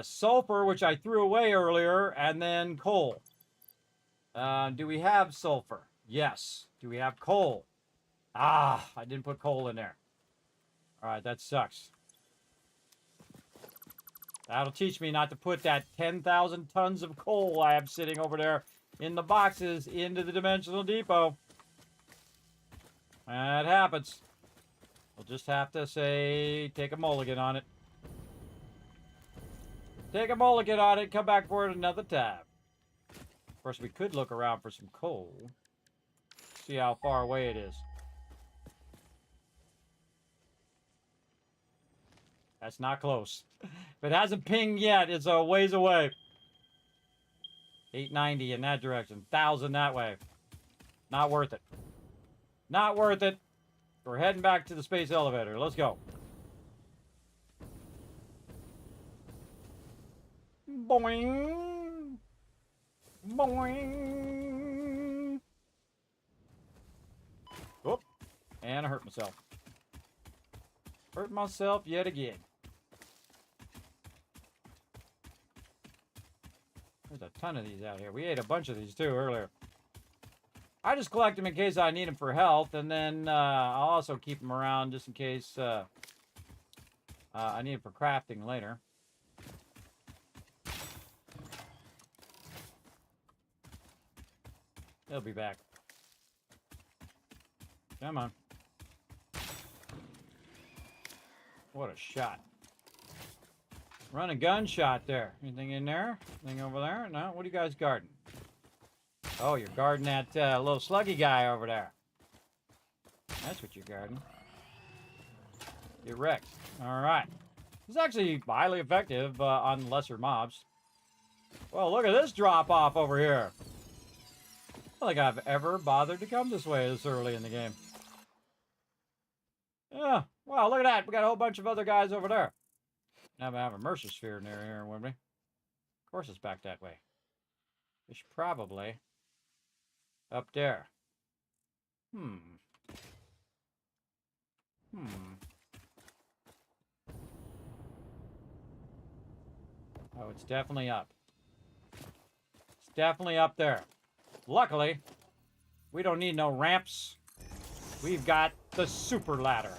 Sulfur, which I threw away earlier, and then coal. Do we have sulfur? Yes. Do we have coal? Ah, I didn't put coal in there. All right, that sucks. That'll teach me not to put that 10,000 tons of coal I have sitting over there in the boxes into the Dimensional Depot. That happens. We'll just have to say, take a mulligan on it. Take a mulligan on it, come back for it another time. Of course, we could look around for some coal. See how far away it is. That's not close. If it hasn't pinged yet, it's a ways away. 890 in that direction. 1,000 that way. Not worth it. Not worth it. We're heading back to the space elevator. Let's go. Boing. Boing. Whoop. And I hurt myself. Hurt myself yet again. There's a ton of these out here. We ate a bunch of these too earlier. I just collect them in case I need them for health, and then I'll also keep them around just in case I need them for crafting later. They'll be back. Come on. What a shot. Run a gun shot there. Anything in there? Anything over there? No? What are you guys guarding? Oh, you're guarding that little sluggy guy over there. That's what you're guarding. Get wrecked. Alright. This is actually highly effective on lesser mobs. Well, look at this drop-off over here. I don't think I've ever bothered to come this way this early in the game. Yeah. Wow, look at that. We got a whole bunch of other guys over there. Now I have a Mercer sphere near here, wouldn't we? Of course it's back that way. It's probably up there. Oh, it's definitely up. It's definitely up there. Luckily, we don't need no ramps. We've got the super ladder.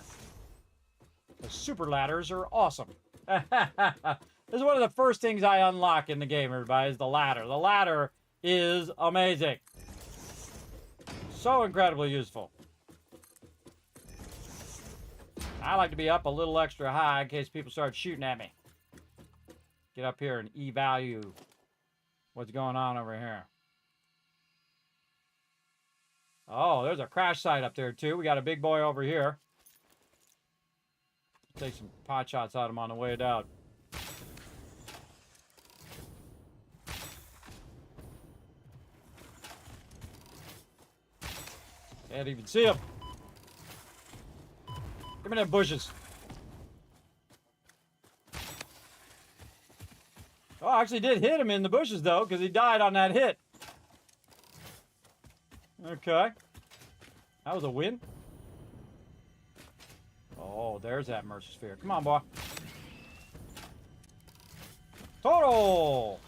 The super ladders are awesome. This is one of the first things I unlock in the game, everybody, is the ladder. The ladder is amazing. So incredibly useful. I like to be up a little extra high in case people start shooting at me. Get up here and evaluate what's going on over here. Oh, there's a crash site up there, too. We got a big boy over here. Take some pot shots at him on the way down. Can't even see him. Give me them bushes. Oh, I actually did hit him in the bushes, though, because he died on that hit. Okay. That was a win. Oh, there's that Mercer sphere. Come on, boy. Total!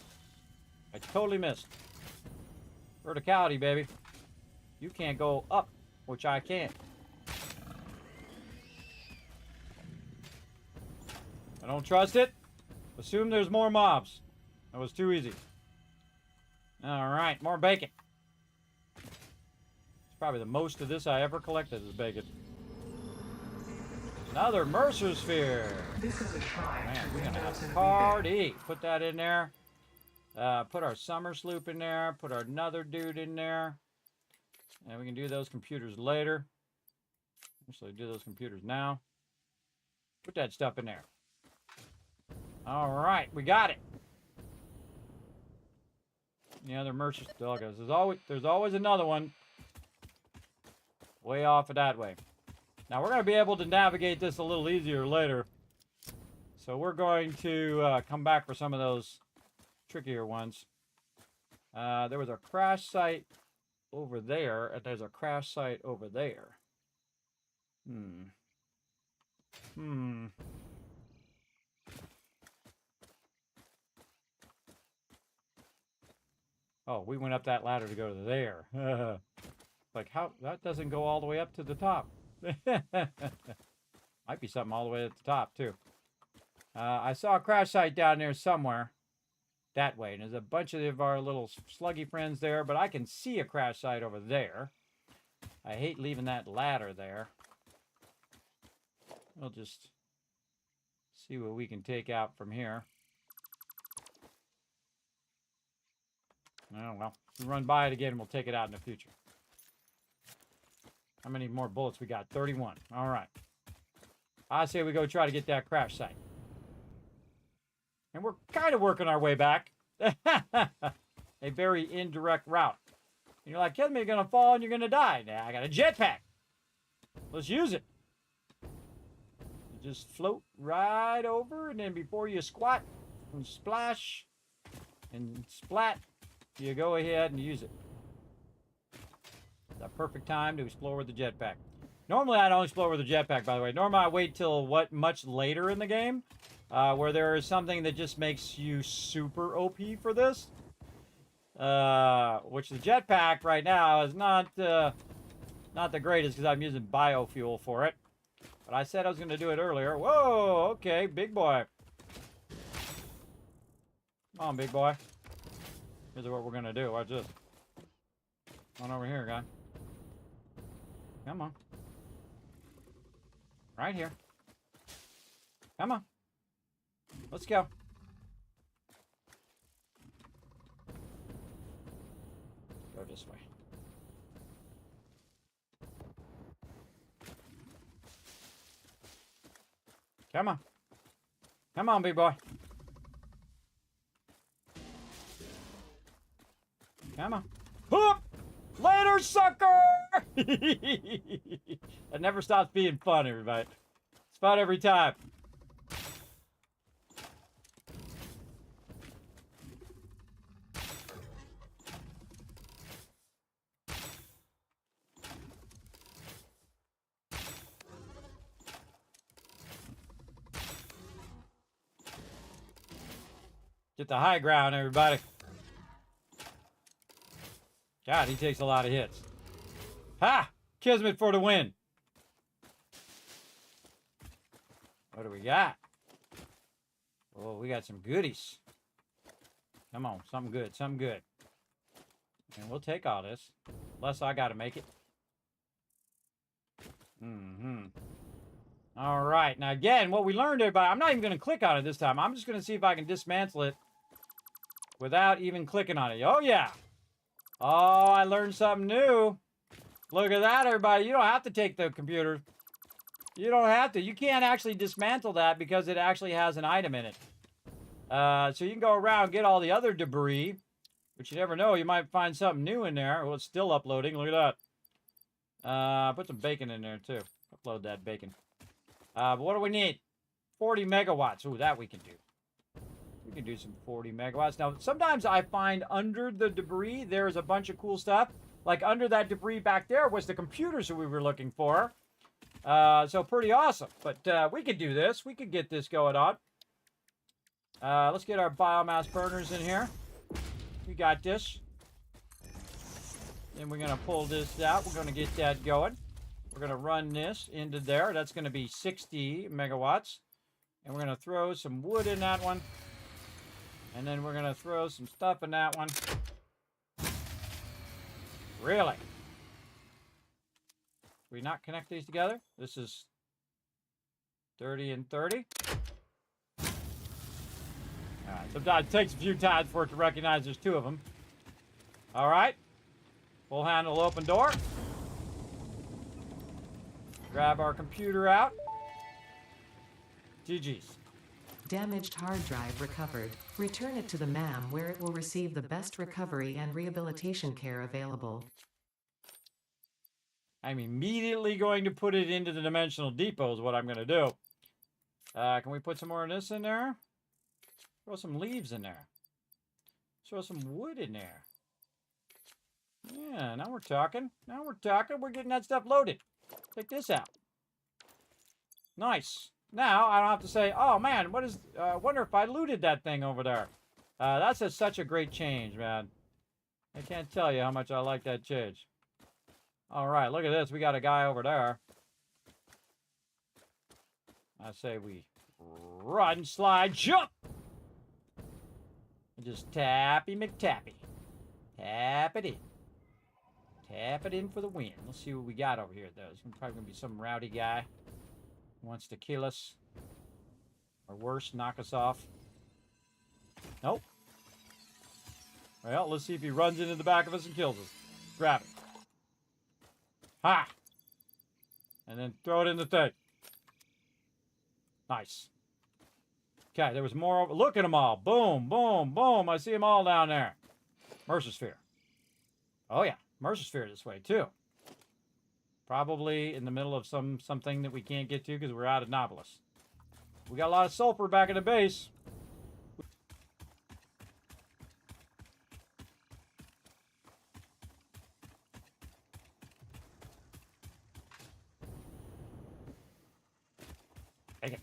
I totally missed. Verticality, baby. You can't go up, which I can. I don't trust it. Assume there's more mobs. That was too easy. Alright, more bacon. It's probably the most of this I ever collected is bacon. Another Mercer sphere. This is a shrine. Man, we're gonna have a party. Put that in there. Put our summer sloop in there. Put our another dude in there. And we can do those computers later. Actually, do those computers now. Put that stuff in there. All right, we got it. Any other merchant doggos? There's always another one. Way off of that way. Now we're going to be able to navigate this a little easier later. So we're going to come back for some of those trickier ones. There was a crash site over there, and there's a crash site over there. Oh, we went up that ladder to go to there. Like, how? That doesn't go all the way up to the top. Might be something all the way at the top, too. I saw a crash site down there somewhere. That way. And there's a bunch of our little sluggy friends there, but I can see a crash site over there. I hate leaving that ladder there. We'll just see what we can take out from here. Oh, well. We'll run by it again and we'll take it out in the future. How many more bullets we got? 31. All right. I say we go try to get that crash site. And we're kind of working our way back. A very indirect route. And you're like, Kismet, you're going to fall and you're going to die. Now, I got a jetpack. Let's use it. You just float right over, and then before you squat and splash and splat, you go ahead and use it. The perfect time to explore with the jetpack. Normally, I don't explore with the jetpack, by the way. Normally, I wait till much later in the game, where there is something that just makes you super OP for this. Which the jetpack right now is not the greatest because I'm using biofuel for it. But I said I was going to do it earlier. Whoa, okay, big boy. Come on, big boy. Here's what we're going to do. Watch this. Come on over here, guy. Come on. Right here. Come on. Let's go. Go this way. Come on. Come on, big boy. Come on. Hoop! Later, sucker! That never stops being fun, everybody. It's fun every time. Get the high ground, everybody. God, he takes a lot of hits. Ha! Kismet for the win. What do we got? Oh, we got some goodies. Come on, something good, something good. And we'll take all this. Unless I gotta make it. All right, now again, what we learned, everybody, I'm not even gonna click on it this time. I'm just gonna see if I can dismantle it without even clicking on it. Oh, yeah. Oh, I learned something new. Look at that, everybody. You don't have to take the computer. You don't have to. You can't actually dismantle that because it actually has an item in it. So you can go around and get all the other debris, but you never know. You might find something new in there. Well, it's still uploading. Look at that. Put some bacon in there, too. Upload that bacon. But what do we need? 40 megawatts. Ooh, that we can do. We can do some 40 megawatts. Now, sometimes I find under the debris, there's a bunch of cool stuff. Like under that debris back there was the computers that we were looking for. So pretty awesome. But we could do this. We could get this going on. Let's get our biomass burners in here. We got this. Then we're going to pull this out. We're going to get that going. We're going to run this into there. That's going to be 60 megawatts. And we're going to throw some wood in that one. And then we're going to throw some stuff in that one. Really? Can we not connect these together? This is 30 and 30. All right. Sometimes it takes a few times for it to recognize there's two of them. All right. Full handle open door. Grab our computer out. GG's. Damaged hard drive recovered. Return it to the MAM where it will receive the best recovery and rehabilitation care available. I'm immediately going to put it into the dimensional depot is what I'm going to do. Can we put some more of this in there? Throw some leaves in there. Throw some wood in there. Yeah, now we're talking. Now we're talking. We're getting that stuff loaded. Check this out. Nice. Now I don't have to say, oh man, what is, wonder if I looted that thing over there. That's such a great change, man. I can't tell you how much I like that change. All right, look at this. We got a guy over there. I say we run, slide, jump. And just tappy McTappy. Tap it in. Tap it in for the win. Let's see what we got over here, though. It's probably going to be some rowdy guy who wants to kill us. Or worse, knock us off. Nope. Well, let's see if he runs into the back of us and kills us. Grab it. Ha! And then throw it in the thing. Nice. Okay, there was more. Look at them all. Boom, boom, boom. I see them all down there. Mercer Sphere. Oh, yeah. Mercer Sphere this way, too. Probably in the middle of something that we can't get to because we're out of Nautilus. We got a lot of sulfur back at the base. Take it.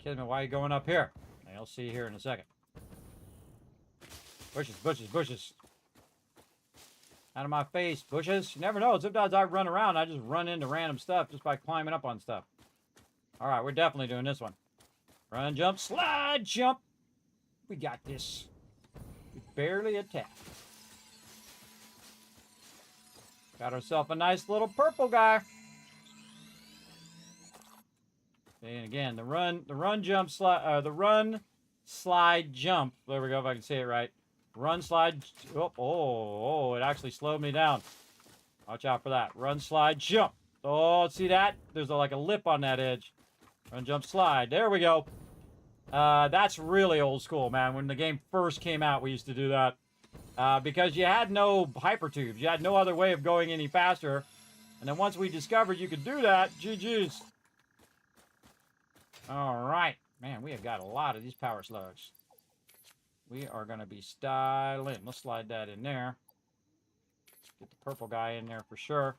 Kismet, why are you going up here? I'll see you here in a second. Bushes, bushes, bushes. Out of my face, bushes. You never know. Sometimes I run around. I just run into random stuff just by climbing up on stuff. All right, we're definitely doing this one. Run, jump, slide, jump. We got this. We barely attacked. Got ourselves a nice little purple guy. And again, the run, jump, slide, the run, slide, jump. There we go, if I can say it right. Run, slide, oh, it actually slowed me down. Watch out for that. Run, slide, jump. Oh, see that? There's like a lip on that edge. Run, jump, slide. There we go. That's really old school, man. When the game first came out, we used to do that. Because you had no hypertubes. You had no other way of going any faster. And then once we discovered you could do that, GG's. All right. Man, we have got a lot of these power slugs. We are going to be styling. Let's slide that in there. Get the purple guy in there for sure.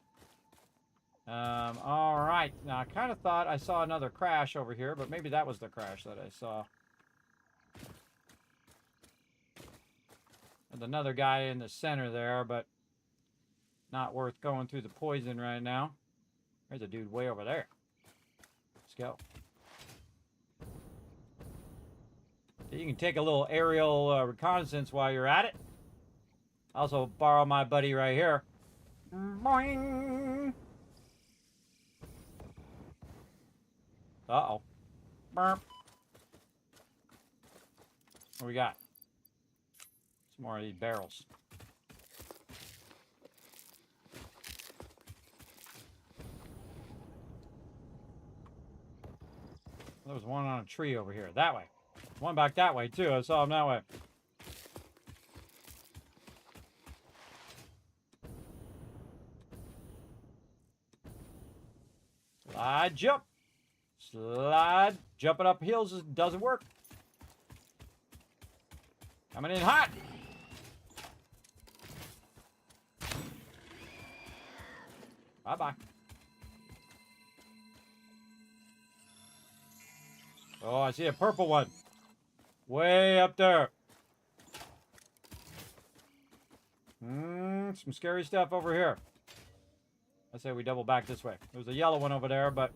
All right. Now, I kind of thought I saw another crash over here, but maybe that was the crash that I saw. There's another guy in the center there, but not worth going through the poison right now. There's a dude way over there. Let's go. You can take a little aerial reconnaissance while you're at it. Also borrow my buddy right here. Boing. Uh-oh. Burp. What we got? Some more of these barrels. There was one on a tree over here. That way. One back that way, too. I saw him that way. Slide, jump. Slide. Jumping up hills doesn't work. Coming in hot. Bye-bye. Oh, I see a purple one. Way up there. Some scary stuff over here. I say we double back this way. There's a yellow one over there, but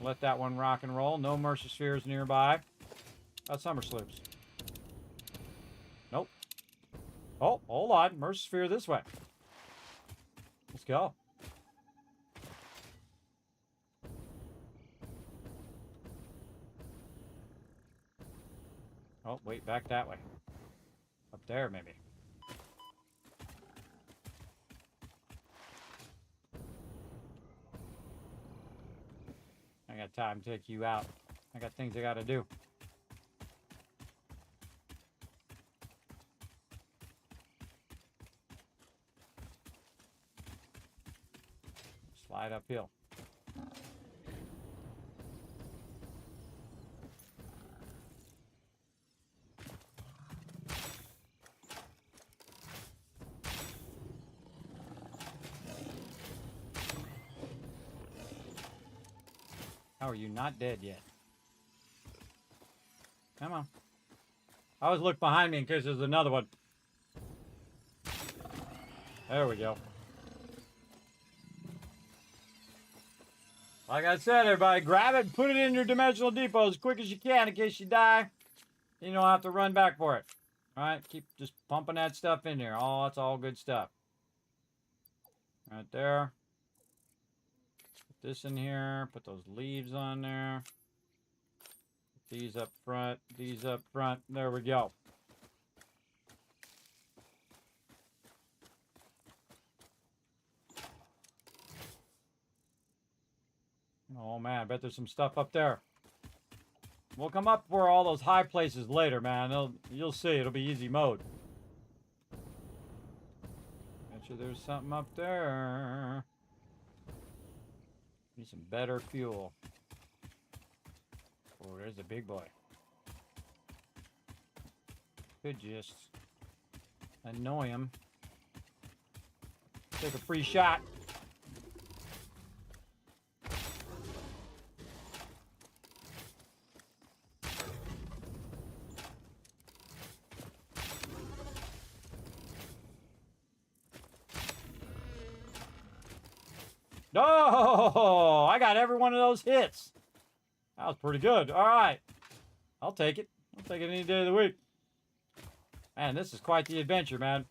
let that one rock and roll. No Mercer Spheres nearby. Summer Sloops. Nope. Oh, hold on. Mercer Sphere this way. Let's go. Oh, wait, back that way. Up there, maybe. got time to take you out. I got things I gotta do. Slide uphill. How are you not dead yet? Come on. I always look behind me in case there's another one. There we go. Like I said, everybody, grab it and put it in your dimensional depot as quick as you can in case you die. You don't have to run back for it. All right, keep just pumping that stuff in there. Oh, that's all good stuff. Right there. Put this in here. Put those leaves on there. Put these up front. These up front. There we go. Oh man, I bet there's some stuff up there. We'll come up for all those high places later, man. You'll see, it'll be easy mode. Bet you there's something up there. Need some better fuel. Oh, there's the big boy. Could just annoy him. Take a free shot. Oh, I got every one of those hits. That was pretty good. All right. I'll take it. I'll take it any day of the week. Man, this is quite the adventure, man.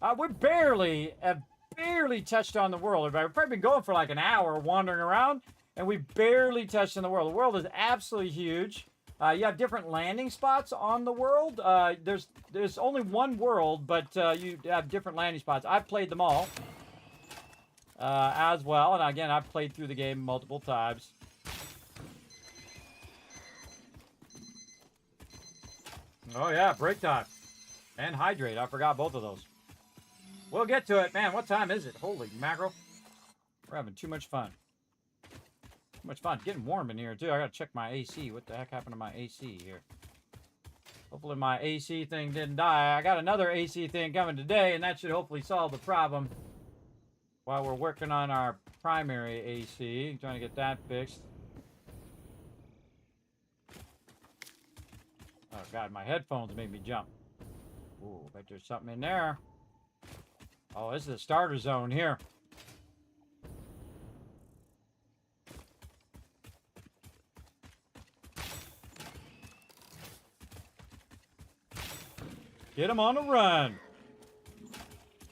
We have barely touched on the world. We've probably been going for like an hour wandering around, and we barely touched on the world. The world is absolutely huge. You have different landing spots on the world. There's only one world, but you have different landing spots. I've played them all. As well, and again, I've played through the game multiple times. Oh yeah, break time. And hydrate, I forgot both of those. We'll get to it, man. What time is it? Holy mackerel. We're having too much fun. Too much fun. It's getting warm in here, too. I gotta check my AC. What the heck happened to my AC here? Hopefully my AC thing didn't die. I got another AC thing coming today, and that should hopefully solve the problem. While we're working on our primary AC, trying to get that fixed. Oh God, my headphones made me jump. Ooh, bet there's something in there. Oh, this is the starter zone here. Get him on the run.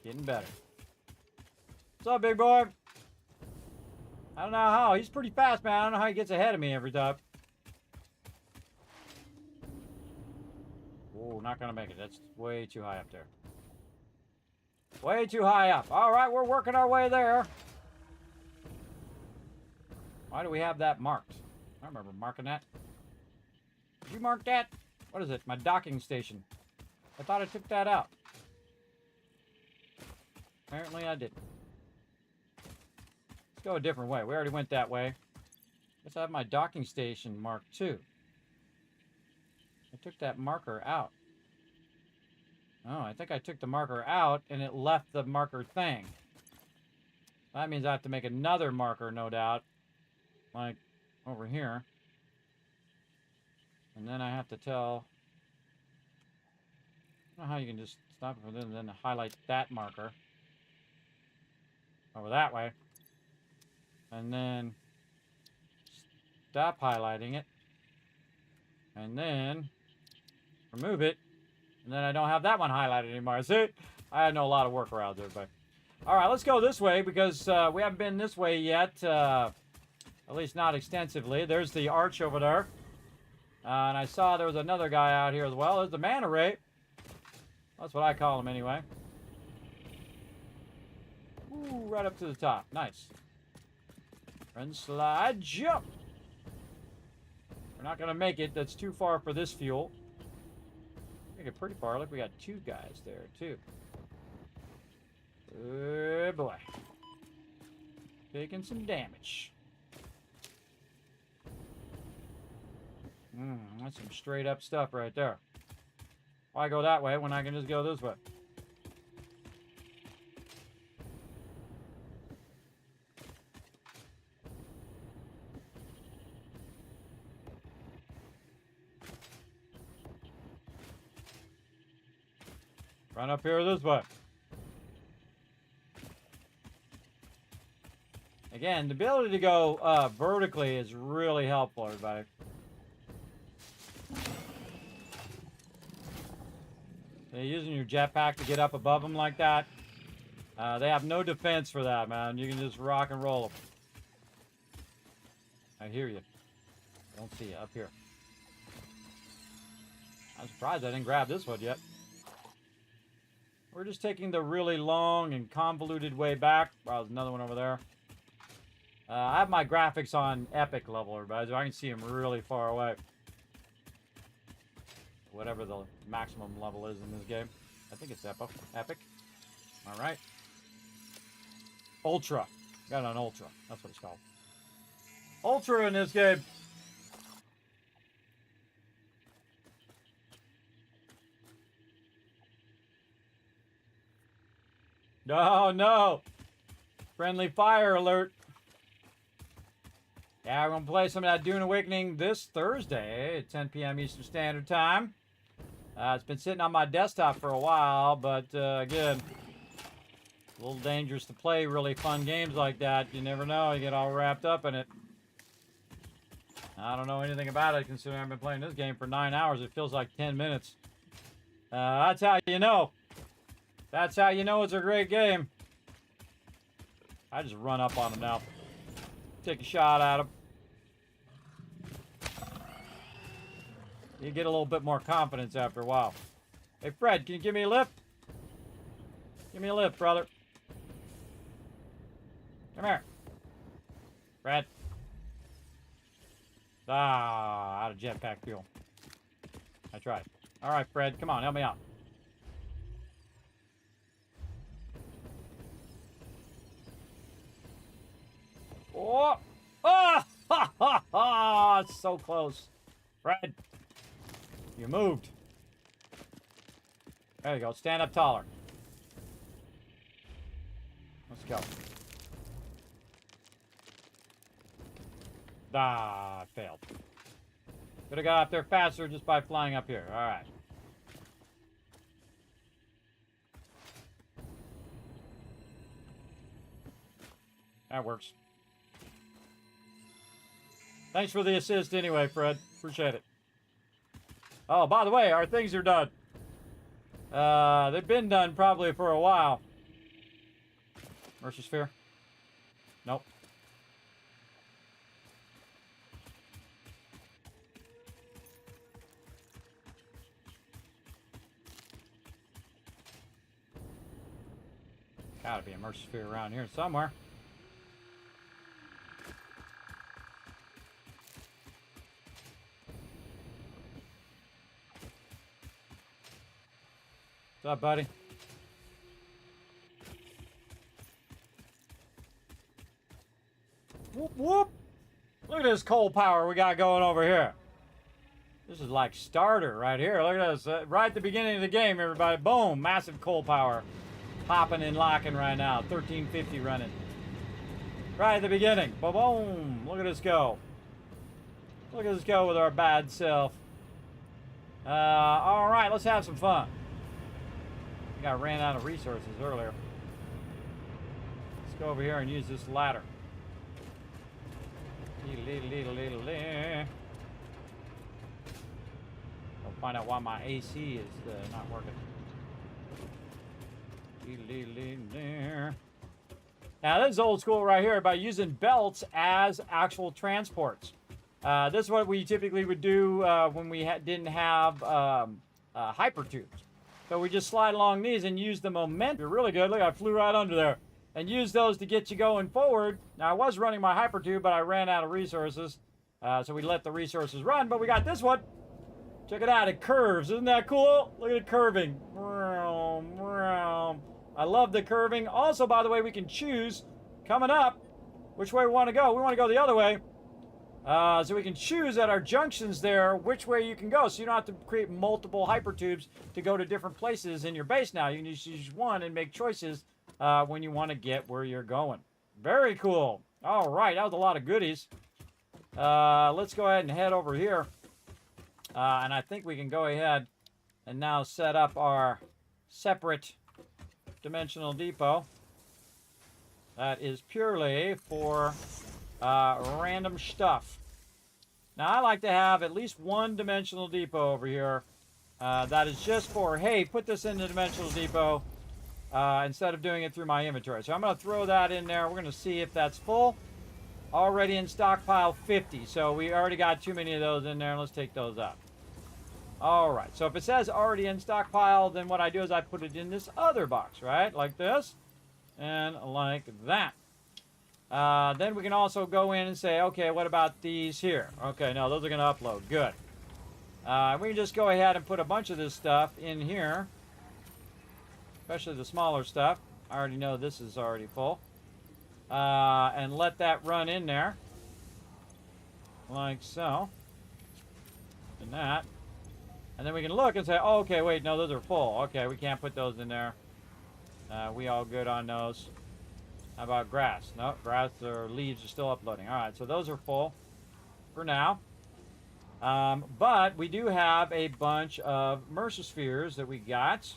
Getting better. What's up, big boy? I don't know how. He's pretty fast, man. I don't know how he gets ahead of me every time. Oh, not gonna make it. That's way too high up there. Way too high up. All right, we're working our way there. Why do we have that marked? I remember marking that. Did you mark that? What is it? My docking station. I thought I took that out. Apparently I didn't. Go a different way. We already went that way. Guess I have my docking station marked too. I took that marker out. Oh, I think I took the marker out and it left the marker thing. That means I have to make another marker, no doubt. Like over here. And then I have to tell... I don't know how you can just stop it from there and then highlight that marker. Over that way. And then stop highlighting it. And then remove it. And then I don't have that one highlighted anymore. See? I know a lot of workarounds, everybody. All right, let's go this way because we haven't been this way yet. At least not extensively. There's the arch over there. And I saw there was another guy out here as well. There's the manta ray. That's what I call him anyway. Ooh, right up to the top. Nice. Run, slide, jump. not going to make it. That's too far for this fuel. Make it pretty far. Look, we got 2 guys there, too. Oh, boy. Taking some damage. That's some straight up stuff right there. Why go that way when I can just go this way? Run up here this way. Again, the ability to go vertically is really helpful, everybody. So using your jetpack to get up above them like that. They have no defense for that, man. You can just rock and roll them. I hear you. Don't see you up here. I'm surprised I didn't grab this one yet. We're just taking the really long and convoluted way back. Wow, there's another one over there. I have my graphics on epic level, everybody, so I can see them really far away. Whatever the maximum level is in this game. I think it's epic. All right. Ultra. Got an ultra. That's what it's called. Ultra in this game. No, no. Friendly fire alert. Yeah, we're going to play some of that Dune Awakening this Thursday at 10 p.m. Eastern Standard Time. It's been sitting on my desktop for a while, but again, a little dangerous to play really fun games like that. You never know. You get all wrapped up in it. I don't know anything about it, considering I've been playing this game for 9 hours. It feels like 10 minutes. That's how you know. That's how you know it's a great game. I just run up on him now. Take a shot at him. You get a little bit more confidence after a while. Hey, Fred, can you give me a lift? Give me a lift, brother. Come here. Fred. Ah, out of jetpack fuel. I tried. All right, Fred, come on, help me out. Oh! Oh! Ha ha ha! So close. Fred. You moved. There you go. Stand up taller. Let's go. Ah, I failed. Could have got up there faster just by flying up here. All right. That works. Thanks for the assist anyway, Fred. Appreciate it. Oh, by the way, our things are done. They've been done probably for a while. Mercy Sphere? Nope. Gotta be a Mercy Sphere around here somewhere. What's up, buddy? Whoop, whoop. Look at this coal power we got going over here. This is like starter right here. Look at this. Right at the beginning of the game, everybody. Boom. Massive coal power. Popping and locking right now. 1350 running. Right at the beginning. Boom. Look at us go. Look at us go with our bad self. All right. Let's have some fun. I think I ran out of resources earlier. Let's go over here and use this ladder. I'll find out why my AC is not working. Now this is old school right here by using belts as actual transports. This is what we typically would do when we didn't have hyper tubes. So we just slide along these and use the momentum. You're really good. Look, I flew right under there. And use those to get you going forward. Now, I was running my hyper tube, but I ran out of resources. So we let the resources run, but we got this one. Check it out, it curves. Isn't that cool? Look at it curving. I love the curving. Also, by the way, we can choose, coming up, which way we want to go. We want to go the other way. So we can choose at our junctions there which way you can go. So you don't have to create multiple hypertubes to go to different places in your base now. You can just use one and make choices when you want to get where you're going. Very cool. All right, that was a lot of goodies. Let's go ahead and head over here. And I think we can go ahead and now set up our separate dimensional depot. That is purely for random stuff. Now I like to have at least one dimensional depot over here. That is just for, hey, put this in the dimensional depot instead of doing it through my inventory. So I'm going to throw that in there. We're going to see if that's full. Already in stockpile 50. So we already got too many of those in there. Let's take those out. All right. So if it says already in stockpile, then what I do is I put it in this other box, right? Like this and like that. Then we can also go in and say, okay, what about these here? Okay, no, those are going to upload. Good. We can just go ahead and put a bunch of this stuff in here, especially the smaller stuff. I already know this is already full. And let that run in there, like so, and that. And then we can look and say, oh, okay, wait, no, those are full. Okay, we can't put those in there. We all good on those. How about grass? No, grass or leaves are still uploading. All right, so those are full for now. But we do have a bunch of Mercerspheres that we got.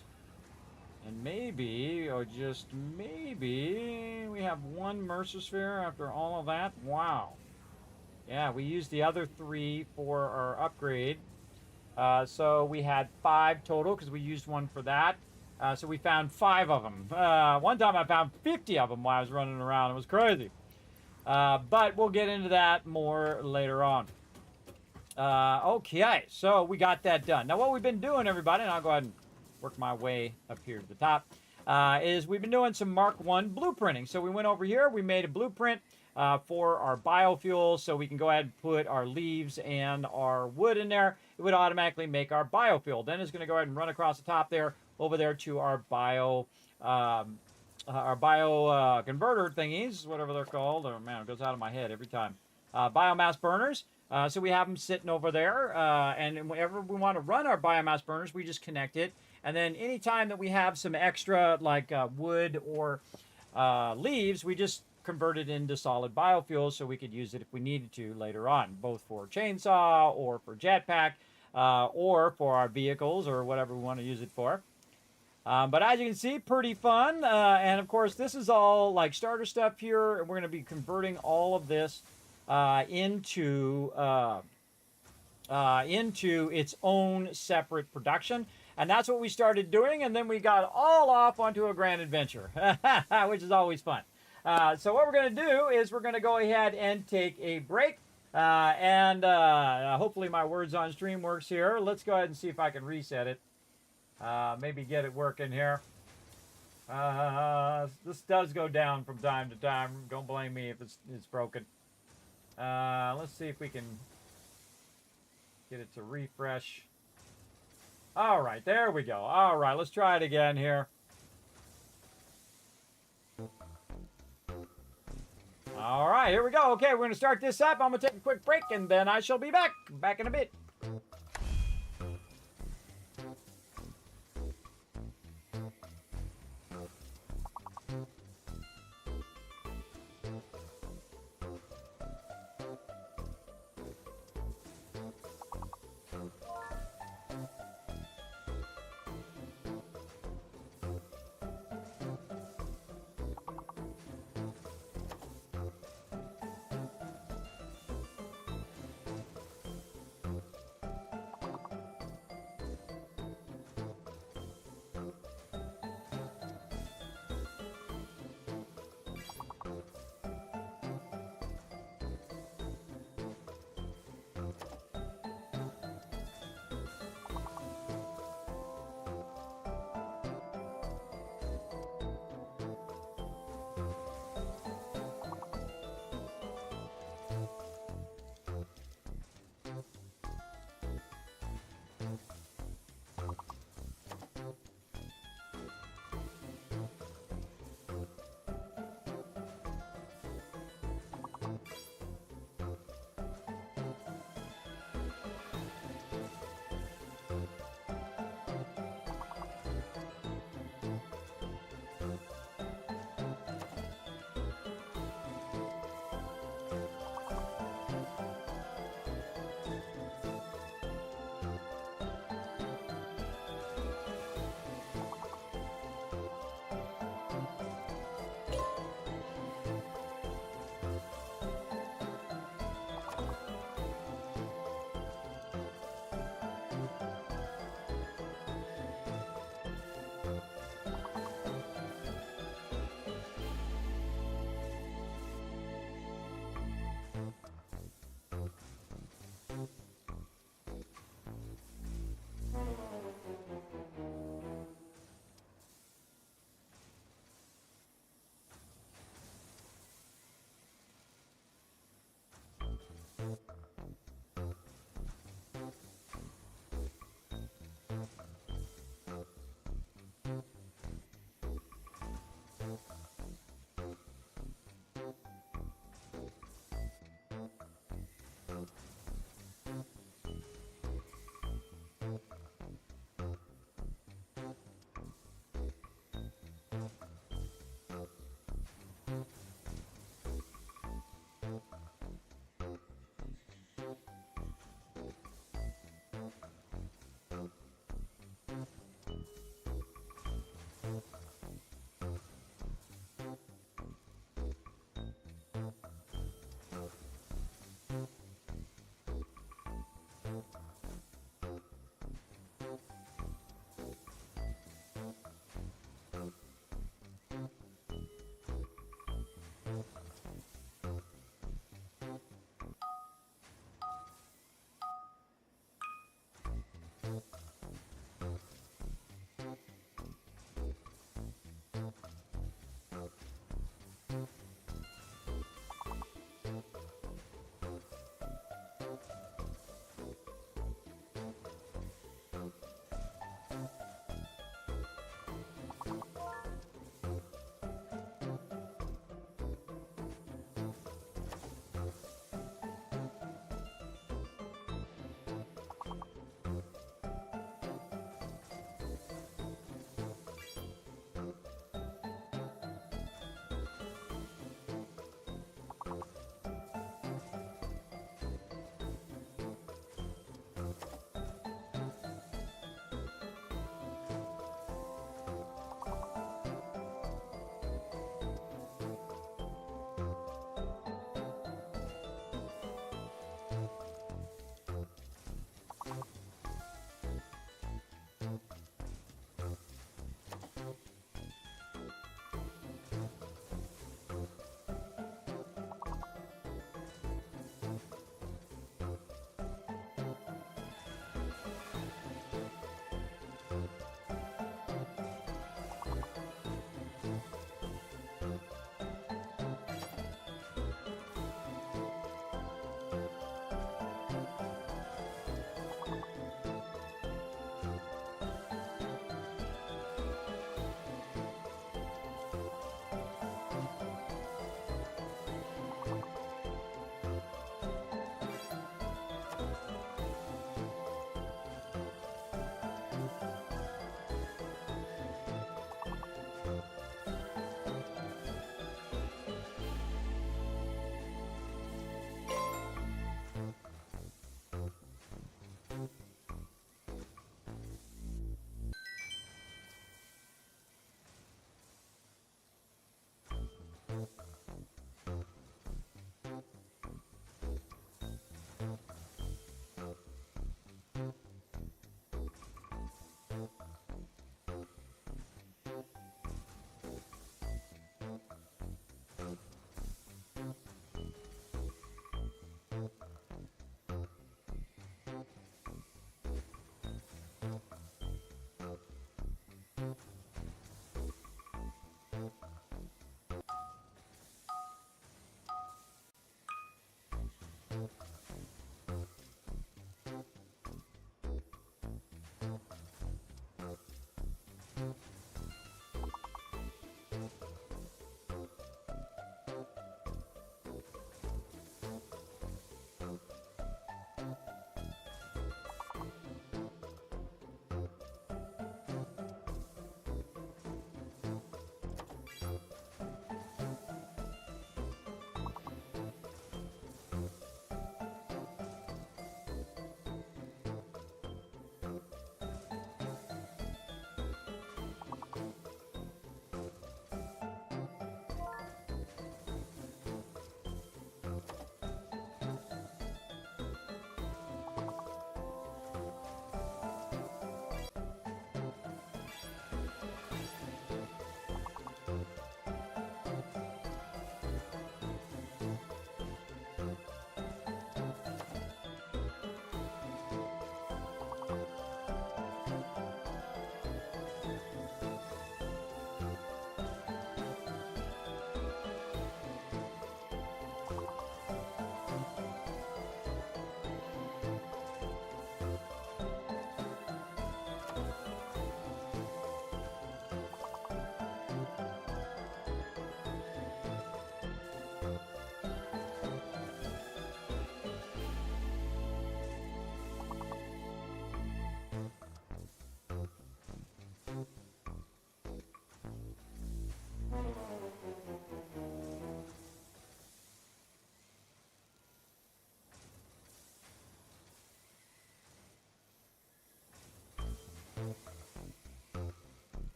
And maybe, or just maybe, we have one Mercersphere after all of that. Wow. Yeah, we used the other 3 for our upgrade. So we had 5 total because we used one for that. So we found 5 of them. One time I found 50 of them while I was running around. It was crazy. But we'll get into that more later on. Okay, so we got that done. Now what we've been doing, everybody, and I'll go ahead and work my way up here to the top, is we've been doing some Mark 1 blueprinting. So we went over here, we made a blueprint for our biofuels, so we can go ahead and put our leaves and our wood in there. It would automatically make our biofuel. Then it's going to go ahead and run across the top there, over there to our bio converter thingies, whatever they're called. Oh man, it goes out of my head every time. Biomass burners. So we have them sitting over there, and whenever we want to run our biomass burners, we just connect it. And then anytime that we have some extra, like wood or leaves, we just convert it into solid biofuels so we could use it if we needed to later on, both for chainsaw or for jetpack or for our vehicles or whatever we want to use it for. But as you can see, pretty fun. And of course, this is all like starter stuff here. And we're going to be converting all of this into its own separate production. And that's what we started doing. And then we got all off onto a grand adventure, which is always fun. So what we're going to do is we're going to go ahead and take a break. And hopefully my words on stream works here. Let's go ahead and see if I can reset it. Maybe get it working here. This does go down from time to time. Don't blame me if it's broken. Let's see if we can get it to refresh. All right, there we go. All right, let's try it again here. All right, here we go. Okay, we're going to start this up. I'm going to take a quick break, and then I shall be back. Back in a bit.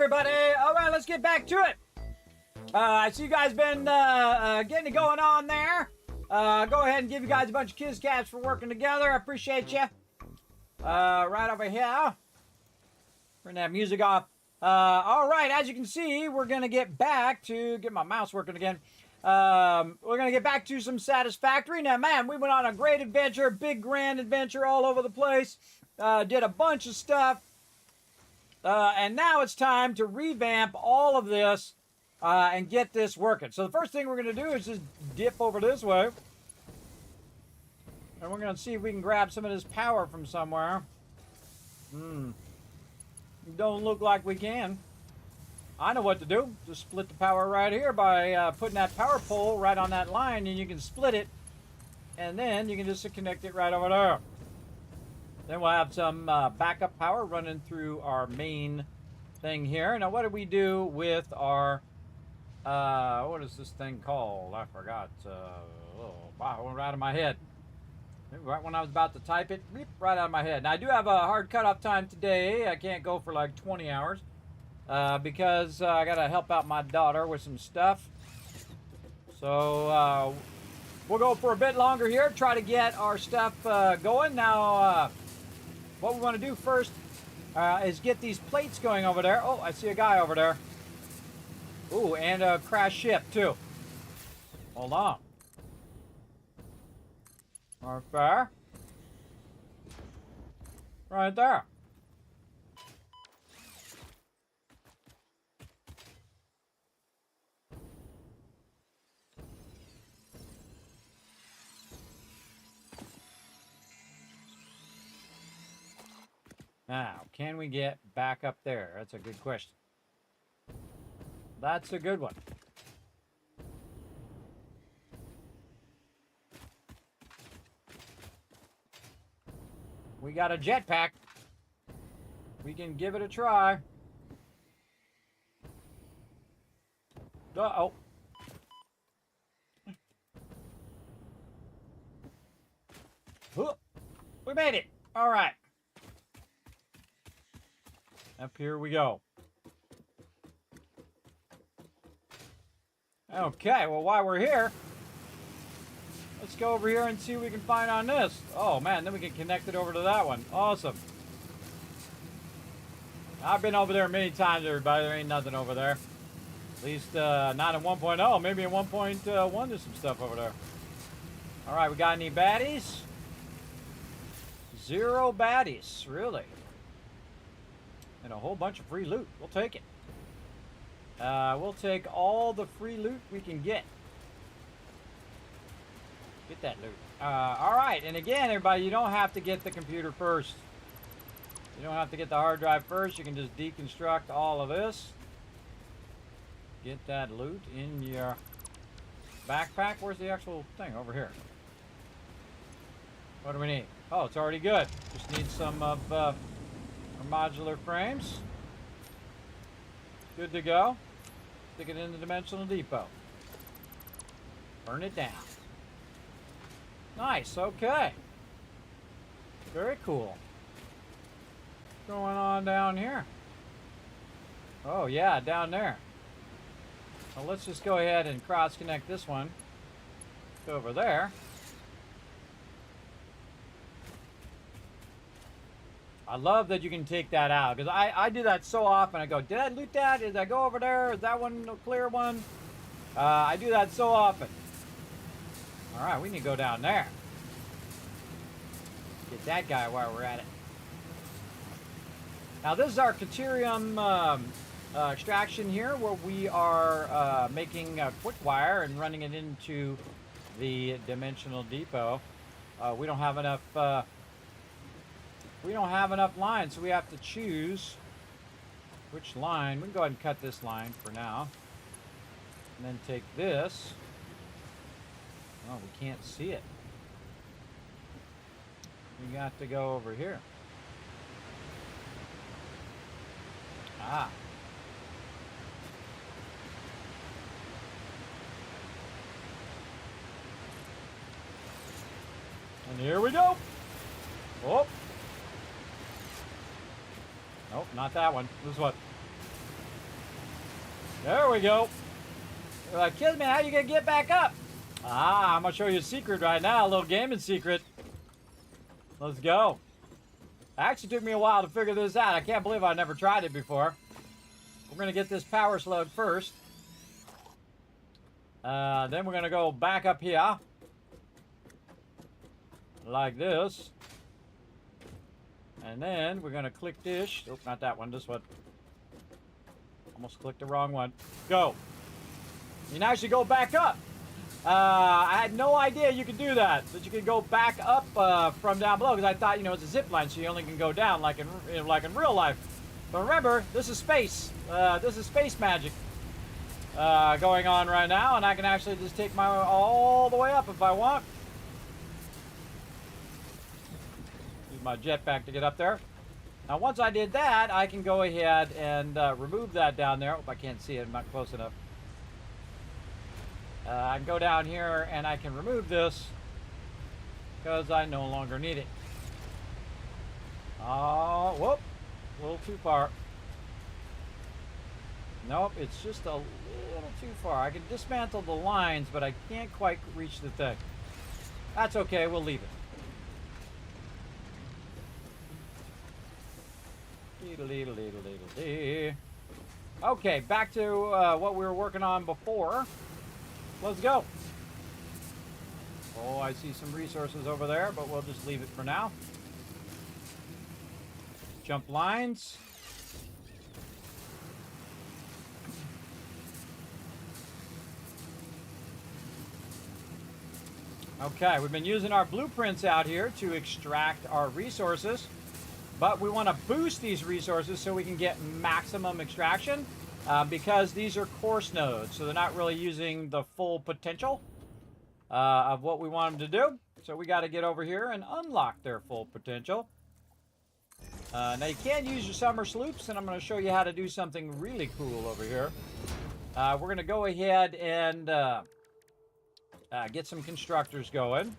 everybody. All right, let's get back to it. I see you guys been getting it going on there. Go ahead and give you guys a bunch of kiss caps for working together. I appreciate you. Right over here. Turn that music off. All right, as you can see, we're going to get back to... Get my mouse working again. We're going to get back to some Satisfactory. Now, man, we went on a great adventure, big grand adventure all over the place. Did a bunch of stuff. And now it's time to revamp all of this and get this working. So the first thing we're going to do is just dip over this way. And we're going to see if we can grab some of this power from somewhere. Don't look like we can. I know what to do. Just split the power right here by putting that power pole right on that line, and you can split it. And then you can just connect it right over there. Then we'll have some backup power running through our main thing here. Now, what do we do with our... what is this thing called? I forgot. Oh, wow, it went right out of my head. Right when I was about to type it, right out of my head. Now, I do have a hard cutoff time today. I can't go for like 20 hours because I got to help out my daughter with some stuff. So we'll go for a bit longer here, try to get our stuff going. Now, what we want to do first is get these plates going over there. Oh, I see a guy over there. Ooh, and a crash ship, too. Hold on. Right there. Right there. Now, can we get back up there? That's a good question. That's a good one. We got a jetpack. We can give it a try. Uh-oh. We made it. All right. Up here we go. Okay, well, while we're here, let's go over here and see what we can find on this. Oh, man, then we can connect it over to that one. Awesome. I've been over there many times, everybody. There ain't nothing over there. At least not in 1.0. Maybe in 1.1 there's some stuff over there. All right, we got any baddies? 0 baddies, really. And a whole bunch of free loot. We'll take it. We'll take all the free loot we can get. Get that loot. All right, and again, everybody, you don't have to get the computer first. You don't have to get the hard drive first. You can just deconstruct all of this. Get that loot in your backpack. Where's the actual thing? Over here. What do we need? Oh, it's already good. Just need some of our modular frames. Good to go. Stick it in the dimensional depot. Burn it down. Nice, okay. Very cool. What's going on down here? Oh yeah, down there. Well, let's just go ahead and cross-connect this one. Go over there. I love that you can take that out, because I do that so often. I go, did I loot that? Did I go over there? Is that one a clear one? I do that so often. All right, we need to go down there. Get that guy while we're at it. Now, this is our Caterium extraction here, where we are making a quick wire and running it into the dimensional depot. We don't have enough. We don't have enough lines, so we have to choose which line. We can go ahead and cut this line for now, and then take this. Oh, we can't see it. We got to go over here. Ah. And here we go. Oh. Nope, not that one. This one. There we go. You're like, Kismet, how you gonna get back up? Ah, I'm gonna show you a secret right now, a little gaming secret. Let's go. It actually took me a while to figure this out. I can't believe I never tried it before. We're gonna get this power slug first. Then we're gonna go back up here. Like this. And then we're gonna click this. Oh, not that one, this one. Almost clicked the wrong one. Go. You now should go back up. I had no idea you could do that. That you could go back up from down below, because I thought, you know, it's a zip line, so you only can go down like in real life. But remember, this is space. This is space magic going on right now, and I can actually just take my all the way up if I want. Use my jetpack to get up there. Now, once I did that, I can go ahead and remove that down there. Oh, I can't see it. I'm not close enough. I can go down here and I can remove this because I no longer need it. Oh, whoop. A little too far. Nope, it's just a little too far. I can dismantle the lines, but I can't quite reach the thing. That's okay. We'll leave it. Okay, back to what we were working on before. Let's go. Oh, I see some resources over there, but we'll just leave it for now. Jump lines. Okay, we've been using our blueprints out here to extract our resources. But we want to boost these resources so we can get maximum extraction because these are coarse nodes. So they're not really using the full potential of what we want them to do. So we got to get over here and unlock their full potential. Now you can use your summer sloops, and I'm going to show you how to do something really cool over here. We're going to go ahead and get some constructors going.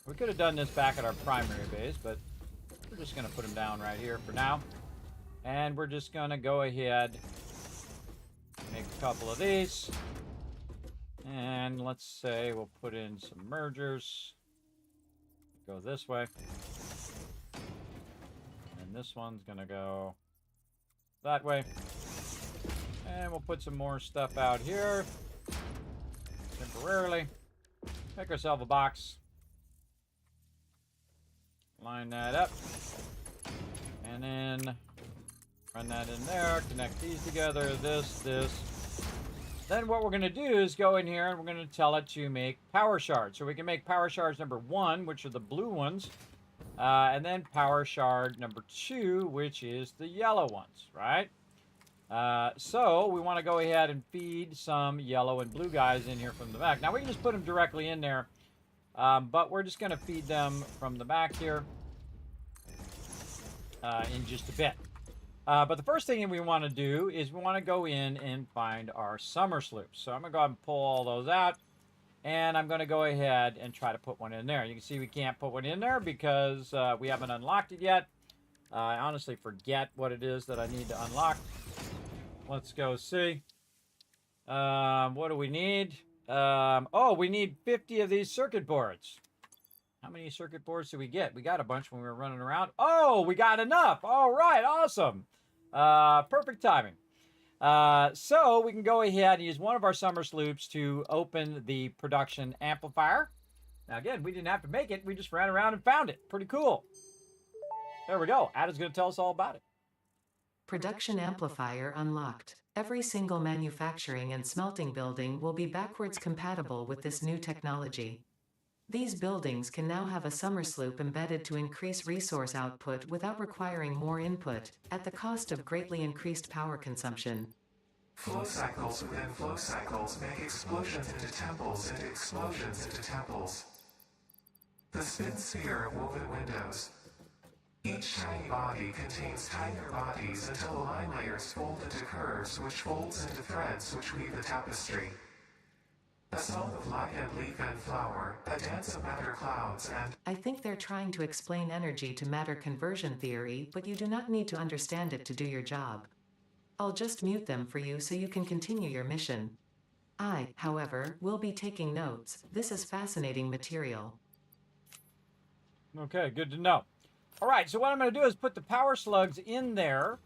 We could have done this back at our primary base, but we're just going to put them down right here for now. And we're just going to go ahead, make a couple of these. And let's say we'll put in some mergers. Go this way. And this one's going to go that way. And we'll put some more stuff out here temporarily. Make ourselves a box. Line that up. And then run that in there. Connect these together. This. Then what we're going to do is go in here and we're going to tell it to make power shards. So we can make power shards number 1, which are the blue ones. And then power shard number 2, which is the yellow ones, right? So we want to go ahead and feed some yellow and blue guys in here from the back. Now we can just put them directly in there. But we're just going to feed them from the back here in just a bit. But the first thing we want to do is we want to go in and find our summer sloops. So I'm going to go ahead and pull all those out. And I'm going to go ahead and try to put one in there. You can see we can't put one in there because we haven't unlocked it yet. I honestly forget what it is that I need to unlock. Let's go see. What do we need? Oh, we need 50 of these circuit boards. How many circuit boards did we get? We got a bunch when we were running around. Oh, we got enough. All right, awesome. Perfect timing. So we can go ahead and use one of our summer sloops to open the production amplifier. Now again, we didn't have to make it. We just ran around and found it. Pretty cool. There we go. Ada's going to tell us all about it. Production amplifier unlocked. Every single manufacturing and smelting building will be backwards compatible with this new technology. These buildings can now have a summer sloop embedded to increase resource output without requiring more input, at the cost of greatly increased power consumption. Flow cycles within flow cycles make explosions into temples into explosions into temples. The spin sphere of woven windows. Each tiny body contains tinier bodies until the line layers fold into curves which folds into threads which weave the tapestry. A song of light and leaf and flower, a dance of matter clouds and... I think they're trying to explain energy to matter conversion theory, but you do not need to understand it to do your job. I'll just mute them for you so you can continue your mission. I, however, will be taking notes. This is fascinating material. Okay, good to know. All right, so what I'm going to do is put the power slugs in there.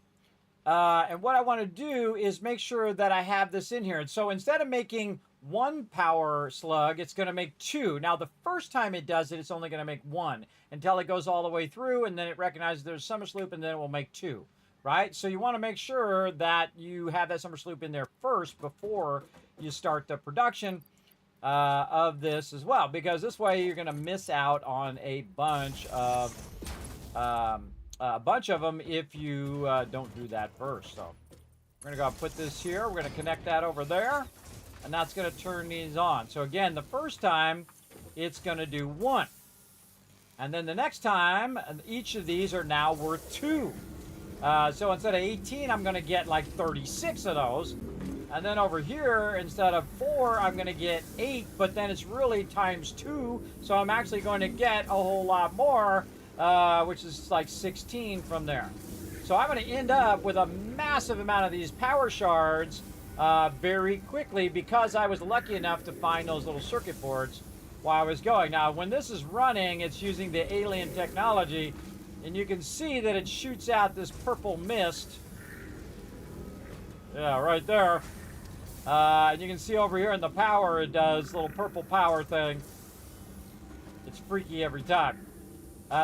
And what I want to do is make sure that I have this in here. And so instead of making one power slug, it's going to make two. Now, the first time it does it, it's only going to make one until it goes all the way through, and then it recognizes there's summer sloop, and then it will make two, right? So you want to make sure that you have that summer sloop in there first before you start the production of this as well, because this way you're going to miss out on a bunch of them if you don't do that first. So we're going to go put this here. We're going to connect that over there, and that's going to turn these on. So again, the first time it's going to do one, and then the next time each of these are now worth two. So instead of 18, I'm going to get like 36 of those. And then over here, instead of 4, I'm going to get 8, but then it's really times 2, so I'm actually going to get a whole lot more, which is like 16 from there. So I'm going to end up with a massive amount of these power shards very quickly, because I was lucky enough to find those little circuit boards while I was going. Now, when this is running, it's using the alien technology, and you can see that it shoots out this purple mist. Yeah, right there. And you can see over here in the power, it does little purple power thing. It's freaky every time.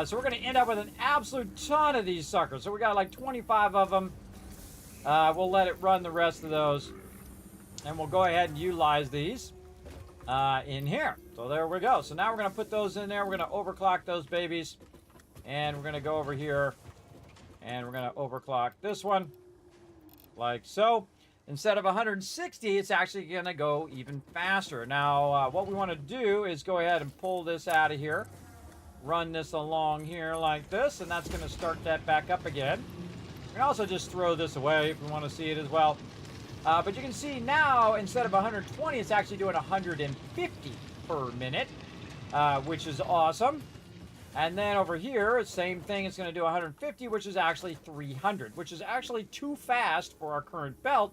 So we're going to end up with an absolute ton of these suckers. So we got like 25 of them. We'll let it run the rest of those. And we'll go ahead and utilize these in here. So there we go. So now we're going to put those in there. We're going to overclock those babies. And we're going to go over here. And we're going to overclock this one. Like so. Instead of 160, it's actually going to go even faster. Now, what we want to do is go ahead and pull this out of here. Run this along here like this, and that's going to start that back up again. We can also just throw this away if we want to see it as well. But you can see now, instead of 120, it's actually doing 150 per minute, which is awesome. And then over here, same thing, it's going to do 150, which is actually 300, which is actually too fast for our current belt.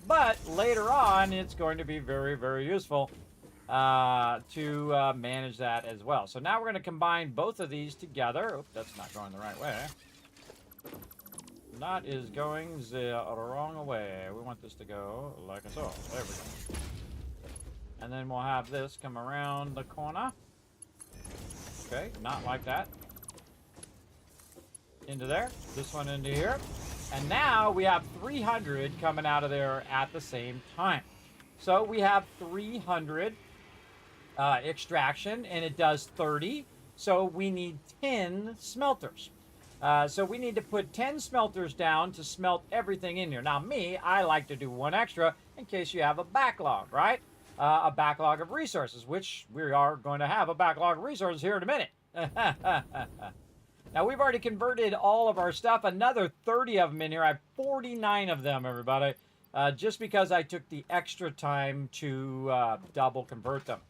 But later on, it's going to be very, very useful to manage that as well. So now we're going to combine both of these together. Oops, that's not going the right way. That is going the wrong way. We want this to go like so. There we go. And then we'll have this come around the corner. Okay, not like that. Into there. This one into here. And now we have 300 coming out of there at the same time. So we have 300 extraction, and it does 30. So we need 10 smelters. So we need to put 10 smelters down to smelt everything in here. Now me, I like to do one extra in case you have a backlog, right? A backlog of resources, which we are going to have a backlog of resources here in a minute. Now, we've already converted all of our stuff. Another 30 of them in here. I have 49 of them, everybody, just because I took the extra time to double convert them.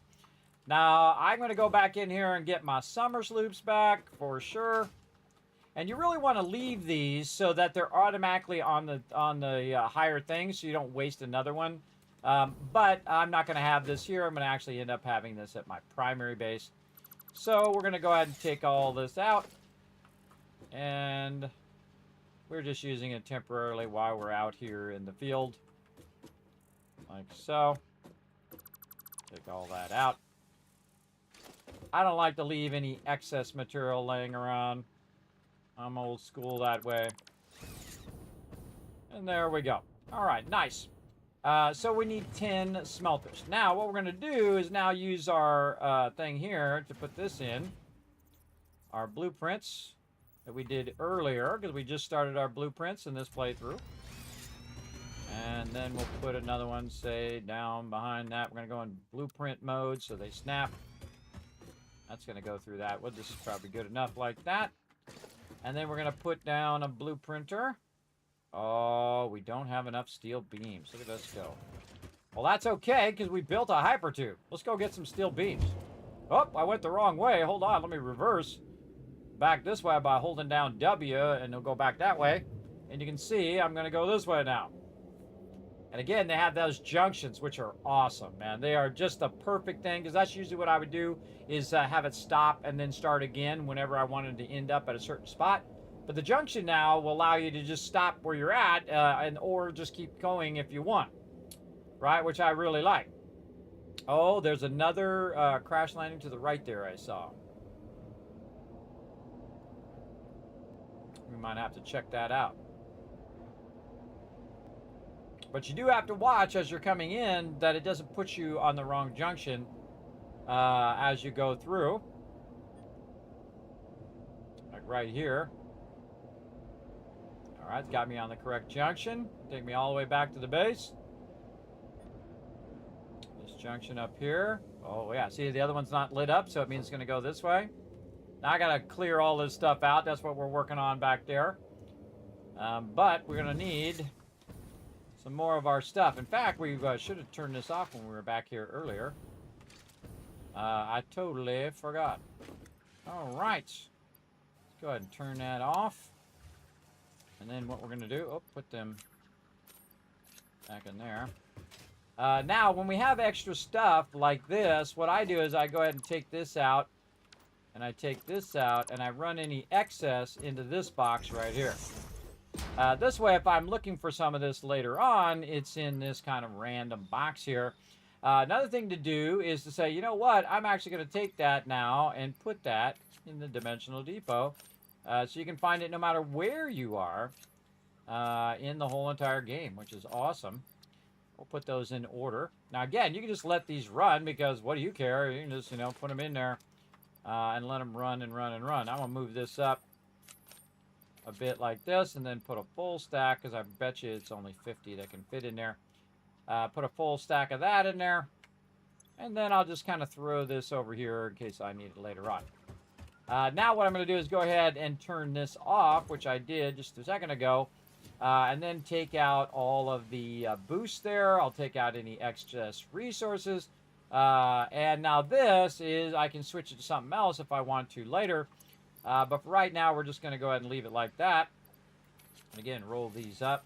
Now, I'm going to go back in here and get my summer sloops back for sure. And you really want to leave these so that they're automatically on the higher thing, so you don't waste another one. But I'm not going to have this here. I'm going to actually end up having this at my primary base. So we're going to go ahead and take all this out. And we're just using it temporarily while we're out here in the field. Like so. Take all that out. I don't like to leave any excess material laying around. I'm old school that way. And there we go. All right, nice. So we need 10 smelters. Now, what we're going to do is now use our thing here to put this in. Our blueprints that we did earlier, because we just started our blueprints in this playthrough. And then we'll put another one, say, down behind that. We're going to go in blueprint mode so they snap. That's going to go through that. Well, this is probably good enough like that. And then we're going to put down a blueprinter. Oh, we don't have enough steel beams. Look at this go. Well, that's okay, because we built a hypertube. Let's go get some steel beams. Oh, I went the wrong way. Hold on, let me reverse. Back this way by holding down W, and it'll go back that way. And you can see I'm going to go this way now. And again, they have those junctions, which are awesome, man. They are just the perfect thing, because that's usually what I would do, is have it stop and then start again whenever I wanted to end up at a certain spot. But the junction now will allow you to just stop where you're at, or just keep going if you want, right? Which I really like. Oh, there's another crash landing to the right there I saw. We might have to check that out. But you do have to watch as you're coming in that it doesn't put you on the wrong junction as you go through. Like right here. All right, it's got me on the correct junction. Take me all the way back to the base. This junction up here. Oh, yeah. See, the other one's not lit up, so it means it's going to go this way. Now I got to clear all this stuff out. That's what we're working on back there. But we're going to need some more of our stuff. In fact, we should have turned this off when we were back here earlier. I totally forgot. All right. Let's go ahead and turn that off. And then what we're going to do, oh, put them back in there. Now, when we have extra stuff like this, what I do is I go ahead and take this out, and I take this out, and I run any excess into this box right here. This way, if I'm looking for some of this later on, it's in this kind of random box here. Another thing to do is to say, you know what, I'm actually going to take that now and put that in the dimensional depot. So you can find it no matter where you are in the whole entire game, which is awesome. We'll put those in order. Now, again, you can just let these run because what do you care? You can just, you know, put them in there and let them run and run and run. I'm going to move this up a bit like this and then put a full stack, because I bet you it's only 50 that can fit in there. Put a full stack of that in there. And then I'll just kind of throw this over here in case I need it later on. Now what I'm going to do is go ahead and turn this off, which I did just a second ago. And then take out all of the boost there. I'll take out any excess resources. And now this is, I can switch it to something else if I want to later. But for right now, we're just going to go ahead and leave it like that. And again, roll these up.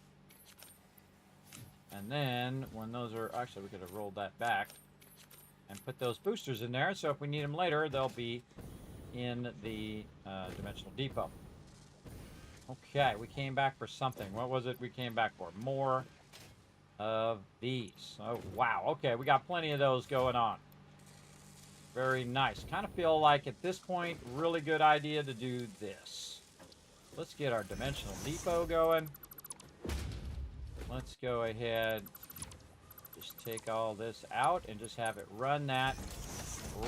And then when those are, actually we could have rolled that back and put those boosters in there. So if we need them later, they'll be in the dimensional depot. Okay, we came back for something. What was it we came back for? More of these. Oh, wow. Okay, we got plenty of those going on. Very nice. Kind of feel like at this point, really good idea to do this. Let's get our dimensional depot going. Let's go ahead, just take all this out and just have it run that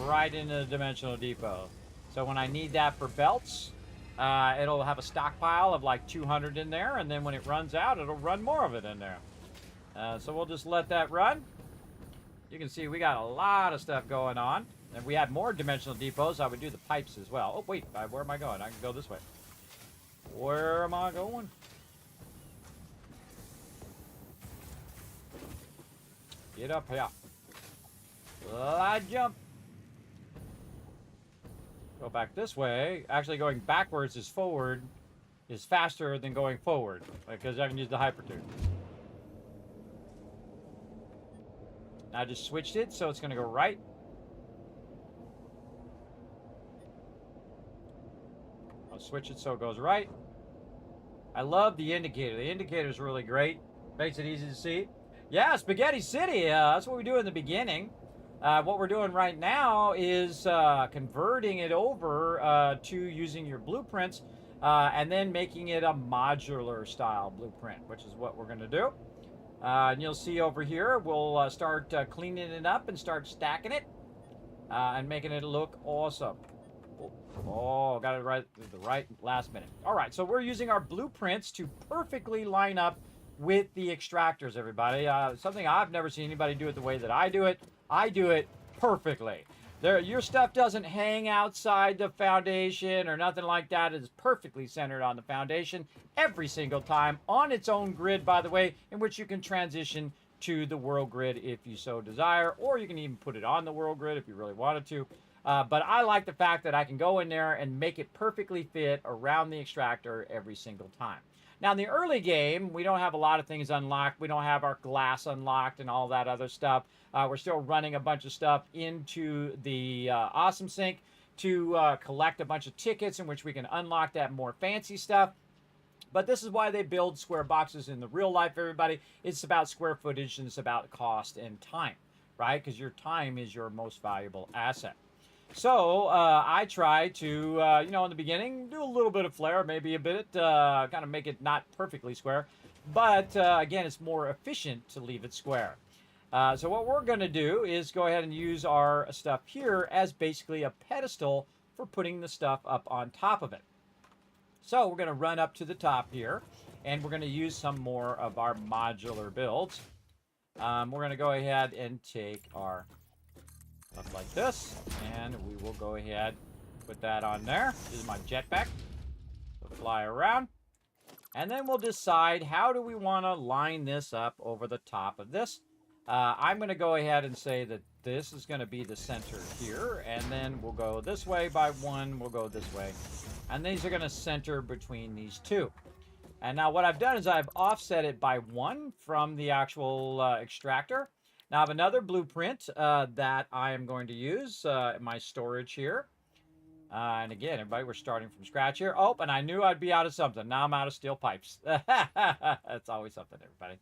right into the dimensional depot. So when I need that for belts, it'll have a stockpile of like 200 in there, and then when it runs out, it'll run more of it in there. So we'll just let that run. You can see we got a lot of stuff going on. If we had more dimensional depots, I would do the pipes as well. Oh, wait, where am I going? I can go this way. Where am I going? Get up here. Slide jump. Go back this way. Actually, going backwards is forward is faster than going forward, because I can use the hyper tube. I just switched it, so it's going to go right. I'll switch it so it goes right. I love the indicator. The indicator is really great. Makes it easy to see. Yeah, Spaghetti City. That's what we do in the beginning. What we're doing right now is converting it over to using your blueprints and then making it a modular style blueprint, which is what we're going to do. And you'll see over here, we'll start cleaning it up and start stacking it and making it look awesome. Oh, got it right at the right last minute. All right, so we're using our blueprints to perfectly line up with the extractors, everybody. Something I've never seen anybody do it the way that I do it. I do it perfectly. Your stuff doesn't hang outside the foundation or nothing like that. It is perfectly centered on the foundation every single time on its own grid, by the way, in which you can transition to the world grid if you so desire, or you can even put it on the world grid if you really wanted to. But I like the fact that I can go in there and make it perfectly fit around the extractor every single time. Now, in the early game, we don't have a lot of things unlocked. We don't have our glass unlocked and all that other stuff. We're still running a bunch of stuff into the Awesome Sync to collect a bunch of tickets in which we can unlock that more fancy stuff. But this is why they build square boxes in the real life, everybody. It's about square footage and it's about cost and time, right? Because your time is your most valuable asset. So I try to, you know, in the beginning, do a little bit of flair, maybe a bit, kind of make it not perfectly square. But again, it's more efficient to leave it square. So what we're going to do is go ahead and use our stuff here as basically a pedestal for putting the stuff up on top of it. So we're going to run up to the top here, and we're going to use some more of our modular builds. We're going to go ahead and take our stuff like this, and we will go ahead put that on there. This is my jetpack. So fly around. And then we'll decide how do we want to line this up over the top of this. I'm going to go ahead and say that this is going to be the center here, and then we'll go this way by one, we'll go this way. And these are going to center between these two. And now what I've done is I've offset it by one from the actual extractor. Now I have another blueprint that I am going to use in my storage here. And again, everybody, we're starting from scratch here. Oh, and I knew I'd be out of something. Now I'm out of steel pipes. That's always something, everybody.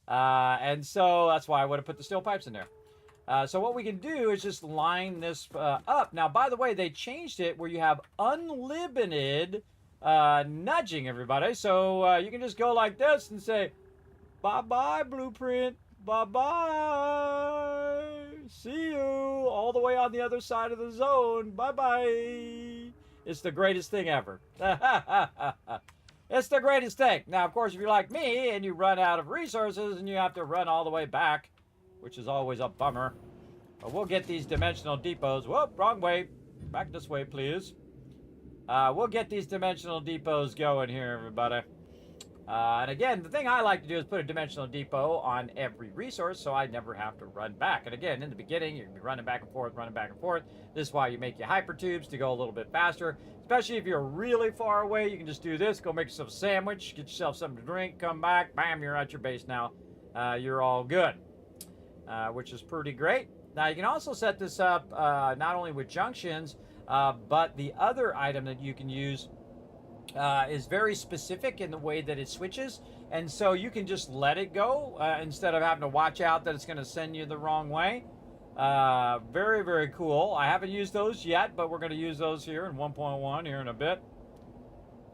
And so that's why I would have put the steel pipes in there. So what we can do is just line this up. Now, by the way, they changed it where you have unlimited nudging, everybody. So you can just go like this and say, bye-bye, blueprint. Bye-bye. See you all the way on the other side of the zone. Bye-bye. It's the greatest thing ever. It's the greatest thing. Now, of course, if you're like me and you run out of resources and you have to run all the way back, which is always a bummer. But we'll get these dimensional depots. Whoop, wrong way. Back this way, please. We'll get these dimensional depots going here, everybody. And again, the thing I like to do is put a dimensional depot on every resource so I never have to run back. And again, in the beginning, you're going to be running back and forth, running back and forth. This is why you make your hypertubes to go a little bit faster. Especially if you're really far away, you can just do this. Go make yourself a sandwich, get yourself something to drink, come back, bam, you're at your base now. You're all good, which is pretty great. Now, you can also set this up not only with junctions, but the other item that you can use is very specific in the way that it switches. And so you can just let it go instead of having to watch out that it's going to send you the wrong way. Very, very cool. I haven't used those yet, but we're going to use those here in 1.1 here in a bit.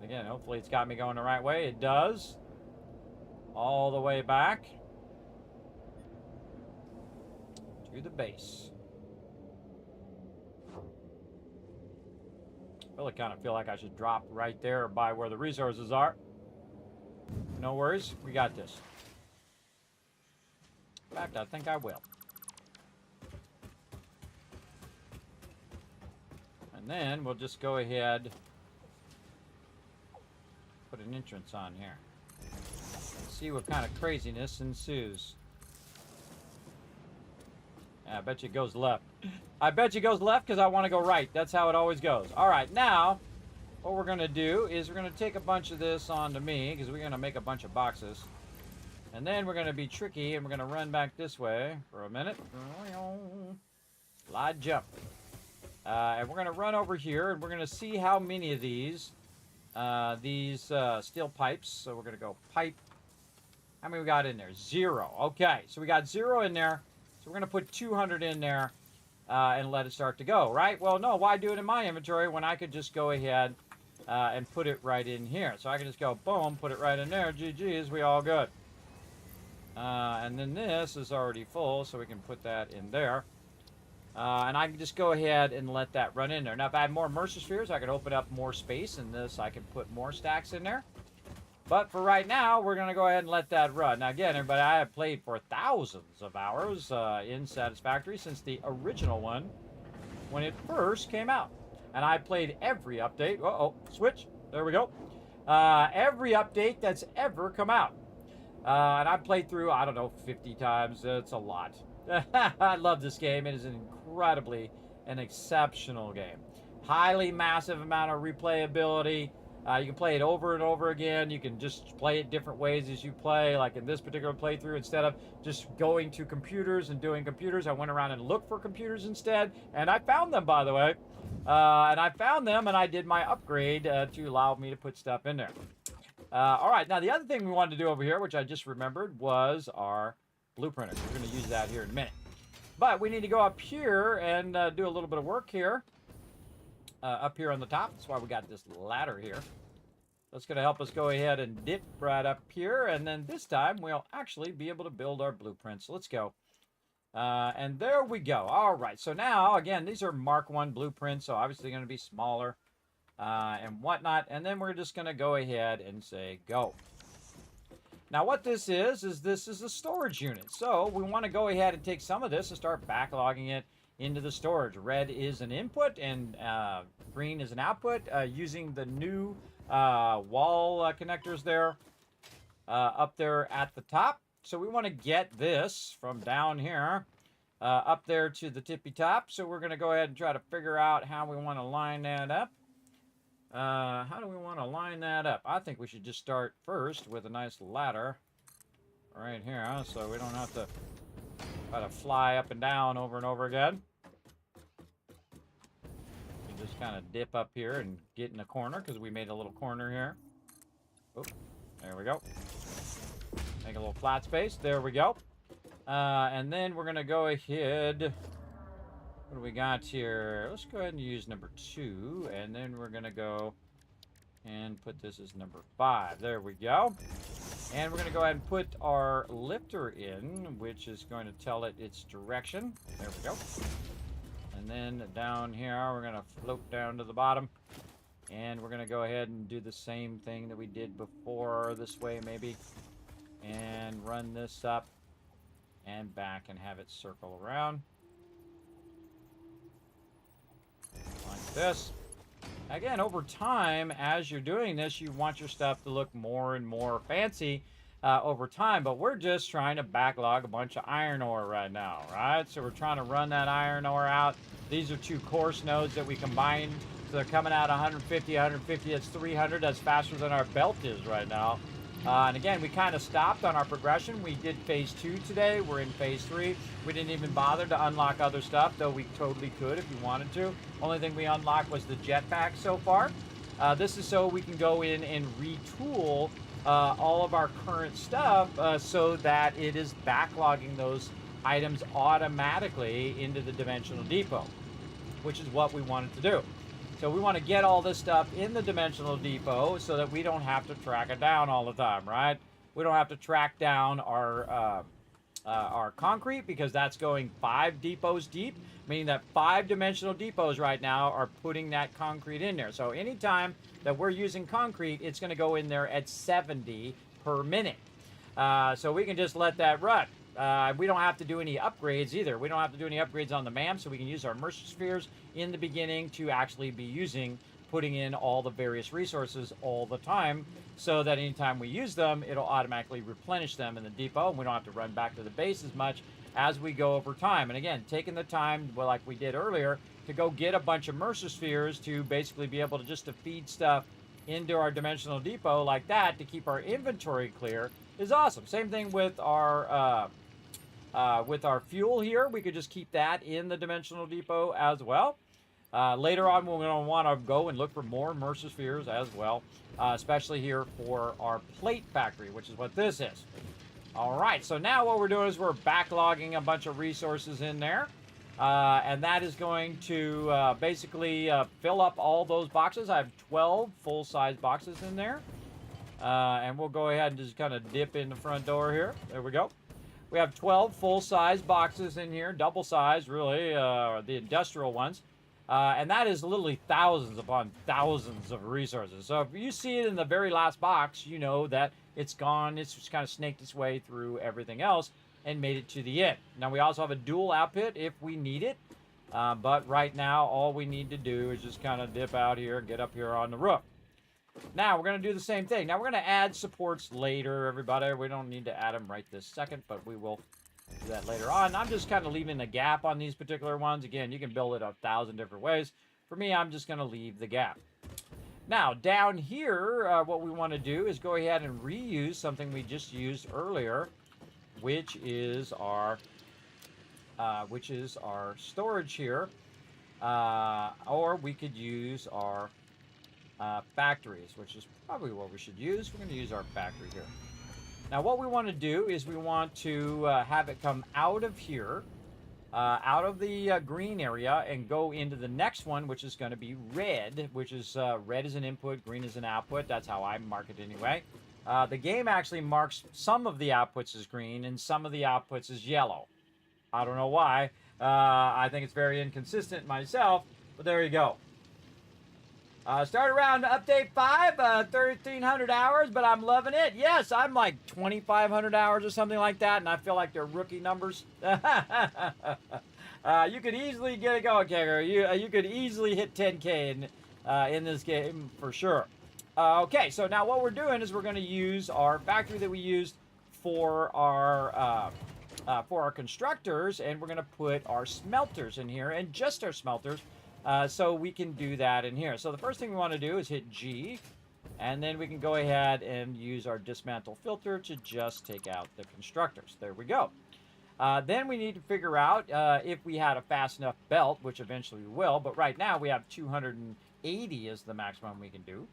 Again, hopefully it's got me going the right way. It does. All the way back to the base. Really kind of feel like I should drop right there by where the resources are. No worries, we got this. In fact, I think I will. And then we'll just go ahead, put an entrance on here. See what kind of craziness ensues. Yeah, I bet you it goes left. I bet you it goes left because I want to go right. That's how it always goes. All right, now what we're going to do is we're going to take a bunch of this onto me because we're going to make a bunch of boxes. And then we're going to be tricky and we're going to run back this way for a minute. Slide jump. And we're going to run over here and we're going to see how many of these steel pipes. So we're going to go pipe. How many we got in there? 0. Okay, so we got 0 in there. So we're going to put 200 in there and let it start to go, right? Well, no, why do it in my inventory when I could just go ahead and put it right in here? So I can just go, boom, put it right in there. GG's, we all good. And then this is already full, so we can put that in there. And I can just go ahead and let that run in there. Now, if I had more Mercer spheres, I could open up more space, and this I can put more stacks in there. But for right now, we're going to go ahead and let that run. Now, again, everybody, I have played for thousands of hours in Satisfactory since the original one when it first came out. And I played every update. Uh-oh, switch. There we go. Every update that's ever come out. And I've played through, I don't know, 50 times. It's a lot. I love this game. It is an incredibly an exceptional game. Highly massive amount of replayability. You can play it over and over again. You can just play it different ways as you play. Like in this particular playthrough, instead of just going to computers and doing computers, I went around and looked for computers instead. And I found them, by the way. And I found them and I did my upgrade to allow me to put stuff in there. All right, now the other thing we wanted to do over here, which I just remembered, was our blueprinter. We're going to use that here in a minute. But we need to go up here and do a little bit of work here. Up here on the top. That's why we got this ladder here. That's going to help us go ahead and dip right up here. And then this time we'll actually be able to build our blueprints. So let's go. And there we go. All right. So now, again, these are Mark 1 blueprints. So obviously going to be smaller and whatnot. And then we're just going to go ahead and say go. Now what this is this is a storage unit. So we want to go ahead and take some of this and start backlogging it into the storage. Red is an input and green is an output using the new wall connectors there up there at the top. So we want to get this from down here up there to the tippy top. So we're going to go ahead and try to figure out how we want to line that up. How do we want to line that up? I think we should just start first with a nice ladder right here, so we don't have to try to fly up and down over and over again. You just kind of dip up here and get in the corner because we made a little corner here. Oh, there we go. Make a little flat space. There we go. And then we're going to go ahead. What do we got here? Let's go ahead and use number 2. And then we're going to go and put this as number 5. There we go. And we're going to go ahead and put our lifter in, which is going to tell it its direction. There we go. And then down here, we're going to float down to the bottom. And we're going to go ahead and do the same thing that we did before, this way maybe. And run this up and back and have it circle around. Like this. Again, over time, as you're doing this, you want your stuff to look more and more fancy over time, but we're just trying to backlog a bunch of iron ore right now, right? So we're trying to run that iron ore out. These are 2 coarse nodes that we combined, so they're coming out 150, 150, that's 300. That's faster than our belt is right now. And again, we kind of stopped on our progression. We did phase 2 today. We're in phase 3. We didn't even bother to unlock other stuff, though we totally could if we wanted to. Only thing we unlocked was the jetpack so far. This is so we can go in and retool all of our current stuff so that it is backlogging those items automatically into the dimensional depot, which is what we wanted to do. So we want to get all this stuff in the dimensional depot so that we don't have to track it down all the time, right? We don't have to track down our concrete because that's going 5 depots deep, meaning that 5-dimensional depots right now are putting that concrete in there. So anytime that we're using concrete, it's going to go in there at 70 per minute. So we can just let that run. We don't have to do any upgrades either. We don't have to do any upgrades on the MAM, so we can use our immersion spheres in the beginning to actually be putting in all the various resources all the time, so that anytime we use them, it'll automatically replenish them in the depot, and we don't have to run back to the base as much as we go over time. And again, taking the time, well, like we did earlier, to go get a bunch of immersion spheres to basically be able to just to feed stuff into our dimensional depot like that to keep our inventory clear is awesome. Same thing with our fuel here. We could just keep that in the dimensional depot as well. Later on, we're going to want to go and look for more immersive spheres as well, especially here for our plate factory, which is what this is. All right, so now what we're doing is we're backlogging a bunch of resources in there, and that is going to basically fill up all those boxes. I have 12 full-size boxes in there, and we'll go ahead and just kind of dip in the front door here. There we go. We have 12 full-size boxes in here, double-size, really, the industrial ones. And that is literally thousands upon thousands of resources. So if you see it in the very last box, you know that it's gone. It's just kind of snaked its way through everything else and made it to the end. Now, we also have a dual output if we need it. But right now, all we need to do is just kind of dip out here and get up here on the roof. Now, we're going to do the same thing. Now, we're going to add supports later, everybody. We don't need to add them right this second, but we will do that later on. I'm just kind of leaving a gap on these particular ones. Again, you can build it 1,000 different ways. For me, I'm just going to leave the gap. Now, down here, what we want to do is go ahead and reuse something we just used earlier, which is our storage here. Or we could use our factories, which is probably what we should use. We're going to use our factory here. Now, what we want to do is we want to have it come out of here, out of the green area, and go into the next one, which is going to be red, which is red is an input, green is an output. That's how I mark it anyway. The game actually marks some of the outputs as green and some of the outputs as yellow. I don't know why. I think it's very inconsistent myself, but there you go. Start around update 5, 1,300 hours, but I'm loving it. Yes, I'm like 2,500 hours or something like that, and I feel like they're rookie numbers. You could easily get it going, Kegger. You could easily hit 10K in this game for sure. Okay, so now what we're doing is we're going to use our factory that we used for our constructors, and we're going to put our smelters in here, and just our smelters. So we can do that in here. So the first thing we want to do is hit G, and then we can go ahead and use our dismantle filter to just take out the constructors. There we go. Then we need to figure out if we had a fast enough belt, which eventually we will, but right now we have 280 is the maximum we can do.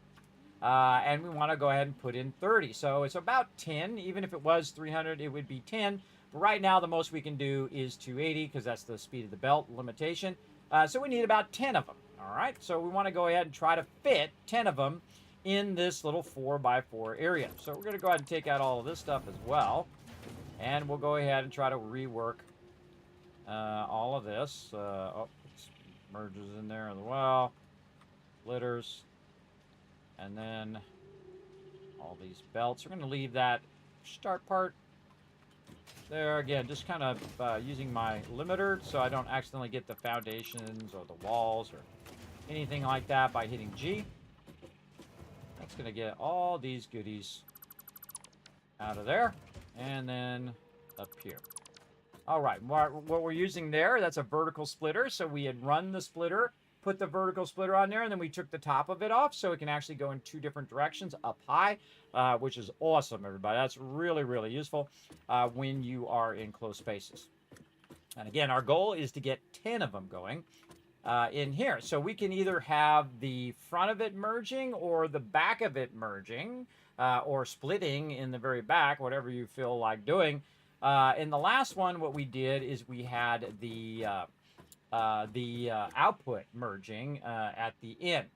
And we want to go ahead and put in 30. So it's about 10. Even if it was 300, it would be 10. But right now the most we can do is 280 because that's the speed of the belt limitation. So we need about 10 of them, all right? So we want to go ahead and try to fit 10 of them in this little 4x4 area. So we're going to go ahead and take out all of this stuff as well. And we'll go ahead and try to rework all of this. Oh, it merges in there as well. Splitters. And then all these belts. We're going to leave that start part there. Again, just kind of using my limiter so I don't accidentally get the foundations or the walls or anything like that by hitting G. That's going to get all these goodies out of there. And then up here. All right, what we're using there, that's a vertical splitter. So we had run the splitter, put the vertical splitter on there, and then we took the top of it off so it can actually go in 2 different directions up high, which is awesome, everybody. That's really, really useful when you are in close spaces. And again, our goal is to get 10 of them going in here. So we can either have the front of it merging or the back of it merging or splitting in the very back, whatever you feel like doing. In the last one, what we did is we had the output merging at the end.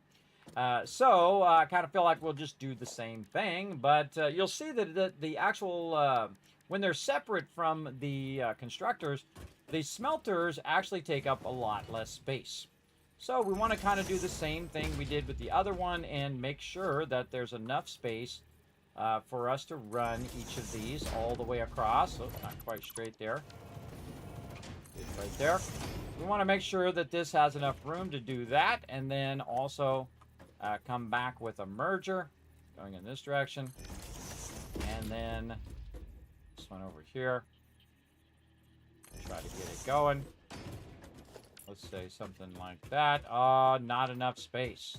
So I kind of feel like we'll just do the same thing, but you'll see that the actual, when they're separate from the constructors, the smelters actually take up a lot less space. So we want to kind of do the same thing we did with the other one and make sure that there's enough space for us to run each of these all the way across. Oh, not quite straight there. It's right there. We want to make sure that this has enough room to do that, and then also come back with a merger going in this direction, and then this one over here. Try to get it going. Let's say something like that. Oh, not enough space.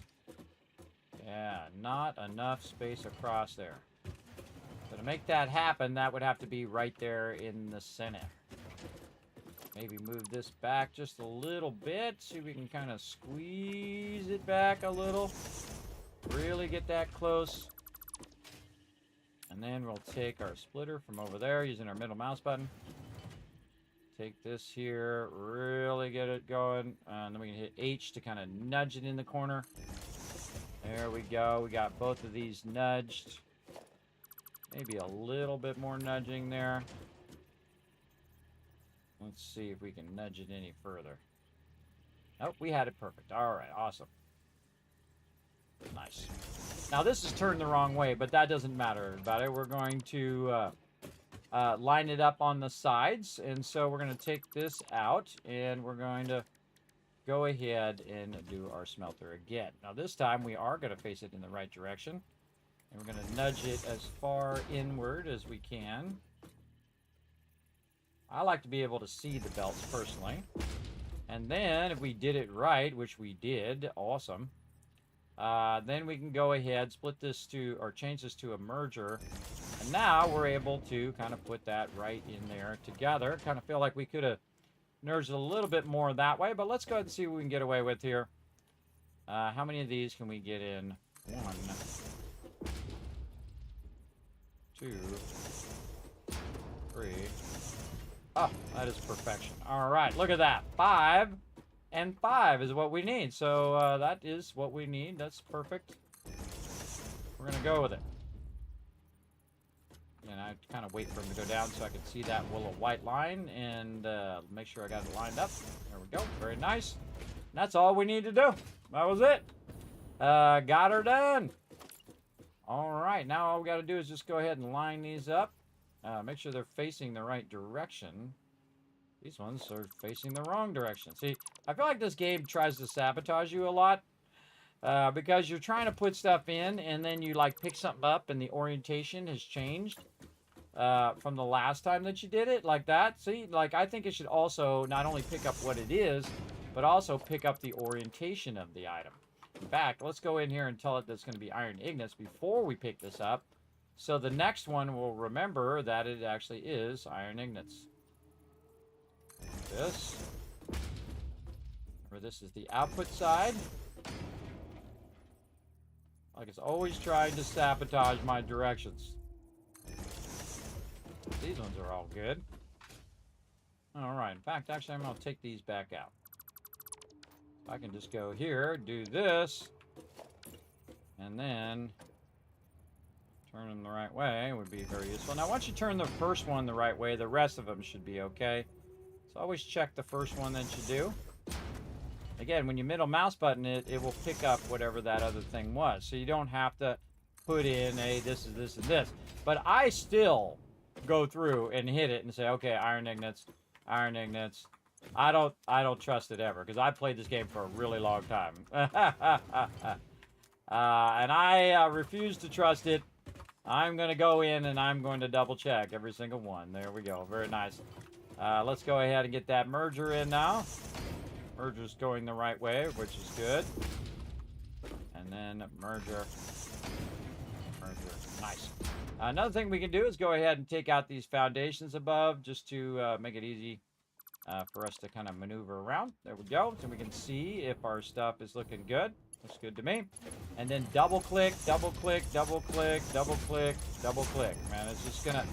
Yeah, not enough space across there. So to make that happen, that would have to be right there in the center. Maybe move this back just a little bit. See if we can kind of squeeze it back a little. Really get that close. And then we'll take our splitter from over there using our middle mouse button. Take this here, really get it going. And then we can hit H to kind of nudge it in the corner. There we go. We got both of these nudged. Maybe a little bit more nudging there. Let's see if we can nudge it any further. Nope, we had it perfect. All right, awesome. Nice. Now this is turned the wrong way, but that doesn't matter, everybody. We're going to line it up on the sides, and so we're going to take this out, and we're going to go ahead and do our smelter again. Now this time we are going to face it in the right direction, and we're going to nudge it as far inward as we can. I like to be able to see the belts personally. And then if we did it right, which we did, awesome. Then we can go ahead, split this to, or change this to a merger. And now we're able to kind of put that right in there together. Kind of feel like we could have merged a little bit more that way, but let's go ahead and see what we can get away with here. How many of these can we get in? 1, 2, 3. Oh, that is perfection. All right, look at that. 5 and 5 is what we need. So that is what we need. That's perfect. We're going to go with it. And I kind of wait for him to go down so I can see that little white line and make sure I got it lined up. There we go. Very nice. And that's all we need to do. That was it. Got her done. All right. Now all we got to do is just go ahead and line these up. Make sure they're facing the right direction. These ones are facing the wrong direction. See, I feel like this game tries to sabotage you a lot. Because you're trying to put stuff in and then you like pick something up and the orientation has changed from the last time that you did it like that. See, like I think it should also not only pick up what it is, but also pick up the orientation of the item. In fact, let's go in here and tell it that's going to be iron ignits before we pick this up. So the next one will remember that it actually is iron ignits. This. Remember, this is the output side. Like it's always trying to sabotage my directions. These ones are all good. Alright, in fact, actually I'm going to take these back out. I can just go here, do this, and then turn them the right way would be very useful. Now once you turn the first one the right way, the rest of them should be okay. So always check the first one that you do. Again, when you middle mouse button it, it will pick up whatever that other thing was. So you don't have to put in, hey, this is this and this. But I still go through and hit it and say, okay, iron ignits, iron ignits. I don't trust it ever because I played this game for a really long time. And I refuse to trust it. I'm going to go in and I'm going to double check every single one. There we go. Very nice. Let's go ahead and get that merger in now. Merger's going the right way, which is good. And then merger. Merger. Nice. Another thing we can do is go ahead and take out these foundations above just to make it easy for us to kind of maneuver around. There we go. So we can see if our stuff is looking good. Looks good to me. And then double click, double click, double click, double click, double click. Man, it's just going to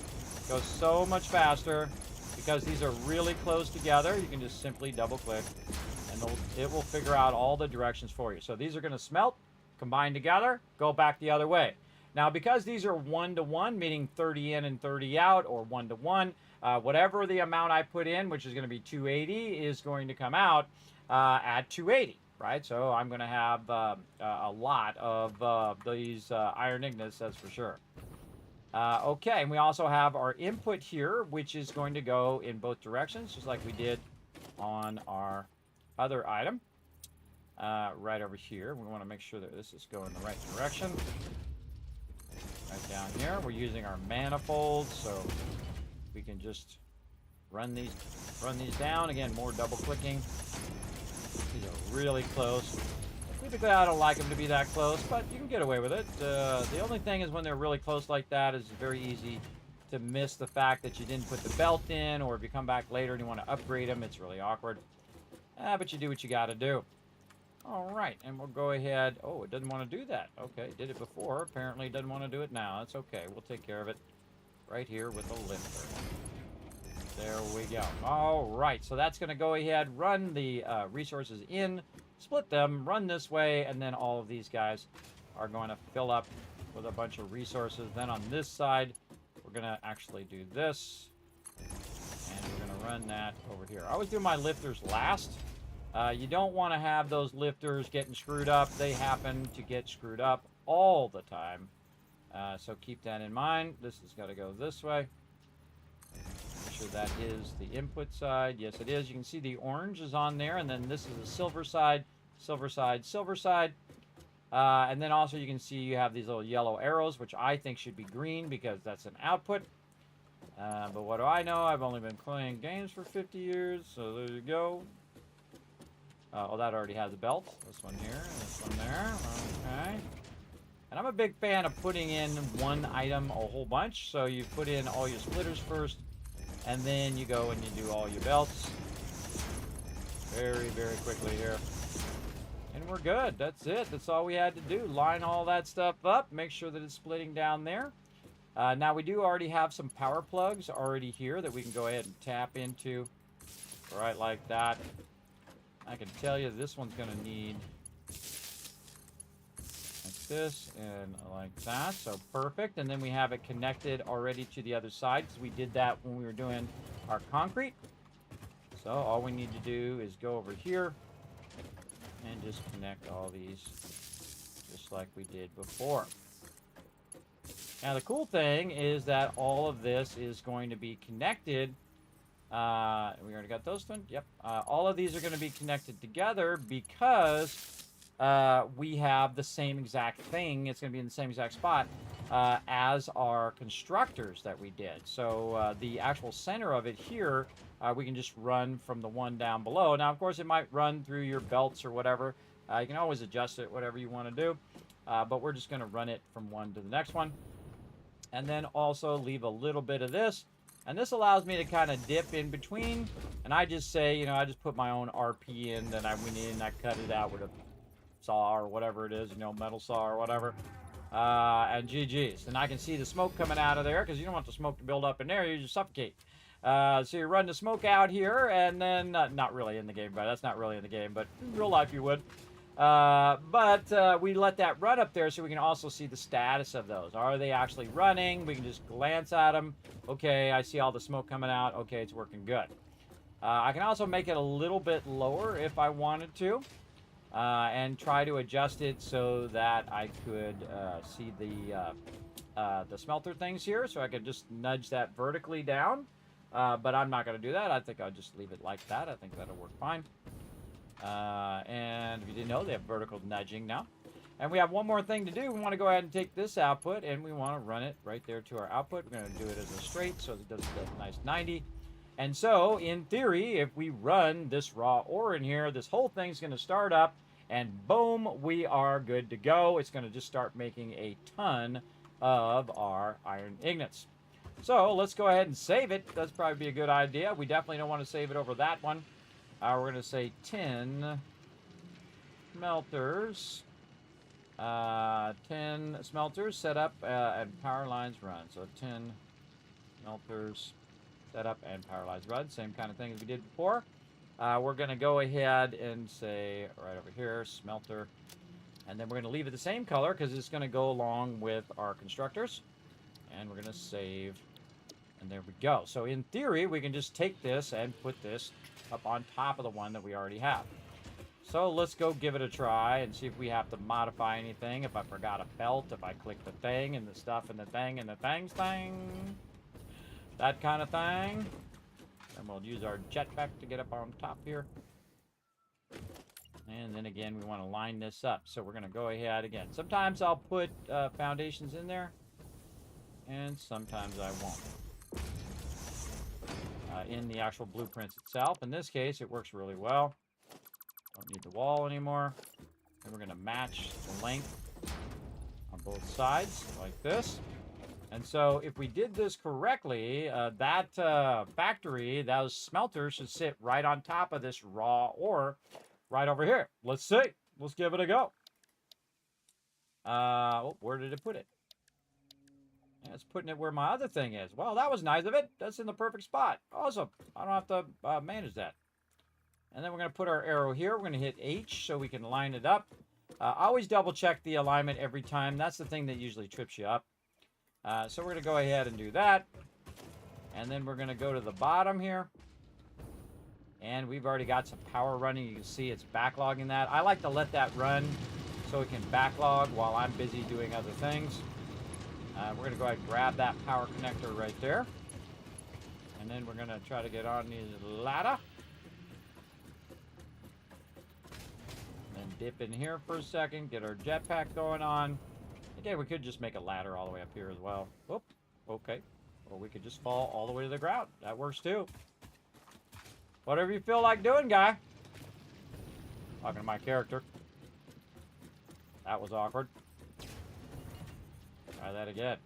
go so much faster because these are really close together. You can just simply double click. And it will figure out all the directions for you. So these are going to smelt, combine together, go back the other way. Now, because these are 1-to-1, meaning 30 in and 30 out, or 1-to-1, whatever the amount I put in, which is going to be 280, is going to come out at 280, right? So I'm going to have a lot of these iron ignits, that's for sure. Okay, and we also have our input here, which is going to go in both directions, just like we did on our other item right over here. We want to make sure that this is going the right direction. Right down here, we're using our manifold, so we can just run these down. Again, more double clicking. These are really close. Typically, I don't like them to be that close, but you can get away with it. The only thing is when they're really close like that, is very easy to miss the fact that you didn't put the belt in, or if you come back later and you want to upgrade them, it's really awkward. But you do what you got to do. All right, and we'll go ahead. Oh, it doesn't want to do that. Okay, it did it before. Apparently, it doesn't want to do it now. That's okay. We'll take care of it right here with a lifter. There we go. All right, so that's going to go ahead, run the resources in, split them, run this way, and then all of these guys are going to fill up with a bunch of resources. Then on this side, we're going to actually do this, and we're going to run that over here. I always do my lifters last. You don't want to have those lifters getting screwed up. They happen to get screwed up all the time. So keep that in mind. This has got to go this way. Make sure that is the input side. Yes, it is. You can see the orange is on there, and then this is the silver side, silver side, silver side. And then also you can see you have these little yellow arrows, which I think should be green because that's an output. But what do I know? I've only been playing games for 50 years, so there you go. Oh, that already has a belt. This one here, this one there. Okay. And I'm a big fan of putting in one item a whole bunch. So you put in all your splitters first, and then you go and you do all your belts. Very, very quickly here. And we're good. That's it. That's all we had to do. Line all that stuff up. Make sure that it's splitting down there. Now, we do already have some power plugs already here that we can go ahead and tap into. Right like that. I can tell you this one's going to need like this and like that. So perfect. And then we have it connected already to the other side because we did that when we were doing our concrete. So all we need to do is go over here and just connect all these just like we did before. Now the cool thing is that all of this is going to be connected. We already got those done. Yep. All of these are going to be connected together because we have the same exact thing. It's going to be in the same exact spot as our constructors that we did. So the actual center of it here, we can just run from the one down below. Now, of course, it might run through your belts or whatever. You can always adjust it, whatever you want to do. But we're just going to run it from one to the next one. And then also leave a little bit of this. And this allows me to kind of dip in between. And I just say, you know, I just put my own RP in. Then I went in and I cut it out with a saw or whatever it is, you know, metal saw or whatever. And GG's. And I can see the smoke coming out of there because you don't want the smoke to build up in there. You just suffocate. So you run the smoke out here, and then, not really in the game, but that's not really in the game, but in real life you would. But we let that run up there so we can also see the status of those. Are they actually running? We can just glance at them. Okay, I see all the smoke coming out. Okay, it's working good. I can also make it a little bit lower if I wanted to, and try to adjust it so that I could see the smelter things here, so I could just nudge that vertically down. But I'm not going to do that. I think I'll just leave it like that. I think that'll work fine. And if you didn't know, they have vertical nudging now. And we have one more thing to do. We want to go ahead and take this output, and we want to run it right there to our output. We're going to do it as a straight, so it does a nice 90. And so, in theory, if we run this raw ore in here, this whole thing's going to start up, and boom, we are good to go. It's going to just start making a ton of our iron ingots. So let's go ahead and save it. That's probably be a good idea. We definitely don't want to save it over that one. We're going to say 10 smelters. 10 smelters set up and power lines run. So 10 smelters set up and power lines run. Same kind of thing as we did before. We're going to go ahead and say right over here, smelter. And then we're going to leave it the same color because it's going to go along with our constructors. And we're going to save. And there we go. So in theory, we can just take this and put this up on top of the one that we already have. So let's go give it a try and see if we have to modify anything. If I forgot a belt, if I click the thing and the stuff and the thing and the thing, that kind of thing. And we'll use our jetpack to get up on top here. And then again, we want to line this up. So we're going to go ahead again. Sometimes I'll put foundations in there, and sometimes I won't. In the actual blueprints itself. In this case, it works really well. Don't need the wall anymore. And we're going to match the length on both sides like this. And so if we did this correctly, that factory, those smelters should sit right on top of this raw ore right over here. Let's see. Let's give it a go. Where did it put it? Yeah, it's putting it where my other thing is. Well, that was nice of it. That's in the perfect spot. Awesome. I don't have to manage that. And then we're going to put our arrow here. We're going to hit H so we can line it up. Always double check the alignment every time. That's the thing that usually trips you up. So we're going to go ahead and do that. And then we're going to go to the bottom here. And we've already got some power running. You can see it's backlogging that. I like to let that run so it can backlog while I'm busy doing other things. We're going to go ahead and grab that power connector right there. And then we're going to try to get on the ladder. And then dip in here for a second, get our jetpack going on. Again, we could just make a ladder all the way up here as well. Whoop. Okay. Or we could just fall all the way to the ground. That works too. Whatever you feel like doing, guy. Talking to my character. That was awkward. Try that again.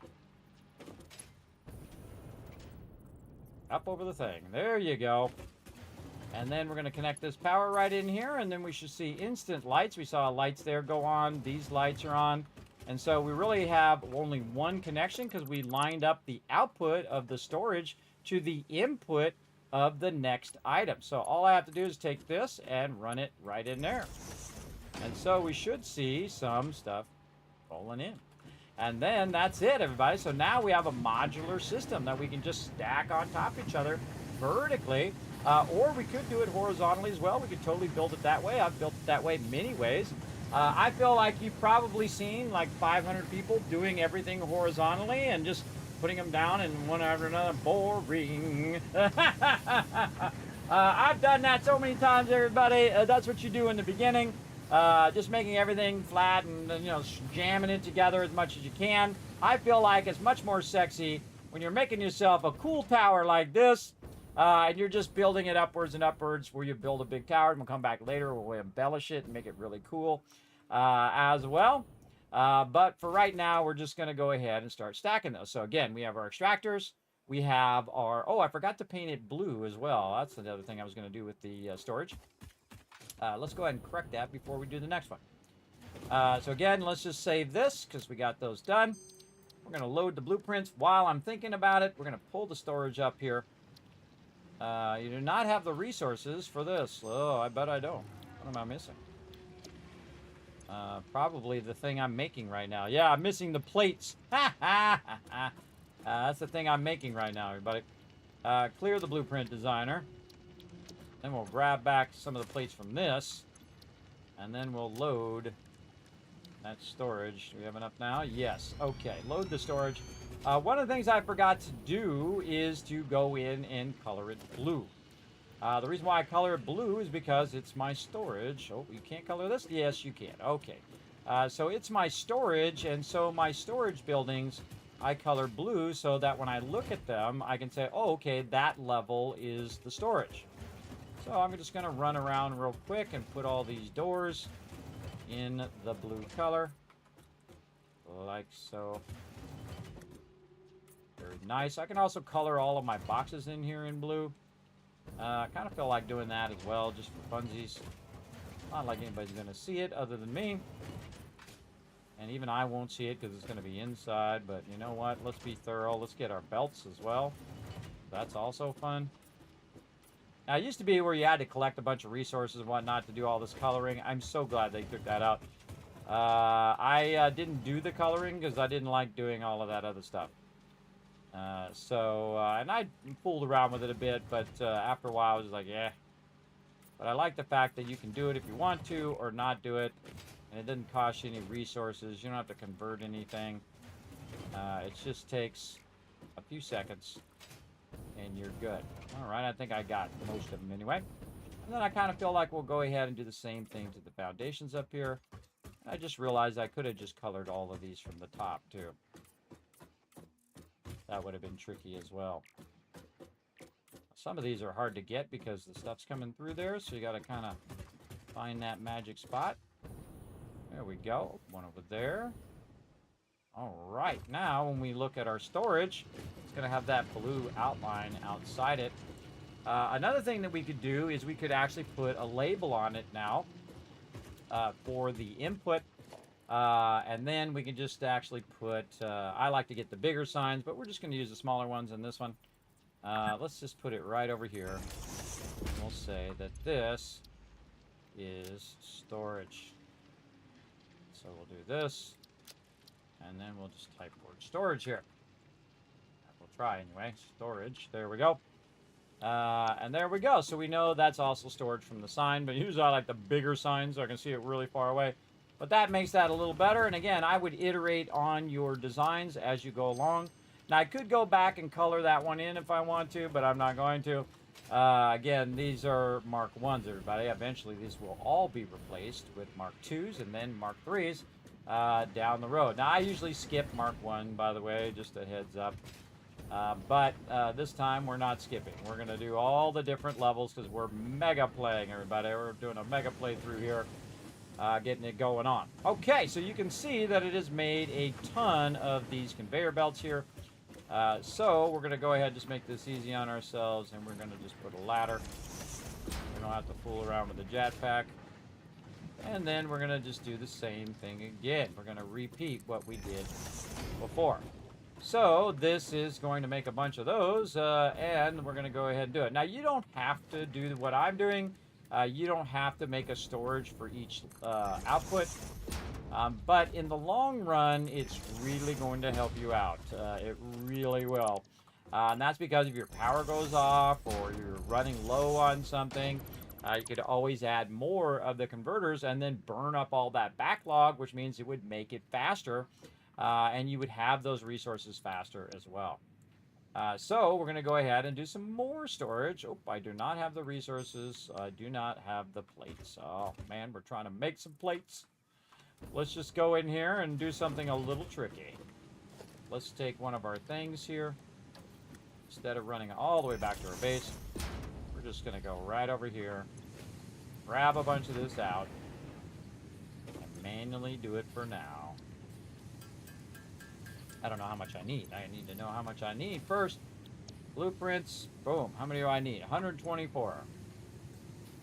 Up over the thing. There you go. And then we're going to connect this power right in here, and then we should see instant lights. We saw lights there go on. These lights are on. And so we really have only one connection because we lined up the output of the storage to the input of the next item. So all I have to do is take this and run it right in there. And so we should see some stuff rolling in. And then that's it, everybody. So now we have a modular system that we can just stack on top of each other vertically. Or we could do it horizontally as well. We could totally build it that way. I've built it that way many ways. I feel like you've probably seen like 500 people doing everything horizontally and just putting them down in one after another. Boring. I've done that so many times, everybody. That's what you do in the beginning. Just making everything flat and, you know, jamming it together as much as you can. I feel like it's much more sexy when you're making yourself a cool tower like this. And you're just building it upwards and upwards where you build a big tower. And we'll come back later where we embellish it and make it really cool as well. But for right now, we're just going to go ahead and start stacking those. So again, we have our extractors. We have our... Oh, I forgot to paint it blue as well. That's the other thing I was going to do with the storage. Let's go ahead and correct that before we do the next one. So again, let's just save this because we got those done. We're going to load the blueprints. While I'm thinking about it, we're going to pull the storage up here. You do not have the resources for this. Oh, I bet I don't. What am I missing? Probably the thing I'm making right now. Yeah, I'm missing the plates. That's the thing I'm making right now, everybody. Clear the blueprint designer. Then we'll grab back some of the plates from this. And then we'll load that storage. Do we have enough now? Yes. Okay, load the storage. One of the things I forgot to do is to go in and color it blue. The reason why I color it blue is because it's my storage. Oh, you can't color this? Yes, you can. Okay. So it's my storage, and so my storage buildings, I color blue so that when I look at them, I can say, oh, okay, that level is the storage. So I'm just going to run around real quick and put all these doors in the blue color. Like so. Very nice. I can also color all of my boxes in here in blue. I kind of feel like doing that as well, just for funsies. Not like anybody's going to see it other than me. And even I won't see it because it's going to be inside. But you know what? Let's be thorough. Let's get our belts as well. That's also fun. Now, it used to be where you had to collect a bunch of resources and whatnot to do all this coloring. I'm so glad they took that out. I didn't do the coloring because I didn't like doing all of that other stuff. And I fooled around with it a bit, but after a while I was just like, yeah. But I like the fact that you can do it if you want to or not do it, and it doesn't cost you any resources. You don't have to convert anything. It just takes a few seconds, and you're good. All right, I think I got most of them anyway. And then I kind of feel like we'll go ahead and do the same thing to the foundations up here. I just realized I could have just colored all of these from the top, too. That would have been tricky as well. Some of these are hard to get because the stuff's coming through there, so you got to kind of find that magic spot. There we go. One over there. All right. Now, when we look at our storage, it's going to have that blue outline outside it. Another thing that we could do is we could actually put a label on it now for the input. And then we can just actually put, I like to get the bigger signs, but we're just going to use the smaller ones in this one. Let's just put it right over here. We'll say that this is storage. So we'll do this, and then we'll just type word storage here. We'll try anyway. Storage. There we go. And there we go. So we know that's also storage from the sign, but usually I like the bigger sign so I can see it really far away. But that makes that a little better. And again, I would iterate on your designs as you go along. Now, I could go back and color that one in if I want to, but I'm not going to. Again, these are Mark 1s, everybody. Eventually, these will all be replaced with Mark 2s and then Mark 3s down the road. Now, I usually skip Mark 1, by the way, just a heads up. But this time we're not skipping. We're going to do all the different levels because we're mega playing, everybody. We're doing a mega playthrough here, getting it going on. Okay, so you can see that it has made a ton of these conveyor belts here. So we're going to go ahead and just make this easy on ourselves, and we're going to just put a ladder. We don't have to fool around with the jetpack. And then we're going to just do the same thing again. We're going to repeat what we did before. So this is going to make a bunch of those, and we're going to go ahead and do it. Now, you don't have to do what I'm doing. You don't have to make a storage for each output. But in the long run, it's really going to help you out. It really will. And that's because if your power goes off or you're running low on something, you could always add more of the converters and then burn up all that backlog, which means it would make it faster. And you would have those resources faster as well. So we're going to go ahead and do some more storage. Oh, I do not have the resources. I do not have the plates. Oh, man, we're trying to make some plates. Let's just go in here and do something a little tricky. Let's take one of our things here. Instead of running all the way back to our base, we're just going to go right over here, grab a bunch of this out, and manually do it for now. I don't know how much I need. I need to know how much I need first. Blueprints. Boom. How many do I need? 124.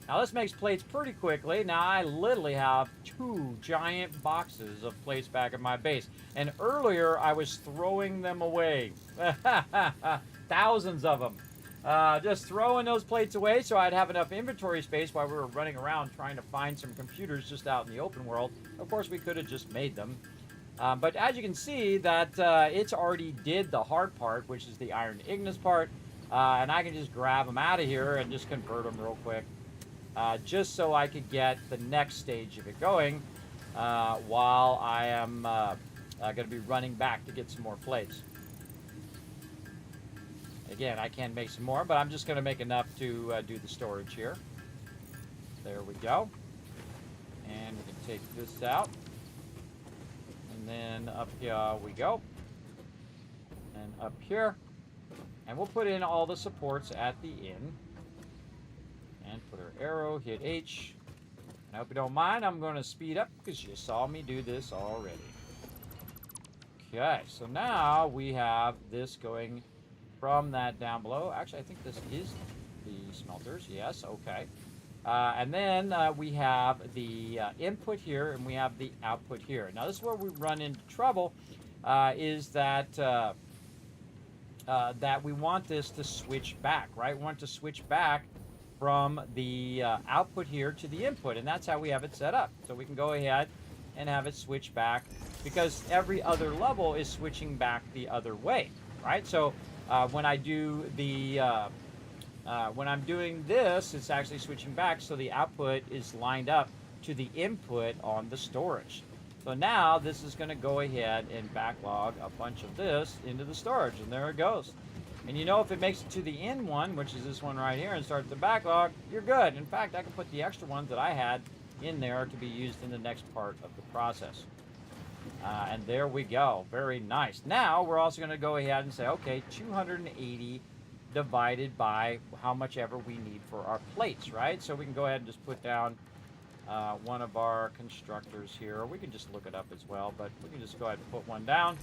Now this makes plates pretty quickly. Now I literally have 2 giant boxes of plates back at my base. And earlier I was throwing them away. Thousands of them. Just throwing those plates away so I'd have enough inventory space while we were running around trying to find some computers just out in the open world. Of course, we could have just made them. But as you can see that it's already did the hard part, which is the iron ignis part, and I can just grab them out of here and just convert them real quick, just so I could get the next stage of it going while I am going to be running back to get some more plates. Again, I can make some more, but I'm just going to make enough to do the storage here. There we go. And we can take this out. And then up here we go. And up here. And we'll put in all the supports at the end. And put our arrow, hit H. And I hope you don't mind, I'm going to speed up because you saw me do this already. Okay, so now we have this going from that down below. Actually, I think this is the smelters. Yes, okay. And then we have the input here, and we have the output here. Now, this is where we run into trouble, is that that we want this to switch back, right? We want to switch back from the output here to the input, and that's how we have it set up. So we can go ahead and have it switch back, because every other level is switching back the other way, right? So when I do the when I'm doing this, it's actually switching back, so the output is lined up to the input on the storage. So now this is going to go ahead and backlog a bunch of this into the storage, and there it goes. And you know, if it makes it to the end one, which is this one right here, and starts the backlog, you're good. In fact, I can put the extra ones that I had in there to be used in the next part of the process. And there we go. Very nice. Now we're also going to go ahead and say, okay, 280 divided by how much ever we need for our plates, right? So we can go ahead and just put down one of our constructors here, or we can just look it up as well, but we can just go ahead and put one down,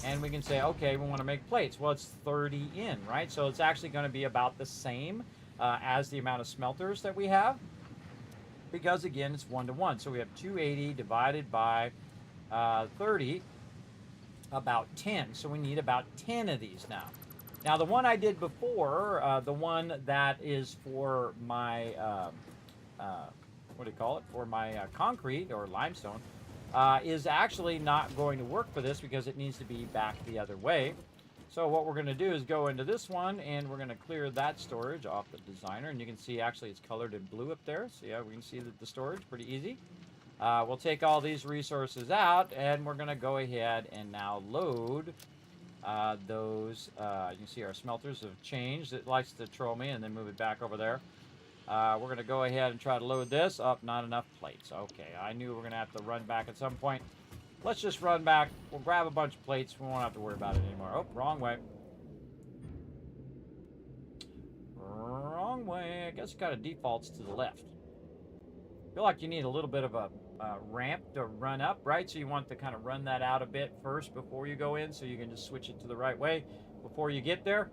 and we can say, okay, we want to make plates. Well, it's 30 in, right? So it's actually going to be about the same as the amount of smelters that we have, because again, it's 1-to-1. So we have 280 divided by 30, about 10. So we need about 10 of these now. Now, the one I did before, the one that is for my, what do you call it, for my concrete or limestone, is actually not going to work for this because it needs to be back the other way. So what we're going to do is go into this one, and we're going to clear that storage off the designer. And you can see actually it's colored in blue up there. So yeah, we can see that the storage, pretty easy. We'll take all these resources out, and we're going to go ahead and now load those. You can see our smelters have changed. It likes to troll me and then move it back over there. We're going to go ahead and try to load this up. Not enough plates. Okay, I knew we were going to have to run back at some point. Let's just run back. We'll grab a bunch of plates. We won't have to worry about it anymore. Oh, wrong way. Wrong way. I guess it kind of defaults to the left. I feel like you need a little bit of a ramp to run up, right? So you want to kind of run that out a bit first before you go in, so you can just switch it to the right way before you get there.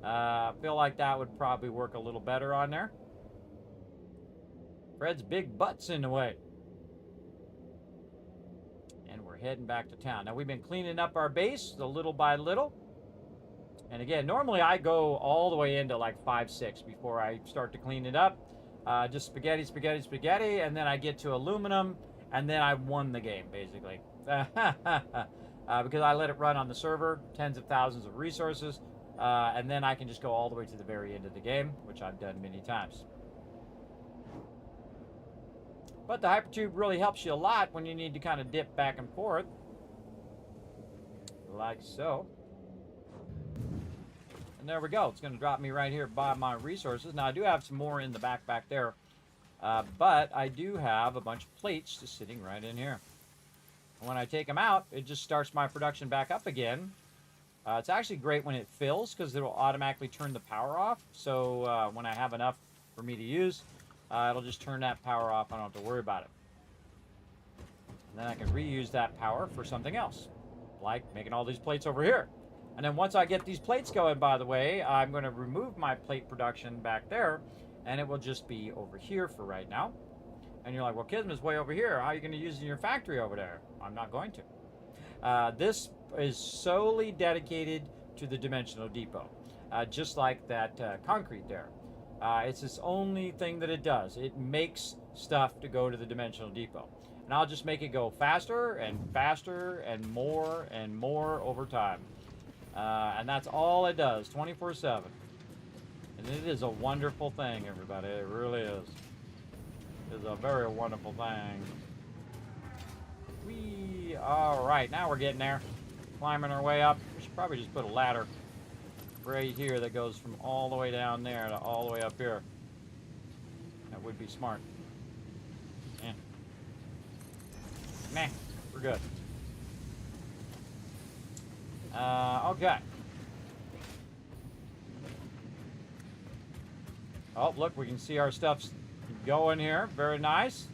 I feel like that would probably work a little better on there. Fred's big butt's in the way. And we're heading back to town. Now, we've been cleaning up our base a little by little. And again, normally I go all the way into like 5, 6 before I start to clean it up. Just spaghetti, spaghetti, spaghetti, and then I get to aluminum, and then I won the game, basically. Because I let it run on the server, tens of thousands of resources, and then I can just go all the way to the very end of the game, which I've done many times. But the hypertube really helps you a lot when you need to kind of dip back and forth, like so. And there we go. It's going to drop me right here by my resources. Now, I do have some more in the back there, but I do have a bunch of plates just sitting right in here. And when I take them out, it just starts my production back up again. It's actually great when it fills because it will automatically turn the power off. So when I have enough for me to use, it'll just turn that power off. I don't have to worry about it. And then I can reuse that power for something else, like making all these plates over here. And then once I get these plates going, by the way, I'm going to remove my plate production back there, and it will just be over here for right now. And you're like, well, Kismet's way over here. How are you going to use it in your factory over there? I'm not going to. This is solely dedicated to the dimensional depot, just like that concrete there. It's its only thing that it does. It makes stuff to go to the dimensional depot. And I'll just make it go faster and faster and more over time. And that's all it does, 24/7. And it is a wonderful thing, everybody. It really is. It is a very wonderful thing. All right, now we're getting there. Climbing our way up. We should probably just put a ladder right here that goes from all the way down there to all the way up here. That would be smart. Yeah. Meh, we're good. Okay. Oh, look, we can see our stuff's going here. Very nice.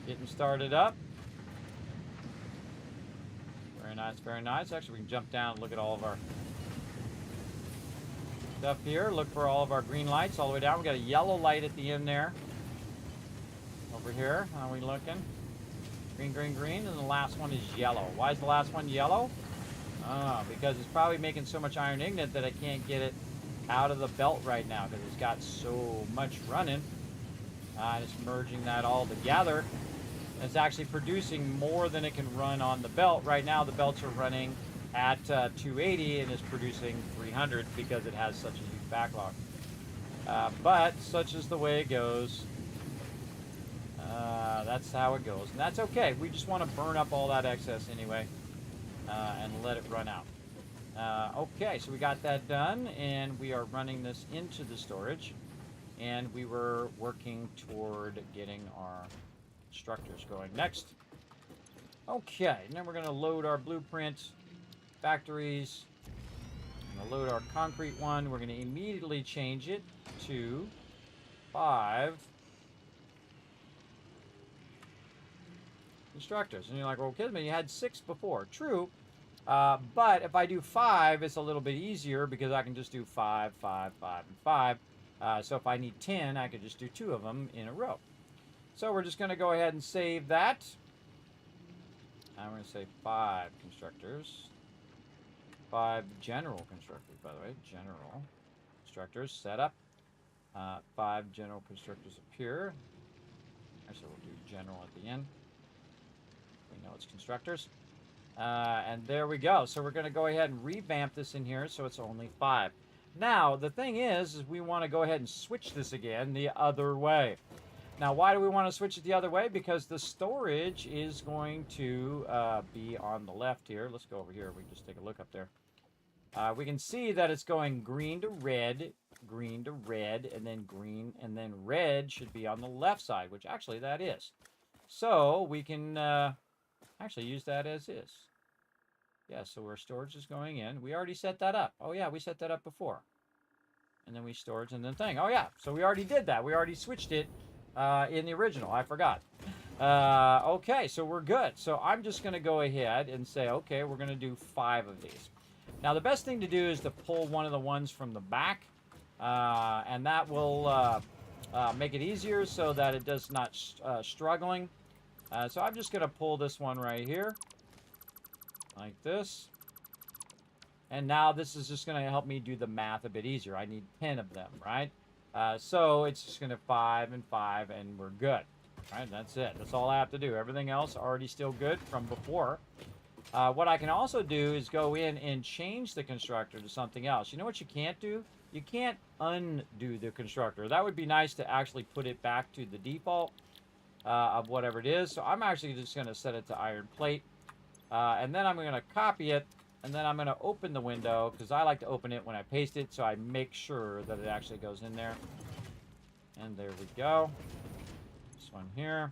Getting started up. Very nice, very nice. Actually, we can jump down and look at all of our stuff here. Look for all of our green lights all the way down. We got a yellow light at the end there. Over here. How are we looking? Green, green, green. And the last one is yellow. Why is the last one yellow? Because it's probably making so much iron ingot that I can't get it out of the belt right now because it's got so much running. And it's merging that all together. It's actually producing more than it can run on the belt. Right now, the belts are running at 280 and is producing 300 because it has such a huge backlog. But such is the way it goes. That's how it goes. And that's okay. We just want to burn up all that excess anyway. And let it run out. Okay, so we got that done, and we are running this into the storage, and we were working toward getting our constructors going next. Okay, and then we're going to load our blueprint factories. I'm going to load our concrete one. We're going to immediately change it to 5 constructors. And you're like, well, Kismet, you had 6 before. True. But if I do 5, it's a little bit easier because I can just do 5, 5, 5, and 5. So if I need 10, I could just do 2 of them in a row. So we're just going to go ahead and save that. I'm going to say 5 constructors. 5 general constructors, by the way. General constructors set up. 5 general constructors appear. Actually, we'll do general at the end. We know it's constructors. And there we go. So we're going to go ahead and revamp this in here so it's only 5. Now, the thing is we want to go ahead and switch this again the other way. Now, why do we want to switch it the other way? Because the storage is going to be on the left here. Let's go over here. We can just take a look up there. We can see that it's going green to red, and then green, and then red should be on the left side, which actually that is. So we can actually use that as is. Yeah, so our storage is going in. We already set that up. Oh, yeah, we set that up before. And then we store it in the thing. Oh, yeah. So we already did that. We already switched it in the original. I forgot. Okay, so we're good. So I'm just going to go ahead and say, okay, we're going to do 5 of these. Now, the best thing to do is to pull one of the ones from the back. And that will make it easier so that it does not struggling. So I'm just going to pull this one right here. Like this. And now this is just going to help me do the math a bit easier. I need 10 of them, right? So it's just going to 5 and 5, and we're good. All right, that's it. That's all I have to do. Everything else already still good from before. What I can also do is go in and change the constructor to something else. You know what you can't do? You can't undo the constructor. That would be nice to actually put it back to the default of whatever it is. So I'm actually just going to set it to iron plate. And then I'm going to copy it. And then I'm going to open the window because I like to open it when I paste it. So I make sure that it actually goes in there. And there we go. This one here.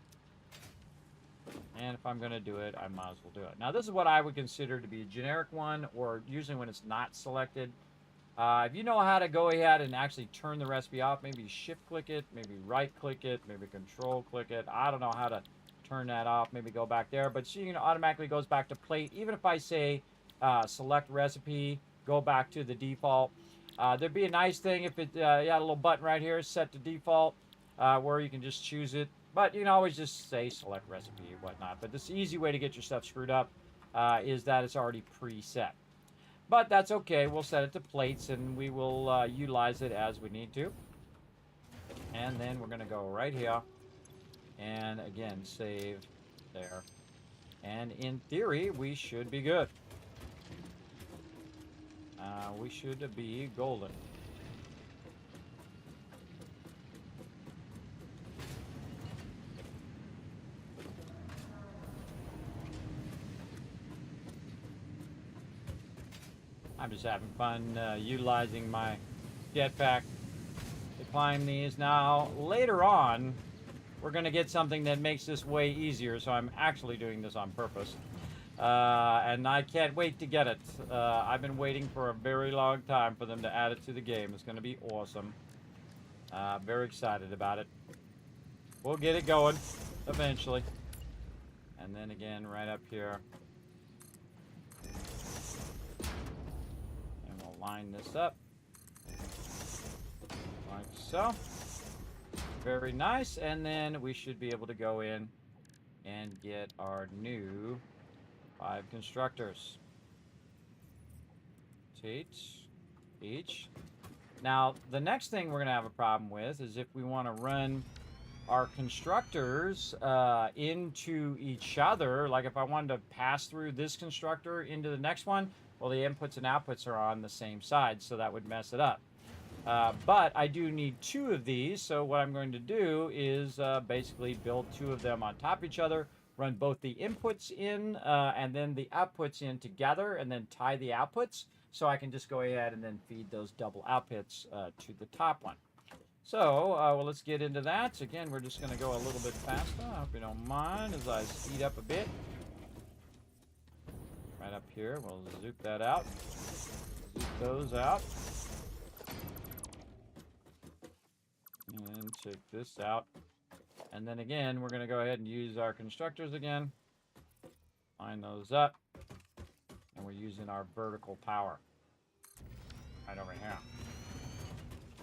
And if I'm going to do it, I might as well do it. Now, this is what I would consider to be a generic one, or usually when it's not selected. If you know how to go ahead and actually turn the recipe off, maybe shift-click it, maybe right-click it, maybe control-click it. I don't know how to turn that off. Maybe go back there. But see, it automatically goes back to plate. Even if I say select recipe, go back to the default. There'd be a nice thing if it you had a little button right here, set to default, where you can just choose it. But you can always just say select recipe or whatnot. But this easy way to get your stuff screwed up is that it's already preset. But that's okay. We'll set it to plates, and we will utilize it as we need to. And then we're going to go right here. And again, save there. And in theory, we should be good. We should be golden. I'm just having fun utilizing my jetpack to climb these. Now, later on, we're going to get something that makes this way easier, so I'm actually doing this on purpose. And I can't wait to get it. I've been waiting for a very long time for them to add it to the game. It's going to be awesome. Very excited about it. We'll get it going eventually. And then again, right up here. And we'll line this up. Like so. Very nice. And then we should be able to go in and get our new 5 constructors. Each. Now, the next thing we're going to have a problem with is if we want to run our constructors into each other. Like if I wanted to pass through this constructor into the next one, well, the inputs and outputs are on the same side, so that would mess it up. But I do need 2 of these, so what I'm going to do is basically build 2 of them on top of each other, run both the inputs in and then the outputs in together, and then tie the outputs, so I can just go ahead and then feed those double outputs to the top one. So, well, let's get into that. So again, we're just going to go a little bit faster. I hope you don't mind as I speed up a bit. Right up here, we'll zoop that out. Zoop those out. And check this out. And then again, we're going to go ahead and use our constructors again. Line those up. And we're using our vertical power. Right over here.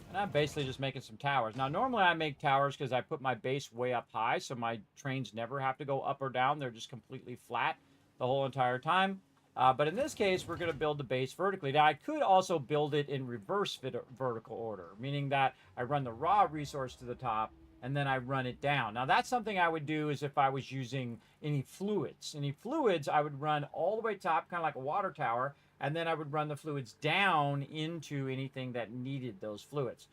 And I'm basically just making some towers. Now, normally I make towers because I put my base way up high, so my trains never have to go up or down. They're just completely flat the whole entire time. But in this case, we're going to build the base vertically. Now, I could also build it in reverse vertical order, meaning that I run the raw resource to the top, and then I run it down. Now, that's something I would do is if I was using any fluids. Any fluids, I would run all the way top, kind of like a water tower, and then I would run the fluids down into anything that needed those fluids.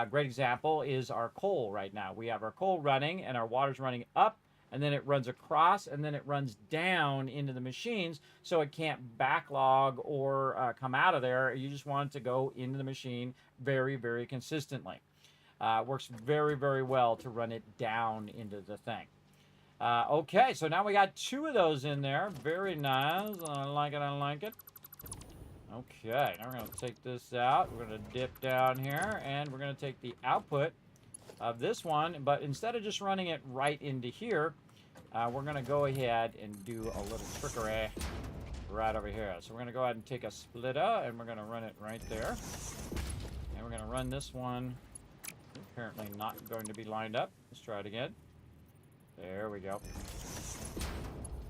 Great example is our coal right now. We have our coal running, and our water's running up, and then it runs across, and then it runs down into the machines, so it can't backlog or come out of there. You just want it to go into the machine very, very consistently. Works very, very well to run it down into the thing. Okay, so now we got 2 of those in there. Very nice. I like it, I like it. Okay, now we're going to take this out. We're going to dip down here, and we're going to take the output of this one, but instead of just running it right into here, we're going to go ahead and do a little trickery right over here. So we're going to go ahead and take a splitter, and we're going to run it right there. And we're going to run this one. Apparently not going to be lined up. Let's try it again. There we go.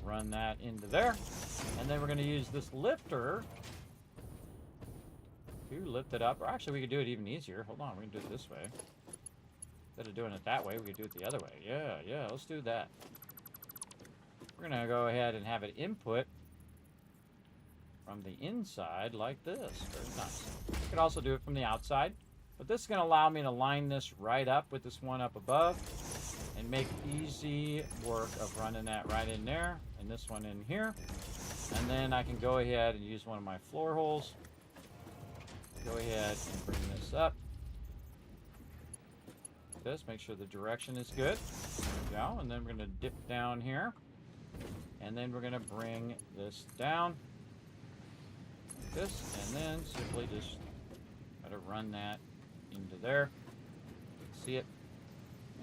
Run that into there. And then we're going to use this lifter to lift it up. Or actually, we could do it even easier. Hold on, we can do it this way. Instead of doing it that way, we could do it the other way. Yeah, let's do that. We're going to go ahead and have it input from the inside like this. Very nice. You could also do it from the outside. But this is going to allow me to line this right up with this one up above and make easy work of running that right in there and this one in here. And then I can go ahead and use one of my floor holes. Go ahead and bring this up. Like this, make sure the direction is good. There we go. And then we're going to dip down here. And then we're going to bring this down like this. And then simply just try to run that into there. See it?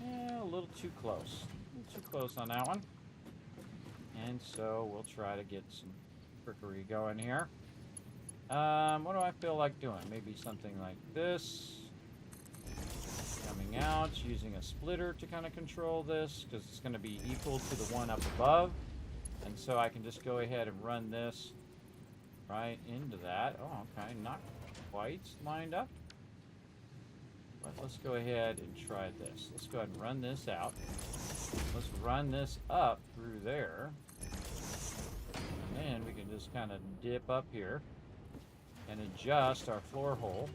Yeah, a little too close. A little too close on that one. And so we'll try to get some trickery going here. What do I feel like doing? Maybe something like this. Coming out, using a splitter to kind of control this, because it's going to be equal to the one up above. And so I can just go ahead and run this right into that. Oh, okay, not quite lined up. But let's go ahead and try this. Let's go ahead and run this out. Let's run this up through there. And then we can just kind of dip up here and adjust our floor hole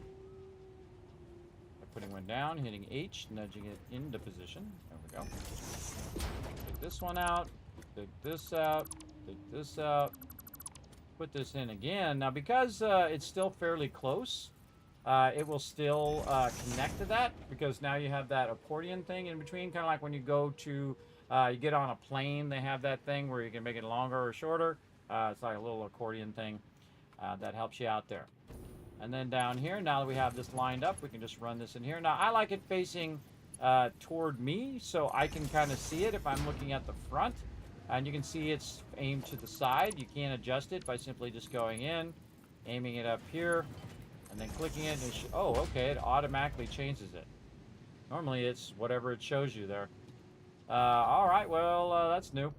by putting one down, hitting H, nudging it into position. There we go. Take this one out, take this out, take this out, put this in again. Now, because it's still fairly close, it will still connect to that, because now you have that accordion thing in between, kind of like when you go to, you get on a plane, they have that thing where you can make it longer or shorter. It's like a little accordion thing that helps you out there. And then down here, now that we have this lined up, we can just run this in here. Now, I like it facing toward me, so I can kind of see it if I'm looking at the front. And you can see it's aimed to the side. You can't adjust it by simply just going in, aiming it up here, and then clicking it, and oh, okay, it automatically changes it. Normally, it's whatever it shows you there. All right, well, that's new.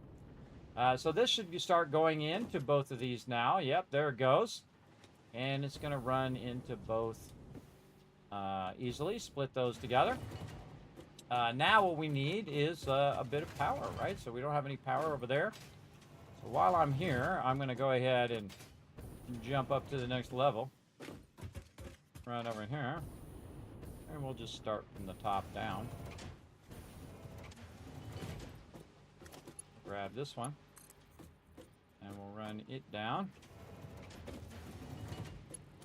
So this should start going into both of these now. Yep, there it goes. And it's going to run into both easily. Split those together. Now what we need is a bit of power, right? So we don't have any power over there. So while I'm here, I'm going to go ahead and jump up to the next level. Right over here. And we'll just start from the top down. Grab this one. And we'll run it down.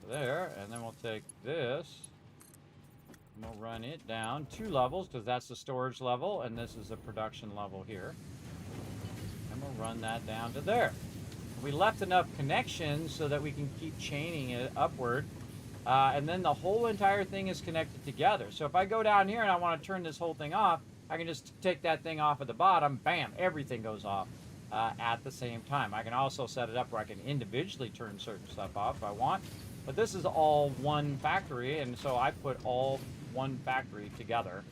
There. And then we'll take this. And we'll run it down 2 levels, because that's the storage level. And this is the production level here. And we'll run that down to there. We left enough connections so that we can keep chaining it upward. And then the whole entire thing is connected together. So if I go down here and I want to turn this whole thing off, I can just take that thing off at the bottom. Bam, everything goes off at the same time. I can also set it up where I can individually turn certain stuff off if I want. But this is all one factory, and so I put all one factory together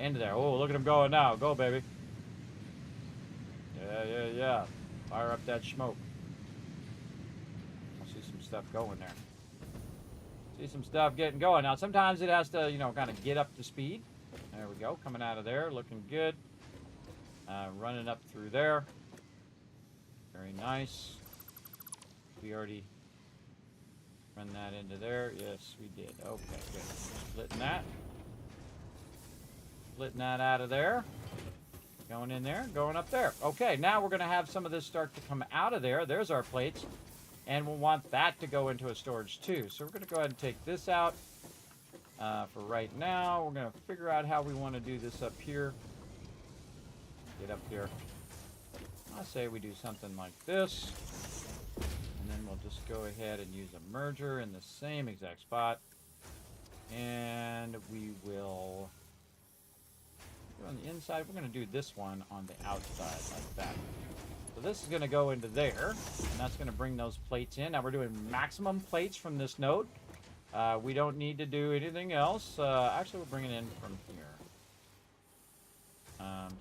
into there. Oh, look at him going now. Go, baby. Yeah. Fire up that smoke. I see some stuff going there. See some stuff getting going. Now, sometimes it has to, kind of get up to speed. There we go. Coming out of there. Looking good. Running up through there. Very nice. We already run that into there. Yes, we did. Okay, good. Splitting that. Splitting that out of there. Going in there. Going up there. Okay, now we're going to have some of this start to come out of there. There's our plates. And we'll want that to go into a storage too. So we're going to go ahead and take this out for right now. We're going to figure out how we want to do this up here. Get up here. I say we do something like this. And then we'll just go ahead and use a merger in the same exact spot. And we will do on the inside. We're going to do this one on the outside like that. So this is going to go into there, and that's going to bring those plates in. Now we're doing maximum plates from this node. We don't need to do anything else. Actually, we'll bring it in from here.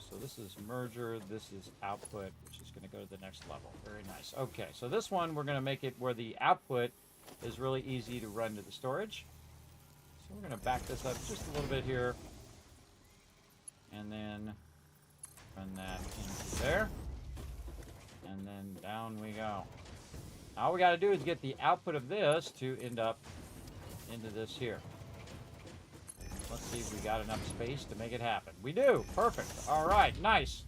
So this is merger, this is output, which is going to go to the next level. Very nice. Okay, so this one we're going to make it where the output is really easy to run to the storage. So we're going to back this up just a little bit here. And then run that into there. And then down we go. All we got to do is get the output of this to end up into this here. Let's see if we got enough space to make it happen. We do. Perfect. All right. Nice.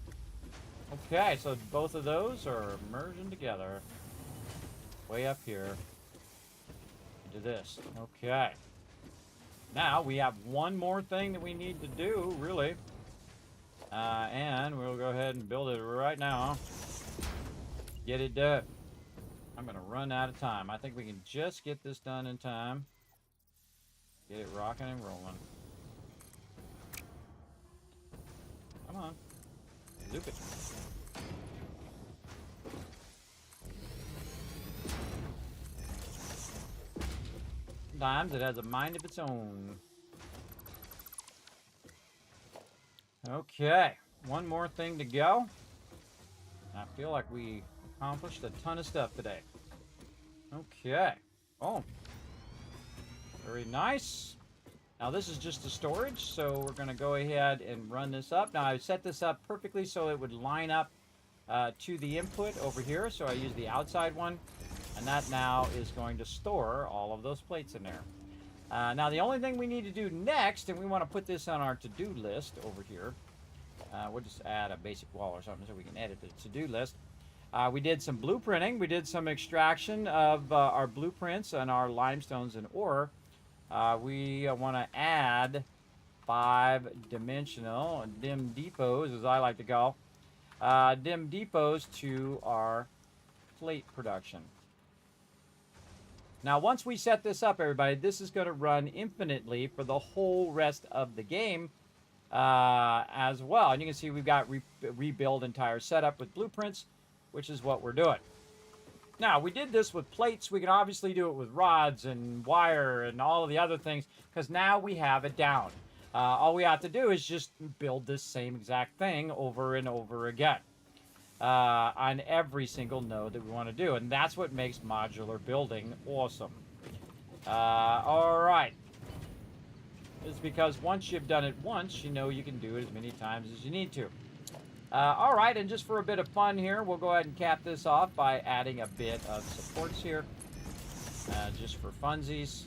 Okay, so both of those are merging together way up here into this. Okay. Now we have one more thing that we need to do, really. And we'll go ahead and build it right now. Get it done. I'm going to run out of time. I think we can just get this done in time. Get it rocking and rolling. Come on. Loop it. Sometimes it has a mind of its own. Okay. One more thing to go. I feel like we accomplished a ton of stuff today. Okay. Oh. Very nice. Now this is just the storage, so we're going to go ahead and run this up. Now I set this up perfectly so it would line up to the input over here. So I use the outside one, and that now is going to store all of those plates in there. Now the only thing we need to do next, and we want to put this on our to-do list over here. We'll just add a basic wall or something so we can edit the to-do list. We did some blueprinting. We did some extraction of our blueprints and our limestones and ore. We want to add 5-dimensional dim depots, as I like to call, dim depots to our plate production. Now, once we set this up, everybody, this is going to run infinitely for the whole rest of the game as well. And you can see we've got rebuild entire setup with blueprints, which is what we're doing. Now, we did this with plates. We can obviously do it with rods and wire and all of the other things, because now we have it down. All we have to do is just build this same exact thing over and over again on every single node that we want to do. And that's what makes modular building awesome. All right. It's because once you've done it once, you know you can do it as many times as you need to. All right, and just for a bit of fun here, we'll go ahead and cap this off by adding a bit of supports here, just for funsies.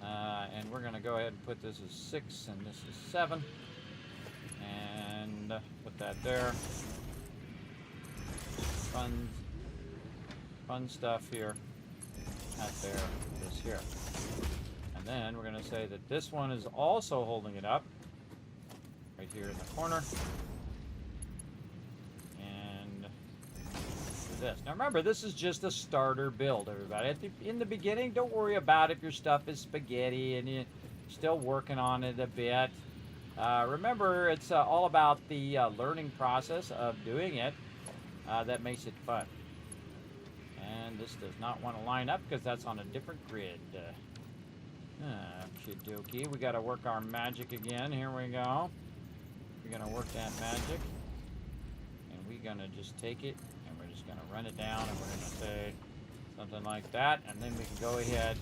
And we're going to go ahead and put this as 6 and this is 7. And put that there. Fun stuff here. That there, this here. And then we're going to say that this one is also holding it up, right here in the corner. This. Now remember, this is just a starter build, everybody. In the beginning, don't worry about if your stuff is spaghetti and you're still working on it a bit. Remember, it's all about the learning process of doing it that makes it fun. And this does not want to line up because that's on a different grid. Okey-dokey. We got to work our magic again. Here we go. We're going to work that magic. And we're going to just take it. Going to run it down, and we're going to say something like that, and then we can go ahead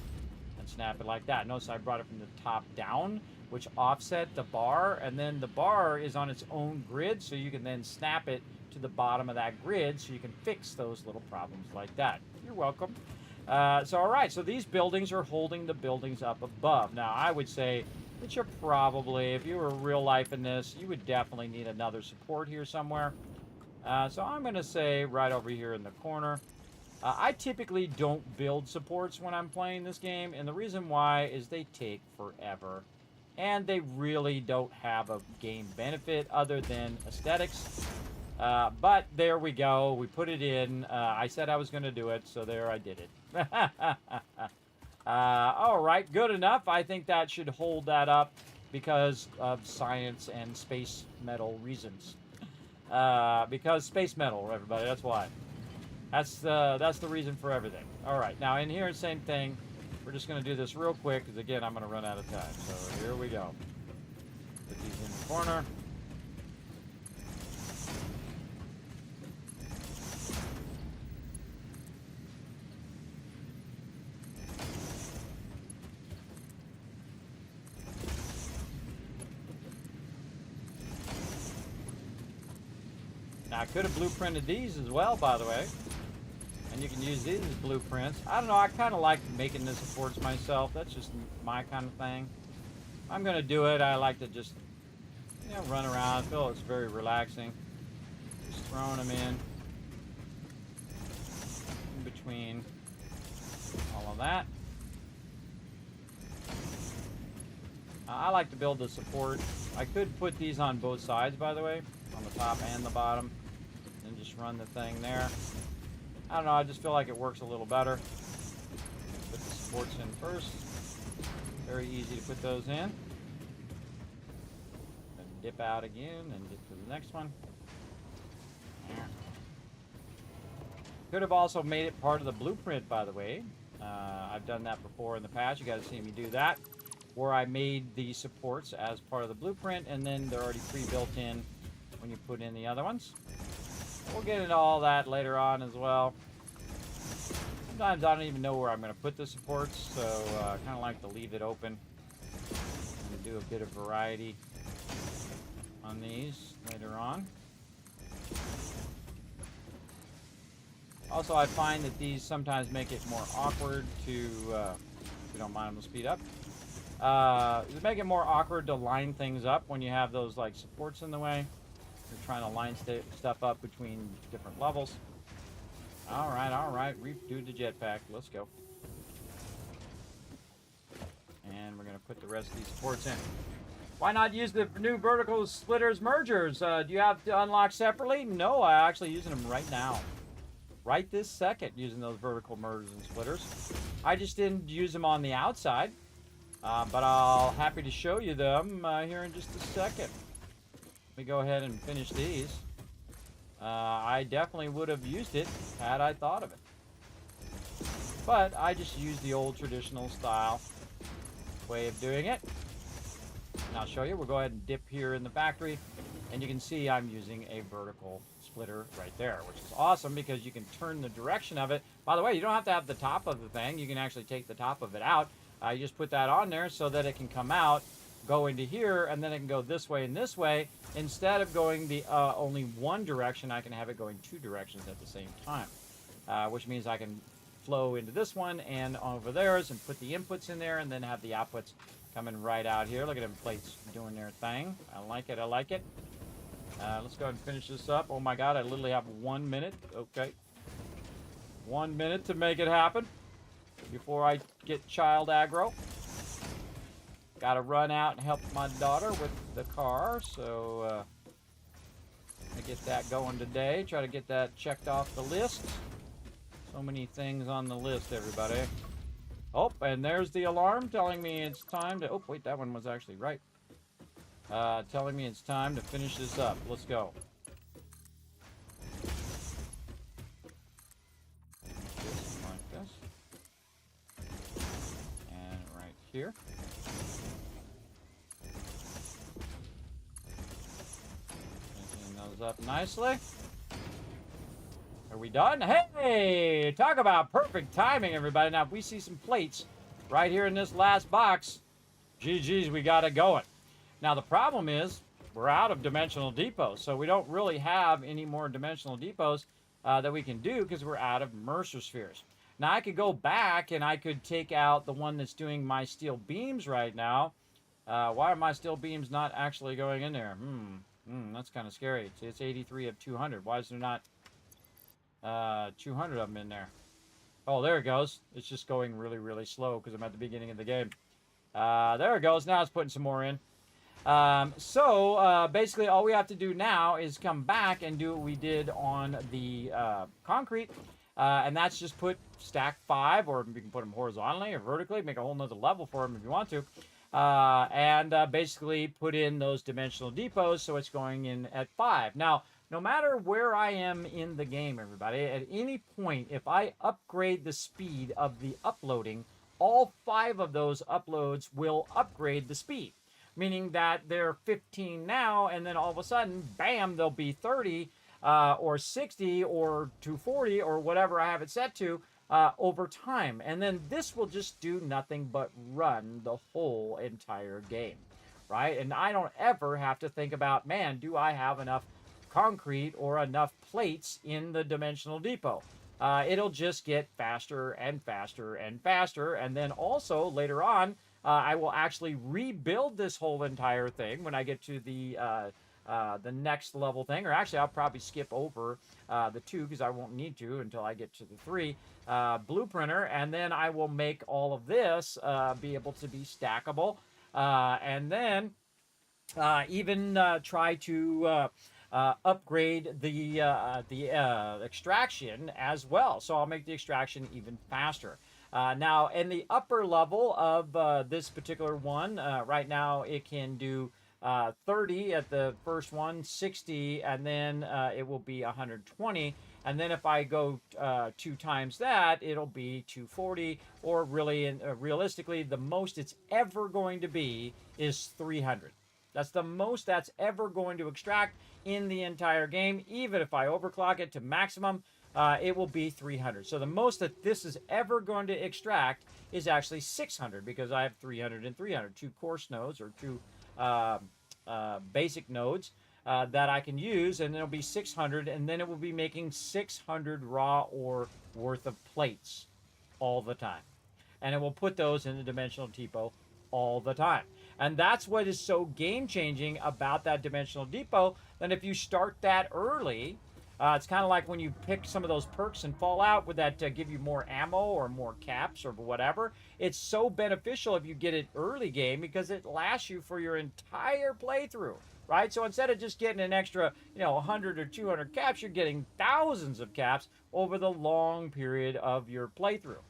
and snap it like that. Notice I brought it from the top down, which offset the bar, and then the bar is on its own grid, so you can then snap it to the bottom of that grid so you can fix those little problems like that. You're welcome. So all right, so these buildings are holding the buildings up above. Now I would say that you're probably, if you were real life in this, you would definitely need another support here somewhere. So I'm going to say right over here in the corner. I typically don't build supports when I'm playing this game, and the reason why is they take forever. And they really don't have a game benefit other than aesthetics. But there we go. We put it in. I said I was going to do it, so there I did it. All right, good enough. I think that should hold that up because of science and space metal reasons. Because space metal, everybody. That's why. That's the reason for everything. All right, now in here, same thing. We're just going to do this real quick because, again, I'm going to run out of time. So here we go. Put these in the corner. Now, I could have blueprinted these as well, by the way. And you can use these as blueprints. I don't know, I kind of like making the supports myself. That's just my kind of thing. I'm going to do it. I like to just, you know, run around. I feel it's very relaxing. Just throwing them in between all of that. I like to build the support. I could put these on both sides, by the way, on the top and the bottom, and just run the thing there. I don't know, I just feel like it works a little better. Put the supports in first. Very easy to put those in. And dip out again and get to the next one. Could have also made it part of the blueprint, by the way. I've done that before in the past. You guys see me do that, where I made the supports as part of the blueprint, and then they're already pre-built in when you put in the other ones. We'll get into all that later on as well. Sometimes I don't even know where I'm going to put the supports, so I kind of like to leave it open and do a bit of variety on these later on. Also, I find that these sometimes make it more awkward to, if you don't mind, we'll speed up. They make it more awkward to line things up when you have those like supports in the way. You're trying to line stuff up between different levels. All right. Redo the jetpack. Let's go. And we're going to put the rest of these supports in. Why not use the new vertical splitters mergers? Do you have to unlock separately? No, I'm actually using them right now. Right this second, using those vertical mergers and splitters. I just didn't use them on the outside. But I'll happy to show you them here in just a second. Let me go ahead and finish these. I definitely would have used it had I thought of it. But I just used the old traditional style way of doing it. And I'll show you. We'll go ahead and dip here in the factory. And you can see I'm using a vertical splitter right there, which is awesome because you can turn the direction of it. By the way, you don't have to have the top of the thing. You can actually take the top of it out. You just put that on there so that it can come out, go into here, and then it can go this way and this way. Instead of going the only one direction, I can have it going two directions at the same time, which means I can flow into this one and over theirs and put the inputs in there and then have the outputs coming right out here. Look at them plates doing their thing. I like it. I like it. Let's go ahead and finish this up. Oh my God, I literally have 1 minute. Okay. 1 minute to make it happen before I get child aggro. Gotta run out and help my daughter with the car, so I get that going today. Try to get that checked off the list. So many things on the list, everybody. Oh, and there's the alarm telling me it's time to... Oh, wait, that one was actually right. Telling me it's time to finish this up. Let's go. Like this. And right here. Making those up nicely. Are we done? Hey! Talk about perfect timing, everybody. Now, if we see some plates right here in this last box, GG's, we got it going. Now, the problem is we're out of dimensional depots, so we don't really have any more dimensional depots that we can do because we're out of Mercer spheres. Now, I could go back and I could take out the one that's doing my steel beams right now. Why are my steel beams not actually going in there? That's kind of scary. It's 83 of 200. Why is there not 200 of them in there? Oh, there it goes. It's just going really, really slow because I'm at the beginning of the game. There it goes. Now it's putting some more in. Basically, all we have to do now is come back and do what we did on the concrete. And that's just put stack 5, or you can put them horizontally or vertically, make a whole nother level for them if you want to. Basically put in those dimensional depots so it's going in at 5. Now, no matter where I am in the game, everybody, at any point, if I upgrade the speed of the uploading, all 5 of those uploads will upgrade the speed. Meaning that they're 15 now, and then all of a sudden, bam, they'll be 30 or 60 or 240 or whatever I have it set to over time. And then this will just do nothing but run the whole entire game, right? And I don't ever have to think about, man, do I have enough concrete or enough plates in the dimensional depot? It'll just get faster and faster and faster. And then also later on, I will actually rebuild this whole entire thing when I get to the next level thing. Or actually, I'll probably skip over the 2 because I won't need to until I get to the 3 blueprinter. And then I will make all of this be able to be stackable. And then even try to upgrade the extraction as well. So I'll make the extraction even faster. Now, in the upper level of this particular one, right now it can do 30 at the first one, 60, and then it will be 120. And then if I go 2 times that, it'll be 240, or really, realistically, the most it's ever going to be is 300. That's the most that's ever going to extract in the entire game. Even if I overclock it to maximum, it will be 300. So the most that this is ever going to extract is actually 600, because I have 300 and 300, 2 coarse nodes or 2 basic nodes that I can use, and it'll be 600, and then it will be making 600 raw ore worth of plates all the time. And it will put those in the dimensional depot all the time. And that's what is so game-changing about that dimensional depot. Then if you start that early, it's kind of like when you pick some of those perks in Fallout, would that give you more ammo or more caps or whatever. It's so beneficial if you get it early game, because it lasts you for your entire playthrough, right? So instead of just getting an extra, 100 or 200 caps, you're getting thousands of caps over the long period of your playthrough.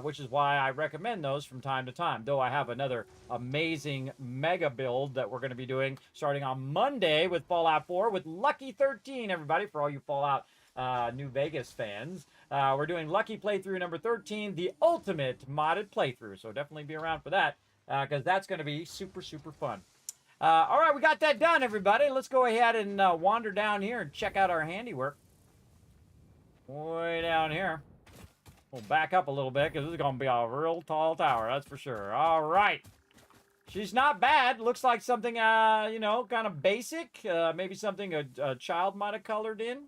Which is why I recommend those from time to time. Though I have another amazing mega build that we're going to be doing starting on Monday with Fallout 4 with Lucky 13, everybody, for all you Fallout New Vegas fans. We're doing Lucky Playthrough number 13, the ultimate modded playthrough. So definitely be around for that, because that's going to be super, super fun. All right, we got that done, everybody. Let's go ahead and wander down here and check out our handiwork. Way down here. We'll back up a little bit, because this is going to be a real tall tower, that's for sure. All right. She's not bad. Looks like something, kind of basic. Maybe something a child might have colored in.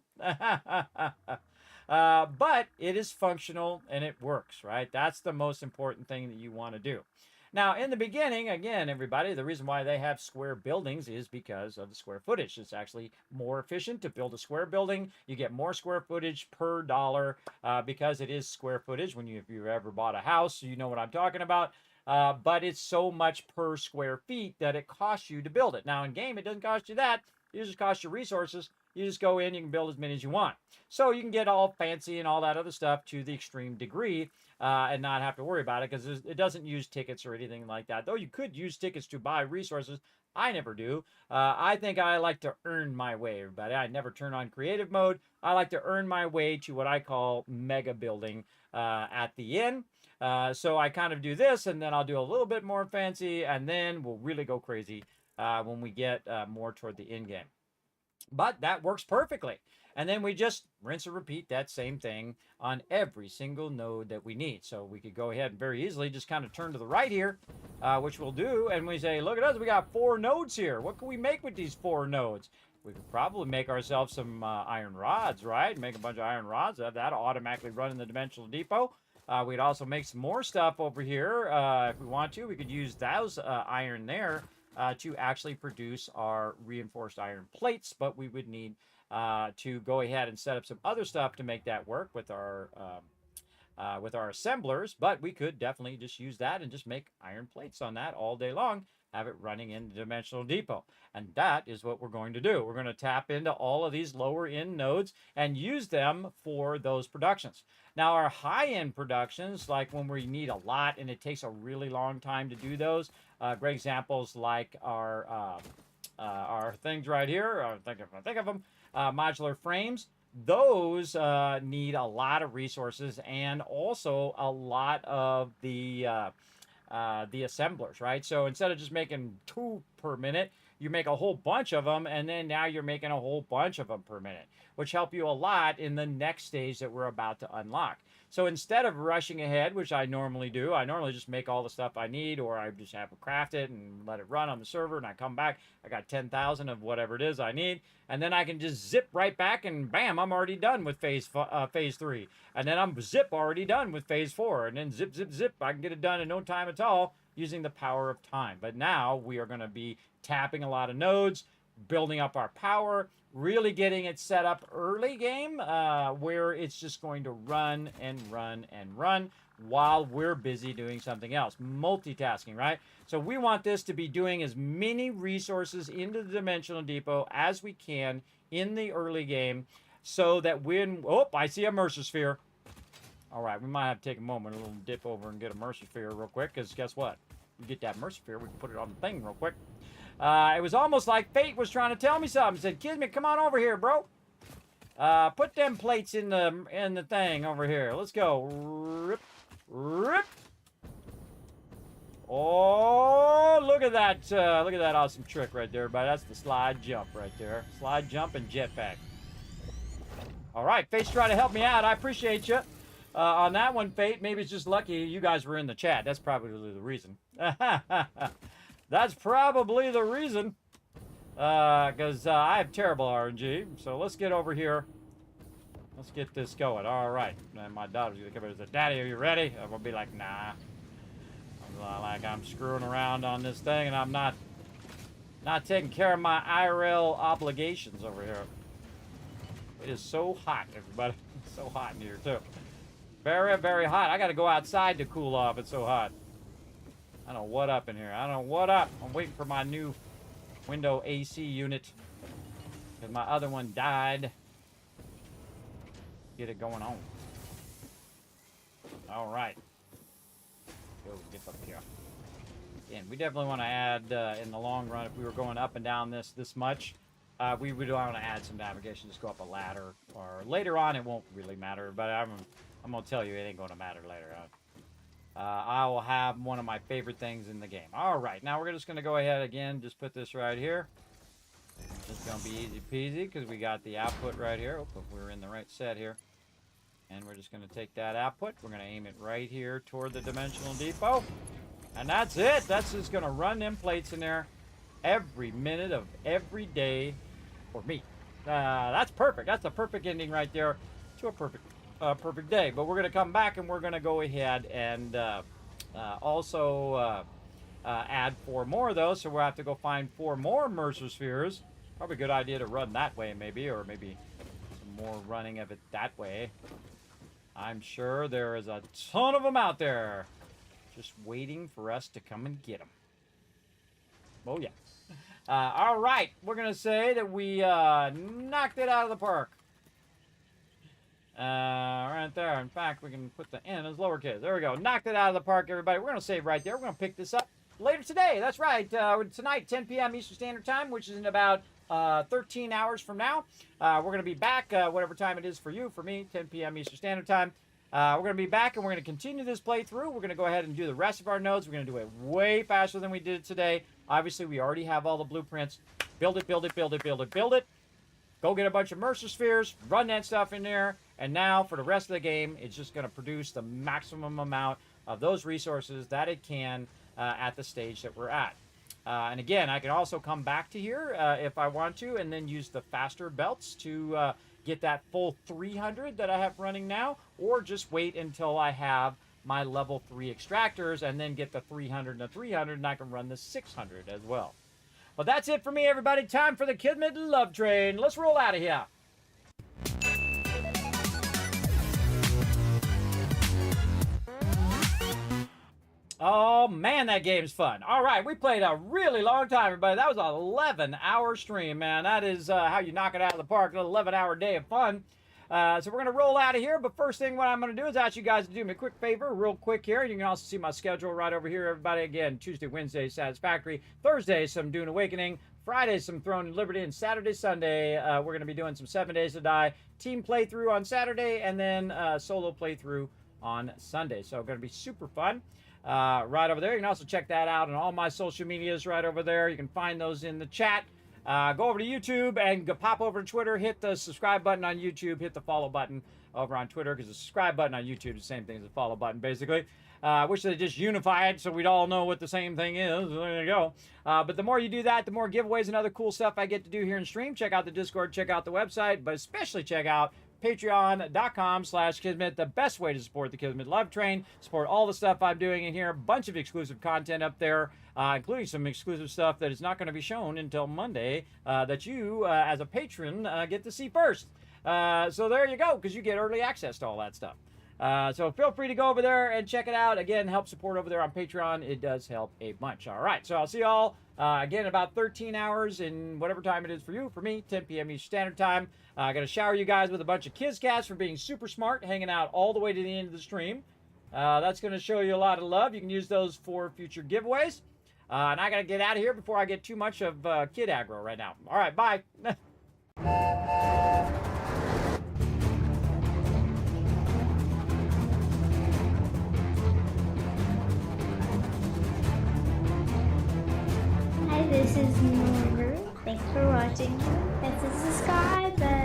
But it is functional, and it works, right? That's the most important thing that you want to do. Now, in the beginning, again, everybody, the reason why they have square buildings is because of the square footage. It's actually more efficient to build a square building. You get more square footage per dollar because it is square footage. If you ever bought a house, you know what I'm talking about. But it's so much per square feet that it costs you to build it. Now, in game, it doesn't cost you that. It just costs you resources. You just go in, you can build as many as you want. So you can get all fancy and all that other stuff to the extreme degree and not have to worry about it, because it doesn't use tickets or anything like that. Though you could use tickets to buy resources. I never do. I think I like to earn my way, everybody. I never turn on creative mode. I like to earn my way to what I call mega building at the end. So I kind of do this, and then I'll do a little bit more fancy, and then we'll really go crazy when we get more toward the end game. But that works perfectly. And then we just rinse and repeat that same thing on every single node that we need. So we could go ahead and very easily just kind of turn to the right here, which we'll do. And we say, look at us, we got 4 nodes here. What can we make with these 4 nodes? We could probably make ourselves some iron rods, right? Make a bunch of iron rods. That'll automatically run in the dimensional depot. We'd also make some more stuff over here. If we want to, we could use those iron there to actually produce our reinforced iron plates, but we would need to go ahead and set up some other stuff to make that work with our with our assemblers, but we could definitely just use that and just make iron plates on that all day long, have it running in the Dimensional Depot. And that is what we're going to do. We're going to tap into all of these lower end nodes and use them for those productions. Now, our high-end productions, like when we need a lot and it takes a really long time to do those, great examples like our things right here, I think of them, modular frames. Those need a lot of resources and also a lot of the assemblers, right? So instead of just making 2 per minute, you make a whole bunch of them, and then now you're making a whole bunch of them per minute, which help you a lot in the next stage that we're about to unlock. So instead of rushing ahead, which I normally do, I normally just make all the stuff I need, or I just have to craft it and let it run on the server, and I come back, I got 10,000 of whatever it is I need, and then I can just zip right back, and bam, I'm already done with phase 3. And then I'm already done with phase 4, and then zip, zip, zip, I can get it done in no time at all using the power of time. But now we are going to be tapping a lot of nodes, building up our power, really getting it set up early game where it's just going to run and run and run while we're busy doing something else. Multitasking, right? So we want this to be doing as many resources into the Dimensional Depot as we can in the early game so that when... Oh, I see a Mercer Sphere. All right, we might have to take a moment, a little dip over and get a Mercer Sphere real quick, because guess what? We get that Mercer Sphere, we can put it on the thing real quick. It was almost like fate was trying to tell me something. It said, Kismet, come on over here, bro. Put them plates in the thing over here. Let's go. Rip, rip. Oh, look at that. Look at that awesome trick right there, everybody. That's the slide jump right there. Slide jump and jetpack. All right, Fate's trying to help me out. I appreciate you. On that one, Fate, maybe it's just lucky you guys were in the chat. That's probably the reason. That's probably the reason. Because I have terrible RNG. So let's get over here. Let's get this going. All right. And my daughter's going to come in and say, Daddy, are you ready? I'm going to be like, nah. I'm screwing around on this thing, and I'm not taking care of my IRL obligations over here. It is so hot, everybody. It's so hot in here, too. Very, very hot. I got to go outside to cool off. It's so hot. I don't know what up in here. I don't know what up. I'm waiting for my new window AC unit. Because my other one died. Get it going on. All right. Go get up here. Again, we definitely want to add, in the long run, if we were going up and down this much, we would want to add some navigation. Just go up a ladder. Or later on, it won't really matter. But I'm going to tell you, it ain't going to matter later on. I will have one of my favorite things in the game. All right, now we're just going to go ahead again, just put this right here. It's just going to be easy peasy because we got the output right here. Oh, if we're in the right set here. And we're just going to take that output. We're going to aim it right here toward the Dimensional Depot. And that's it. That's just going to run them plates in there every minute of every day for me. That's perfect. That's a perfect ending right there to a perfect day. But we're going to come back and we're going to go ahead and also add 4 more of those. So we'll have to go find 4 more Mercer Spheres. Probably a good idea to run that way maybe, or maybe some more running of it that way. I'm sure there is a ton of them out there just waiting for us to come and get them. Oh, yeah. All right. We're going to say that we knocked it out of the park. Right there. In fact, we can put the N as lowercase. There we go. Knocked it out of the park, everybody. We're going to save right there. We're going to pick this up later today. That's right. Tonight, 10 p.m. Eastern Standard Time, which is in about 13 hours from now. We're going to be back, whatever time it is for you. For me, 10 p.m. Eastern Standard Time. We're going to be back, and we're going to continue this playthrough. We're going to go ahead and do the rest of our nodes. We're going to do it way faster than we did it today. Obviously, we already have all the blueprints. Build it, build it, build it, build it, build it. Go get a bunch of Mercer Spheres, run that stuff in there, and now for the rest of the game, it's just going to produce the maximum amount of those resources that it can at the stage that we're at. And again, I can also come back to here if I want to, and then use the faster belts to get that full 300 that I have running now, or just wait until I have my level 3 extractors and then get the 300 and the 300, and I can run the 600 as well. Well, that's it for me, everybody. Time for the Kismet Love Train. Let's roll out of here. Oh man, that game's fun. All right, we played a really long time, everybody. That was an 11-hour stream, man. That is how you knock it out of the park. An 11-hour day of fun. So we're going to roll out of here, but first thing what I'm going to do is ask you guys to do me a quick favor, real quick here. You can also see my schedule right over here, everybody. Again, Tuesday, Wednesday, Satisfactory. Thursday, some Dune Awakening. Friday, some Throne and Liberty. And Saturday, Sunday, we're going to be doing some 7 Days to Die team playthrough on Saturday, and then solo playthrough on Sunday. So going to be super fun. Right over there. You can also check that out on all my social medias right over there. You can find those in the chat. Go over to YouTube and pop over to Twitter. Hit the subscribe button on YouTube. Hit the follow button over on Twitter, because the subscribe button on YouTube is the same thing as the follow button, basically. Wish they just unified so we'd all know what the same thing is. There you go. But the more you do that, the more giveaways and other cool stuff I get to do here in stream. Check out the Discord. Check out the website. But especially check out patreon.com/Kismet, the best way to support the Kismet Love Train, support all the stuff I'm doing in here, a bunch of exclusive content up there, including some exclusive stuff that is not going to be shown until Monday, that you, as a patron, get to see first. So there you go, because you get early access to all that stuff. So feel free to go over there and check it out. Again, help support over there on Patreon. It does help a bunch. All right, so I'll see you all again in about 13 hours in whatever time it is for you. For me, 10 p.m. Eastern Standard Time. I'm going to shower you guys with a bunch of Kiscats for being super smart, hanging out all the way to the end of the stream. That's going to show you a lot of love. You can use those for future giveaways. And I got to get out of here before I get too much of kid aggro right now. All right, bye. Hi, this is Norbert. Thanks for watching. Hit the subscribe button.